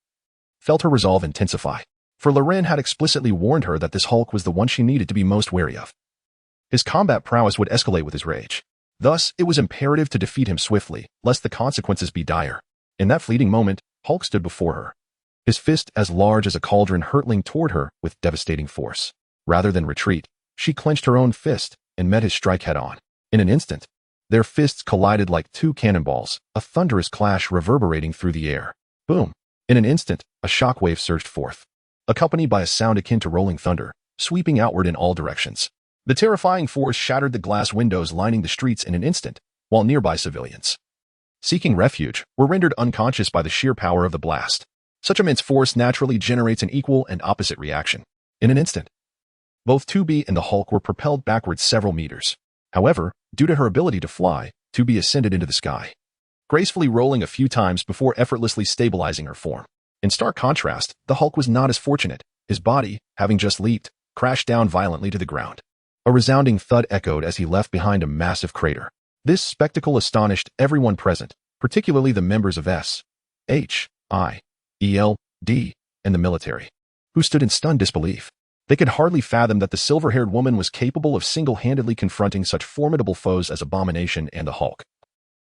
felt her resolve intensify. For Loren had explicitly warned her that this Hulk was the one she needed to be most wary of. His combat prowess would escalate with his rage. Thus, it was imperative to defeat him swiftly, lest the consequences be dire. In that fleeting moment, Hulk stood before her, his fist as large as a cauldron hurtling toward her with devastating force. Rather than retreat, she clenched her own fist and met his strike head-on. In an instant, their fists collided like two cannonballs, a thunderous clash reverberating through the air. Boom! In an instant, a shockwave surged forth, accompanied by a sound akin to rolling thunder, sweeping outward in all directions. The terrifying force shattered the glass windows lining the streets in an instant, while nearby civilians, seeking refuge, were rendered unconscious by the sheer power of the blast. Such immense force naturally generates an equal and opposite reaction. In an instant, both 2B and the Hulk were propelled backwards several meters. However, due to her ability to fly, 2B ascended into the sky, gracefully rolling a few times before effortlessly stabilizing her form. In stark contrast, the Hulk was not as fortunate. His body, having just leaped, crashed down violently to the ground. A resounding thud echoed as he left behind a massive crater. This spectacle astonished everyone present, particularly the members of S, H, I, E, L, D, and the military, who stood in stunned disbelief. They could hardly fathom that the silver-haired woman was capable of single-handedly confronting such formidable foes as Abomination and the Hulk,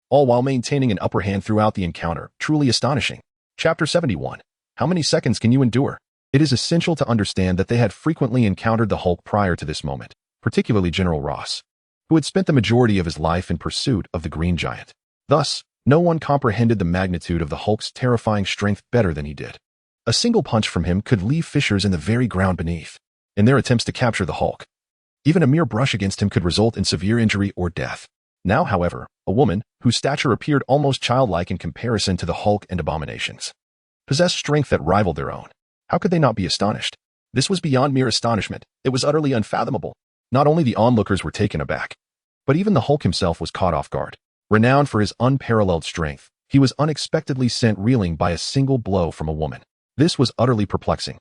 all while maintaining an upper hand throughout the encounter. Truly astonishing. Chapter 71. How many seconds can you endure? It is essential to understand that they had frequently encountered the Hulk prior to this moment, particularly General Ross, who had spent the majority of his life in pursuit of the Green Giant. Thus, no one comprehended the magnitude of the Hulk's terrifying strength better than he did. A single punch from him could leave fissures in the very ground beneath. In their attempts to capture the Hulk, even a mere brush against him could result in severe injury or death. Now, however, a woman, whose stature appeared almost childlike in comparison to the Hulk and Abominations, possessed strength that rivaled their own. How could they not be astonished? This was beyond mere astonishment. It was utterly unfathomable. Not only the onlookers were taken aback, but even the Hulk himself was caught off guard. Renowned for his unparalleled strength, he was unexpectedly sent reeling by a single blow from a woman. This was utterly perplexing.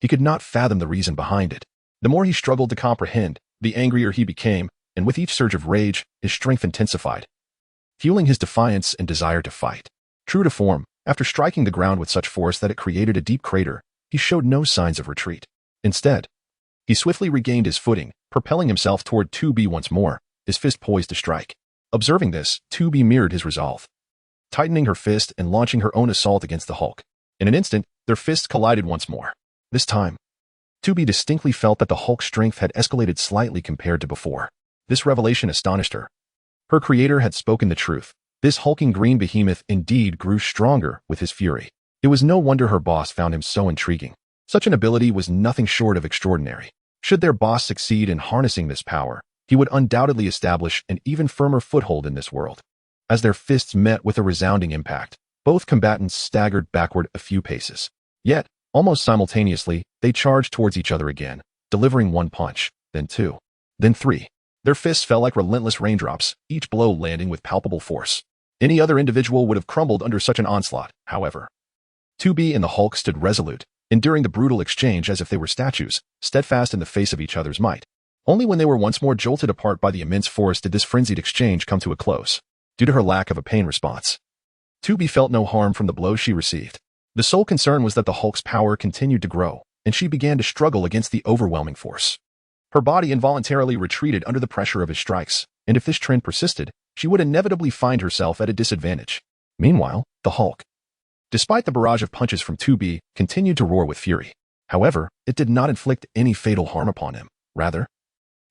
He could not fathom the reason behind it. The more he struggled to comprehend, the angrier he became, and with each surge of rage, his strength intensified, fueling his defiance and desire to fight. True to form, after striking the ground with such force that it created a deep crater, he showed no signs of retreat. Instead, he swiftly regained his footing, propelling himself toward 2B once more, his fist poised to strike. Observing this, 2B mirrored his resolve, tightening her fist and launching her own assault against the Hulk. In an instant, their fists collided once more. This time, 2B distinctly felt that the Hulk's strength had escalated slightly compared to before. This revelation astonished her. Her creator had spoken the truth. This hulking green behemoth indeed grew stronger with his fury. It was no wonder her boss found him so intriguing. Such an ability was nothing short of extraordinary. Should their boss succeed in harnessing this power, he would undoubtedly establish an even firmer foothold in this world. As their fists met with a resounding impact, both combatants staggered backward a few paces. Yet, almost simultaneously, they charged towards each other again, delivering one punch, then two, then three. Their fists fell like relentless raindrops, each blow landing with palpable force. Any other individual would have crumbled under such an onslaught, however. 2B and the Hulk stood resolute, enduring the brutal exchange as if they were statues, steadfast in the face of each other's might. Only when they were once more jolted apart by the immense force did this frenzied exchange come to a close. Due to her lack of a pain response, 2B felt no harm from the blows she received. The sole concern was that the Hulk's power continued to grow, and she began to struggle against the overwhelming force. Her body involuntarily retreated under the pressure of his strikes, and if this trend persisted, she would inevitably find herself at a disadvantage. Meanwhile, the Hulk, despite the barrage of punches from 2B, continued to roar with fury. However, it did not inflict any fatal harm upon him. Rather,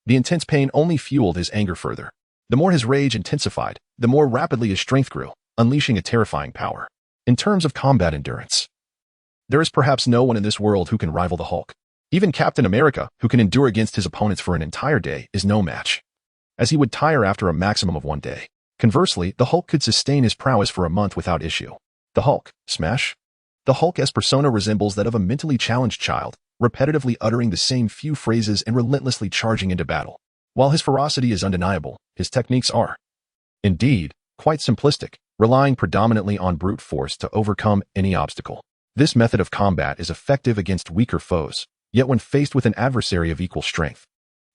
the intense pain only fueled his anger further. The more his rage intensified, the more rapidly his strength grew, unleashing a terrifying power. In terms of combat endurance, there is perhaps no one in this world who can rival the Hulk. Even Captain America, who can endure against his opponents for an entire day, is no match, as he would tire after a maximum of 1 day. Conversely, the Hulk could sustain his prowess for a month without issue. The Hulk, smash? The Hulk's persona resembles that of a mentally challenged child, repetitively uttering the same few phrases and relentlessly charging into battle. While his ferocity is undeniable, his techniques are, indeed, quite simplistic, relying predominantly on brute force to overcome any obstacle. This method of combat is effective against weaker foes, yet when faced with an adversary of equal strength,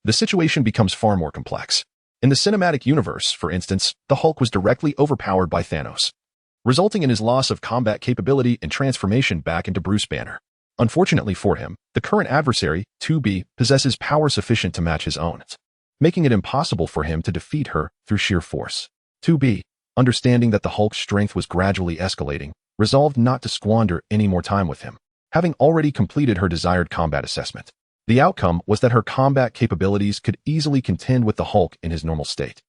the situation becomes far more complex. In the cinematic universe, for instance, the Hulk was directly overpowered by Thanos, resulting in his loss of combat capability and transformation back into Bruce Banner. Unfortunately for him, the current adversary, 2B, possesses power sufficient to match his own, making it impossible for him to defeat her through sheer force. 2B, understanding that the Hulk's strength was gradually escalating, resolved not to squander any more time with him, having already completed her desired combat assessment. The outcome was that her combat capabilities could easily contend with the Hulk in his normal state,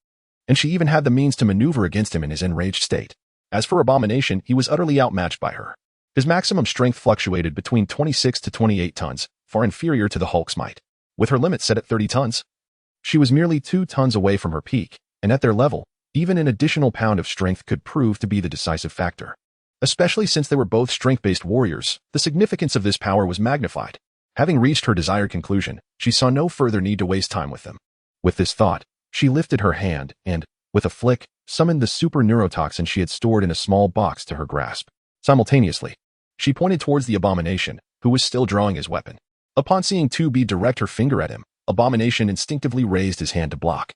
and she even had the means to maneuver against him in his enraged state. As for Abomination, he was utterly outmatched by her. His maximum strength fluctuated between 26 to 28 tons, far inferior to the Hulk's might. With her limit set at 30 tons, she was merely 2 tons away from her peak, and at their level, even an additional pound of strength could prove to be the decisive factor. Especially since they were both strength-based warriors, the significance of this power was magnified. Having reached her desired conclusion, she saw no further need to waste time with them. With this thought, she lifted her hand and, with a flick, summoned the super neurotoxin she had stored in a small box to her grasp. Simultaneously, she pointed towards the Abomination, who was still drawing his weapon. Upon seeing 2B direct her finger at him, Abomination instinctively raised his hand to block.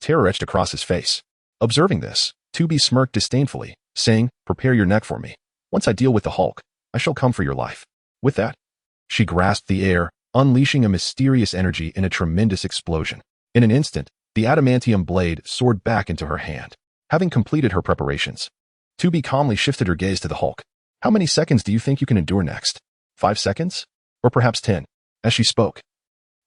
Terror etched across his face. Observing this, 2B smirked disdainfully, saying, "Prepare your neck for me. Once I deal with the Hulk, I shall come for your life." With that, she grasped the air, unleashing a mysterious energy in a tremendous explosion. In an instant, the adamantium blade soared back into her hand. Having completed her preparations, 2B calmly shifted her gaze to the Hulk. "How many seconds do you think you can endure next? 5 seconds? Or perhaps 10? As she spoke,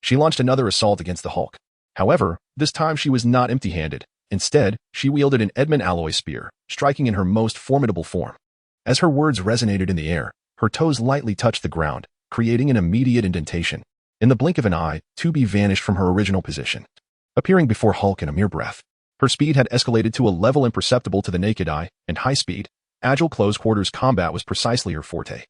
she launched another assault against the Hulk. However, this time she was not empty-handed. Instead, she wielded an Edmund alloy spear, striking in her most formidable form. As her words resonated in the air, her toes lightly touched the ground, creating an immediate indentation. In the blink of an eye, 2B vanished from her original position, appearing before Hulk in a mere breath. Her speed had escalated to a level imperceptible to the naked eye, and high-speed, agile close-quarters combat was precisely her forte.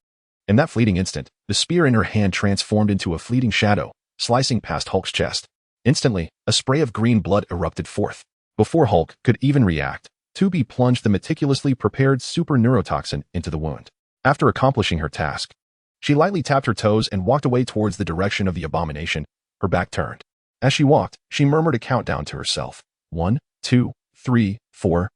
In that fleeting instant, the spear in her hand transformed into a fleeting shadow, slicing past Hulk's chest. Instantly, a spray of green blood erupted forth. Before Hulk could even react, 2B plunged the meticulously prepared super neurotoxin into the wound. After accomplishing her task, she lightly tapped her toes and walked away towards the direction of the Abomination, her back turned. As she walked, she murmured a countdown to herself. 1, 2, 3, 4,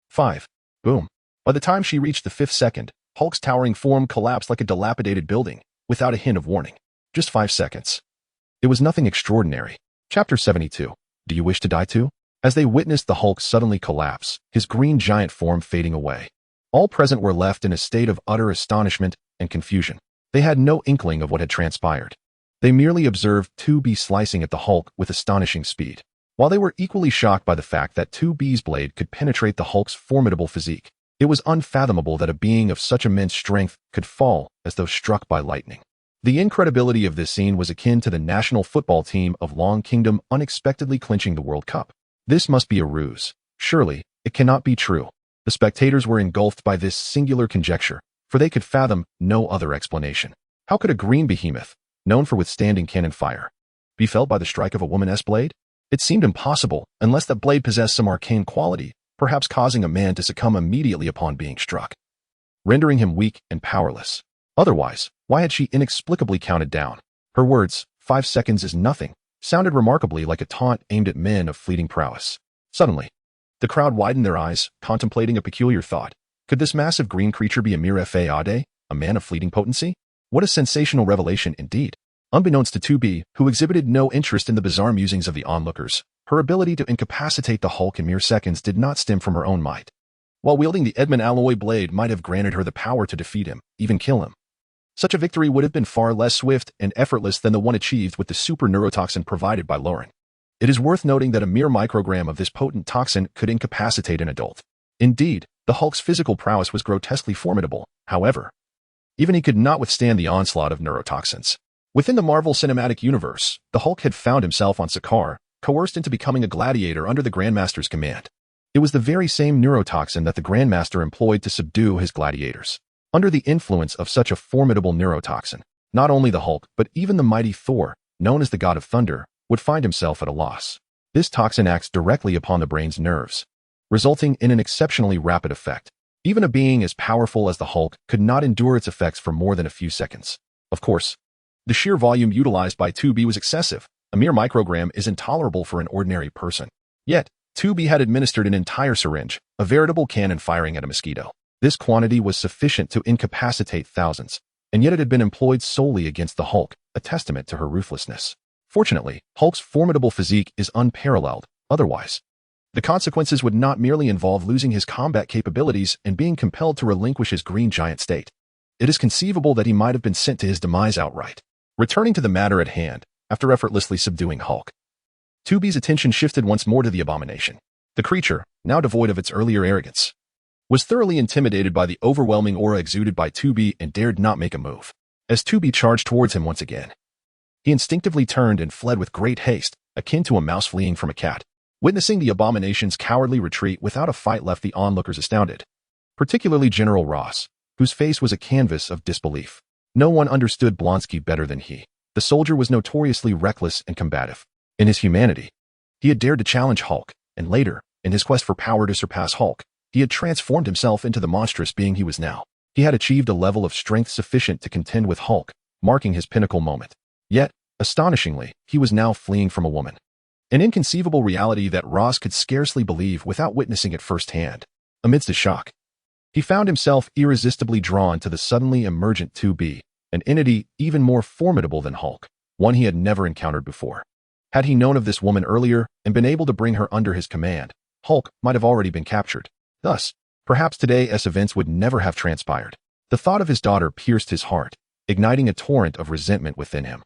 5. Boom. By the time she reached the 5th second, Hulk's towering form collapsed like a dilapidated building, without a hint of warning. Just 5 seconds. It was nothing extraordinary. Chapter 72. Do you wish to die too? As they witnessed the Hulk suddenly collapse, his green giant form fading away, all present were left in a state of utter astonishment and confusion. They had no inkling of what had transpired. They merely observed 2B slicing at the Hulk with astonishing speed, while they were equally shocked by the fact that 2B's blade could penetrate the Hulk's formidable physique. It was unfathomable that a being of such immense strength could fall as though struck by lightning. The incredibility of this scene was akin to the national football team of Long Kingdom unexpectedly clinching the World Cup. This must be a ruse. Surely, it cannot be true. The spectators were engulfed by this singular conjecture, for they could fathom no other explanation. How could a green behemoth, known for withstanding cannon fire, be felled by the strike of a woman's blade? It seemed impossible, unless that blade possessed some arcane quality, perhaps causing a man to succumb immediately upon being struck, rendering him weak and powerless. Otherwise, why had she inexplicably counted down? Her words, 5 seconds is nothing, sounded remarkably like a taunt aimed at men of fleeting prowess. Suddenly, the crowd widened their eyes, contemplating a peculiar thought. Could this massive green creature be a mere Fade, a man of fleeting potency? What a sensational revelation indeed. Unbeknownst to 2B, who exhibited no interest in the bizarre musings of the onlookers, her ability to incapacitate the Hulk in mere seconds did not stem from her own might. While wielding the Edmund alloy blade might have granted her the power to defeat him, even kill him, such a victory would have been far less swift and effortless than the one achieved with the super neurotoxin provided by Lauren. It is worth noting that a mere microgram of this potent toxin could incapacitate an adult. Indeed, the Hulk's physical prowess was grotesquely formidable. However, even he could not withstand the onslaught of neurotoxins. Within the Marvel Cinematic Universe, the Hulk had found himself on Sakaar, coerced into becoming a gladiator under the Grandmaster's command. It was the very same neurotoxin that the Grandmaster employed to subdue his gladiators. Under the influence of such a formidable neurotoxin, not only the Hulk, but even the mighty Thor, known as the God of Thunder, would find himself at a loss. This toxin acts directly upon the brain's nerves, resulting in an exceptionally rapid effect. Even a being as powerful as the Hulk could not endure its effects for more than a few seconds. Of course, the sheer volume utilized by 2B was excessive. A mere microgram is intolerable for an ordinary person. Yet, 2B had administered an entire syringe, a veritable cannon firing at a mosquito. This quantity was sufficient to incapacitate thousands, and yet it had been employed solely against the Hulk, a testament to her ruthlessness. Fortunately, Hulk's formidable physique is unparalleled. Otherwise, the consequences would not merely involve losing his combat capabilities and being compelled to relinquish his green giant state. It is conceivable that he might have been sent to his demise outright. Returning to the matter at hand, after effortlessly subduing Hulk, 2B's attention shifted once more to the abomination. The creature, now devoid of its earlier arrogance, was thoroughly intimidated by the overwhelming aura exuded by 2B and dared not make a move. As 2B charged towards him once again, he instinctively turned and fled with great haste, akin to a mouse fleeing from a cat. Witnessing the abomination's cowardly retreat without a fight left the onlookers astounded, particularly General Ross, whose face was a canvas of disbelief. No one understood Blonsky better than he. The soldier was notoriously reckless and combative. In his humanity, he had dared to challenge Hulk, and later, in his quest for power to surpass Hulk, he had transformed himself into the monstrous being he was now. He had achieved a level of strength sufficient to contend with Hulk, marking his pinnacle moment. Yet, astonishingly, he was now fleeing from a woman. An inconceivable reality that Ross could scarcely believe without witnessing it firsthand. Amidst his shock, he found himself irresistibly drawn to the suddenly emergent 2B, an entity even more formidable than Hulk, one he had never encountered before. Had he known of this woman earlier and been able to bring her under his command, Hulk might have already been captured. Thus, perhaps today's events would never have transpired. The thought of his daughter pierced his heart, igniting a torrent of resentment within him.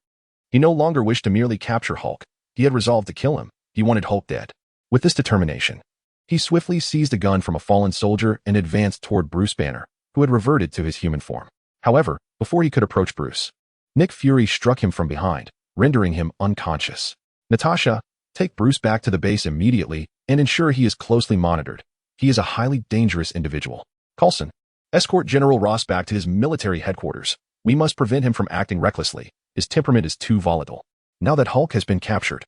He no longer wished to merely capture Hulk. He had resolved to kill him. He wanted Hulk dead. With this determination, he swiftly seized a gun from a fallen soldier and advanced toward Bruce Banner, who had reverted to his human form. However, before he could approach Bruce, Nick Fury struck him from behind, rendering him unconscious. Natasha, take Bruce back to the base immediately and ensure he is closely monitored. He is a highly dangerous individual. Coulson, escort General Ross back to his military headquarters. We must prevent him from acting recklessly. His temperament is too volatile. Now that Hulk has been captured,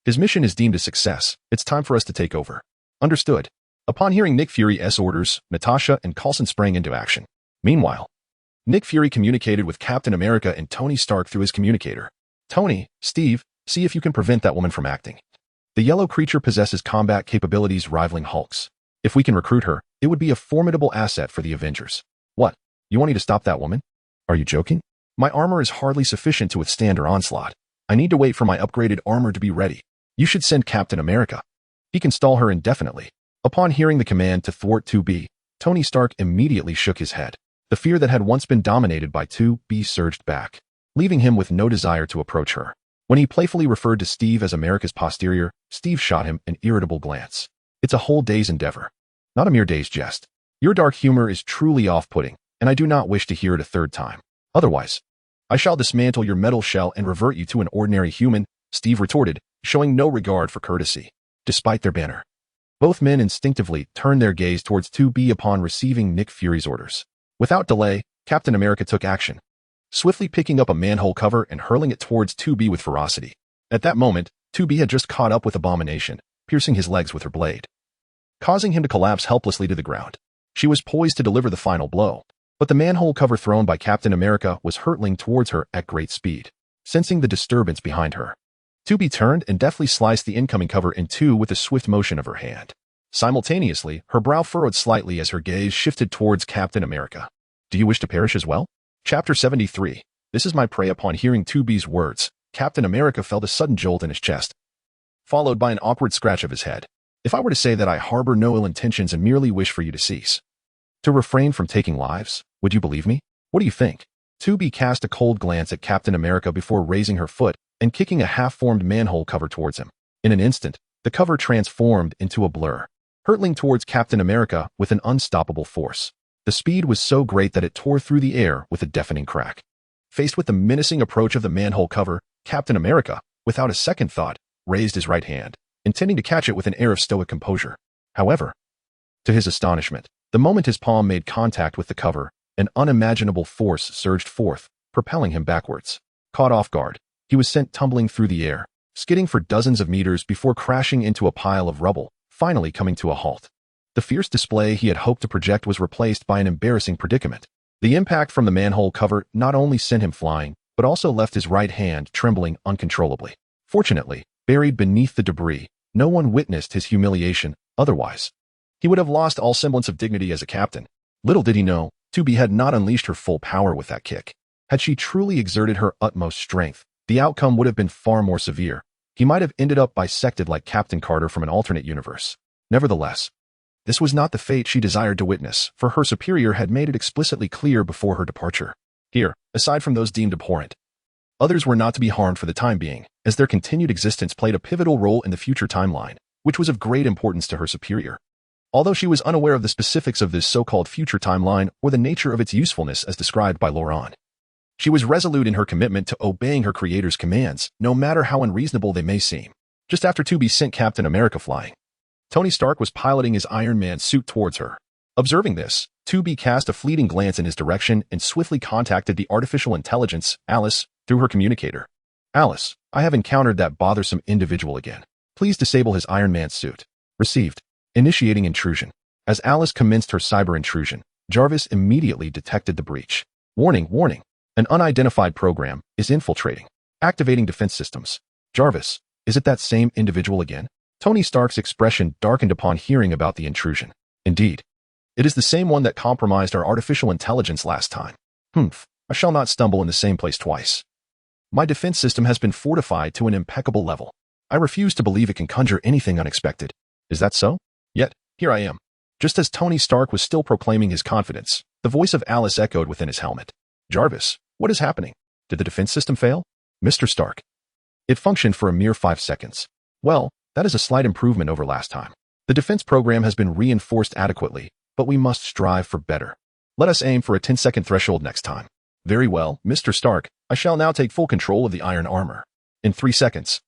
his mission is deemed a success. It's time for us to take over. Understood. Upon hearing Nick Fury's orders, Natasha and Coulson sprang into action. Meanwhile, Nick Fury communicated with Captain America and Tony Stark through his communicator. Tony, Steve, see if you can prevent that woman from acting. The yellow creature possesses combat capabilities rivaling Hulk's. If we can recruit her, it would be a formidable asset for the Avengers. What? You want me to stop that woman? Are you joking? My armor is hardly sufficient to withstand her onslaught. I need to wait for my upgraded armor to be ready. You should send Captain America. He can stall her indefinitely. Upon hearing the command to thwart 2B, Tony Stark immediately shook his head. The fear that had once been dominated by 2B surged back, leaving him with no desire to approach her. When he playfully referred to Steve as America's posterior, Steve shot him an irritable glance. It's a whole day's endeavor, not a mere day's jest. Your dark humor is truly off-putting, and I do not wish to hear it a third time. Otherwise, I shall dismantle your metal shell and revert you to an ordinary human, Steve retorted, showing no regard for courtesy. Despite their banner, both men instinctively turned their gaze towards 2B upon receiving Nick Fury's orders. Without delay, Captain America took action, swiftly picking up a manhole cover and hurling it towards 2B with ferocity. At that moment, 2B had just caught up with Abomination, piercing his legs with her blade, causing him to collapse helplessly to the ground. She was poised to deliver the final blow, but the manhole cover thrown by Captain America was hurtling towards her at great speed. Sensing the disturbance behind her, 2B turned and deftly sliced the incoming cover in two with a swift motion of her hand. Simultaneously, her brow furrowed slightly as her gaze shifted towards Captain America. Do you wish to perish as well? Chapter 73. This is my prey. Upon hearing 2B's words, Captain America felt a sudden jolt in his chest, followed by an awkward scratch of his head. If I were to say that I harbor no ill intentions and merely wish for you to cease, to refrain from taking lives, would you believe me? What do you think? 2B cast a cold glance at Captain America before raising her foot and kicking a half-formed manhole cover towards him. In an instant, the cover transformed into a blur, hurtling towards Captain America with an unstoppable force. The speed was so great that it tore through the air with a deafening crack. Faced with the menacing approach of the manhole cover, Captain America, without a second thought, raised his right hand, intending to catch it with an air of stoic composure. However, to his astonishment, the moment his palm made contact with the cover, an unimaginable force surged forth, propelling him backwards. Caught off guard, he was sent tumbling through the air, skidding for dozens of meters before crashing into a pile of rubble, finally coming to a halt. The fierce display he had hoped to project was replaced by an embarrassing predicament. The impact from the manhole cover not only sent him flying, but also left his right hand trembling uncontrollably. Fortunately, buried beneath the debris, no one witnessed his humiliation. Otherwise, he would have lost all semblance of dignity as a captain. Little did he know, 2B had not unleashed her full power with that kick. Had she truly exerted her utmost strength, the outcome would have been far more severe. He might have ended up bisected like Captain Carter from an alternate universe. Nevertheless, this was not the fate she desired to witness, for her superior had made it explicitly clear before her departure. Here, aside from those deemed abhorrent, others were not to be harmed for the time being, as their continued existence played a pivotal role in the future timeline, which was of great importance to her superior. Although she was unaware of the specifics of this so-called future timeline or the nature of its usefulness as described by Luo Lun, she was resolute in her commitment to obeying her creator's commands, no matter how unreasonable they may seem. Just after 2B sent Captain America flying, Tony Stark was piloting his Iron Man suit towards her. Observing this, 2B cast a fleeting glance in his direction and swiftly contacted the artificial intelligence, Alice, through her communicator. Alice, I have encountered that bothersome individual again. Please disable his Iron Man suit. Received. Initiating intrusion. As Alice commenced her cyber intrusion, Jarvis immediately detected the breach. Warning, warning. An unidentified program is infiltrating. Activating defense systems. Jarvis, is it that same individual again? Tony Stark's expression darkened upon hearing about the intrusion. Indeed. It is the same one that compromised our artificial intelligence last time. I shall not stumble in the same place twice. My defense system has been fortified to an impeccable level. I refuse to believe it can conjure anything unexpected. Is that so? Yet, here I am. Just as Tony Stark was still proclaiming his confidence, the voice of Alice echoed within his helmet. Jarvis, what is happening? Did the defense system fail? Mr. Stark. It functioned for a mere 5 seconds. Well, that is a slight improvement over last time. The defense program has been reinforced adequately, but we must strive for better. Let us aim for a 10-second threshold next time. Very well, Mr. Stark, I shall now take full control of the iron armor. In 3 seconds,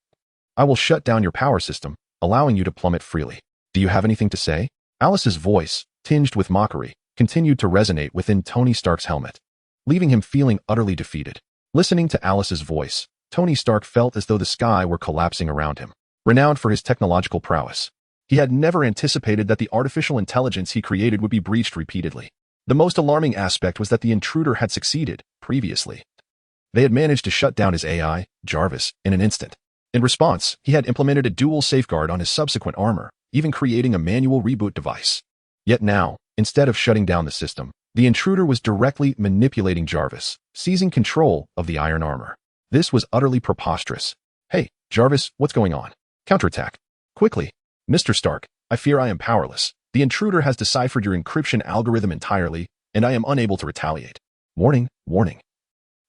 I will shut down your power system, allowing you to plummet freely. Do you have anything to say? Alice's voice, tinged with mockery, continued to resonate within Tony Stark's helmet, leaving him feeling utterly defeated. Listening to Alice's voice, Tony Stark felt as though the sky were collapsing around him. Renowned for his technological prowess, he had never anticipated that the artificial intelligence he created would be breached repeatedly. The most alarming aspect was that the intruder had succeeded, previously. They had managed to shut down his AI, Jarvis, in an instant. In response, he had implemented a dual safeguard on his subsequent armor, even creating a manual reboot device. Yet now, instead of shutting down the system, the intruder was directly manipulating Jarvis, seizing control of the iron armor. This was utterly preposterous. Hey, Jarvis, what's going on? Counterattack. Quickly. Mr. Stark, I fear I am powerless. The intruder has deciphered your encryption algorithm entirely, and I am unable to retaliate. Warning, warning.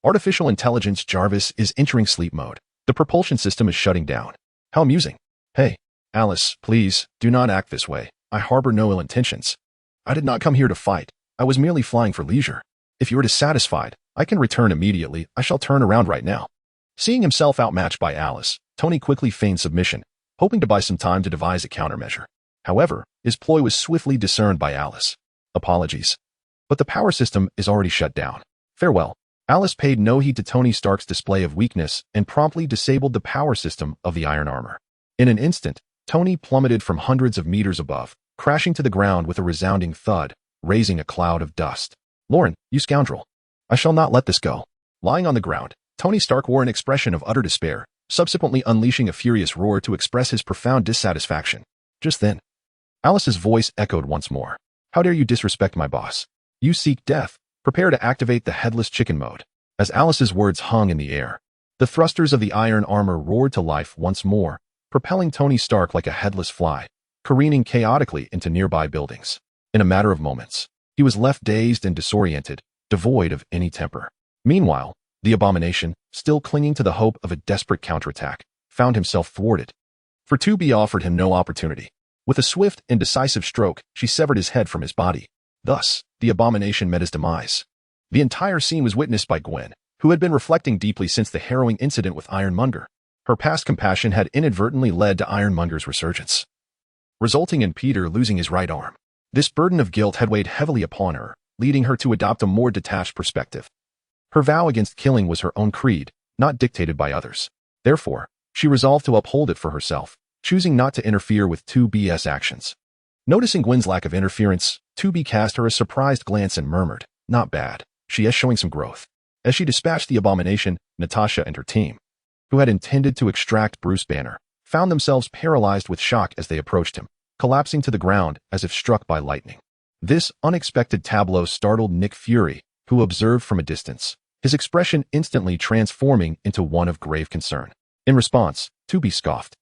Artificial intelligence Jarvis is entering sleep mode. The propulsion system is shutting down. How amusing. Hey, Alice, please, do not act this way. I harbor no ill intentions. I did not come here to fight. I was merely flying for leisure. If you are dissatisfied, I can return immediately. I shall turn around right now. Seeing himself outmatched by Alice, Tony quickly feigned submission, hoping to buy some time to devise a countermeasure. However, his ploy was swiftly discerned by Alice. Apologies. But the power system is already shut down. Farewell. Alice paid no heed to Tony Stark's display of weakness and promptly disabled the power system of the iron armor. In an instant, Tony plummeted from hundreds of meters above, crashing to the ground with a resounding thud, raising a cloud of dust. Lauren, you scoundrel. I shall not let this go. Lying on the ground, Tony Stark wore an expression of utter despair, subsequently unleashing a furious roar to express his profound dissatisfaction. Just then, Alice's voice echoed once more. How dare you disrespect my boss? You seek death. Prepare to activate the headless chicken mode. As Alice's words hung in the air, the thrusters of the iron armor roared to life once more, propelling Tony Stark like a headless fly, careening chaotically into nearby buildings. In a matter of moments, he was left dazed and disoriented, devoid of any temper. Meanwhile, the abomination, still clinging to the hope of a desperate counterattack, found himself thwarted. For 2B offered him no opportunity. With a swift and decisive stroke, she severed his head from his body. Thus, the abomination met his demise. The entire scene was witnessed by Gwen, who had been reflecting deeply since the harrowing incident with Ironmonger. Her past compassion had inadvertently led to Ironmonger's resurgence, resulting in Peter losing his right arm. This burden of guilt had weighed heavily upon her, leading her to adopt a more detached perspective. Her vow against killing was her own creed, not dictated by others. Therefore, she resolved to uphold it for herself, choosing not to interfere with 2B's actions. Noticing Gwen's lack of interference, 2B cast her a surprised glance and murmured, "Not bad. She is showing some growth." As she dispatched the abomination, Natasha and her team, who had intended to extract Bruce Banner, found themselves paralyzed with shock as they approached him, collapsing to the ground as if struck by lightning. This unexpected tableau startled Nick Fury, who observed from a distance, his expression instantly transforming into one of grave concern. In response, 2B scoffed,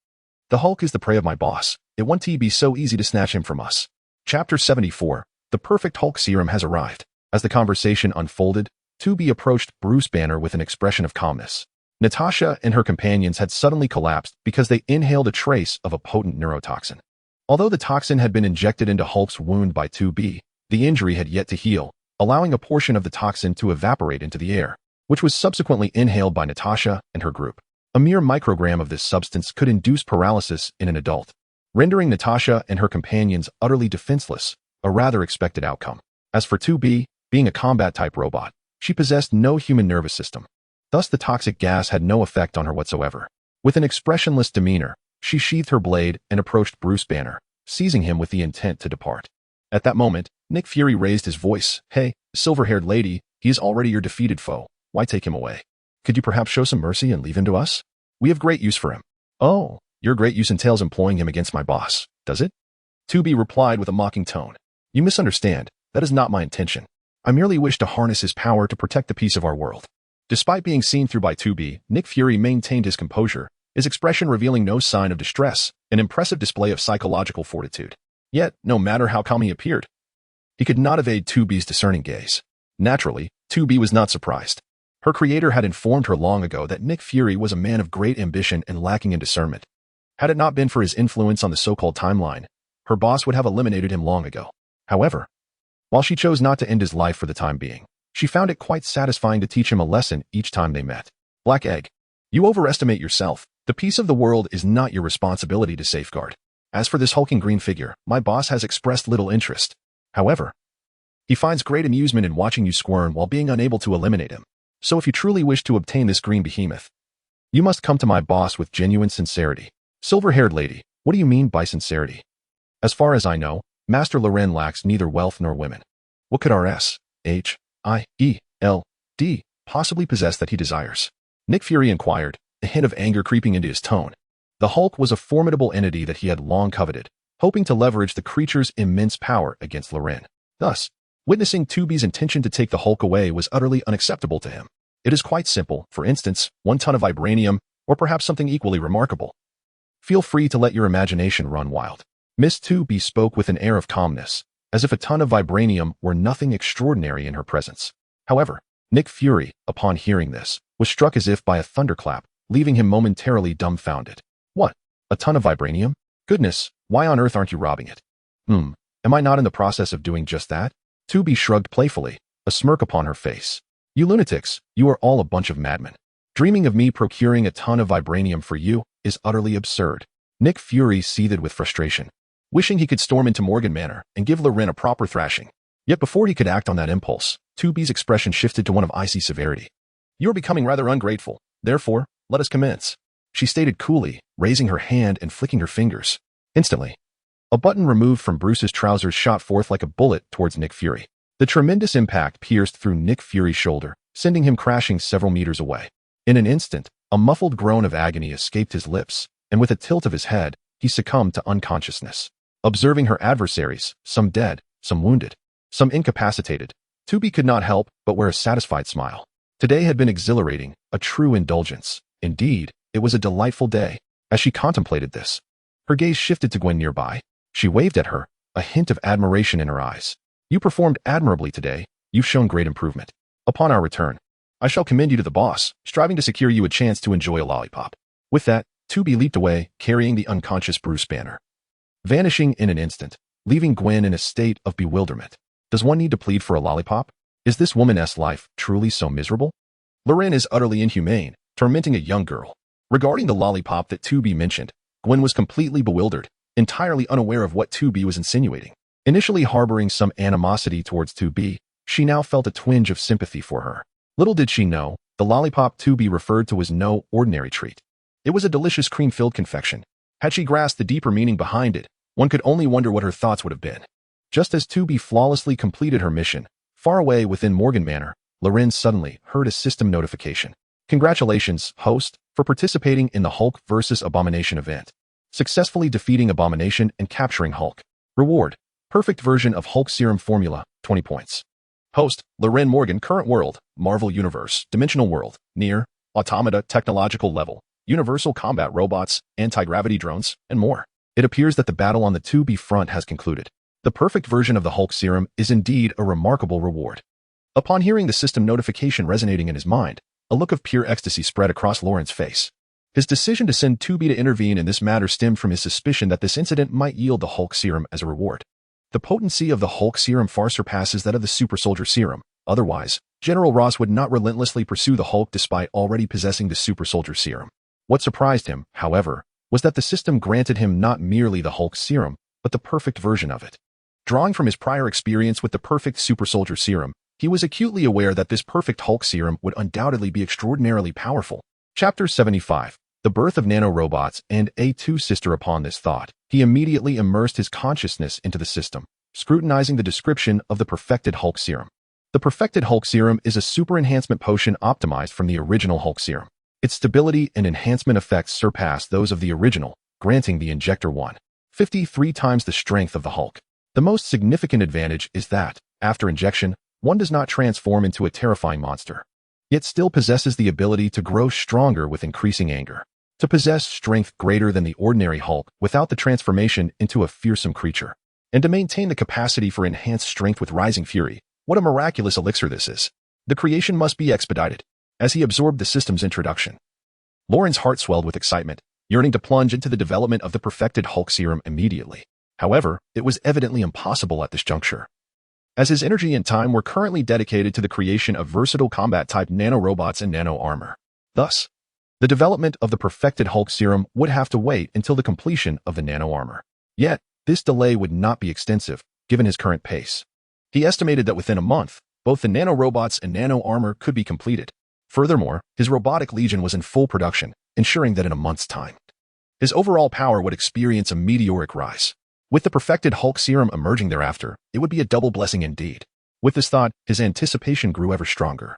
"The Hulk is the prey of my boss. It won't be so easy to snatch him from us." Chapter 74, The Perfect Hulk Serum has arrived. As the conversation unfolded, 2B approached Bruce Banner with an expression of calmness. Natasha and her companions had suddenly collapsed because they inhaled a trace of a potent neurotoxin. Although the toxin had been injected into Hulk's wound by 2B, the injury had yet to heal, allowing a portion of the toxin to evaporate into the air, which was subsequently inhaled by Natasha and her group. A mere microgram of this substance could induce paralysis in an adult, rendering Natasha and her companions utterly defenseless, a rather expected outcome. As for 2B, being a combat-type robot, she possessed no human nervous system. Thus the toxic gas had no effect on her whatsoever. With an expressionless demeanor, she sheathed her blade and approached Bruce Banner, seizing him with the intent to depart. At that moment, Nick Fury raised his voice. "Hey, silver-haired lady, he is already your defeated foe. Why take him away? Could you perhaps show some mercy and leave him to us? We have great use for him." "Oh, your great use entails employing him against my boss, does it?" 2B replied with a mocking tone. "You misunderstand. That is not my intention. I merely wish to harness his power to protect the peace of our world." Despite being seen through by 2B, Nick Fury maintained his composure, his expression revealing no sign of distress, an impressive display of psychological fortitude. Yet, no matter how calm he appeared, he could not evade 2B's discerning gaze. Naturally, 2B was not surprised. Her creator had informed her long ago that Nick Fury was a man of great ambition and lacking in discernment. Had it not been for his influence on the so-called timeline, her boss would have eliminated him long ago. However, while she chose not to end his life for the time being, she found it quite satisfying to teach him a lesson each time they met. "Black Egg, you overestimate yourself. The peace of the world is not your responsibility to safeguard. As for this hulking green figure, my boss has expressed little interest. However, he finds great amusement in watching you squirm while being unable to eliminate him. So if you truly wish to obtain this green behemoth, you must come to my boss with genuine sincerity." "Silver-haired lady, what do you mean by sincerity?" "As far as I know, Master Loren lacks neither wealth nor women. What could R.S.H.I.E.L.D. possibly possess that he desires?" Nick Fury inquired, a hint of anger creeping into his tone. The Hulk was a formidable entity that he had long coveted, hoping to leverage the creature's immense power against Loren. Thus, witnessing 2B's intention to take the Hulk away was utterly unacceptable to him. It is quite simple, for instance, 1 ton of vibranium, or perhaps something equally remarkable. Feel free to let your imagination run wild. Miss 2B spoke with an air of calmness, as if a ton of vibranium were nothing extraordinary in her presence. However, Nick Fury, upon hearing this, was struck as if by a thunderclap, leaving him momentarily dumbfounded. "What? A ton of vibranium? Goodness, why on earth aren't you robbing it?" Am I not in the process of doing just that?" 2B shrugged playfully, a smirk upon her face. "You lunatics, you are all a bunch of madmen. Dreaming of me procuring a ton of vibranium for you is utterly absurd." Nick Fury seethed with frustration, wishing he could storm into Morgan Manor and give Loren a proper thrashing. Yet before he could act on that impulse, 2B's expression shifted to one of icy severity. "You are becoming rather ungrateful. Therefore, let us commence," she stated coolly, raising her hand and flicking her fingers. Instantly, a button removed from Bruce's trousers shot forth like a bullet towards Nick Fury. The tremendous impact pierced through Nick Fury's shoulder, sending him crashing several meters away. In an instant, a muffled groan of agony escaped his lips, and with a tilt of his head, he succumbed to unconsciousness. Observing her adversaries, some dead, some wounded, some incapacitated, 2B could not help but wear a satisfied smile. Today had been exhilarating, a true indulgence. Indeed, it was a delightful day. As she contemplated this, her gaze shifted to Gwen nearby. She waved at her, a hint of admiration in her eyes. "You performed admirably today. You've shown great improvement. Upon our return, I shall commend you to the boss, striving to secure you a chance to enjoy a lollipop." With that, 2B leaped away, carrying the unconscious Bruce Banner, vanishing in an instant, leaving Gwen in a state of bewilderment. Does one need to plead for a lollipop? Is this woman's life truly so miserable? Lorraine is utterly inhumane, tormenting a young girl. Regarding the lollipop that 2B mentioned, Gwen was completely bewildered, entirely unaware of what 2B was insinuating. Initially harboring some animosity towards 2B, she now felt a twinge of sympathy for her. Little did she know, the lollipop 2B referred to was no ordinary treat. It was a delicious cream-filled confection. Had she grasped the deeper meaning behind it, one could only wonder what her thoughts would have been. Just as 2B flawlessly completed her mission, far away within Morgan Manor, Loren suddenly heard a system notification. Congratulations, host, for participating in the Hulk vs. Abomination event. Successfully defeating Abomination and capturing Hulk. Reward: perfect version of Hulk serum formula, 20 points. Host: Loren Morgan. Current world: Marvel Universe, Dimensional World, NieR, Automata, Technological Level, Universal Combat Robots, Anti-Gravity Drones, and more. It appears that the battle on the 2B front has concluded. The perfect version of the Hulk serum is indeed a remarkable reward. Upon hearing the system notification resonating in his mind, a look of pure ecstasy spread across Loren's face. His decision to send 2B to intervene in this matter stemmed from his suspicion that this incident might yield the Hulk serum as a reward. The potency of the Hulk serum far surpasses that of the Super Soldier serum. Otherwise, General Ross would not relentlessly pursue the Hulk despite already possessing the Super Soldier serum. What surprised him, however, was that the system granted him not merely the Hulk serum, but the perfect version of it. Drawing from his prior experience with the perfect Super Soldier serum, he was acutely aware that this perfect Hulk serum would undoubtedly be extraordinarily powerful. Chapter 75. The Birth of Nanorobots and A2 Sister. Upon this thought, he immediately immersed his consciousness into the system, scrutinizing the description of the perfected Hulk serum. The perfected Hulk serum is a super enhancement potion optimized from the original Hulk serum. Its stability and enhancement effects surpass those of the original, granting the injector 153 times the strength of the Hulk. The most significant advantage is that, after injection, one does not transform into a terrifying monster, yet still possesses the ability to grow stronger with increasing anger, to possess strength greater than the ordinary Hulk without the transformation into a fearsome creature, and to maintain the capacity for enhanced strength with rising fury. What a miraculous elixir this is! The creation must be expedited. As he absorbed the system's introduction, Loren's heart swelled with excitement, yearning to plunge into the development of the perfected Hulk serum immediately. However, it was evidently impossible at this juncture, as his energy and time were currently dedicated to the creation of versatile combat-type nanorobots and nano-armor. Thus, the development of the perfected Hulk serum would have to wait until the completion of the nano-armor. Yet, this delay would not be extensive, given his current pace. He estimated that within a month, both the nanorobots and nano-armor could be completed. Furthermore, his robotic legion was in full production, ensuring that in a month's time, his overall power would experience a meteoric rise. With the perfected Hulk serum emerging thereafter, it would be a double blessing indeed. With this thought, his anticipation grew ever stronger,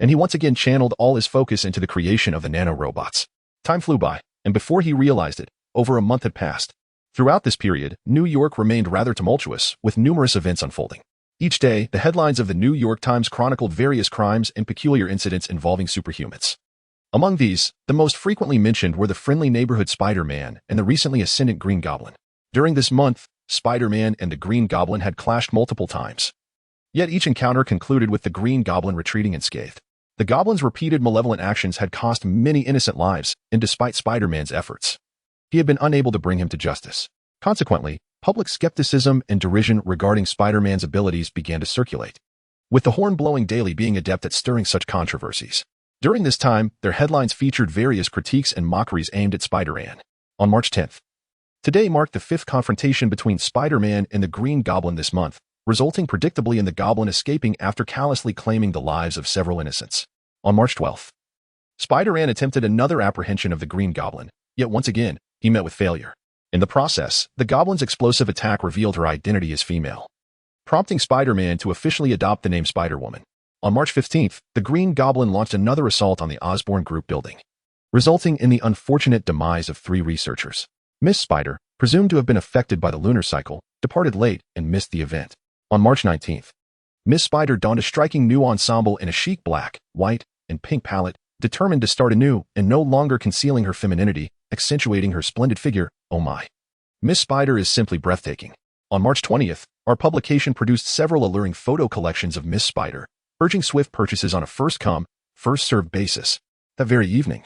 and he once again channeled all his focus into the creation of the nanorobots. Time flew by, and before he realized it, over a month had passed. Throughout this period, New York remained rather tumultuous, with numerous events unfolding. Each day, the headlines of the New York Times chronicled various crimes and peculiar incidents involving superhumans. Among these, the most frequently mentioned were the friendly neighborhood Spider-Man and the recently ascendant Green Goblin. During this month, Spider-Man and the Green Goblin had clashed multiple times. Yet each encounter concluded with the Green Goblin retreating unscathed. The Goblin's repeated malevolent actions had cost many innocent lives, and despite Spider-Man's efforts, he had been unable to bring him to justice. Consequently, public skepticism and derision regarding Spider-Man's abilities began to circulate, with the horn blowing daily being adept at stirring such controversies. During this time, their headlines featured various critiques and mockeries aimed at Spider-Man. On March 10th, today marked the fifth confrontation between Spider-Man and the Green Goblin this month, resulting predictably in the Goblin escaping after callously claiming the lives of several innocents. On March 12th, Spider-Man attempted another apprehension of the Green Goblin, yet once again, he met with failure. In the process, the Goblin's explosive attack revealed her identity as female, prompting Spider-Man to officially adopt the name Spider-Woman. On March 15th, the Green Goblin launched another assault on the Osborn Group building, resulting in the unfortunate demise of 3 researchers. Miss Spider, presumed to have been affected by the lunar cycle, departed late and missed the event. On March 19th, Miss Spider donned a striking new ensemble in a chic black, white, and pink palette, determined to start anew and no longer concealing her femininity, accentuating her splendid figure. Oh my. Miss Spider is simply breathtaking. On March 20th, our publication produced several alluring photo collections of Miss Spider, urging swift purchases on a first-come, first-served basis. That very evening,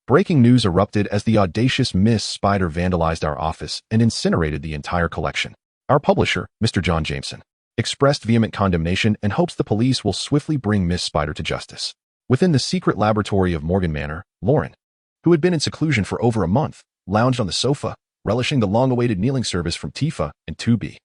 breaking news erupted as the audacious Miss Spider vandalized our office and incinerated the entire collection. Our publisher, Mr. John Jameson, expressed vehement condemnation and hopes the police will swiftly bring Miss Spider to justice. Within the secret laboratory of Morgan Manor, Lauren, who had been in seclusion for over a month, lounged on the sofa, relishing the long-awaited kneeling service from Tifa and 2B.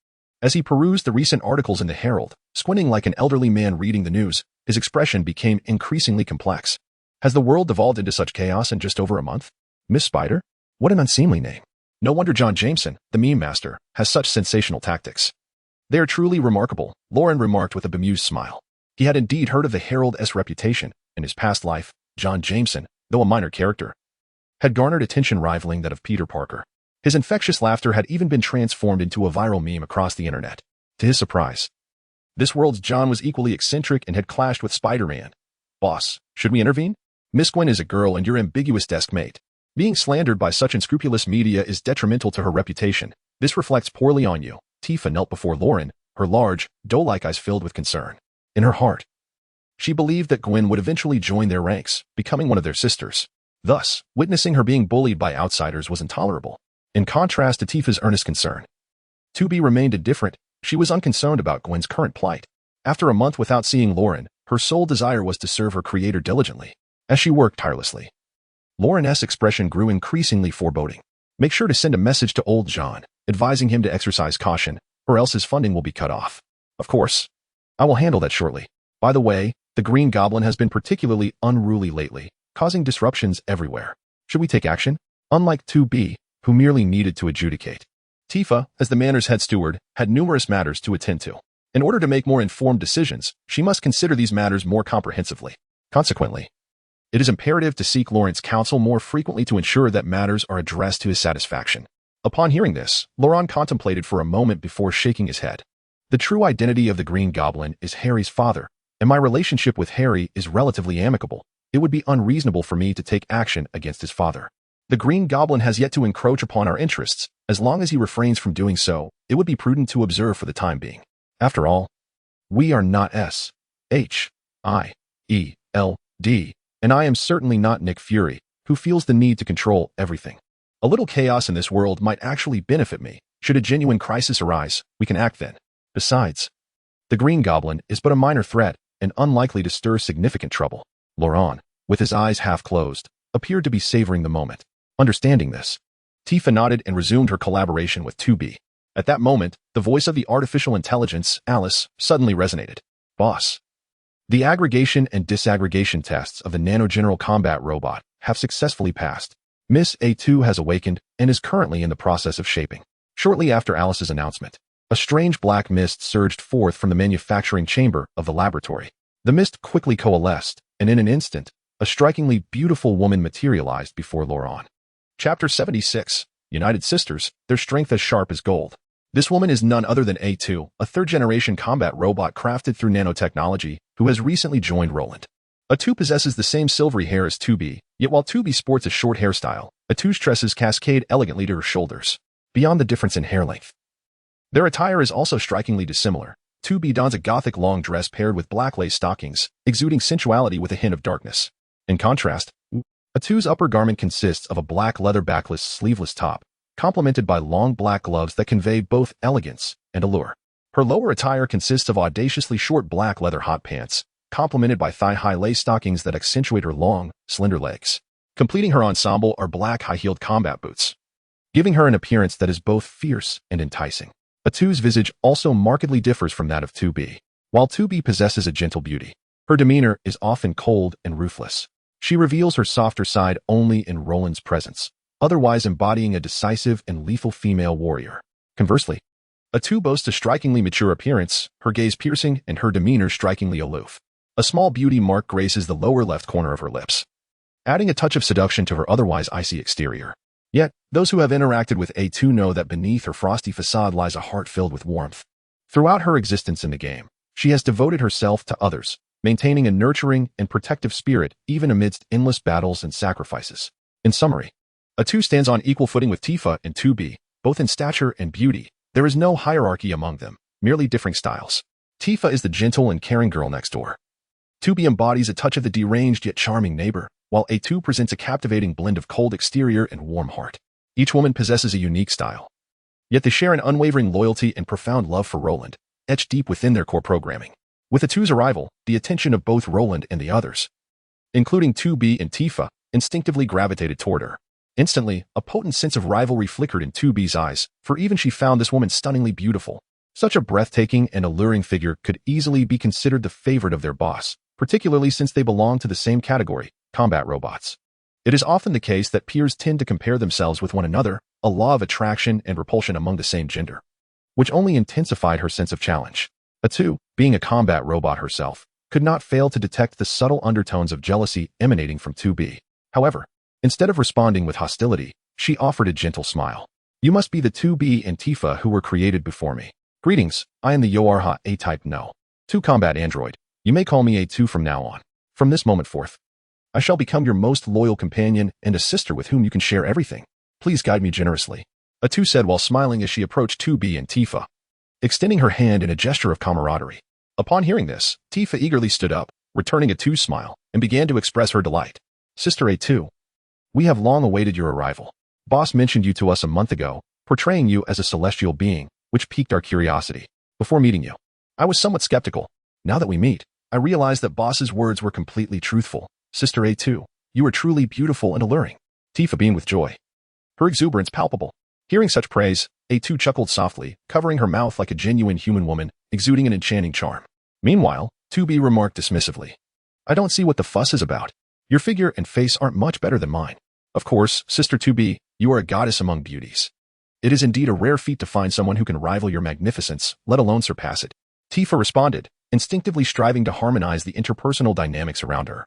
As he perused the recent articles in the Herald, squinting like an elderly man reading the news, his expression became increasingly complex. Has the world devolved into such chaos in just over a month? Miss Spider? What an unseemly name. No wonder John Jameson, the meme master, has such sensational tactics. They are truly remarkable, Lauren remarked with a bemused smile. He had indeed heard of the Herald's reputation. In his past life, John Jameson, though a minor character, had garnered attention rivaling that of Peter Parker. His infectious laughter had even been transformed into a viral meme across the internet. To his surprise, this world's John was equally eccentric and had clashed with Spider-Man. Boss, should we intervene? Miss Gwen is a girl and your ambiguous desk mate. Being slandered by such unscrupulous media is detrimental to her reputation. This reflects poorly on you. Tifa knelt before Lauren, her large, doe-like eyes filled with concern. In her heart, she believed that Gwen would eventually join their ranks, becoming one of their sisters. Thus, witnessing her being bullied by outsiders was intolerable. In contrast to Tifa's earnest concern, 2B remained indifferent. She was unconcerned about Gwen's current plight. After a month without seeing Lauren, her sole desire was to serve her creator diligently. As she worked tirelessly, Lauren's expression grew increasingly foreboding. Make sure to send a message to old John, advising him to exercise caution, or else his funding will be cut off. Of course, I will handle that shortly. By the way, the Green Goblin has been particularly unruly lately, causing disruptions everywhere. Should we take action? Unlike 2B, who merely needed to adjudicate, Tifa, as the manor's head steward, had numerous matters to attend to. In order to make more informed decisions, she must consider these matters more comprehensively. Consequently, it is imperative to seek Lauren's counsel more frequently to ensure that matters are addressed to his satisfaction. Upon hearing this, Laurent contemplated for a moment before shaking his head. The true identity of the Green Goblin is Harry's father, and my relationship with Harry is relatively amicable. It would be unreasonable for me to take action against his father. The Green Goblin has yet to encroach upon our interests. As long as he refrains from doing so, it would be prudent to observe for the time being. After all, we are not S.H.I.E.L.D., and I am certainly not Nick Fury, who feels the need to control everything. A little chaos in this world might actually benefit me. Should a genuine crisis arise, we can act then. Besides, the Green Goblin is but a minor threat and unlikely to stir significant trouble. Laurent, with his eyes half closed, appeared to be savoring the moment. Understanding this, Tifa nodded and resumed her collaboration with 2B. At that moment, the voice of the artificial intelligence, Alice, suddenly resonated. Boss, the aggregation and disaggregation tests of the nano-general combat robot have successfully passed. Miss A2 has awakened and is currently in the process of shaping. Shortly after Alice's announcement, a strange black mist surged forth from the manufacturing chamber of the laboratory. The mist quickly coalesced, and in an instant, a strikingly beautiful woman materialized before Laurent. Chapter 76, United Sisters, Their Strength as Sharp as Gold. This woman is none other than A2, a third-generation combat robot crafted through nanotechnology, who has recently joined Roland. A2 possesses the same silvery hair as 2B, yet while 2B sports a short hairstyle, A2's tresses cascade elegantly to her shoulders. Beyond the difference in hair length, their attire is also strikingly dissimilar. 2B dons a gothic long dress paired with black lace stockings, exuding sensuality with a hint of darkness. In contrast, A2's upper garment consists of a black leather backless sleeveless top, complemented by long black gloves that convey both elegance and allure. Her lower attire consists of audaciously short black leather hot pants, complemented by thigh-high lace stockings that accentuate her long, slender legs. Completing her ensemble are black high-heeled combat boots, giving her an appearance that is both fierce and enticing. A2's visage also markedly differs from that of 2B. While 2B possesses a gentle beauty, her demeanor is often cold and ruthless. She reveals her softer side only in Roland's presence, otherwise embodying a decisive and lethal female warrior. Conversely, A2 boasts a strikingly mature appearance, her gaze piercing and her demeanor strikingly aloof. A small beauty mark graces the lower left corner of her lips, adding a touch of seduction to her otherwise icy exterior. Yet, those who have interacted with A2 know that beneath her frosty facade lies a heart filled with warmth. Throughout her existence in the game, she has devoted herself to others, maintaining a nurturing and protective spirit even amidst endless battles and sacrifices. In summary, A2 stands on equal footing with Tifa and 2B, both in stature and beauty. There is no hierarchy among them, merely differing styles. Tifa is the gentle and caring girl next door. 2B embodies a touch of the deranged yet charming neighbor, while A2 presents a captivating blend of cold exterior and warm heart. Each woman possesses a unique style, yet they share an unwavering loyalty and profound love for Roland, etched deep within their core programming. With A2's arrival, the attention of both Roland and the others including 2B and Tifa, instinctively gravitated toward her. Instantly, a potent sense of rivalry flickered in 2B's eyes, for even she found this woman stunningly beautiful. Such a breathtaking and alluring figure could easily be considered the favorite of their boss, particularly since they belong to the same category, combat robots. It is often the case that peers tend to compare themselves with one another, a law of attraction and repulsion among the same gender, which only intensified her sense of challenge. A2, being a combat robot herself, could not fail to detect the subtle undertones of jealousy emanating from 2B. However, instead of responding with hostility, she offered a gentle smile. You must be the 2B and Tifa who were created before me. Greetings, I am the Yorha A-type No. 2 combat android. You may call me A2 from now on. From this moment forth, I shall become your most loyal companion and a sister with whom you can share everything. Please guide me generously. A2 said while smiling as she approached 2B and Tifa, extending her hand in a gesture of camaraderie. Upon hearing this, Tifa eagerly stood up, returning A2's smile, and began to express her delight. Sister A2, we have long awaited your arrival. Boss mentioned you to us a month ago, portraying you as a celestial being, which piqued our curiosity. Before meeting you, I was somewhat skeptical. Now that we meet, I realize that Boss's words were completely truthful. Sister A2, you are truly beautiful and alluring. Tifa beamed with joy, her exuberance palpable. Hearing such praise, A2 chuckled softly, covering her mouth like a genuine human woman, exuding an enchanting charm. Meanwhile, 2B remarked dismissively, I don't see what the fuss is about. Your figure and face aren't much better than mine. Of course, Sister 2B, you are a goddess among beauties. It is indeed a rare feat to find someone who can rival your magnificence, let alone surpass it. Tifa responded, instinctively striving to harmonize the interpersonal dynamics around her,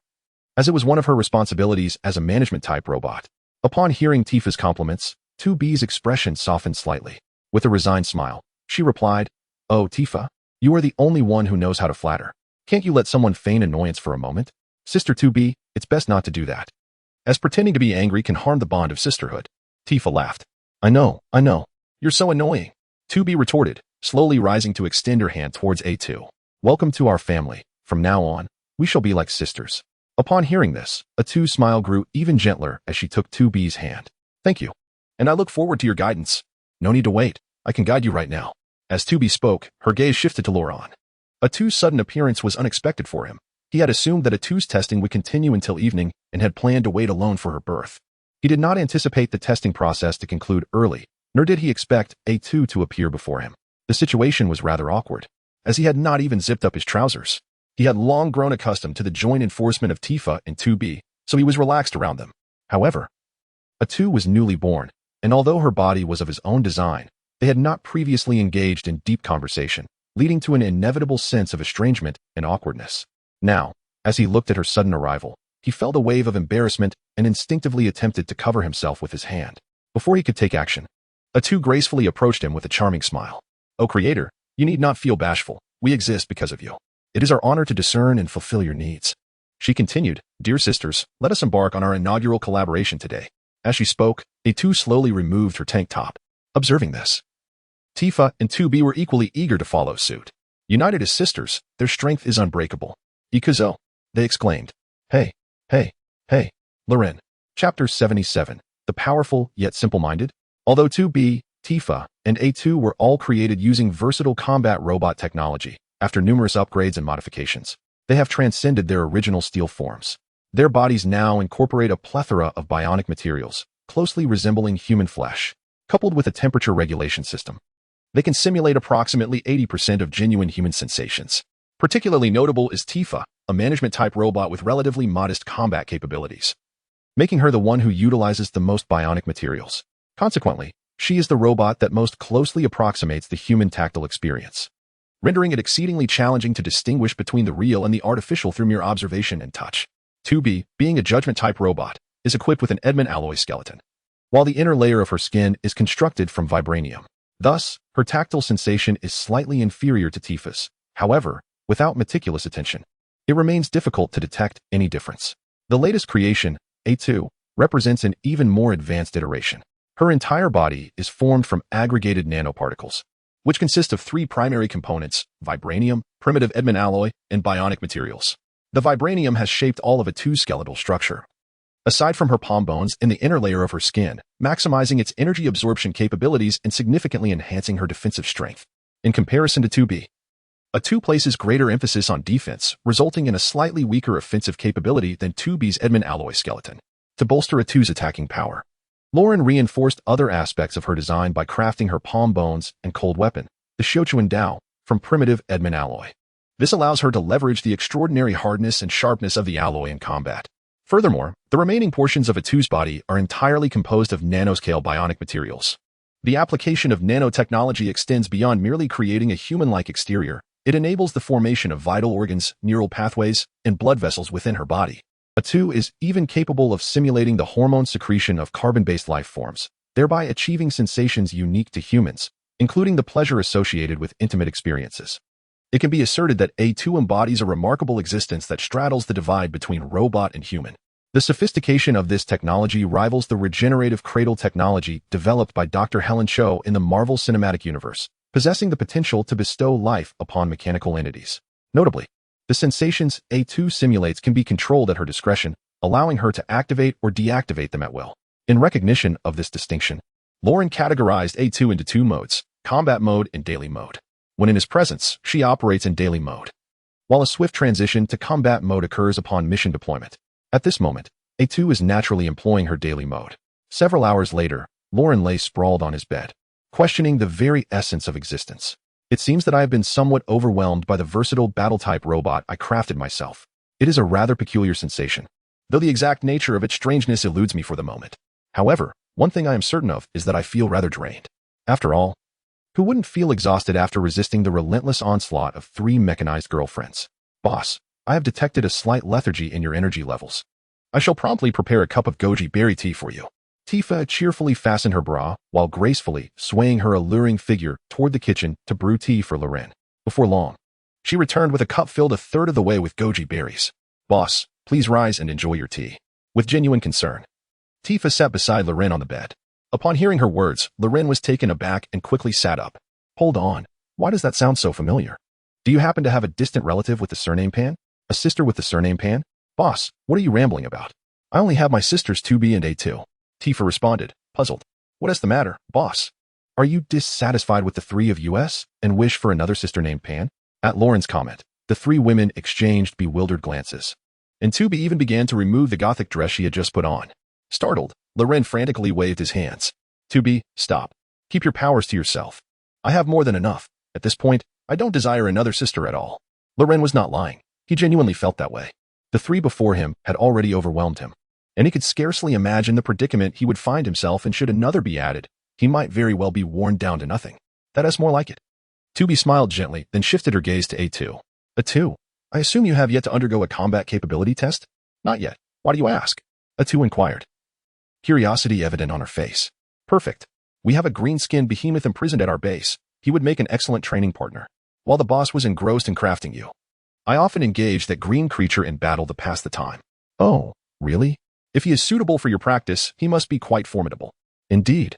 as it was one of her responsibilities as a management-type robot. Upon hearing Tifa's compliments, 2B's expression softened slightly. With a resigned smile, she replied, Oh, Tifa, you are the only one who knows how to flatter. Can't you let someone feign annoyance for a moment? Sister 2B, it's best not to do that, as pretending to be angry can harm the bond of sisterhood. Tifa laughed. I know. You're so annoying. 2B retorted, slowly rising to extend her hand towards A2. Welcome to our family. From now on, we shall be like sisters. Upon hearing this, A2's smile grew even gentler as she took 2B's hand. Thank you. And I look forward to your guidance. No need to wait. I can guide you right now. As 2B spoke, her gaze shifted to Luo Lun. A2's sudden appearance was unexpected for him. He had assumed that A2's testing would continue until evening and had planned to wait alone for her birth. He did not anticipate the testing process to conclude early, nor did he expect A2 to appear before him. The situation was rather awkward, as he had not even zipped up his trousers. He had long grown accustomed to the joint enforcement of Tifa and 2B, so he was relaxed around them. However, A2 was newly born, and although her body was of his own design, they had not previously engaged in deep conversation, leading to an inevitable sense of estrangement and awkwardness. Now, as he looked at her sudden arrival, he felt a wave of embarrassment and instinctively attempted to cover himself with his hand. Before he could take action, A2 gracefully approached him with a charming smile. O Creator, you need not feel bashful. We exist because of you. It is our honor to discern and fulfill your needs. She continued, Dear sisters, let us embark on our inaugural collaboration today. As she spoke, A2 slowly removed her tank top. Observing this, Tifa and 2B were equally eager to follow suit. United as sisters, their strength is unbreakable. Ikuzo, they exclaimed. Hey, Loren. Chapter 77. The powerful yet simple-minded. Although 2B, Tifa, and A2 were all created using versatile combat robot technology, after numerous upgrades and modifications, they have transcended their original steel forms. Their bodies now incorporate a plethora of bionic materials, closely resembling human flesh, coupled with a temperature regulation system. They can simulate approximately 80% of genuine human sensations. Particularly notable is Tifa, a management-type robot with relatively modest combat capabilities, making her the one who utilizes the most bionic materials. Consequently, she is the robot that most closely approximates the human tactile experience, rendering it exceedingly challenging to distinguish between the real and the artificial through mere observation and touch. 2B, being a judgment-type robot, is equipped with an Edmund alloy skeleton, while the inner layer of her skin is constructed from vibranium. Thus, her tactile sensation is slightly inferior to Tifa's. However, without meticulous attention, it remains difficult to detect any difference. The latest creation, A2, represents an even more advanced iteration. Her entire body is formed from aggregated nanoparticles, which consist of 3 primary components: vibranium, primitive Edmund alloy, and bionic materials. The vibranium has shaped all of A2's skeletal structure, aside from her palm bones and the inner layer of her skin, maximizing its energy absorption capabilities and significantly enhancing her defensive strength. In comparison to 2B, A 2 places greater emphasis on defense, resulting in a slightly weaker offensive capability than 2B's Edmund alloy skeleton. To bolster a 2's attacking power, Lauren reinforced other aspects of her design by crafting her palm bones and cold weapon, the Xiuquan Dao, from primitive Edmund alloy. This allows her to leverage the extraordinary hardness and sharpness of the alloy in combat. Furthermore, the remaining portions of a 2's body are entirely composed of nanoscale bionic materials. The application of nanotechnology extends beyond merely creating a human-like exterior. It enables the formation of vital organs, neural pathways, and blood vessels within her body. A 2 is even capable of simulating the hormone secretion of carbon-based life forms, thereby achieving sensations unique to humans, including the pleasure associated with intimate experiences. It can be asserted that A2 embodies a remarkable existence that straddles the divide between robot and human. The sophistication of this technology rivals the regenerative cradle technology developed by Dr. Helen Cho in the Marvel Cinematic Universe, possessing the potential to bestow life upon mechanical entities. Notably, the sensations A2 simulates can be controlled at her discretion, allowing her to activate or deactivate them at will. In recognition of this distinction, Lauren categorized A2 into 2 modes, combat mode and daily mode. When in his presence, she operates in daily mode, while a swift transition to combat mode occurs upon mission deployment. At this moment, A2 is naturally employing her daily mode. Several hours later, Lauren lay sprawled on his bed, questioning the very essence of existence. It seems that I have been somewhat overwhelmed by the versatile battle-type robot I crafted myself. It is a rather peculiar sensation, though the exact nature of its strangeness eludes me for the moment. However, one thing I am certain of is that I feel rather drained. After all, who wouldn't feel exhausted after resisting the relentless onslaught of 3 mechanized girlfriends? Boss, I have detected a slight lethargy in your energy levels. I shall promptly prepare a cup of goji berry tea for you. Tifa cheerfully fastened her bra while gracefully swaying her alluring figure toward the kitchen to brew tea for Loren. Before long, she returned with a cup filled a third of the way with goji berries. Boss, please rise and enjoy your tea. With genuine concern, Tifa sat beside Loren on the bed. Upon hearing her words, Loren was taken aback and quickly sat up. Hold on, why does that sound so familiar? Do you happen to have a distant relative with the surname Pan? A sister with the surname Pan? Boss, what are you rambling about? I only have my sisters 2B and A2. Tifa responded, puzzled. What is the matter, boss? Are you dissatisfied with the 3 of us and wish for another sister named Pan? At Lauren's comment, the 3 women exchanged bewildered glances. And 2B even began to remove the gothic dress she had just put on. Startled, Loren frantically waved his hands. 2B, stop. Keep your powers to yourself. I have more than enough. At this point, I don't desire another sister at all. Loren was not lying. He genuinely felt that way. The 3 before him had already overwhelmed him, and he could scarcely imagine the predicament he would find himself in should another be added. He might very well be worn down to nothing. That is more like it. 2B smiled gently, then shifted her gaze to A2. A2, I assume you have yet to undergo a combat capability test? Not yet. Why do you ask? A2 inquired, curiosity evident on her face. Perfect. We have a green-skinned behemoth imprisoned at our base. He would make an excellent training partner. While the boss was engrossed in crafting you, I often engage that green creature in battle to pass the time. Oh, really? If he is suitable for your practice, he must be quite formidable. Indeed.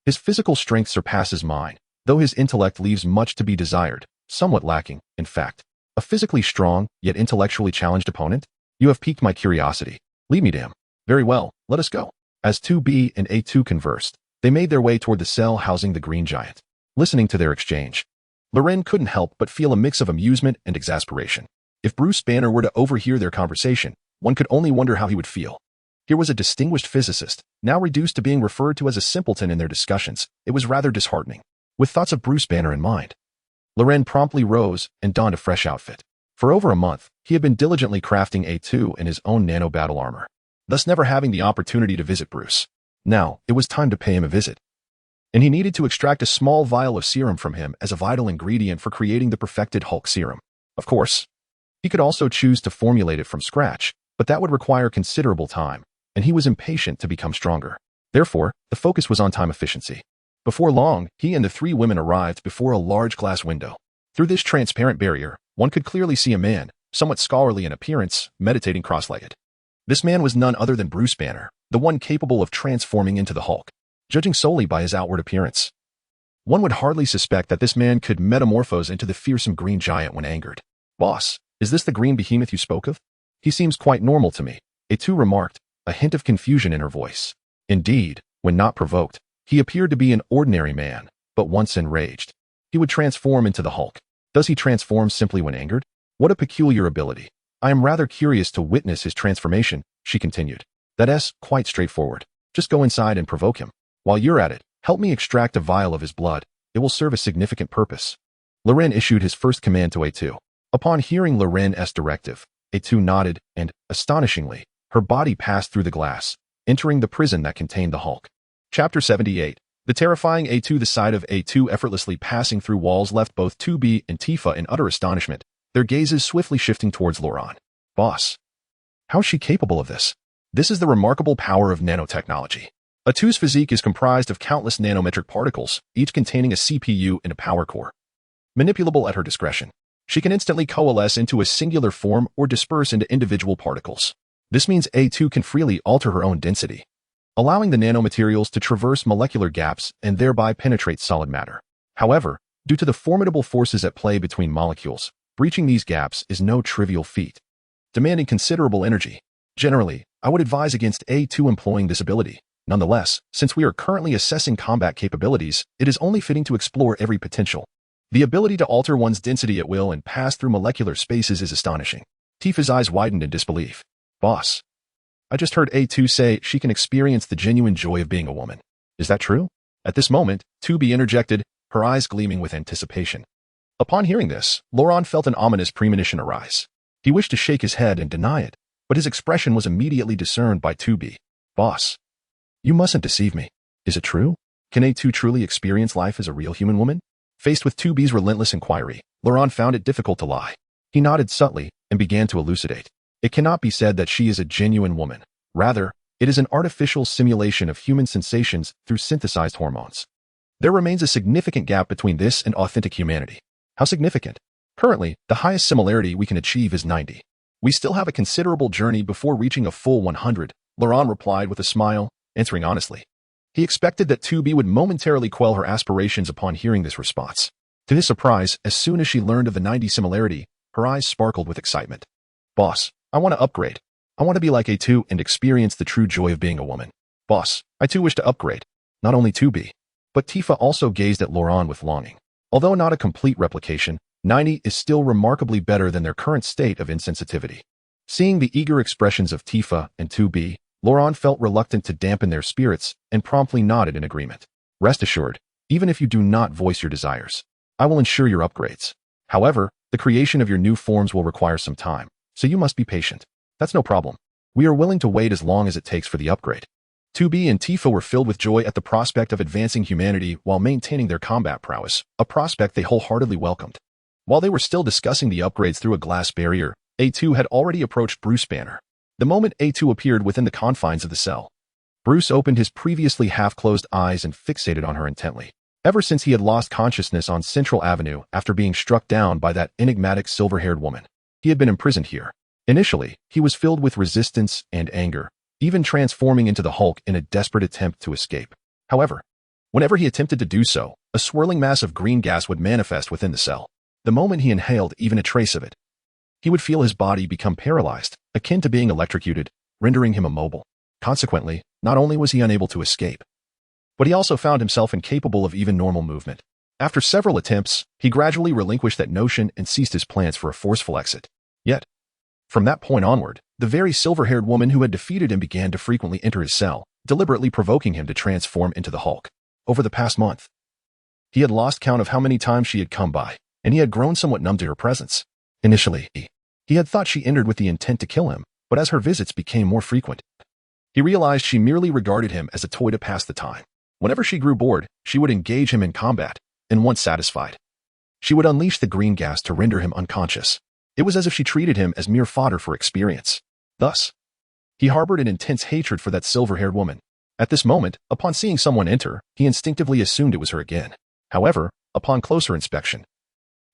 His physical strength surpasses mine, though his intellect leaves much to be desired, somewhat lacking, in fact. A physically strong, yet intellectually challenged opponent? You have piqued my curiosity. Lead me to him. Very well, let us go. As 2B and A2 conversed, they made their way toward the cell housing the green giant. Listening to their exchange, Loren couldn't help but feel a mix of amusement and exasperation. If Bruce Banner were to overhear their conversation, one could only wonder how he would feel. Here was a distinguished physicist, now reduced to being referred to as a simpleton in their discussions. It was rather disheartening. With thoughts of Bruce Banner in mind, Loren promptly rose and donned a fresh outfit. For over a month, he had been diligently crafting A2 in his own nano battle armor, thus never having the opportunity to visit Bruce. Now, it was time to pay him a visit, and he needed to extract a small vial of serum from him as a vital ingredient for creating the perfected Hulk serum. Of course, he could also choose to formulate it from scratch, but that would require considerable time, and he was impatient to become stronger. Therefore, the focus was on time efficiency. Before long, he and the 3 women arrived before a large glass window. Through this transparent barrier, one could clearly see a man, somewhat scholarly in appearance, meditating cross-legged. This man was none other than Bruce Banner, the one capable of transforming into the Hulk. Judging solely by his outward appearance, one would hardly suspect that this man could metamorphose into the fearsome green giant when angered. Boss, is this the green behemoth you spoke of? He seems quite normal to me, A2 remarked, a hint of confusion in her voice. Indeed, when not provoked, he appeared to be an ordinary man, but once enraged, he would transform into the Hulk. Does he transform simply when angered? What a peculiar ability. I am rather curious to witness his transformation, she continued. That's quite straightforward. Just go inside and provoke him. While you're at it, help me extract a vial of his blood. It will serve a significant purpose. Loren issued his first command to A2. Upon hearing Loren's directive, A2 nodded and, astonishingly, her body passed through the glass, entering the prison that contained the Hulk. Chapter 78. The terrifying A2. The sight of A2 effortlessly passing through walls left both 2B and Tifa in utter astonishment, their gazes swiftly shifting towards Loren. Boss. How is she capable of this? This is the remarkable power of nanotechnology. A2's physique is comprised of countless nanometric particles, each containing a CPU and a power core. Manipulable at her discretion, she can instantly coalesce into a singular form or disperse into individual particles. This means A2 can freely alter her own density, allowing the nanomaterials to traverse molecular gaps and thereby penetrate solid matter. However, due to the formidable forces at play between molecules, breaching these gaps is no trivial feat, demanding considerable energy. Generally, I would advise against A2 employing this ability. Nonetheless, since we are currently assessing combat capabilities, it is only fitting to explore every potential. The ability to alter one's density at will and pass through molecular spaces is astonishing. Tifa's eyes widened in disbelief. Boss. I just heard A2 say she can experience the genuine joy of being a woman. Is that true? At this moment, 2B interjected, her eyes gleaming with anticipation. Upon hearing this, Loren felt an ominous premonition arise. He wished to shake his head and deny it, but his expression was immediately discerned by 2B. Boss. You mustn't deceive me. Is it true? Can A2 truly experience life as a real human woman? Faced with 2B's relentless inquiry, Loren found it difficult to lie. He nodded subtly and began to elucidate. It cannot be said that she is a genuine woman. Rather, it is an artificial simulation of human sensations through synthesized hormones. There remains a significant gap between this and authentic humanity. How significant? Currently, the highest similarity we can achieve is 90. We still have a considerable journey before reaching a full 100, Loren replied with a smile, answering honestly. He expected that 2B would momentarily quell her aspirations upon hearing this response. To his surprise, as soon as she learned of the 90 similarity, her eyes sparkled with excitement. Boss, I want to upgrade. I want to be like A2 and experience the true joy of being a woman. Boss, I too wish to upgrade. Not only 2B, but Tifa also gazed at Loren with longing. Although not a complete replication, 90 is still remarkably better than their current state of insensitivity. Seeing the eager expressions of Tifa and 2B, Loren felt reluctant to dampen their spirits and promptly nodded in agreement. Rest assured, even if you do not voice your desires, I will ensure your upgrades. However, the creation of your new forms will require some time, so you must be patient. That's no problem. We are willing to wait as long as it takes for the upgrade. 2B and Tifa were filled with joy at the prospect of advancing humanity while maintaining their combat prowess, a prospect they wholeheartedly welcomed. While they were still discussing the upgrades through a glass barrier, A2 had already approached Bruce Banner. The moment A2 appeared within the confines of the cell, Bruce opened his previously half-closed eyes and fixated on her intently. Ever since he had lost consciousness on Central Avenue after being struck down by that enigmatic silver-haired woman, he had been imprisoned here. Initially, he was filled with resistance and anger, even transforming into the Hulk in a desperate attempt to escape. However, whenever he attempted to do so, a swirling mass of green gas would manifest within the cell. The moment he inhaled even a trace of it, he would feel his body become paralyzed, akin to being electrocuted, rendering him immobile. Consequently, not only was he unable to escape, but he also found himself incapable of even normal movement. After several attempts, he gradually relinquished that notion and ceased his plans for a forceful exit. Yet, from that point onward, the very silver-haired woman who had defeated him began to frequently enter his cell, deliberately provoking him to transform into the Hulk. Over the past month, he had lost count of how many times she had come by, and he had grown somewhat numb to her presence. Initially, he had thought she entered with the intent to kill him, but as her visits became more frequent, he realized she merely regarded him as a toy to pass the time. Whenever she grew bored, she would engage him in combat, and once satisfied, she would unleash the green gas to render him unconscious. It was as if she treated him as mere fodder for experience. Thus, he harbored an intense hatred for that silver-haired woman. At this moment, upon seeing someone enter, he instinctively assumed it was her again. However, upon closer inspection,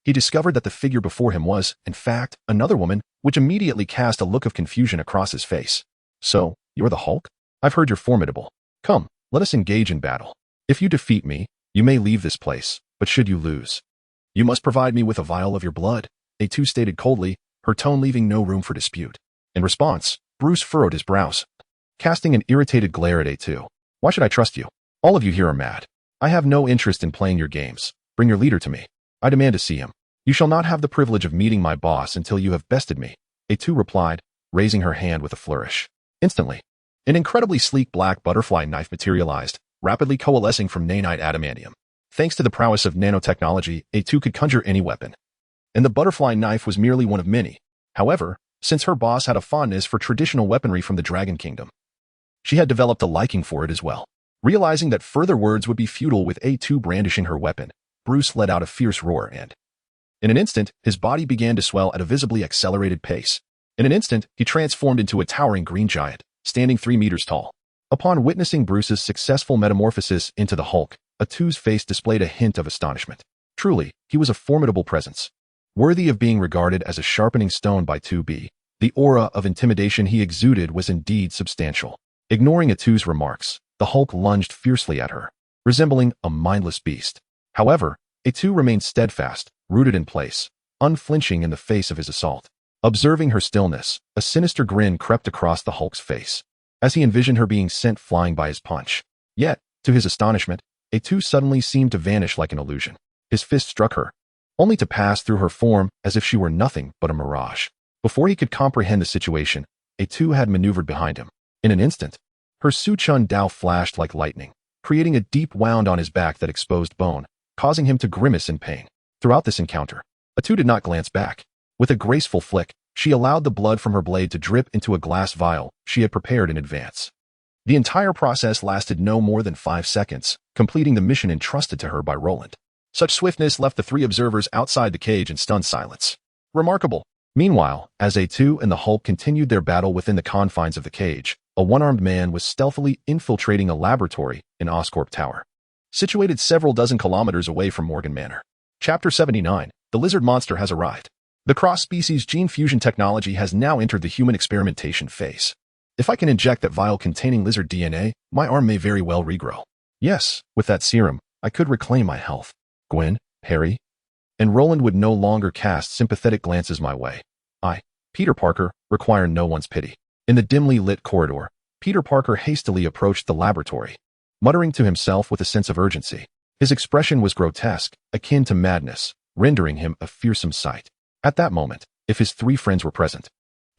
he discovered that the figure before him was, in fact, another woman, which immediately cast a look of confusion across his face. So, you're the Hulk? I've heard you're formidable. Come, let us engage in battle. If you defeat me, you may leave this place, but should you lose, you must provide me with a vial of your blood, A2 stated coldly, her tone leaving no room for dispute. In response, Bruce furrowed his brows, casting an irritated glare at A2. Why should I trust you? All of you here are mad. I have no interest in playing your games. Bring your leader to me. I demand to see him. You shall not have the privilege of meeting my boss until you have bested me, A2 replied, raising her hand with a flourish. Instantly, an incredibly sleek black butterfly knife materialized, rapidly coalescing from nanite adamantium. Thanks to the prowess of nanotechnology, A2 could conjure any weapon. And the butterfly knife was merely one of many. However, since her boss had a fondness for traditional weaponry from the Dragon Kingdom, she had developed a liking for it as well. Realizing that further words would be futile with A2 brandishing her weapon, Bruce let out a fierce roar and, in an instant, his body began to swell at a visibly accelerated pace. In an instant, he transformed into a towering green giant, standing 3 meters tall. Upon witnessing Bruce's successful metamorphosis into the Hulk, A2's face displayed a hint of astonishment. Truly, he was a formidable presence. Worthy of being regarded as a sharpening stone by 2B, the aura of intimidation he exuded was indeed substantial. Ignoring A2's remarks, the Hulk lunged fiercely at her, resembling a mindless beast. However, A2 remained steadfast, rooted in place, unflinching in the face of his assault. Observing her stillness, a sinister grin crept across the Hulk's face, as he envisioned her being sent flying by his punch. Yet, to his astonishment, A2 suddenly seemed to vanish like an illusion. His fist struck her, only to pass through her form as if she were nothing but a mirage. Before he could comprehend the situation, A2 had maneuvered behind him. In an instant, her Suchun Dao flashed like lightning, creating a deep wound on his back that exposed bone, causing him to grimace in pain. Throughout this encounter, A2 did not glance back. With a graceful flick, she allowed the blood from her blade to drip into a glass vial she had prepared in advance. The entire process lasted no more than 5 seconds, completing the mission entrusted to her by Roland. Such swiftness left the 3 observers outside the cage in stunned silence. Remarkable. Meanwhile, as A2 and the Hulk continued their battle within the confines of the cage, a one-armed man was stealthily infiltrating a laboratory in Oscorp Tower, situated several dozen kilometers away from Morgan Manor. Chapter 79, The Lizard Monster has arrived. The cross-species gene fusion technology has now entered the human experimentation phase. If I can inject that vial containing lizard DNA, my arm may very well regrow. Yes, with that serum, I could reclaim my health. Gwen, Harry, and Roland would no longer cast sympathetic glances my way. I, Peter Parker, require no one's pity. In the dimly lit corridor, Peter Parker hastily approached the laboratory, muttering to himself with a sense of urgency. His expression was grotesque, akin to madness, rendering him a fearsome sight. At that moment, if his 3 friends were present,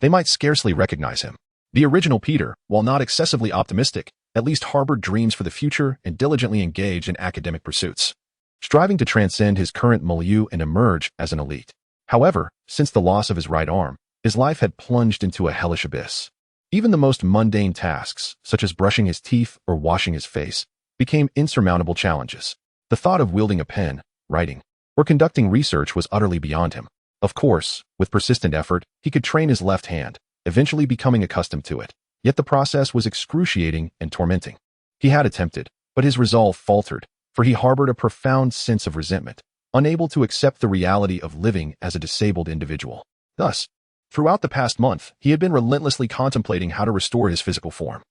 they might scarcely recognize him. The original Peter, while not excessively optimistic, at least harbored dreams for the future and diligently engaged in academic pursuits, striving to transcend his current milieu and emerge as an elite. However, since the loss of his right arm, his life had plunged into a hellish abyss. Even the most mundane tasks, such as brushing his teeth or washing his face, became insurmountable challenges. The thought of wielding a pen, writing, or conducting research was utterly beyond him. Of course, with persistent effort, he could train his left hand, eventually becoming accustomed to it. Yet the process was excruciating and tormenting. He had attempted, but his resolve faltered, for he harbored a profound sense of resentment, unable to accept the reality of living as a disabled individual. Thus, throughout the past month, he had been relentlessly contemplating how to restore his physical form.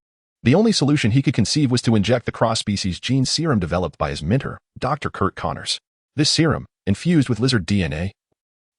The only solution he could conceive was to inject the cross-species gene serum developed by his mentor, Dr. Kurt Connors. This serum, infused with lizard DNA,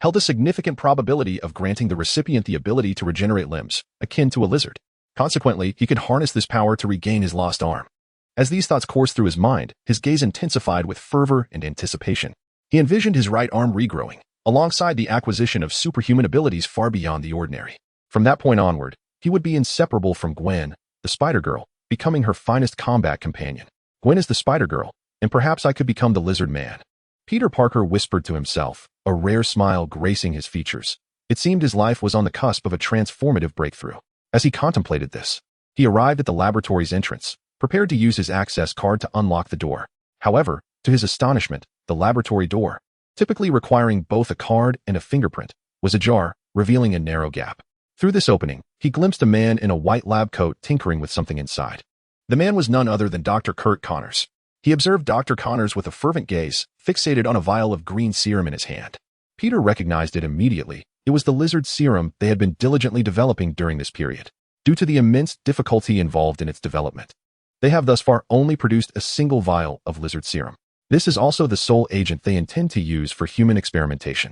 held a significant probability of granting the recipient the ability to regenerate limbs, akin to a lizard. Consequently, he could harness this power to regain his lost arm. As these thoughts coursed through his mind, his gaze intensified with fervor and anticipation. He envisioned his right arm regrowing, alongside the acquisition of superhuman abilities far beyond the ordinary. From that point onward, he would be inseparable from Gwen, the Spider-Girl, becoming her finest combat companion. Gwen is the Spider-Girl, and perhaps I could become the Lizard Man. Peter Parker whispered to himself, a rare smile gracing his features. It seemed his life was on the cusp of a transformative breakthrough. As he contemplated this, he arrived at the laboratory's entrance, prepared to use his access card to unlock the door. However, to his astonishment, the laboratory door, typically requiring both a card and a fingerprint, was ajar, revealing a narrow gap. Through this opening, he glimpsed a man in a white lab coat tinkering with something inside. The man was none other than Dr. Kurt Connors. He observed Dr. Connors with a fervent gaze, fixated on a vial of green serum in his hand. Peter recognized it immediately. It was the lizard serum they had been diligently developing during this period. Due to the immense difficulty involved in its development, they have thus far only produced a single vial of lizard serum. This is also the sole agent they intend to use for human experimentation.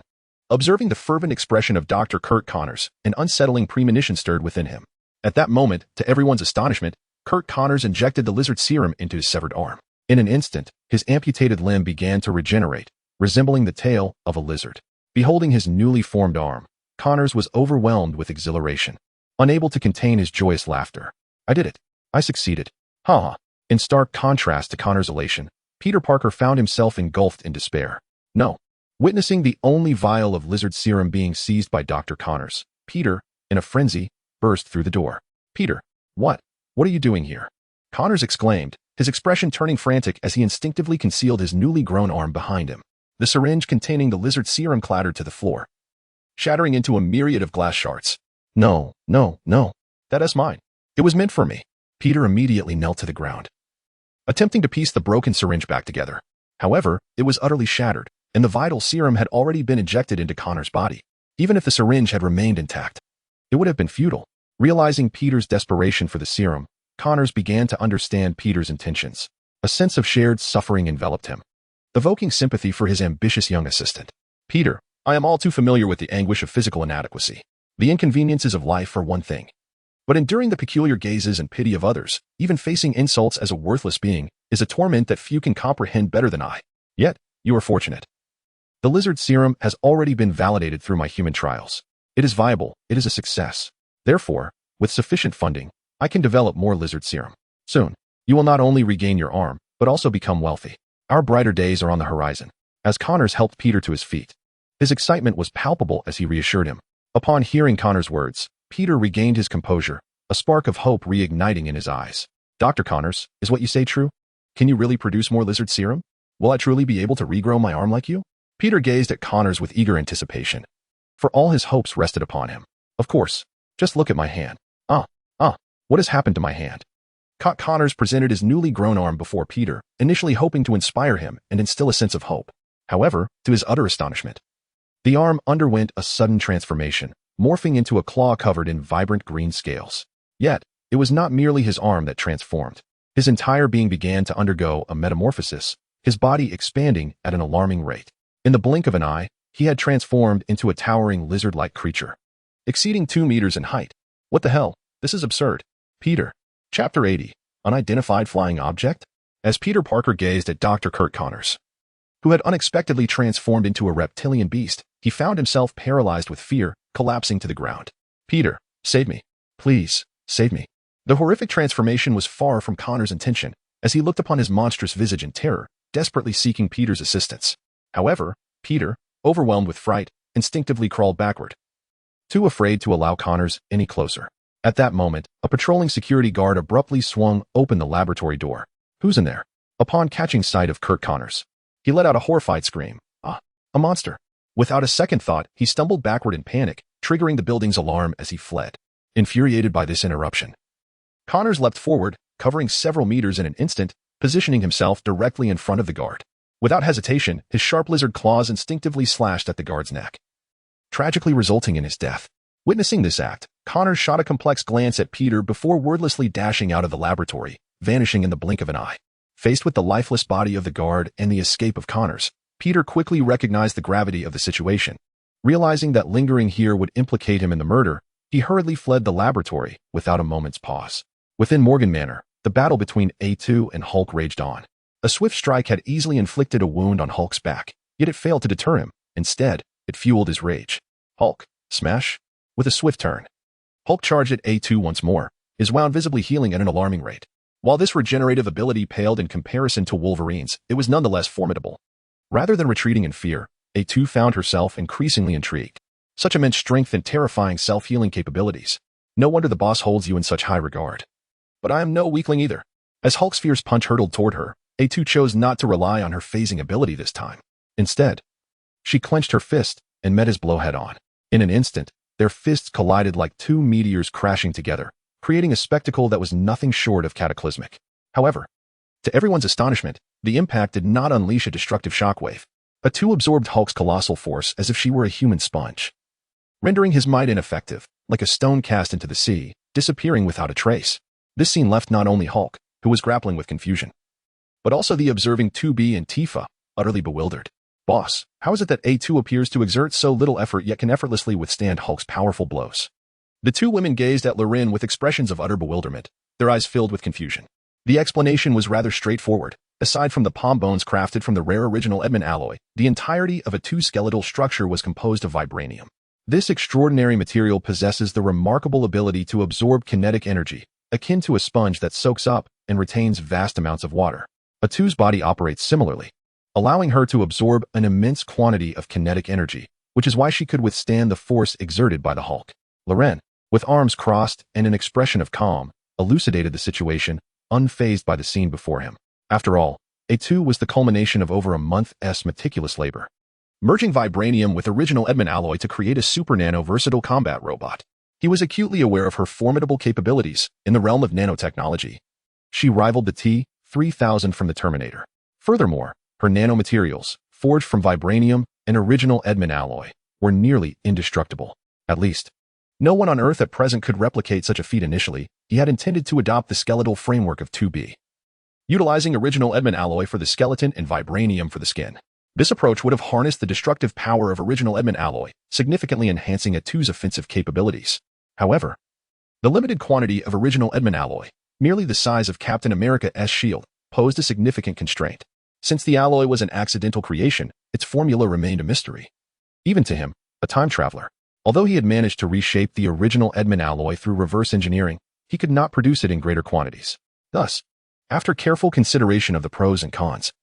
Observing the fervent expression of Dr. Kurt Connors, an unsettling premonition stirred within him. At that moment, to everyone's astonishment, Kurt Connors injected the lizard serum into his severed arm. In an instant, his amputated limb began to regenerate, resembling the tail of a lizard. Beholding his newly formed arm, Connors was overwhelmed with exhilaration, unable to contain his joyous laughter. I did it. I succeeded. Ha! In stark contrast to Connors' elation, Peter Parker found himself engulfed in despair. No. Witnessing the only vial of lizard serum being seized by Dr. Connors, Peter, in a frenzy, burst through the door. Peter, what? What are you doing here? Connors exclaimed, his expression turning frantic as he instinctively concealed his newly grown arm behind him. The syringe containing the lizard serum clattered to the floor, shattering into a myriad of glass shards. No, no, no. That is mine. It was meant for me. Peter immediately knelt to the ground, attempting to piece the broken syringe back together. However, it was utterly shattered, and the vital serum had already been injected into Connor's body. Even if the syringe had remained intact, it would have been futile. Realizing Peter's desperation for the serum, Connors began to understand Peter's intentions. A sense of shared suffering enveloped him, evoking sympathy for his ambitious young assistant. Peter, I am all too familiar with the anguish of physical inadequacy. The inconveniences of life are one thing, but enduring the peculiar gazes and pity of others, even facing insults as a worthless being, is a torment that few can comprehend better than I. Yet, you are fortunate. The lizard serum has already been validated through my human trials. It is viable. It is a success. Therefore, with sufficient funding, I can develop more lizard serum. Soon, you will not only regain your arm, but also become wealthy. Our brighter days are on the horizon. As Connors helped Peter to his feet, his excitement was palpable as he reassured him. Upon hearing Connors' words, Peter regained his composure, a spark of hope reigniting in his eyes. Dr. Connors, is what you say true? Can you really produce more lizard serum? Will I truly be able to regrow my arm like you? Peter gazed at Connors with eager anticipation, for all his hopes rested upon him. Of course. Just look at my hand. What has happened to my hand? Connors presented his newly grown arm before Peter, initially hoping to inspire him and instill a sense of hope. However, to his utter astonishment, the arm underwent a sudden transformation, morphing into a claw covered in vibrant green scales. Yet, it was not merely his arm that transformed. His entire being began to undergo a metamorphosis, his body expanding at an alarming rate. In the blink of an eye, he had transformed into a towering lizard-like creature, exceeding 2 meters in height. What the hell? This is absurd. Peter. Chapter 80. Unidentified Flying Object? As Peter Parker gazed at Dr. Kurt Connors, who had unexpectedly transformed into a reptilian beast, he found himself paralyzed with fear, collapsing to the ground. Peter, save me. Please, save me. The horrific transformation was far from Connor's intention, as he looked upon his monstrous visage in terror, desperately seeking Peter's assistance. However, Peter, overwhelmed with fright, instinctively crawled backward, too afraid to allow Connors any closer. At that moment, a patrolling security guard abruptly swung open the laboratory door. Who's in there? Upon catching sight of Kurt Connors, he let out a horrified scream. A monster. Without a second thought, he stumbled backward in panic, triggering the building's alarm as he fled. Infuriated by this interruption, Connors leapt forward, covering several meters in an instant, positioning himself directly in front of the guard. Without hesitation, his sharp lizard claws instinctively slashed at the guard's neck, tragically resulting in his death. Witnessing this act, Connors shot a complex glance at Peter before wordlessly dashing out of the laboratory, vanishing in the blink of an eye. Faced with the lifeless body of the guard and the escape of Connors, Peter quickly recognized the gravity of the situation. Realizing that lingering here would implicate him in the murder, he hurriedly fled the laboratory without a moment's pause. Within Morgan Manor, the battle between A2 and Hulk raged on. A swift strike had easily inflicted a wound on Hulk's back, yet it failed to deter him. Instead, it fueled his rage. Hulk, smash. With a swift turn, Hulk charged at A2 once more, his wound visibly healing at an alarming rate. While this regenerative ability paled in comparison to Wolverine's, it was nonetheless formidable. Rather than retreating in fear, A2 found herself increasingly intrigued. Such immense strength and terrifying self-healing capabilities. No wonder the boss holds you in such high regard. But I am no weakling either. As Hulk's fierce punch hurtled toward her, A2 chose not to rely on her phasing ability this time. Instead, she clenched her fist and met his blow head-on. In an instant, their fists collided like 2 meteors crashing together, creating a spectacle that was nothing short of cataclysmic. However, to everyone's astonishment, the impact did not unleash a destructive shockwave. A2 absorbed Hulk's colossal force as if she were a human sponge, rendering his might ineffective, like a stone cast into the sea, disappearing without a trace. This scene left not only Hulk, who was grappling with confusion, but also the observing 2B and Tifa, utterly bewildered. Boss, how is it that A2 appears to exert so little effort yet can effortlessly withstand Hulk's powerful blows? The two women gazed at Lorin with expressions of utter bewilderment, their eyes filled with confusion. The explanation was rather straightforward. Aside from the palm bones crafted from the rare original Edmund alloy, the entirety of A2's skeletal structure was composed of vibranium. This extraordinary material possesses the remarkable ability to absorb kinetic energy, akin to a sponge that soaks up and retains vast amounts of water. A2's body operates similarly, allowing her to absorb an immense quantity of kinetic energy, which is why she could withstand the force exerted by the Hulk. Loren, with arms crossed and an expression of calm, elucidated the situation, unfazed by the scene before him. After all, A2 was the culmination of over a month's meticulous labor, merging vibranium with original Edmund alloy to create a super nano versatile combat robot. He was acutely aware of her formidable capabilities in the realm of nanotechnology. She rivaled the T-3000 from the Terminator. Furthermore, her nanomaterials, forged from vibranium and original Edmund alloy, were nearly indestructible. At least, no one on Earth at present could replicate such a feat initially. He had intended to adopt the skeletal framework of 2B, utilizing original Edmund alloy for the skeleton and vibranium for the skin. This approach would have harnessed the destructive power of original Edmund alloy, significantly enhancing A2's offensive capabilities. However, the limited quantity of original Edmund alloy, merely the size of Captain America's shield, posed a significant constraint. Since the alloy was an accidental creation, its formula remained a mystery. Even to him, a time traveler, although he had managed to reshape the original Edmund alloy through reverse engineering, he could not produce it in greater quantities. Thus, after careful consideration of the pros and cons,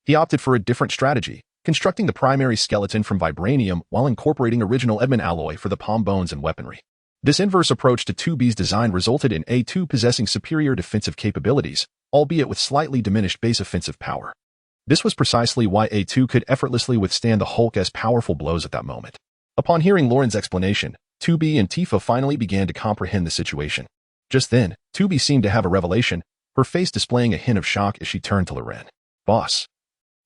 he opted for a different strategy, constructing the primary skeleton from vibranium while incorporating original Edmund alloy for the palm bones and weaponry. This inverse approach to 2B's design resulted in A2 possessing superior defensive capabilities, albeit with slightly diminished base offensive power. This was precisely why A2 could effortlessly withstand the Hulk's powerful blows at that moment. Upon hearing Lauren's explanation, 2B and Tifa finally began to comprehend the situation. Just then, 2B seemed to have a revelation, her face displaying a hint of shock as she turned to Loren. "Boss,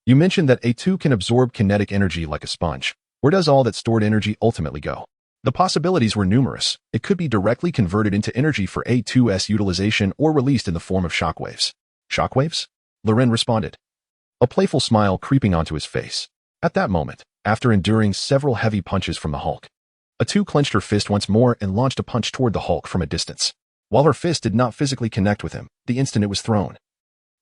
you mentioned that A2 can absorb kinetic energy like a sponge. Where does all that stored energy ultimately go?" The possibilities were numerous. It could be directly converted into energy for A2's utilization or released in the form of shockwaves. "Shockwaves?" Loren responded, a playful smile creeping onto his face. At that moment, after enduring several heavy punches from the Hulk, A2 clenched her fist once more and launched a punch toward the Hulk from a distance. While her fist did not physically connect with him, the instant it was thrown,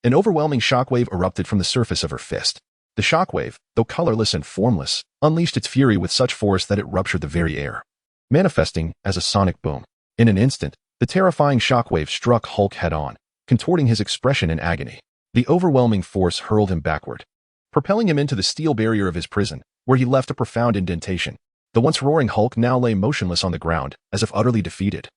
an overwhelming shockwave erupted from the surface of her fist. The shockwave, though colorless and formless, unleashed its fury with such force that it ruptured the very air, manifesting as a sonic boom. In an instant, the terrifying shockwave struck Hulk head-on, contorting his expression in agony. The overwhelming force hurled him backward, propelling him into the steel barrier of his prison, where he left a profound indentation. The once roaring Hulk now lay motionless on the ground, as if utterly defeated,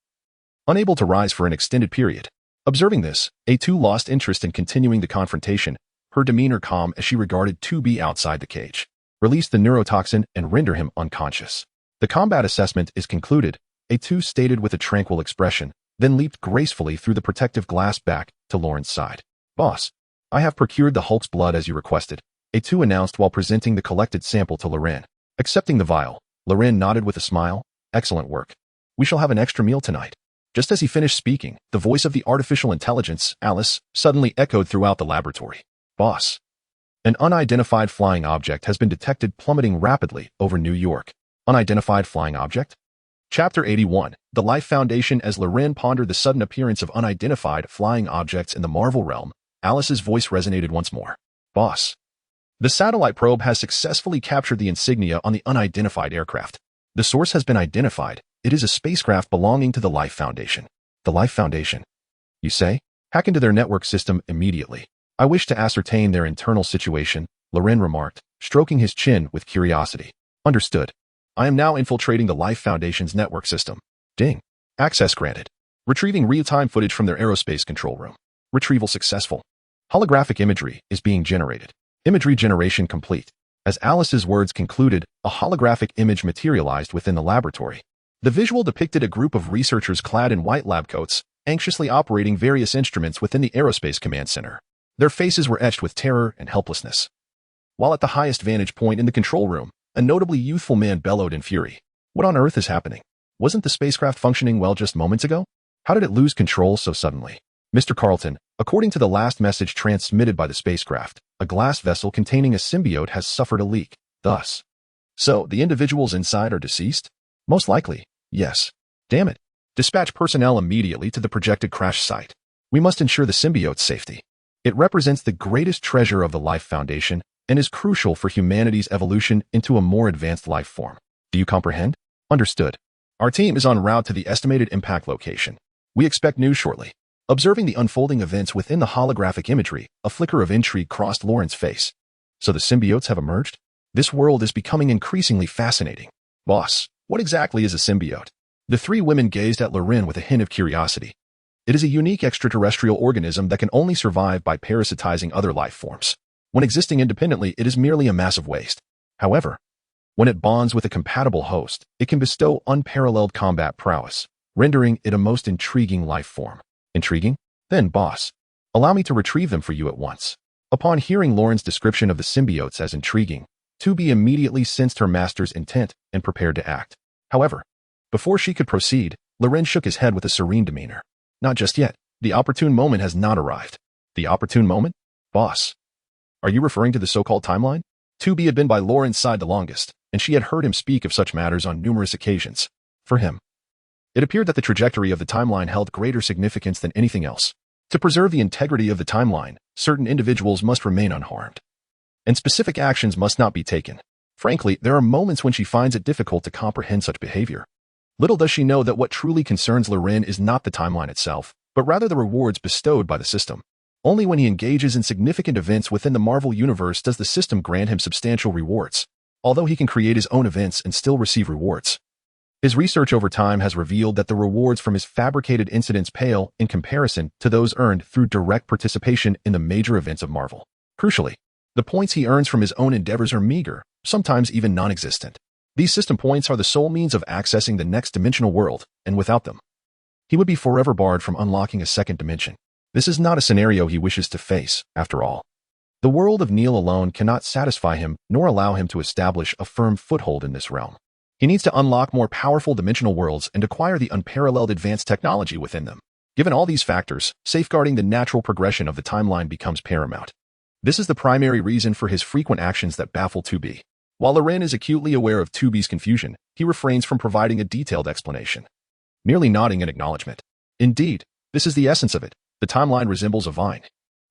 unable to rise for an extended period. Observing this, A2 lost interest in continuing the confrontation, her demeanor calm as she regarded 2B outside the cage, released the neurotoxin and render him unconscious. "The combat assessment is concluded," A2 stated with a tranquil expression, then leaped gracefully through the protective glass back to Lauren's side. "Boss, I have procured the Hulk's blood as you requested," A2 announced while presenting the collected sample to Loren. Accepting the vial, Loren nodded with a smile. "Excellent work. We shall have an extra meal tonight." Just as he finished speaking, the voice of the artificial intelligence, Alice, suddenly echoed throughout the laboratory. "Boss, an unidentified flying object has been detected plummeting rapidly over New York." Unidentified flying object? Chapter 81, The Life Foundation. As Loren pondered the sudden appearance of unidentified flying objects in the Marvel realm, Alice's voice resonated once more. "Boss, the satellite probe has successfully captured the insignia on the unidentified aircraft. The source has been identified. It is a spacecraft belonging to the Life Foundation." "The Life Foundation? You say?" "Hack into their network system immediately. I wish to ascertain their internal situation," Loren remarked, stroking his chin with curiosity. "Understood. I am now infiltrating the Life Foundation's network system." Ding. Access granted. Retrieving real-time footage from their aerospace control room. Retrieval successful. Holographic imagery is being generated. Imagery generation complete. As Alice's words concluded, a holographic image materialized within the laboratory. The visual depicted a group of researchers clad in white lab coats, anxiously operating various instruments within the Aerospace Command Center. Their faces were etched with terror and helplessness. While at the highest vantage point in the control room, a notably youthful man bellowed in fury. "What on earth is happening? Wasn't the spacecraft functioning well just moments ago? How did it lose control so suddenly?" "Mr. Carlton, according to the last message transmitted by the spacecraft, a glass vessel containing a symbiote has suffered a leak. Thus, so the individuals inside are deceased?" "Most likely, yes." "Damn it. Dispatch personnel immediately to the projected crash site. We must ensure the symbiote's safety." It represents the greatest treasure of the life foundation and is crucial for humanity's evolution into a more advanced life form. Do you comprehend? Understood. Our team is en route to the estimated impact location. We expect news shortly. Observing the unfolding events within the holographic imagery, a flicker of intrigue crossed Lauren's face. So the symbiotes have emerged? This world is becoming increasingly fascinating. Boss, what exactly is a symbiote? The three women gazed at Lauren with a hint of curiosity. It is a unique extraterrestrial organism that can only survive by parasitizing other life forms. When existing independently, it is merely a massive waste. However, when it bonds with a compatible host, it can bestow unparalleled combat prowess, rendering it a most intriguing life form. Intriguing? Then, boss, allow me to retrieve them for you at once. Upon hearing Lauren's description of the symbiotes as intriguing, 2B immediately sensed her master's intent and prepared to act. However, before she could proceed, Lauren shook his head with a serene demeanor. Not just yet. The opportune moment has not arrived. The opportune moment? Boss. Are you referring to the so-called timeline? 2B had been by Lauren's side the longest, and she had heard him speak of such matters on numerous occasions. For him, it appeared that the trajectory of the timeline held greater significance than anything else. To preserve the integrity of the timeline, certain individuals must remain unharmed, and specific actions must not be taken. Frankly, there are moments when she finds it difficult to comprehend such behavior. Little does she know that what truly concerns Lauren is not the timeline itself, but rather the rewards bestowed by the system. Only when he engages in significant events within the Marvel Universe does the system grant him substantial rewards, although he can create his own events and still receive rewards. His research over time has revealed that the rewards from his fabricated incidents pale in comparison to those earned through direct participation in the major events of Marvel. Crucially, the points he earns from his own endeavors are meager, sometimes even non-existent. These system points are the sole means of accessing the next dimensional world, and without them, he would be forever barred from unlocking a second dimension. This is not a scenario he wishes to face, after all. The world of NieR alone cannot satisfy him nor allow him to establish a firm foothold in this realm. He needs to unlock more powerful dimensional worlds and acquire the unparalleled advanced technology within them. Given all these factors, safeguarding the natural progression of the timeline becomes paramount. This is the primary reason for his frequent actions that baffle 2B. While Lauren is acutely aware of 2B's confusion, he refrains from providing a detailed explanation, merely nodding in acknowledgement. Indeed, this is the essence of it. The timeline resembles a vine,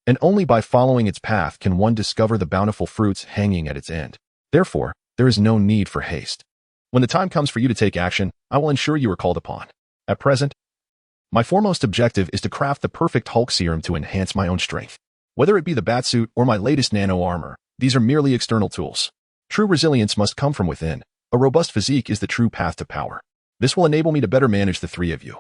and only by following its path can one discover the bountiful fruits hanging at its end. Therefore, there is no need for haste. When the time comes for you to take action, I will ensure you are called upon. At present, my foremost objective is to craft the perfect Hulk serum to enhance my own strength. Whether it be the Batsuit or my latest nano armor, these are merely external tools. True resilience must come from within. A robust physique is the true path to power. This will enable me to better manage the three of you,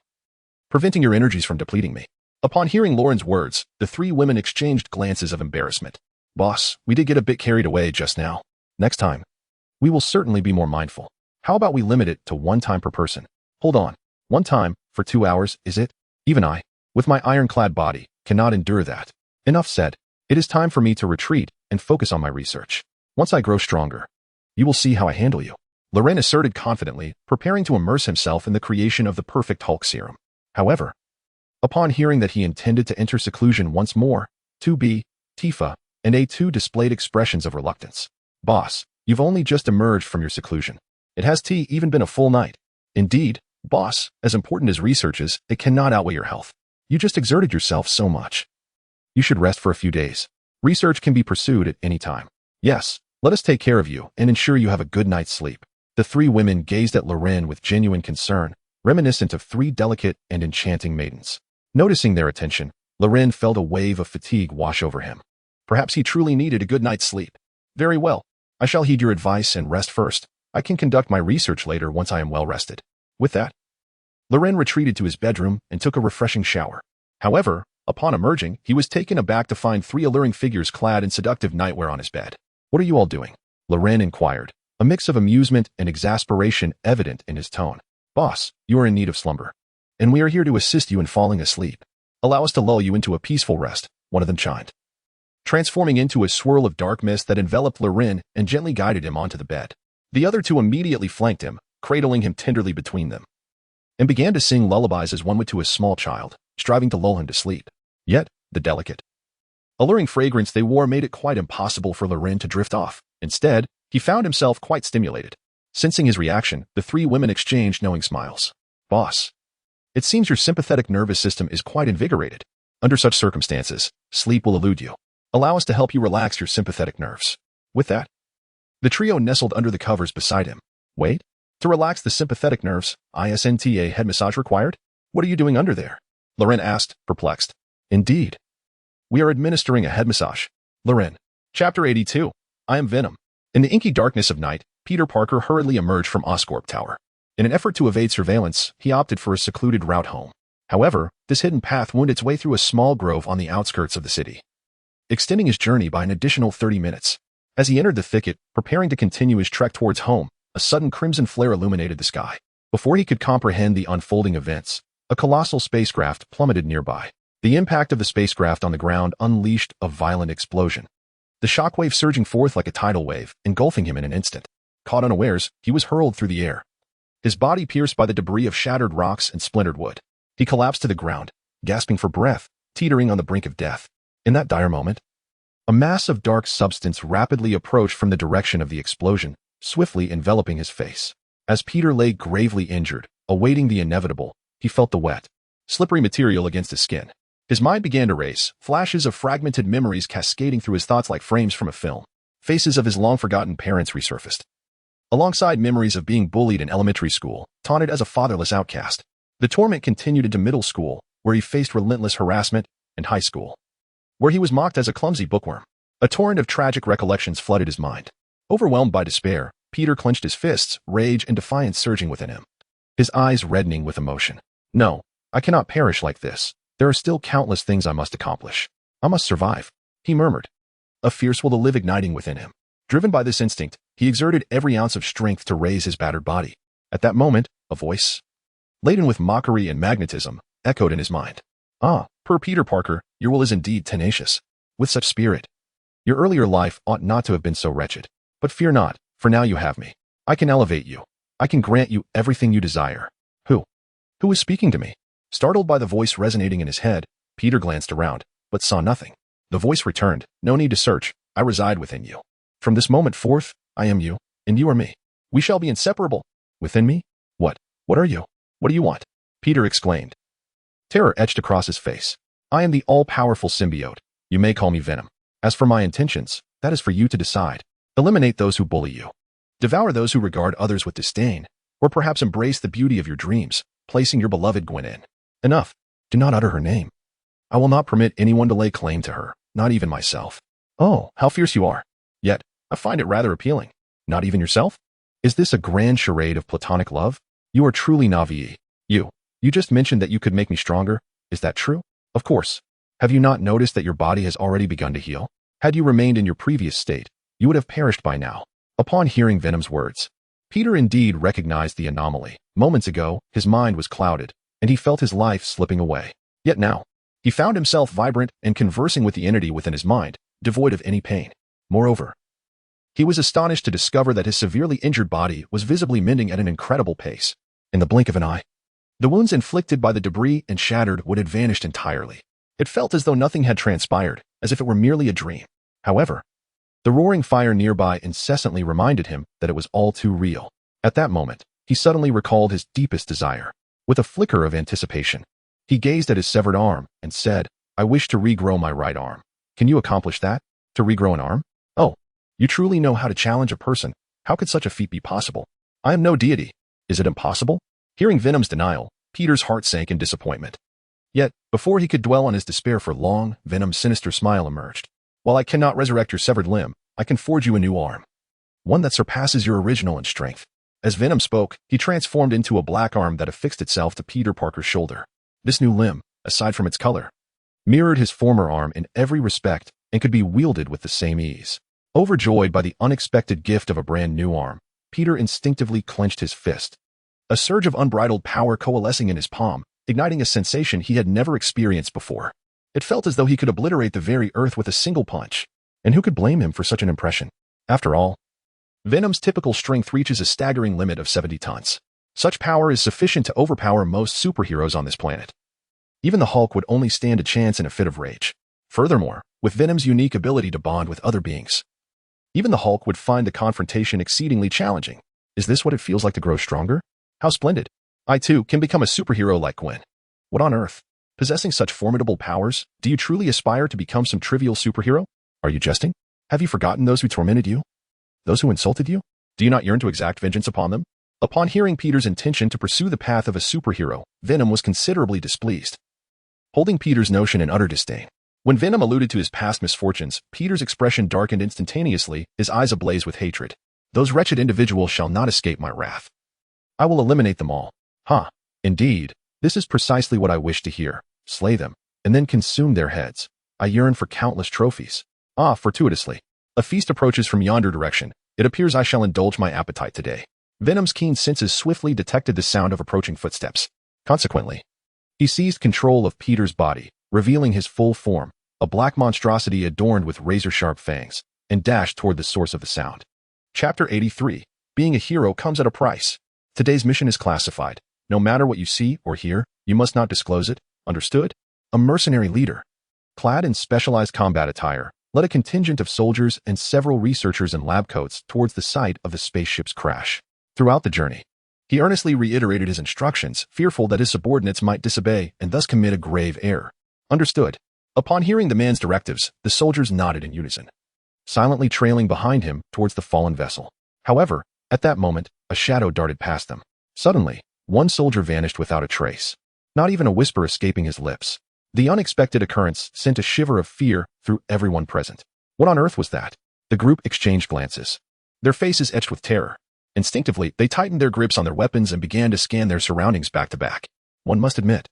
preventing your energies from depleting me. Upon hearing Lauren's words, the three women exchanged glances of embarrassment. Boss, we did get a bit carried away just now. Next time, we will certainly be more mindful. How about we limit it to one time per person? Hold on. One time, for 2 hours, is it? Even I, with my ironclad body, cannot endure that. Enough said. It is time for me to retreat and focus on my research. Once I grow stronger, you will see how I handle you. Lauren asserted confidently, preparing to immerse himself in the creation of the perfect Hulk serum. However, upon hearing that he intended to enter seclusion once more, 2B, Tifa, and A2 displayed expressions of reluctance. Boss, you've only just emerged from your seclusion. It has even been a full night. Indeed, boss, as important as research is, it cannot outweigh your health. You just exerted yourself so much. You should rest for a few days. Research can be pursued at any time. Yes, let us take care of you and ensure you have a good night's sleep. The three women gazed at Lauren with genuine concern, reminiscent of three delicate and enchanting maidens. Noticing their attention, Lauren felt a wave of fatigue wash over him. Perhaps he truly needed a good night's sleep. Very well. I shall heed your advice and rest first. I can conduct my research later once I am well rested. With that, Lauren retreated to his bedroom and took a refreshing shower. However, upon emerging, he was taken aback to find three alluring figures clad in seductive nightwear on his bed. What are you all doing? Lauren inquired, a mix of amusement and exasperation evident in his tone. Boss, you are in need of slumber, and we are here to assist you in falling asleep. Allow us to lull you into a peaceful rest, one of them chimed, transforming into a swirl of dark mist that enveloped Lauren and gently guided him onto the bed. The other two immediately flanked him, cradling him tenderly between them, and began to sing lullabies as one would to a small child, striving to lull him to sleep. Yet, the delicate, alluring fragrance they wore made it quite impossible for Lauren to drift off. Instead, he found himself quite stimulated. Sensing his reaction, the three women exchanged knowing smiles. Boss, it seems your sympathetic nervous system is quite invigorated. Under such circumstances, sleep will elude you. Allow us to help you relax your sympathetic nerves. With that, the trio nestled under the covers beside him. Wait? To relax the sympathetic nerves, isn't a head massage required? What are you doing under there? Loren asked, perplexed. Indeed. We are administering a head massage. Loren. Chapter 82. I am Venom. In the inky darkness of night, Peter Parker hurriedly emerged from Oscorp Tower. In an effort to evade surveillance, he opted for a secluded route home. However, this hidden path wound its way through a small grove on the outskirts of the city, extending his journey by an additional 30 minutes. As he entered the thicket, preparing to continue his trek towards home, a sudden crimson flare illuminated the sky. Before he could comprehend the unfolding events, a colossal spacecraft plummeted nearby. The impact of the spacecraft on the ground unleashed a violent explosion, the shockwave surging forth like a tidal wave, engulfing him in an instant. Caught unawares, he was hurled through the air, his body pierced by the debris of shattered rocks and splintered wood. He collapsed to the ground, gasping for breath, teetering on the brink of death. In that dire moment, a mass of dark substance rapidly approached from the direction of the explosion, swiftly enveloping his face. As Peter lay gravely injured, awaiting the inevitable, he felt the wet, slippery material against his skin. His mind began to race, flashes of fragmented memories cascading through his thoughts like frames from a film. Faces of his long-forgotten parents resurfaced, alongside memories of being bullied in elementary school, taunted as a fatherless outcast. The torment continued into middle school, where he faced relentless harassment, and high school, where he was mocked as a clumsy bookworm. A torrent of tragic recollections flooded his mind. Overwhelmed by despair, Peter clenched his fists, rage and defiance surging within him, his eyes reddening with emotion. No, I cannot perish like this. There are still countless things I must accomplish. I must survive, he murmured, a fierce will to live igniting within him. Driven by this instinct, he exerted every ounce of strength to raise his battered body. At that moment, a voice, laden with mockery and magnetism, echoed in his mind. Ah, poor Peter Parker, your will is indeed tenacious. With such spirit, your earlier life ought not to have been so wretched. But fear not, for now you have me. I can elevate you. I can grant you everything you desire. Who is speaking to me? Startled by the voice resonating in his head, Peter glanced around, but saw nothing. The voice returned. No need to search. I reside within you. From this moment forth, I am you, and you are me. We shall be inseparable. Within me? What? What are you? What do you want? Peter exclaimed. Terror etched across his face. I am the all-powerful symbiote. You may call me Venom. As for my intentions, that is for you to decide. Eliminate those who bully you. Devour those who regard others with disdain, or perhaps embrace the beauty of your dreams, placing your beloved Gwen in. Enough. Do not utter her name. I will not permit anyone to lay claim to her, not even myself. Oh, how fierce you are. Yet, I find it rather appealing. Not even yourself? Is this a grand charade of platonic love? You are truly naive. You just mentioned that you could make me stronger. Is that true? Of course. Have you not noticed that your body has already begun to heal? Had you remained in your previous state, you would have perished by now. Upon hearing Venom's words, Peter indeed recognized the anomaly. Moments ago, his mind was clouded, and he felt his life slipping away. Yet now, he found himself vibrant and conversing with the entity within his mind, devoid of any pain. Moreover, he was astonished to discover that his severely injured body was visibly mending at an incredible pace. In the blink of an eye, the wounds inflicted by the debris and shattered wood had vanished entirely. It felt as though nothing had transpired, as if it were merely a dream. However, the roaring fire nearby incessantly reminded him that it was all too real. At that moment, he suddenly recalled his deepest desire. With a flicker of anticipation, he gazed at his severed arm and said, I wish to regrow my right arm. Can you accomplish that? To regrow an arm? Oh, you truly know how to challenge a person. How could such a feat be possible? I am no deity. Is it impossible? Hearing Venom's denial, Peter's heart sank in disappointment. Yet, before he could dwell on his despair for long, Venom's sinister smile emerged. While I cannot resurrect your severed limb, I can forge you a new arm, one that surpasses your original in strength. As Venom spoke, he transformed into a black arm that affixed itself to Peter Parker's shoulder. This new limb, aside from its color, mirrored his former arm in every respect and could be wielded with the same ease. Overjoyed by the unexpected gift of a brand new arm, Peter instinctively clenched his fist. A surge of unbridled power coalescing in his palm, igniting a sensation he had never experienced before. It felt as though he could obliterate the very earth with a single punch. And who could blame him for such an impression? After all, Venom's typical strength reaches a staggering limit of 70 tons. Such power is sufficient to overpower most superheroes on this planet. Even the Hulk would only stand a chance in a fit of rage. Furthermore, with Venom's unique ability to bond with other beings, even the Hulk would find the confrontation exceedingly challenging. Is this what it feels like to grow stronger? How splendid. I too can become a superhero like Gwen. What on earth? Possessing such formidable powers, do you truly aspire to become some trivial superhero? Are you jesting? Have you forgotten those who tormented you? Those who insulted you? Do you not yearn to exact vengeance upon them? Upon hearing Peter's intention to pursue the path of a superhero, Venom was considerably displeased, holding Peter's notion in utter disdain. When Venom alluded to his past misfortunes, Peter's expression darkened instantaneously, his eyes ablaze with hatred. Those wretched individuals shall not escape my wrath. I will eliminate them all. Indeed, this is precisely what I wish to hear. Slay them, and then consume their heads. I yearn for countless trophies. Fortuitously. A feast approaches from yonder direction. It appears I shall indulge my appetite today. Venom's keen senses swiftly detected the sound of approaching footsteps. Consequently, he seized control of Peter's body, revealing his full form, a black monstrosity adorned with razor-sharp fangs, and dashed toward the source of the sound. Chapter 83. Being a hero comes at a price. Today's mission is classified. No matter what you see or hear, you must not disclose it. Understood? A mercenary leader, clad in specialized combat attire, led a contingent of soldiers and several researchers in lab coats towards the site of the spaceship's crash. Throughout the journey, he earnestly reiterated his instructions, fearful that his subordinates might disobey and thus commit a grave error. Understood. Upon hearing the man's directives, the soldiers nodded in unison, silently trailing behind him towards the fallen vessel. However, at that moment, a shadow darted past them. Suddenly, one soldier vanished without a trace, not even a whisper escaping his lips. The unexpected occurrence sent a shiver of fear through everyone present. What on earth was that? The group exchanged glances, their faces etched with terror. Instinctively, they tightened their grips on their weapons and began to scan their surroundings back to back. One must admit,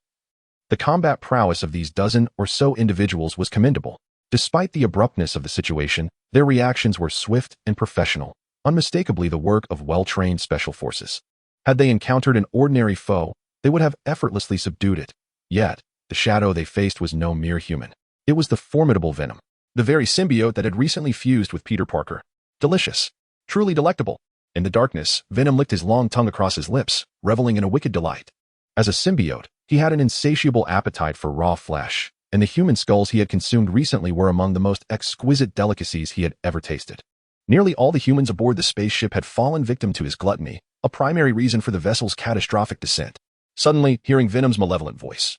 the combat prowess of these dozen or so individuals was commendable. Despite the abruptness of the situation, their reactions were swift and professional, unmistakably the work of well-trained special forces. Had they encountered an ordinary foe, they would have effortlessly subdued it. Yet, the shadow they faced was no mere human. It was the formidable Venom, the very symbiote that had recently fused with Peter Parker. Delicious. Truly delectable. In the darkness, Venom licked his long tongue across his lips, reveling in a wicked delight. As a symbiote, he had an insatiable appetite for raw flesh, and the human skulls he had consumed recently were among the most exquisite delicacies he had ever tasted. Nearly all the humans aboard the spaceship had fallen victim to his gluttony, a primary reason for the vessel's catastrophic descent. Suddenly, hearing Venom's malevolent voice,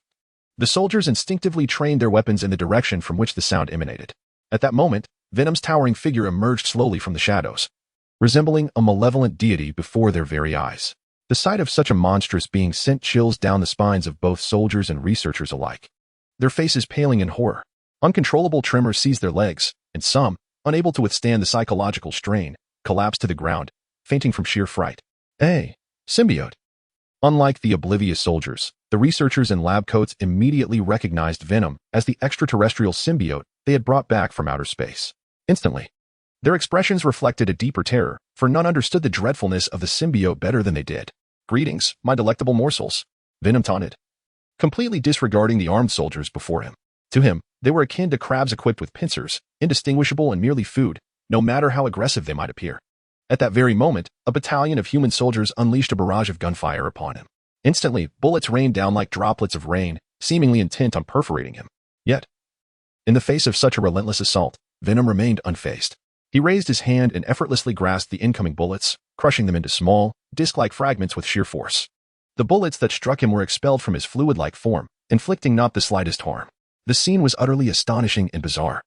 the soldiers instinctively trained their weapons in the direction from which the sound emanated. At that moment, Venom's towering figure emerged slowly from the shadows, resembling a malevolent deity before their very eyes. The sight of such a monstrous being sent chills down the spines of both soldiers and researchers alike, their faces paling in horror. Uncontrollable tremors seized their legs, and some, unable to withstand the psychological strain, collapsed to the ground, fainting from sheer fright. Symbiote. Unlike the oblivious soldiers, the researchers in lab coats immediately recognized Venom as the extraterrestrial symbiote they had brought back from outer space. Instantly, their expressions reflected a deeper terror, for none understood the dreadfulness of the symbiote better than they did. Greetings, my delectable morsels, Venom taunted, completely disregarding the armed soldiers before him. To him, they were akin to crabs equipped with pincers, indistinguishable and merely food, no matter how aggressive they might appear. At that very moment, a battalion of human soldiers unleashed a barrage of gunfire upon him. Instantly, bullets rained down like droplets of rain, seemingly intent on perforating him. Yet, in the face of such a relentless assault, Venom remained unfazed. He raised his hand and effortlessly grasped the incoming bullets, crushing them into small, disc-like fragments with sheer force. The bullets that struck him were expelled from his fluid-like form, inflicting not the slightest harm. The scene was utterly astonishing and bizarre,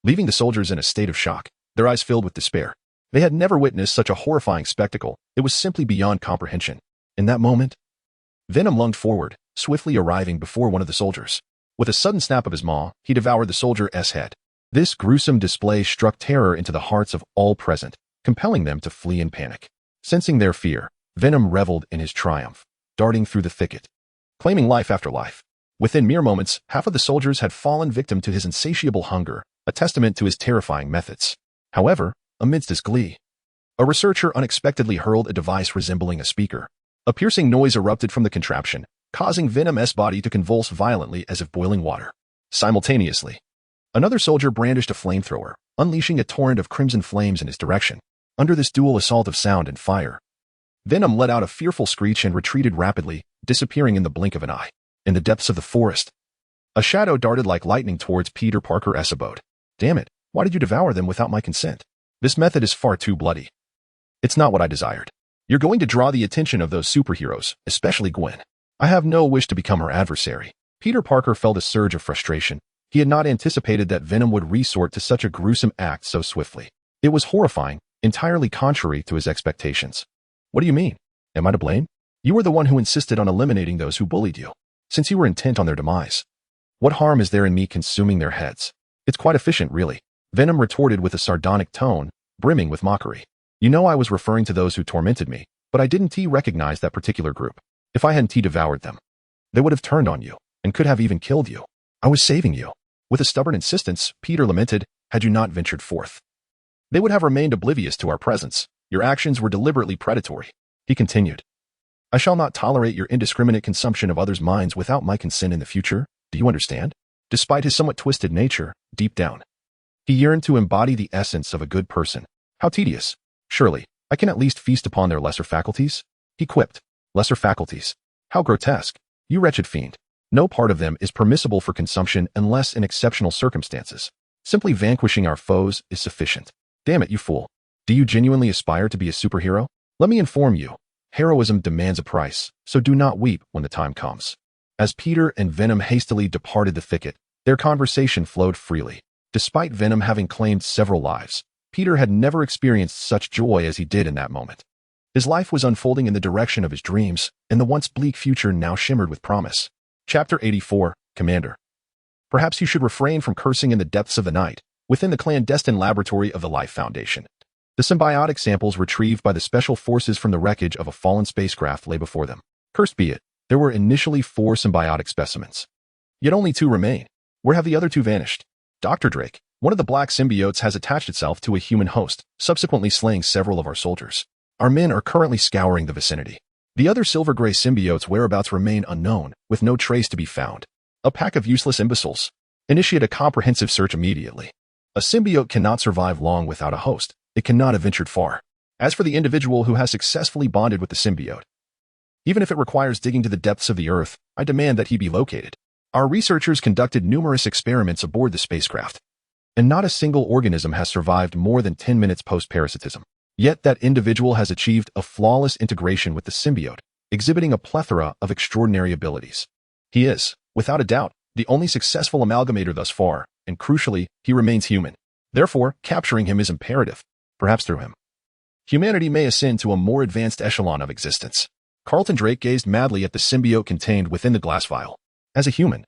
leaving the soldiers in a state of shock, their eyes filled with despair. They had never witnessed such a horrifying spectacle. It was simply beyond comprehension. In that moment, Venom lunged forward, swiftly arriving before one of the soldiers. With a sudden snap of his maw, he devoured the soldier's head. This gruesome display struck terror into the hearts of all present, compelling them to flee in panic. Sensing their fear, Venom reveled in his triumph, darting through the thicket, claiming life after life. Within mere moments, half of the soldiers had fallen victim to his insatiable hunger, a testament to his terrifying methods. However, amidst his glee, a researcher unexpectedly hurled a device resembling a speaker. A piercing noise erupted from the contraption, causing Venom's body to convulse violently as if boiling water. Simultaneously, another soldier brandished a flamethrower, unleashing a torrent of crimson flames in his direction. Under this dual assault of sound and fire, Venom let out a fearful screech and retreated rapidly, disappearing in the blink of an eye. In the depths of the forest, a shadow darted like lightning towards Peter Parker's abode. Damn it, why did you devour them without my consent? This method is far too bloody. It's not what I desired. You're going to draw the attention of those superheroes, especially Gwen. I have no wish to become her adversary. Peter Parker felt a surge of frustration. He had not anticipated that Venom would resort to such a gruesome act so swiftly. It was horrifying, entirely contrary to his expectations. What do you mean? Am I to blame? You were the one who insisted on eliminating those who bullied you, since you were intent on their demise. What harm is there in me consuming their heads? It's quite efficient, really. Venom retorted with a sardonic tone, brimming with mockery. You know I was referring to those who tormented me, but I didn't recognize that particular group. If I hadn't devoured them, they would have turned on you, and could have even killed you. I was saving you. With a stubborn insistence, Peter lamented, had you not ventured forth. They would have remained oblivious to our presence. Your actions were deliberately predatory. He continued. I shall not tolerate your indiscriminate consumption of others' minds without my consent in the future. Do you understand? Despite his somewhat twisted nature, deep down, he yearned to embody the essence of a good person. How tedious. Surely, I can at least feast upon their lesser faculties? He quipped. Lesser faculties. How grotesque. You wretched fiend. No part of them is permissible for consumption unless in exceptional circumstances. Simply vanquishing our foes is sufficient. Damn it, you fool. Do you genuinely aspire to be a superhero? Let me inform you. Heroism demands a price, so do not weep when the time comes. As Peter and Venom hastily departed the thicket, their conversation flowed freely. Despite Venom having claimed several lives, Peter had never experienced such joy as he did in that moment. His life was unfolding in the direction of his dreams, and the once bleak future now shimmered with promise. Chapter 84, Commander. Perhaps you should refrain from cursing in the depths of the night, within the clandestine laboratory of the Life Foundation. The symbiotic samples retrieved by the special forces from the wreckage of a fallen spacecraft lay before them. Cursed be it, there were initially 4 symbiotic specimens. Yet only 2 remain. Where have the other 2 vanished? Dr. Drake, one of the black symbiotes has attached itself to a human host, subsequently slaying several of our soldiers. Our men are currently scouring the vicinity. The other silver-gray symbiotes' whereabouts remain unknown, with no trace to be found. A pack of useless imbeciles. Initiate a comprehensive search immediately. A symbiote cannot survive long without a host. It cannot have ventured far. As for the individual who has successfully bonded with the symbiote, even if it requires digging to the depths of the earth, I demand that he be located. Our researchers conducted numerous experiments aboard the spacecraft, and not a single organism has survived more than 10 minutes post-parasitism. Yet that individual has achieved a flawless integration with the symbiote, exhibiting a plethora of extraordinary abilities. He is, without a doubt, the only successful amalgamator thus far, and crucially, he remains human. Therefore, capturing him is imperative. Perhaps through him, humanity may ascend to a more advanced echelon of existence. Carlton Drake gazed madly at the symbiote contained within the glass vial. As a human,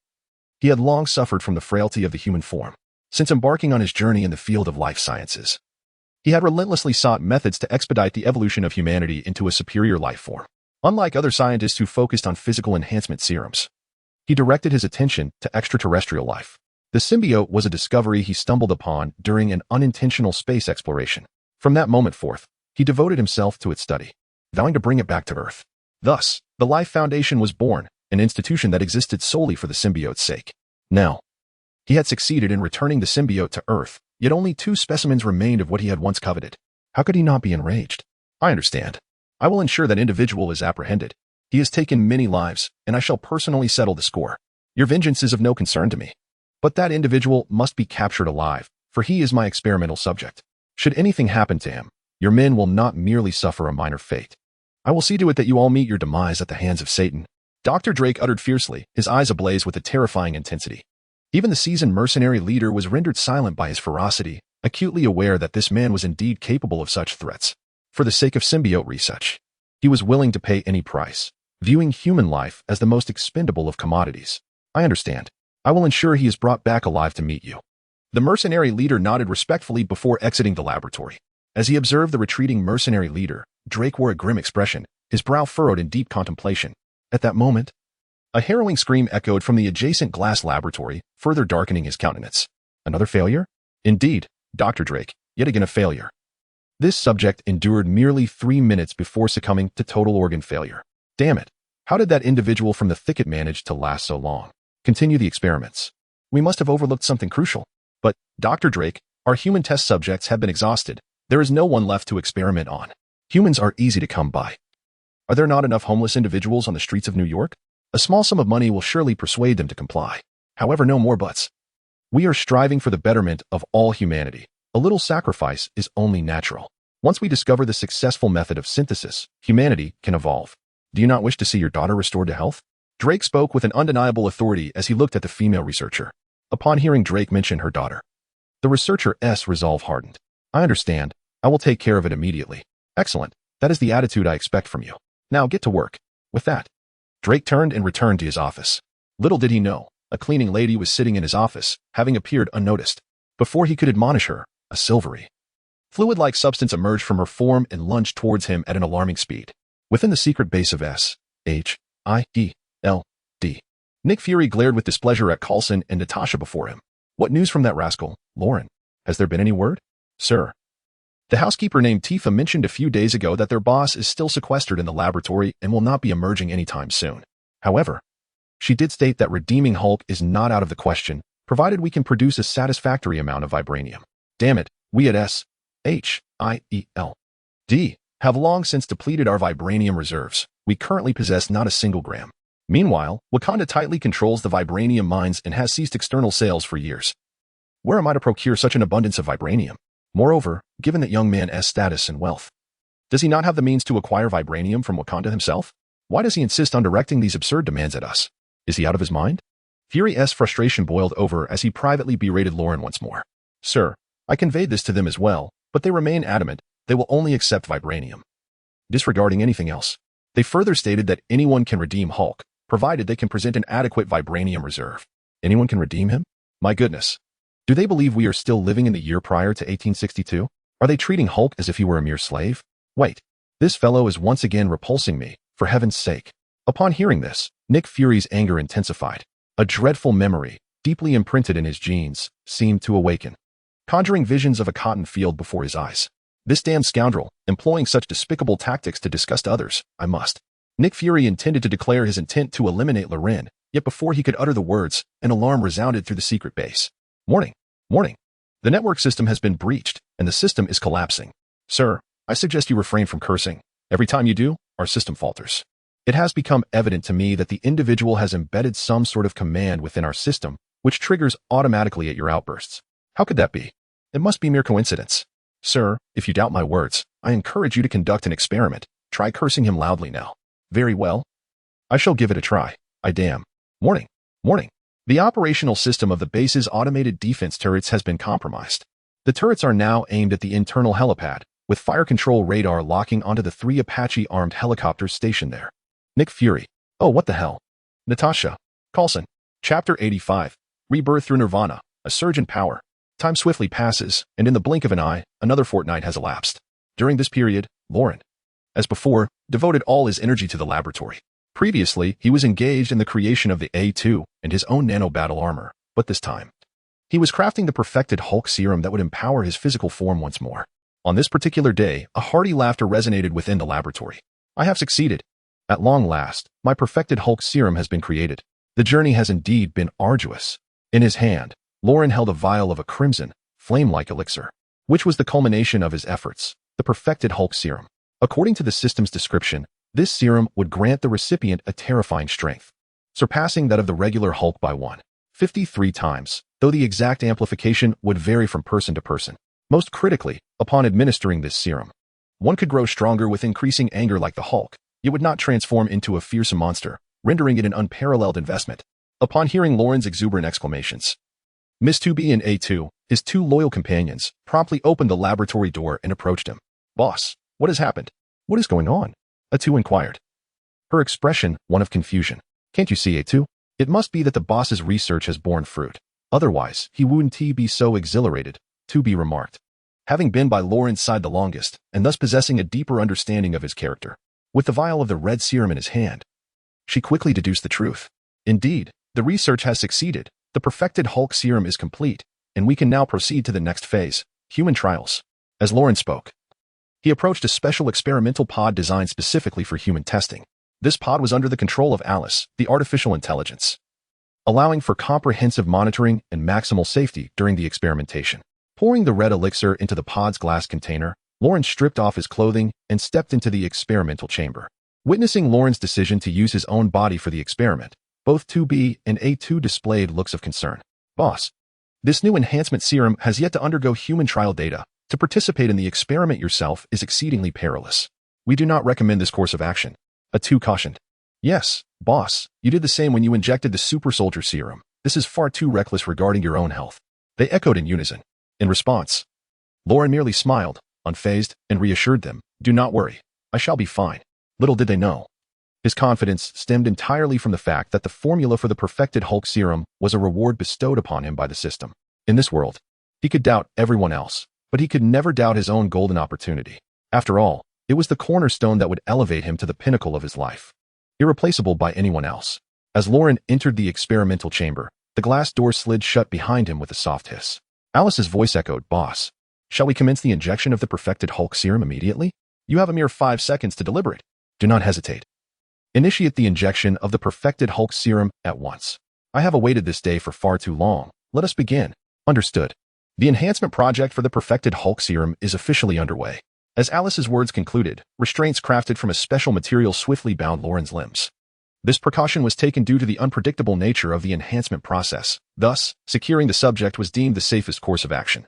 he had long suffered from the frailty of the human form. Since embarking on his journey in the field of life sciences, he had relentlessly sought methods to expedite the evolution of humanity into a superior life form. Unlike other scientists who focused on physical enhancement serums, he directed his attention to extraterrestrial life. The symbiote was a discovery he stumbled upon during an unintentional space exploration. From that moment forth, he devoted himself to its study, vowing to bring it back to Earth. Thus, the Life Foundation was born, an institution that existed solely for the symbiote's sake. Now, he had succeeded in returning the symbiote to Earth, yet only 2 specimens remained of what he had once coveted. How could he not be enraged? I understand. I will ensure that individual is apprehended. He has taken many lives, and I shall personally settle the score. Your vengeance is of no concern to me. But that individual must be captured alive, for he is my experimental subject. Should anything happen to him, your men will not merely suffer a minor fate. I will see to it that you all meet your demise at the hands of Satan. Dr. Drake uttered fiercely, his eyes ablaze with a terrifying intensity. Even the seasoned mercenary leader was rendered silent by his ferocity, acutely aware that this man was indeed capable of such threats. For the sake of symbiote research, he was willing to pay any price, viewing human life as the most expendable of commodities. I understand. I will ensure he is brought back alive to meet you. The mercenary leader nodded respectfully before exiting the laboratory. As he observed the retreating mercenary leader, Drake wore a grim expression, his brow furrowed in deep contemplation. At that moment, a harrowing scream echoed from the adjacent glass laboratory, further darkening his countenance. Another failure? Indeed, Dr. Drake, yet again a failure. This subject endured merely 3 minutes before succumbing to total organ failure. Damn it. How did that individual from the thicket manage to last so long? Continue the experiments. We must have overlooked something crucial. But, Dr. Drake, our human test subjects have been exhausted. There is no one left to experiment on. Humans are easy to come by. Are there not enough homeless individuals on the streets of New York? A small sum of money will surely persuade them to comply. However, no more buts. We are striving for the betterment of all humanity. A little sacrifice is only natural. Once we discover the successful method of synthesis, humanity can evolve. Do you not wish to see your daughter restored to health? Drake spoke with an undeniable authority as he looked at the female researcher. Upon hearing Drake mention her daughter, the researcher's resolve hardened. I understand. I will take care of it immediately. Excellent. That is the attitude I expect from you. Now get to work. With that, Drake turned and returned to his office. Little did he know, a cleaning lady was sitting in his office, having appeared unnoticed. Before he could admonish her, a silvery, fluid-like substance emerged from her form and lunged towards him at an alarming speed. Within the secret base of S.H.I.E.L.D., Nick Fury glared with displeasure at Coulson and Natasha before him. What news from that rascal, Lauren? Has there been any word? Sir. The housekeeper named Tifa mentioned a few days ago that their boss is still sequestered in the laboratory and will not be emerging anytime soon. However, she did state that redeeming Hulk is not out of the question, provided we can produce a satisfactory amount of vibranium. Damn it, we at S.H.I.E.L.D. have long since depleted our vibranium reserves. We currently possess not a single gram. Meanwhile, Wakanda tightly controls the vibranium mines and has ceased external sales for years. Where am I to procure such an abundance of vibranium? Moreover, given that young man's status and wealth, does he not have the means to acquire vibranium from Wakanda himself? Why does he insist on directing these absurd demands at us? Is he out of his mind? Fury's frustration boiled over as he privately berated Lauren once more. Sir, I conveyed this to them as well, but they remain adamant they will only accept vibranium, disregarding anything else. They further stated that anyone can redeem Hulk, provided they can present an adequate vibranium reserve. Anyone can redeem him? My goodness. Do they believe we are still living in the year prior to 1862? Are they treating Hulk as if he were a mere slave? Wait, this fellow is once again repulsing me, for heaven's sake. Upon hearing this, Nick Fury's anger intensified. A dreadful memory, deeply imprinted in his genes, seemed to awaken, conjuring visions of a cotton field before his eyes. This damn scoundrel, employing such despicable tactics to disgust others, I must. Nick Fury intended to declare his intent to eliminate Loren, yet before he could utter the words, an alarm resounded through the secret base. Warning! Warning! The network system has been breached, and the system is collapsing. Sir, I suggest you refrain from cursing. Every time you do, our system falters. It has become evident to me that the individual has embedded some sort of command within our system, which triggers automatically at your outbursts. How could that be? It must be mere coincidence. Sir, if you doubt my words, I encourage you to conduct an experiment. Try cursing him loudly now. Very well. I shall give it a try. I damn. Warning. Warning. The operational system of the base's automated defense turrets has been compromised. The turrets are now aimed at the internal helipad, with fire control radar locking onto the 3 Apache-armed helicopters stationed there. Nick Fury. Oh, what the hell? Natasha. Coulson. Chapter 85. Rebirth through Nirvana. A surge in power. Time swiftly passes, and in the blink of an eye, another fortnight has elapsed. During this period, Lauren, as before, devoted all his energy to the laboratory. Previously, he was engaged in the creation of the A2 and his own nano-battle armor, but this time, he was crafting the perfected Hulk serum that would empower his physical form once more. On this particular day, a hearty laughter resonated within the laboratory. I have succeeded. At long last, my perfected Hulk serum has been created. The journey has indeed been arduous. In his hand, Lauren held a vial of a crimson, flame-like elixir, which was the culmination of his efforts, the perfected Hulk serum. According to the system's description, this serum would grant the recipient a terrifying strength, surpassing that of the regular Hulk by 153 times, though the exact amplification would vary from person to person. Most critically, upon administering this serum, one could grow stronger with increasing anger like the Hulk. It would not transform into a fearsome monster, rendering it an unparalleled investment. Upon hearing Lauren's exuberant exclamations, Miss 2B and A2, his 2 loyal companions, promptly opened the laboratory door and approached him. Boss, what has happened? What is going on? A2 inquired, her expression one of confusion. Can't you see, A2? It must be that the boss's research has borne fruit. Otherwise, he wouldn't be so exhilarated, 2B remarked. Having been by Lauren's side the longest, and thus possessing a deeper understanding of his character, with the vial of the red serum in his hand, she quickly deduced the truth. Indeed, the research has succeeded. The perfected Hulk serum is complete, and we can now proceed to the next phase, human trials. As Lauren spoke, he approached a special experimental pod designed specifically for human testing. This pod was under the control of Alice, the artificial intelligence, allowing for comprehensive monitoring and maximal safety during the experimentation. Pouring the red elixir into the pod's glass container, Lauren stripped off his clothing and stepped into the experimental chamber. Witnessing Lauren's decision to use his own body for the experiment, both 2B and A2 displayed looks of concern. Boss, this new enhancement serum has yet to undergo human trial data. To participate in the experiment yourself is exceedingly perilous. We do not recommend this course of action. A2 cautioned. Yes, boss, you did the same when you injected the super soldier serum. This is far too reckless regarding your own health. They echoed in unison. In response, Lauren merely smiled, unfazed, and reassured them, do not worry. I shall be fine. Little did they know. His confidence stemmed entirely from the fact that the formula for the perfected Hulk serum was a reward bestowed upon him by the system. In this world, he could doubt everyone else, but he could never doubt his own golden opportunity. After all, it was the cornerstone that would elevate him to the pinnacle of his life, irreplaceable by anyone else. As Lauren entered the experimental chamber, the glass door slid shut behind him with a soft hiss. Alice's voice echoed, Boss, shall we commence the injection of the perfected Hulk serum immediately? You have a mere 5 seconds to deliberate. Do not hesitate. Initiate the injection of the perfected Hulk serum at once. I have awaited this day for far too long. Let us begin. Understood. The enhancement project for the perfected Hulk serum is officially underway. As Alice's words concluded, restraints crafted from a special material swiftly bound Lauren's limbs. This precaution was taken due to the unpredictable nature of the enhancement process. Thus, securing the subject was deemed the safest course of action,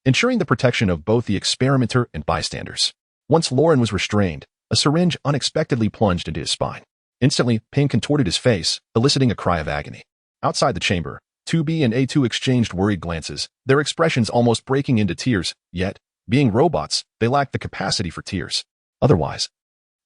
ensuring the protection of both the experimenter and bystanders. Once Lauren was restrained, a syringe unexpectedly plunged into his spine. Instantly, pain contorted his face, eliciting a cry of agony. Outside the chamber, 2B and A2 exchanged worried glances, their expressions almost breaking into tears, yet, being robots, they lacked the capacity for tears. Otherwise,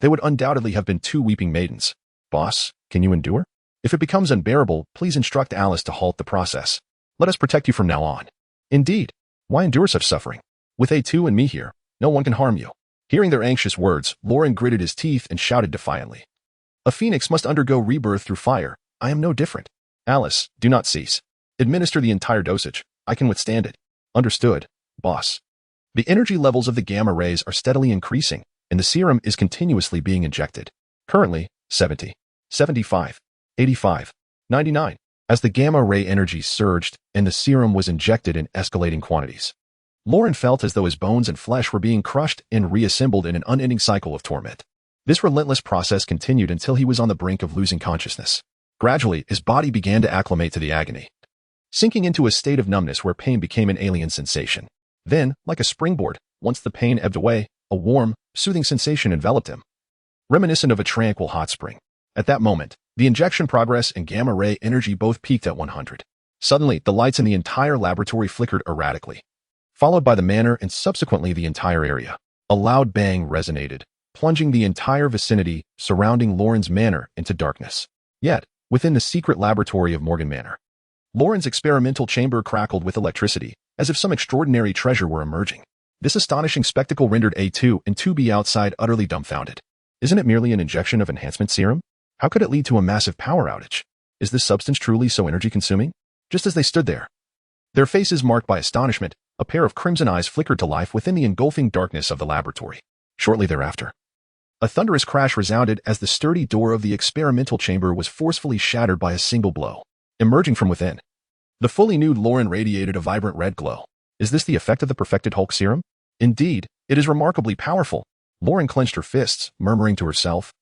they would undoubtedly have been 2 weeping maidens. Boss, can you endure? If it becomes unbearable, please instruct Alice to halt the process. Let us protect you from now on. Indeed. Why endure such suffering? With A2 and me here, no one can harm you. Hearing their anxious words, Lauren gritted his teeth and shouted defiantly. A phoenix must undergo rebirth through fire. I am no different. Alice, do not cease. Administer the entire dosage. I can withstand it. Understood, boss. The energy levels of the gamma rays are steadily increasing, and the serum is continuously being injected. Currently, 70, 75, 85, 99. As the gamma ray energy surged and the serum was injected in escalating quantities, Lauren felt as though his bones and flesh were being crushed and reassembled in an unending cycle of torment. This relentless process continued until he was on the brink of losing consciousness. Gradually, his body began to acclimate to the agony, sinking into a state of numbness where pain became an alien sensation. Then, like a springboard, once the pain ebbed away, a warm, soothing sensation enveloped him, reminiscent of a tranquil hot spring. At that moment, the injection progress and gamma ray energy both peaked at 100. Suddenly, the lights in the entire laboratory flickered erratically, followed by the manor and subsequently the entire area. A loud bang resonated, plunging the entire vicinity surrounding Lauren's manor into darkness. Yet, within the secret laboratory of Morgan Manor, Lauren's experimental chamber crackled with electricity, as if some extraordinary treasure were emerging. This astonishing spectacle rendered A2 and 2B outside utterly dumbfounded. Isn't it merely an injection of enhancement serum? How could it lead to a massive power outage? Is this substance truly so energy-consuming? Just as they stood there, their faces marked by astonishment, a pair of crimson eyes flickered to life within the engulfing darkness of the laboratory. Shortly thereafter, a thunderous crash resounded as the sturdy door of the experimental chamber was forcefully shattered by a single blow. Emerging from within, the fully nude Lauren radiated a vibrant red glow. Is this the effect of the perfected Hulk serum? Indeed, it is remarkably powerful. Lauren clenched her fists, murmuring to herself,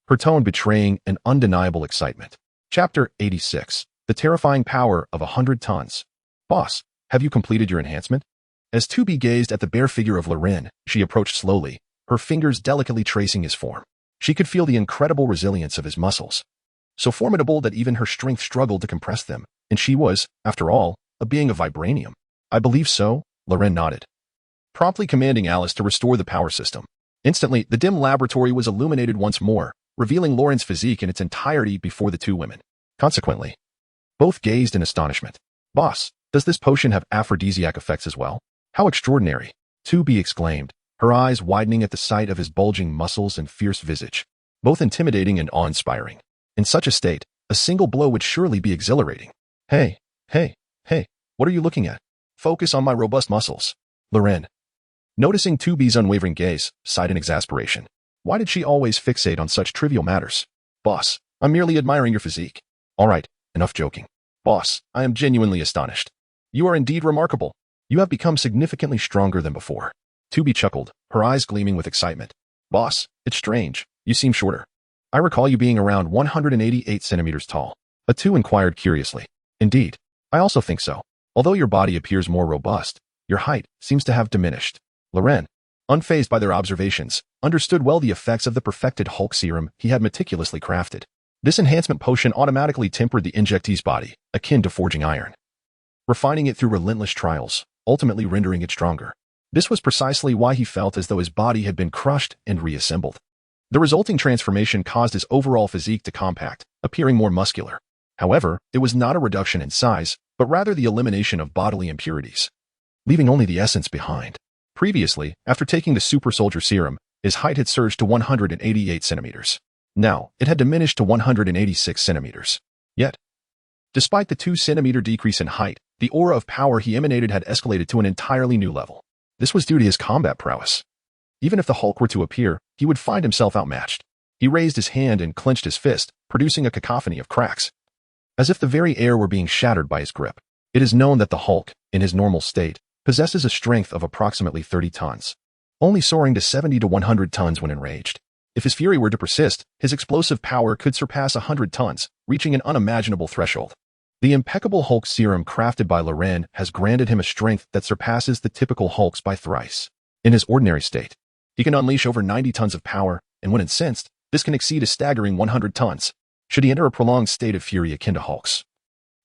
her tone betraying an undeniable excitement. Chapter 86. The Terrifying Power of 100 Tons. Boss, have you completed your enhancement? As 2B gazed at the bare figure of Lauren, she approached slowly, her fingers delicately tracing his form. She could feel the incredible resilience of his muscles, so formidable that even her strength struggled to compress them, and she was, after all, a being of vibranium. I believe so, Lauren nodded, promptly commanding Alice to restore the power system. Instantly, the dim laboratory was illuminated once more, revealing Lauren's physique in its entirety before the 2 women. Consequently, both gazed in astonishment. Boss, does this potion have aphrodisiac effects as well? How extraordinary, 2B exclaimed, her eyes widening at the sight of his bulging muscles and fierce visage, both intimidating and awe-inspiring. In such a state, a single blow would surely be exhilarating. Hey, what are you looking at? Focus on my robust muscles. Lauren, noticing 2B's unwavering gaze, sighed in exasperation. Why did she always fixate on such trivial matters? Boss, I'm merely admiring your physique. All right, enough joking. Boss, I am genuinely astonished. You are indeed remarkable. You have become significantly stronger than before. 2B chuckled, her eyes gleaming with excitement. Boss, it's strange. You seem shorter. I recall you being around 188 centimeters tall. A2 inquired curiously. Indeed, I also think so. Although your body appears more robust, your height seems to have diminished. Lauren, unfazed by their observations, understood well the effects of the perfected Hulk serum he had meticulously crafted. This enhancement potion automatically tempered the injectee's body, akin to forging iron, refining it through relentless trials, ultimately rendering it stronger. This was precisely why he felt as though his body had been crushed and reassembled. The resulting transformation caused his overall physique to compact, appearing more muscular. However, it was not a reduction in size, but rather the elimination of bodily impurities, leaving only the essence behind. Previously, after taking the super soldier serum, his height had surged to 188 centimeters. Now, it had diminished to 186 centimeters. Yet, despite the 2-centimeter decrease in height, the aura of power he emanated had escalated to an entirely new level. This was due to his combat prowess. Even if the Hulk were to appear, he would find himself outmatched. He raised his hand and clenched his fist, producing a cacophony of cracks, as if the very air were being shattered by his grip. It is known that the Hulk, in his normal state, possesses a strength of approximately 30 tons, only soaring to 70 to 100 tons when enraged. If his fury were to persist, his explosive power could surpass 100 tons, reaching an unimaginable threshold. The impeccable Hulk serum crafted by Loren has granted him a strength that surpasses the typical Hulks by thrice. In his ordinary state, he can unleash over 90 tons of power, and when incensed, this can exceed a staggering 100 tons, should he enter a prolonged state of fury akin to Hulk's.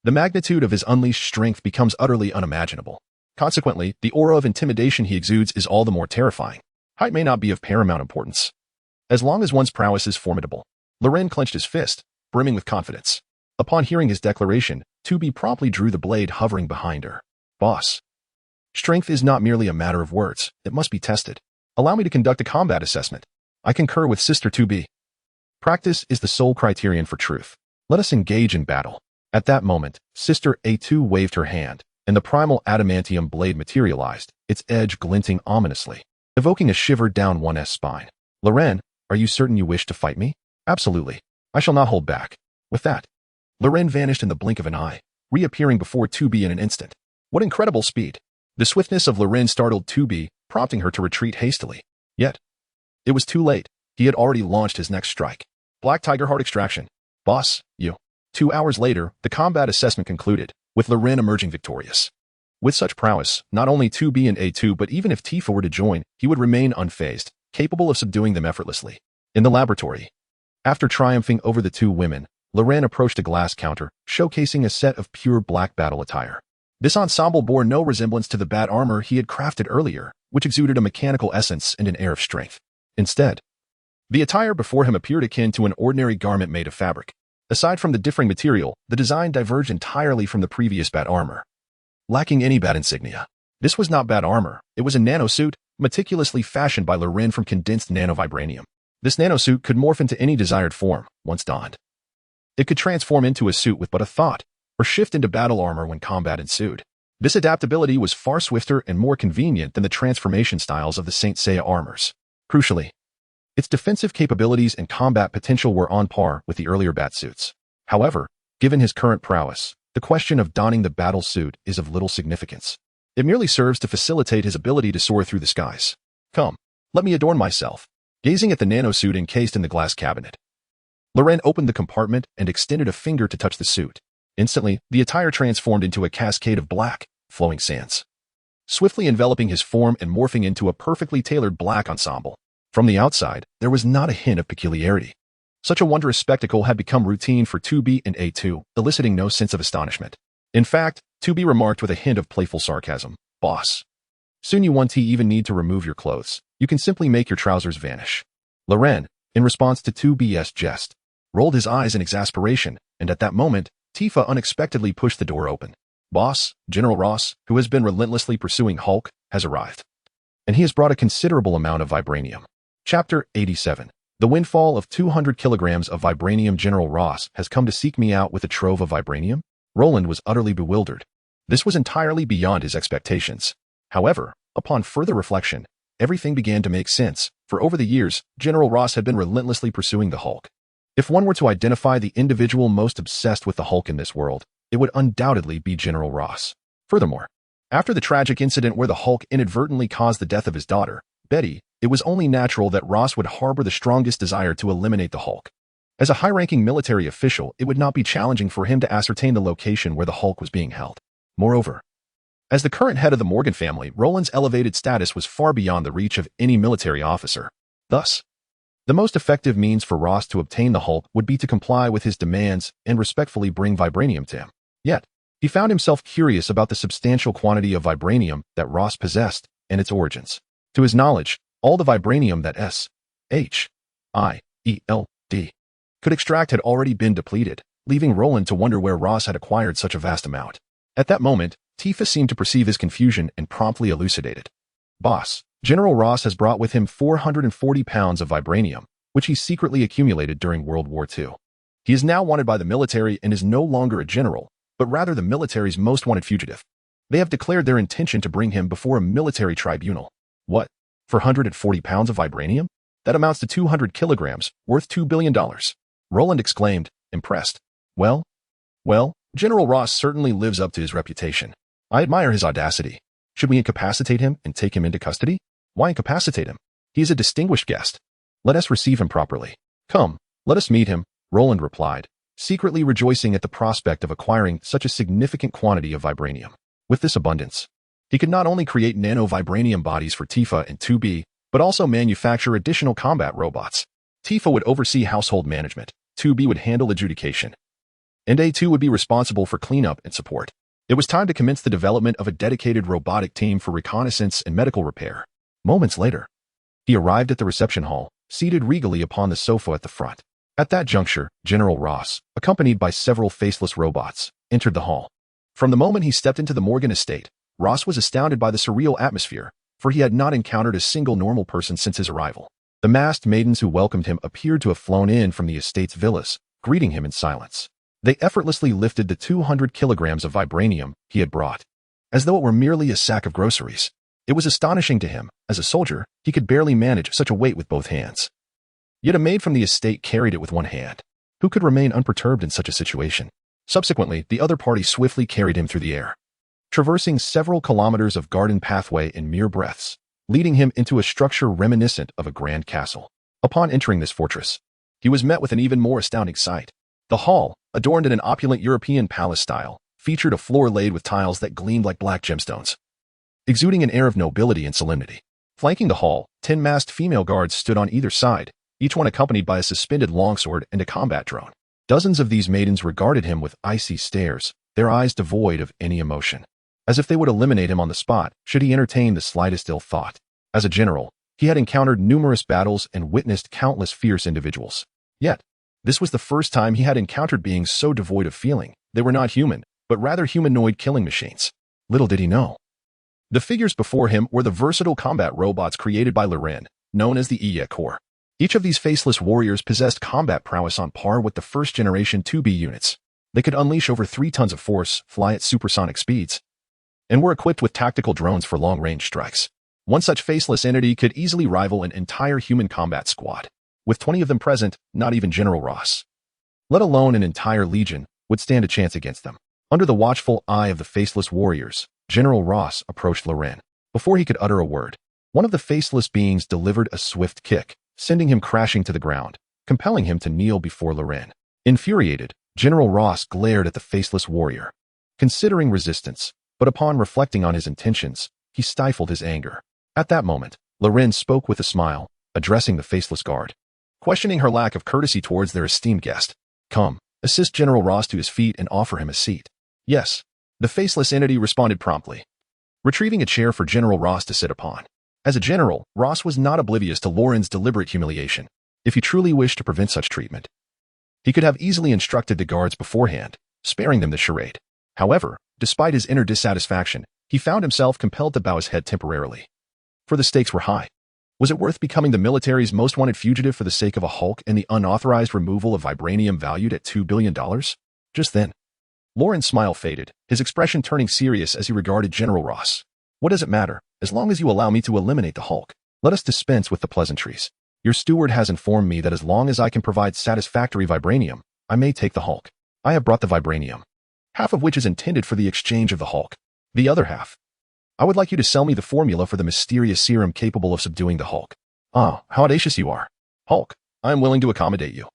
The magnitude of his unleashed strength becomes utterly unimaginable. Consequently, the aura of intimidation he exudes is all the more terrifying. Height may not be of paramount importance, as long as one's prowess is formidable. Loren clenched his fist, brimming with confidence. Upon hearing his declaration, 2B promptly drew the blade hovering behind her. Boss. Strength is not merely a matter of words, it must be tested. Allow me to conduct a combat assessment. I concur with Sister 2B. Practice is the sole criterion for truth. Let us engage in battle. At that moment, Sister A2 waved her hand, and the primal adamantium blade materialized, its edge glinting ominously, evoking a shiver down one's spine. Loren, are you certain you wish to fight me? Absolutely. I shall not hold back. With that, Loren vanished in the blink of an eye, reappearing before 2B in an instant. What incredible speed! The swiftness of Loren startled 2B, prompting her to retreat hastily. Yet, it was too late. He had already launched his next strike. Black Tiger Heart Extraction. Boss, you. 2 hours later, the combat assessment concluded, with Loren emerging victorious. With such prowess, not only 2B and A2 but even if Tifa were to join, he would remain unfazed, capable of subduing them effortlessly. In the laboratory, after triumphing over the two women, Loren approached a glass counter, showcasing a set of pure black battle attire. This ensemble bore no resemblance to the bat armor he had crafted earlier, which exuded a mechanical essence and an air of strength. Instead, the attire before him appeared akin to an ordinary garment made of fabric. Aside from the differing material, the design diverged entirely from the previous bat armor, lacking any bat insignia. This was not bat armor, it was a nanosuit, meticulously fashioned by Loren from condensed nanovibranium. This nanosuit could morph into any desired form, once donned. It could transform into a suit with but a thought, or shift into battle armor when combat ensued. This adaptability was far swifter and more convenient than the transformation styles of the Saint Seiya armors. Crucially, its defensive capabilities and combat potential were on par with the earlier batsuits. However, given his current prowess, the question of donning the battle suit is of little significance. It merely serves to facilitate his ability to soar through the skies. Come, let me adorn myself. Gazing at the nanosuit encased in the glass cabinet, Loren opened the compartment and extended a finger to touch the suit. Instantly, the attire transformed into a cascade of black, flowing sands, swiftly enveloping his form and morphing into a perfectly tailored black ensemble. From the outside, there was not a hint of peculiarity. Such a wondrous spectacle had become routine for 2B and A2, eliciting no sense of astonishment. In fact, 2B remarked with a hint of playful sarcasm, "Boss, soon you won't even need to remove your clothes. You can simply make your trousers vanish." Loren, in response to 2B's jest, rolled his eyes in exasperation, and at that moment, Tifa unexpectedly pushed the door open. "Boss, General Ross, who has been relentlessly pursuing Hulk, has arrived. And he has brought a considerable amount of vibranium." Chapter 87. The windfall of 200 kilograms of vibranium. General Ross has come to seek me out with a trove of vibranium? Roland was utterly bewildered. This was entirely beyond his expectations. However, upon further reflection, everything began to make sense, for over the years, General Ross had been relentlessly pursuing the Hulk. If one were to identify the individual most obsessed with the Hulk in this world, it would undoubtedly be General Ross. Furthermore, after the tragic incident where the Hulk inadvertently caused the death of his daughter, Betty, it was only natural that Ross would harbor the strongest desire to eliminate the Hulk. As a high-ranking military official, it would not be challenging for him to ascertain the location where the Hulk was being held. Moreover, As the current head of the Morgan family, Roland's elevated status was far beyond the reach of any military officer. Thus, the most effective means for Ross to obtain the Hulk would be to comply with his demands and respectfully bring vibranium to him. Yet, he found himself curious about the substantial quantity of vibranium that Ross possessed and its origins. To his knowledge, all the vibranium that SHIELD could extract had already been depleted, leaving Roland to wonder where Ross had acquired such a vast amount. At that moment, Tifa seemed to perceive his confusion and promptly elucidated. Boss, General Ross has brought with him 440 pounds of vibranium, which he secretly accumulated during World War II. He is now wanted by the military and is no longer a general, but rather the military's most wanted fugitive. They have declared their intention to bring him before a military tribunal. What? 440 pounds of vibranium? That amounts to 200 kilograms, worth $2 billion. Roland exclaimed, impressed. Well, General Ross certainly lives up to his reputation. I admire his audacity. Should we incapacitate him and take him into custody? Why incapacitate him? He is a distinguished guest. Let us receive him properly. Come, let us meet him, Roland replied, secretly rejoicing at the prospect of acquiring such a significant quantity of vibranium. With this abundance, he could not only create nano-vibranium bodies for Tifa and 2B, but also manufacture additional combat robots. Tifa would oversee household management, 2B would handle adjudication, and A2 would be responsible for cleanup and support. It was time to commence the development of a dedicated robotic team for reconnaissance and medical repair. Moments later, he arrived at the reception hall, seated regally upon the sofa at the front. At that juncture, General Ross, accompanied by several faceless robots, entered the hall. From the moment he stepped into the Morgan estate, Ross was astounded by the surreal atmosphere, for he had not encountered a single normal person since his arrival. The masked maidens who welcomed him appeared to have flown in from the estate's villas, greeting him in silence. They effortlessly lifted the 200 kilograms of vibranium he had brought, as though it were merely a sack of groceries. It was astonishing to him. As a soldier, he could barely manage such a weight with both hands. Yet a maid from the estate carried it with one hand. Who could remain unperturbed in such a situation? Subsequently, the other party swiftly carried him through the air, traversing several kilometers of garden pathway in mere breaths, leading him into a structure reminiscent of a grand castle. Upon entering this fortress, he was met with an even more astounding sight. The hall, adorned in an opulent European palace style, featured a floor laid with tiles that gleamed like black gemstones, exuding an air of nobility and solemnity. Flanking the hall, 10 masked female guards stood on either side, each one accompanied by a suspended longsword and a combat drone. Dozens of these maidens regarded him with icy stares, their eyes devoid of any emotion, as if they would eliminate him on the spot should he entertain the slightest ill thought. As a general, he had encountered numerous battles and witnessed countless fierce individuals. Yet, this was the first time he had encountered beings so devoid of feeling. They were not human, but rather humanoid killing machines. Little did he know. The figures before him were the versatile combat robots created by NieR, known as the NieR. Each of these faceless warriors possessed combat prowess on par with the first-generation 2B units. They could unleash over 3 tons of force, fly at supersonic speeds, and were equipped with tactical drones for long-range strikes. One such faceless entity could easily rival an entire human combat squad. With 20 of them present, not even General Ross, let alone an entire legion, would stand a chance against them. Under the watchful eye of the faceless warriors, General Ross approached NieR. Before he could utter a word, one of the faceless beings delivered a swift kick, sending him crashing to the ground, compelling him to kneel before NieR. Infuriated, General Ross glared at the faceless warrior, considering resistance, but upon reflecting on his intentions, he stifled his anger. At that moment, NieR spoke with a smile, addressing the faceless guard, questioning her lack of courtesy towards their esteemed guest. Come, assist General Ross to his feet and offer him a seat. Yes, the faceless entity responded promptly, retrieving a chair for General Ross to sit upon. As a general, Ross was not oblivious to Lauren's deliberate humiliation. If he truly wished to prevent such treatment, he could have easily instructed the guards beforehand, sparing them the charade. However, despite his inner dissatisfaction, he found himself compelled to bow his head temporarily. For the stakes were high. Was it worth becoming the military's most wanted fugitive for the sake of a Hulk and the unauthorized removal of vibranium valued at $2 billion? Just then, Lauren's smile faded, his expression turning serious as he regarded General Ross. What does it matter, as long as you allow me to eliminate the Hulk? Let us dispense with the pleasantries. Your steward has informed me that as long as I can provide satisfactory vibranium, I may take the Hulk. I have brought the vibranium, half of which is intended for the exchange of the Hulk. The other half, I would like you to sell me the formula for the mysterious serum capable of subduing the Hulk. Ah, how audacious you are. Hulk, I am willing to accommodate you.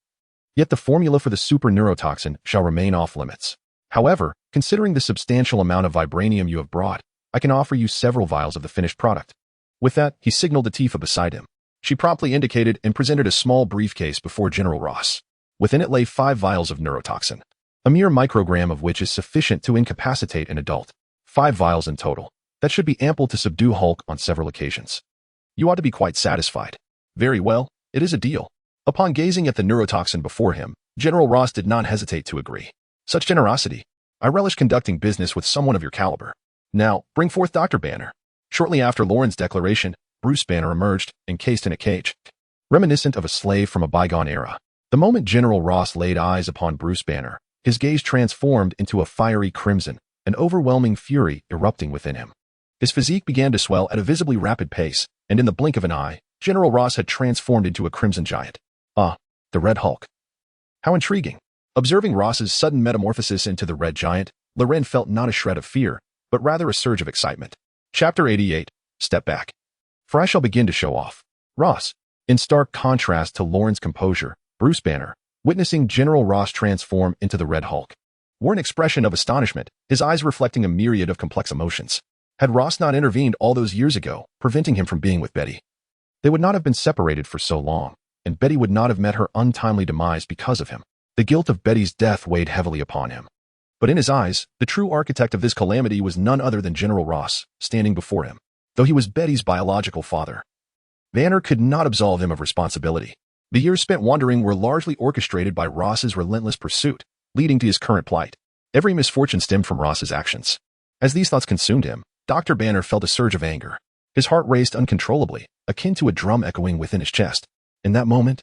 Yet the formula for the super neurotoxin shall remain off limits. However, considering the substantial amount of vibranium you have brought, I can offer you several vials of the finished product. With that, he signaled to Tifa beside him. She promptly indicated and presented a small briefcase before General Ross. Within it lay 5 vials of neurotoxin, a mere microgram of which is sufficient to incapacitate an adult. 5 vials in total. That should be ample to subdue Hulk on several occasions. You ought to be quite satisfied. Very well, it is a deal. Upon gazing at the neurotoxin before him, General Ross did not hesitate to agree. Such generosity. I relish conducting business with someone of your caliber. Now, bring forth Dr. Banner. Shortly after Lauren's declaration, Bruce Banner emerged, encased in a cage, reminiscent of a slave from a bygone era. The moment General Ross laid eyes upon Bruce Banner, his gaze transformed into a fiery crimson, an overwhelming fury erupting within him. His physique began to swell at a visibly rapid pace, and in the blink of an eye, General Ross had transformed into a crimson giant. Ah, the Red Hulk. How intriguing. Observing Ross's sudden metamorphosis into the Red Giant, Loren felt not a shred of fear, but rather a surge of excitement. Chapter 88. Step back. For I shall begin to show off. Ross. In stark contrast to Loren's composure, Bruce Banner, witnessing General Ross transform into the Red Hulk, wore an expression of astonishment, his eyes reflecting a myriad of complex emotions. Had Ross not intervened all those years ago, preventing him from being with Betty, they would not have been separated for so long, and Betty would not have met her untimely demise because of him. The guilt of Betty's death weighed heavily upon him. But in his eyes, the true architect of this calamity was none other than General Ross, standing before him. Though he was Betty's biological father, Banner could not absolve him of responsibility. The years spent wandering were largely orchestrated by Ross's relentless pursuit, leading to his current plight. Every misfortune stemmed from Ross's actions. As these thoughts consumed him, Dr. Banner felt a surge of anger. His heart raced uncontrollably, akin to a drum echoing within his chest. In that moment,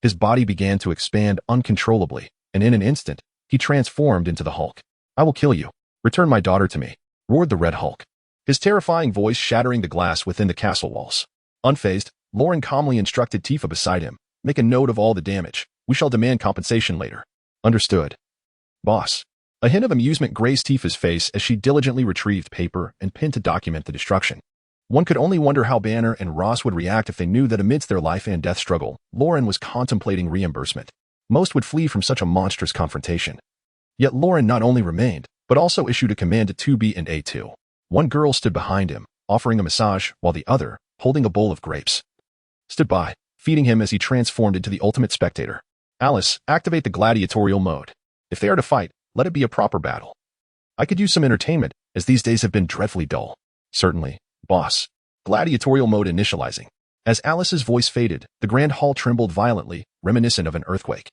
his body began to expand uncontrollably, and in an instant, he transformed into the Hulk. I will kill you. Return my daughter to me, roared the Red Hulk, his terrifying voice shattering the glass within the castle walls. Unfazed, Loren calmly instructed Tifa beside him, make a note of all the damage. We shall demand compensation later. Understood. Boss. A hint of amusement graced Tifa's face as she diligently retrieved paper and pen to document the destruction. One could only wonder how Banner and Ross would react if they knew that amidst their life and death struggle, Loren was contemplating reimbursement. Most would flee from such a monstrous confrontation. Yet Loren not only remained, but also issued a command to 2B and A2. One girl stood behind him, offering a massage, while the other, holding a bowl of grapes, stood by, feeding him as he transformed into the ultimate spectator. Alice, activate the gladiatorial mode. If they are to fight, let it be a proper battle. I could use some entertainment, as these days have been dreadfully dull. Certainly, boss. Gladiatorial mode initializing. As Alice's voice faded, the grand hall trembled violently, reminiscent of an earthquake.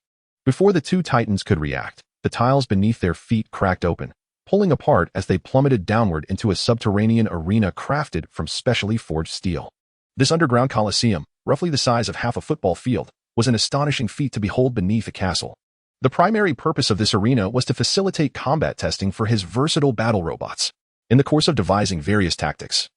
Before the two titans could react, the tiles beneath their feet cracked open, pulling apart as they plummeted downward into a subterranean arena crafted from specially forged steel. This underground coliseum, roughly the size of half a football field, was an astonishing feat to behold beneath a castle. The primary purpose of this arena was to facilitate combat testing for his versatile battle robots. In the course of devising various tactics,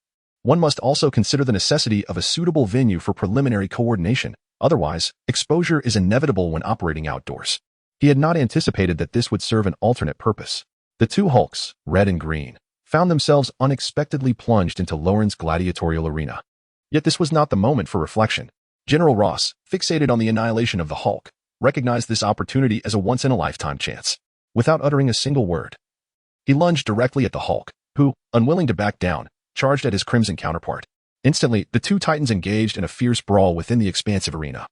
one must also consider the necessity of a suitable venue for preliminary coordination. Otherwise, exposure is inevitable when operating outdoors. He had not anticipated that this would serve an alternate purpose. The two Hulks, red and green, found themselves unexpectedly plunged into Loren's gladiatorial arena. Yet this was not the moment for reflection. General Ross, fixated on the annihilation of the Hulk, recognized this opportunity as a once-in-a-lifetime chance. Without uttering a single word, he lunged directly at the Hulk, who, unwilling to back down, charged at his crimson counterpart. Instantly, the two titans engaged in a fierce brawl within the expansive arena.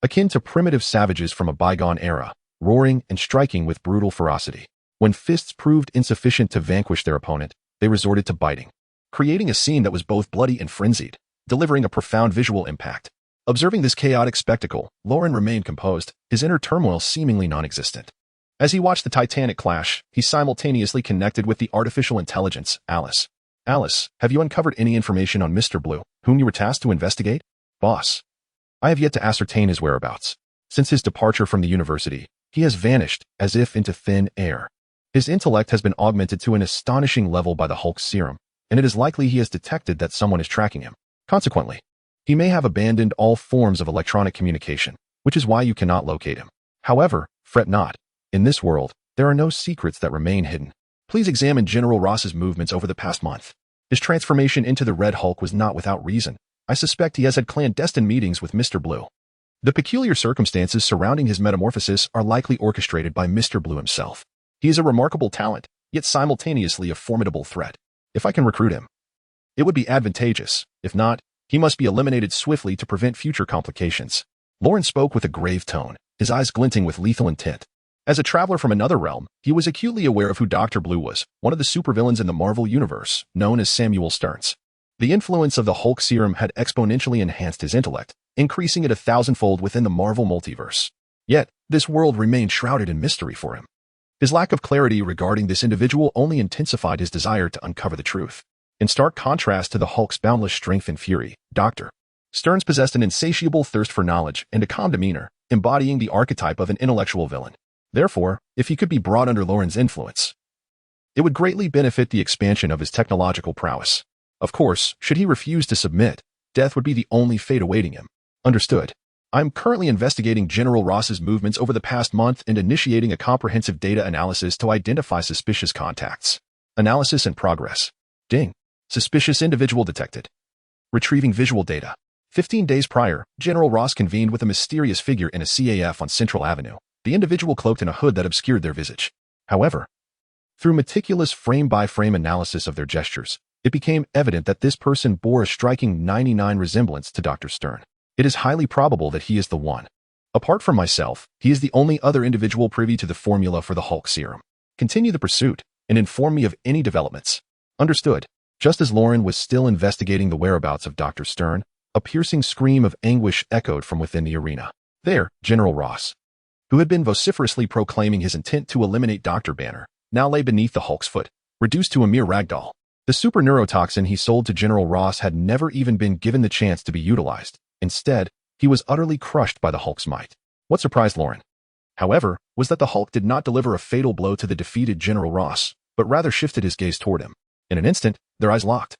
Akin to primitive savages from a bygone era, roaring and striking with brutal ferocity. When fists proved insufficient to vanquish their opponent, they resorted to biting, creating a scene that was both bloody and frenzied, delivering a profound visual impact. Observing this chaotic spectacle, Loren remained composed, his inner turmoil seemingly non-existent. As he watched the titanic clash, he simultaneously connected with the artificial intelligence, Alice. Alice, have you uncovered any information on Mr. Blue, whom you were tasked to investigate? Boss. I have yet to ascertain his whereabouts. Since his departure from the university, he has vanished, as if into thin air. His intellect has been augmented to an astonishing level by the Hulk's serum, and it is likely he has detected that someone is tracking him. Consequently, he may have abandoned all forms of electronic communication, which is why you cannot locate him. However, fret not. In this world, there are no secrets that remain hidden. Please examine General Ross's movements over the past month. His transformation into the Red Hulk was not without reason. I suspect he has had clandestine meetings with Mr. Blue. The peculiar circumstances surrounding his metamorphosis are likely orchestrated by Mr. Blue himself. He is a remarkable talent, yet simultaneously a formidable threat. If I can recruit him, it would be advantageous. If not, he must be eliminated swiftly to prevent future complications. Lauren spoke with a grave tone, his eyes glinting with lethal intent. As a traveler from another realm, he was acutely aware of who Dr. Blue was, one of the supervillains in the Marvel Universe, known as Samuel Stearns. The influence of the Hulk serum had exponentially enhanced his intellect, increasing it 1,000-fold within the Marvel multiverse. Yet, this world remained shrouded in mystery for him. His lack of clarity regarding this individual only intensified his desire to uncover the truth. In stark contrast to the Hulk's boundless strength and fury, Dr. Stearns possessed an insatiable thirst for knowledge and a calm demeanor, embodying the archetype of an intellectual villain. Therefore, if he could be brought under Lauren's influence, it would greatly benefit the expansion of his technological prowess. Of course, should he refuse to submit, death would be the only fate awaiting him. Understood. I'm currently investigating General Ross's movements over the past month and initiating a comprehensive data analysis to identify suspicious contacts. Analysis in progress. Ding. Suspicious individual detected. Retrieving visual data. 15 days prior, General Ross convened with a mysterious figure in a CAF on Central Avenue, the individual cloaked in a hood that obscured their visage. However, through meticulous frame-by-frame analysis of their gestures, it became evident that this person bore a striking 99 resemblance to Dr. Stern. It is highly probable that he is the one. Apart from myself, he is the only other individual privy to the formula for the Hulk serum. Continue the pursuit and inform me of any developments. Understood. Just as Lauren was still investigating the whereabouts of Dr. Stern, a piercing scream of anguish echoed from within the arena. There, General Ross, who had been vociferously proclaiming his intent to eliminate Dr. Banner, now lay beneath the Hulk's foot, reduced to a mere ragdoll. The super neurotoxin he sold to General Ross had never even been given the chance to be utilized. Instead, he was utterly crushed by the Hulk's might. What surprised Lauren, however, was that the Hulk did not deliver a fatal blow to the defeated General Ross, but rather shifted his gaze toward him. In an instant, their eyes locked,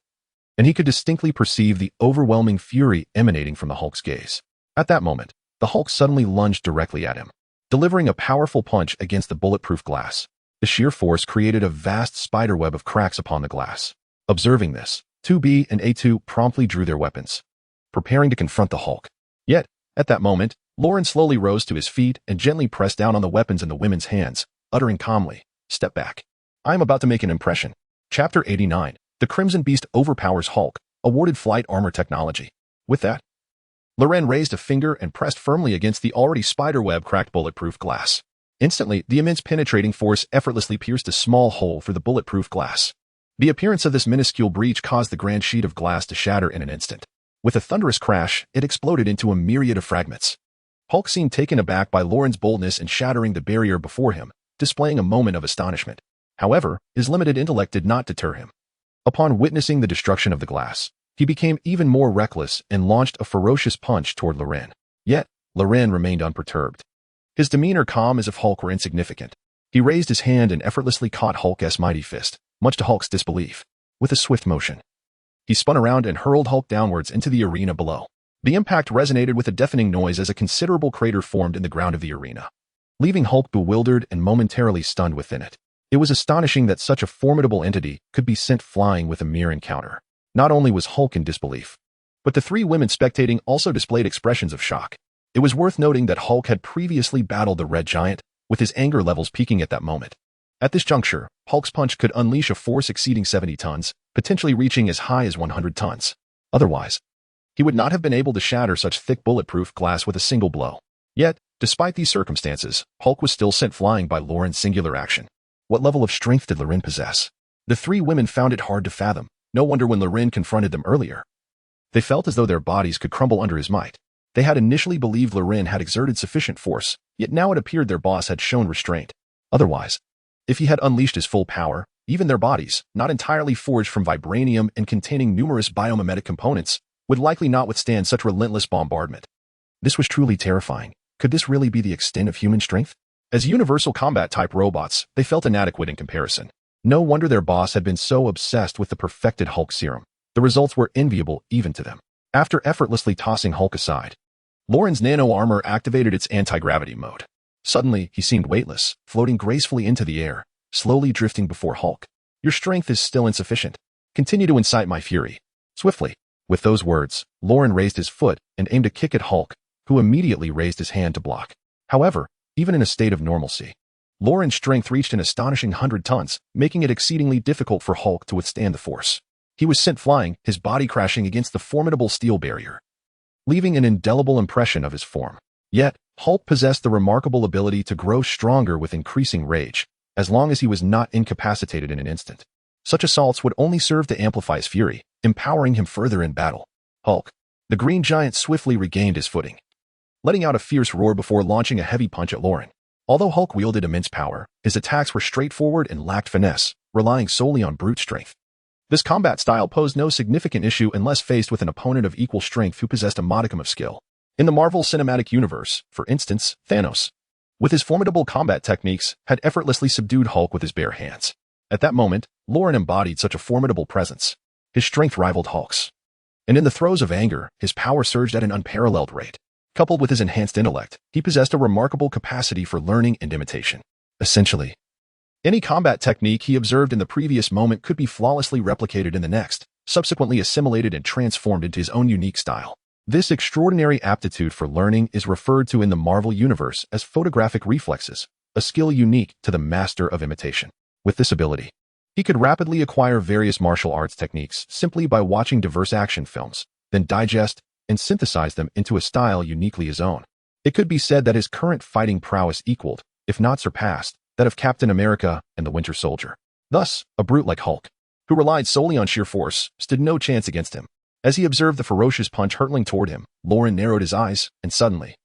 and he could distinctly perceive the overwhelming fury emanating from the Hulk's gaze. At that moment, the Hulk suddenly lunged directly at him, delivering a powerful punch against the bulletproof glass. The sheer force created a vast spiderweb of cracks upon the glass. Observing this, 2B and A2 promptly drew their weapons, preparing to confront the Hulk. Yet, at that moment, Lauren slowly rose to his feet and gently pressed down on the weapons in the women's hands, uttering calmly, "Step back. I am about to make an impression." Chapter 89. The Crimson Beast overpowers Hulk, awarded flight armor technology. With that, Lauren raised a finger and pressed firmly against the already spiderweb-cracked bulletproof glass. Instantly, the immense penetrating force effortlessly pierced a small hole through the bulletproof glass. The appearance of this minuscule breach caused the grand sheet of glass to shatter in an instant. With a thunderous crash, it exploded into a myriad of fragments. Hulk seemed taken aback by Lauren's boldness in shattering the barrier before him, displaying a moment of astonishment. However, his limited intellect did not deter him. Upon witnessing the destruction of the glass, he became even more reckless and launched a ferocious punch toward Lauren. Yet, Lauren remained unperturbed, his demeanor calm as if Hulk were insignificant. He raised his hand and effortlessly caught Hulk's mighty fist, much to Hulk's disbelief. With a swift motion, he spun around and hurled Hulk downwards into the arena below. The impact resonated with a deafening noise as a considerable crater formed in the ground of the arena, leaving Hulk bewildered and momentarily stunned within it. It was astonishing that such a formidable entity could be sent flying with a mere encounter. Not only was Hulk in disbelief, but the three women spectating also displayed expressions of shock. It was worth noting that Hulk had previously battled the Red Giant, with his anger levels peaking at that moment. At this juncture, Hulk's punch could unleash a force exceeding 70 tons, potentially reaching as high as 100 tons. Otherwise, he would not have been able to shatter such thick bulletproof glass with a single blow. Yet, despite these circumstances, Hulk was still sent flying by Lauren's singular action. What level of strength did Lauren possess? The three women found it hard to fathom. No wonder when Lauren confronted them earlier, they felt as though their bodies could crumble under his might. They had initially believed Lauren had exerted sufficient force, yet now it appeared their boss had shown restraint. Otherwise, if he had unleashed his full power, even their bodies, not entirely forged from vibranium and containing numerous biomimetic components, would likely not withstand such relentless bombardment. This was truly terrifying. Could this really be the extent of human strength? As universal combat-type robots, they felt inadequate in comparison. No wonder their boss had been so obsessed with the perfected Hulk serum. The results were enviable even to them. After effortlessly tossing Hulk aside, Lauren's nano-armor activated its anti-gravity mode. Suddenly, he seemed weightless, floating gracefully into the air, slowly drifting before Hulk. "Your strength is still insufficient. Continue to incite my fury." Swiftly. With those words, Lauren raised his foot and aimed a kick at Hulk, who immediately raised his hand to block. However, even in a state of normalcy, Lauren's strength reached an astonishing 100 tons, making it exceedingly difficult for Hulk to withstand the force. He was sent flying, his body crashing against the formidable steel barrier, leaving an indelible impression of his form. Yet, Hulk possessed the remarkable ability to grow stronger with increasing rage, as long as he was not incapacitated in an instant. Such assaults would only serve to amplify his fury, empowering him further in battle. Hulk. The green giant swiftly regained his footing, letting out a fierce roar before launching a heavy punch at Lauren. Although Hulk wielded immense power, his attacks were straightforward and lacked finesse, relying solely on brute strength. This combat style posed no significant issue unless faced with an opponent of equal strength who possessed a modicum of skill. In the Marvel Cinematic Universe, for instance, Thanos, with his formidable combat techniques, had effortlessly subdued Hulk with his bare hands. At that moment, Lauren embodied such a formidable presence. His strength rivaled Hulk's. And in the throes of anger, his power surged at an unparalleled rate. Coupled with his enhanced intellect, he possessed a remarkable capacity for learning and imitation. Essentially, any combat technique he observed in the previous moment could be flawlessly replicated in the next, subsequently assimilated and transformed into his own unique style. This extraordinary aptitude for learning is referred to in the Marvel Universe as photographic reflexes, a skill unique to the master of imitation. With this ability, he could rapidly acquire various martial arts techniques simply by watching diverse action films, then digest and synthesize them into a style uniquely his own. It could be said that his current fighting prowess equaled, if not surpassed, that of Captain America and the Winter Soldier. Thus, a brute like Hulk, who relied solely on sheer force, stood no chance against him. As he observed the ferocious punch hurtling toward him, Lauren narrowed his eyes, and suddenly,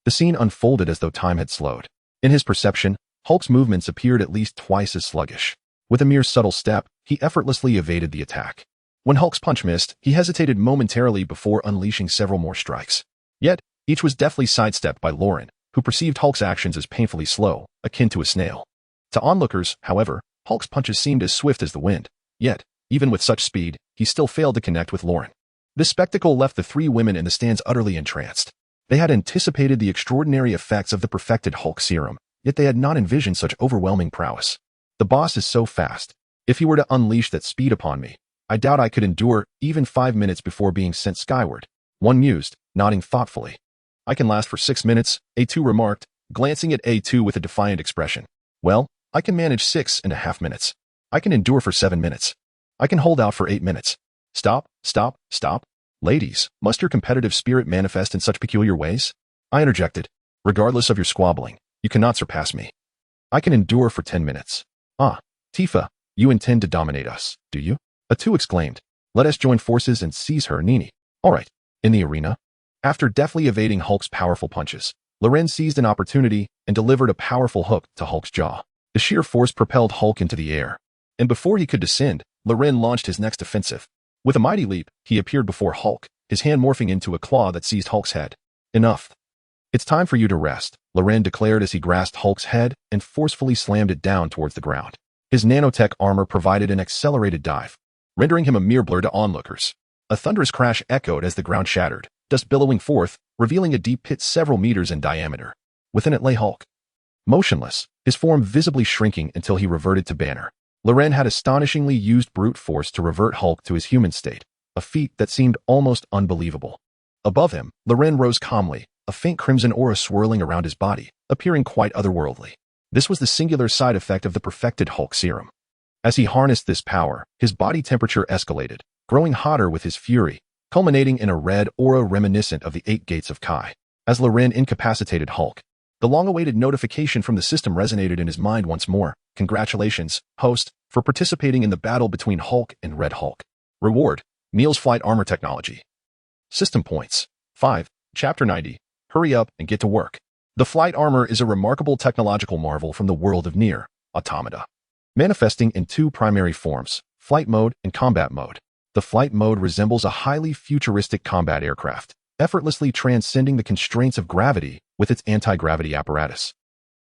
the scene unfolded as though time had slowed. In his perception, Hulk's movements appeared at least twice as sluggish. With a mere subtle step, he effortlessly evaded the attack. When Hulk's punch missed, he hesitated momentarily before unleashing several more strikes. Yet, each was deftly sidestepped by Lauren, who perceived Hulk's actions as painfully slow, akin to a snail. To onlookers, however, Hulk's punches seemed as swift as the wind. Yet, even with such speed, he still failed to connect with Lauren. This spectacle left the three women in the stands utterly entranced. They had anticipated the extraordinary effects of the perfected Hulk serum, yet they had not envisioned such overwhelming prowess. The boss is so fast. If he were to unleash that speed upon me, I doubt I could endure even 5 minutes before being sent skyward. One mused, nodding thoughtfully. I can last for 6 minutes, A2 remarked, glancing at A2 with a defiant expression. Well, I can manage 6.5 minutes. I can endure for 7 minutes. I can hold out for 8 minutes. Stop, stop, stop. Ladies, must your competitive spirit manifest in such peculiar ways? I interjected. Regardless of your squabbling, you cannot surpass me. I can endure for 10 minutes. Ah, Tifa, you intend to dominate us, do you? A2 exclaimed. Let us join forces and seize her, NieR. All right. In the arena, after deftly evading Hulk's powerful punches, Lauren seized an opportunity and delivered a powerful hook to Hulk's jaw. The sheer force propelled Hulk into the air, and before he could descend, Lauren launched his next offensive. With a mighty leap, he appeared before Hulk, his hand morphing into a claw that seized Hulk's head. Enough. It's time for you to rest, Lauren declared as he grasped Hulk's head and forcefully slammed it down towards the ground. His nanotech armor provided an accelerated dive, rendering him a mere blur to onlookers. A thunderous crash echoed as the ground shattered, dust billowing forth, revealing a deep pit several meters in diameter. Within it lay Hulk, motionless, his form visibly shrinking until he reverted to Banner. Lauren had astonishingly used brute force to revert Hulk to his human state, a feat that seemed almost unbelievable. Above him, Lauren rose calmly, a faint crimson aura swirling around his body, appearing quite otherworldly. This was the singular side effect of the perfected Hulk serum. As he harnessed this power, his body temperature escalated, growing hotter with his fury, culminating in a red aura reminiscent of the 8 gates of Kai. As Lauren incapacitated Hulk, the long-awaited notification from the system resonated in his mind once more. Congratulations, host, for participating in the battle between Hulk and Red Hulk. Reward, NieR's flight armor technology. System points. 5. Chapter 90. Hurry up and get to work. The flight armor is a remarkable technological marvel from the world of NieR, Automata, manifesting in 2 primary forms, flight mode and combat mode. The flight mode resembles a highly futuristic combat aircraft, effortlessly transcending the constraints of gravity with its anti-gravity apparatus,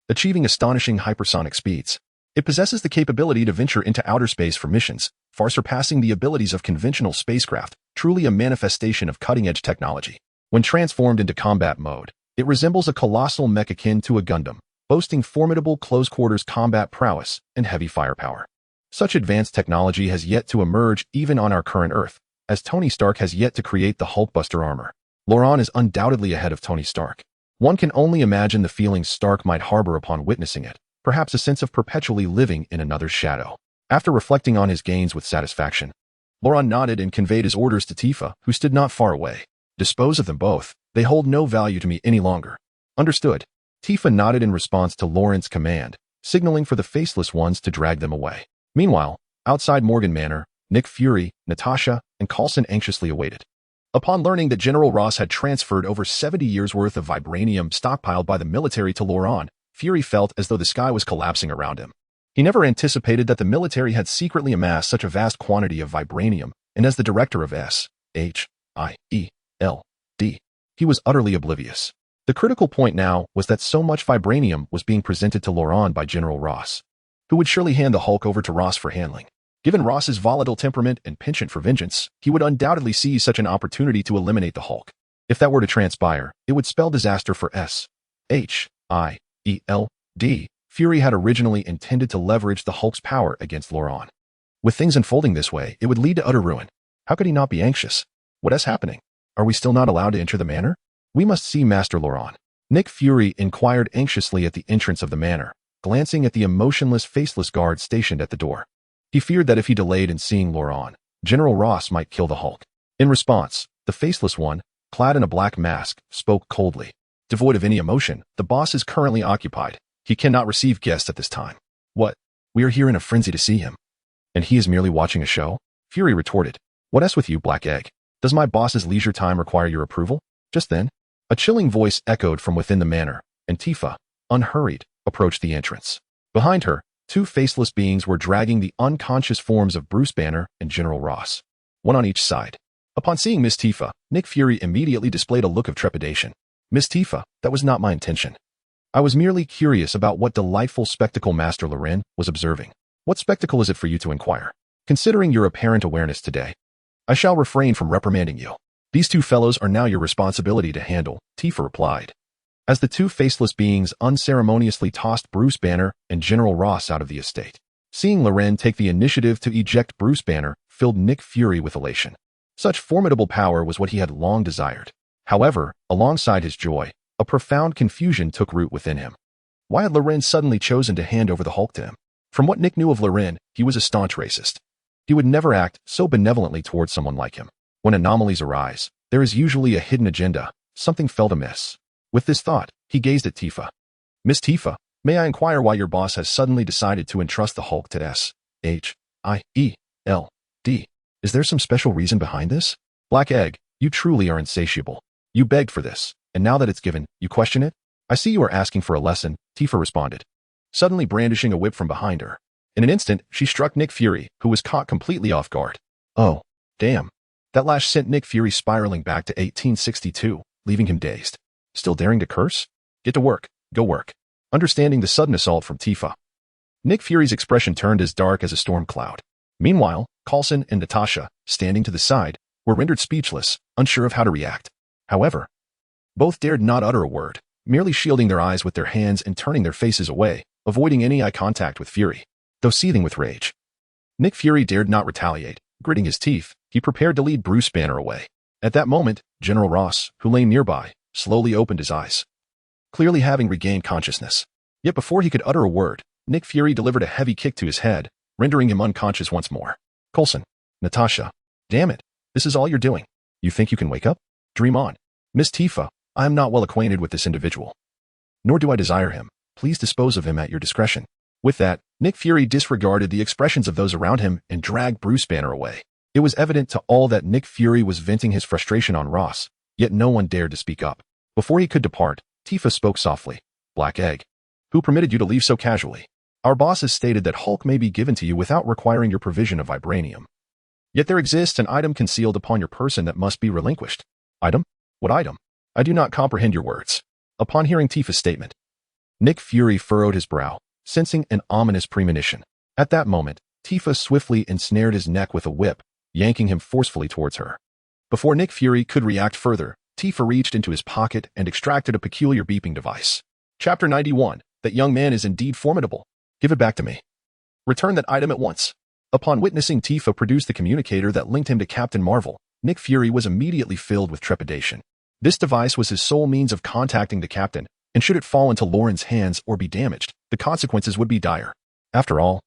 achieving astonishing hypersonic speeds. It possesses the capability to venture into outer space for missions, far surpassing the abilities of conventional spacecraft, truly a manifestation of cutting-edge technology. When transformed into combat mode, it resembles a colossal mech akin to a Gundam, boasting formidable close-quarters combat prowess and heavy firepower. Such advanced technology has yet to emerge even on our current Earth, as Tony Stark has yet to create the Hulkbuster armor. Lauren is undoubtedly ahead of Tony Stark. One can only imagine the feelings Stark might harbor upon witnessing it, perhaps a sense of perpetually living in another's shadow. After reflecting on his gains with satisfaction, Laurent nodded and conveyed his orders to Tifa, who stood not far away. Dispose of them both. They hold no value to me any longer. Understood. Tifa nodded in response to Laurent's command, signaling for the faceless ones to drag them away. Meanwhile, outside Morgan Manor, Nick Fury, Natasha, and Coulson anxiously awaited. Upon learning that General Ross had transferred over 70 years' worth of vibranium stockpiled by the military to Laurent, Fury felt as though the sky was collapsing around him. He never anticipated that the military had secretly amassed such a vast quantity of vibranium, and as the director of SHIELD, he was utterly oblivious. The critical point now was that so much vibranium was being presented to Laurent by General Ross, who would surely hand the Hulk over to Ross for handling. Given Ross's volatile temperament and penchant for vengeance, he would undoubtedly seize such an opportunity to eliminate the Hulk. If that were to transpire, it would spell disaster for SHIELD. Fury had originally intended to leverage the Hulk's power against Laurent. With things unfolding this way, it would lead to utter ruin. How could he not be anxious? What is happening? Are we still not allowed to enter the manor? We must see Master Laurent. Nick Fury inquired anxiously at the entrance of the manor, glancing at the emotionless, faceless guard stationed at the door. He feared that if he delayed in seeing Laurent, General Ross might kill the Hulk. In response, the faceless one, clad in a black mask, spoke coldly. Devoid of any emotion, the boss is currently occupied. He cannot receive guests at this time. What? We are here in a frenzy to see him. And he is merely watching a show? Fury retorted. What else with you, Black Egg? Does my boss's leisure time require your approval? Just then, a chilling voice echoed from within the manor, and Tifa, unhurried, approached the entrance. Behind her, two faceless beings were dragging the unconscious forms of Bruce Banner and General Ross, one on each side. Upon seeing Miss Tifa, Nick Fury immediately displayed a look of trepidation. Miss Tifa, that was not my intention. I was merely curious about what delightful spectacle Master Loren was observing. What spectacle is it for you to inquire? Considering your apparent awareness today, I shall refrain from reprimanding you. These two fellows are now your responsibility to handle, Tifa replied. As the two faceless beings unceremoniously tossed Bruce Banner and General Ross out of the estate. Seeing Loren take the initiative to eject Bruce Banner filled Nick Fury with elation. Such formidable power was what he had long desired. However, alongside his joy, a profound confusion took root within him. Why had Loren suddenly chosen to hand over the Hulk to him? From what Nick knew of Loren, he was a staunch racist. He would never act so benevolently towards someone like him. When anomalies arise, there is usually a hidden agenda. Something felt amiss. With this thought, he gazed at Tifa. Miss Tifa, may I inquire why your boss has suddenly decided to entrust the Hulk to SHIELD? Is there some special reason behind this? Black Egg, you truly are insatiable. You begged for this, and now that it's given, you question it? I see you are asking for a lesson, Tifa responded, suddenly brandishing a whip from behind her. In an instant, she struck Nick Fury, who was caught completely off guard. Oh, damn. That lash sent Nick Fury spiraling back to 1862, leaving him dazed. Still daring to curse? Get to work. Go work. Understanding the sudden assault from Tifa, Nick Fury's expression turned as dark as a storm cloud. Meanwhile, Coulson and Natasha, standing to the side, were rendered speechless, unsure of how to react. However, both dared not utter a word, merely shielding their eyes with their hands and turning their faces away, avoiding any eye contact with Fury. Though seething with rage, Nick Fury dared not retaliate. Gritting his teeth, he prepared to lead Bruce Banner away. At that moment, General Ross, who lay nearby, slowly opened his eyes, clearly having regained consciousness. Yet before he could utter a word, Nick Fury delivered a heavy kick to his head, rendering him unconscious once more. Coulson, Natasha, damn it, this is all you're doing. You think you can wake up? Dream on. Miss Tifa, I am not well acquainted with this individual. Nor do I desire him. Please dispose of him at your discretion. With that, Nick Fury disregarded the expressions of those around him and dragged Bruce Banner away. It was evident to all that Nick Fury was venting his frustration on Ross, yet no one dared to speak up. Before he could depart, Tifa spoke softly. Black Egg, who permitted you to leave so casually? Our boss has stated that Hulk may be given to you without requiring your provision of vibranium. Yet there exists an item concealed upon your person that must be relinquished. Item? What item? I do not comprehend your words. Upon hearing Tifa's statement, Nick Fury furrowed his brow, sensing an ominous premonition. At that moment, Tifa swiftly ensnared his neck with a whip, yanking him forcefully towards her. Before Nick Fury could react further, Tifa reached into his pocket and extracted a peculiar beeping device. Chapter 91. That young man is indeed formidable. Give it back to me. Return that item at once. Upon witnessing Tifa produce the communicator that linked him to Captain Marvel, Nick Fury was immediately filled with trepidation. This device was his sole means of contacting the Captain, and should it fall into Lauren's hands or be damaged, the consequences would be dire. After all,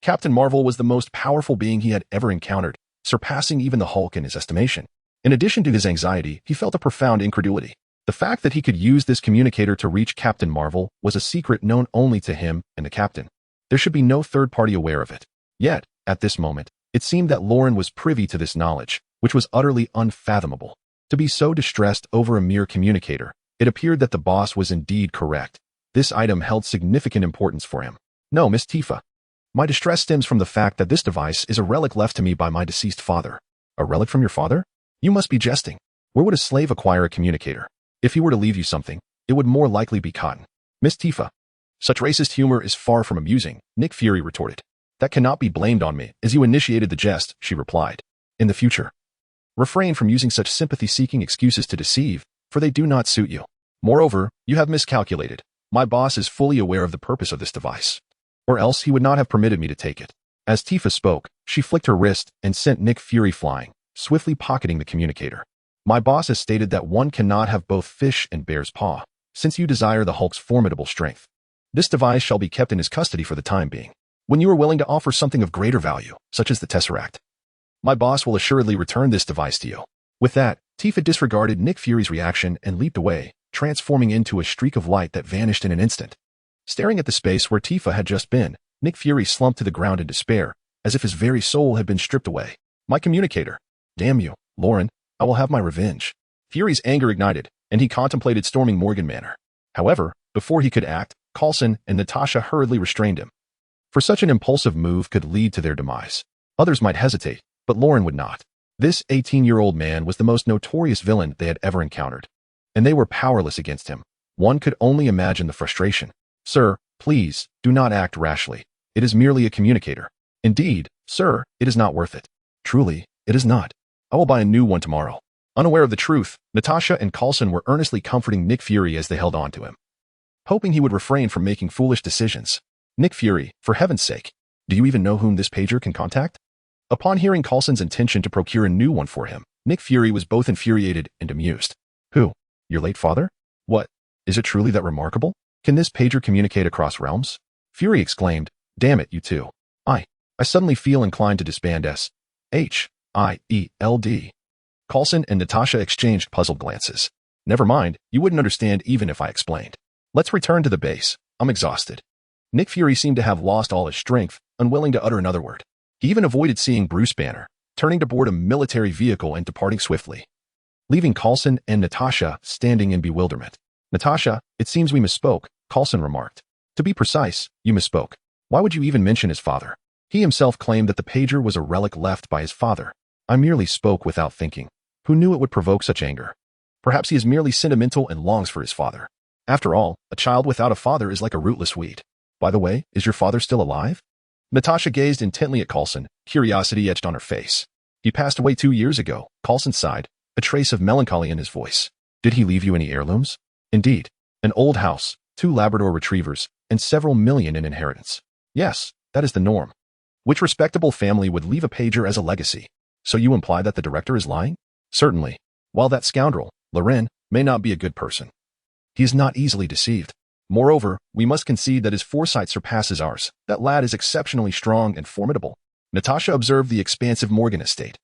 Captain Marvel was the most powerful being he had ever encountered, surpassing even the Hulk in his estimation. In addition to his anxiety, he felt a profound incredulity. The fact that he could use this communicator to reach Captain Marvel was a secret known only to him and the captain. There should be no third party aware of it. Yet, at this moment, it seemed that Lauren was privy to this knowledge, which was utterly unfathomable. To be so distressed over a mere communicator, it appeared that the boss was indeed correct. This item held significant importance for him. No, Miss Tifa. My distress stems from the fact that this device is a relic left to me by my deceased father. A relic from your father? You must be jesting. Where would a slave acquire a communicator? If he were to leave you something, it would more likely be cotton. Miss Tifa. Such racist humor is far from amusing, Nick Fury retorted. That cannot be blamed on me, as you initiated the jest, she replied. In the future, refrain from using such sympathy-seeking excuses to deceive, for they do not suit you. Moreover, you have miscalculated. My boss is fully aware of the purpose of this device. Or else he would not have permitted me to take it. As Tifa spoke, she flicked her wrist and sent Nick Fury flying, swiftly pocketing the communicator. My boss has stated that one cannot have both fish and bear's paw, since you desire the Hulk's formidable strength. This device shall be kept in his custody for the time being. When you are willing to offer something of greater value, such as the Tesseract, my boss will assuredly return this device to you. With that, Tifa disregarded Nick Fury's reaction and leaped away, transforming into a streak of light that vanished in an instant. Staring at the space where Tifa had just been, Nick Fury slumped to the ground in despair, as if his very soul had been stripped away. My communicator. Damn you, Lauren, I will have my revenge. Fury's anger ignited, and he contemplated storming Morgan Manor. However, before he could act, Coulson and Natasha hurriedly restrained him. For such an impulsive move could lead to their demise. Others might hesitate, but Lauren would not. This 18-year-old man was the most notorious villain they had ever encountered, and they were powerless against him. One could only imagine the frustration. Sir, please, do not act rashly. It is merely a communicator. Indeed, sir, it is not worth it. Truly, it is not. I will buy a new one tomorrow. Unaware of the truth, Natasha and Coulson were earnestly comforting Nick Fury as they held on to him, hoping he would refrain from making foolish decisions. Nick Fury, for heaven's sake, do you even know whom this pager can contact? Upon hearing Coulson's intention to procure a new one for him, Nick Fury was both infuriated and amused. Who? Your late father? What? Is it truly that remarkable? Can this pager communicate across realms? Fury exclaimed, damn it, you two. I suddenly feel inclined to disband S.H.I.E.L.D. Coulson and Natasha exchanged puzzled glances. Never mind, you wouldn't understand even if I explained. Let's return to the base. I'm exhausted. Nick Fury seemed to have lost all his strength, unwilling to utter another word. He even avoided seeing Bruce Banner, turning to board a military vehicle and departing swiftly, leaving Coulson and Natasha standing in bewilderment. Natasha, it seems we misspoke, Coulson remarked. To be precise, you misspoke. Why would you even mention his father? He himself claimed that the pager was a relic left by his father. I merely spoke without thinking. Who knew it would provoke such anger? Perhaps he is merely sentimental and longs for his father. After all, a child without a father is like a rootless weed. By the way, is your father still alive? Natasha gazed intently at Coulson, curiosity etched on her face. He passed away 2 years ago, Coulson sighed, a trace of melancholy in his voice. Did he leave you any heirlooms? Indeed. An old house, 2 Labrador retrievers, and several million in inheritance. Yes, that is the norm. Which respectable family would leave a pager as a legacy? So you imply that the director is lying? Certainly. While that scoundrel, Loren, may not be a good person, he is not easily deceived. Moreover, we must concede that his foresight surpasses ours. That lad is exceptionally strong and formidable. Natasha observed the expansive Morgan estate,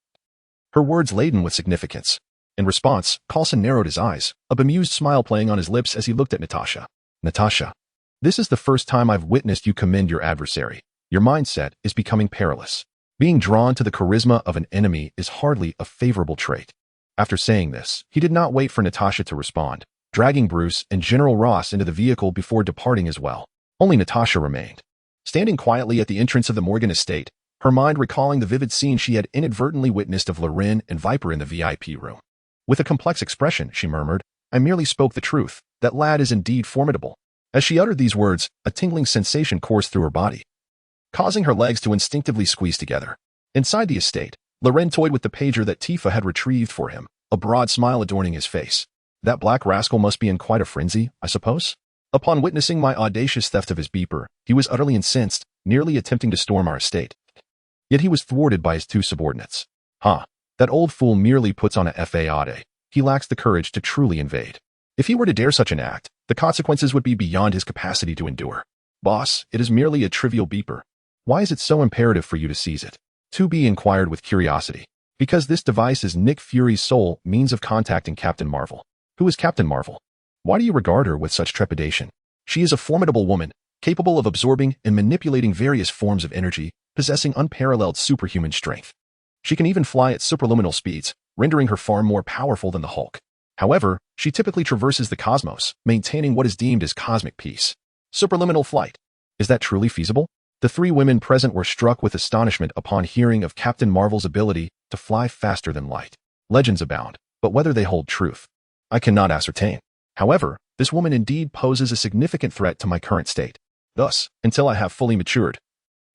her words laden with significance. In response, Coulson narrowed his eyes, a bemused smile playing on his lips as he looked at Natasha. Natasha, this is the first time I've witnessed you commend your adversary. Your mindset is becoming perilous. Being drawn to the charisma of an enemy is hardly a favorable trait. After saying this, he did not wait for Natasha to respond, dragging Bruce and General Ross into the vehicle before departing as well. Only Natasha remained, standing quietly at the entrance of the Morgan estate, her mind recalling the vivid scene she had inadvertently witnessed of Loren and Viper in the VIP room. With a complex expression, she murmured, I merely spoke the truth. That lad is indeed formidable. As she uttered these words, a tingling sensation coursed through her body, causing her legs to instinctively squeeze together. Inside the estate, Loren toyed with the pager that Tifa had retrieved for him, a broad smile adorning his face. That black rascal must be in quite a frenzy, I suppose? Upon witnessing my audacious theft of his beeper, he was utterly incensed, nearly attempting to storm our estate. Yet he was thwarted by his 2 subordinates. That old fool merely puts on a fade. He lacks the courage to truly invade. If he were to dare such an act, The consequences would be beyond his capacity to endure. Boss, it is merely a trivial beeper. Why is it so imperative for you to seize it? 2B inquired with curiosity. Because this device is Nick Fury's sole means of contacting Captain Marvel. Who is Captain Marvel? Why do you regard her with such trepidation? She is a formidable woman, capable of absorbing and manipulating various forms of energy, possessing unparalleled superhuman strength. She can even fly at superluminal speeds, rendering her far more powerful than the Hulk. However, she typically traverses the cosmos, maintaining what is deemed as cosmic peace. Superluminal flight. Is that truly feasible? The three women present were struck with astonishment upon hearing of Captain Marvel's ability to fly faster than light. Legends abound, but whether they hold truth, I cannot ascertain. However, this woman indeed poses a significant threat to my current state. Thus, until I have fully matured,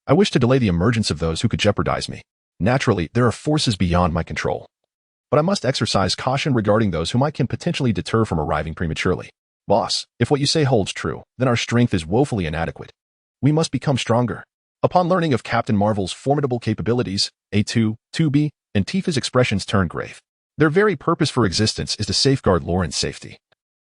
I wish to delay the emergence of those who could jeopardize me. Naturally, there are forces beyond my control, but I must exercise caution regarding those whom I can potentially deter from arriving prematurely. Boss, if what you say holds true, then our strength is woefully inadequate. We must become stronger. Upon learning of Captain Marvel's formidable capabilities, A2, 2B, and Tifa's expressions turned grave. Their very purpose for existence is to safeguard Lauren's safety.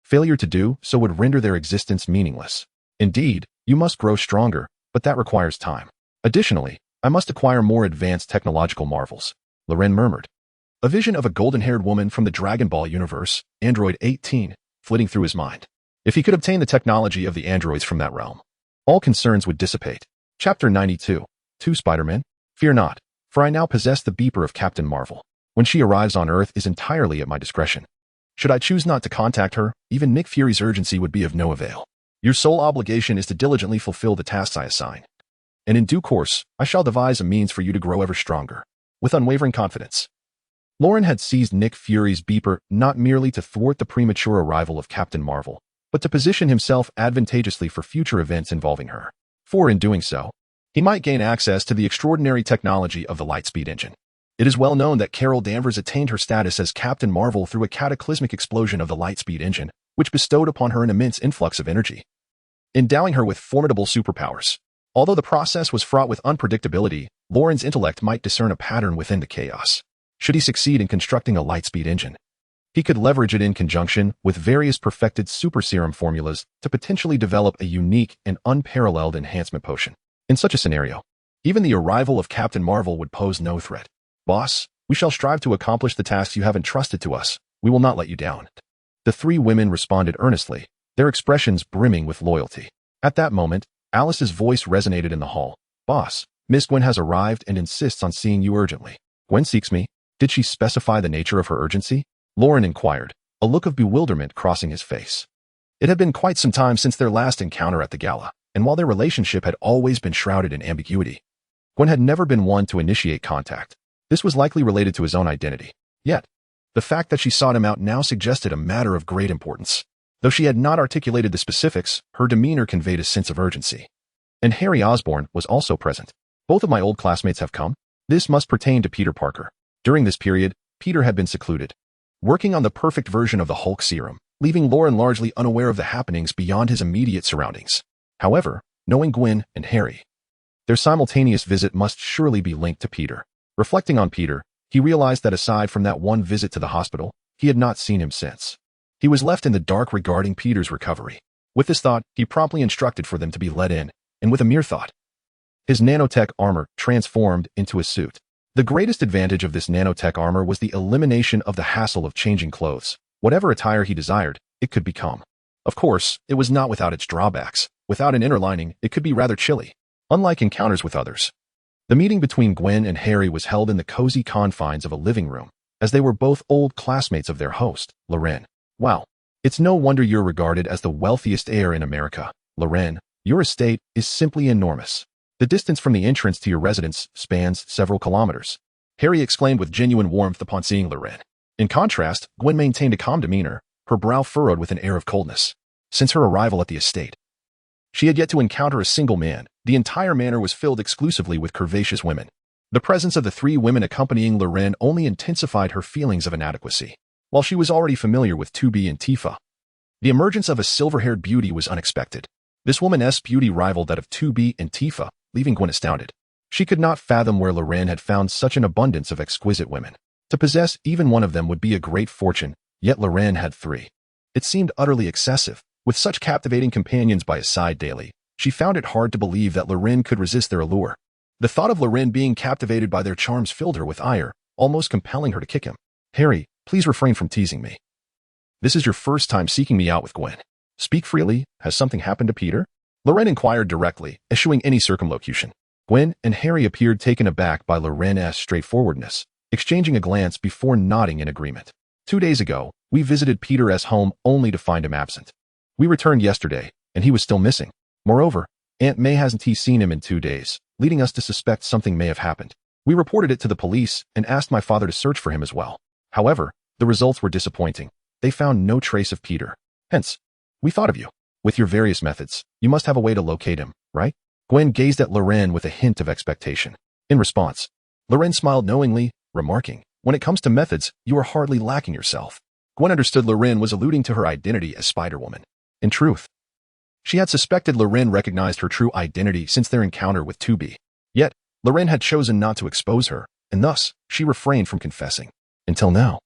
Failure to do so would render their existence meaningless. Indeed, you must grow stronger, but that requires time. Additionally, I must acquire more advanced technological marvels, Loren murmured. A vision of a golden-haired woman from the Dragon Ball universe, Android 18, flitting through his mind. If he could obtain the technology of the androids from that realm, all concerns would dissipate. Chapter 92. 2 Spider-Man. Fear not, for I now possess the beeper of Captain Marvel. When she arrives on Earth is entirely at my discretion. Should I choose not to contact her, even Nick Fury's urgency would be of no avail. Your sole obligation is to diligently fulfill the tasks I assign. And in due course, I shall devise a means for you to grow ever stronger. With unwavering confidence. Lauren had seized Nick Fury's beeper not merely to thwart the premature arrival of Captain Marvel, but to position himself advantageously for future events involving her. For in doing so, he might gain access to the extraordinary technology of the Lightspeed engine. It is well known that Carol Danvers attained her status as Captain Marvel through a cataclysmic explosion of the Lightspeed engine, which bestowed upon her an immense influx of energy, endowing her with formidable superpowers. Although the process was fraught with unpredictability, Lauren's intellect might discern a pattern within the chaos. Should he succeed in constructing a Lightspeed engine, he could leverage it in conjunction with various perfected super serum formulas to potentially develop a unique and unparalleled enhancement potion. In such a scenario, even the arrival of Captain Marvel would pose no threat. Boss, we shall strive to accomplish the tasks you have entrusted to us. We will not let you down. The three women responded earnestly, their expressions brimming with loyalty. At that moment, Alice's voice resonated in the hall. Boss, Miss Gwen has arrived and insists on seeing you urgently. Gwen seeks me. Did she specify the nature of her urgency? Lauren inquired, a look of bewilderment crossing his face. It had been quite some time since their last encounter at the gala, and while their relationship had always been shrouded in ambiguity, Gwen had never been one to initiate contact. This was likely related to his own identity. Yet, the fact that she sought him out now suggested a matter of great importance. Though she had not articulated the specifics, her demeanor conveyed a sense of urgency. And Harry Osborn was also present. Both of my old classmates have come. This must pertain to Peter Parker. During this period, Peter had been secluded, working on the perfect version of the Hulk serum, leaving Lauren largely unaware of the happenings beyond his immediate surroundings. However, knowing Gwen and Harry, their simultaneous visit must surely be linked to Peter. Reflecting on Peter, he realized that aside from that one visit to the hospital, he had not seen him since. He was left in the dark regarding Peter's recovery. With this thought, he promptly instructed for them to be let in, and with a mere thought, his nanotech armor transformed into a suit. The greatest advantage of this nanotech armor was the elimination of the hassle of changing clothes. Whatever attire he desired, it could become. Of course, it was not without its drawbacks. Without an inner lining, it could be rather chilly. Unlike encounters with others, the meeting between Gwen and Harry was held in the cozy confines of a living room, as they were both old classmates of their host, Loren. Wow. It's no wonder you're regarded as the wealthiest heir in America, Loren. Your estate is simply enormous. The distance from the entrance to your residence spans several kilometers. Harry exclaimed with genuine warmth upon seeing Loren. In contrast, Gwen maintained a calm demeanor, her brow furrowed with an air of coldness. Since her arrival at the estate, she had yet to encounter a single man. The entire manor was filled exclusively with curvaceous women. The presence of the three women accompanying Loren only intensified her feelings of inadequacy. While she was already familiar with 2B and Tifa, the emergence of a silver-haired beauty was unexpected. This woman's beauty rivaled that of 2B and Tifa, leaving Gwen astounded. She could not fathom where Loren had found such an abundance of exquisite women. To possess even one of them would be a great fortune, yet Loren had three. It seemed utterly excessive. With such captivating companions by his side daily, she found it hard to believe that Lorin could resist their allure. The thought of Lorin being captivated by their charms filled her with ire, almost compelling her to kick him. "Harry, please refrain from teasing me. This is your first time seeking me out with Gwen. Speak freely. Has something happened to Peter?" Lorin inquired directly, eschewing any circumlocution. Gwen and Harry appeared taken aback by Lorin's straightforwardness, exchanging a glance before nodding in agreement. 2 days ago, we visited Peter's home only to find him absent. We returned yesterday, and he was still missing. Moreover, Aunt May hasn't seen him in 2 days, leading us to suspect something may have happened. We reported it to the police and asked my father to search for him as well. However, the results were disappointing. They found no trace of Peter. Hence, we thought of you. With your various methods, you must have a way to locate him, right? Gwen gazed at Lorin with a hint of expectation. In response, Lorin smiled knowingly, remarking, "When it comes to methods, you are hardly lacking yourself." Gwen understood Lorin was alluding to her identity as Spider-Woman. In truth, she had suspected Lorin recognized her true identity since their encounter with 2B. Yet, Lorin had chosen not to expose her, and thus, she refrained from confessing. Until now,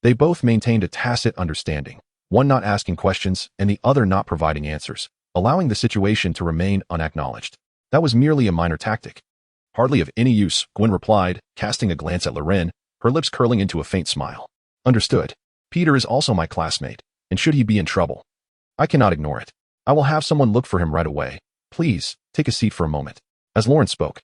they both maintained a tacit understanding, one not asking questions and the other not providing answers, allowing the situation to remain unacknowledged. That was merely a minor tactic. "Hardly of any use," Gwen replied, casting a glance at Lorin, her lips curling into a faint smile. "Understood. Peter is also my classmate, and should he be in trouble, I cannot ignore it. I will have someone look for him right away. Please, take a seat for a moment." As Lawrence spoke,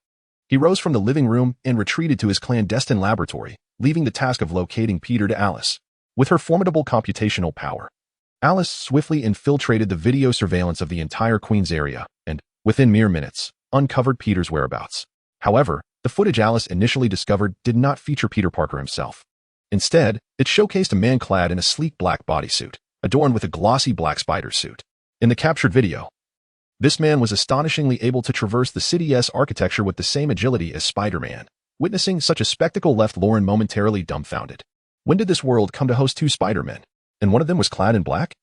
he rose from the living room and retreated to his clandestine laboratory, leaving the task of locating Peter to Alice. With her formidable computational power, Alice swiftly infiltrated the video surveillance of the entire Queen's area and, within mere minutes, uncovered Peter's whereabouts. However, the footage Alice initially discovered did not feature Peter Parker himself. Instead, it showcased a man clad in a sleek black bodysuit, adorned with a glossy black spider suit. In the captured video, this man was astonishingly able to traverse the city's architecture with the same agility as Spider-Man. Witnessing such a spectacle left Lorin momentarily dumbfounded. When did this world come to host 2 Spider-Men? And one of them was clad in black?